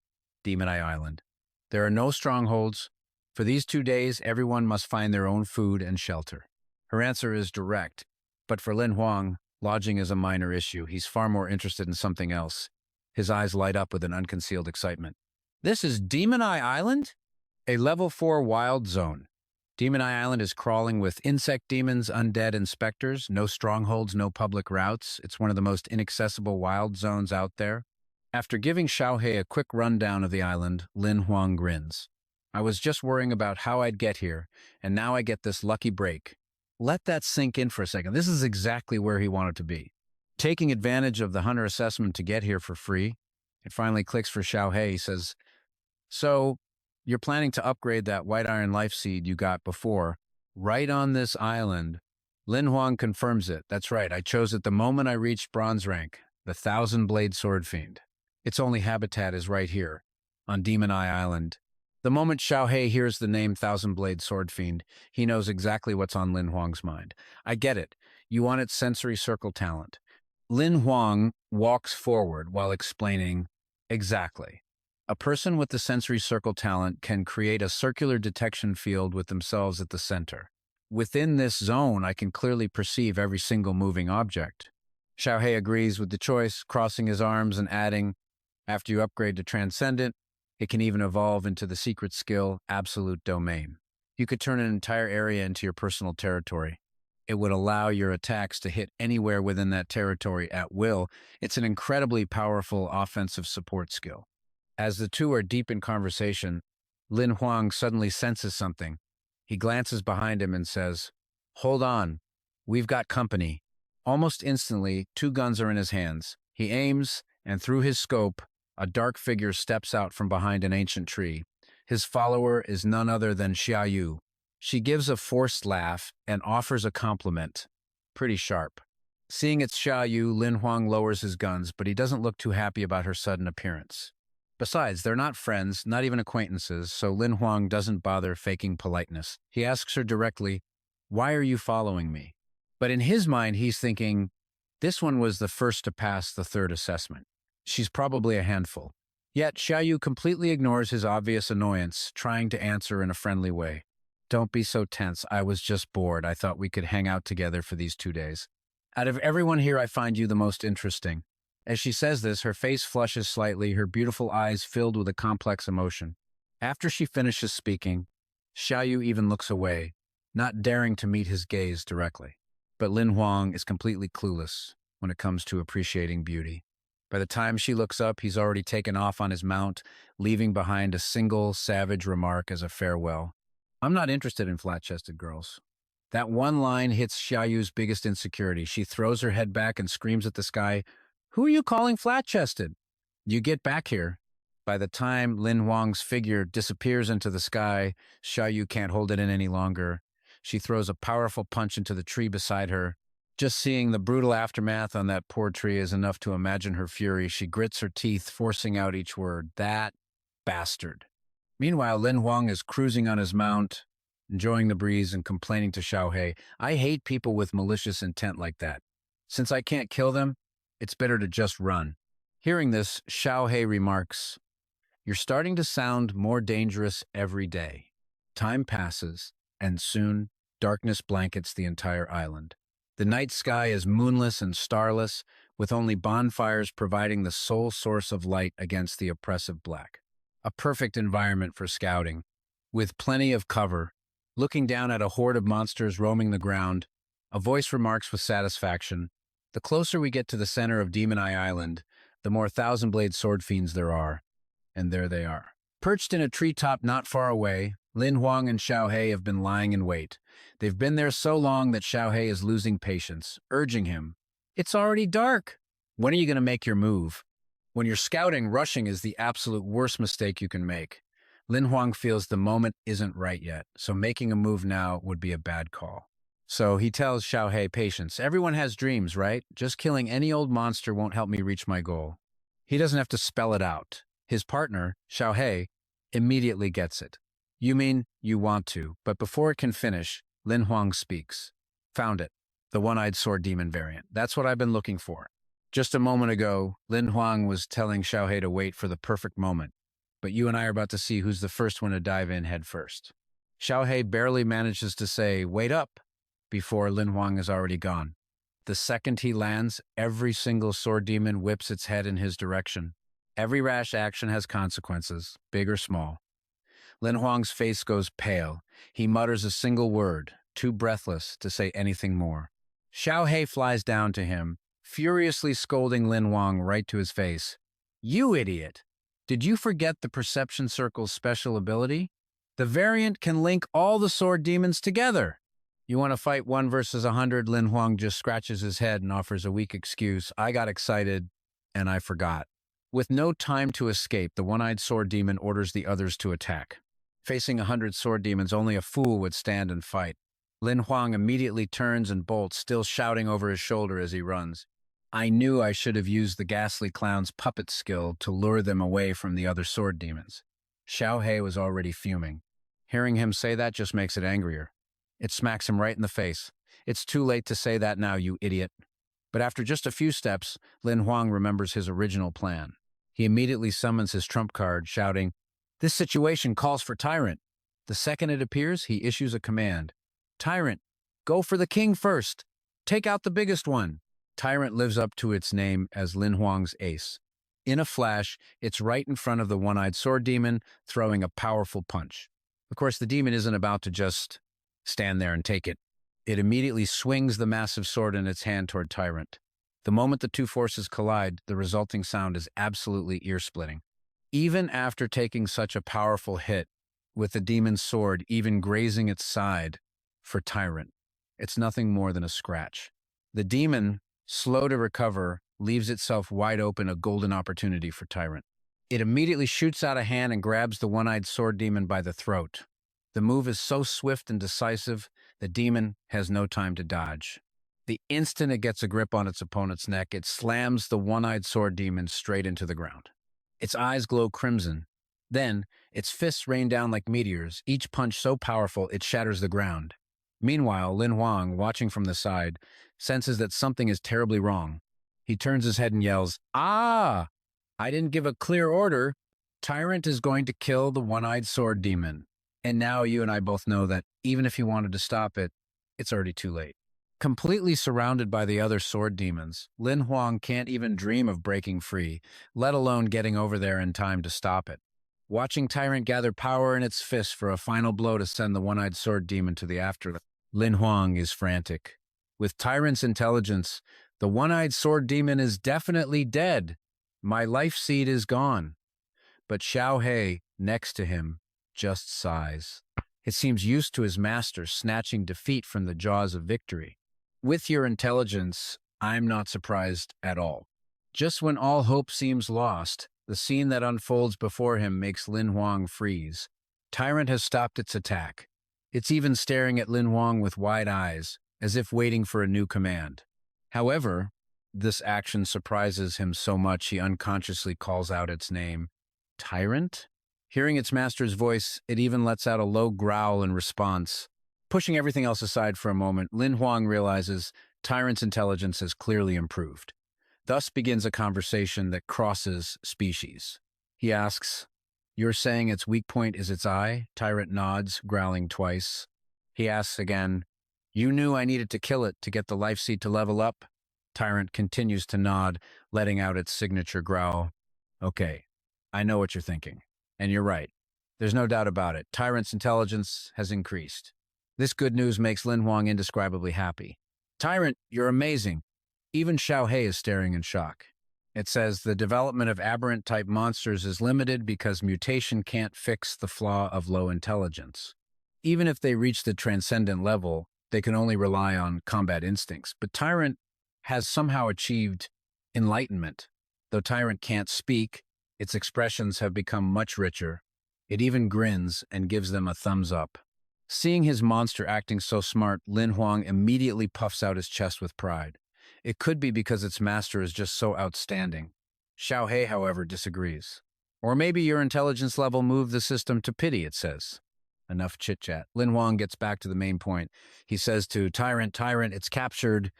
Demon Eye Island. There are no strongholds. For these 2 days, everyone must find their own food and shelter. Her answer is direct, but for Lin Huang, lodging is a minor issue. He's far more interested in something else. His eyes light up with an unconcealed excitement. This is Demon Eye Island? A level 4 wild zone. Demon Eye Island is crawling with insect demons, undead, and specters. No strongholds, no public routes. It's one of the most inaccessible wild zones out there. After giving Xiao Hei a quick rundown of the island, Lin Huang grins. I was just worrying about how I'd get here, and now I get this lucky break. Let that sink in for a second. This is exactly where he wanted to be. Taking advantage of the hunter assessment to get here for free, it finally clicks for Xiao Hei. He says, "So, you're planning to upgrade that white iron life seed you got before, right on this island." Lin Huang confirms it. That's right, I chose it the moment I reached bronze rank, the 1,000-blade sword fiend. Its only habitat is right here, on Demon Eye Island. The moment Xiao Hei hears the name 1,000-blade sword fiend, he knows exactly what's on Lin Huang's mind. I get it. You want its sensory circle talent. Lin Huang walks forward while explaining, exactly. A person with the sensory circle talent can create a circular detection field with themselves at the center. Within this zone, I can clearly perceive every single moving object. Xiao Hei agrees with the choice, crossing his arms and adding, after you upgrade to Transcendent, it can even evolve into the secret skill, Absolute Domain. You could turn an entire area into your personal territory. It would allow your attacks to hit anywhere within that territory at will. It's an incredibly powerful offensive support skill. As the two are deep in conversation, Lin Huang suddenly senses something. He glances behind him and says, "Hold on, we've got company." Almost instantly, 2 guns are in his hands. He aims, and through his scope, a dark figure steps out from behind an ancient tree. His follower is none other than Xiaoyu. She gives a forced laugh and offers a compliment. Pretty sharp. Seeing it's Xiaoyu, Lin Huang lowers his guns, but he doesn't look too happy about her sudden appearance. Besides, they're not friends, not even acquaintances, so Lin Huang doesn't bother faking politeness. He asks her directly, "Why are you following me?" But in his mind, he's thinking, this one was the first to pass the third assessment. She's probably a handful. Yet Xiaoyu completely ignores his obvious annoyance, trying to answer in a friendly way. "Don't be so tense. I was just bored. I thought we could hang out together for these 2 days. Out of everyone here, I find you the most interesting." As she says this, her face flushes slightly, her beautiful eyes filled with a complex emotion. After she finishes speaking, Xiaoyu even looks away, not daring to meet his gaze directly. But Lin Huang is completely clueless when it comes to appreciating beauty. By the time she looks up, he's already taken off on his mount, leaving behind a single savage remark as a farewell. I'm not interested in flat-chested girls. That one line hits Xiaoyu's biggest insecurity. She throws her head back and screams at the sky, "Who are you calling flat-chested? You get back here." By the time Lin Huang's figure disappears into the sky, Xiaoyu can't hold it in any longer. She throws a powerful punch into the tree beside her. Just seeing the brutal aftermath on that poor tree is enough to imagine her fury. She grits her teeth, forcing out each word. That bastard. Meanwhile, Lin Huang is cruising on his mount, enjoying the breeze and complaining to Xiao Hei, "I hate people with malicious intent like that. Since I can't kill them, it's better to just run." Hearing this, Xiao Hei remarks, "You're starting to sound more dangerous every day." Time passes, and soon darkness blankets the entire island. The night sky is moonless and starless, with only bonfires providing the sole source of light against the oppressive black. A perfect environment for scouting, with plenty of cover. Looking down at a horde of monsters roaming the ground, a voice remarks with satisfaction, "The closer we get to the center of Demon Eye Island, the more thousand-blade sword fiends there are." And there they are. Perched in a treetop not far away, Lin Huang and Xiao Hei have been lying in wait. They've been there so long that Xiao Hei is losing patience, urging him, "It's already dark. When are you going to make your move?" When you're scouting, rushing is the absolute worst mistake you can make. Lin Huang feels the moment isn't right yet, so making a move now would be a bad call. So he tells Xiao Hei, "Patience. Everyone has dreams, right? Just killing any old monster won't help me reach my goal." He doesn't have to spell it out. His partner, Xiao Hei, immediately gets it. "You mean you want to," but before it can finish, Lin Huang speaks. "Found it. The one-eyed sword demon variant. That's what I've been looking for." Just a moment ago, Lin Huang was telling Xiao Hei to wait for the perfect moment, but you and I are about to see who's the first one to dive in head first. Xiao Hei barely manages to say, "Wait up," before Lin Huang is already gone. The second he lands, every single sword demon whips its head in his direction. Every rash action has consequences, big or small. Lin Huang's face goes pale. He mutters a single word, too breathless to say anything more. Xiao Hei flies down to him, furiously scolding Lin Huang right to his face. "You idiot! Did you forget the Perception Circle's special ability? The variant can link all the sword demons together." "You want to fight 1 versus 100? Lin Huang just scratches his head and offers a weak excuse. "I got excited, and I forgot." With no time to escape, the one-eyed sword demon orders the others to attack. Facing 100 sword demons, only a fool would stand and fight. Lin Huang immediately turns and bolts, still shouting over his shoulder as he runs. "I knew I should have used the ghastly clown's puppet skill to lure them away from the other sword demons." Xiao Hei was already fuming. Hearing him say that just makes it angrier. It smacks him right in the face. "It's too late to say that now, you idiot." But after just a few steps, Lin Huang remembers his original plan. He immediately summons his trump card, shouting, "This situation calls for Tyrant." The second it appears, he issues a command. "Tyrant, go for the king first. Take out the biggest one." Tyrant lives up to its name as Lin Huang's ace. In a flash, it's right in front of the one-eyed sword demon, throwing a powerful punch. Of course, the demon isn't about to just stand there and take it. It immediately swings the massive sword in its hand toward Tyrant. The moment the two forces collide, the resulting sound is absolutely ear-splitting. Even after taking such a powerful hit, with the demon's sword even grazing its side, for Tyrant, it's nothing more than a scratch. The demon, slow to recover, leaves itself wide open, a golden opportunity for Tyrant. It immediately shoots out a hand and grabs the one-eyed sword demon by the throat. The move is so swift and decisive, the demon has no time to dodge. The instant it gets a grip on its opponent's neck, it slams the one-eyed sword demon straight into the ground. Its eyes glow crimson. Then, its fists rain down like meteors, each punch so powerful it shatters the ground. Meanwhile, Lin Huang, watching from the side, senses that something is terribly wrong. He turns his head and yells, "Ah! I didn't give a clear order. Tyrant is going to kill the one-eyed sword demon." And now you and I both know that even if he wanted to stop it, it's already too late. Completely surrounded by the other sword demons, Lin Huang can't even dream of breaking free, let alone getting over there in time to stop it. Watching Tyrant gather power in its fist for a final blow to send the one-eyed sword demon to the afterlife, Lin Huang is frantic. With Tyrant's intelligence, the one-eyed sword demon is definitely dead. My life seed is gone. But Xiao Hei, next to him, just sighs. It seems used to his master snatching defeat from the jaws of victory. With your intelligence, I'm not surprised at all. Just when all hope seems lost, the scene that unfolds before him makes Lin Huang freeze. Tyrant has stopped its attack. It's even staring at Lin Huang with wide eyes, as if waiting for a new command. However, this action surprises him so much he unconsciously calls out its name. Tyrant? Hearing its master's voice, it even lets out a low growl in response. Pushing everything else aside for a moment, Lin Huang realizes Tyrant's intelligence has clearly improved. Thus begins a conversation that crosses species. He asks, "You're saying its weak point is its eye?" Tyrant nods, growling twice. He asks again, "You knew I needed to kill it to get the life seed to level up?" Tyrant continues to nod, letting out its signature growl. "Okay, I know what you're thinking. And you're right. There's no doubt about it. Tyrant's intelligence has increased." This good news makes Lin Huang indescribably happy. "Tyrant, you're amazing." Even Xiao Hei is staring in shock. It says the development of aberrant-type monsters is limited because mutation can't fix the flaw of low intelligence. Even if they reach the transcendent level, they can only rely on combat instincts. But Tyrant has somehow achieved enlightenment. Though Tyrant can't speak, its expressions have become much richer. It even grins and gives them a thumbs up. Seeing his monster acting so smart, Lin Huang immediately puffs out his chest with pride. It could be because its master is just so outstanding. Xiao Hei, however, disagrees. "Or maybe your intelligence level moved the system to pity," it says. Enough chit-chat. Lin Huang gets back to the main point. He says to Tyrant, "It's captured."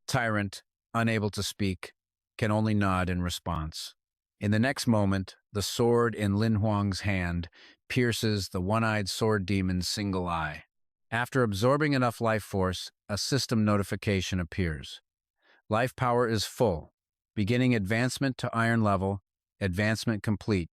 Tyrant, unable to speak, can only nod in response. In the next moment, the sword in Lin Huang's hand pierces the one-eyed sword demon's single eye. After absorbing enough life force, a system notification appears. Life power is full. Beginning advancement to iron level. Advancement complete.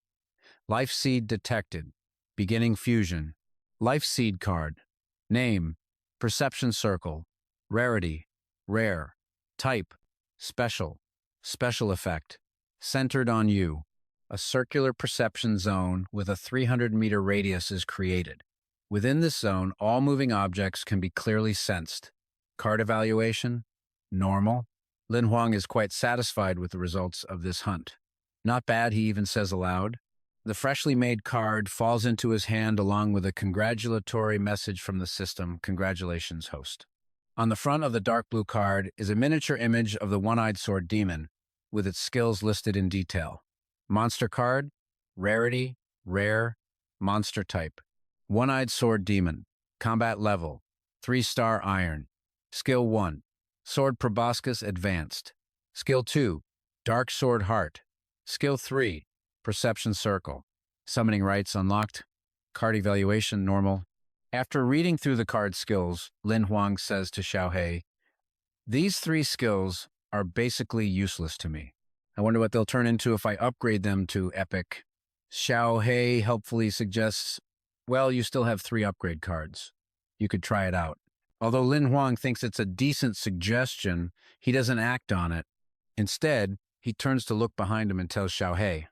Life seed detected. Beginning fusion. Life seed card. Name: Perception Circle. Rarity: Rare. Type: Special. Special effect: Centered on you. A circular perception zone with a 300-meter radius is created. Within this zone, all moving objects can be clearly sensed. Card evaluation: Normal. Lin Huang is quite satisfied with the results of this hunt. "Not bad," he even says aloud. The freshly made card falls into his hand along with a congratulatory message from the system. "Congratulations, host." On the front of the dark blue card is a miniature image of the one-eyed sword demon, with its skills listed in detail. Monster card: Rarity: Rare. Monster type: One-eyed sword demon. Combat level: 3-star iron. Skill 1: Sword Proboscis Advanced. Skill 2: Dark Sword Heart. Skill 3: Perception Circle. Summoning rights unlocked. Card evaluation: Normal. After reading through the card skills, Lin Huang says to Xiao Hei, "These 3 skills are basically useless to me. I wonder what they'll turn into if I upgrade them to epic." Xiao Hei helpfully suggests, "Well, you still have 3 upgrade cards. You could try it out." Although Lin Huang thinks it's a decent suggestion, he doesn't act on it. Instead, he turns to look behind him and tells Xiao Hei,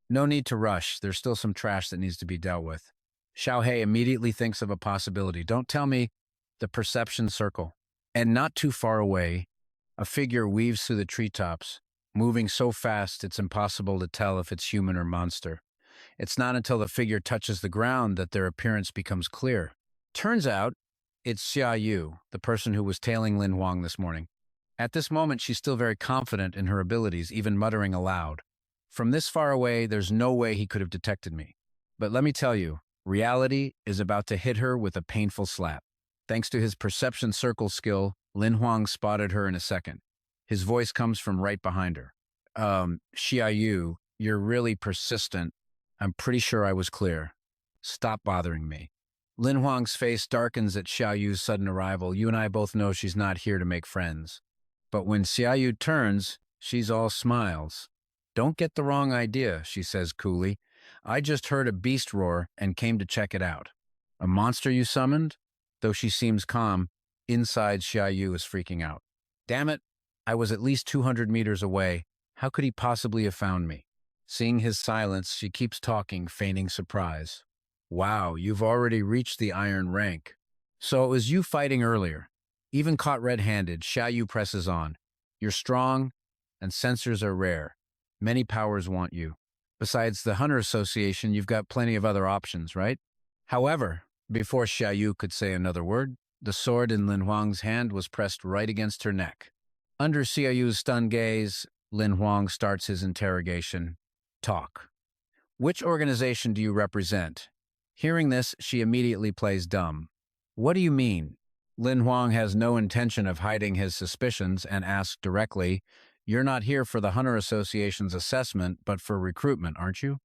"No need to rush. There's still some trash that needs to be dealt with." Xiao Hei immediately thinks of a possibility. "Don't tell me." The perception circle. And not too far away, a figure weaves through the treetops, moving so fast it's impossible to tell if it's human or monster. It's not until the figure touches the ground that their appearance becomes clear. Turns out, it's Xia Yu, the person who was tailing Lin Huang this morning. At this moment, she's still very confident in her abilities, even muttering aloud, "From this far away, there's no way he could have detected me. But let me tell you, reality is about to hit her with a painful slap." Thanks to his perception circle skill, Lin Huang spotted her in a second. His voice comes from right behind her. Xia Yu, you're really persistent. I'm pretty sure I was clear. Stop bothering me." Lin Huang's face darkens at Xiao Yu's sudden arrival. You and I both know she's not here to make friends. But when Xiao Yu turns, she's all smiles. Don't get the wrong idea, she says coolly. I just heard a beast roar and came to check it out. A monster you summoned? Though she seems calm, inside Xiao Yu is freaking out. Damn it, I was at least 200 meters away. How could he possibly have found me? Seeing his silence, she keeps talking, feigning surprise. Wow, you've already reached the iron rank. So it was you fighting earlier. Even caught red-handed, Xiao Yu presses on. You're strong, and sensors are rare. Many powers want you. Besides the Hunter Association, you've got plenty of other options, right? However, before Xiao Yu could say another word, the sword in Lin Huang's hand was pressed right against her neck. Under Xiao Yu's stunned gaze, Lin Huang starts his interrogation. Talk. Which organization do you represent? Hearing this, she immediately plays dumb. What do you mean? Lin Huang has no intention of hiding his suspicions and asks directly, You're not here for the Hunter Association's assessment, but for recruitment, aren't you?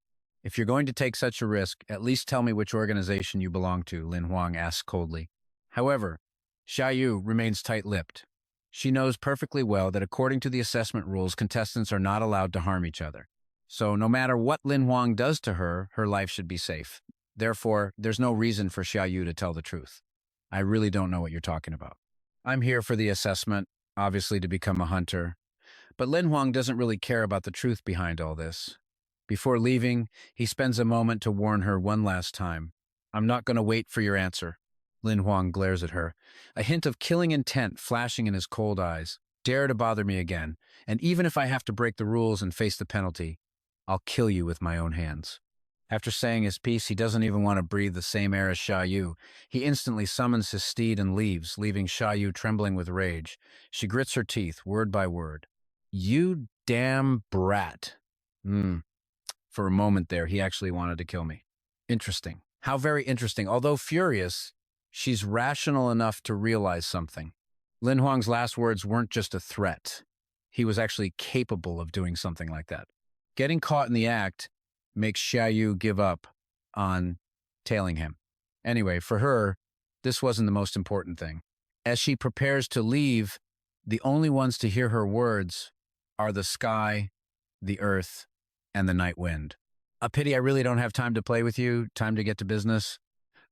If you're going to take such a risk, at least tell me which organization you belong to, Lin Huang asks coldly. However, Xiao Yu remains tight-lipped. She knows perfectly well that according to the assessment rules, contestants are not allowed to harm each other. So no matter what Lin Huang does to her, her life should be safe. Therefore, there's no reason for Xiao Yu to tell the truth. I really don't know what you're talking about. I'm here for the assessment, obviously to become a hunter. But Lin Huang doesn't really care about the truth behind all this. Before leaving, he spends a moment to warn her one last time. I'm not going to wait for your answer. Lin Huang glares at her, a hint of killing intent flashing in his cold eyes. Dare to bother me again, and even if I have to break the rules and face the penalty, I'll kill you with my own hands. After saying his piece, he doesn't even want to breathe the same air as Xiao Yu. He instantly summons his steed and leaves, leaving Xiao Yu trembling with rage. She grits her teeth, word by word. You damn brat. For a moment there, he actually wanted to kill me. Interesting. How very interesting. Although furious, she's rational enough to realize something. Lin Huang's last words weren't just a threat. He was actually capable of doing something like that. Getting caught in the act makes Xiao Yu give up on tailing him. Anyway, for her, this wasn't the most important thing. As she prepares to leave, the only ones to hear her words are the sky, the earth, and the night wind. A pity I really don't have time to play with you, time to get to business.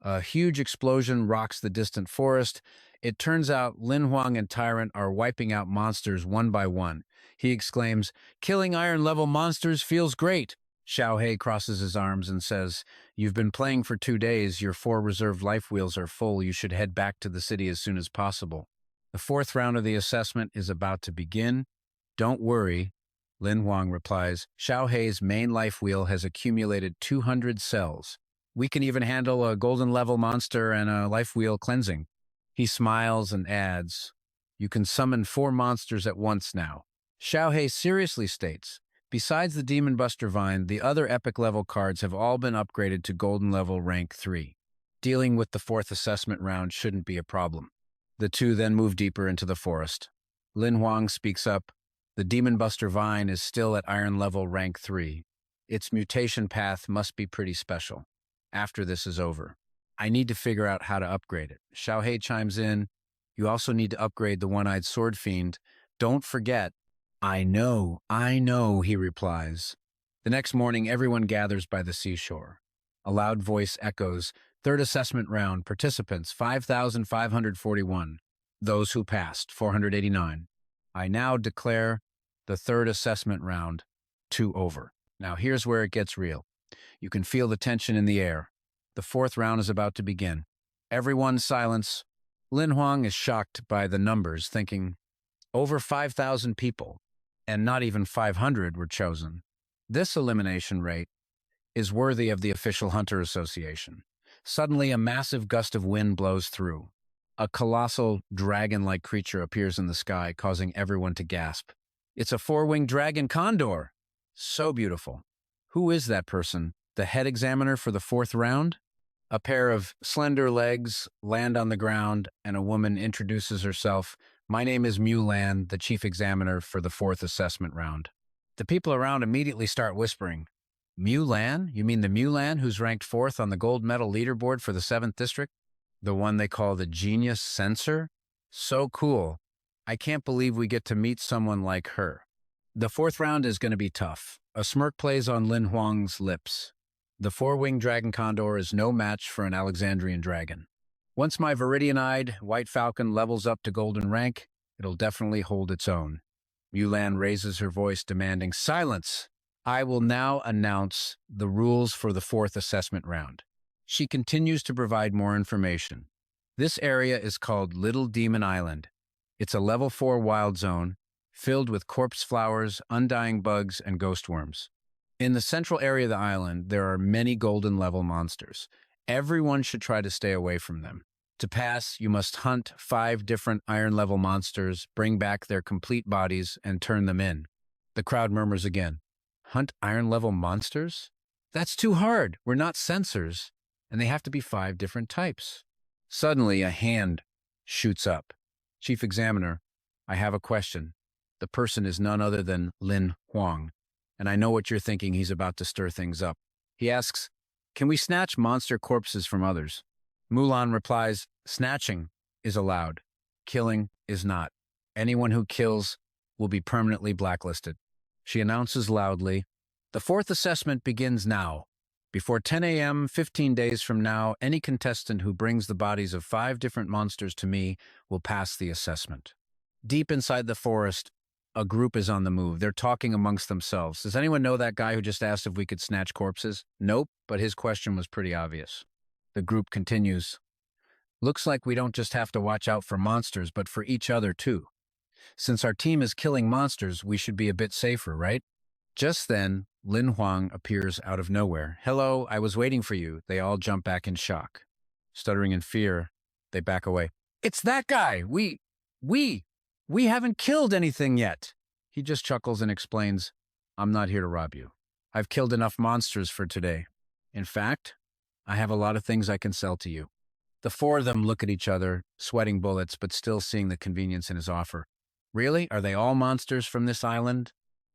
A huge explosion rocks the distant forest. It turns out Lin Huang and Tyrant are wiping out monsters one by one. He exclaims, Killing iron-level monsters feels great. Xiao Hei crosses his arms and says, You've been playing for 2 days. Your 4 reserved life wheels are full. You should head back to the city as soon as possible. The 4th round of the assessment is about to begin. Don't worry, Lin Huang replies. Xiao Hei's main life wheel has accumulated 200 cells. We can even handle a golden-level monster and a life wheel cleansing. He smiles and adds, You can summon 4 monsters at once now. Xiao Hei seriously states, Besides the Demon Buster Vine, the other epic level cards have all been upgraded to golden level rank 3. Dealing with the 4th assessment round shouldn't be a problem. The two then move deeper into the forest. Lin Huang speaks up. The Demon Buster Vine is still at iron level rank 3. Its mutation path must be pretty special. After this is over, I need to figure out how to upgrade it. Xiao Hei chimes in. You also need to upgrade the one-eyed sword fiend. Don't forget. I know, he replies. The next morning, everyone gathers by the seashore. A loud voice echoes, 3rd assessment round, participants, 5,541. Those who passed, 489. I now declare the 3rd assessment round over. Now here's where it gets real. You can feel the tension in the air. The 4th round is about to begin. Everyone silence. Lin Huang is shocked by the numbers, thinking, over 5,000 people. And not even 500 were chosen. This elimination rate is worthy of the official Hunter Association. Suddenly, a massive gust of wind blows through. A colossal, dragon-like creature appears in the sky, causing everyone to gasp. It's a 4-winged dragon condor. So beautiful. Who is that person? The head examiner for the 4th round? A pair of slender legs land on the ground, and a woman introduces herself. My name is Mulan, the chief examiner for the 4th assessment round. The people around immediately start whispering. Mulan? You mean the Mulan who's ranked 4th on the gold medal leaderboard for the 7th district? The one they call the Genius Censor? So cool. I can't believe we get to meet someone like her. The 4th round is going to be tough. A smirk plays on Lin Huang's lips. The 4-winged dragon condor is no match for an Alexandrian dragon. Once my Viridian-eyed white falcon levels up to golden rank, it'll definitely hold its own. Mulan raises her voice, demanding silence. I will now announce the rules for the 4th assessment round. She continues to provide more information. This area is called Little Demon Island. It's a level 4 wild zone, filled with corpse flowers, undying bugs, and ghost worms. In the central area of the island, there are many golden level monsters. Everyone should try to stay away from them. To pass, you must hunt 5 different iron level monsters, bring back their complete bodies, and turn them in. The crowd murmurs again. Hunt iron level monsters? That's too hard. We're not censors, and they have to be 5 different types. Suddenly, a hand shoots up. Chief Examiner, I have a question. The person is none other than Lin Huang, and I know what you're thinking. He's about to stir things up. He asks, can we snatch monster corpses from others? Mulan replies, snatching is allowed. Killing is not. Anyone who kills will be permanently blacklisted. She announces loudly, the 4th assessment begins now. Before 10 a.m., 15 days from now, any contestant who brings the bodies of 5 different monsters to me will pass the assessment. Deep inside the forest, a group is on the move. They're talking amongst themselves. Does anyone know that guy who just asked if we could snatch corpses? Nope, but his question was pretty obvious. The group continues. Looks like we don't just have to watch out for monsters, but for each other too. Since our team is killing monsters, we should be a bit safer, right? Just then, Lin Huang appears out of nowhere. Hello, I was waiting for you. They all jump back in shock. Stuttering in fear, they back away. It's that guy! We haven't killed anything yet. He just chuckles and explains, I'm not here to rob you. I've killed enough monsters for today. In fact, I have a lot of things I can sell to you. The 4 of them look at each other, sweating bullets, but still seeing the convenience in his offer. Really? Are they all monsters from this island?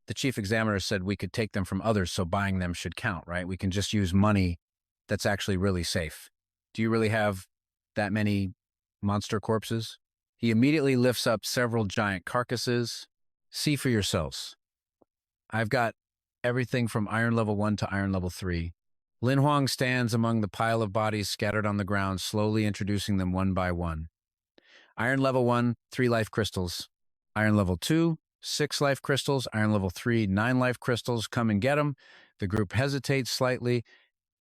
The chief examiner said we could take them from others, so buying them should count, right? We can just use money that's actually really safe. Do you really have that many monster corpses? He immediately lifts up several giant carcasses. See for yourselves. I've got everything from iron level 1 to iron level 3. Lin Huang stands among the pile of bodies scattered on the ground, slowly introducing them one by one. Iron level 1, 3 life crystals. Iron level 2, 6 life crystals. Iron level 3, 9 life crystals. Come and get them. The group hesitates slightly.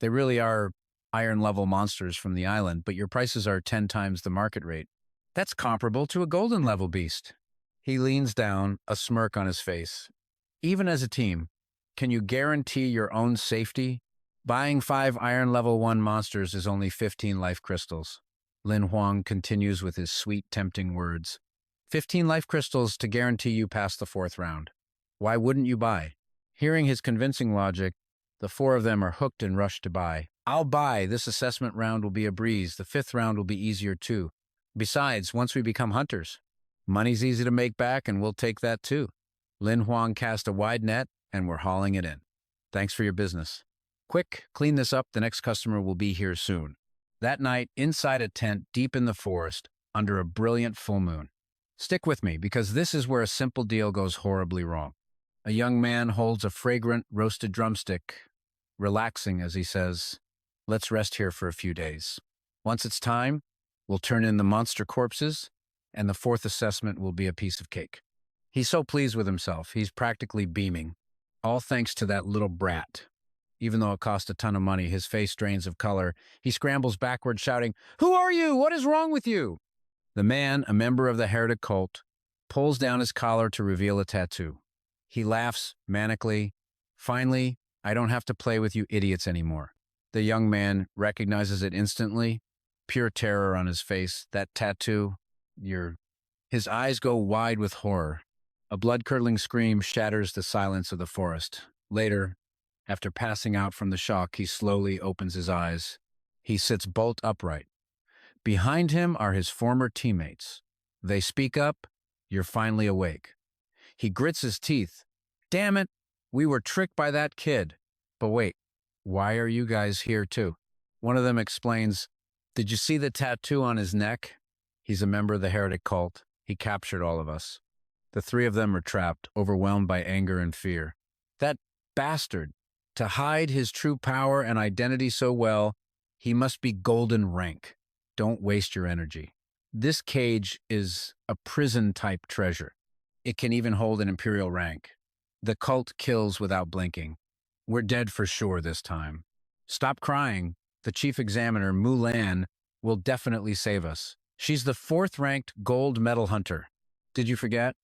They really are iron level monsters from the island, but your prices are 10 times the market rate. That's comparable to a golden level beast. He leans down, a smirk on his face. Even as a team, can you guarantee your own safety? Buying 5 iron level 1 monsters is only 15 life crystals. Lin Huang continues with his sweet, tempting words. 15 life crystals to guarantee you pass the 4th round. Why wouldn't you buy? Hearing his convincing logic, the 4 of them are hooked and rush to buy. I'll buy. This assessment round will be a breeze. The 5th round will be easier too. Besides, once we become hunters, money's easy to make back and we'll take that too. Lin Huang cast a wide net and we're hauling it in. Thanks for your business. Quick, clean this up. The next customer will be here soon. That night, inside a tent deep in the forest, under a brilliant full moon. Stick with me, because this is where a simple deal goes horribly wrong. A young man holds a fragrant roasted drumstick, relaxing as he says, let's rest here for a few days. Once it's time, we'll turn in the monster corpses, and the 4th assessment will be a piece of cake. He's so pleased with himself, he's practically beaming. All thanks to that little brat. Even though it cost a ton of money, his face drains of color. He scrambles backward, shouting, Who are you? What is wrong with you? The man, a member of the heretic cult, pulls down his collar to reveal a tattoo. He laughs manically. Finally, I don't have to play with you idiots anymore. The young man recognizes it instantly. Pure terror on his face. That tattoo, His eyes go wide with horror. A blood-curdling scream shatters the silence of the forest. Later, after passing out from the shock, he slowly opens his eyes. He sits bolt upright. Behind him are his former teammates. They speak up, you're finally awake. He grits his teeth. Damn it, we were tricked by that kid. But wait, why are you guys here too? One of them explains, did you see the tattoo on his neck? He's a member of the heretic cult. He captured all of us. The three of them are trapped, overwhelmed by anger and fear. That bastard, to hide his true power and identity so well, he must be golden rank. Don't waste your energy. This cage is a prison-type treasure. It can even hold an imperial rank. The cult kills without blinking. We're dead for sure this time. Stop crying. The chief examiner, Mulan, will definitely save us. She's the 4th-ranked gold medal hunter. Did you forget?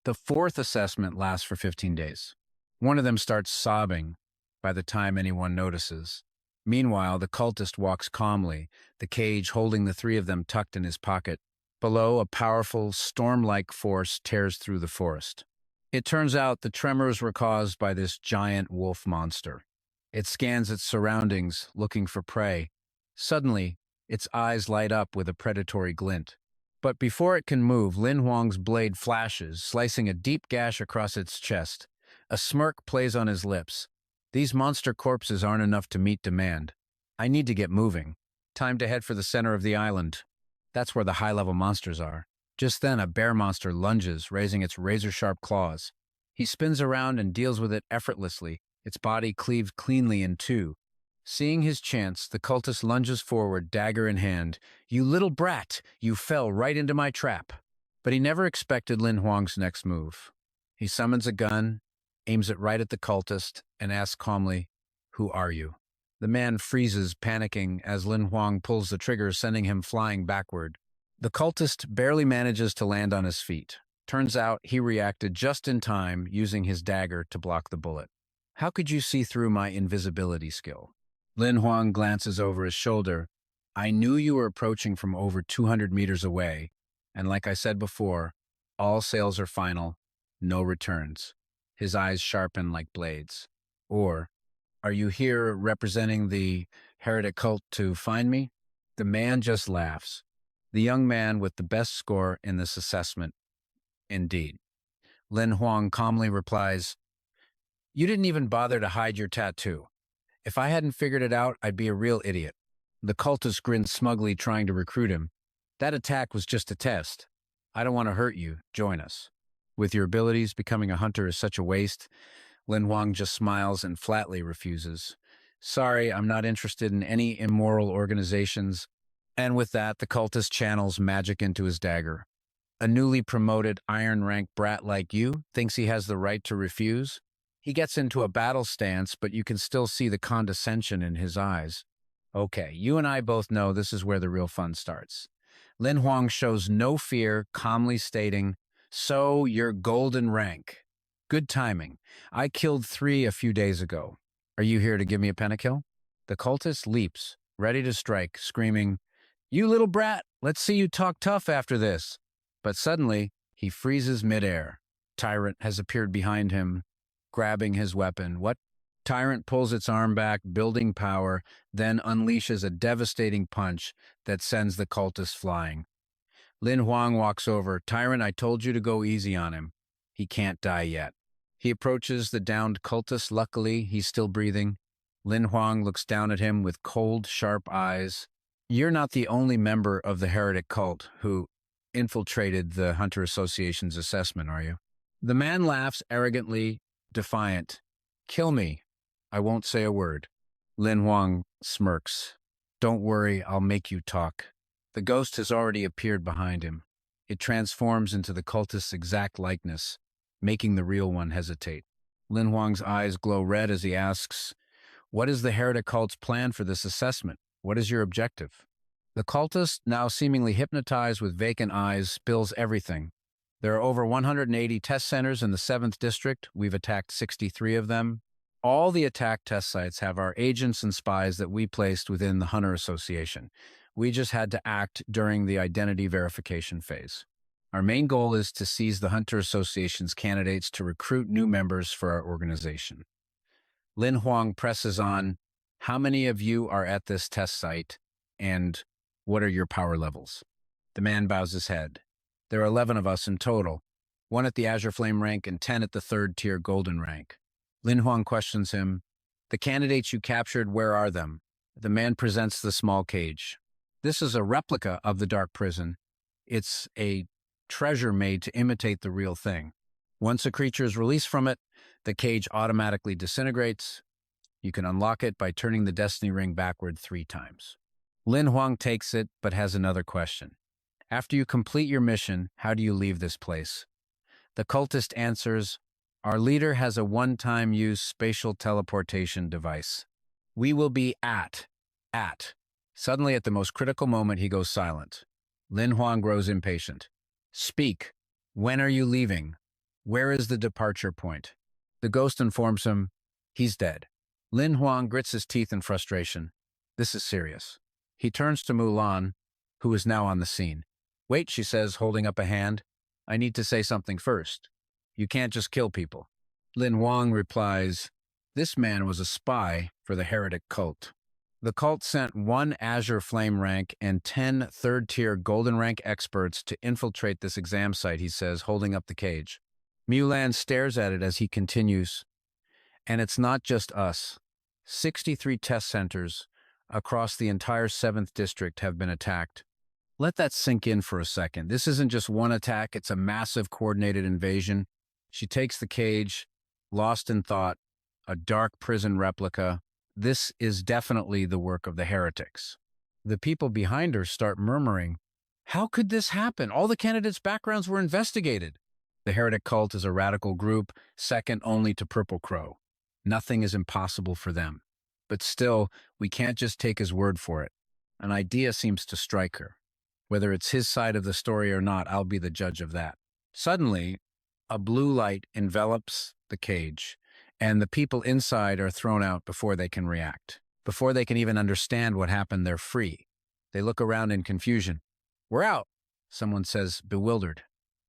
The 4th assessment lasts for 15 days. One of them starts sobbing by the time anyone notices. Meanwhile, the cultist walks calmly, the cage holding the 3 of them tucked in his pocket. Below, a powerful, storm-like force tears through the forest. It turns out the tremors were caused by this giant wolf monster. It scans its surroundings, looking for prey. Suddenly, its eyes light up with a predatory glint. But before it can move, Lin Huang's blade flashes, slicing a deep gash across its chest. A smirk plays on his lips. These monster corpses aren't enough to meet demand. I need to get moving. Time to head for the center of the island. That's where the high-level monsters are. Just then, a bear monster lunges, raising its razor-sharp claws. He spins around and deals with it effortlessly, its body cleaved cleanly in 2. Seeing his chance, the cultist lunges forward, dagger in hand. You little brat! You fell right into my trap. But he never expected Lin Huang's next move. He summons a gun, aims it right at the cultist, and asks calmly, "Who are you?" The man freezes, panicking, as Lin Huang pulls the trigger, sending him flying backward. The cultist barely manages to land on his feet. Turns out he reacted just in time, using his dagger to block the bullet. How could you see through my invisibility skill? Lin Huang glances over his shoulder. I knew you were approaching from over 200 meters away, and like I said before, all sales are final, no returns. His eyes sharpen like blades. Or, are you here representing the heretic cult to find me? The man just laughs. The young man with the best score in this assessment. Indeed. Lin Huang calmly replies, you didn't even bother to hide your tattoo. If I hadn't figured it out, I'd be a real idiot. The cultist grinned smugly, trying to recruit him. That attack was just a test. I don't want to hurt you. Join us. With your abilities, becoming a hunter is such a waste. Lin Huang just smiles and flatly refuses. Sorry, I'm not interested in any immoral organizations. And with that, the cultist channels magic into his dagger. A newly promoted iron rank brat like you thinks he has the right to refuse? He gets into a battle stance, but you can still see the condescension in his eyes. Okay, you and I both know this is where the real fun starts. Lin Huang shows no fear, calmly stating, so you're golden rank. Good timing. I killed 3 a few days ago. Are you here to give me a pentakill? The cultist leaps, ready to strike, screaming, you little brat, let's see you talk tough after this. But suddenly, he freezes midair. Tyrant has appeared behind him, grabbing his weapon. What? Tyrant pulls its arm back, building power, then unleashes a devastating punch that sends the cultist flying. Lin Huang walks over. Tyrant, I told you to go easy on him. He can't die yet. He approaches the downed cultist. Luckily, he's still breathing. Lin Huang looks down at him with cold, sharp eyes. You're not the only member of the heretic cult who infiltrated the Hunter Association's assessment, are you? The man laughs arrogantly, defiant. Kill me. I won't say a word. Lin Huang smirks. Don't worry, I'll make you talk. The ghost has already appeared behind him. It transforms into the cultist's exact likeness, making the real one hesitate. Lin Huang's eyes glow red as he asks, what is the heretic cult's plan for this assessment? What is your objective? The cultist, now seemingly hypnotized with vacant eyes, spills everything. There are over 180 test centers in the 7th district. We've attacked 63 of them. All the attack test sites have our agents and spies that we placed within the Hunter Association. We just had to act during the identity verification phase. Our main goal is to seize the Hunter Association's candidates to recruit new members for our organization. Lin Huang presses on, how many of you are at this test site, and what are your power levels? The man bows his head. There are 11 of us in total, 1 at the Azure Flame rank and 10 at the 3rd tier Golden rank. Lin Huang questions him, The candidates you captured, where are them? The man presents the small cage. This is a replica of the dark prison. It's a treasure made to imitate the real thing. Once a creature is released from it, the cage automatically disintegrates. You can unlock it by turning the destiny ring backward 3 times. Lin Huang takes it, but has another question. After you complete your mission, how do you leave this place? The cultist answers, our leader has a one-time use spatial teleportation device. We will be at. Suddenly, at the most critical moment, he goes silent. Lin Huang grows impatient. Speak. When are you leaving? Where is the departure point? The ghost informs him, he's dead. Lin Huang grits his teeth in frustration. This is serious. He turns to Mulan, who is now on the scene. Wait, she says, holding up a hand. I need to say something first. You can't just kill people. Lin Huang replies, this man was a spy for the heretic cult. The cult sent 1 Azure Flame rank and 10 third-tier Golden rank experts to infiltrate this exam site, he says, holding up the cage. Mulan stares at it as he continues. And it's not just us. 63 test centers across the entire 7th district have been attacked. Let that sink in for a second. This isn't just one attack, it's a massive coordinated invasion. She takes the cage, lost in thought, a dark prison replica. This is definitely the work of the heretics. The people behind her start murmuring, how could this happen? All the candidates' backgrounds were investigated. The heretic cult is a radical group, second only to Purple Crow. Nothing is impossible for them. But still, we can't just take his word for it. An idea seems to strike her. Whether it's his side of the story or not, I'll be the judge of that. Suddenly, a blue light envelops the cage, and the people inside are thrown out before they can react. Before they can even understand what happened, they're free. They look around in confusion. We're out, someone says, bewildered.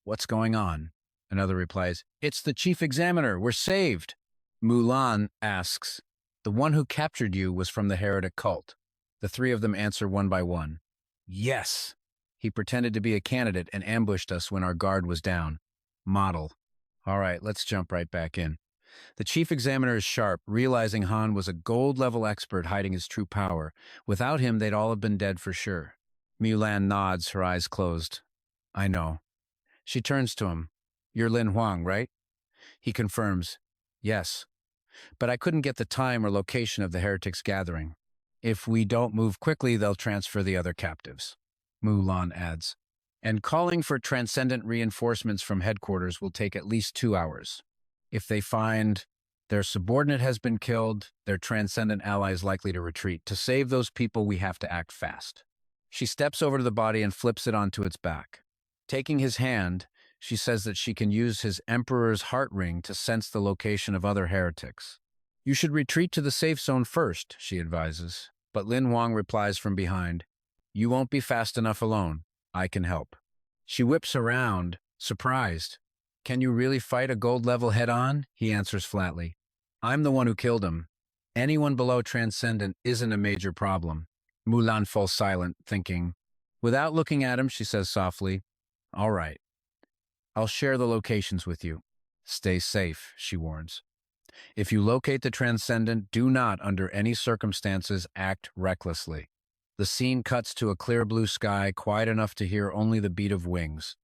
What's going on? Another replies, it's the chief examiner, we're saved. Mulan asks, the one who captured you was from the heretic cult. The 3 of them answer one by one. Yes. He pretended to be a candidate and ambushed us when our guard was down. Model. All right, let's jump right back in. The chief examiner is sharp, realizing Han was a gold-level expert hiding his true power. Without him, they'd all have been dead for sure. Mulan nods, her eyes closed. I know. She turns to him. You're Lin Huang, right? He confirms. Yes. But I couldn't get the time or location of the heretics' gathering. If we don't move quickly, they'll transfer the other captives. Mulan adds. And calling for transcendent reinforcements from headquarters will take at least 2 hours. If they find their subordinate has been killed, their transcendent ally is likely to retreat. To save those people, we have to act fast. She steps over to the body and flips it onto its back. Taking his hand, she says that she can use his Emperor's heart ring to sense the location of other heretics. You should retreat to the safe zone first, she advises. But Lin Huang replies from behind, you won't be fast enough alone. I can help. She whips around, surprised. Can you really fight a gold level head-on? He answers flatly. I'm the one who killed him. Anyone below Transcendent isn't a major problem. Mulan falls silent, thinking. Without looking at him, she says softly, all right. I'll share the locations with you. Stay safe, she warns. If you locate the Transcendent, do not, under any circumstances, act recklessly. The scene cuts to a clear blue sky, quiet enough to hear only the beat of wings.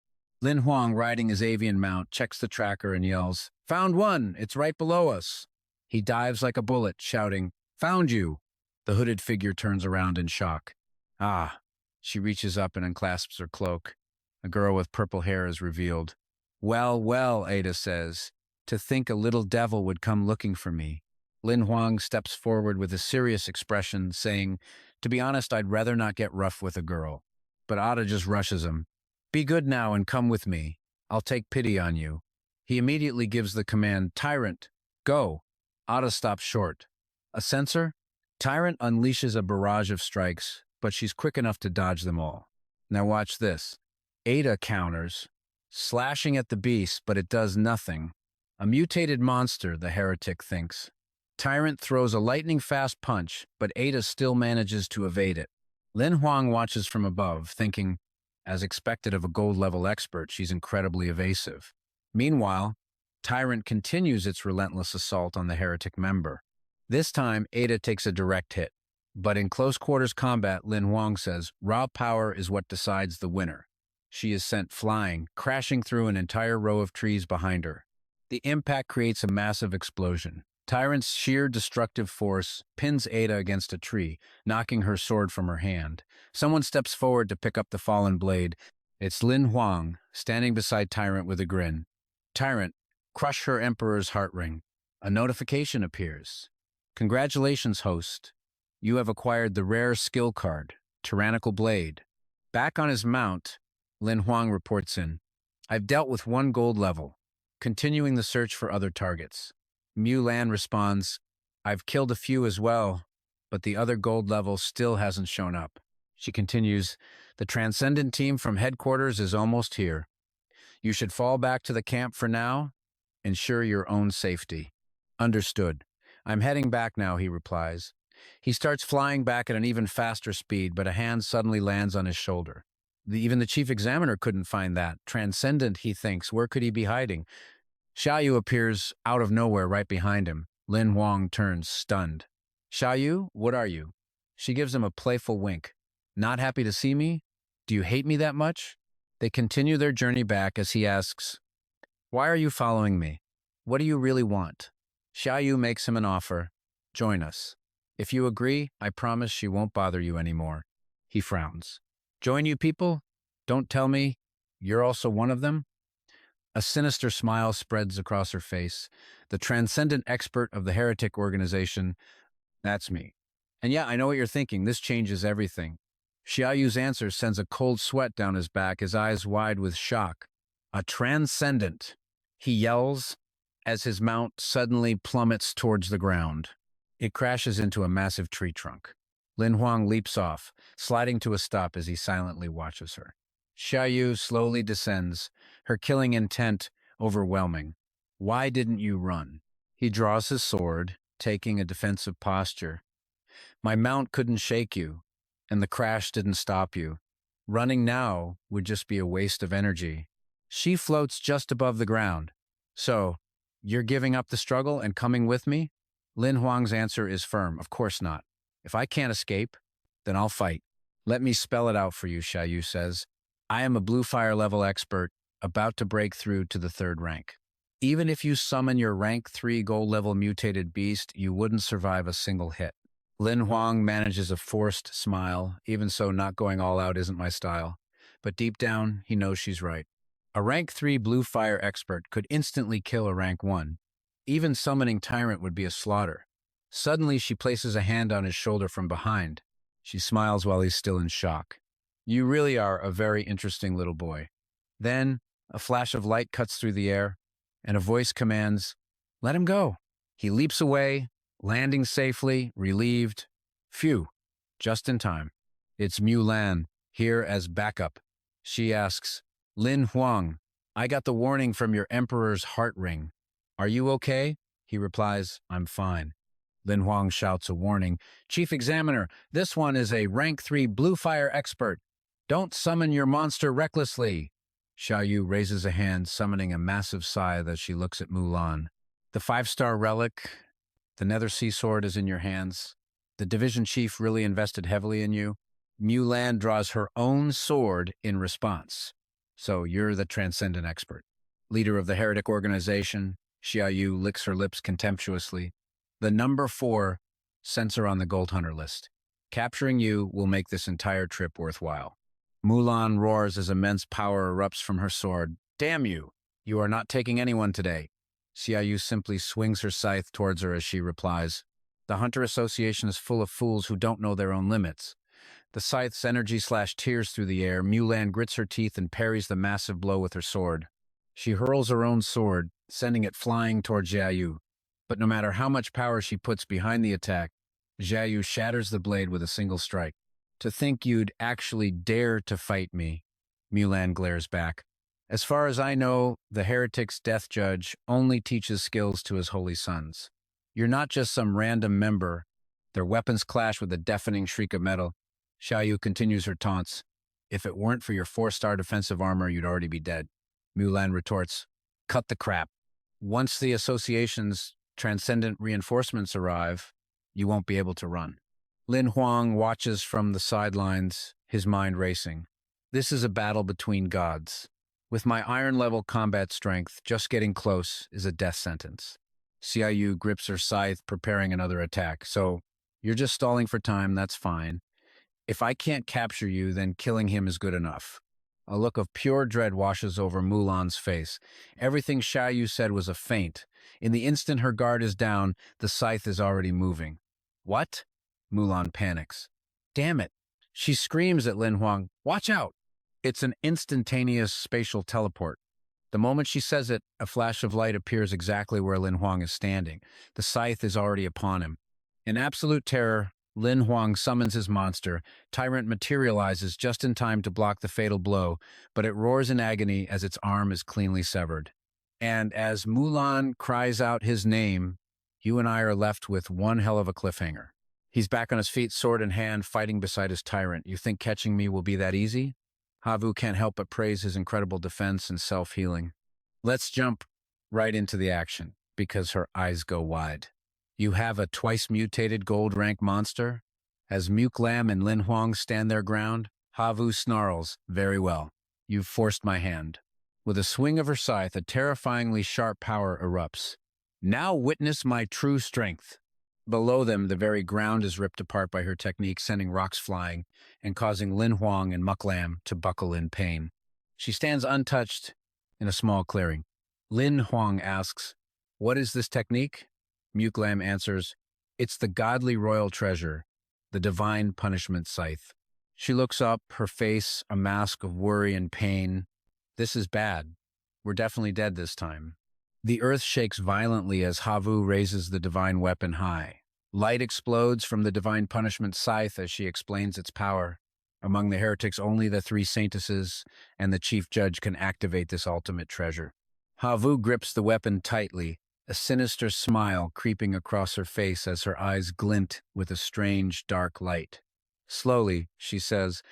Lin Huang, riding his avian mount, checks the tracker and yells, Found one! It's right below us! He dives like a bullet, shouting, Found you! The hooded figure turns around in shock. Ah! She reaches up and unclasps her cloak. A girl with purple hair is revealed. Well, well, Ada says. To think a little devil would come looking for me. Lin Huang steps forward with a serious expression, saying, To be honest, I'd rather not get rough with a girl. But Ada just rushes him. Be good now and come with me. I'll take pity on you. He immediately gives the command, Tyrant, go. Ada stops short. A sensor? Tyrant unleashes a barrage of strikes, but she's quick enough to dodge them all. Now watch this. Ada counters, slashing at the beast, but it does nothing. A mutated monster, the heretic thinks. Tyrant throws a lightning-fast punch, but Ada still manages to evade it. Lin Huang watches from above, thinking, as expected of a gold-level expert, she's incredibly evasive. Meanwhile, Tyrant continues its relentless assault on the heretic member. This time, Ada takes a direct hit. But in close quarters combat, Lin Huang says, raw power is what decides the winner. She is sent flying, crashing through an entire row of trees behind her. The impact creates a massive explosion. Tyrant's sheer destructive force pins Ada against a tree, knocking her sword from her hand. Someone steps forward to pick up the fallen blade. It's Lin Huang, standing beside Tyrant with a grin. Tyrant, crush her Emperor's heart ring. A notification appears. Congratulations, host. You have acquired the rare skill card, Tyrannical Blade. Back on his mount, Lin Huang reports in. I've dealt with 1 gold level, continuing the search for other targets. Mulan responds, I've killed a few as well, but the other gold level still hasn't shown up. She continues, the Transcendent team from headquarters is almost here. You should fall back to the camp for now. Ensure your own safety. Understood. I'm heading back now, he replies. He starts flying back at an even faster speed, but a hand suddenly lands on his shoulder. Even the chief examiner couldn't find that. Transcendent, he thinks. Where could he be hiding? Xiao Yu appears out of nowhere right behind him. Lin Huang turns, stunned. Xiao Yu, what are you? She gives him a playful wink. Not happy to see me? Do you hate me that much? They continue their journey back as he asks, why are you following me? What do you really want? Xiao Yu makes him an offer. Join us. If you agree, I promise she won't bother you anymore. He frowns. Join you people? Don't tell me you're also one of them? A sinister smile spreads across her face. The transcendent expert of the heretic organization, that's me. And yeah, I know what you're thinking. This changes everything. Xiao Yu's answer sends a cold sweat down his back, his eyes wide with shock. A transcendent, he yells as his mount suddenly plummets towards the ground. It crashes into a massive tree trunk. Lin Huang leaps off, sliding to a stop as he silently watches her. Xiao Yu slowly descends, her killing intent overwhelming. Why didn't you run? He draws his sword, taking a defensive posture. My mount couldn't shake you, and the crash didn't stop you. Running now would just be a waste of energy. She floats just above the ground. So, you're giving up the struggle and coming with me? Lin Huang's answer is firm. Of course not. If I can't escape, then I'll fight. Let me spell it out for you, Xiao Yu says. I am a blue fire level expert, about to break through to the 3rd rank. Even if you summon your rank 3 gold level mutated beast, you wouldn't survive a single hit. Lin Huang manages a forced smile. Even so, not going all out isn't my style. But deep down, he knows she's right. A rank 3 blue fire expert could instantly kill a rank 1. Even summoning Tyrant would be a slaughter. Suddenly, she places a hand on his shoulder from behind. She smiles while he's still in shock. You really are a very interesting little boy. Then, a flash of light cuts through the air, and a voice commands, let him go. He leaps away, landing safely, relieved. Phew, just in time. It's Mulan, here as backup. She asks, Lin Huang, I got the warning from your Emperor's heart ring. Are you okay? He replies, I'm fine. Lin Huang shouts a warning. Chief Examiner, this one is a rank 3 blue fire expert. Don't summon your monster recklessly. Xiao Yu raises a hand, summoning a massive scythe as she looks at Mulan. The 5-star relic, the Nether Sea Sword is in your hands. The division chief really invested heavily in you. Mulan draws her own sword in response. So you're the transcendent expert. Leader of the heretic organization, Xiao Yu licks her lips contemptuously. The number 4 sends her on the Gold Hunter list. Capturing you will make this entire trip worthwhile. Mulan roars as immense power erupts from her sword. Damn you! You are not taking anyone today. Xiao Yu simply swings her scythe towards her as she replies. The Hunter Association is full of fools who don't know their own limits. The scythe's energy tears through the air. Mulan grits her teeth and parries the massive blow with her sword. She hurls her own sword, sending it flying towards Xiao Yu. But no matter how much power she puts behind the attack, Xiao Yu shatters the blade with a single strike. To think you'd actually dare to fight me, Mulan glares back. As far as I know, the heretic's death judge only teaches skills to his holy sons. You're not just some random member. Their weapons clash with a deafening shriek of metal. Xiao Yu continues her taunts. If it weren't for your 4-star defensive armor, you'd already be dead. Mulan retorts, cut the crap. Once the association's transcendent reinforcements arrive, you won't be able to run. Lin Huang watches from the sidelines, his mind racing. This is a battle between gods. With my iron-level combat strength, just getting close is a death sentence. Xiao grips her scythe, preparing another attack. So, you're just stalling for time, that's fine. If I can't capture you, then killing him is good enough. A look of pure dread washes over Mulan's face. Everything Xiao said was a feint. In the instant her guard is down, the scythe is already moving. What? Mulan panics. Damn it. She screams at Lin Huang, watch out! It's an instantaneous spatial teleport. The moment she says it, a flash of light appears exactly where Lin Huang is standing. The scythe is already upon him. In absolute terror, Lin Huang summons his monster. Tyrant materializes just in time to block the fatal blow, but it roars in agony as its arm is cleanly severed. And as Mulan cries out his name, you and I are left with one hell of a cliffhanger. He's back on his feet, sword in hand, fighting beside his tyrant. You think catching me will be that easy? Havu can't help but praise his incredible defense and self-healing. Let's jump right into the action, because her eyes go wide. You have a twice-mutated gold-rank monster? As Lam and Lin Huang stand their ground, Havu snarls, very well. You've forced my hand. With a swing of her scythe, a terrifyingly sharp power erupts. Now witness my true strength. Below them, the very ground is ripped apart by her technique, sending rocks flying and causing Lin Huang and Lam to buckle in pain. She stands untouched in a small clearing. Lin Huang asks, what is this technique? Lam answers, it's the godly royal treasure, the divine punishment scythe. She looks up, her face a mask of worry and pain. This is bad. We're definitely dead this time. The earth shakes violently as Havu raises the divine weapon high. Light explodes from the divine punishment scythe as she explains its power. Among the heretics, only the three saintesses and the chief judge can activate this ultimate treasure. Havu grips the weapon tightly, a sinister smile creeping across her face as her eyes glint with a strange, dark light. Slowly, she says,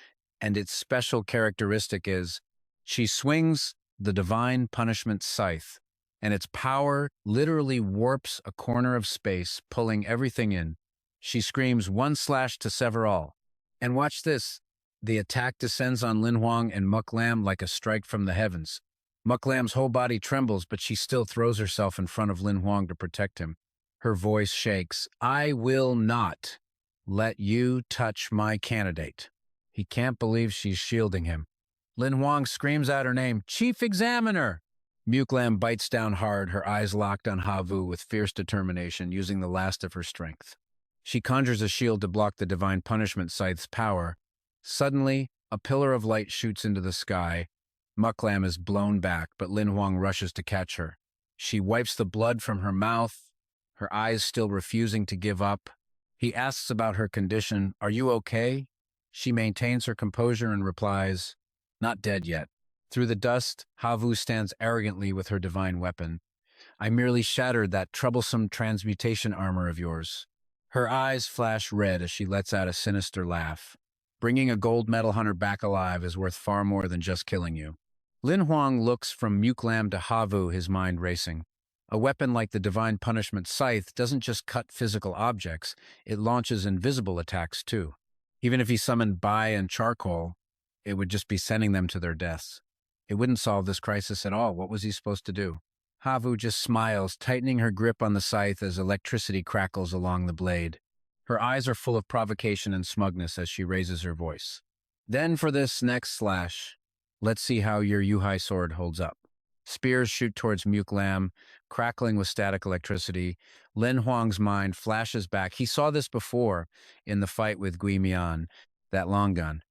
and its special characteristic is, she swings the divine punishment scythe, and its power literally warps a corner of space, pulling everything in. She screams, one slash to sever all. And watch this. The attack descends on Lin Huang and Lam like a strike from the heavens. Lam's whole body trembles, but she still throws herself in front of Lin Huang to protect him. Her voice shakes. I will not let you touch my candidate. He can't believe she's shielding him. Lin Huang screams out her name, Chief Examiner! Lam bites down hard, her eyes locked on Havu with fierce determination, using the last of her strength. She conjures a shield to block the divine punishment scythe's power. Suddenly, a pillar of light shoots into the sky. Lam is blown back, but Lin Huang rushes to catch her. She wipes the blood from her mouth, her eyes still refusing to give up. He asks about her condition. Are you okay? She maintains her composure and replies, not dead yet. Through the dust, Havu stands arrogantly with her divine weapon. I merely shattered that troublesome transmutation armor of yours. Her eyes flash red as she lets out a sinister laugh. Bringing a gold medal hunter back alive is worth far more than just killing you. Lin Huang looks from Lam to Havu, his mind racing. A weapon like the divine punishment scythe doesn't just cut physical objects, it launches invisible attacks too. Even if he summoned Bai and Charcoal, it would just be sending them to their deaths. It wouldn't solve this crisis at all. What was he supposed to do? Havu just smiles, tightening her grip on the scythe as electricity crackles along the blade. Her eyes are full of provocation and smugness as she raises her voice. Then for this next slash, let's see how your Yuhai sword holds up. Spears shoot towards Lam, crackling with static electricity. Lin Huang's mind flashes back. He saw this before in the fight with Gui Mian, that long gun.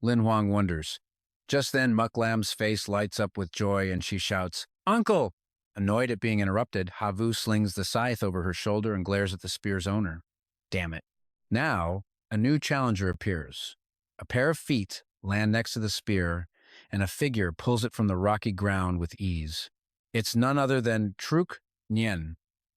Lin Huang wonders. Just then, Lam's face lights up with joy and she shouts, Uncle! Annoyed at being interrupted, Havu slings the scythe over her shoulder and glares at the spear's owner. Damn it. Now, a new challenger appears. A pair of feet land next to the spear, and a figure pulls it from the rocky ground with ease. It's none other than Truk Nyen,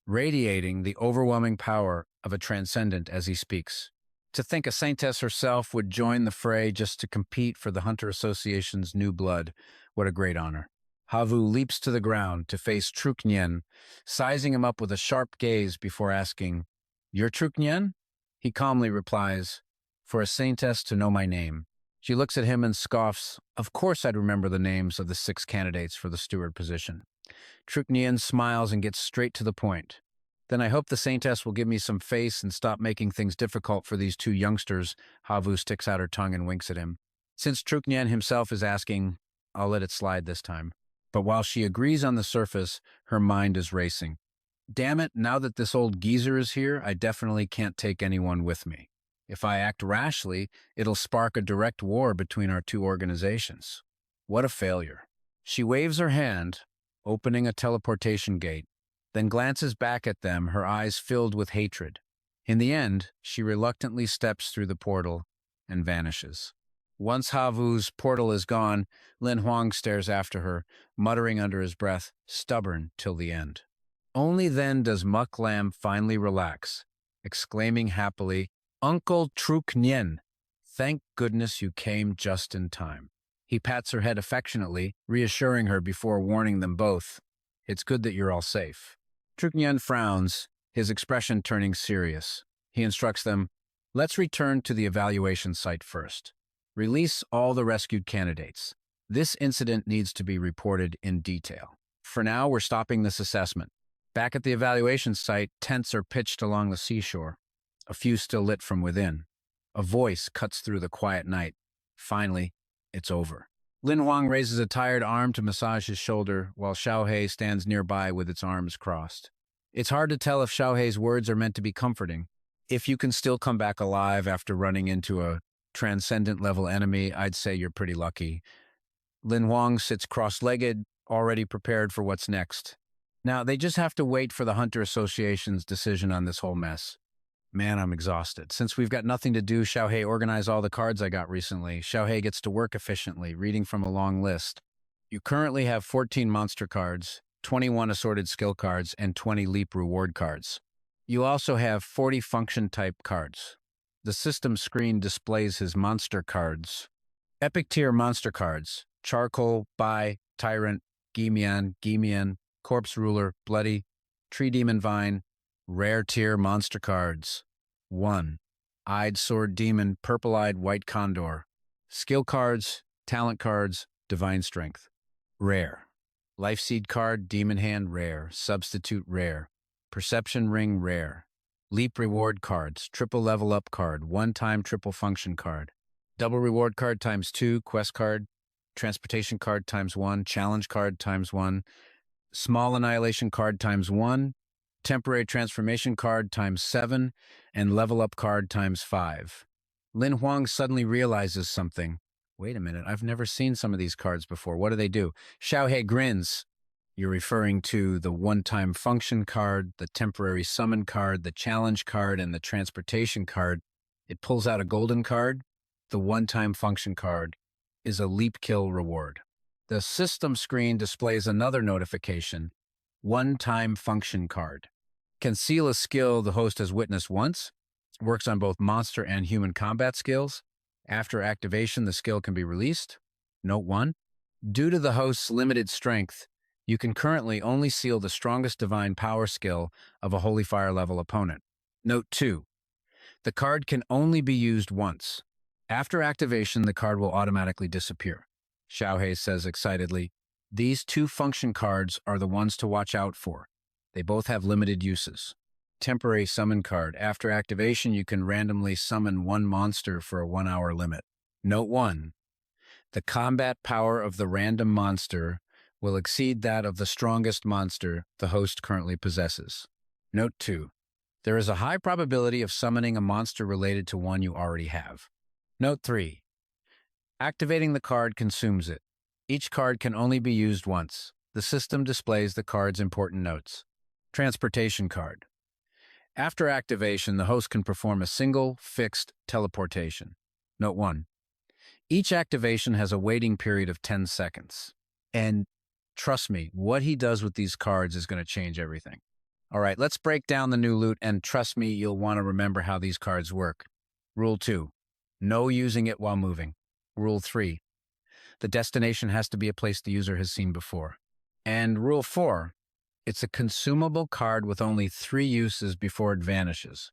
radiating the overwhelming power of a transcendent as he speaks. To think a saintess herself would join the fray just to compete for the Hunter Association's new blood. What a great honor. Havu leaps to the ground to face Truk Nyen, sizing him up with a sharp gaze before asking, You're Truk Nyen? He calmly replies, "For a saintess to know my name." She looks at him and scoffs. Of course I'd remember the names of the 6 candidates for the steward position. Truknian smiles and gets straight to the point. "Then I hope the saintess will give me some face and stop making things difficult for these 2 youngsters." Havu sticks out her tongue and winks at him. Since Truknian himself is asking, I'll let it slide this time. But while she agrees on the surface, her mind is racing. Damn it, now that this old geezer is here, I definitely can't take anyone with me. If I act rashly, it'll spark a direct war between our 2 organizations. What a failure. She waves her hand, opening a teleportation gate, then glances back at them, her eyes filled with hatred. In the end, she reluctantly steps through the portal and vanishes. Once Havu's portal is gone, Lin Huang stares after her, muttering under his breath, stubborn till the end. Only then does Muck Lamb finally relax, exclaiming happily, "Uncle Truknian, thank goodness you came just in time." He pats her head affectionately, reassuring her before warning them both, "It's good that you're all safe." Truknian frowns, his expression turning serious. He instructs them, "Let's return to the evaluation site first. Release all the rescued candidates. This incident needs to be reported in detail. For now, we're stopping this assessment." Back at the evaluation site, tents are pitched along the seashore, a few still lit from within. A voice cuts through the quiet night. Finally, it's over. Lin Huang raises a tired arm to massage his shoulder, while Xiao Hei stands nearby with its arms crossed. It's hard to tell if Xiao Hei's words are meant to be comforting. If you can still come back alive after running into a transcendent-level enemy, I'd say you're pretty lucky. Lin Huang sits cross-legged, already prepared for what's next. Now, they just have to wait for the Hunter Association's decision on this whole mess. Man, I'm exhausted. Since we've got nothing to do, Xiao Hei organized all the cards I got recently. Xiao Hei gets to work efficiently, reading from a long list. You currently have 14 monster cards, 21 assorted skill cards, and 20 leap reward cards. You also have 40 function-type cards. The system screen displays his monster cards. Epic tier monster cards: Charcoal, Bai, Tyrant, Gimian, Corpse Ruler, Bloody, Tree Demon Vine. Rare tier monster cards: 1. Eyed Sword Demon, Purple-Eyed White Condor. Skill cards, talent cards, Divine Strength. Rare. Life Seed card, Demon Hand, rare. Substitute, rare. Perception Ring, rare. Leap reward cards: triple level up card, one-time triple function card. Double reward card ×2, quest card. Transportation card ×1, challenge card ×1. Small annihilation card ×1. Temporary transformation card ×7, and level up card ×5. Lin Huang suddenly realizes something. Wait a minute, I've never seen some of these cards before. What do they do? Xiao Hei grins. You're referring to the one-time function card, the temporary summon card, the challenge card, and the transportation card. It pulls out a golden card. The one-time function card is a leap kill reward. The system screen displays another notification. One-time function card. Conceal a skill the host has witnessed once. Works on both monster and human combat skills. After activation, the skill can be released. Note 1. Due to the host's limited strength, you can currently only seal the strongest divine power skill of a Holy Fire level opponent. Note 2. The card can only be used once. After activation, the card will automatically disappear. Xiao Hei says excitedly, "These 2 function cards are the ones to watch out for. They both have limited uses. Temporary summon card. After activation, you can randomly summon 1 monster for a 1-hour limit. Note 1. The combat power of the random monster will exceed that of the strongest monster the host currently possesses. Note 2. There is a high probability of summoning a monster related to one you already have. Note 3. Activating the card consumes it. Each card can only be used once. The system displays the card's important notes. Transportation card. After activation, the host can perform a single, fixed teleportation. Note 1. Each activation has a waiting period of 10 seconds. And trust me, what he does with these cards is going to change everything. All right, let's break down the new loot, and trust me, you'll want to remember how these cards work. Rule 2. No using it while moving. Rule 3. The destination has to be a place the user has seen before. And Rule 4. It's a consumable card with only 3 uses before it vanishes.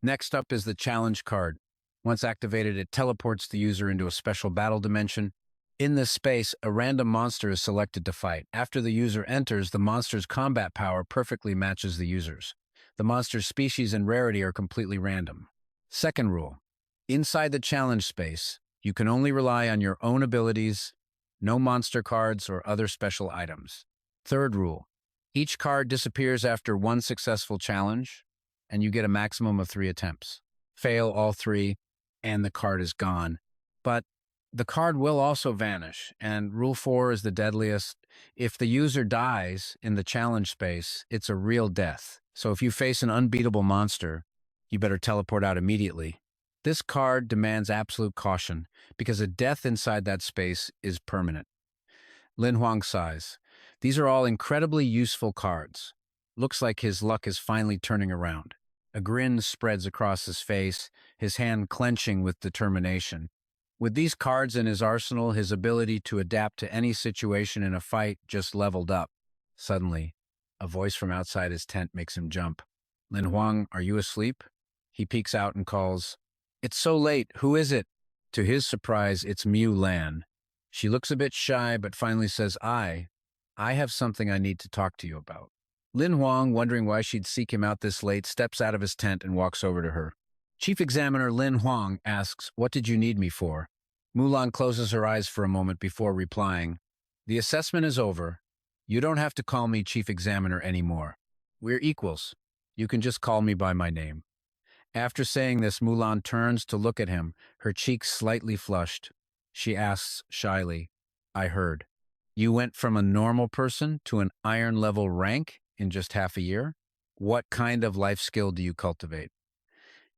Next up is the challenge card. Once activated, it teleports the user into a special battle dimension. In this space, a random monster is selected to fight. After the user enters, the monster's combat power perfectly matches the user's. The monster's species and rarity are completely random. Second rule. Inside the challenge space, you can only rely on your own abilities, no monster cards or other special items. Third rule. Each card disappears after one successful challenge, and you get a maximum of 3 attempts. Fail all 3, and the card is gone. But the card will also vanish, and Rule 4 is the deadliest. If the user dies in the challenge space, it's a real death. So if you face an unbeatable monster, you better teleport out immediately. This card demands absolute caution, because a death inside that space is permanent. Lin Huang sighs. These are all incredibly useful cards. Looks like his luck is finally turning around. A grin spreads across his face, his hand clenching with determination. With these cards in his arsenal, his ability to adapt to any situation in a fight just leveled up. Suddenly, a voice from outside his tent makes him jump. Lin Huang, are you asleep? He peeks out and calls, It's so late, who is it? To his surprise, it's Mu Lan. She looks a bit shy, but finally says, I have something I need to talk to you about. Lin Huang, wondering why she'd seek him out this late, steps out of his tent and walks over to her. Chief Examiner Lin Huang asks, What did you need me for? Mulan closes her eyes for a moment before replying, The assessment is over. You don't have to call me Chief Examiner anymore. We're equals. You can just call me by my name. After saying this, Mulan turns to look at him, her cheeks slightly flushed. She asks shyly, I heard. You went from a normal person to an iron-level rank in just half a year? What kind of life skill do you cultivate?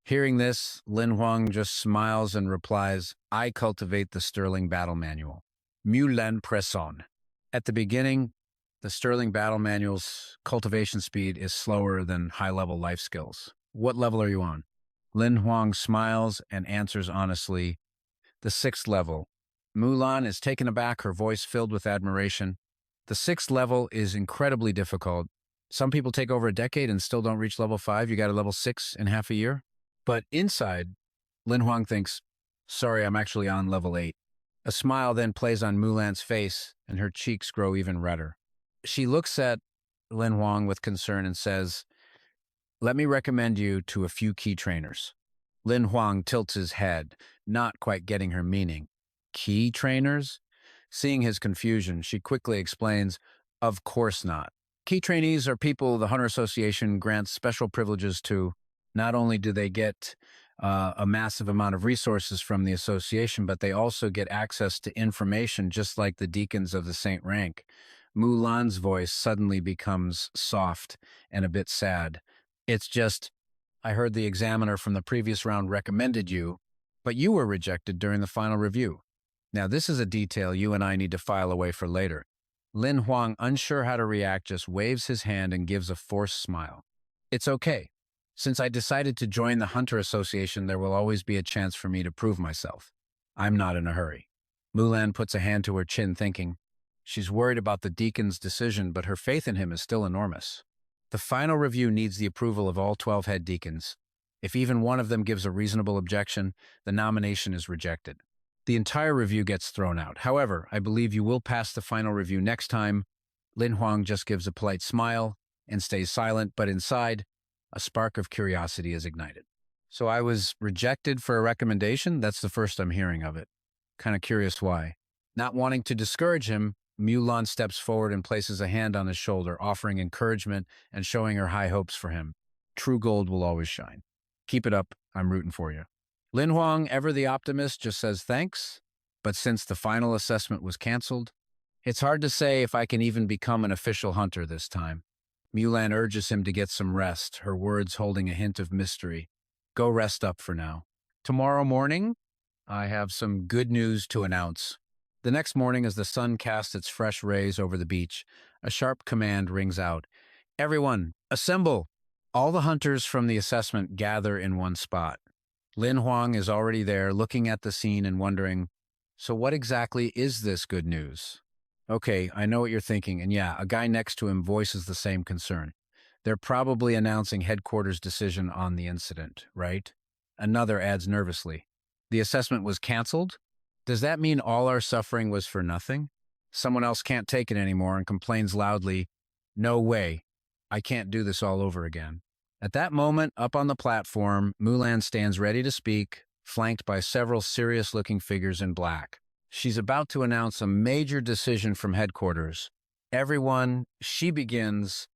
Hearing this, Lin Huang just smiles and replies, I cultivate the Sterling Battle Manual. Mulan press on. At the beginning, the Sterling Battle Manual's cultivation speed is slower than high-level life skills. What level are you on? Lin Huang smiles and answers honestly, the 6th level. Mulan is taken aback, her voice filled with admiration. The 6th level is incredibly difficult. Some people take over a decade and still don't reach level 5. You got a level 6 in half a year. But inside, Lin Huang thinks, sorry, I'm actually on level 8. A smile then plays on Mulan's face, and her cheeks grow even redder. She looks at Lin Huang with concern and says, Let me recommend you to a few key trainers. Lin Huang tilts his head, not quite getting her meaning. Key trainers? Seeing his confusion, she quickly explains, Of course not. Key trainees are people the Hunter Association grants special privileges to. Not only do they get a massive amount of resources from the association, but they also get access to information just like the deacons of the Saint Rank. Mulan's voice suddenly becomes soft and a bit sad. It's just, I heard the examiner from the previous round recommended you, but you were rejected during the final review. Now this is a detail you and I need to file away for later. Lin Huang, unsure how to react, just waves his hand and gives a forced smile. It's okay. Since I decided to join the Hunter Association, there will always be a chance for me to prove myself. I'm not in a hurry. Mulan puts a hand to her chin, thinking. She's worried about the deacon's decision, but her faith in him is still enormous. The final review needs the approval of all 12 head deacons. If even one of them gives a reasonable objection, the nomination is rejected. The entire review gets thrown out. However, I believe you will pass the final review next time. Lin Huang just gives a polite smile and stays silent, but inside, a spark of curiosity is ignited. So I was rejected for a recommendation? That's the first I'm hearing of it. Kind of curious why. Not wanting to discourage him, Mulan steps forward and places a hand on his shoulder, offering encouragement and showing her high hopes for him. True gold will always shine. Keep it up. I'm rooting for you. Lin Huang, ever the optimist, just says thanks. But since the final assessment was canceled, it's hard to say if I can even become an official hunter this time. Mulan urges him to get some rest, her words holding a hint of mystery. Go rest up for now. Tomorrow morning, I have some good news to announce. The next morning, as the sun casts its fresh rays over the beach, a sharp command rings out. Everyone, assemble! All the hunters from the assessment gather in one spot. Lin Huang is already there, looking at the scene and wondering, so what exactly is this good news? Okay, I know what you're thinking, and yeah, a guy next to him voices the same concern. They're probably announcing headquarters' decision on the incident, right? Another adds nervously. The assessment was canceled? Does that mean all our suffering was for nothing? Someone else can't take it anymore and complains loudly, "No way. I can't do this all over again." At that moment, up on the platform, Mulan stands ready to speak, flanked by several serious-looking figures in black. She's about to announce a major decision from headquarters. Everyone, she begins.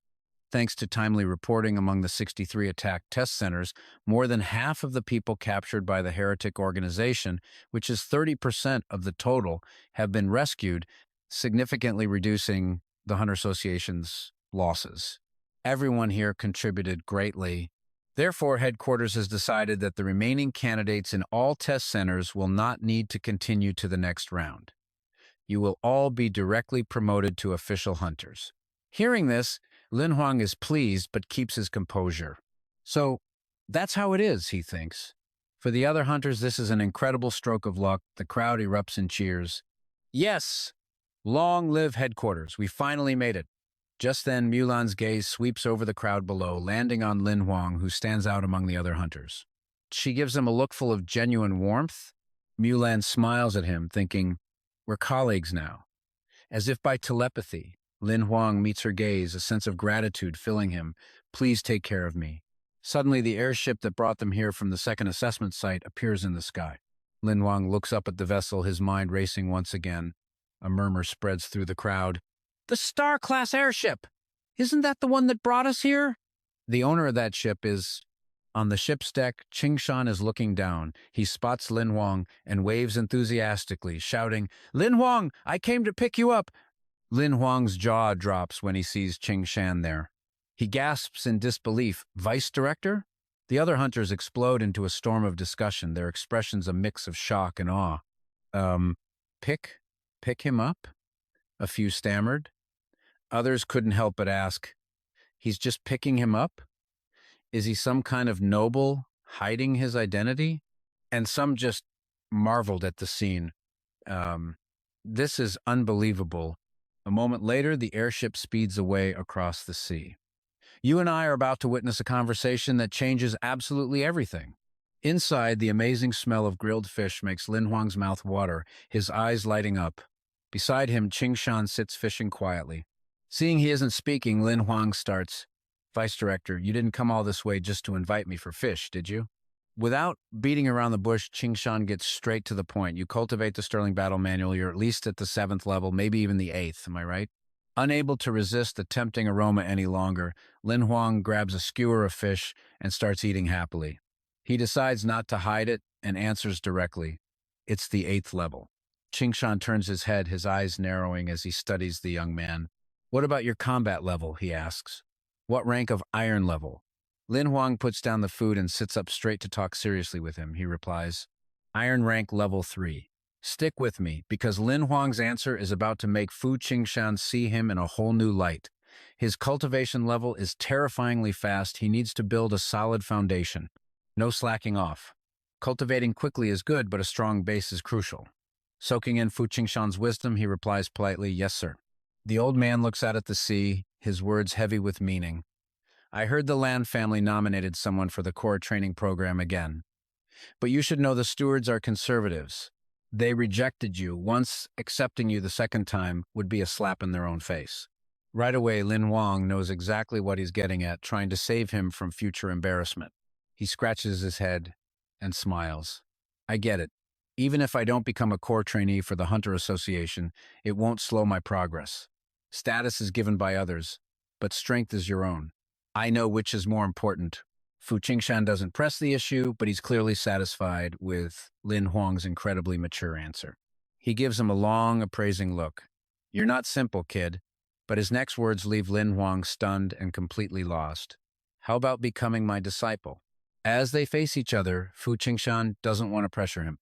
Thanks to timely reporting among the 63 attacked test centers, more than half of the people captured by the heretic organization, which is 30% of the total, have been rescued, significantly reducing the Hunter Association's losses. Everyone here contributed greatly. Therefore, headquarters has decided that the remaining candidates in all test centers will not need to continue to the next round. You will all be directly promoted to official hunters. Hearing this, Lin Huang is pleased but keeps his composure. So, that's how it is, he thinks. For the other hunters, this is an incredible stroke of luck. The crowd erupts in cheers. Yes! Long live headquarters. We finally made it. Just then, Mulan's gaze sweeps over the crowd below, landing on Lin Huang, who stands out among the other hunters. She gives him a look full of genuine warmth. Mulan smiles at him, thinking, "We're colleagues now." As if by telepathy, Lin Huang meets her gaze, a sense of gratitude filling him. "Please take care of me." Suddenly, the airship that brought them here from the second assessment site appears in the sky. Lin Huang looks up at the vessel, his mind racing once again. A murmur spreads through the crowd. "The Star-class airship! Isn't that the one that brought us here?" The owner of that ship is... On the ship's deck, Qingshan is looking down. He spots Lin Huang and waves enthusiastically, shouting, "Lin Huang, I came to pick you up." Lin Huang's jaw drops when he sees Qingshan there. He gasps in disbelief. "Vice Director?" The other hunters explode into a storm of discussion, their expressions a mix of shock and awe. Pick him up?" A few stammered. Others couldn't help but ask, "He's just picking him up? Is he some kind of noble hiding his identity?" And some just marveled at the scene. This is unbelievable. A moment later, the airship speeds away across the sea. You and I are about to witness a conversation that changes absolutely everything. Inside, the amazing smell of grilled fish makes Lin Huang's mouth water, his eyes lighting up. Beside him, Qingshan sits fishing quietly. Seeing he isn't speaking, Lin Huang starts, "Vice Director, you didn't come all this way just to invite me for fish, did you?" Without beating around the bush, Qingshan gets straight to the point. "You cultivate the Sterling Battle Manual. You're at least at the 7th level, maybe even the 8th, am I right?" Unable to resist the tempting aroma any longer, Lin Huang grabs a skewer of fish and starts eating happily. He decides not to hide it and answers directly, "It's the 8th level." Qingshan turns his head, his eyes narrowing as he studies the young man. "What about your combat level?" he asks. "What rank of iron level?" Lin Huang puts down the food and sits up straight to talk seriously with him. He replies, "Iron rank level 3. Stick with me, because Lin Huang's answer is about to make Fu Qingshan see him in a whole new light. His cultivation level is terrifyingly fast. He needs to build a solid foundation. No slacking off. Cultivating quickly is good, but a strong base is crucial." Soaking in Fu Qingshan's wisdom, he replies politely, "Yes, sir." The old man looks out at the sea, his words heavy with meaning. "I heard the Land family nominated someone for the core training program again. But you should know the stewards are conservatives. They rejected you. Once accepting you the second time would be a slap in their own face." Right away, Lin Huang knows exactly what he's getting at, trying to save him from future embarrassment. He scratches his head and smiles. "I get it. Even if I don't become a core trainee for the Hunter Association, it won't slow my progress. Status is given by others, but strength is your own. I know which is more important." Fu Qingshan doesn't press the issue, but he's clearly satisfied with Lin Huang's incredibly mature answer. He gives him a long, appraising look. "You're not simple, kid." But his next words leave Lin Huang stunned and completely lost. "How about becoming my disciple?" As they face each other, Fu Qingshan doesn't want to pressure him.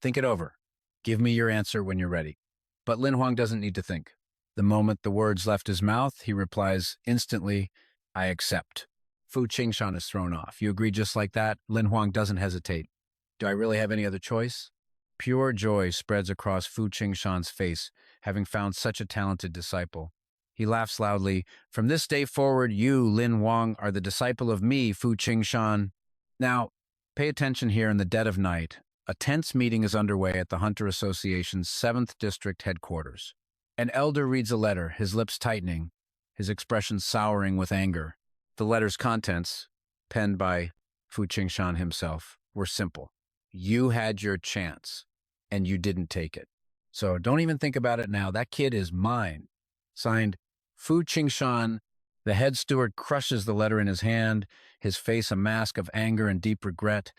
"Think it over. Give me your answer when you're ready." But Lin Huang doesn't need to think. The moment the words left his mouth, he replies instantly, "I accept." Fu Qingshan is thrown off. "You agree just like that?" Lin Huang doesn't hesitate. "Do I really have any other choice?" Pure joy spreads across Fu Qingshan's face, having found such a talented disciple. He laughs loudly. From this day forward, you, Lin Huang, are the disciple of me, Fu Qingshan. Now, pay attention here in the dead of night. A tense meeting is underway at the Hunter Association's 7th District headquarters. An elder reads a letter, his lips tightening, his expression souring with anger. The letter's contents, penned by Fu Qingshan himself, were simple. You had your chance, and you didn't take it. So don't even think about it now. That kid is mine. Signed, Fu Qingshan. The head steward crushes the letter in his hand, his face a mask of anger and deep regret.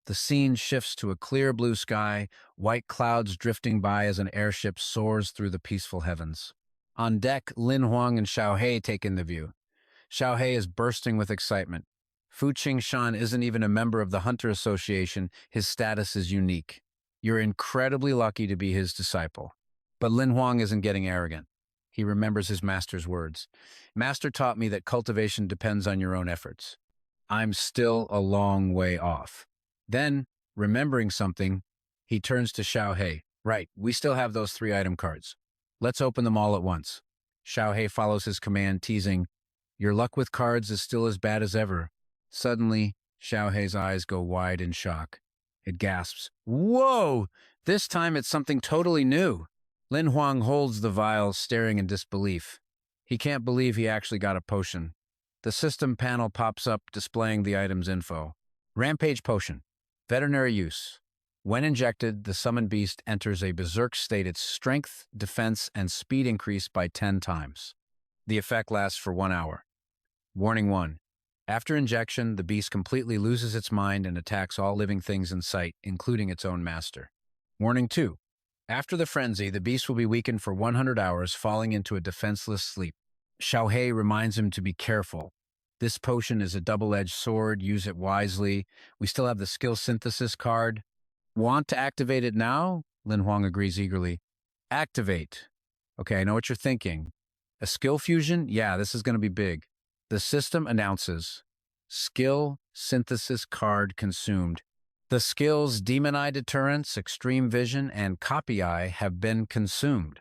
The scene shifts to a clear blue sky, white clouds drifting by as an airship soars through the peaceful heavens. On deck, Lin Huang and Xiao Hei take in the view. Xiao Hei is bursting with excitement. Fu Qingshan isn't even a member of the Hunter Association. His status is unique. You're incredibly lucky to be his disciple. But Lin Huang isn't getting arrogant. He remembers his master's words. Master taught me that cultivation depends on your own efforts. I'm still a long way off. Then, remembering something, he turns to Xiao Hei. Right, we still have those 3 item cards. Let's open them all at once. Xiao Hei follows his command, teasing, Your luck with cards is still as bad as ever. Suddenly, Xiao Hei's eyes go wide in shock. It gasps, Whoa! This time it's something totally new. Lin Huang holds the vial, staring in disbelief. He can't believe he actually got a potion. The system panel pops up, displaying the item's info. Rampage Potion. Veterinary use. When injected, the summoned beast enters a berserk state. Its strength, defense, and speed increase by 10 times. The effect lasts for 1 hour. Warning 1. After injection, the beast completely loses its mind and attacks all living things in sight, including its own master. Warning 2. After the frenzy, the beast will be weakened for 100 hours, falling into a defenseless sleep. Xiao Hei reminds him to be careful. This potion is a double-edged sword. Use it wisely. We still have the skill synthesis card. Want to activate it now? Lin Huang agrees eagerly. Activate. Okay, I know what you're thinking. A skill fusion? Yeah, this is going to be big. The system announces, skill synthesis card consumed. The skills Demon Eye Deterrence, Extreme Vision, and Copy Eye have been consumed.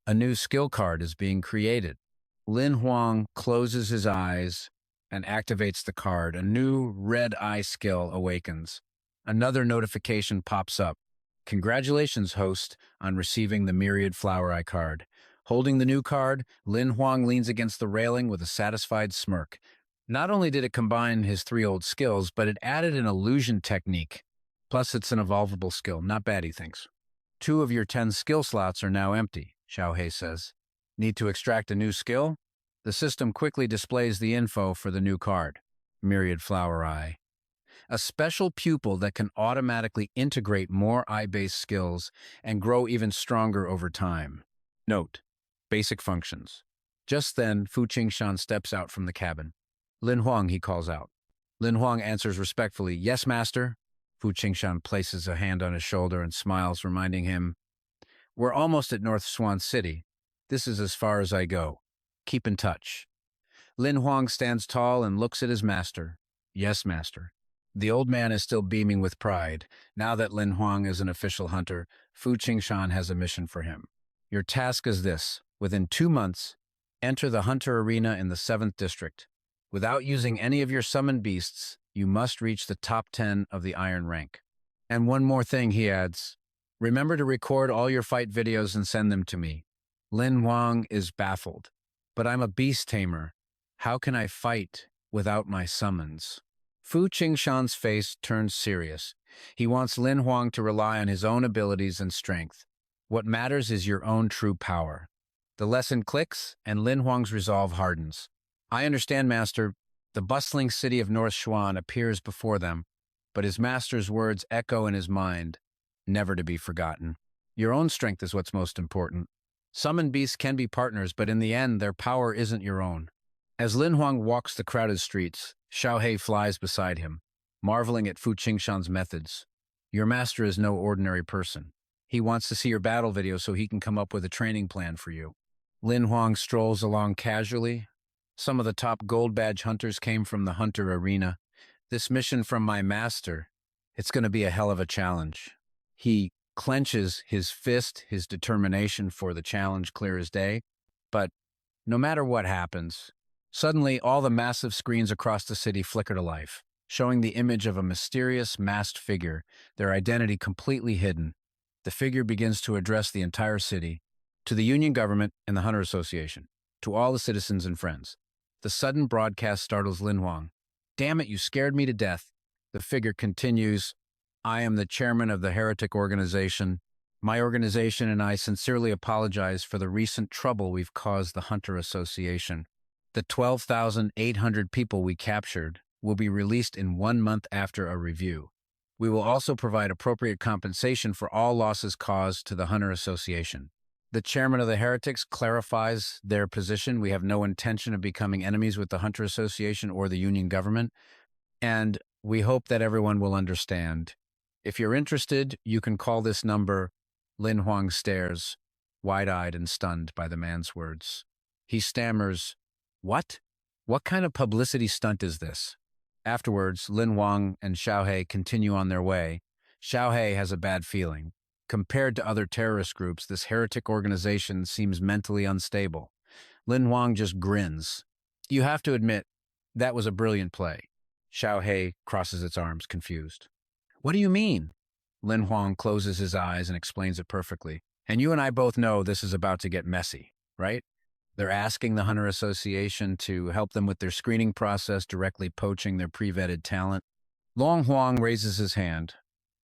A new skill card is being created. Lin Huang closes his eyes and activates the card. A new red eye skill awakens. Another notification pops up. Congratulations, host, on receiving the Myriad Flower Eye card. Holding the new card, Lin Huang leans against the railing with a satisfied smirk. Not only did it combine his 3 old skills, but it added an illusion technique. Plus, it's an evolvable skill. Not bad, he thinks. 2 of your 10 skill slots are now empty, Xiao Hei says. Need to extract a new skill? The system quickly displays the info for the new card. Myriad Flower Eye. A special pupil that can automatically integrate more eye-based skills and grow even stronger over time. Note: basic functions. Just then, Fu Qingshan steps out from the cabin. Lin Huang, he calls out. Lin Huang answers respectfully, Yes, master. Fu Qingshan places a hand on his shoulder and smiles, reminding him, We're almost at North Swan City. This is as far as I go. Keep in touch. Lin Huang stands tall and looks at his master. Yes, master. The old man is still beaming with pride. Now that Lin Huang is an official hunter, Fu Qingshan has a mission for him. Your task is this. Within 2 months, enter the hunter arena in the 7th district. Without using any of your summoned beasts, you must reach the top 10 of the iron rank. And one more thing, he adds. Remember to record all your fight videos and send them to me. Lin Huang is baffled. But I'm a beast tamer. How can I fight without my summons? Fu Qingshan's face turns serious. He wants Lin Huang to rely on his own abilities and strength. What matters is your own true power. The lesson clicks, and Lin Huang's resolve hardens. I understand, master. The bustling city of North Xuan appears before them, but his master's words echo in his mind, never to be forgotten. Your own strength is what's most important. Summoned beasts can be partners, but in the end, their power isn't your own. As Lin Huang walks the crowded streets, Xiao Hei flies beside him, marveling at Fu Qingshan's methods. Your master is no ordinary person. He wants to see your battle video so he can come up with a training plan for you. Lin Huang strolls along casually. Some of the top gold badge hunters came from the hunter arena. This mission from my master, it's going to be a hell of a challenge. He clenches his fist, his determination for the challenge clear as day, but No matter what happens, suddenly all the massive screens across the city flicker to life, showing the image of a mysterious, masked figure, their identity completely hidden. The figure begins to address the entire city, to the Union government and the Hunter Association, to all the citizens and friends. The sudden broadcast startles Lin Huang. "Damn it, you scared me to death." The figure continues, "I am the chairman of the heretic organization. My organization and I sincerely apologize for the recent trouble we've caused the Hunter Association. The 12,800 people we captured will be released in 1 month after a review. We will also provide appropriate compensation for all losses caused to the Hunter Association." The chairman of the Heretics clarifies their position. "We have no intention of becoming enemies with the Hunter Association or the Union government, and we hope that everyone will understand. If you're interested, you can call this number." Lin Huang stares, wide-eyed and stunned by the man's words. He stammers, "What? What kind of publicity stunt is this?" Afterwards, Lin Huang and Xiao Hei continue on their way. Xiao Hei has a bad feeling. Compared to other terrorist groups, this heretic organization seems mentally unstable. Lin Huang just grins. "You have to admit, that was a brilliant play." Xiao Hei crosses its arms, confused. "What do you mean?" Lin Huang closes his eyes and explains it perfectly. "And you and I both know this is about to get messy, right? They're asking the Hunter Association to help them with their screening process, directly poaching their pre-vetted talent." Long Huang raises his hand,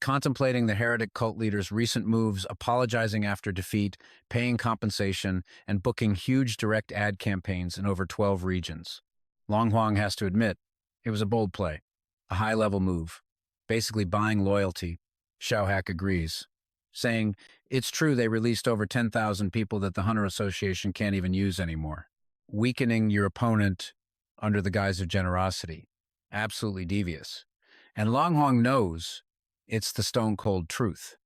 contemplating the heretic cult leader's recent moves, apologizing after defeat, paying compensation, and booking huge direct ad campaigns in over 12 regions. Long Huang has to admit, it was a bold play, a high-level move, basically buying loyalty. Xiao Hei agrees, saying, "It's true they released over 10,000 people that the Hunter Association can't even use anymore. Weakening your opponent under the guise of generosity. Absolutely devious." And Long Huang knows it's the stone-cold truth.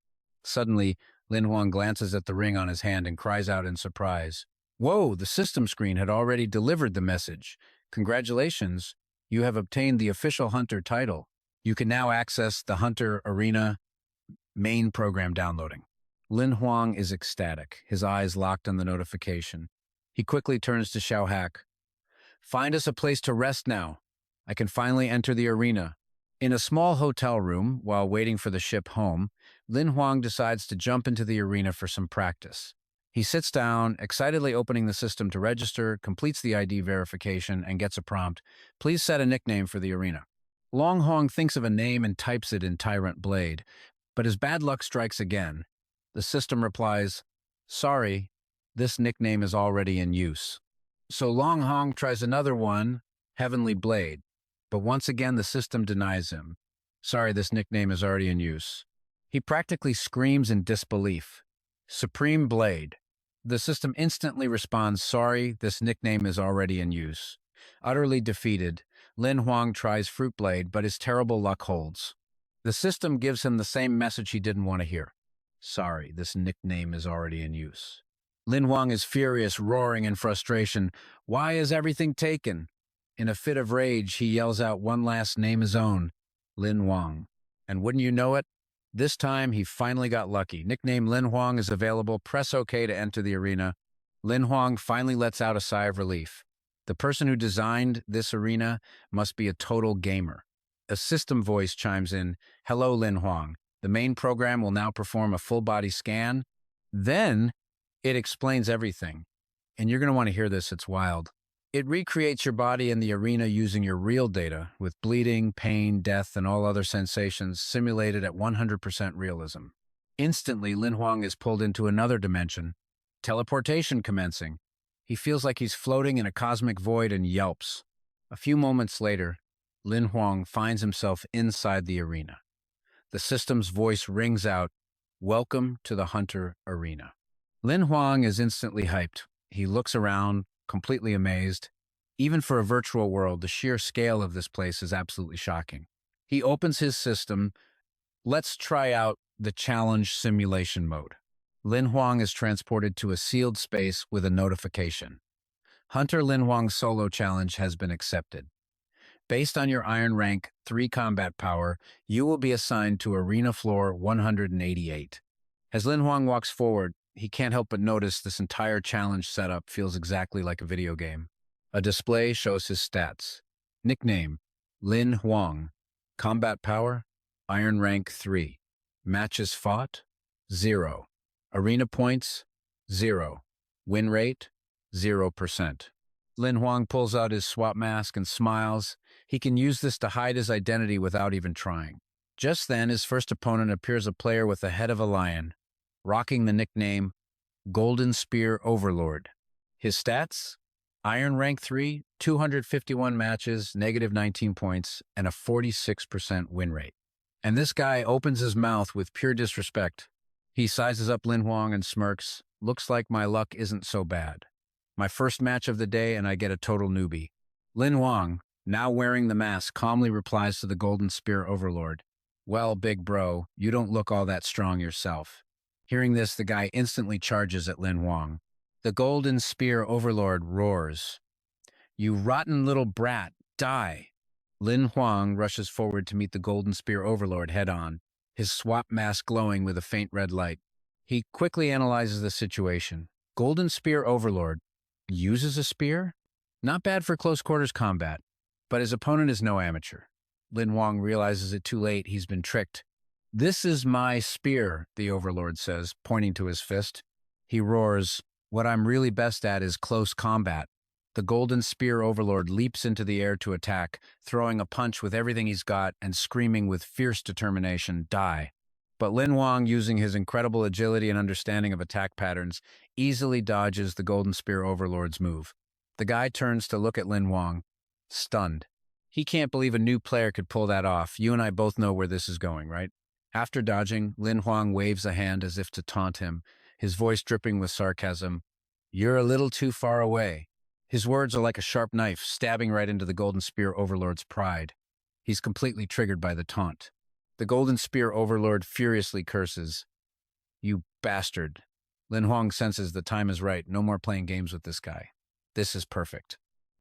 Suddenly, Lin Huang glances at the ring on his hand and cries out in surprise. "Whoa, the system screen had already delivered the message. Congratulations, you have obtained the official Hunter title. You can now access the Hunter Arena main program downloading." Lin Huang is ecstatic, his eyes locked on the notification. He quickly turns to Xiao Hei. "Find us a place to rest now. I can finally enter the arena." In a small hotel room, while waiting for the ship home, Lin Huang decides to jump into the arena for some practice. He sits down, excitedly opening the system to register, completes the ID verification, and gets a prompt, "Please set a nickname for the arena." Long Huang thinks of a name and types it in Tyrant Blade, but his bad luck strikes again. The system replies, "Sorry, this nickname is already in use." So Long Huang tries another one, Heavenly Blade, but once again the system denies him. "Sorry, this nickname is already in use." He practically screams in disbelief, "Supreme Blade." The system instantly responds, "Sorry, this nickname is already in use." Utterly defeated, Lin Huang tries Fruit Blade, but his terrible luck holds. The system gives him the same message he didn't want to hear. "Sorry, this nickname is already in use." Lin Huang is furious, roaring in frustration. Why is everything taken? In a fit of rage, he yells out one last name his own, Lin Huang. And wouldn't you know it, this time he finally got lucky. Nickname Lin Huang is available. Press OK to enter the arena. Lin Huang finally lets out a sigh of relief. The person who designed this arena must be a total gamer. A system voice chimes in, "Hello, Lin Huang. The main program will now perform a full-body scan." Then it explains everything. And you're going to want to hear this, it's wild. It recreates your body in the arena using your real data, with bleeding, pain, death, and all other sensations simulated at 100% realism. Instantly, Lin Huang is pulled into another dimension. Teleportation commencing. He feels like he's floating in a cosmic void and yelps. A few moments later, Lin Huang finds himself inside the arena. The system's voice rings out, "Welcome to the Hunter Arena." Lin Huang is instantly hyped. He looks around, completely amazed. Even for a virtual world, the sheer scale of this place is absolutely shocking. He opens his system. Let's try out the challenge simulation mode. Lin Huang is transported to a sealed space with a notification. Hunter Lin Huang's solo challenge has been accepted. Based on your Iron Rank 3 combat power, you will be assigned to Arena Floor 188. As Lin Huang walks forward, he can't help but notice this entire challenge setup feels exactly like a video game. A display shows his stats. Nickname, Lin Huang. Combat power, Iron Rank 3. Matches fought, 0. Arena points, 0. Win rate, 0%. Lin Huang pulls out his swap mask and smiles. He can use this to hide his identity without even trying. Just then, his first opponent appears a player with the head of a lion, rocking the nickname Golden Spear Overlord. His stats? Iron Rank 3, 251 matches, negative 19 points, and a 46% win rate. And this guy opens his mouth with pure disrespect. He sizes up Lin Huang and smirks. Looks like my luck isn't so bad. My first match of the day and I get a total newbie. Lin Huang, now wearing the mask, calmly replies to the Golden Spear Overlord. Well, big bro, you don't look all that strong yourself. Hearing this, the guy instantly charges at Lin Huang. The Golden Spear Overlord roars. You rotten little brat, die! Lin Huang rushes forward to meet the Golden Spear Overlord head-on, his swap mask glowing with a faint red light. He quickly analyzes the situation. Golden Spear Overlord uses a spear? Not bad for close-quarters combat, but his opponent is no amateur. Lin Huang realizes it too late. He's been tricked. This is my spear, the Overlord says, pointing to his fist. He roars, what I'm really best at is close combat. The Golden Spear Overlord leaps into the air to attack, throwing a punch with everything he's got and screaming with fierce determination, die. But Lin Huang, using his incredible agility and understanding of attack patterns, easily dodges the Golden Spear Overlord's move. The guy turns to look at Lin Huang, stunned. He can't believe a new player could pull that off. You and I both know where this is going, right? After dodging, Lin Huang waves a hand as if to taunt him, his voice dripping with sarcasm. You're a little too far away. His words are like a sharp knife, stabbing right into the Golden Spear Overlord's pride. He's completely triggered by the taunt. The Golden Spear Overlord furiously curses. You bastard. Lin Huang senses the time is right. No more playing games with this guy. This is perfect.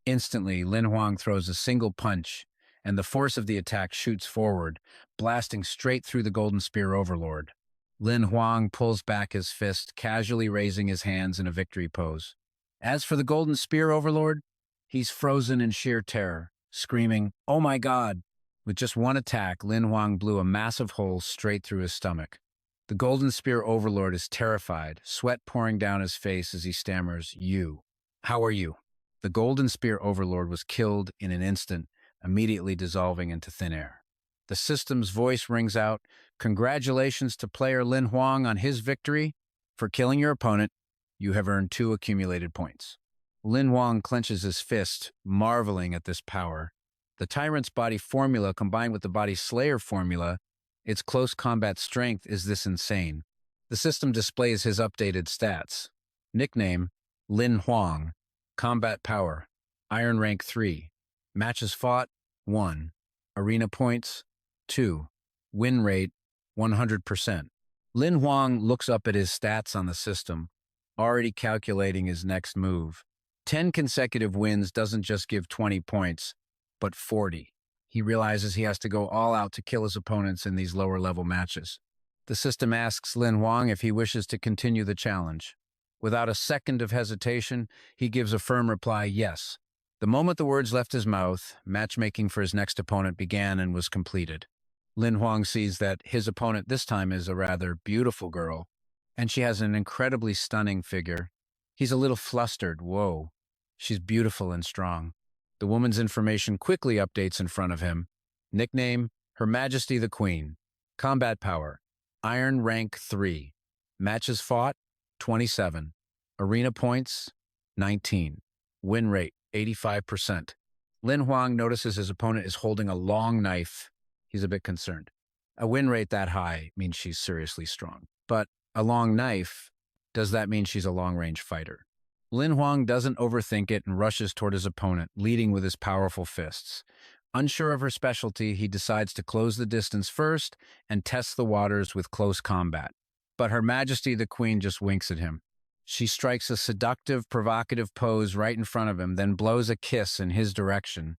Instantly, Lin Huang throws a single punch, and the force of the attack shoots forward, blasting straight through the Golden Spear Overlord. Lin Huang pulls back his fist, casually raising his hands in a victory pose. As for the Golden Spear Overlord, he's frozen in sheer terror, screaming, "Oh my God!" With just one attack, Lin Huang blew a massive hole straight through his stomach. The Golden Spear Overlord is terrified, sweat pouring down his face as he stammers, "You. How are you?" The Golden Spear Overlord was killed in an instant, immediately dissolving into thin air. The system's voice rings out, "Congratulations to player Lin Huang on his victory. For killing your opponent, you have earned 2 accumulated points." Lin Huang clenches his fist, marveling at this power. The Tyrant's Body formula combined with the Body Slayer formula, its close combat strength is this insane. The system displays his updated stats. Nickname, Lin Huang. Combat power, Iron Rank 3. Matches fought, 1. Arena points, 2. Win rate, 100%. Lin Huang looks up at his stats on the system, already calculating his next move. 10 consecutive wins doesn't just give 20 points, but 40. He realizes he has to go all out to kill his opponents in these lower-level matches. The system asks Lin Huang if he wishes to continue the challenge. Without a second of hesitation, he gives a firm reply, yes. The moment the words left his mouth, matchmaking for his next opponent began and was completed. Lin Huang sees that his opponent this time is a rather beautiful girl, and she has an incredibly stunning figure. He's a little flustered. Whoa, she's beautiful and strong. The woman's information quickly updates in front of him. Nickname, Her Majesty the Queen. Combat power, Iron Rank 3. Matches fought, 27. Arena points, 19. Win rate, 85%. Lin Huang notices his opponent is holding a long knife. He's a bit concerned. A win rate that high means she's seriously strong. But a long knife, does that mean she's a long-range fighter? Lin Huang doesn't overthink it and rushes toward his opponent, leading with his powerful fists. Unsure of her specialty, he decides to close the distance first and test the waters with close combat. But Her Majesty the Queen just winks at him. She strikes a seductive, provocative pose right in front of him, then blows a kiss in his direction.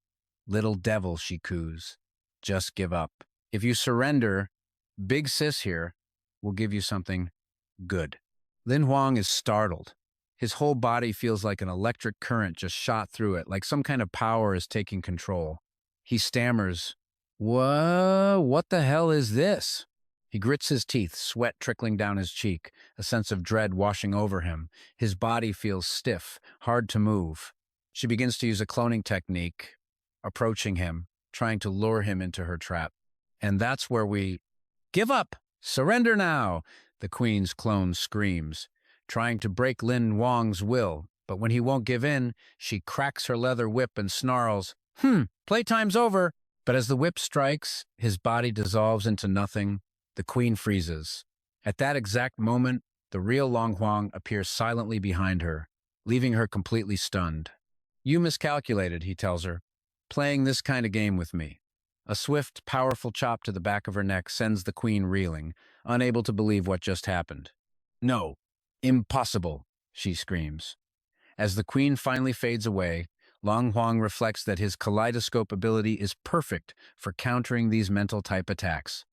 Little devil, she coos. Just give up. If you surrender, Big Sis here will give you something good. Lin Huang is startled. His whole body feels like an electric current just shot through it, like some kind of power is taking control. He stammers, "Whoa, what the hell is this?" He grits his teeth, sweat trickling down his cheek, a sense of dread washing over him. His body feels stiff, hard to move. She begins to use a cloning technique, approaching him, trying to lure him into her trap. And that's where we give up! Surrender now! The queen's clone screams, trying to break Lin Huang's will. But when he won't give in, she cracks her leather whip and snarls, playtime's over! But as the whip strikes, his body dissolves into nothing. The queen freezes. At that exact moment, the real Lin Huang appears silently behind her, leaving her completely stunned. "You miscalculated," he tells her, "playing this kind of game with me." A swift, powerful chop to the back of her neck sends the queen reeling, unable to believe what just happened. "No, impossible," she screams. As the queen finally fades away, Lin Huang reflects that his kaleidoscope ability is perfect for countering these mental-type attacks.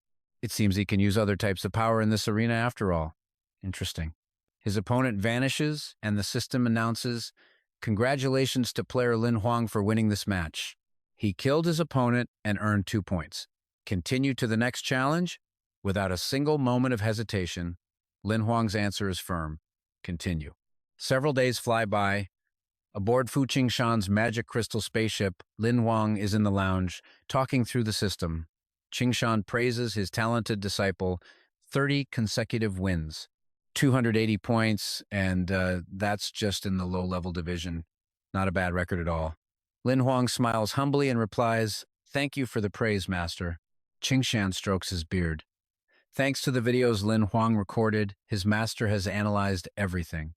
It seems he can use other types of power in this arena after all. Interesting. His opponent vanishes, and the system announces, "Congratulations to player Lin Huang for winning this match. He killed his opponent and earned 2 points. Continue to the next challenge?" Without a single moment of hesitation, Lin Huang's answer is firm. Continue. Several days fly by. Aboard Fu Qingshan's magic crystal spaceship, Lin Huang is in the lounge, talking through the system. Qingshan praises his talented disciple, 30 consecutive wins, 280 points, and that's just in the low-level division. Not a bad record at all. Lin Huang smiles humbly and replies, "Thank you for the praise, master." Qingshan strokes his beard. Thanks to the videos Lin Huang recorded, his master has analyzed everything.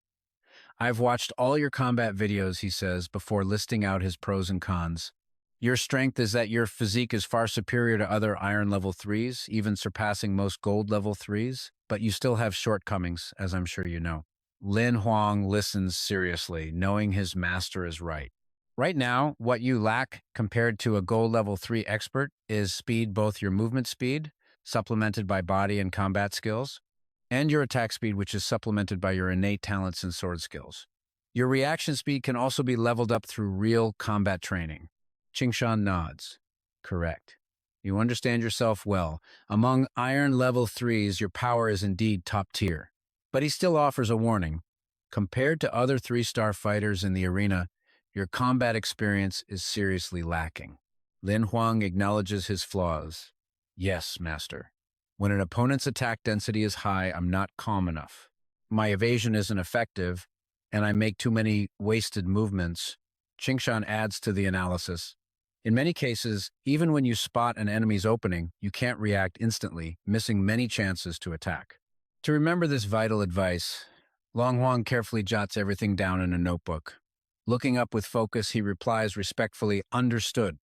"I've watched all your combat videos," he says, before listing out his pros and cons. "Your strength is that your physique is far superior to other Iron Level 3s, even surpassing most Gold Level 3s, but you still have shortcomings, as I'm sure you know." Lin Huang listens seriously, knowing his master is right. "Right now, what you lack compared to a Gold Level 3 expert is speed, both your movement speed, supplemented by body and combat skills, and your attack speed, which is supplemented by your innate talents and sword skills. Your reaction speed can also be leveled up through real combat training." Qingshan nods. "Correct. You understand yourself well. Among Iron Level 3s, your power is indeed top tier." But he still offers a warning. "Compared to other 3-star fighters in the arena, your combat experience is seriously lacking." Lin Huang acknowledges his flaws. "Yes, master. When an opponent's attack density is high, I'm not calm enough. My evasion isn't effective, and I make too many wasted movements." Qingshan adds to the analysis. "In many cases, even when you spot an enemy's opening, you can't react instantly, missing many chances to attack." To remember this vital advice, Lin Huang carefully jots everything down in a notebook. Looking up with focus, he replies respectfully, "Understood.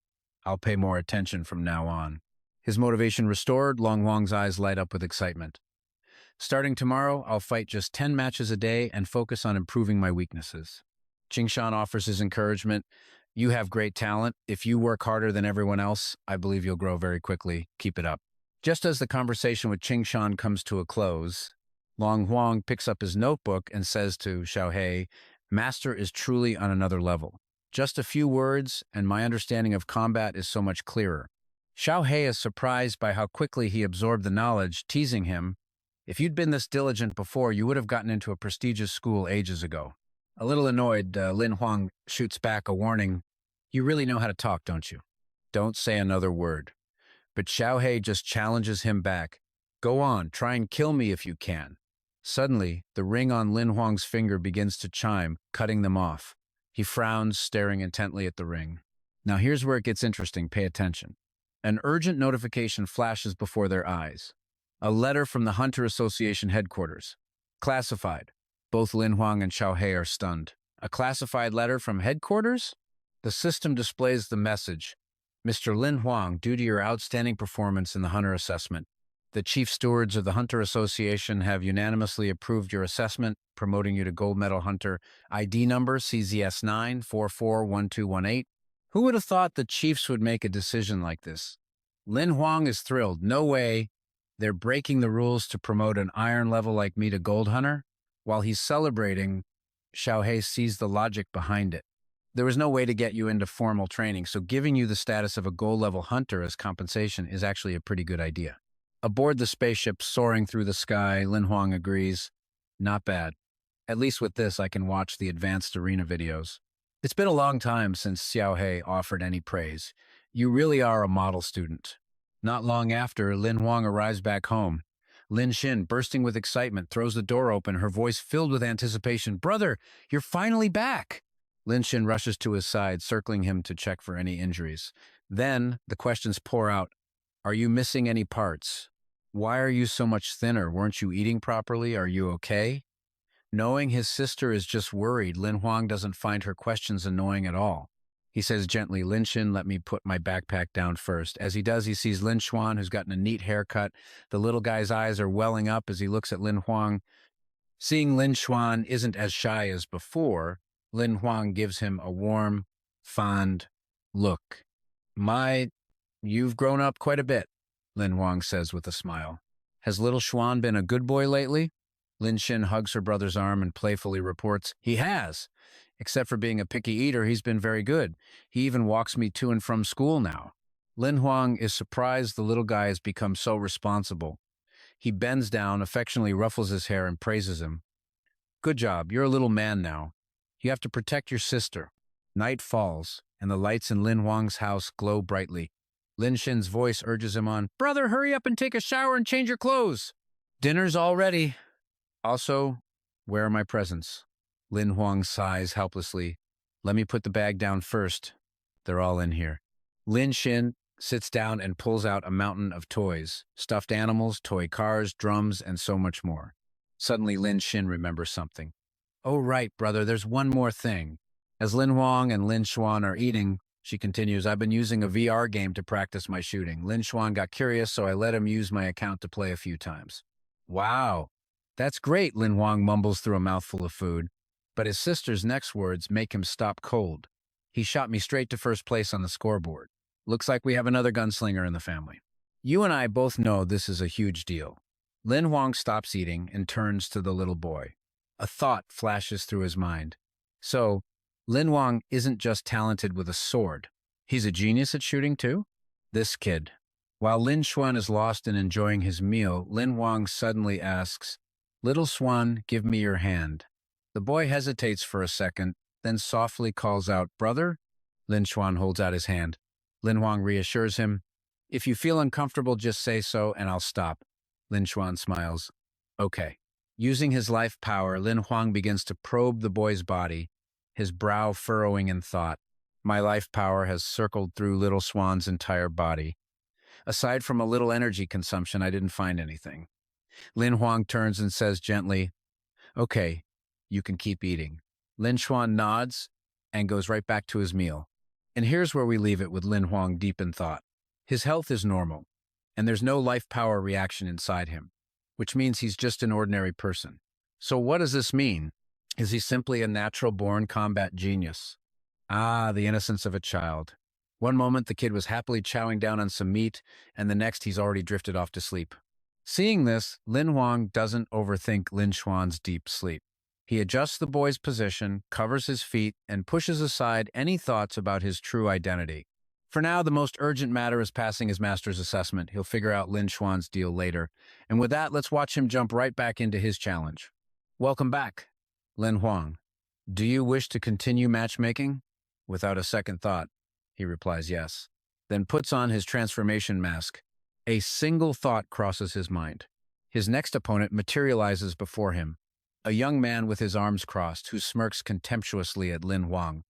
I'll pay more attention from now on." His motivation restored, Lin Huang's eyes light up with excitement. "Starting tomorrow, I'll fight just 10 matches a day and focus on improving my weaknesses." Qingshan offers his encouragement. "You have great talent. If you work harder than everyone else, I believe you'll grow very quickly. Keep it up." Just as the conversation with Qingshan comes to a close, Lin Huang picks up his notebook and says to Xiao Hei, "Master is truly on another level. Just a few words, and my understanding of combat is so much clearer." Xiao Hei is surprised by how quickly he absorbed the knowledge, teasing him, "If you'd been this diligent before, you would have gotten into a prestigious school ages ago." A little annoyed, Lin Huang shoots back a warning, "You really know how to talk, don't you? Don't say another word." But Xiao Hei just challenges him back. "Go on, try and kill me if you can." Suddenly, the ring on Lin Huang's finger begins to chime, cutting them off. He frowns, staring intently at the ring. Now here's where it gets interesting, pay attention. An urgent notification flashes before their eyes. A letter from the Hunter Association headquarters. Classified. Both Lin Huang and Xiao Hei are stunned. A classified letter from headquarters? The system displays the message. "Mr. Lin Huang, due to your outstanding performance in the Hunter assessment, the chief stewards of the Hunter Association have unanimously approved your assessment, promoting you to Gold Medal Hunter, ID number CZS9441218. Who would have thought the chiefs would make a decision like this? Lin Huang is thrilled. No way. They're breaking the rules to promote an iron level like me to Gold Hunter? While he's celebrating, Xiao Hei sees the logic behind it. There was no way to get you into formal training, so giving you the status of a gold-level hunter as compensation is actually a pretty good idea. Aboard the spaceship soaring through the sky, Lin Huang agrees. Not bad. At least with this, I can watch the advanced arena videos. It's been a long time since Xiao Hei offered any praise. You really are a model student. Not long after, Lin Huang arrives back home. Lin Xin, bursting with excitement, throws the door open, her voice filled with anticipation. Brother, you're finally back! Lin Xin rushes to his side, circling him to check for any injuries. Then, the questions pour out. Are you missing any parts? Why are you so much thinner? Weren't you eating properly? Are you okay? Knowing his sister is just worried, Lin Huang doesn't find her questions annoying at all. He says gently, Lin Xin, let me put my backpack down first. As he does, he sees Lin Xuan, who's gotten a neat haircut. The little guy's eyes are welling up as he looks at Lin Huang. Seeing Lin Xuan isn't as shy as before, Lin Huang gives him a warm, fond look. You've grown up quite a bit, Lin Huang says with a smile. Has little Xuan been a good boy lately? Lin Xin hugs her brother's arm and playfully reports, he has. Except for being a picky eater, he's been very good. He even walks me to and from school now. Lin Huang is surprised the little guy has become so responsible. He bends down, affectionately ruffles his hair, and praises him. Good job, you're a little man now. You have to protect your sister. Night falls, and the lights in Lin Huang's house glow brightly. Lin Xin's voice urges him on, Brother, hurry up and take a shower and change your clothes. Dinner's all ready. Also, where are my presents? Lin Huang sighs helplessly. Let me put the bag down first. They're all in here. Lin Xin sits down and pulls out a mountain of toys, stuffed animals, toy cars, drums, and so much more. Suddenly, Lin Xin remembers something. Oh, right, brother, there's one more thing. As Lin Huang and Lin Xuan are eating, she continues, I've been using a VR game to practice my shooting. Lin Xuan got curious, so I let him use my account to play a few times. Wow, that's great, Lin Huang mumbles through a mouthful of food. But his sister's next words make him stop cold. He shot me straight to first place on the scoreboard. Looks like we have another gunslinger in the family. You and I both know this is a huge deal. Lin Huang stops eating and turns to the little boy. A thought flashes through his mind. So, Lin Huang isn't just talented with a sword. He's a genius at shooting too? This kid. While Lin Xuan is lost in enjoying his meal, Lin Huang suddenly asks, Little Swan, give me your hand. The boy hesitates for a second, then softly calls out, Brother? Lin Xuan holds out his hand. Lin Huang reassures him, If you feel uncomfortable, just say so and I'll stop. Lin Xuan smiles. Okay. Using his life power, Lin Huang begins to probe the boy's body, his brow furrowing in thought. My life power has circled through little Swan's entire body. Aside from a little energy consumption, I didn't find anything. Lin Huang turns and says gently, Okay, you can keep eating. Lin Xuan nods and goes right back to his meal. And here's where we leave it with Lin Huang deep in thought. His health is normal, and there's no life power reaction inside him, which means he's just an ordinary person. So what does this mean? Is he simply a natural-born combat genius? Ah, the innocence of a child. One moment the kid was happily chowing down on some meat, and the next he's already drifted off to sleep. Seeing this, Lin Huang doesn't overthink Lin Xuan's deep sleep. He adjusts the boy's position, covers his feet, and pushes aside any thoughts about his true identity. For now, the most urgent matter is passing his master's assessment. He'll figure out Lin Xuan's deal later. And with that, let's watch him jump right back into his challenge. Welcome back, Lin Huang. Do you wish to continue matchmaking? Without a second thought, he replies yes. Then puts on his transformation mask. A single thought crosses his mind. His next opponent materializes before him. A young man with his arms crossed who smirks contemptuously at Lin Huang.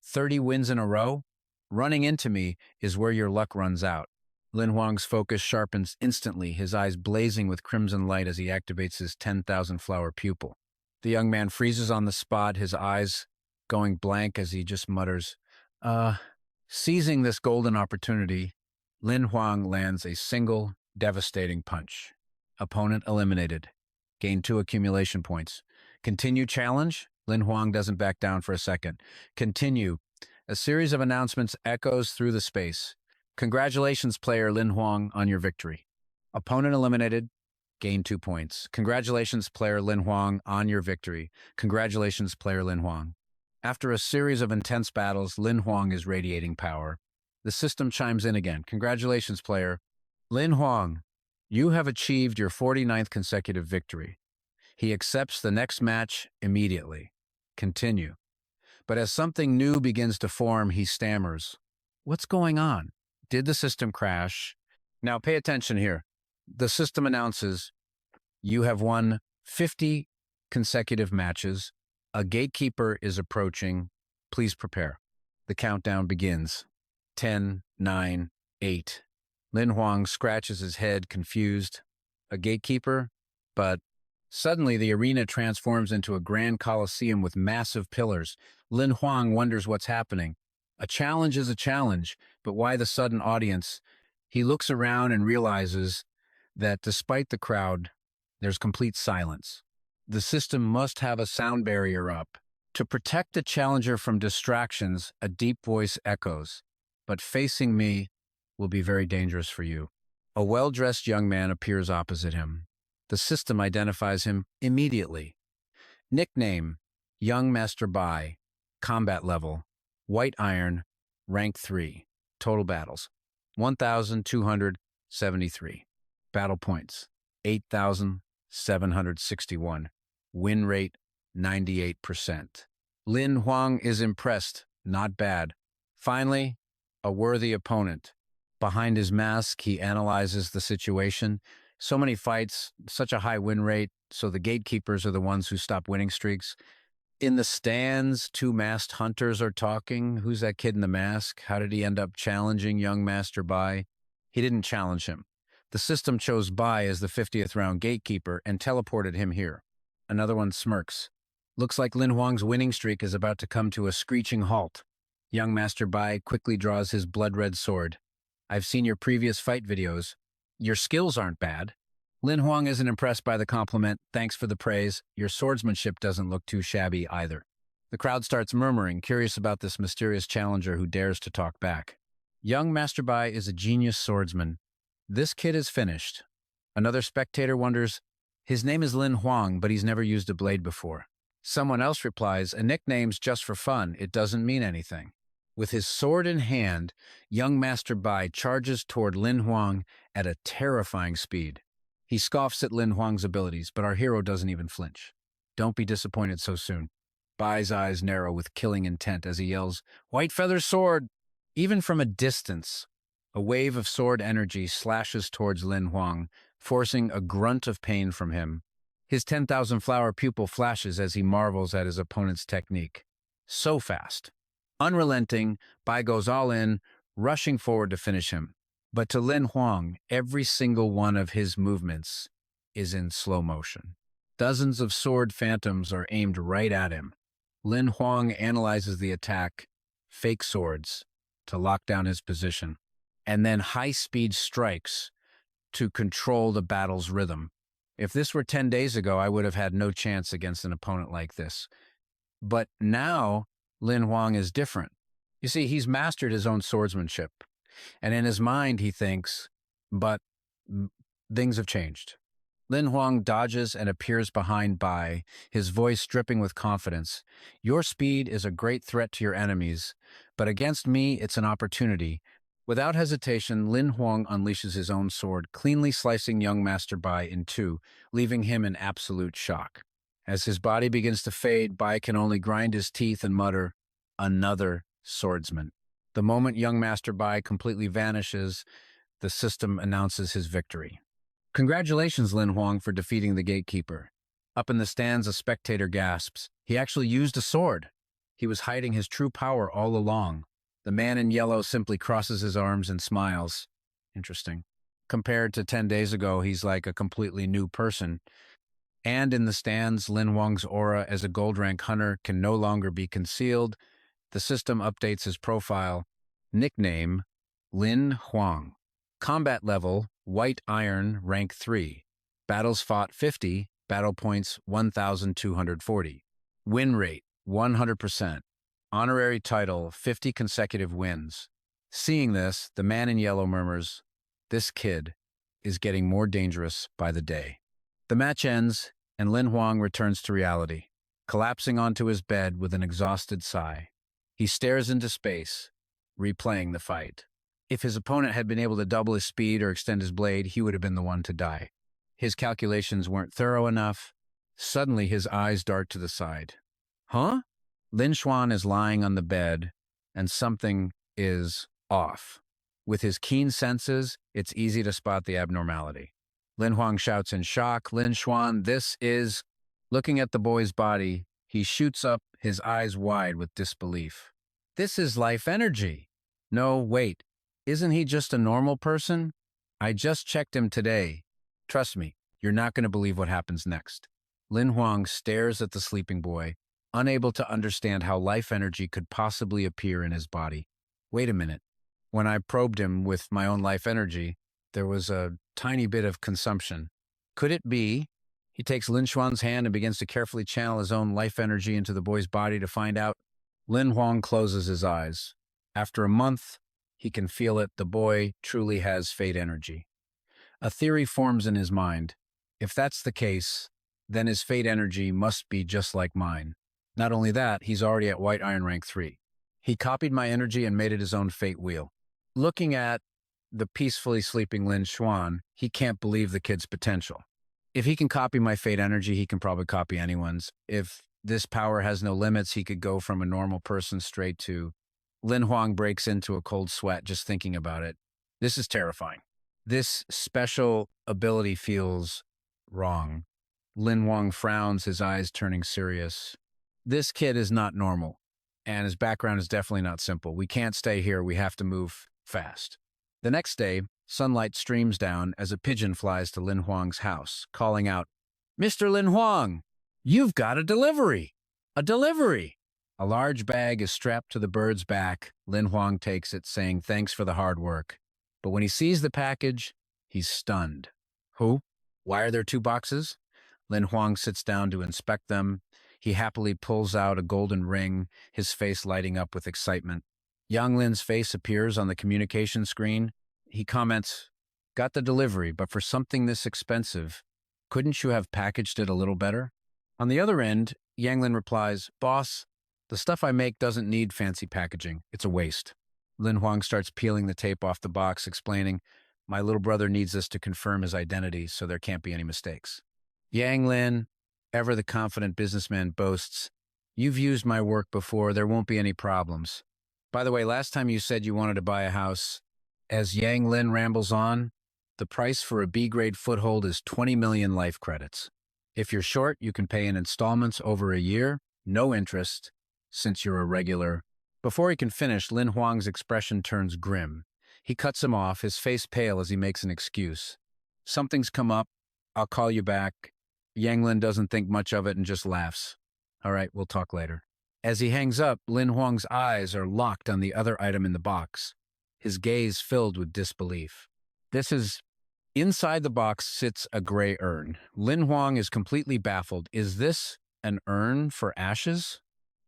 30 wins in a row? Running into me is where your luck runs out. Lin Huang's focus sharpens instantly, his eyes blazing with crimson light as he activates his 10,000 flower pupil. The young man freezes on the spot, his eyes going blank as he just mutters, Seizing this golden opportunity, Lin Huang lands a single, devastating punch. Opponent eliminated. Gain 2 accumulation points. Continue challenge? Lin Huang doesn't back down for a second. Continue. A series of announcements echoes through the space. Congratulations, player Lin Huang, on your victory. Opponent eliminated. Gain 2 points. Congratulations, player Lin Huang, on your victory. Congratulations, player Lin Huang. After a series of intense battles, Lin Huang is radiating power. The system chimes in again. Congratulations, player. Lin Huang, you have achieved your 49th consecutive victory. He accepts the next match immediately. Continue. But as something new begins to form, he stammers. What's going on? Did the system crash? Now pay attention here. The system announces you have won 50 consecutive matches. A gatekeeper is approaching. Please prepare. The countdown begins. 10, 9, 8. Lin Huang scratches his head, confused. A gatekeeper? But suddenly the arena transforms into a grand coliseum with massive pillars. Lin Huang wonders what's happening. A challenge is a challenge, but why the sudden audience? He looks around and realizes that despite the crowd, there's complete silence. The system must have a sound barrier up. To protect the challenger from distractions, a deep voice echoes. But facing me will be very dangerous for you. A well-dressed young man appears opposite him. The system identifies him immediately. Nickname, Young Master Bai. Combat level, White Iron, Rank 3. Total battles, 1,273. Battle points, 8,761. Win rate, 98%. Lin Huang is impressed. Not bad. Finally, a worthy opponent. Behind his mask, he analyzes the situation. So many fights, such a high win rate, so the gatekeepers are the ones who stop winning streaks. In the stands, two masked hunters are talking. Who's that kid in the mask? How did he end up challenging young Master Bai? He didn't challenge him. The system chose Bai as the 50th round gatekeeper and teleported him here. Another one smirks. Looks like Lin Huang's winning streak is about to come to a screeching halt. Young Master Bai quickly draws his blood-red sword. I've seen your previous fight videos. Your skills aren't bad. Lin Huang isn't impressed by the compliment. Thanks for the praise. Your swordsmanship doesn't look too shabby either. The crowd starts murmuring, curious about this mysterious challenger who dares to talk back. Young Master Bai is a genius swordsman. This kid is finished. Another spectator wonders, his name is Lin Huang, but he's never used a blade before. Someone else replies, a nickname's just for fun. It doesn't mean anything. With his sword in hand, young Master Bai charges toward Lin Huang at a terrifying speed. He scoffs at Lin Huang's abilities, but our hero doesn't even flinch. Don't be disappointed so soon. Bai's eyes narrow with killing intent as he yells, White Feather Sword! Even from a distance, a wave of sword energy slashes towards Lin Huang, forcing a grunt of pain from him. His 10,000 flower pupil flashes as he marvels at his opponent's technique. So fast. Unrelenting, Bai goes all in, rushing forward to finish him. But to Lin Huang, every single one of his movements is in slow motion. Dozens of sword phantoms are aimed right at him. Lin Huang analyzes the attack, fake swords, to lock down his position, and then high-speed strikes to control the battle's rhythm. If this were 10 days ago, I would have had no chance against an opponent like this. But now, Lin Huang is different. You see, he's mastered his own swordsmanship. And in his mind, he thinks, but things have changed. Lin Huang dodges and appears behind Bai, his voice dripping with confidence. Your speed is a great threat to your enemies, but against me, it's an opportunity. Without hesitation, Lin Huang unleashes his own sword, cleanly slicing young Master Bai in two, leaving him in absolute shock. As his body begins to fade, Bai can only grind his teeth and mutter, another swordsman. The moment young Master Bai completely vanishes, the system announces his victory. Congratulations, Lin Huang, for defeating the gatekeeper. Up in the stands, a spectator gasps. He actually used a sword. He was hiding his true power all along. The man in yellow simply crosses his arms and smiles. Interesting. Compared to 10 days ago, he's like a completely new person. And in the stands, Lin Huang's aura as a gold rank hunter can no longer be concealed. The system updates his profile. Nickname, Lin Huang. Combat level, White Iron, Rank 3. Battles fought 50, battle points 1,240. Win rate, 100%. Honorary title, 50 consecutive wins. Seeing this, the man in yellow murmurs, this kid is getting more dangerous by the day. The match ends, and Lin Huang returns to reality, collapsing onto his bed with an exhausted sigh. He stares into space, replaying the fight. If his opponent had been able to double his speed or extend his blade, he would have been the one to die. His calculations weren't thorough enough. Suddenly, his eyes dart to the side. Huh? Lin Xuan is lying on the bed, and something is off. With his keen senses, it's easy to spot the abnormality. Lin Huang shouts in shock, Lin Xuan, this is... Looking at the boy's body, he shoots up, his eyes wide with disbelief. This is life energy. No, wait. Isn't he just a normal person? I just checked him today. Trust me, you're not going to believe what happens next. Lin Huang stares at the sleeping boy, unable to understand how life energy could possibly appear in his body. Wait a minute. When I probed him with my own life energy, there was a tiny bit of consumption. Could it be? He takes Lin Xuan's hand and begins to carefully channel his own life energy into the boy's body to find out. Lin Huang closes his eyes. After a month, he can feel it. The boy truly has fate energy. A theory forms in his mind. If that's the case, then his fate energy must be just like mine. Not only that, he's already at White Iron Rank 3. He copied my energy and made it his own fate wheel. Looking at the peacefully sleeping Lin Xuan, he can't believe the kid's potential. If he can copy my fate energy, he can probably copy anyone's. If this power has no limits, he could go from a normal person straight to... Lin Huang breaks into a cold sweat just thinking about it. This is terrifying. This special ability feels wrong. Lin Huang frowns, his eyes turning serious. This kid is not normal, and his background is definitely not simple. We can't stay here. We have to move fast. The next day, sunlight streams down as a pigeon flies to Lin Huang's house, calling out, Mr. Lin Huang, you've got a delivery! A delivery! A large bag is strapped to the bird's back. Lin Huang takes it, saying thanks for the hard work. But when he sees the package, he's stunned. Who? Why are there 2 boxes? Lin Huang sits down to inspect them. He happily pulls out a golden ring, his face lighting up with excitement. Yang Lin's face appears on the communication screen. He comments, got the delivery, but for something this expensive, couldn't you have packaged it a little better? On the other end, Yang Lin replies, Boss, the stuff I make doesn't need fancy packaging. It's a waste. Lin Huang starts peeling the tape off the box, explaining, my little brother needs this to confirm his identity, so there can't be any mistakes. Yang Lin, ever the confident businessman, boasts, you've used my work before, there won't be any problems. By the way, last time you said you wanted to buy a house. As Yang Lin rambles on, the price for a B-grade foothold is 20 million life credits. If you're short, you can pay in installments over a year, no interest, since you're a regular. Before he can finish, Lin Huang's expression turns grim. He cuts him off, his face pale as he makes an excuse. Something's come up. I'll call you back. Yang Lin doesn't think much of it and just laughs. All right, we'll talk later. As he hangs up, Lin Huang's eyes are locked on the other item in the box, his gaze filled with disbelief. Inside the box sits a gray urn. Lin Huang is completely baffled. Is this an urn for ashes?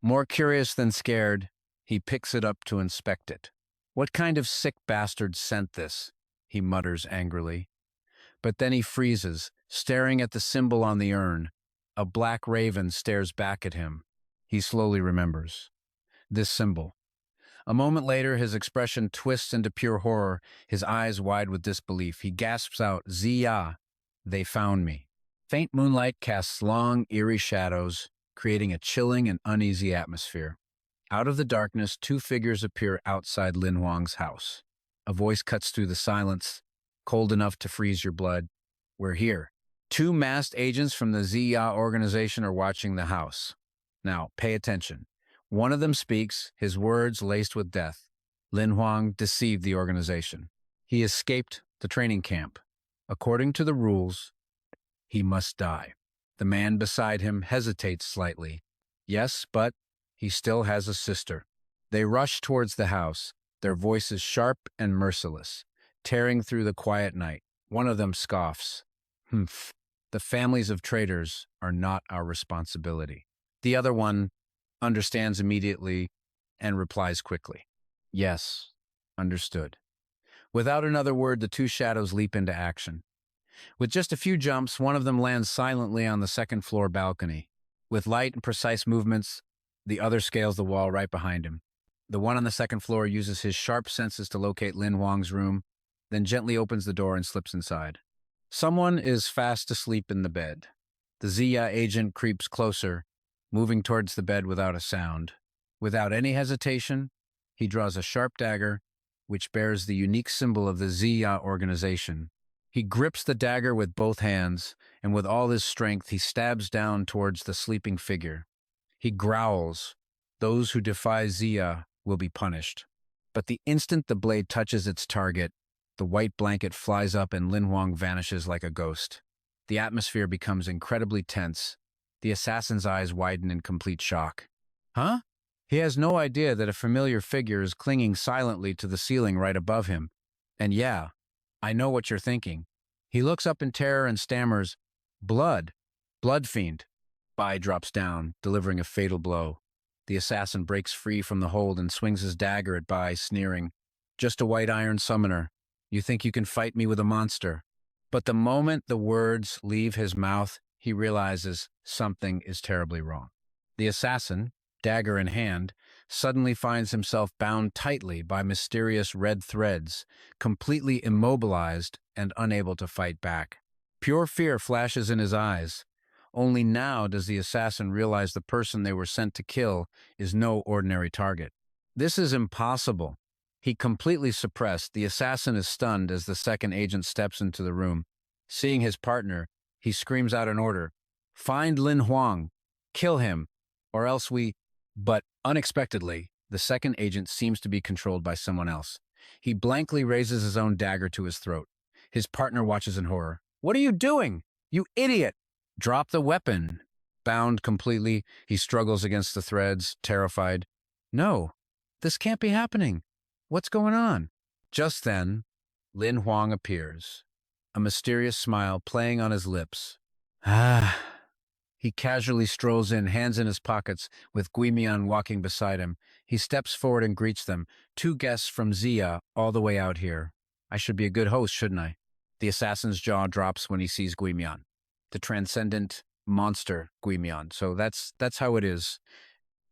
More curious than scared, he picks it up to inspect it. What kind of sick bastard sent this? He mutters angrily. But then he freezes, staring at the symbol on the urn. A black raven stares back at him. He slowly remembers. This symbol. A moment later, his expression twists into pure horror, his eyes wide with disbelief. He gasps out, Ziya, they found me. Faint moonlight casts long, eerie shadows, creating a chilling and uneasy atmosphere. Out of the darkness, 2 figures appear outside Lin Huang's house. A voice cuts through the silence, cold enough to freeze your blood. We're here. 2 masked agents from the Ziya organization are watching the house. Now, pay attention. One of them speaks, his words laced with death. Lin Huang deceived the organization. He escaped the training camp. According to the rules, he must die. The man beside him hesitates slightly. Yes, but he still has a sister. They rush towards the house, their voices sharp and merciless, tearing through the quiet night. One of them scoffs. Humph. The families of traitors are not our responsibility. The other one understands immediately and replies quickly. Yes, understood. Without another word, the 2 shadows leap into action. With just a few jumps, one of them lands silently on the second floor balcony. With light and precise movements, the other scales the wall right behind him. The one on the second floor uses his sharp senses to locate Lin Huang's room, then gently opens the door and slips inside. Someone is fast asleep in the bed. The Ziya agent creeps closer, moving towards the bed without a sound. Without any hesitation, he draws a sharp dagger, which bears the unique symbol of the Ziya organization. He grips the dagger with both hands, and with all his strength, he stabs down towards the sleeping figure. He growls, "Those who defy Ziya will be punished." But the instant the blade touches its target, the white blanket flies up and Lin Huang vanishes like a ghost. The atmosphere becomes incredibly tense. The assassin's eyes widen in complete shock. Huh? He has no idea that a familiar figure is clinging silently to the ceiling right above him. And yeah, I know what you're thinking. He looks up in terror and stammers, "Blood! Bloodfiend!" Bai drops down, delivering a fatal blow. The assassin breaks free from the hold and swings his dagger at Bai, sneering, "Just a white iron summoner. You think you can fight me with a monster?" But the moment the words leave his mouth, he realizes something is terribly wrong. The assassin, dagger in hand, suddenly finds himself bound tightly by mysterious red threads, completely immobilized and unable to fight back. Pure fear flashes in his eyes. Only now does the assassin realize the person they were sent to kill is no ordinary target. This is impossible. He completely suppressed. The assassin is stunned as the second agent steps into the room. Seeing his partner, he screams out an order, "Find Lin Huang. Kill him, or else we—" But unexpectedly, the second agent seems to be controlled by someone else. He blankly raises his own dagger to his throat. His partner watches in horror. "What are you doing? You idiot! Drop the weapon." Bound completely, he struggles against the threads, terrified. "No, this can't be happening. What's going on?" Just then, Lin Huang appears, a mysterious smile playing on his lips. Ah. He casually strolls in, hands in his pockets, with Guimian walking beside him. He steps forward and greets them. "Two guests from Ziya, all the way out here. I should be a good host, shouldn't I?" The assassin's jaw drops when he sees Guimian, the transcendent monster Guimian. So that's how it is.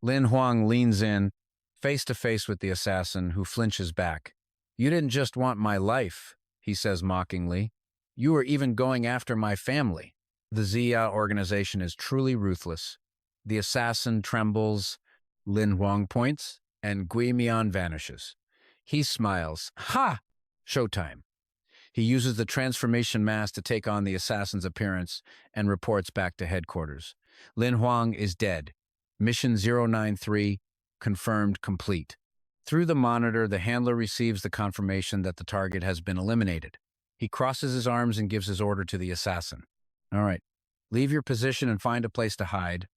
Lin Huang leans in, face to face with the assassin, who flinches back. "You didn't just want my life," he says mockingly. "You were even going after my family." The Ziya organization is truly ruthless. The assassin trembles, Lin Huang points, and Guimian vanishes. He smiles. "Ha! Showtime." He uses the transformation mask to take on the assassin's appearance and reports back to headquarters. Lin Huang is dead. Mission 093 confirmed complete. Through the monitor, the handler receives the confirmation that the target has been eliminated. He crosses his arms and gives his order to the assassin. "All right, leave your position and find a place to hide."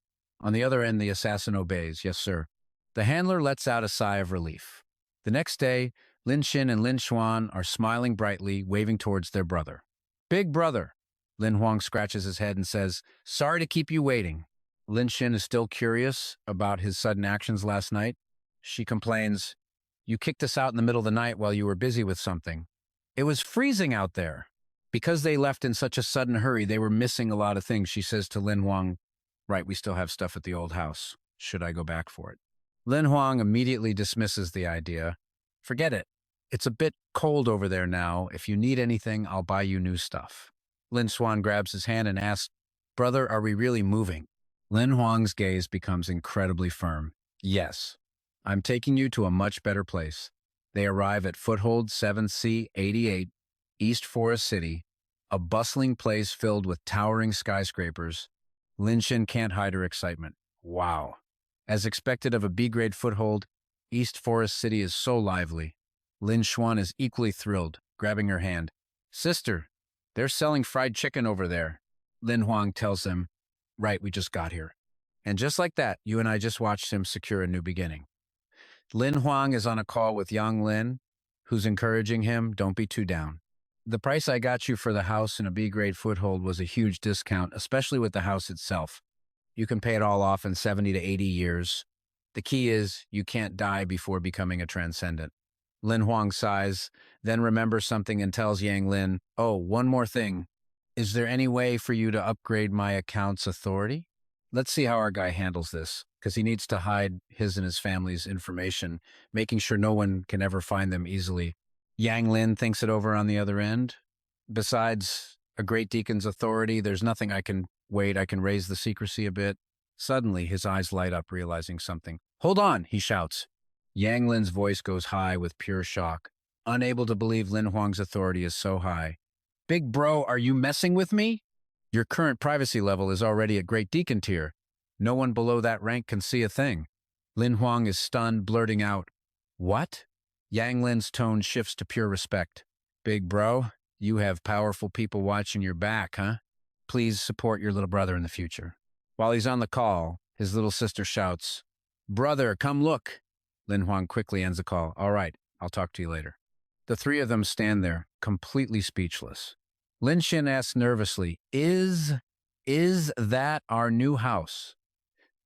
On the other end, the assassin obeys. "Yes, sir." The handler lets out a sigh of relief. The next day, Lin Xin and Lin Xuan are smiling brightly, waving towards their brother. "Big brother." Lin Huang scratches his head and says, "Sorry to keep you waiting." Lin Xin is still curious about his sudden actions last night. She complains, "You kicked us out in the middle of the night while you were busy with something. It was freezing out there." Because they left in such a sudden hurry, they were missing a lot of things. She says to Lin Huang, "Right, we still have stuff at the old house. Should I go back for it?" Lin Huang immediately dismisses the idea. "Forget it. It's a bit cold over there now. If you need anything, I'll buy you new stuff." Lin Xuan grabs his hand and asks, "Brother, are we really moving?" Lin Huang's gaze becomes incredibly firm. "Yes, I'm taking you to a much better place." They arrive at Foothold 7C88, East Forest City, a bustling place filled with towering skyscrapers. Lin Xin can't hide her excitement. Wow. As expected of a B-grade foothold, East Forest City is so lively. Lin Xuan is equally thrilled, grabbing her hand. "Sister, they're selling fried chicken over there." Lin Huang tells them, "Right, we just got here." And just like that, you and I just watched him secure a new beginning. Lin Huang is on a call with Yang Lin, who's encouraging him, "Don't be too down. The price I got you for the house in a B-grade foothold was a huge discount, especially with the house itself. You can pay it all off in 70 to 80 years. The key is you can't die before becoming a transcendent." Lin Huang sighs, then remembers something and tells Yang Lin, "Oh, one more thing. Is there any way for you to upgrade my account's authority? Let's see how our guy handles this, because he needs to hide his and his family's information, making sure no one can ever find them easily. Yang Lin thinks it over on the other end. Besides a great deacon's authority, there's nothing I can wait. I can raise the secrecy a bit. Suddenly, his eyes light up, realizing something. Hold on, he shouts. Yang Lin's voice goes high with pure shock, unable to believe Lin Huang's authority is so high. Big bro, are you messing with me? Your current privacy level is already at Great Deacon tier. No one below that rank can see a thing. Lin Huang is stunned, blurting out, What? Yang Lin's tone shifts to pure respect. Big bro, you have powerful people watching your back, huh? Please support your little brother in the future. While he's on the call, his little sister shouts, Brother, come look. Lin Huang quickly ends the call. All right, I'll talk to you later. The three of them stand there, completely speechless. Lin Xin asks nervously, Is that our new house?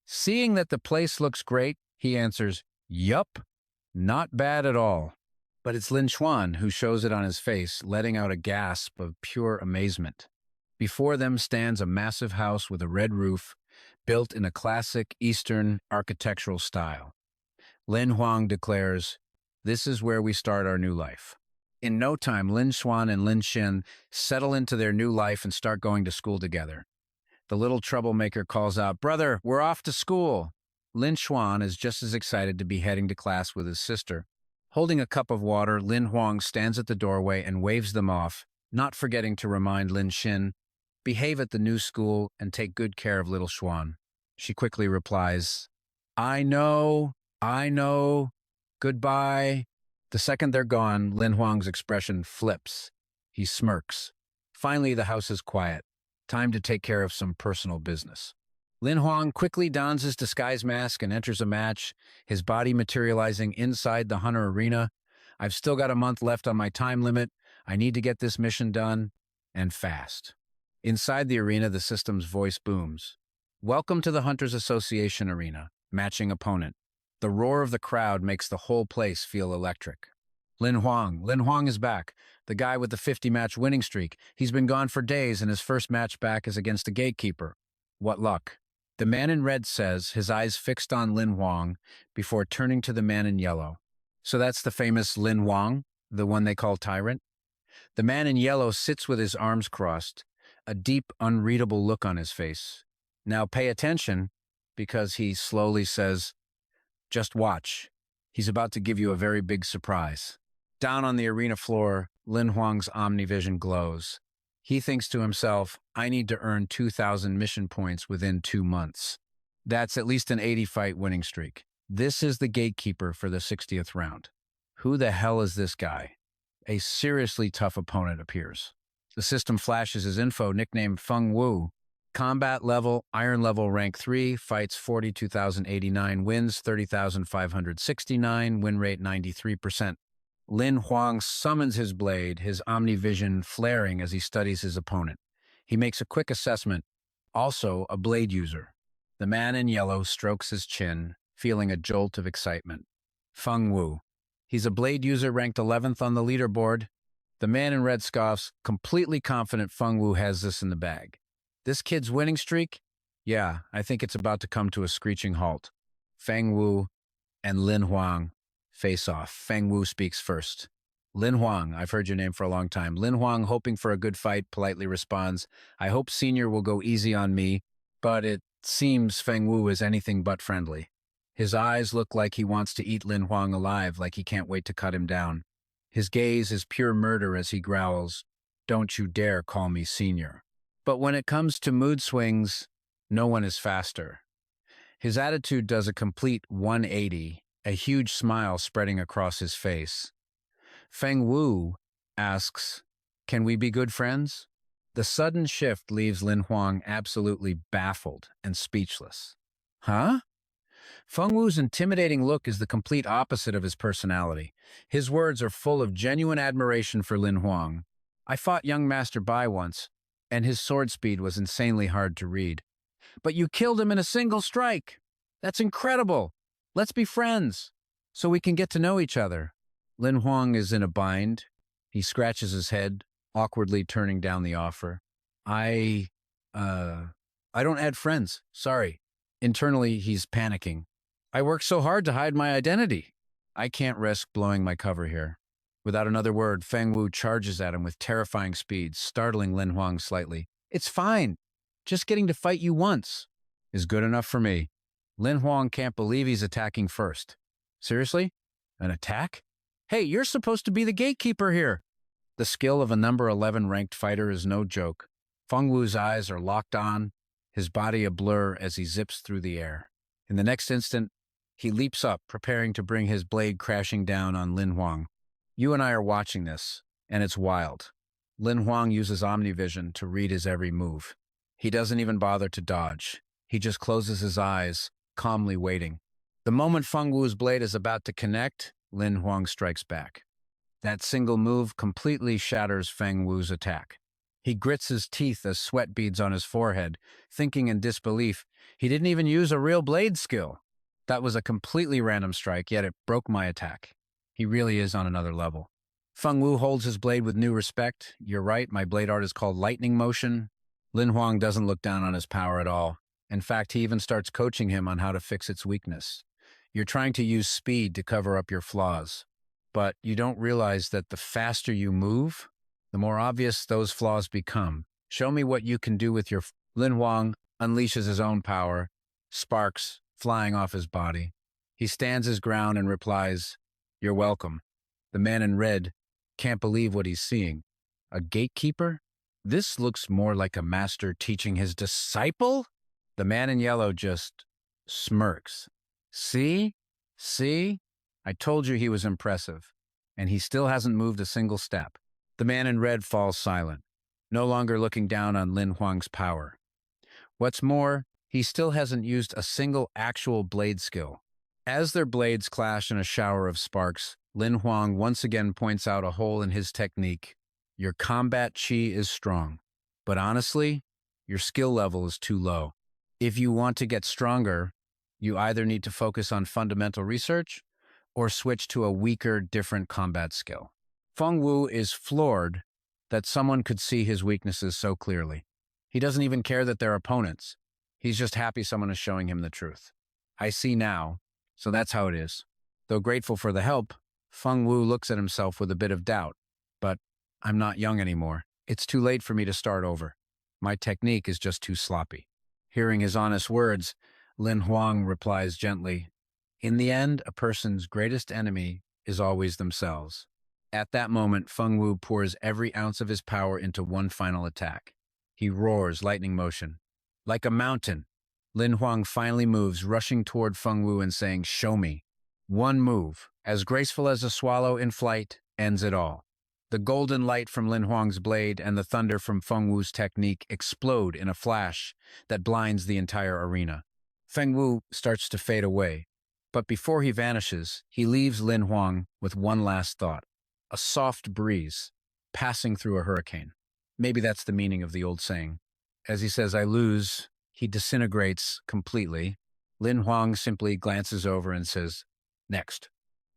Seeing that the place looks great, he answers, Yup, not bad at all. But it's Lin Xuan who shows it on his face, letting out a gasp of pure amazement. Before them stands a massive house with a red roof, built in a classic Eastern architectural style. Lin Huang declares, This is where we start our new life. In no time, Lin Xuan and Lin Xin settle into their new life and start going to school together. The little troublemaker calls out, Brother, we're off to school. Lin Xuan is just as excited to be heading to class with his sister. Holding a cup of water, Lin Huang stands at the doorway and waves them off, not forgetting to remind Lin Xin, Behave at the new school and take good care of little Xuan. She quickly replies, I know. Goodbye. The second they're gone, Lin Huang's expression flips. He smirks. Finally, the house is quiet. Time to take care of some personal business. Lin Huang quickly dons his disguise mask and enters a match, his body materializing inside the hunter arena. I've still got a month left on my time limit. I need to get this mission done, and fast. Inside the arena, the system's voice booms. Welcome to the Hunters Association arena. Matching opponent. The roar of the crowd makes the whole place feel electric. Lin Huang is back. The guy with the 50-match winning streak. He's been gone for days, and his first match back is against a gatekeeper. What luck. The man in red says, his eyes fixed on Lin Huang, before turning to the man in yellow. So that's the famous Lin Huang, the one they call Tyrant? The man in yellow sits with his arms crossed, a deep, unreadable look on his face. Now pay attention, because he slowly says, Just watch. He's about to give you a very big surprise. Down on the arena floor, Lin Huang's omnivision glows. He thinks to himself, I need to earn 2,000 mission points within 2 months. That's at least an 80-fight winning streak. This is the gatekeeper for the 60th round. Who the hell is this guy? A seriously tough opponent appears. The system flashes his info, nicknamed Feng Wu. Combat level, Iron level rank 3, fights 42,089, wins 30,569, win rate 93%. Lin Huang summons his blade, his omnivision flaring as he studies his opponent. He makes a quick assessment, also a blade user. The man in yellow strokes his chin, feeling a jolt of excitement. Feng Wu. He's a blade user ranked 11th on the leaderboard. The man in red scoffs, completely confident Feng Wu has this in the bag. This kid's winning streak? Yeah, I think it's about to come to a screeching halt. Feng Wu and Lin Huang face off. Feng Wu speaks first. Lin Huang, I've heard your name for a long time. Lin Huang, hoping for a good fight, politely responds, I hope Senior will go easy on me, but it seems Feng Wu is anything but friendly. His eyes look like he wants to eat Lin Huang alive, like he can't wait to cut him down. His gaze is pure murder as he growls, Don't you dare call me Senior. But when it comes to mood swings, no one is faster. His attitude does a complete 180, a huge smile spreading across his face. Feng Wu asks, Can we be good friends? The sudden shift leaves Lin Huang absolutely baffled and speechless. Huh? Feng Wu's intimidating look is the complete opposite of his personality. His words are full of genuine admiration for Lin Huang. I fought young Master Bai once, and his sword speed was insanely hard to read. But you killed him in a single strike. That's incredible. Let's be friends, so we can get to know each other. Lin Huang is in a bind. He scratches his head, awkwardly turning down the offer. I, uh, I don't add friends. Sorry. Internally, he's panicking. I worked so hard to hide my identity. I can't risk blowing my cover here. Without another word, Feng Wu charges at him with terrifying speed, startling Lin Huang slightly. It's fine. Just getting to fight you once is good enough for me. Lin Huang can't believe he's attacking first. Seriously? An attack? Hey, you're supposed to be the gatekeeper here. The skill of a number 11 ranked fighter is no joke. Feng Wu's eyes are locked on, his body a blur as he zips through the air. In the next instant, he leaps up, preparing to bring his blade crashing down on Lin Huang. You and I are watching this, and it's wild. Lin Huang uses Omnivision to read his every move. He doesn't even bother to dodge. He just closes his eyes, calmly waiting. The moment Feng Wu's blade is about to connect, Lin Huang strikes back. That single move completely shatters Feng Wu's attack. He grits his teeth as sweat beads on his forehead, thinking in disbelief, he didn't even use a real blade skill. That was a completely random strike, yet it broke my attack. He really is on another level. Feng Wu holds his blade with new respect. You're right, my blade art is called lightning motion. Lin Huang doesn't look down on his power at all. In fact, he even starts coaching him on how to fix its weakness. You're trying to use speed to cover up your flaws. But you don't realize that the faster you move, the more obvious those flaws become. Show me what you can do with your... Lin Huang unleashes his own power, sparks flying off his body. He stands his ground and replies, "You're welcome." The man in red can't believe what he's seeing. A gatekeeper? This looks more like a master teaching his disciple? The man in yellow just smirks. See? See? I told you he was impressive. And he still hasn't moved a single step. The man in red falls silent, no longer looking down on Lin Huang's power. What's more, he still hasn't used a single actual blade skill. As their blades clash in a shower of sparks, Lin Huang once again points out a hole in his technique. Your combat chi is strong, but honestly, your skill level is too low. If you want to get stronger, you either need to focus on fundamental research or switch to a weaker, different combat skill. Feng Wu is floored that someone could see his weaknesses so clearly. He doesn't even care that they're opponents. He's just happy someone is showing him the truth. I see now, so that's how it is. Though grateful for the help, Feng Wu looks at himself with a bit of doubt. But I'm not young anymore. It's too late for me to start over. My technique is just too sloppy. Hearing his honest words, Lin Huang replies gently, "In the end, a person's greatest enemy is always themselves." At that moment, Feng Wu pours every ounce of his power into one final attack. He roars lightning motion. Like a mountain, Lin Huang finally moves, rushing toward Feng Wu and saying, "Show me." One move, as graceful as a swallow in flight, ends it all. The golden light from Lin Huang's blade and the thunder from Feng Wu's technique explode in a flash that blinds the entire arena. Feng Wu starts to fade away, but before he vanishes, he leaves Lin Huang with one last thought. A soft breeze, passing through a hurricane. Maybe that's the meaning of the old saying. As he says, "I lose," he disintegrates completely. Lin Huang simply glances over and says, "Next."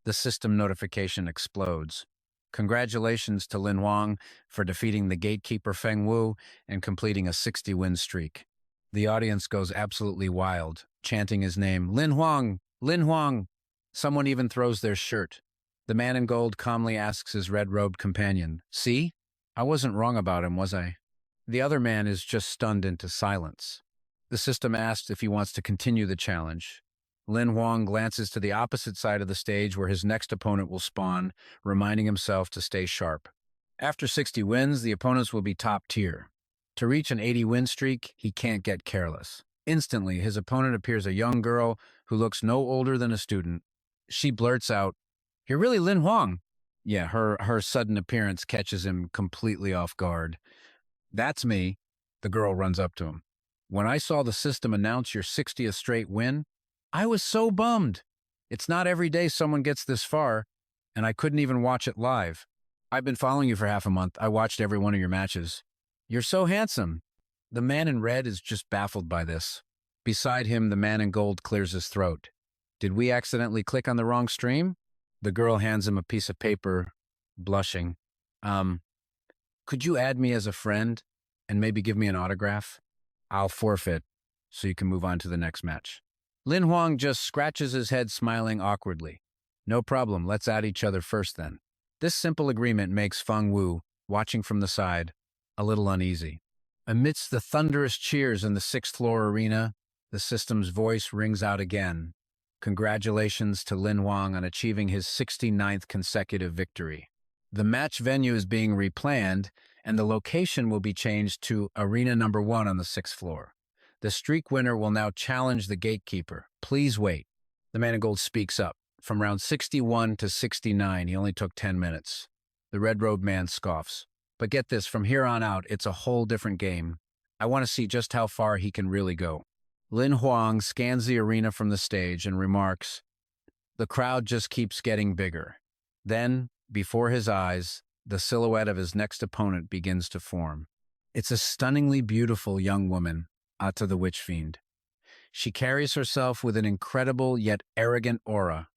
The system notification explodes. Congratulations to Lin Huang for defeating the gatekeeper Feng Wu and completing a 60-win streak. The audience goes absolutely wild, chanting his name, "Lin Huang! Lin Huang!" Someone even throws their shirt. The man in gold calmly asks his red-robed companion, "See? I wasn't wrong about him, was I?" The other man is just stunned into silence. The system asks if he wants to continue the challenge. Lin Huang glances to the opposite side of the stage where his next opponent will spawn, reminding himself to stay sharp. After 60 wins, the opponents will be top tier. To reach an 80-win streak, he can't get careless. Instantly, his opponent appears a young girl who looks no older than a student. She blurts out, "You're really Lin Huang." Yeah, her sudden appearance catches him completely off guard. "That's me." The girl runs up to him. "When I saw the system announce your 60th straight win, I was so bummed. It's not every day someone gets this far, and I couldn't even watch it live. I've been following you for half a month. I watched every one of your matches. You're so handsome." The man in red is just baffled by this. Beside him, the man in gold clears his throat. "Did we accidentally click on the wrong stream?" The girl hands him a piece of paper, blushing. Could you add me as a friend? And maybe give me an autograph? I'll forfeit, so you can move on to the next match. Lin Huang just scratches his head, smiling awkwardly. No problem, let's add each other first then. This simple agreement makes Feng Wu, watching from the side, a little uneasy. Amidst the thunderous cheers in the sixth-floor arena, the system's voice rings out again. Congratulations to Lin Huang on achieving his 69th consecutive victory. The match venue is being replanned, and the location will be changed to Arena Number 1 on the 6th floor. The streak winner will now challenge the gatekeeper. Please wait. The man in gold speaks up. From round 61 to 69, he only took 10 minutes. The red-robed man scoffs. But get this, from here on out, it's a whole different game. I want to see just how far he can really go. Lin Huang scans the arena from the stage and remarks, "The crowd just keeps getting bigger." Then, before his eyes, the silhouette of his next opponent begins to form. It's a stunningly beautiful young woman, Ata the Witch Fiend. She carries herself with an incredible yet arrogant aura.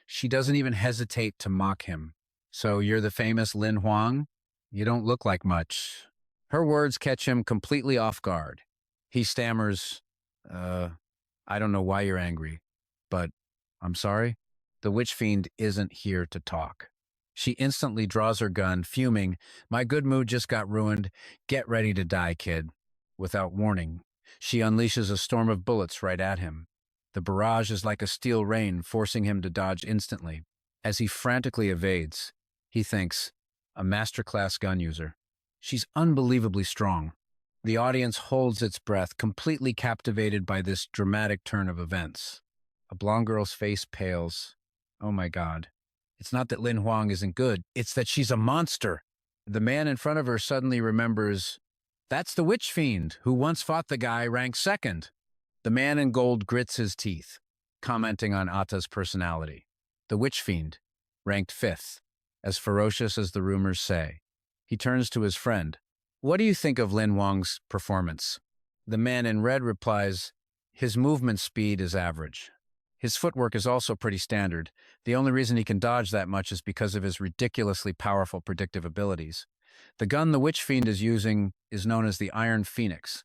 She doesn't even hesitate to mock him. "So you're the famous Lin Huang? You don't look like much." Her words catch him completely off guard. He stammers, I don't know why you're angry, but I'm sorry. The Witch Fiend isn't here to talk. She instantly draws her gun, fuming, "My good mood just got ruined. Get ready to die, kid." Without warning, she unleashes a storm of bullets right at him. The barrage is like a steel rain, forcing him to dodge instantly. As he frantically evades, he thinks, a masterclass gun user. She's unbelievably strong. The audience holds its breath, completely captivated by this dramatic turn of events. A blonde girl's face pales. Oh my God. It's not that Lin Huang isn't good, it's that she's a monster. The man in front of her suddenly remembers, that's the Witch Fiend, who once fought the guy ranked second. The man in gold grits his teeth, commenting on Ata's personality. The Witch Fiend, ranked fifth, as ferocious as the rumors say. He turns to his friend. "What do you think of Lin Huang's performance?" The man in red replies, "His movement speed is average. His footwork is also pretty standard. The only reason he can dodge that much is because of his ridiculously powerful predictive abilities. The gun the Witch Fiend is using is known as the Iron Phoenix."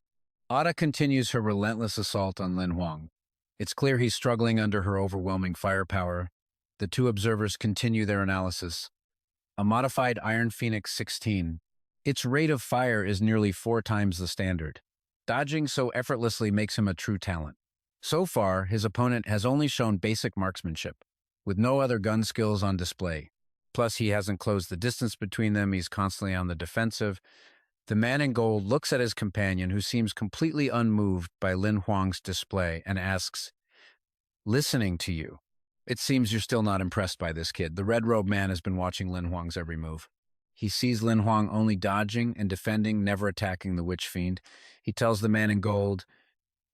Ada continues her relentless assault on Lin Huang. It's clear he's struggling under her overwhelming firepower. The two observers continue their analysis. A modified Iron Phoenix 16. Its rate of fire is nearly 4 times the standard. Dodging so effortlessly makes him a true talent. So far, his opponent has only shown basic marksmanship, with no other gun skills on display. Plus, he hasn't closed the distance between them, he's constantly on the defensive. The man in gold looks at his companion, who seems completely unmoved by Lin Huang's display, and asks, "Listening to you. It seems you're still not impressed by this kid." The red-robed man has been watching Lin Huang's every move. He sees Lin Huang only dodging and defending, never attacking the Witch Fiend. He tells the man in gold,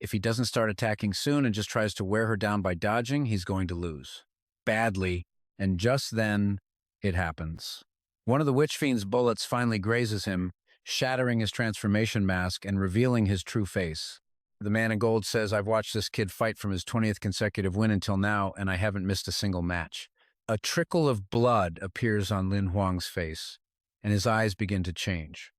if he doesn't start attacking soon and just tries to wear her down by dodging, he's going to lose. Badly, and just then, it happens. One of the Witch Fiend's bullets finally grazes him, shattering his transformation mask and revealing his true face. The man in gold says, "I've watched this kid fight from his 20th consecutive win until now, and I haven't missed a single match." A trickle of blood appears on Lin Huang's face, and his eyes begin to change.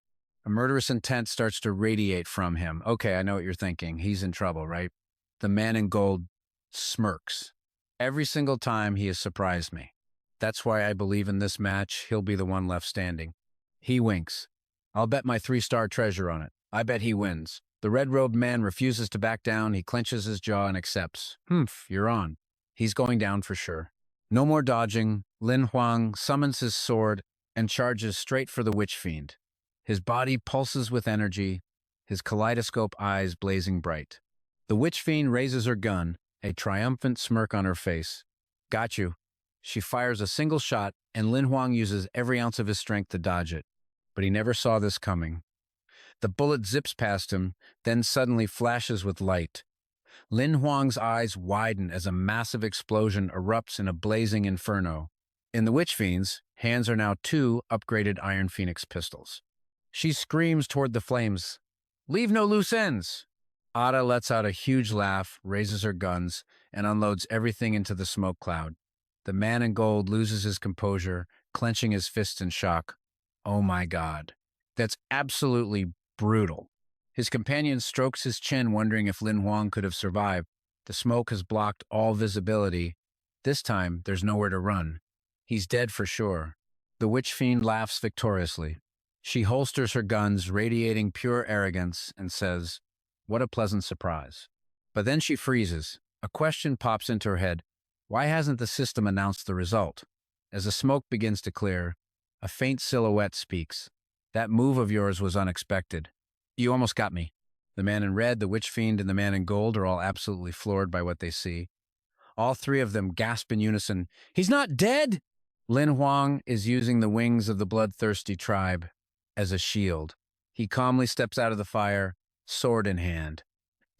A murderous intent starts to radiate from him. Okay, I know what you're thinking. He's in trouble, right? The man in gold smirks. Every single time he has surprised me. That's why I believe in this match, he'll be the one left standing. He winks. "I'll bet my 3-star treasure on it. I bet he wins." The red-robed man refuses to back down. He clenches his jaw and accepts. You're on. He's going down for sure. No more dodging. Lin Huang summons his sword and charges straight for the Witch Fiend. His body pulses with energy, his kaleidoscope eyes blazing bright. The Witch Fiend raises her gun, a triumphant smirk on her face. "Got you." She fires a single shot, and Lin Huang uses every ounce of his strength to dodge it. But he never saw this coming. The bullet zips past him, then suddenly flashes with light. Lin Huang's eyes widen as a massive explosion erupts in a blazing inferno. In the Witch Fiend's, hands are now 2 upgraded Iron Phoenix pistols. She screams toward the flames, "Leave no loose ends!" Ada lets out a huge laugh, raises her guns, and unloads everything into the smoke cloud. The man in gold loses his composure, clenching his fists in shock. Oh my God. That's absolutely brutal. His companion strokes his chin, wondering if Lin Huang could have survived. The smoke has blocked all visibility. This time, there's nowhere to run. He's dead for sure. The witch fiend laughs victoriously. She holsters her guns, radiating pure arrogance, and says, "What a pleasant surprise." But then she freezes. A question pops into her head. Why hasn't the system announced the result? As the smoke begins to clear, a faint silhouette speaks. "That move of yours was unexpected. You almost got me." The man in red, the witch fiend, and the man in gold are all absolutely floored by what they see. All three of them gasp in unison, "He's not dead!" Lin Huang is using the wings of the bloodthirsty tribe as a shield. He calmly steps out of the fire, sword in hand.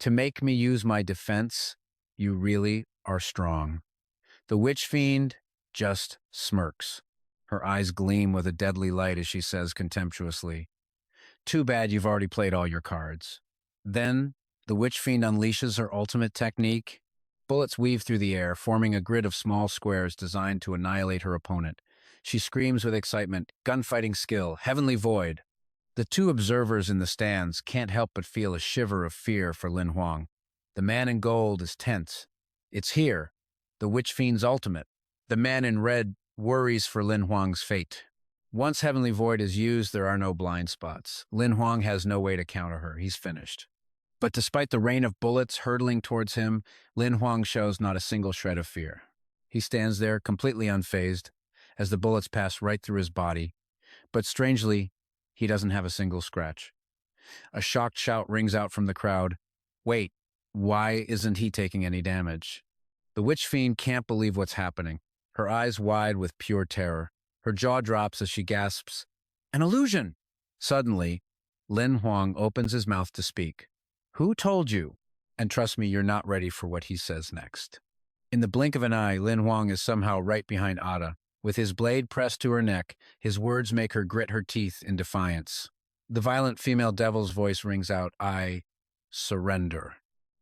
"To make me use my defense, you really are strong." The witch fiend just smirks. Her eyes gleam with a deadly light as she says contemptuously, "Too bad you've already played all your cards." Then, the witch fiend unleashes her ultimate technique. Bullets weave through the air, forming a grid of small squares designed to annihilate her opponent. She screams with excitement, "Gunfighting skill, heavenly void." The two observers in the stands can't help but feel a shiver of fear for Lin Huang. The man in gold is tense. It's here, the witch fiend's ultimate. The man in red worries for Lin Huang's fate. Once heavenly void is used, there are no blind spots. Lin Huang has no way to counter her. He's finished. But despite the rain of bullets hurtling towards him, Lin Huang shows not a single shred of fear. He stands there, completely unfazed, as the bullets pass right through his body. But strangely, he doesn't have a single scratch. A shocked shout rings out from the crowd. Wait, why isn't he taking any damage? The witch fiend can't believe what's happening, her eyes wide with pure terror. Her jaw drops as she gasps, "An illusion!" Suddenly, Lin Huang opens his mouth to speak. "Who told you?" And trust me, you're not ready for what he says next. In the blink of an eye, Lin Huang is somehow right behind Ada. With his blade pressed to her neck, his words make her grit her teeth in defiance. The violent female devil's voice rings out, "I surrender."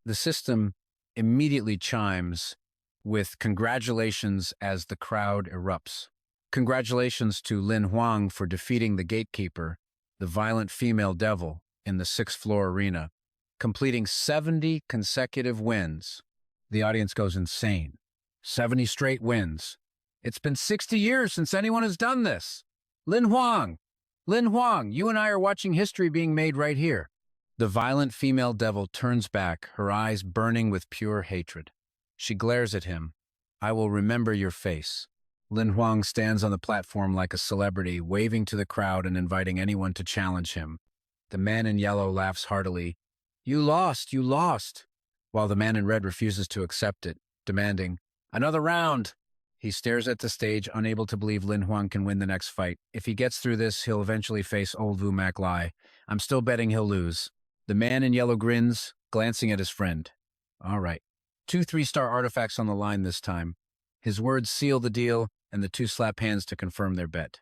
The system immediately chimes with congratulations as the crowd erupts. Congratulations to Lin Huang for defeating the gatekeeper, the violent female devil, in the sixth-floor arena, completing 70 consecutive wins. The audience goes insane. 70 straight wins. It's been 60 years since anyone has done this. Lin Huang! Lin Huang, you and I are watching history being made right here. The violent female devil turns back, her eyes burning with pure hatred. She glares at him. "I will remember your face." Lin Huang stands on the platform like a celebrity, waving to the crowd and inviting anyone to challenge him. The man in yellow laughs heartily. You lost, while the man in red refuses to accept it, demanding, "Another round." He stares at the stage, unable to believe Lin Huang can win the next fight. If he gets through this, he'll eventually face old Vumak Lai. I'm still betting he'll lose. The man in yellow grins, glancing at his friend. All right. 2 3-star artifacts on the line this time. His words seal the deal, and the two slap hands to confirm their bet.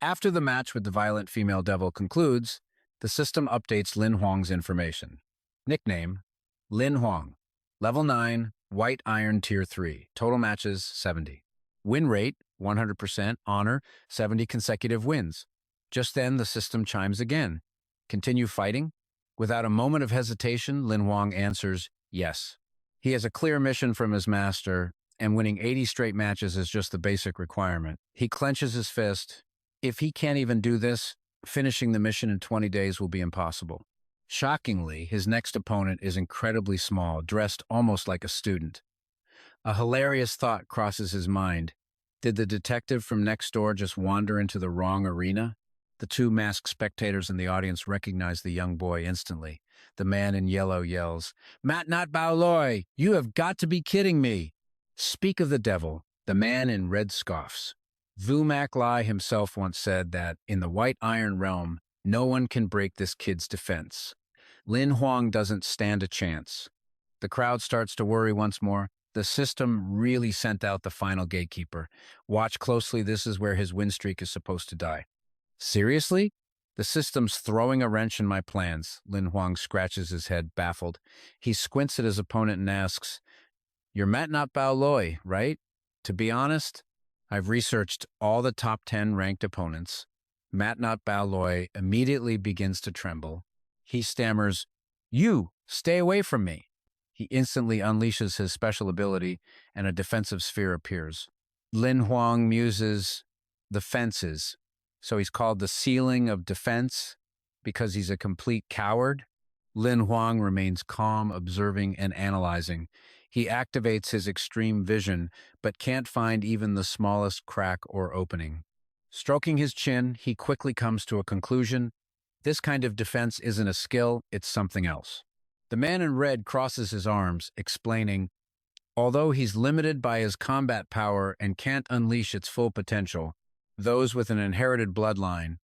After the match with the violent female devil concludes, the system updates Lin Huang's information. Nickname, Lin Huang. Level 9, White Iron Tier 3. Total matches, 70. Win rate, 100%. Honor, 70 consecutive wins. Just then, the system chimes again. Continue fighting? Without a moment of hesitation, Lin Huang answers, yes. He has a clear mission from his master, and winning 80 straight matches is just the basic requirement. He clenches his fist. If he can't even do this, finishing the mission in 20 days will be impossible. Shockingly, his next opponent is incredibly small, dressed almost like a student. A hilarious thought crosses his mind. Did the detective from next door just wander into the wrong arena? The two masked spectators in the audience recognize the young boy instantly. The man in yellow yells, "Mat Not Bao Loi, you have got to be kidding me." Speak of the devil, the man in red scoffs. Vumak Lai himself once said that in the White Iron realm, no one can break this kid's defense. Lin Huang doesn't stand a chance. The crowd starts to worry once more. The system really sent out the final gatekeeper. Watch closely, this is where his win streak is supposed to die. Seriously? The system's throwing a wrench in my plans. Lin Huang scratches his head, baffled. He squints at his opponent and asks, "You're Mat Not Bao Loi, right?" To be honest, I've researched all the top 10 ranked opponents. Mat Not Bao Loi immediately begins to tremble. He stammers, "You, stay away from me." He instantly unleashes his special ability, and a defensive sphere appears. Lin Huang muses, "The fences." So he's called the ceiling of defense because he's a complete coward. Lin Huang remains calm, observing and analyzing. He activates his extreme vision, but can't find even the smallest crack or opening. Stroking his chin, he quickly comes to a conclusion. This kind of defense isn't a skill, it's something else. The man in red crosses his arms, explaining, although he's limited by his combat power and can't unleash its full potential, those with an inherited bloodline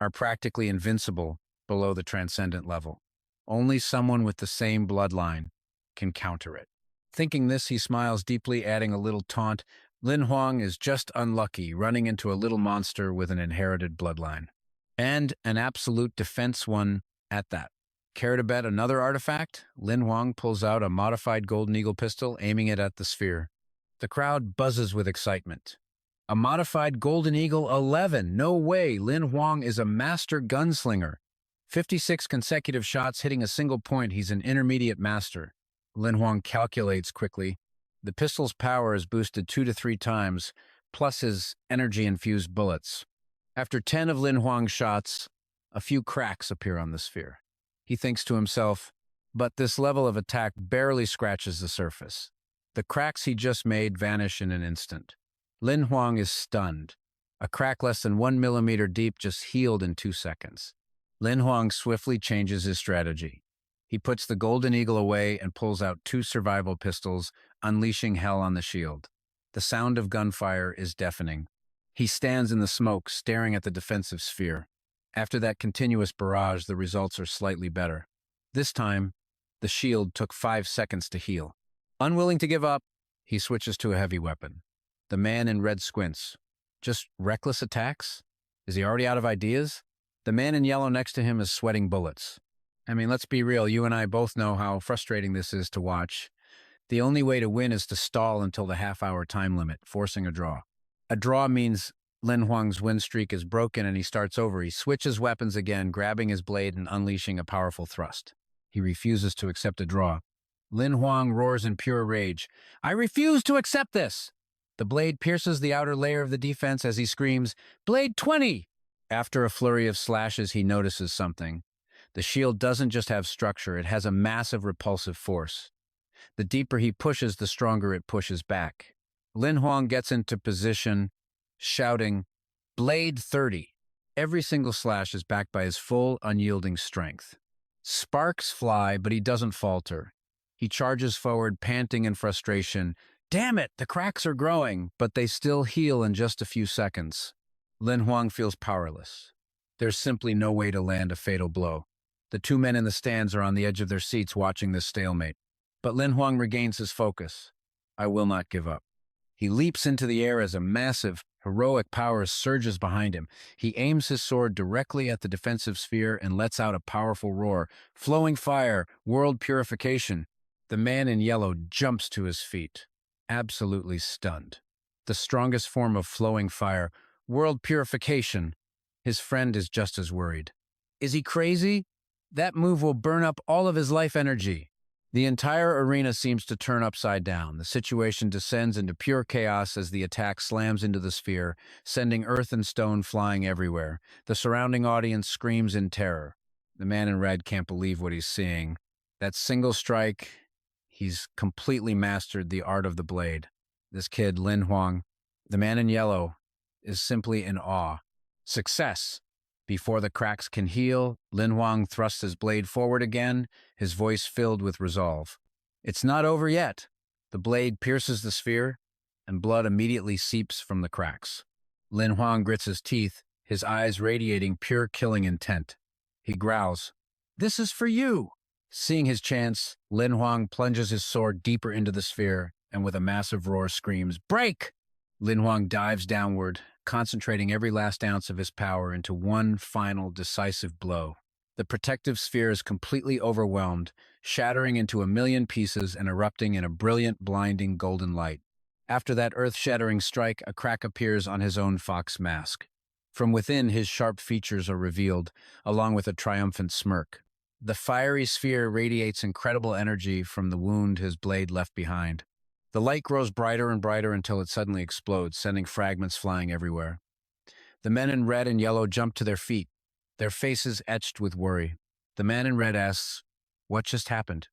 are practically invincible below the transcendent level. Only someone with the same bloodline can counter it. Thinking this, he smiles deeply, adding a little taunt. Lin Huang is just unlucky, running into a little monster with an inherited bloodline. And an absolute defense one at that. Care to bet another artifact? Lin Huang pulls out a modified Golden Eagle pistol, aiming it at the sphere. The crowd buzzes with excitement. A modified Golden Eagle 11. No way, Lin Huang is a master gunslinger. 56 consecutive shots hitting a single point. He's an intermediate master. Lin Huang calculates quickly. The pistol's power is boosted 2 to 3 times, plus his energy-infused bullets. After 10 of Lin Huang's shots, a few cracks appear on the sphere. He thinks to himself, but this level of attack barely scratches the surface. The cracks he just made vanish in an instant. Lin Huang is stunned. A crack less than 1 millimeter deep just healed in 2 seconds. Lin Huang swiftly changes his strategy. He puts the Golden Eagle away and pulls out 2 survival pistols, unleashing hell on the shield. The sound of gunfire is deafening. He stands in the smoke, staring at the defensive sphere. After that continuous barrage, the results are slightly better. This time, the shield took 5 seconds to heal. Unwilling to give up, he switches to a heavy weapon. The man in red squints. Just reckless attacks? Is he already out of ideas? The man in yellow next to him is sweating bullets. I mean, let's be real, you and I both know how frustrating this is to watch. The only way to win is to stall until the half-hour time limit, forcing a draw. A draw means Lin Huang's win streak is broken and he starts over. He switches weapons again, grabbing his blade and unleashing a powerful thrust. He refuses to accept a draw. Lin Huang roars in pure rage. "I refuse to accept this!" The blade pierces the outer layer of the defense as he screams, "Blade 20!" After a flurry of slashes, he notices something. The shield doesn't just have structure, it has a massive repulsive force. The deeper he pushes, the stronger it pushes back. Lin Huang gets into position, shouting, "Blade 30." Every single slash is backed by his full, unyielding strength. Sparks fly, but he doesn't falter. He charges forward, panting in frustration. Damn it, the cracks are growing, but they still heal in just a few seconds. Lin Huang feels powerless. There's simply no way to land a fatal blow. The 2 men in the stands are on the edge of their seats watching this stalemate. But Lin Huang regains his focus. "I will not give up." He leaps into the air as a massive, heroic power surges behind him. He aims his sword directly at the defensive sphere and lets out a powerful roar. "Flowing fire, world purification." The man in yellow jumps to his feet, absolutely stunned. The strongest form of flowing fire, world purification. His friend is just as worried. Is he crazy? That move will burn up all of his life energy. The entire arena seems to turn upside down. The situation descends into pure chaos as the attack slams into the sphere, sending earth and stone flying everywhere. The surrounding audience screams in terror. The man in red can't believe what he's seeing. That single strike, he's completely mastered the art of the blade. This kid, Lin Huang, the man in yellow, is simply in awe. Success! Before the cracks can heal, Lin Huang thrusts his blade forward again, his voice filled with resolve. It's not over yet. The blade pierces the sphere, and blood immediately seeps from the cracks. Lin Huang grits his teeth, his eyes radiating pure killing intent. He growls, "This is for you!" Seeing his chance, Lin Huang plunges his sword deeper into the sphere, and with a massive roar screams, "Break!" Lin Huang dives downward, concentrating every last ounce of his power into one final decisive blow. The protective sphere is completely overwhelmed, shattering into a million pieces and erupting in a brilliant, blinding golden light. After that earth-shattering strike, a crack appears on his own fox mask. From within, his sharp features are revealed, along with a triumphant smirk. The fiery sphere radiates incredible energy from the wound his blade left behind. The light grows brighter and brighter until it suddenly explodes, sending fragments flying everywhere. The men in red and yellow jump to their feet, their faces etched with worry. The man in red asks, "What just happened?"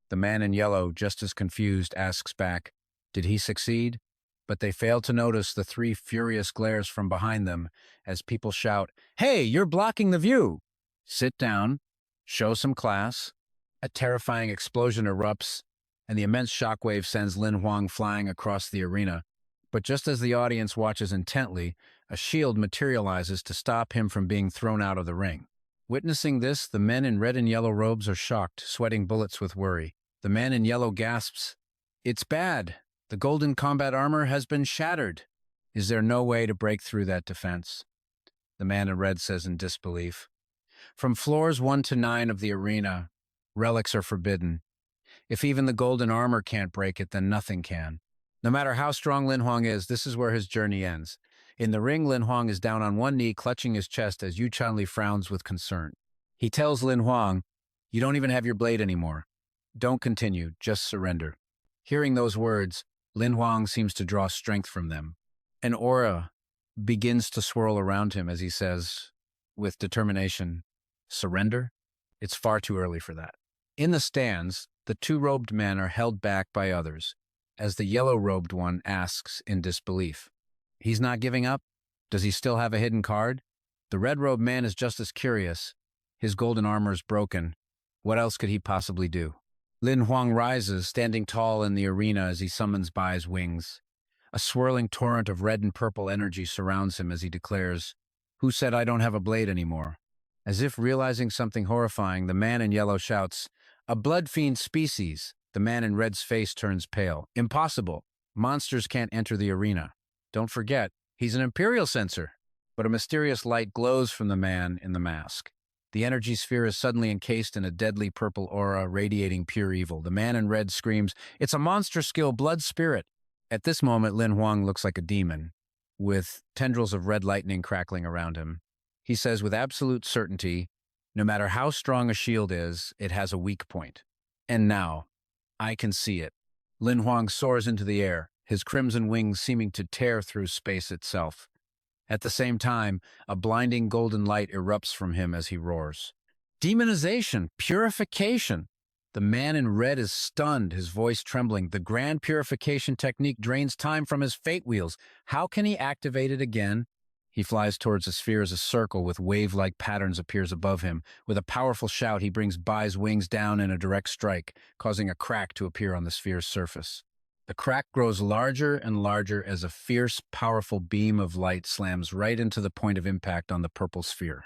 The man in yellow, just as confused, asks back, "Did he succeed?" But they fail to notice the three furious glares from behind them as people shout, "Hey, you're blocking the view!" Sit down, show some class. A terrifying explosion erupts, and the immense shockwave sends Lin Huang flying across the arena. But just as the audience watches intently, a shield materializes to stop him from being thrown out of the ring. Witnessing this, the men in red and yellow robes are shocked, sweating bullets with worry. The man in yellow gasps, "It's bad. The golden combat armor has been shattered. Is there no way to break through that defense?" The man in red says in disbelief, "From floors 1 to 9 of the arena, relics are forbidden. If even the golden armor can't break it, then nothing can." No matter how strong Lin Huang is, this is where his journey ends. In the ring, Lin Huang is down on one knee, clutching his chest as Yu Chanli frowns with concern. He tells Lin Huang, "You don't even have your blade anymore. Don't continue, just surrender." Hearing those words, Lin Huang seems to draw strength from them. An aura begins to swirl around him as he says, with determination, "Surrender? It's far too early for that." In the stands, the two robed men are held back by others, as the yellow-robed one asks in disbelief, "He's not giving up? Does he still have a hidden card?" The red-robed man is just as curious. His golden armor is broken. What else could he possibly do? Lin Huang rises, standing tall in the arena as he summons Bai's wings. A swirling torrent of red and purple energy surrounds him as he declares, "Who said I don't have a blade anymore?" As if realizing something horrifying, the man in yellow shouts, "A bloodfiend species." The man in red's face turns pale. "Impossible. Monsters can't enter the arena. Don't forget, he's an imperial censor." But a mysterious light glows from the man in the mask. The energy sphere is suddenly encased in a deadly purple aura radiating pure evil. The man in red screams, "It's a monster skill, blood spirit." At this moment, Lin Huang looks like a demon, with tendrils of red lightning crackling around him. He says with absolute certainty, "No matter how strong a shield is, it has a weak point. And now, I can see it." Lin Huang soars into the air, his crimson wings seeming to tear through space itself. At the same time, a blinding golden light erupts from him as he roars. "Demonization! Purification!" The man in red is stunned, his voice trembling. The grand purification technique drains time from his fate wheels. How can he activate it again? He flies towards the sphere as a circle with wave-like patterns appears above him. With a powerful shout, he brings Bai's wings down in a direct strike, causing a crack to appear on the sphere's surface. The crack grows larger and larger as a fierce, powerful beam of light slams right into the point of impact on the purple sphere.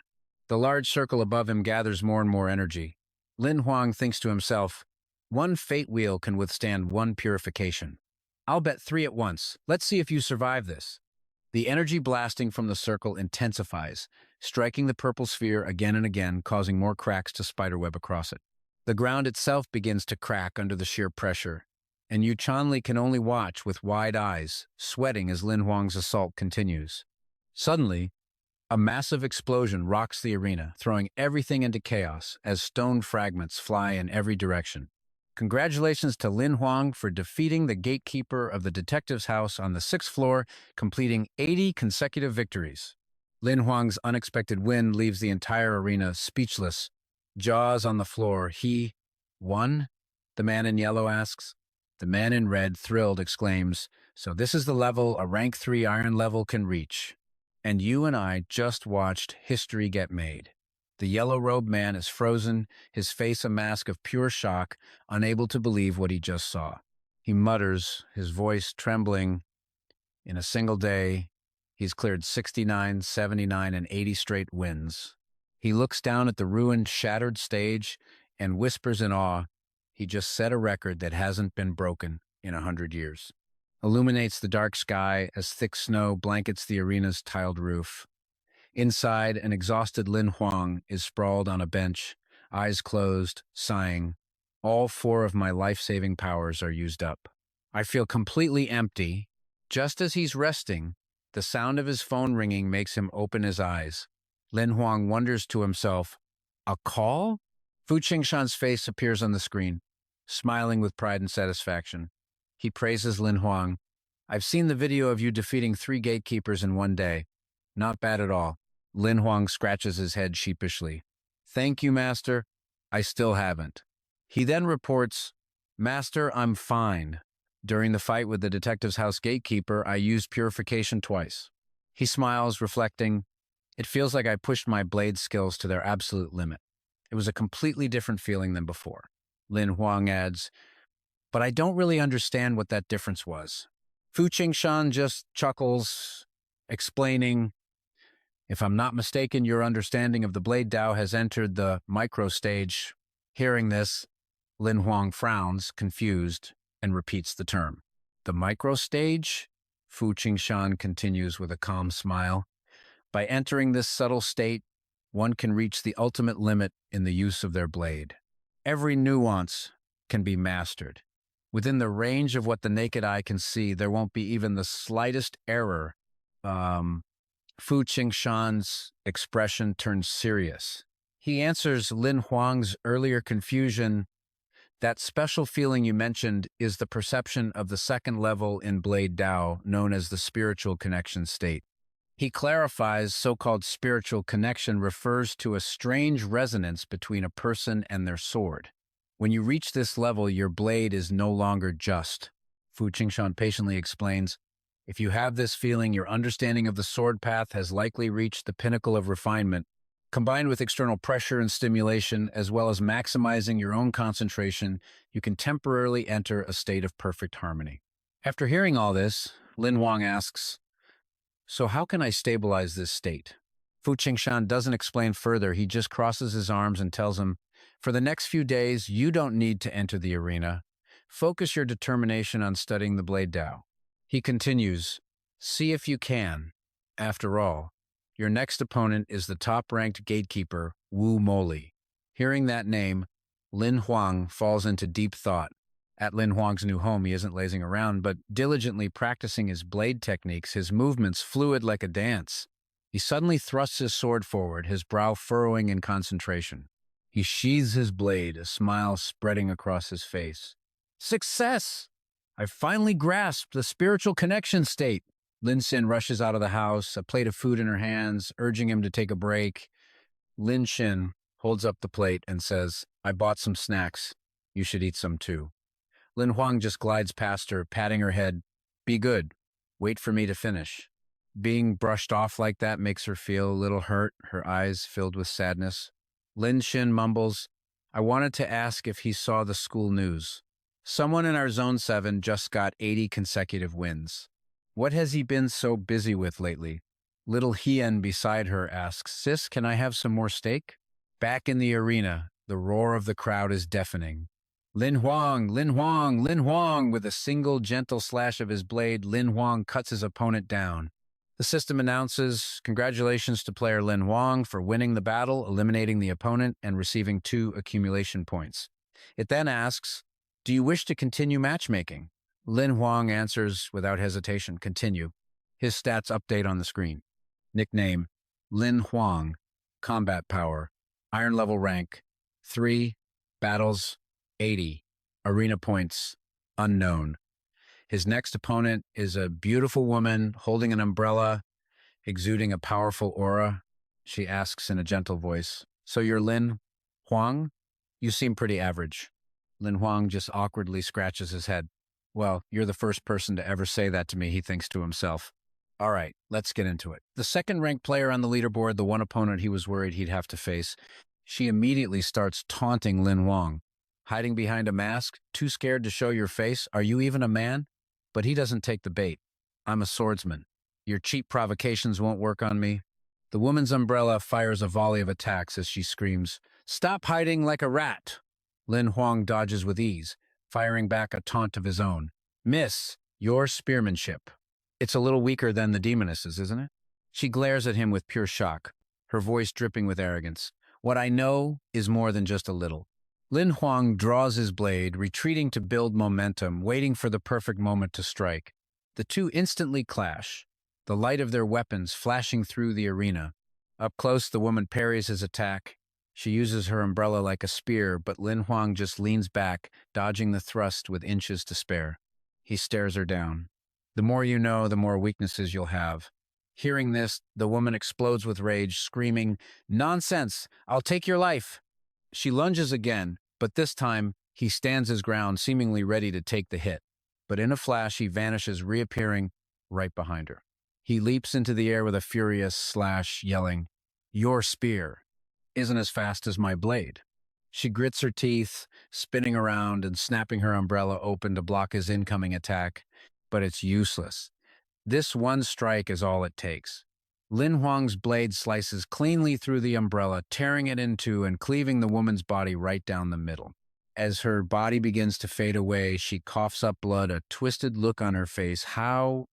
The large circle above him gathers more and more energy. Lin Huang thinks to himself, "One fate wheel can withstand one purification. I'll bet 3 at once. Let's see if you survive this." The energy blasting from the circle intensifies, striking the purple sphere again and again, causing more cracks to spiderweb across it. The ground itself begins to crack under the sheer pressure, and Yu Chanli can only watch with wide eyes, sweating as Lin Huang's assault continues. Suddenly, a massive explosion rocks the arena, throwing everything into chaos as stone fragments fly in every direction. Congratulations to Lin Huang for defeating the gatekeeper of the detective's house on the 6th floor, completing 80 consecutive victories. Lin Huang's unexpected win leaves the entire arena speechless, jaws on the floor. "He won?" the man in yellow asks. The man in red, thrilled, exclaims, "So this is the level a rank 3 iron level can reach. And you and I just watched history get made." The yellow-robed man is frozen, his face a mask of pure shock, unable to believe what he just saw. He mutters, his voice trembling, "In a single day, he's cleared 69, 79, and 80 straight wins." He looks down at the ruined, shattered stage and whispers in awe, "He just set a record that hasn't been broken in 100 years. Illuminates the dark sky as thick snow blankets the arena's tiled roof. Inside, an exhausted Lin Huang is sprawled on a bench, eyes closed, sighing. "All 4 of my life-saving powers are used up. I feel completely empty." Just as he's resting, the sound of his phone ringing makes him open his eyes. Lin Huang wonders to himself, "A call? Fu Qingshan's face appears on the screen, smiling with pride and satisfaction. He praises Lin Huang. I've seen the video of you defeating 3 gatekeepers in one day. Not bad at all. Lin Huang scratches his head sheepishly. Thank you, Master. I still haven't. He then reports, Master, I'm fine. During the fight with the detective's house gatekeeper, I used purification twice. He smiles, reflecting, it feels like I pushed my blade skills to their absolute limit. It was a completely different feeling than before. Lin Huang adds, but I don't really understand what that difference was. Fu Qingshan just chuckles, explaining, if I'm not mistaken, your understanding of the Blade Dao has entered the micro stage. Hearing this, Lin Huang frowns, confused, and repeats the term. The micro stage? Fu Qingshan continues with a calm smile. By entering this subtle state, one can reach the ultimate limit in the use of their blade. Every nuance can be mastered. Within the range of what the naked eye can see, there won't be even the slightest error. Fu Qingshan's expression turns serious. He answers Lin Huang's earlier confusion. That special feeling you mentioned is the perception of the second level in Blade Dao, known as the spiritual connection state. He clarifies so-called spiritual connection refers to a strange resonance between a person and their sword. When you reach this level, your blade is no longer just. Fu Qingshan patiently explains, if you have this feeling, your understanding of the sword path has likely reached the pinnacle of refinement. Combined with external pressure and stimulation, as well as maximizing your own concentration, you can temporarily enter a state of perfect harmony. After hearing all this, Lin Huang asks, so how can I stabilize this state? Fu Qingshan doesn't explain further. He just crosses his arms and tells him, for the next few days, you don't need to enter the arena. Focus your determination on studying the Blade Dao. He continues, see if you can. After all, your next opponent is the top-ranked gatekeeper, Wu Moli. Hearing that name, Lin Huang falls into deep thought. At Lin Huang's new home, he isn't lazing around, but diligently practicing his blade techniques, his movements fluid like a dance. He suddenly thrusts his sword forward, his brow furrowing in concentration. He sheathes his blade, a smile spreading across his face. Success! I've finally grasped the spiritual connection state. Lin Xin rushes out of the house, a plate of food in her hands, urging him to take a break. Lin Xin holds up the plate and says, I bought some snacks. You should eat some too. Lin Huang just glides past her, patting her head. Be good. Wait for me to finish. Being brushed off like that makes her feel a little hurt, her eyes filled with sadness. Lin Xin mumbles, I wanted to ask if he saw the school news. Someone in our Zone 7 just got 80 consecutive wins. What has he been so busy with lately? Little Hien beside her asks, Sis, can I have some more steak? Back in the arena, the roar of the crowd is deafening. Lin Huang, Lin Huang, Lin Huang! With a single gentle slash of his blade, Lin Huang cuts his opponent down. The system announces, congratulations to player Lin Huang for winning the battle, eliminating the opponent, and receiving 2 accumulation points. It then asks, do you wish to continue matchmaking? Lin Huang answers without hesitation, continue. His stats update on the screen. Nickname, Lin Huang. Combat power, iron level rank, 3, battles, 80, arena points, unknown. His next opponent is a beautiful woman holding an umbrella, exuding a powerful aura. She asks in a gentle voice, so you're Lin Huang? You seem pretty average. Lin Huang just awkwardly scratches his head. Well, you're the first person to ever say that to me, he thinks to himself. All right, let's get into it. The second-ranked player on the leaderboard, the one opponent he was worried he'd have to face, she immediately starts taunting Lin Huang. Hiding behind a mask, too scared to show your face, are you even a man? But he doesn't take the bait. I'm a swordsman. Your cheap provocations won't work on me. The woman's umbrella fires a volley of attacks as she screams, Stop hiding like a rat! Lin Huang dodges with ease, firing back a taunt of his own. Miss, your spearmanship. It's a little weaker than the demoness's, isn't it? She glares at him with pure shock, her voice dripping with arrogance. What I know is more than just a little. Lin Huang draws his blade, retreating to build momentum, waiting for the perfect moment to strike. The two instantly clash, the light of their weapons flashing through the arena. Up close, the woman parries his attack. She uses her umbrella like a spear, but Lin Huang just leans back, dodging the thrust with inches to spare. He stares her down. The more you know, the more weaknesses you'll have. Hearing this, the woman explodes with rage, screaming, "Nonsense! I'll take your life!" She lunges again, but this time, he stands his ground, seemingly ready to take the hit. But in a flash, he vanishes, reappearing right behind her. He leaps into the air with a furious slash, yelling, "Your spear isn't as fast as my blade." She grits her teeth, spinning around and snapping her umbrella open to block his incoming attack, but it's useless. This one strike is all it takes. Lin Huang's blade slices cleanly through the umbrella, tearing it in two and cleaving the woman's body right down the middle. As her body begins to fade away, she coughs up blood, a twisted look on her face. How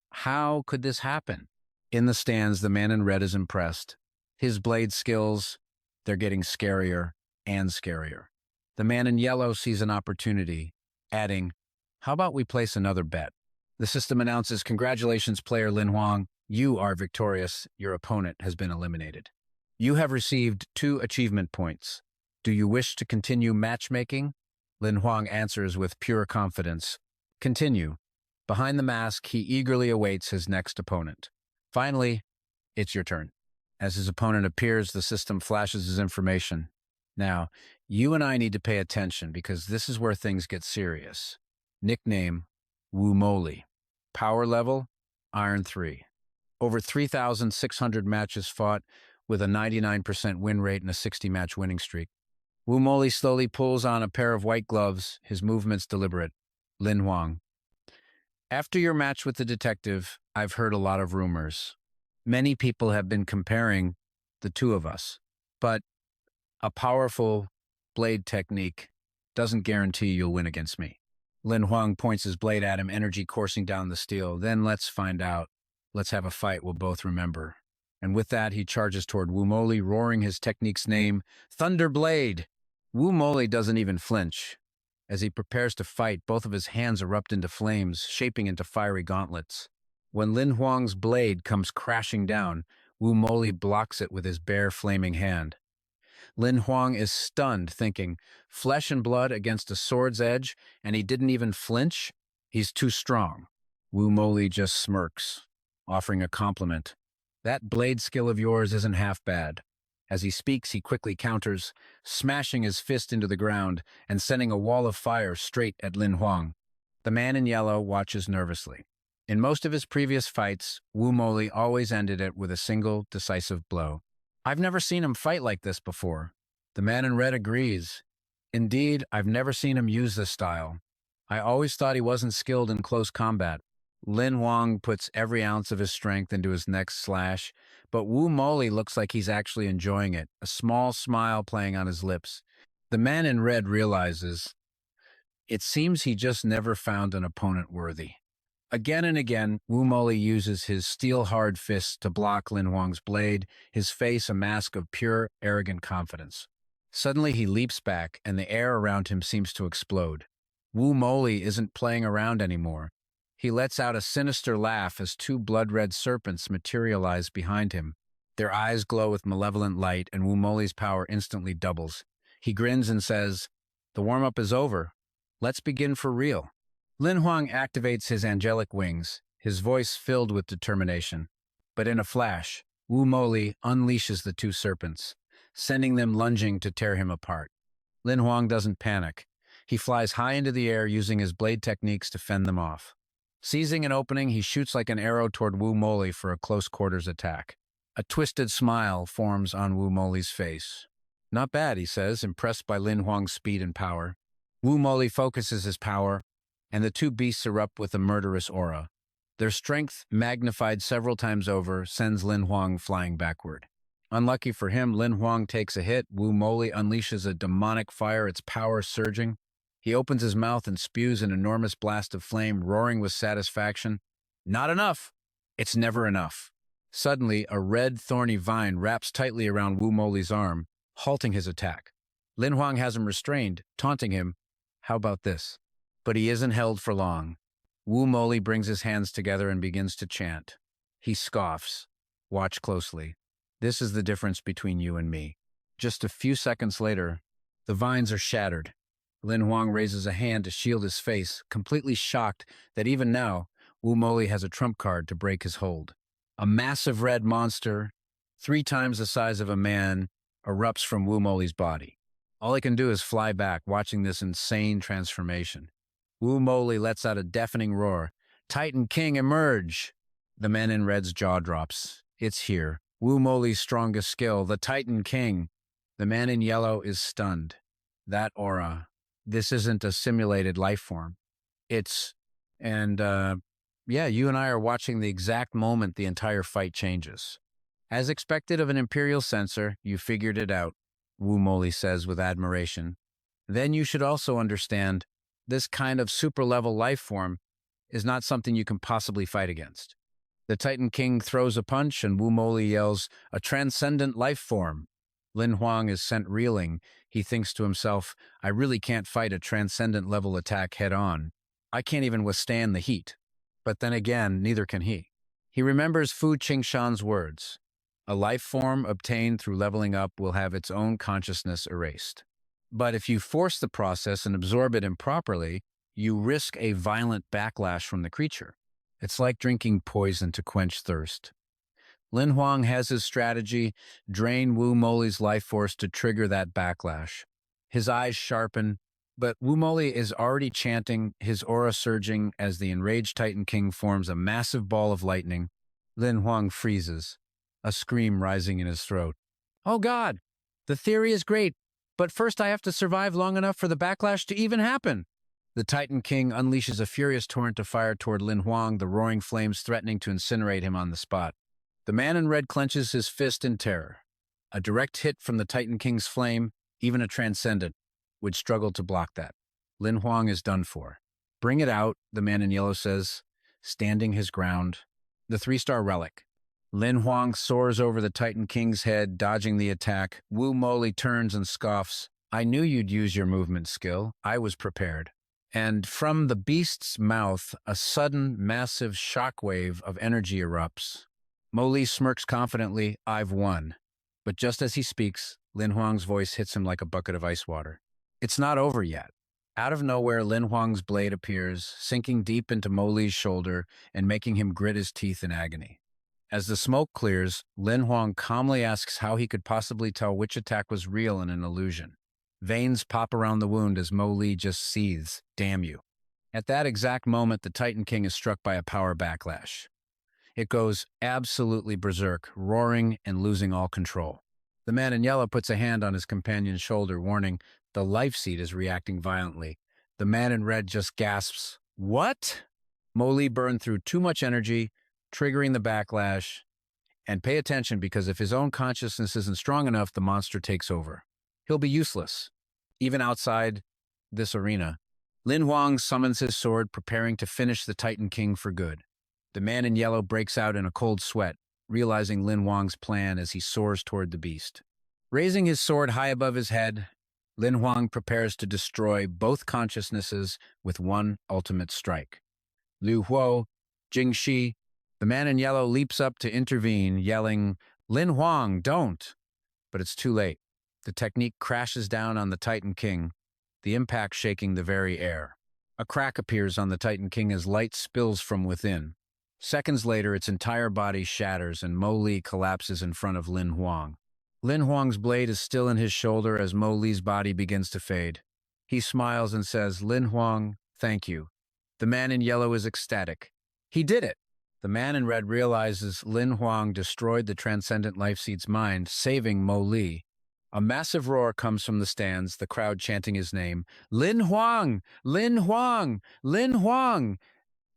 could this happen? In the stands, the man in red is impressed. His blade skills, they're getting scarier and scarier. The man in yellow sees an opportunity, adding, "How about we place another bet?" The system announces, "Congratulations, player Lin Huang. You are victorious. Your opponent has been eliminated. You have received 2 achievement points. Do you wish to continue matchmaking?" Lin Huang answers with pure confidence, "Continue." Behind the mask, he eagerly awaits his next opponent. Finally, it's your turn. As his opponent appears, the system flashes his information. Now, you and I need to pay attention because this is where things get serious. Nickname, Wu Moli. Power level, Iron 3. Over 3,600 matches fought with a 99% win rate and a 60-match winning streak. Wu Moli slowly pulls on a pair of white gloves, his movements deliberate. Lin Huang. After your match with the detective, I've heard a lot of rumors. Many people have been comparing the two of us, but a powerful blade technique doesn't guarantee you'll win against me. Lin Huang points his blade at him, energy coursing down the steel. Then let's find out. Let's have a fight we'll both remember. And with that, he charges toward Wu Moli, roaring his technique's name, Thunder Blade. Wu Moli doesn't even flinch. As he prepares to fight, both of his hands erupt into flames, shaping into fiery gauntlets. When Lin Huang's blade comes crashing down, Wu Moli blocks it with his bare, flaming hand. Lin Huang is stunned, thinking, flesh and blood against a sword's edge, and he didn't even flinch? He's too strong. Wu Moli just smirks, offering a compliment. That blade skill of yours isn't half bad. As he speaks, he quickly counters, smashing his fist into the ground and sending a wall of fire straight at Lin Huang. The man in yellow watches nervously. In most of his previous fights, Wu Moli always ended it with a single, decisive blow. I've never seen him fight like this before. The man in red agrees. Indeed, I've never seen him use this style. I always thought he wasn't skilled in close combat. Lin Huang puts every ounce of his strength into his next slash, but Wu Moli looks like he's actually enjoying it, a small smile playing on his lips. The man in red realizes it seems he just never found an opponent worthy. Again and again, Wu Moli uses his steel-hard fists to block Lin Huang's blade, his face a mask of pure, arrogant confidence. Suddenly he leaps back, and the air around him seems to explode. Wu Moli isn't playing around anymore. He lets out a sinister laugh as 2 blood-red serpents materialize behind him. Their eyes glow with malevolent light, and Wu Moli's power instantly doubles. He grins and says, "The warm-up is over. Let's begin for real." Lin Huang activates his angelic wings, his voice filled with determination. But in a flash, Wu Moli unleashes the 2 serpents, sending them lunging to tear him apart. Lin Huang doesn't panic. He flies high into the air using his blade techniques to fend them off. Seizing an opening, he shoots like an arrow toward Wu Moli for a close-quarters attack. A twisted smile forms on Wu Moli's face. "Not bad," he says, impressed by Lin Huang's speed and power. Wu Moli focuses his power, and the 2 beasts erupt with a murderous aura. Their strength, magnified several times over, sends Lin Huang flying backward. Unlucky for him, Lin Huang takes a hit. Wu Moli unleashes a demonic fire, its power surging. He opens his mouth and spews an enormous blast of flame, roaring with satisfaction. Not enough! It's never enough. Suddenly, a red, thorny vine wraps tightly around Wu Moli's arm, halting his attack. Lin Huang has him restrained, taunting him, "How about this?" But he isn't held for long. Wu Moli brings his hands together and begins to chant. He scoffs. Watch closely. This is the difference between you and me. Just a few seconds later, the vines are shattered. Lin Huang raises a hand to shield his face, completely shocked that even now, Wu Moli has a trump card to break his hold. A massive red monster, 3 times the size of a man, erupts from Wu Moli's body. All he can do is fly back, watching this insane transformation. Wu Moli lets out a deafening roar. Titan King, emerge! The man in red's jaw drops. It's here. Wu Moli's strongest skill, the Titan King. The man in yellow is stunned. That aura. This isn't a simulated life form. Yeah, you and I are watching the exact moment the entire fight changes. As expected of an Imperial censor, you figured it out, Wu Moli says with admiration. Then you should also understand this kind of super-level life form is not something you can possibly fight against. The Titan King throws a punch and Wu Moli yells, a transcendent life form. Lin Huang is sent reeling. He thinks to himself, I really can't fight a transcendent level attack head on. I can't even withstand the heat. But then again, neither can he. He remembers Fu Qingshan's words. A life form obtained through leveling up will have its own consciousness erased. But if you force the process and absorb it improperly, you risk a violent backlash from the creature. It's like drinking poison to quench thirst. Lin Huang has his strategy, drain Wu Moli's life force to trigger that backlash. His eyes sharpen, but Wu Moli is already chanting, his aura surging as the enraged Titan King forms a massive ball of lightning. Lin Huang freezes, a scream rising in his throat. Oh God! The theory is great, but first I have to survive long enough for the backlash to even happen. The Titan King unleashes a furious torrent of fire toward Lin Huang, the roaring flames threatening to incinerate him on the spot. The man in red clenches his fist in terror. A direct hit from the Titan King's flame, even a transcendent, would struggle to block that. Lin Huang is done for. Bring it out, the man in yellow says, standing his ground. The 3-star relic. Lin Huang soars over the Titan King's head, dodging the attack. Wu Moli turns and scoffs. I knew you'd use your movement skill. I was prepared. And from the beast's mouth, a sudden, massive shockwave of energy erupts. Moli smirks confidently, I've won. But just as he speaks, Lin Huang's voice hits him like a bucket of ice water. It's not over yet. Out of nowhere, Lin Huang's blade appears, sinking deep into Moli's shoulder and making him grit his teeth in agony. As the smoke clears, Lin Huang calmly asks how he could possibly tell which attack was real and an illusion. Veins pop around the wound as Moli just seethes, damn you. At that exact moment, the Titan King is struck by a power backlash. It goes absolutely berserk, roaring and losing all control. The man in yellow puts a hand on his companion's shoulder, warning, the life seed is reacting violently. The man in red just gasps, what? Moli burned through too much energy, triggering the backlash. And pay attention, because if his own consciousness isn't strong enough, the monster takes over. He'll be useless, even outside this arena. Lin Huang summons his sword, preparing to finish the Titan King for good. The man in yellow breaks out in a cold sweat, realizing Lin Huang's plan as he soars toward the beast. Raising his sword high above his head, Lin Huang prepares to destroy both consciousnesses with one ultimate strike. Liu Huo, Jingxi, the man in yellow leaps up to intervene, yelling, Lin Huang, don't! But it's too late. The technique crashes down on the Titan King, the impact shaking the very air. A crack appears on the Titan King as light spills from within. Seconds later, its entire body shatters and Moli collapses in front of Lin Huang. Lin Huang's blade is still in his shoulder as Moli's body begins to fade. He smiles and says, Lin Huang, thank you. The man in yellow is ecstatic. He did it! The man in red realizes Lin Huang destroyed the transcendent life seed's mind, saving Moli. A massive roar comes from the stands, the crowd chanting his name. Lin Huang! Lin Huang! Lin Huang!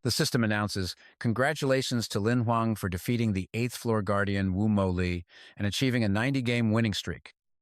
The system announces, congratulations to Lin Huang for defeating the 8th floor guardian Wu Moli and achieving a 90-game winning streak.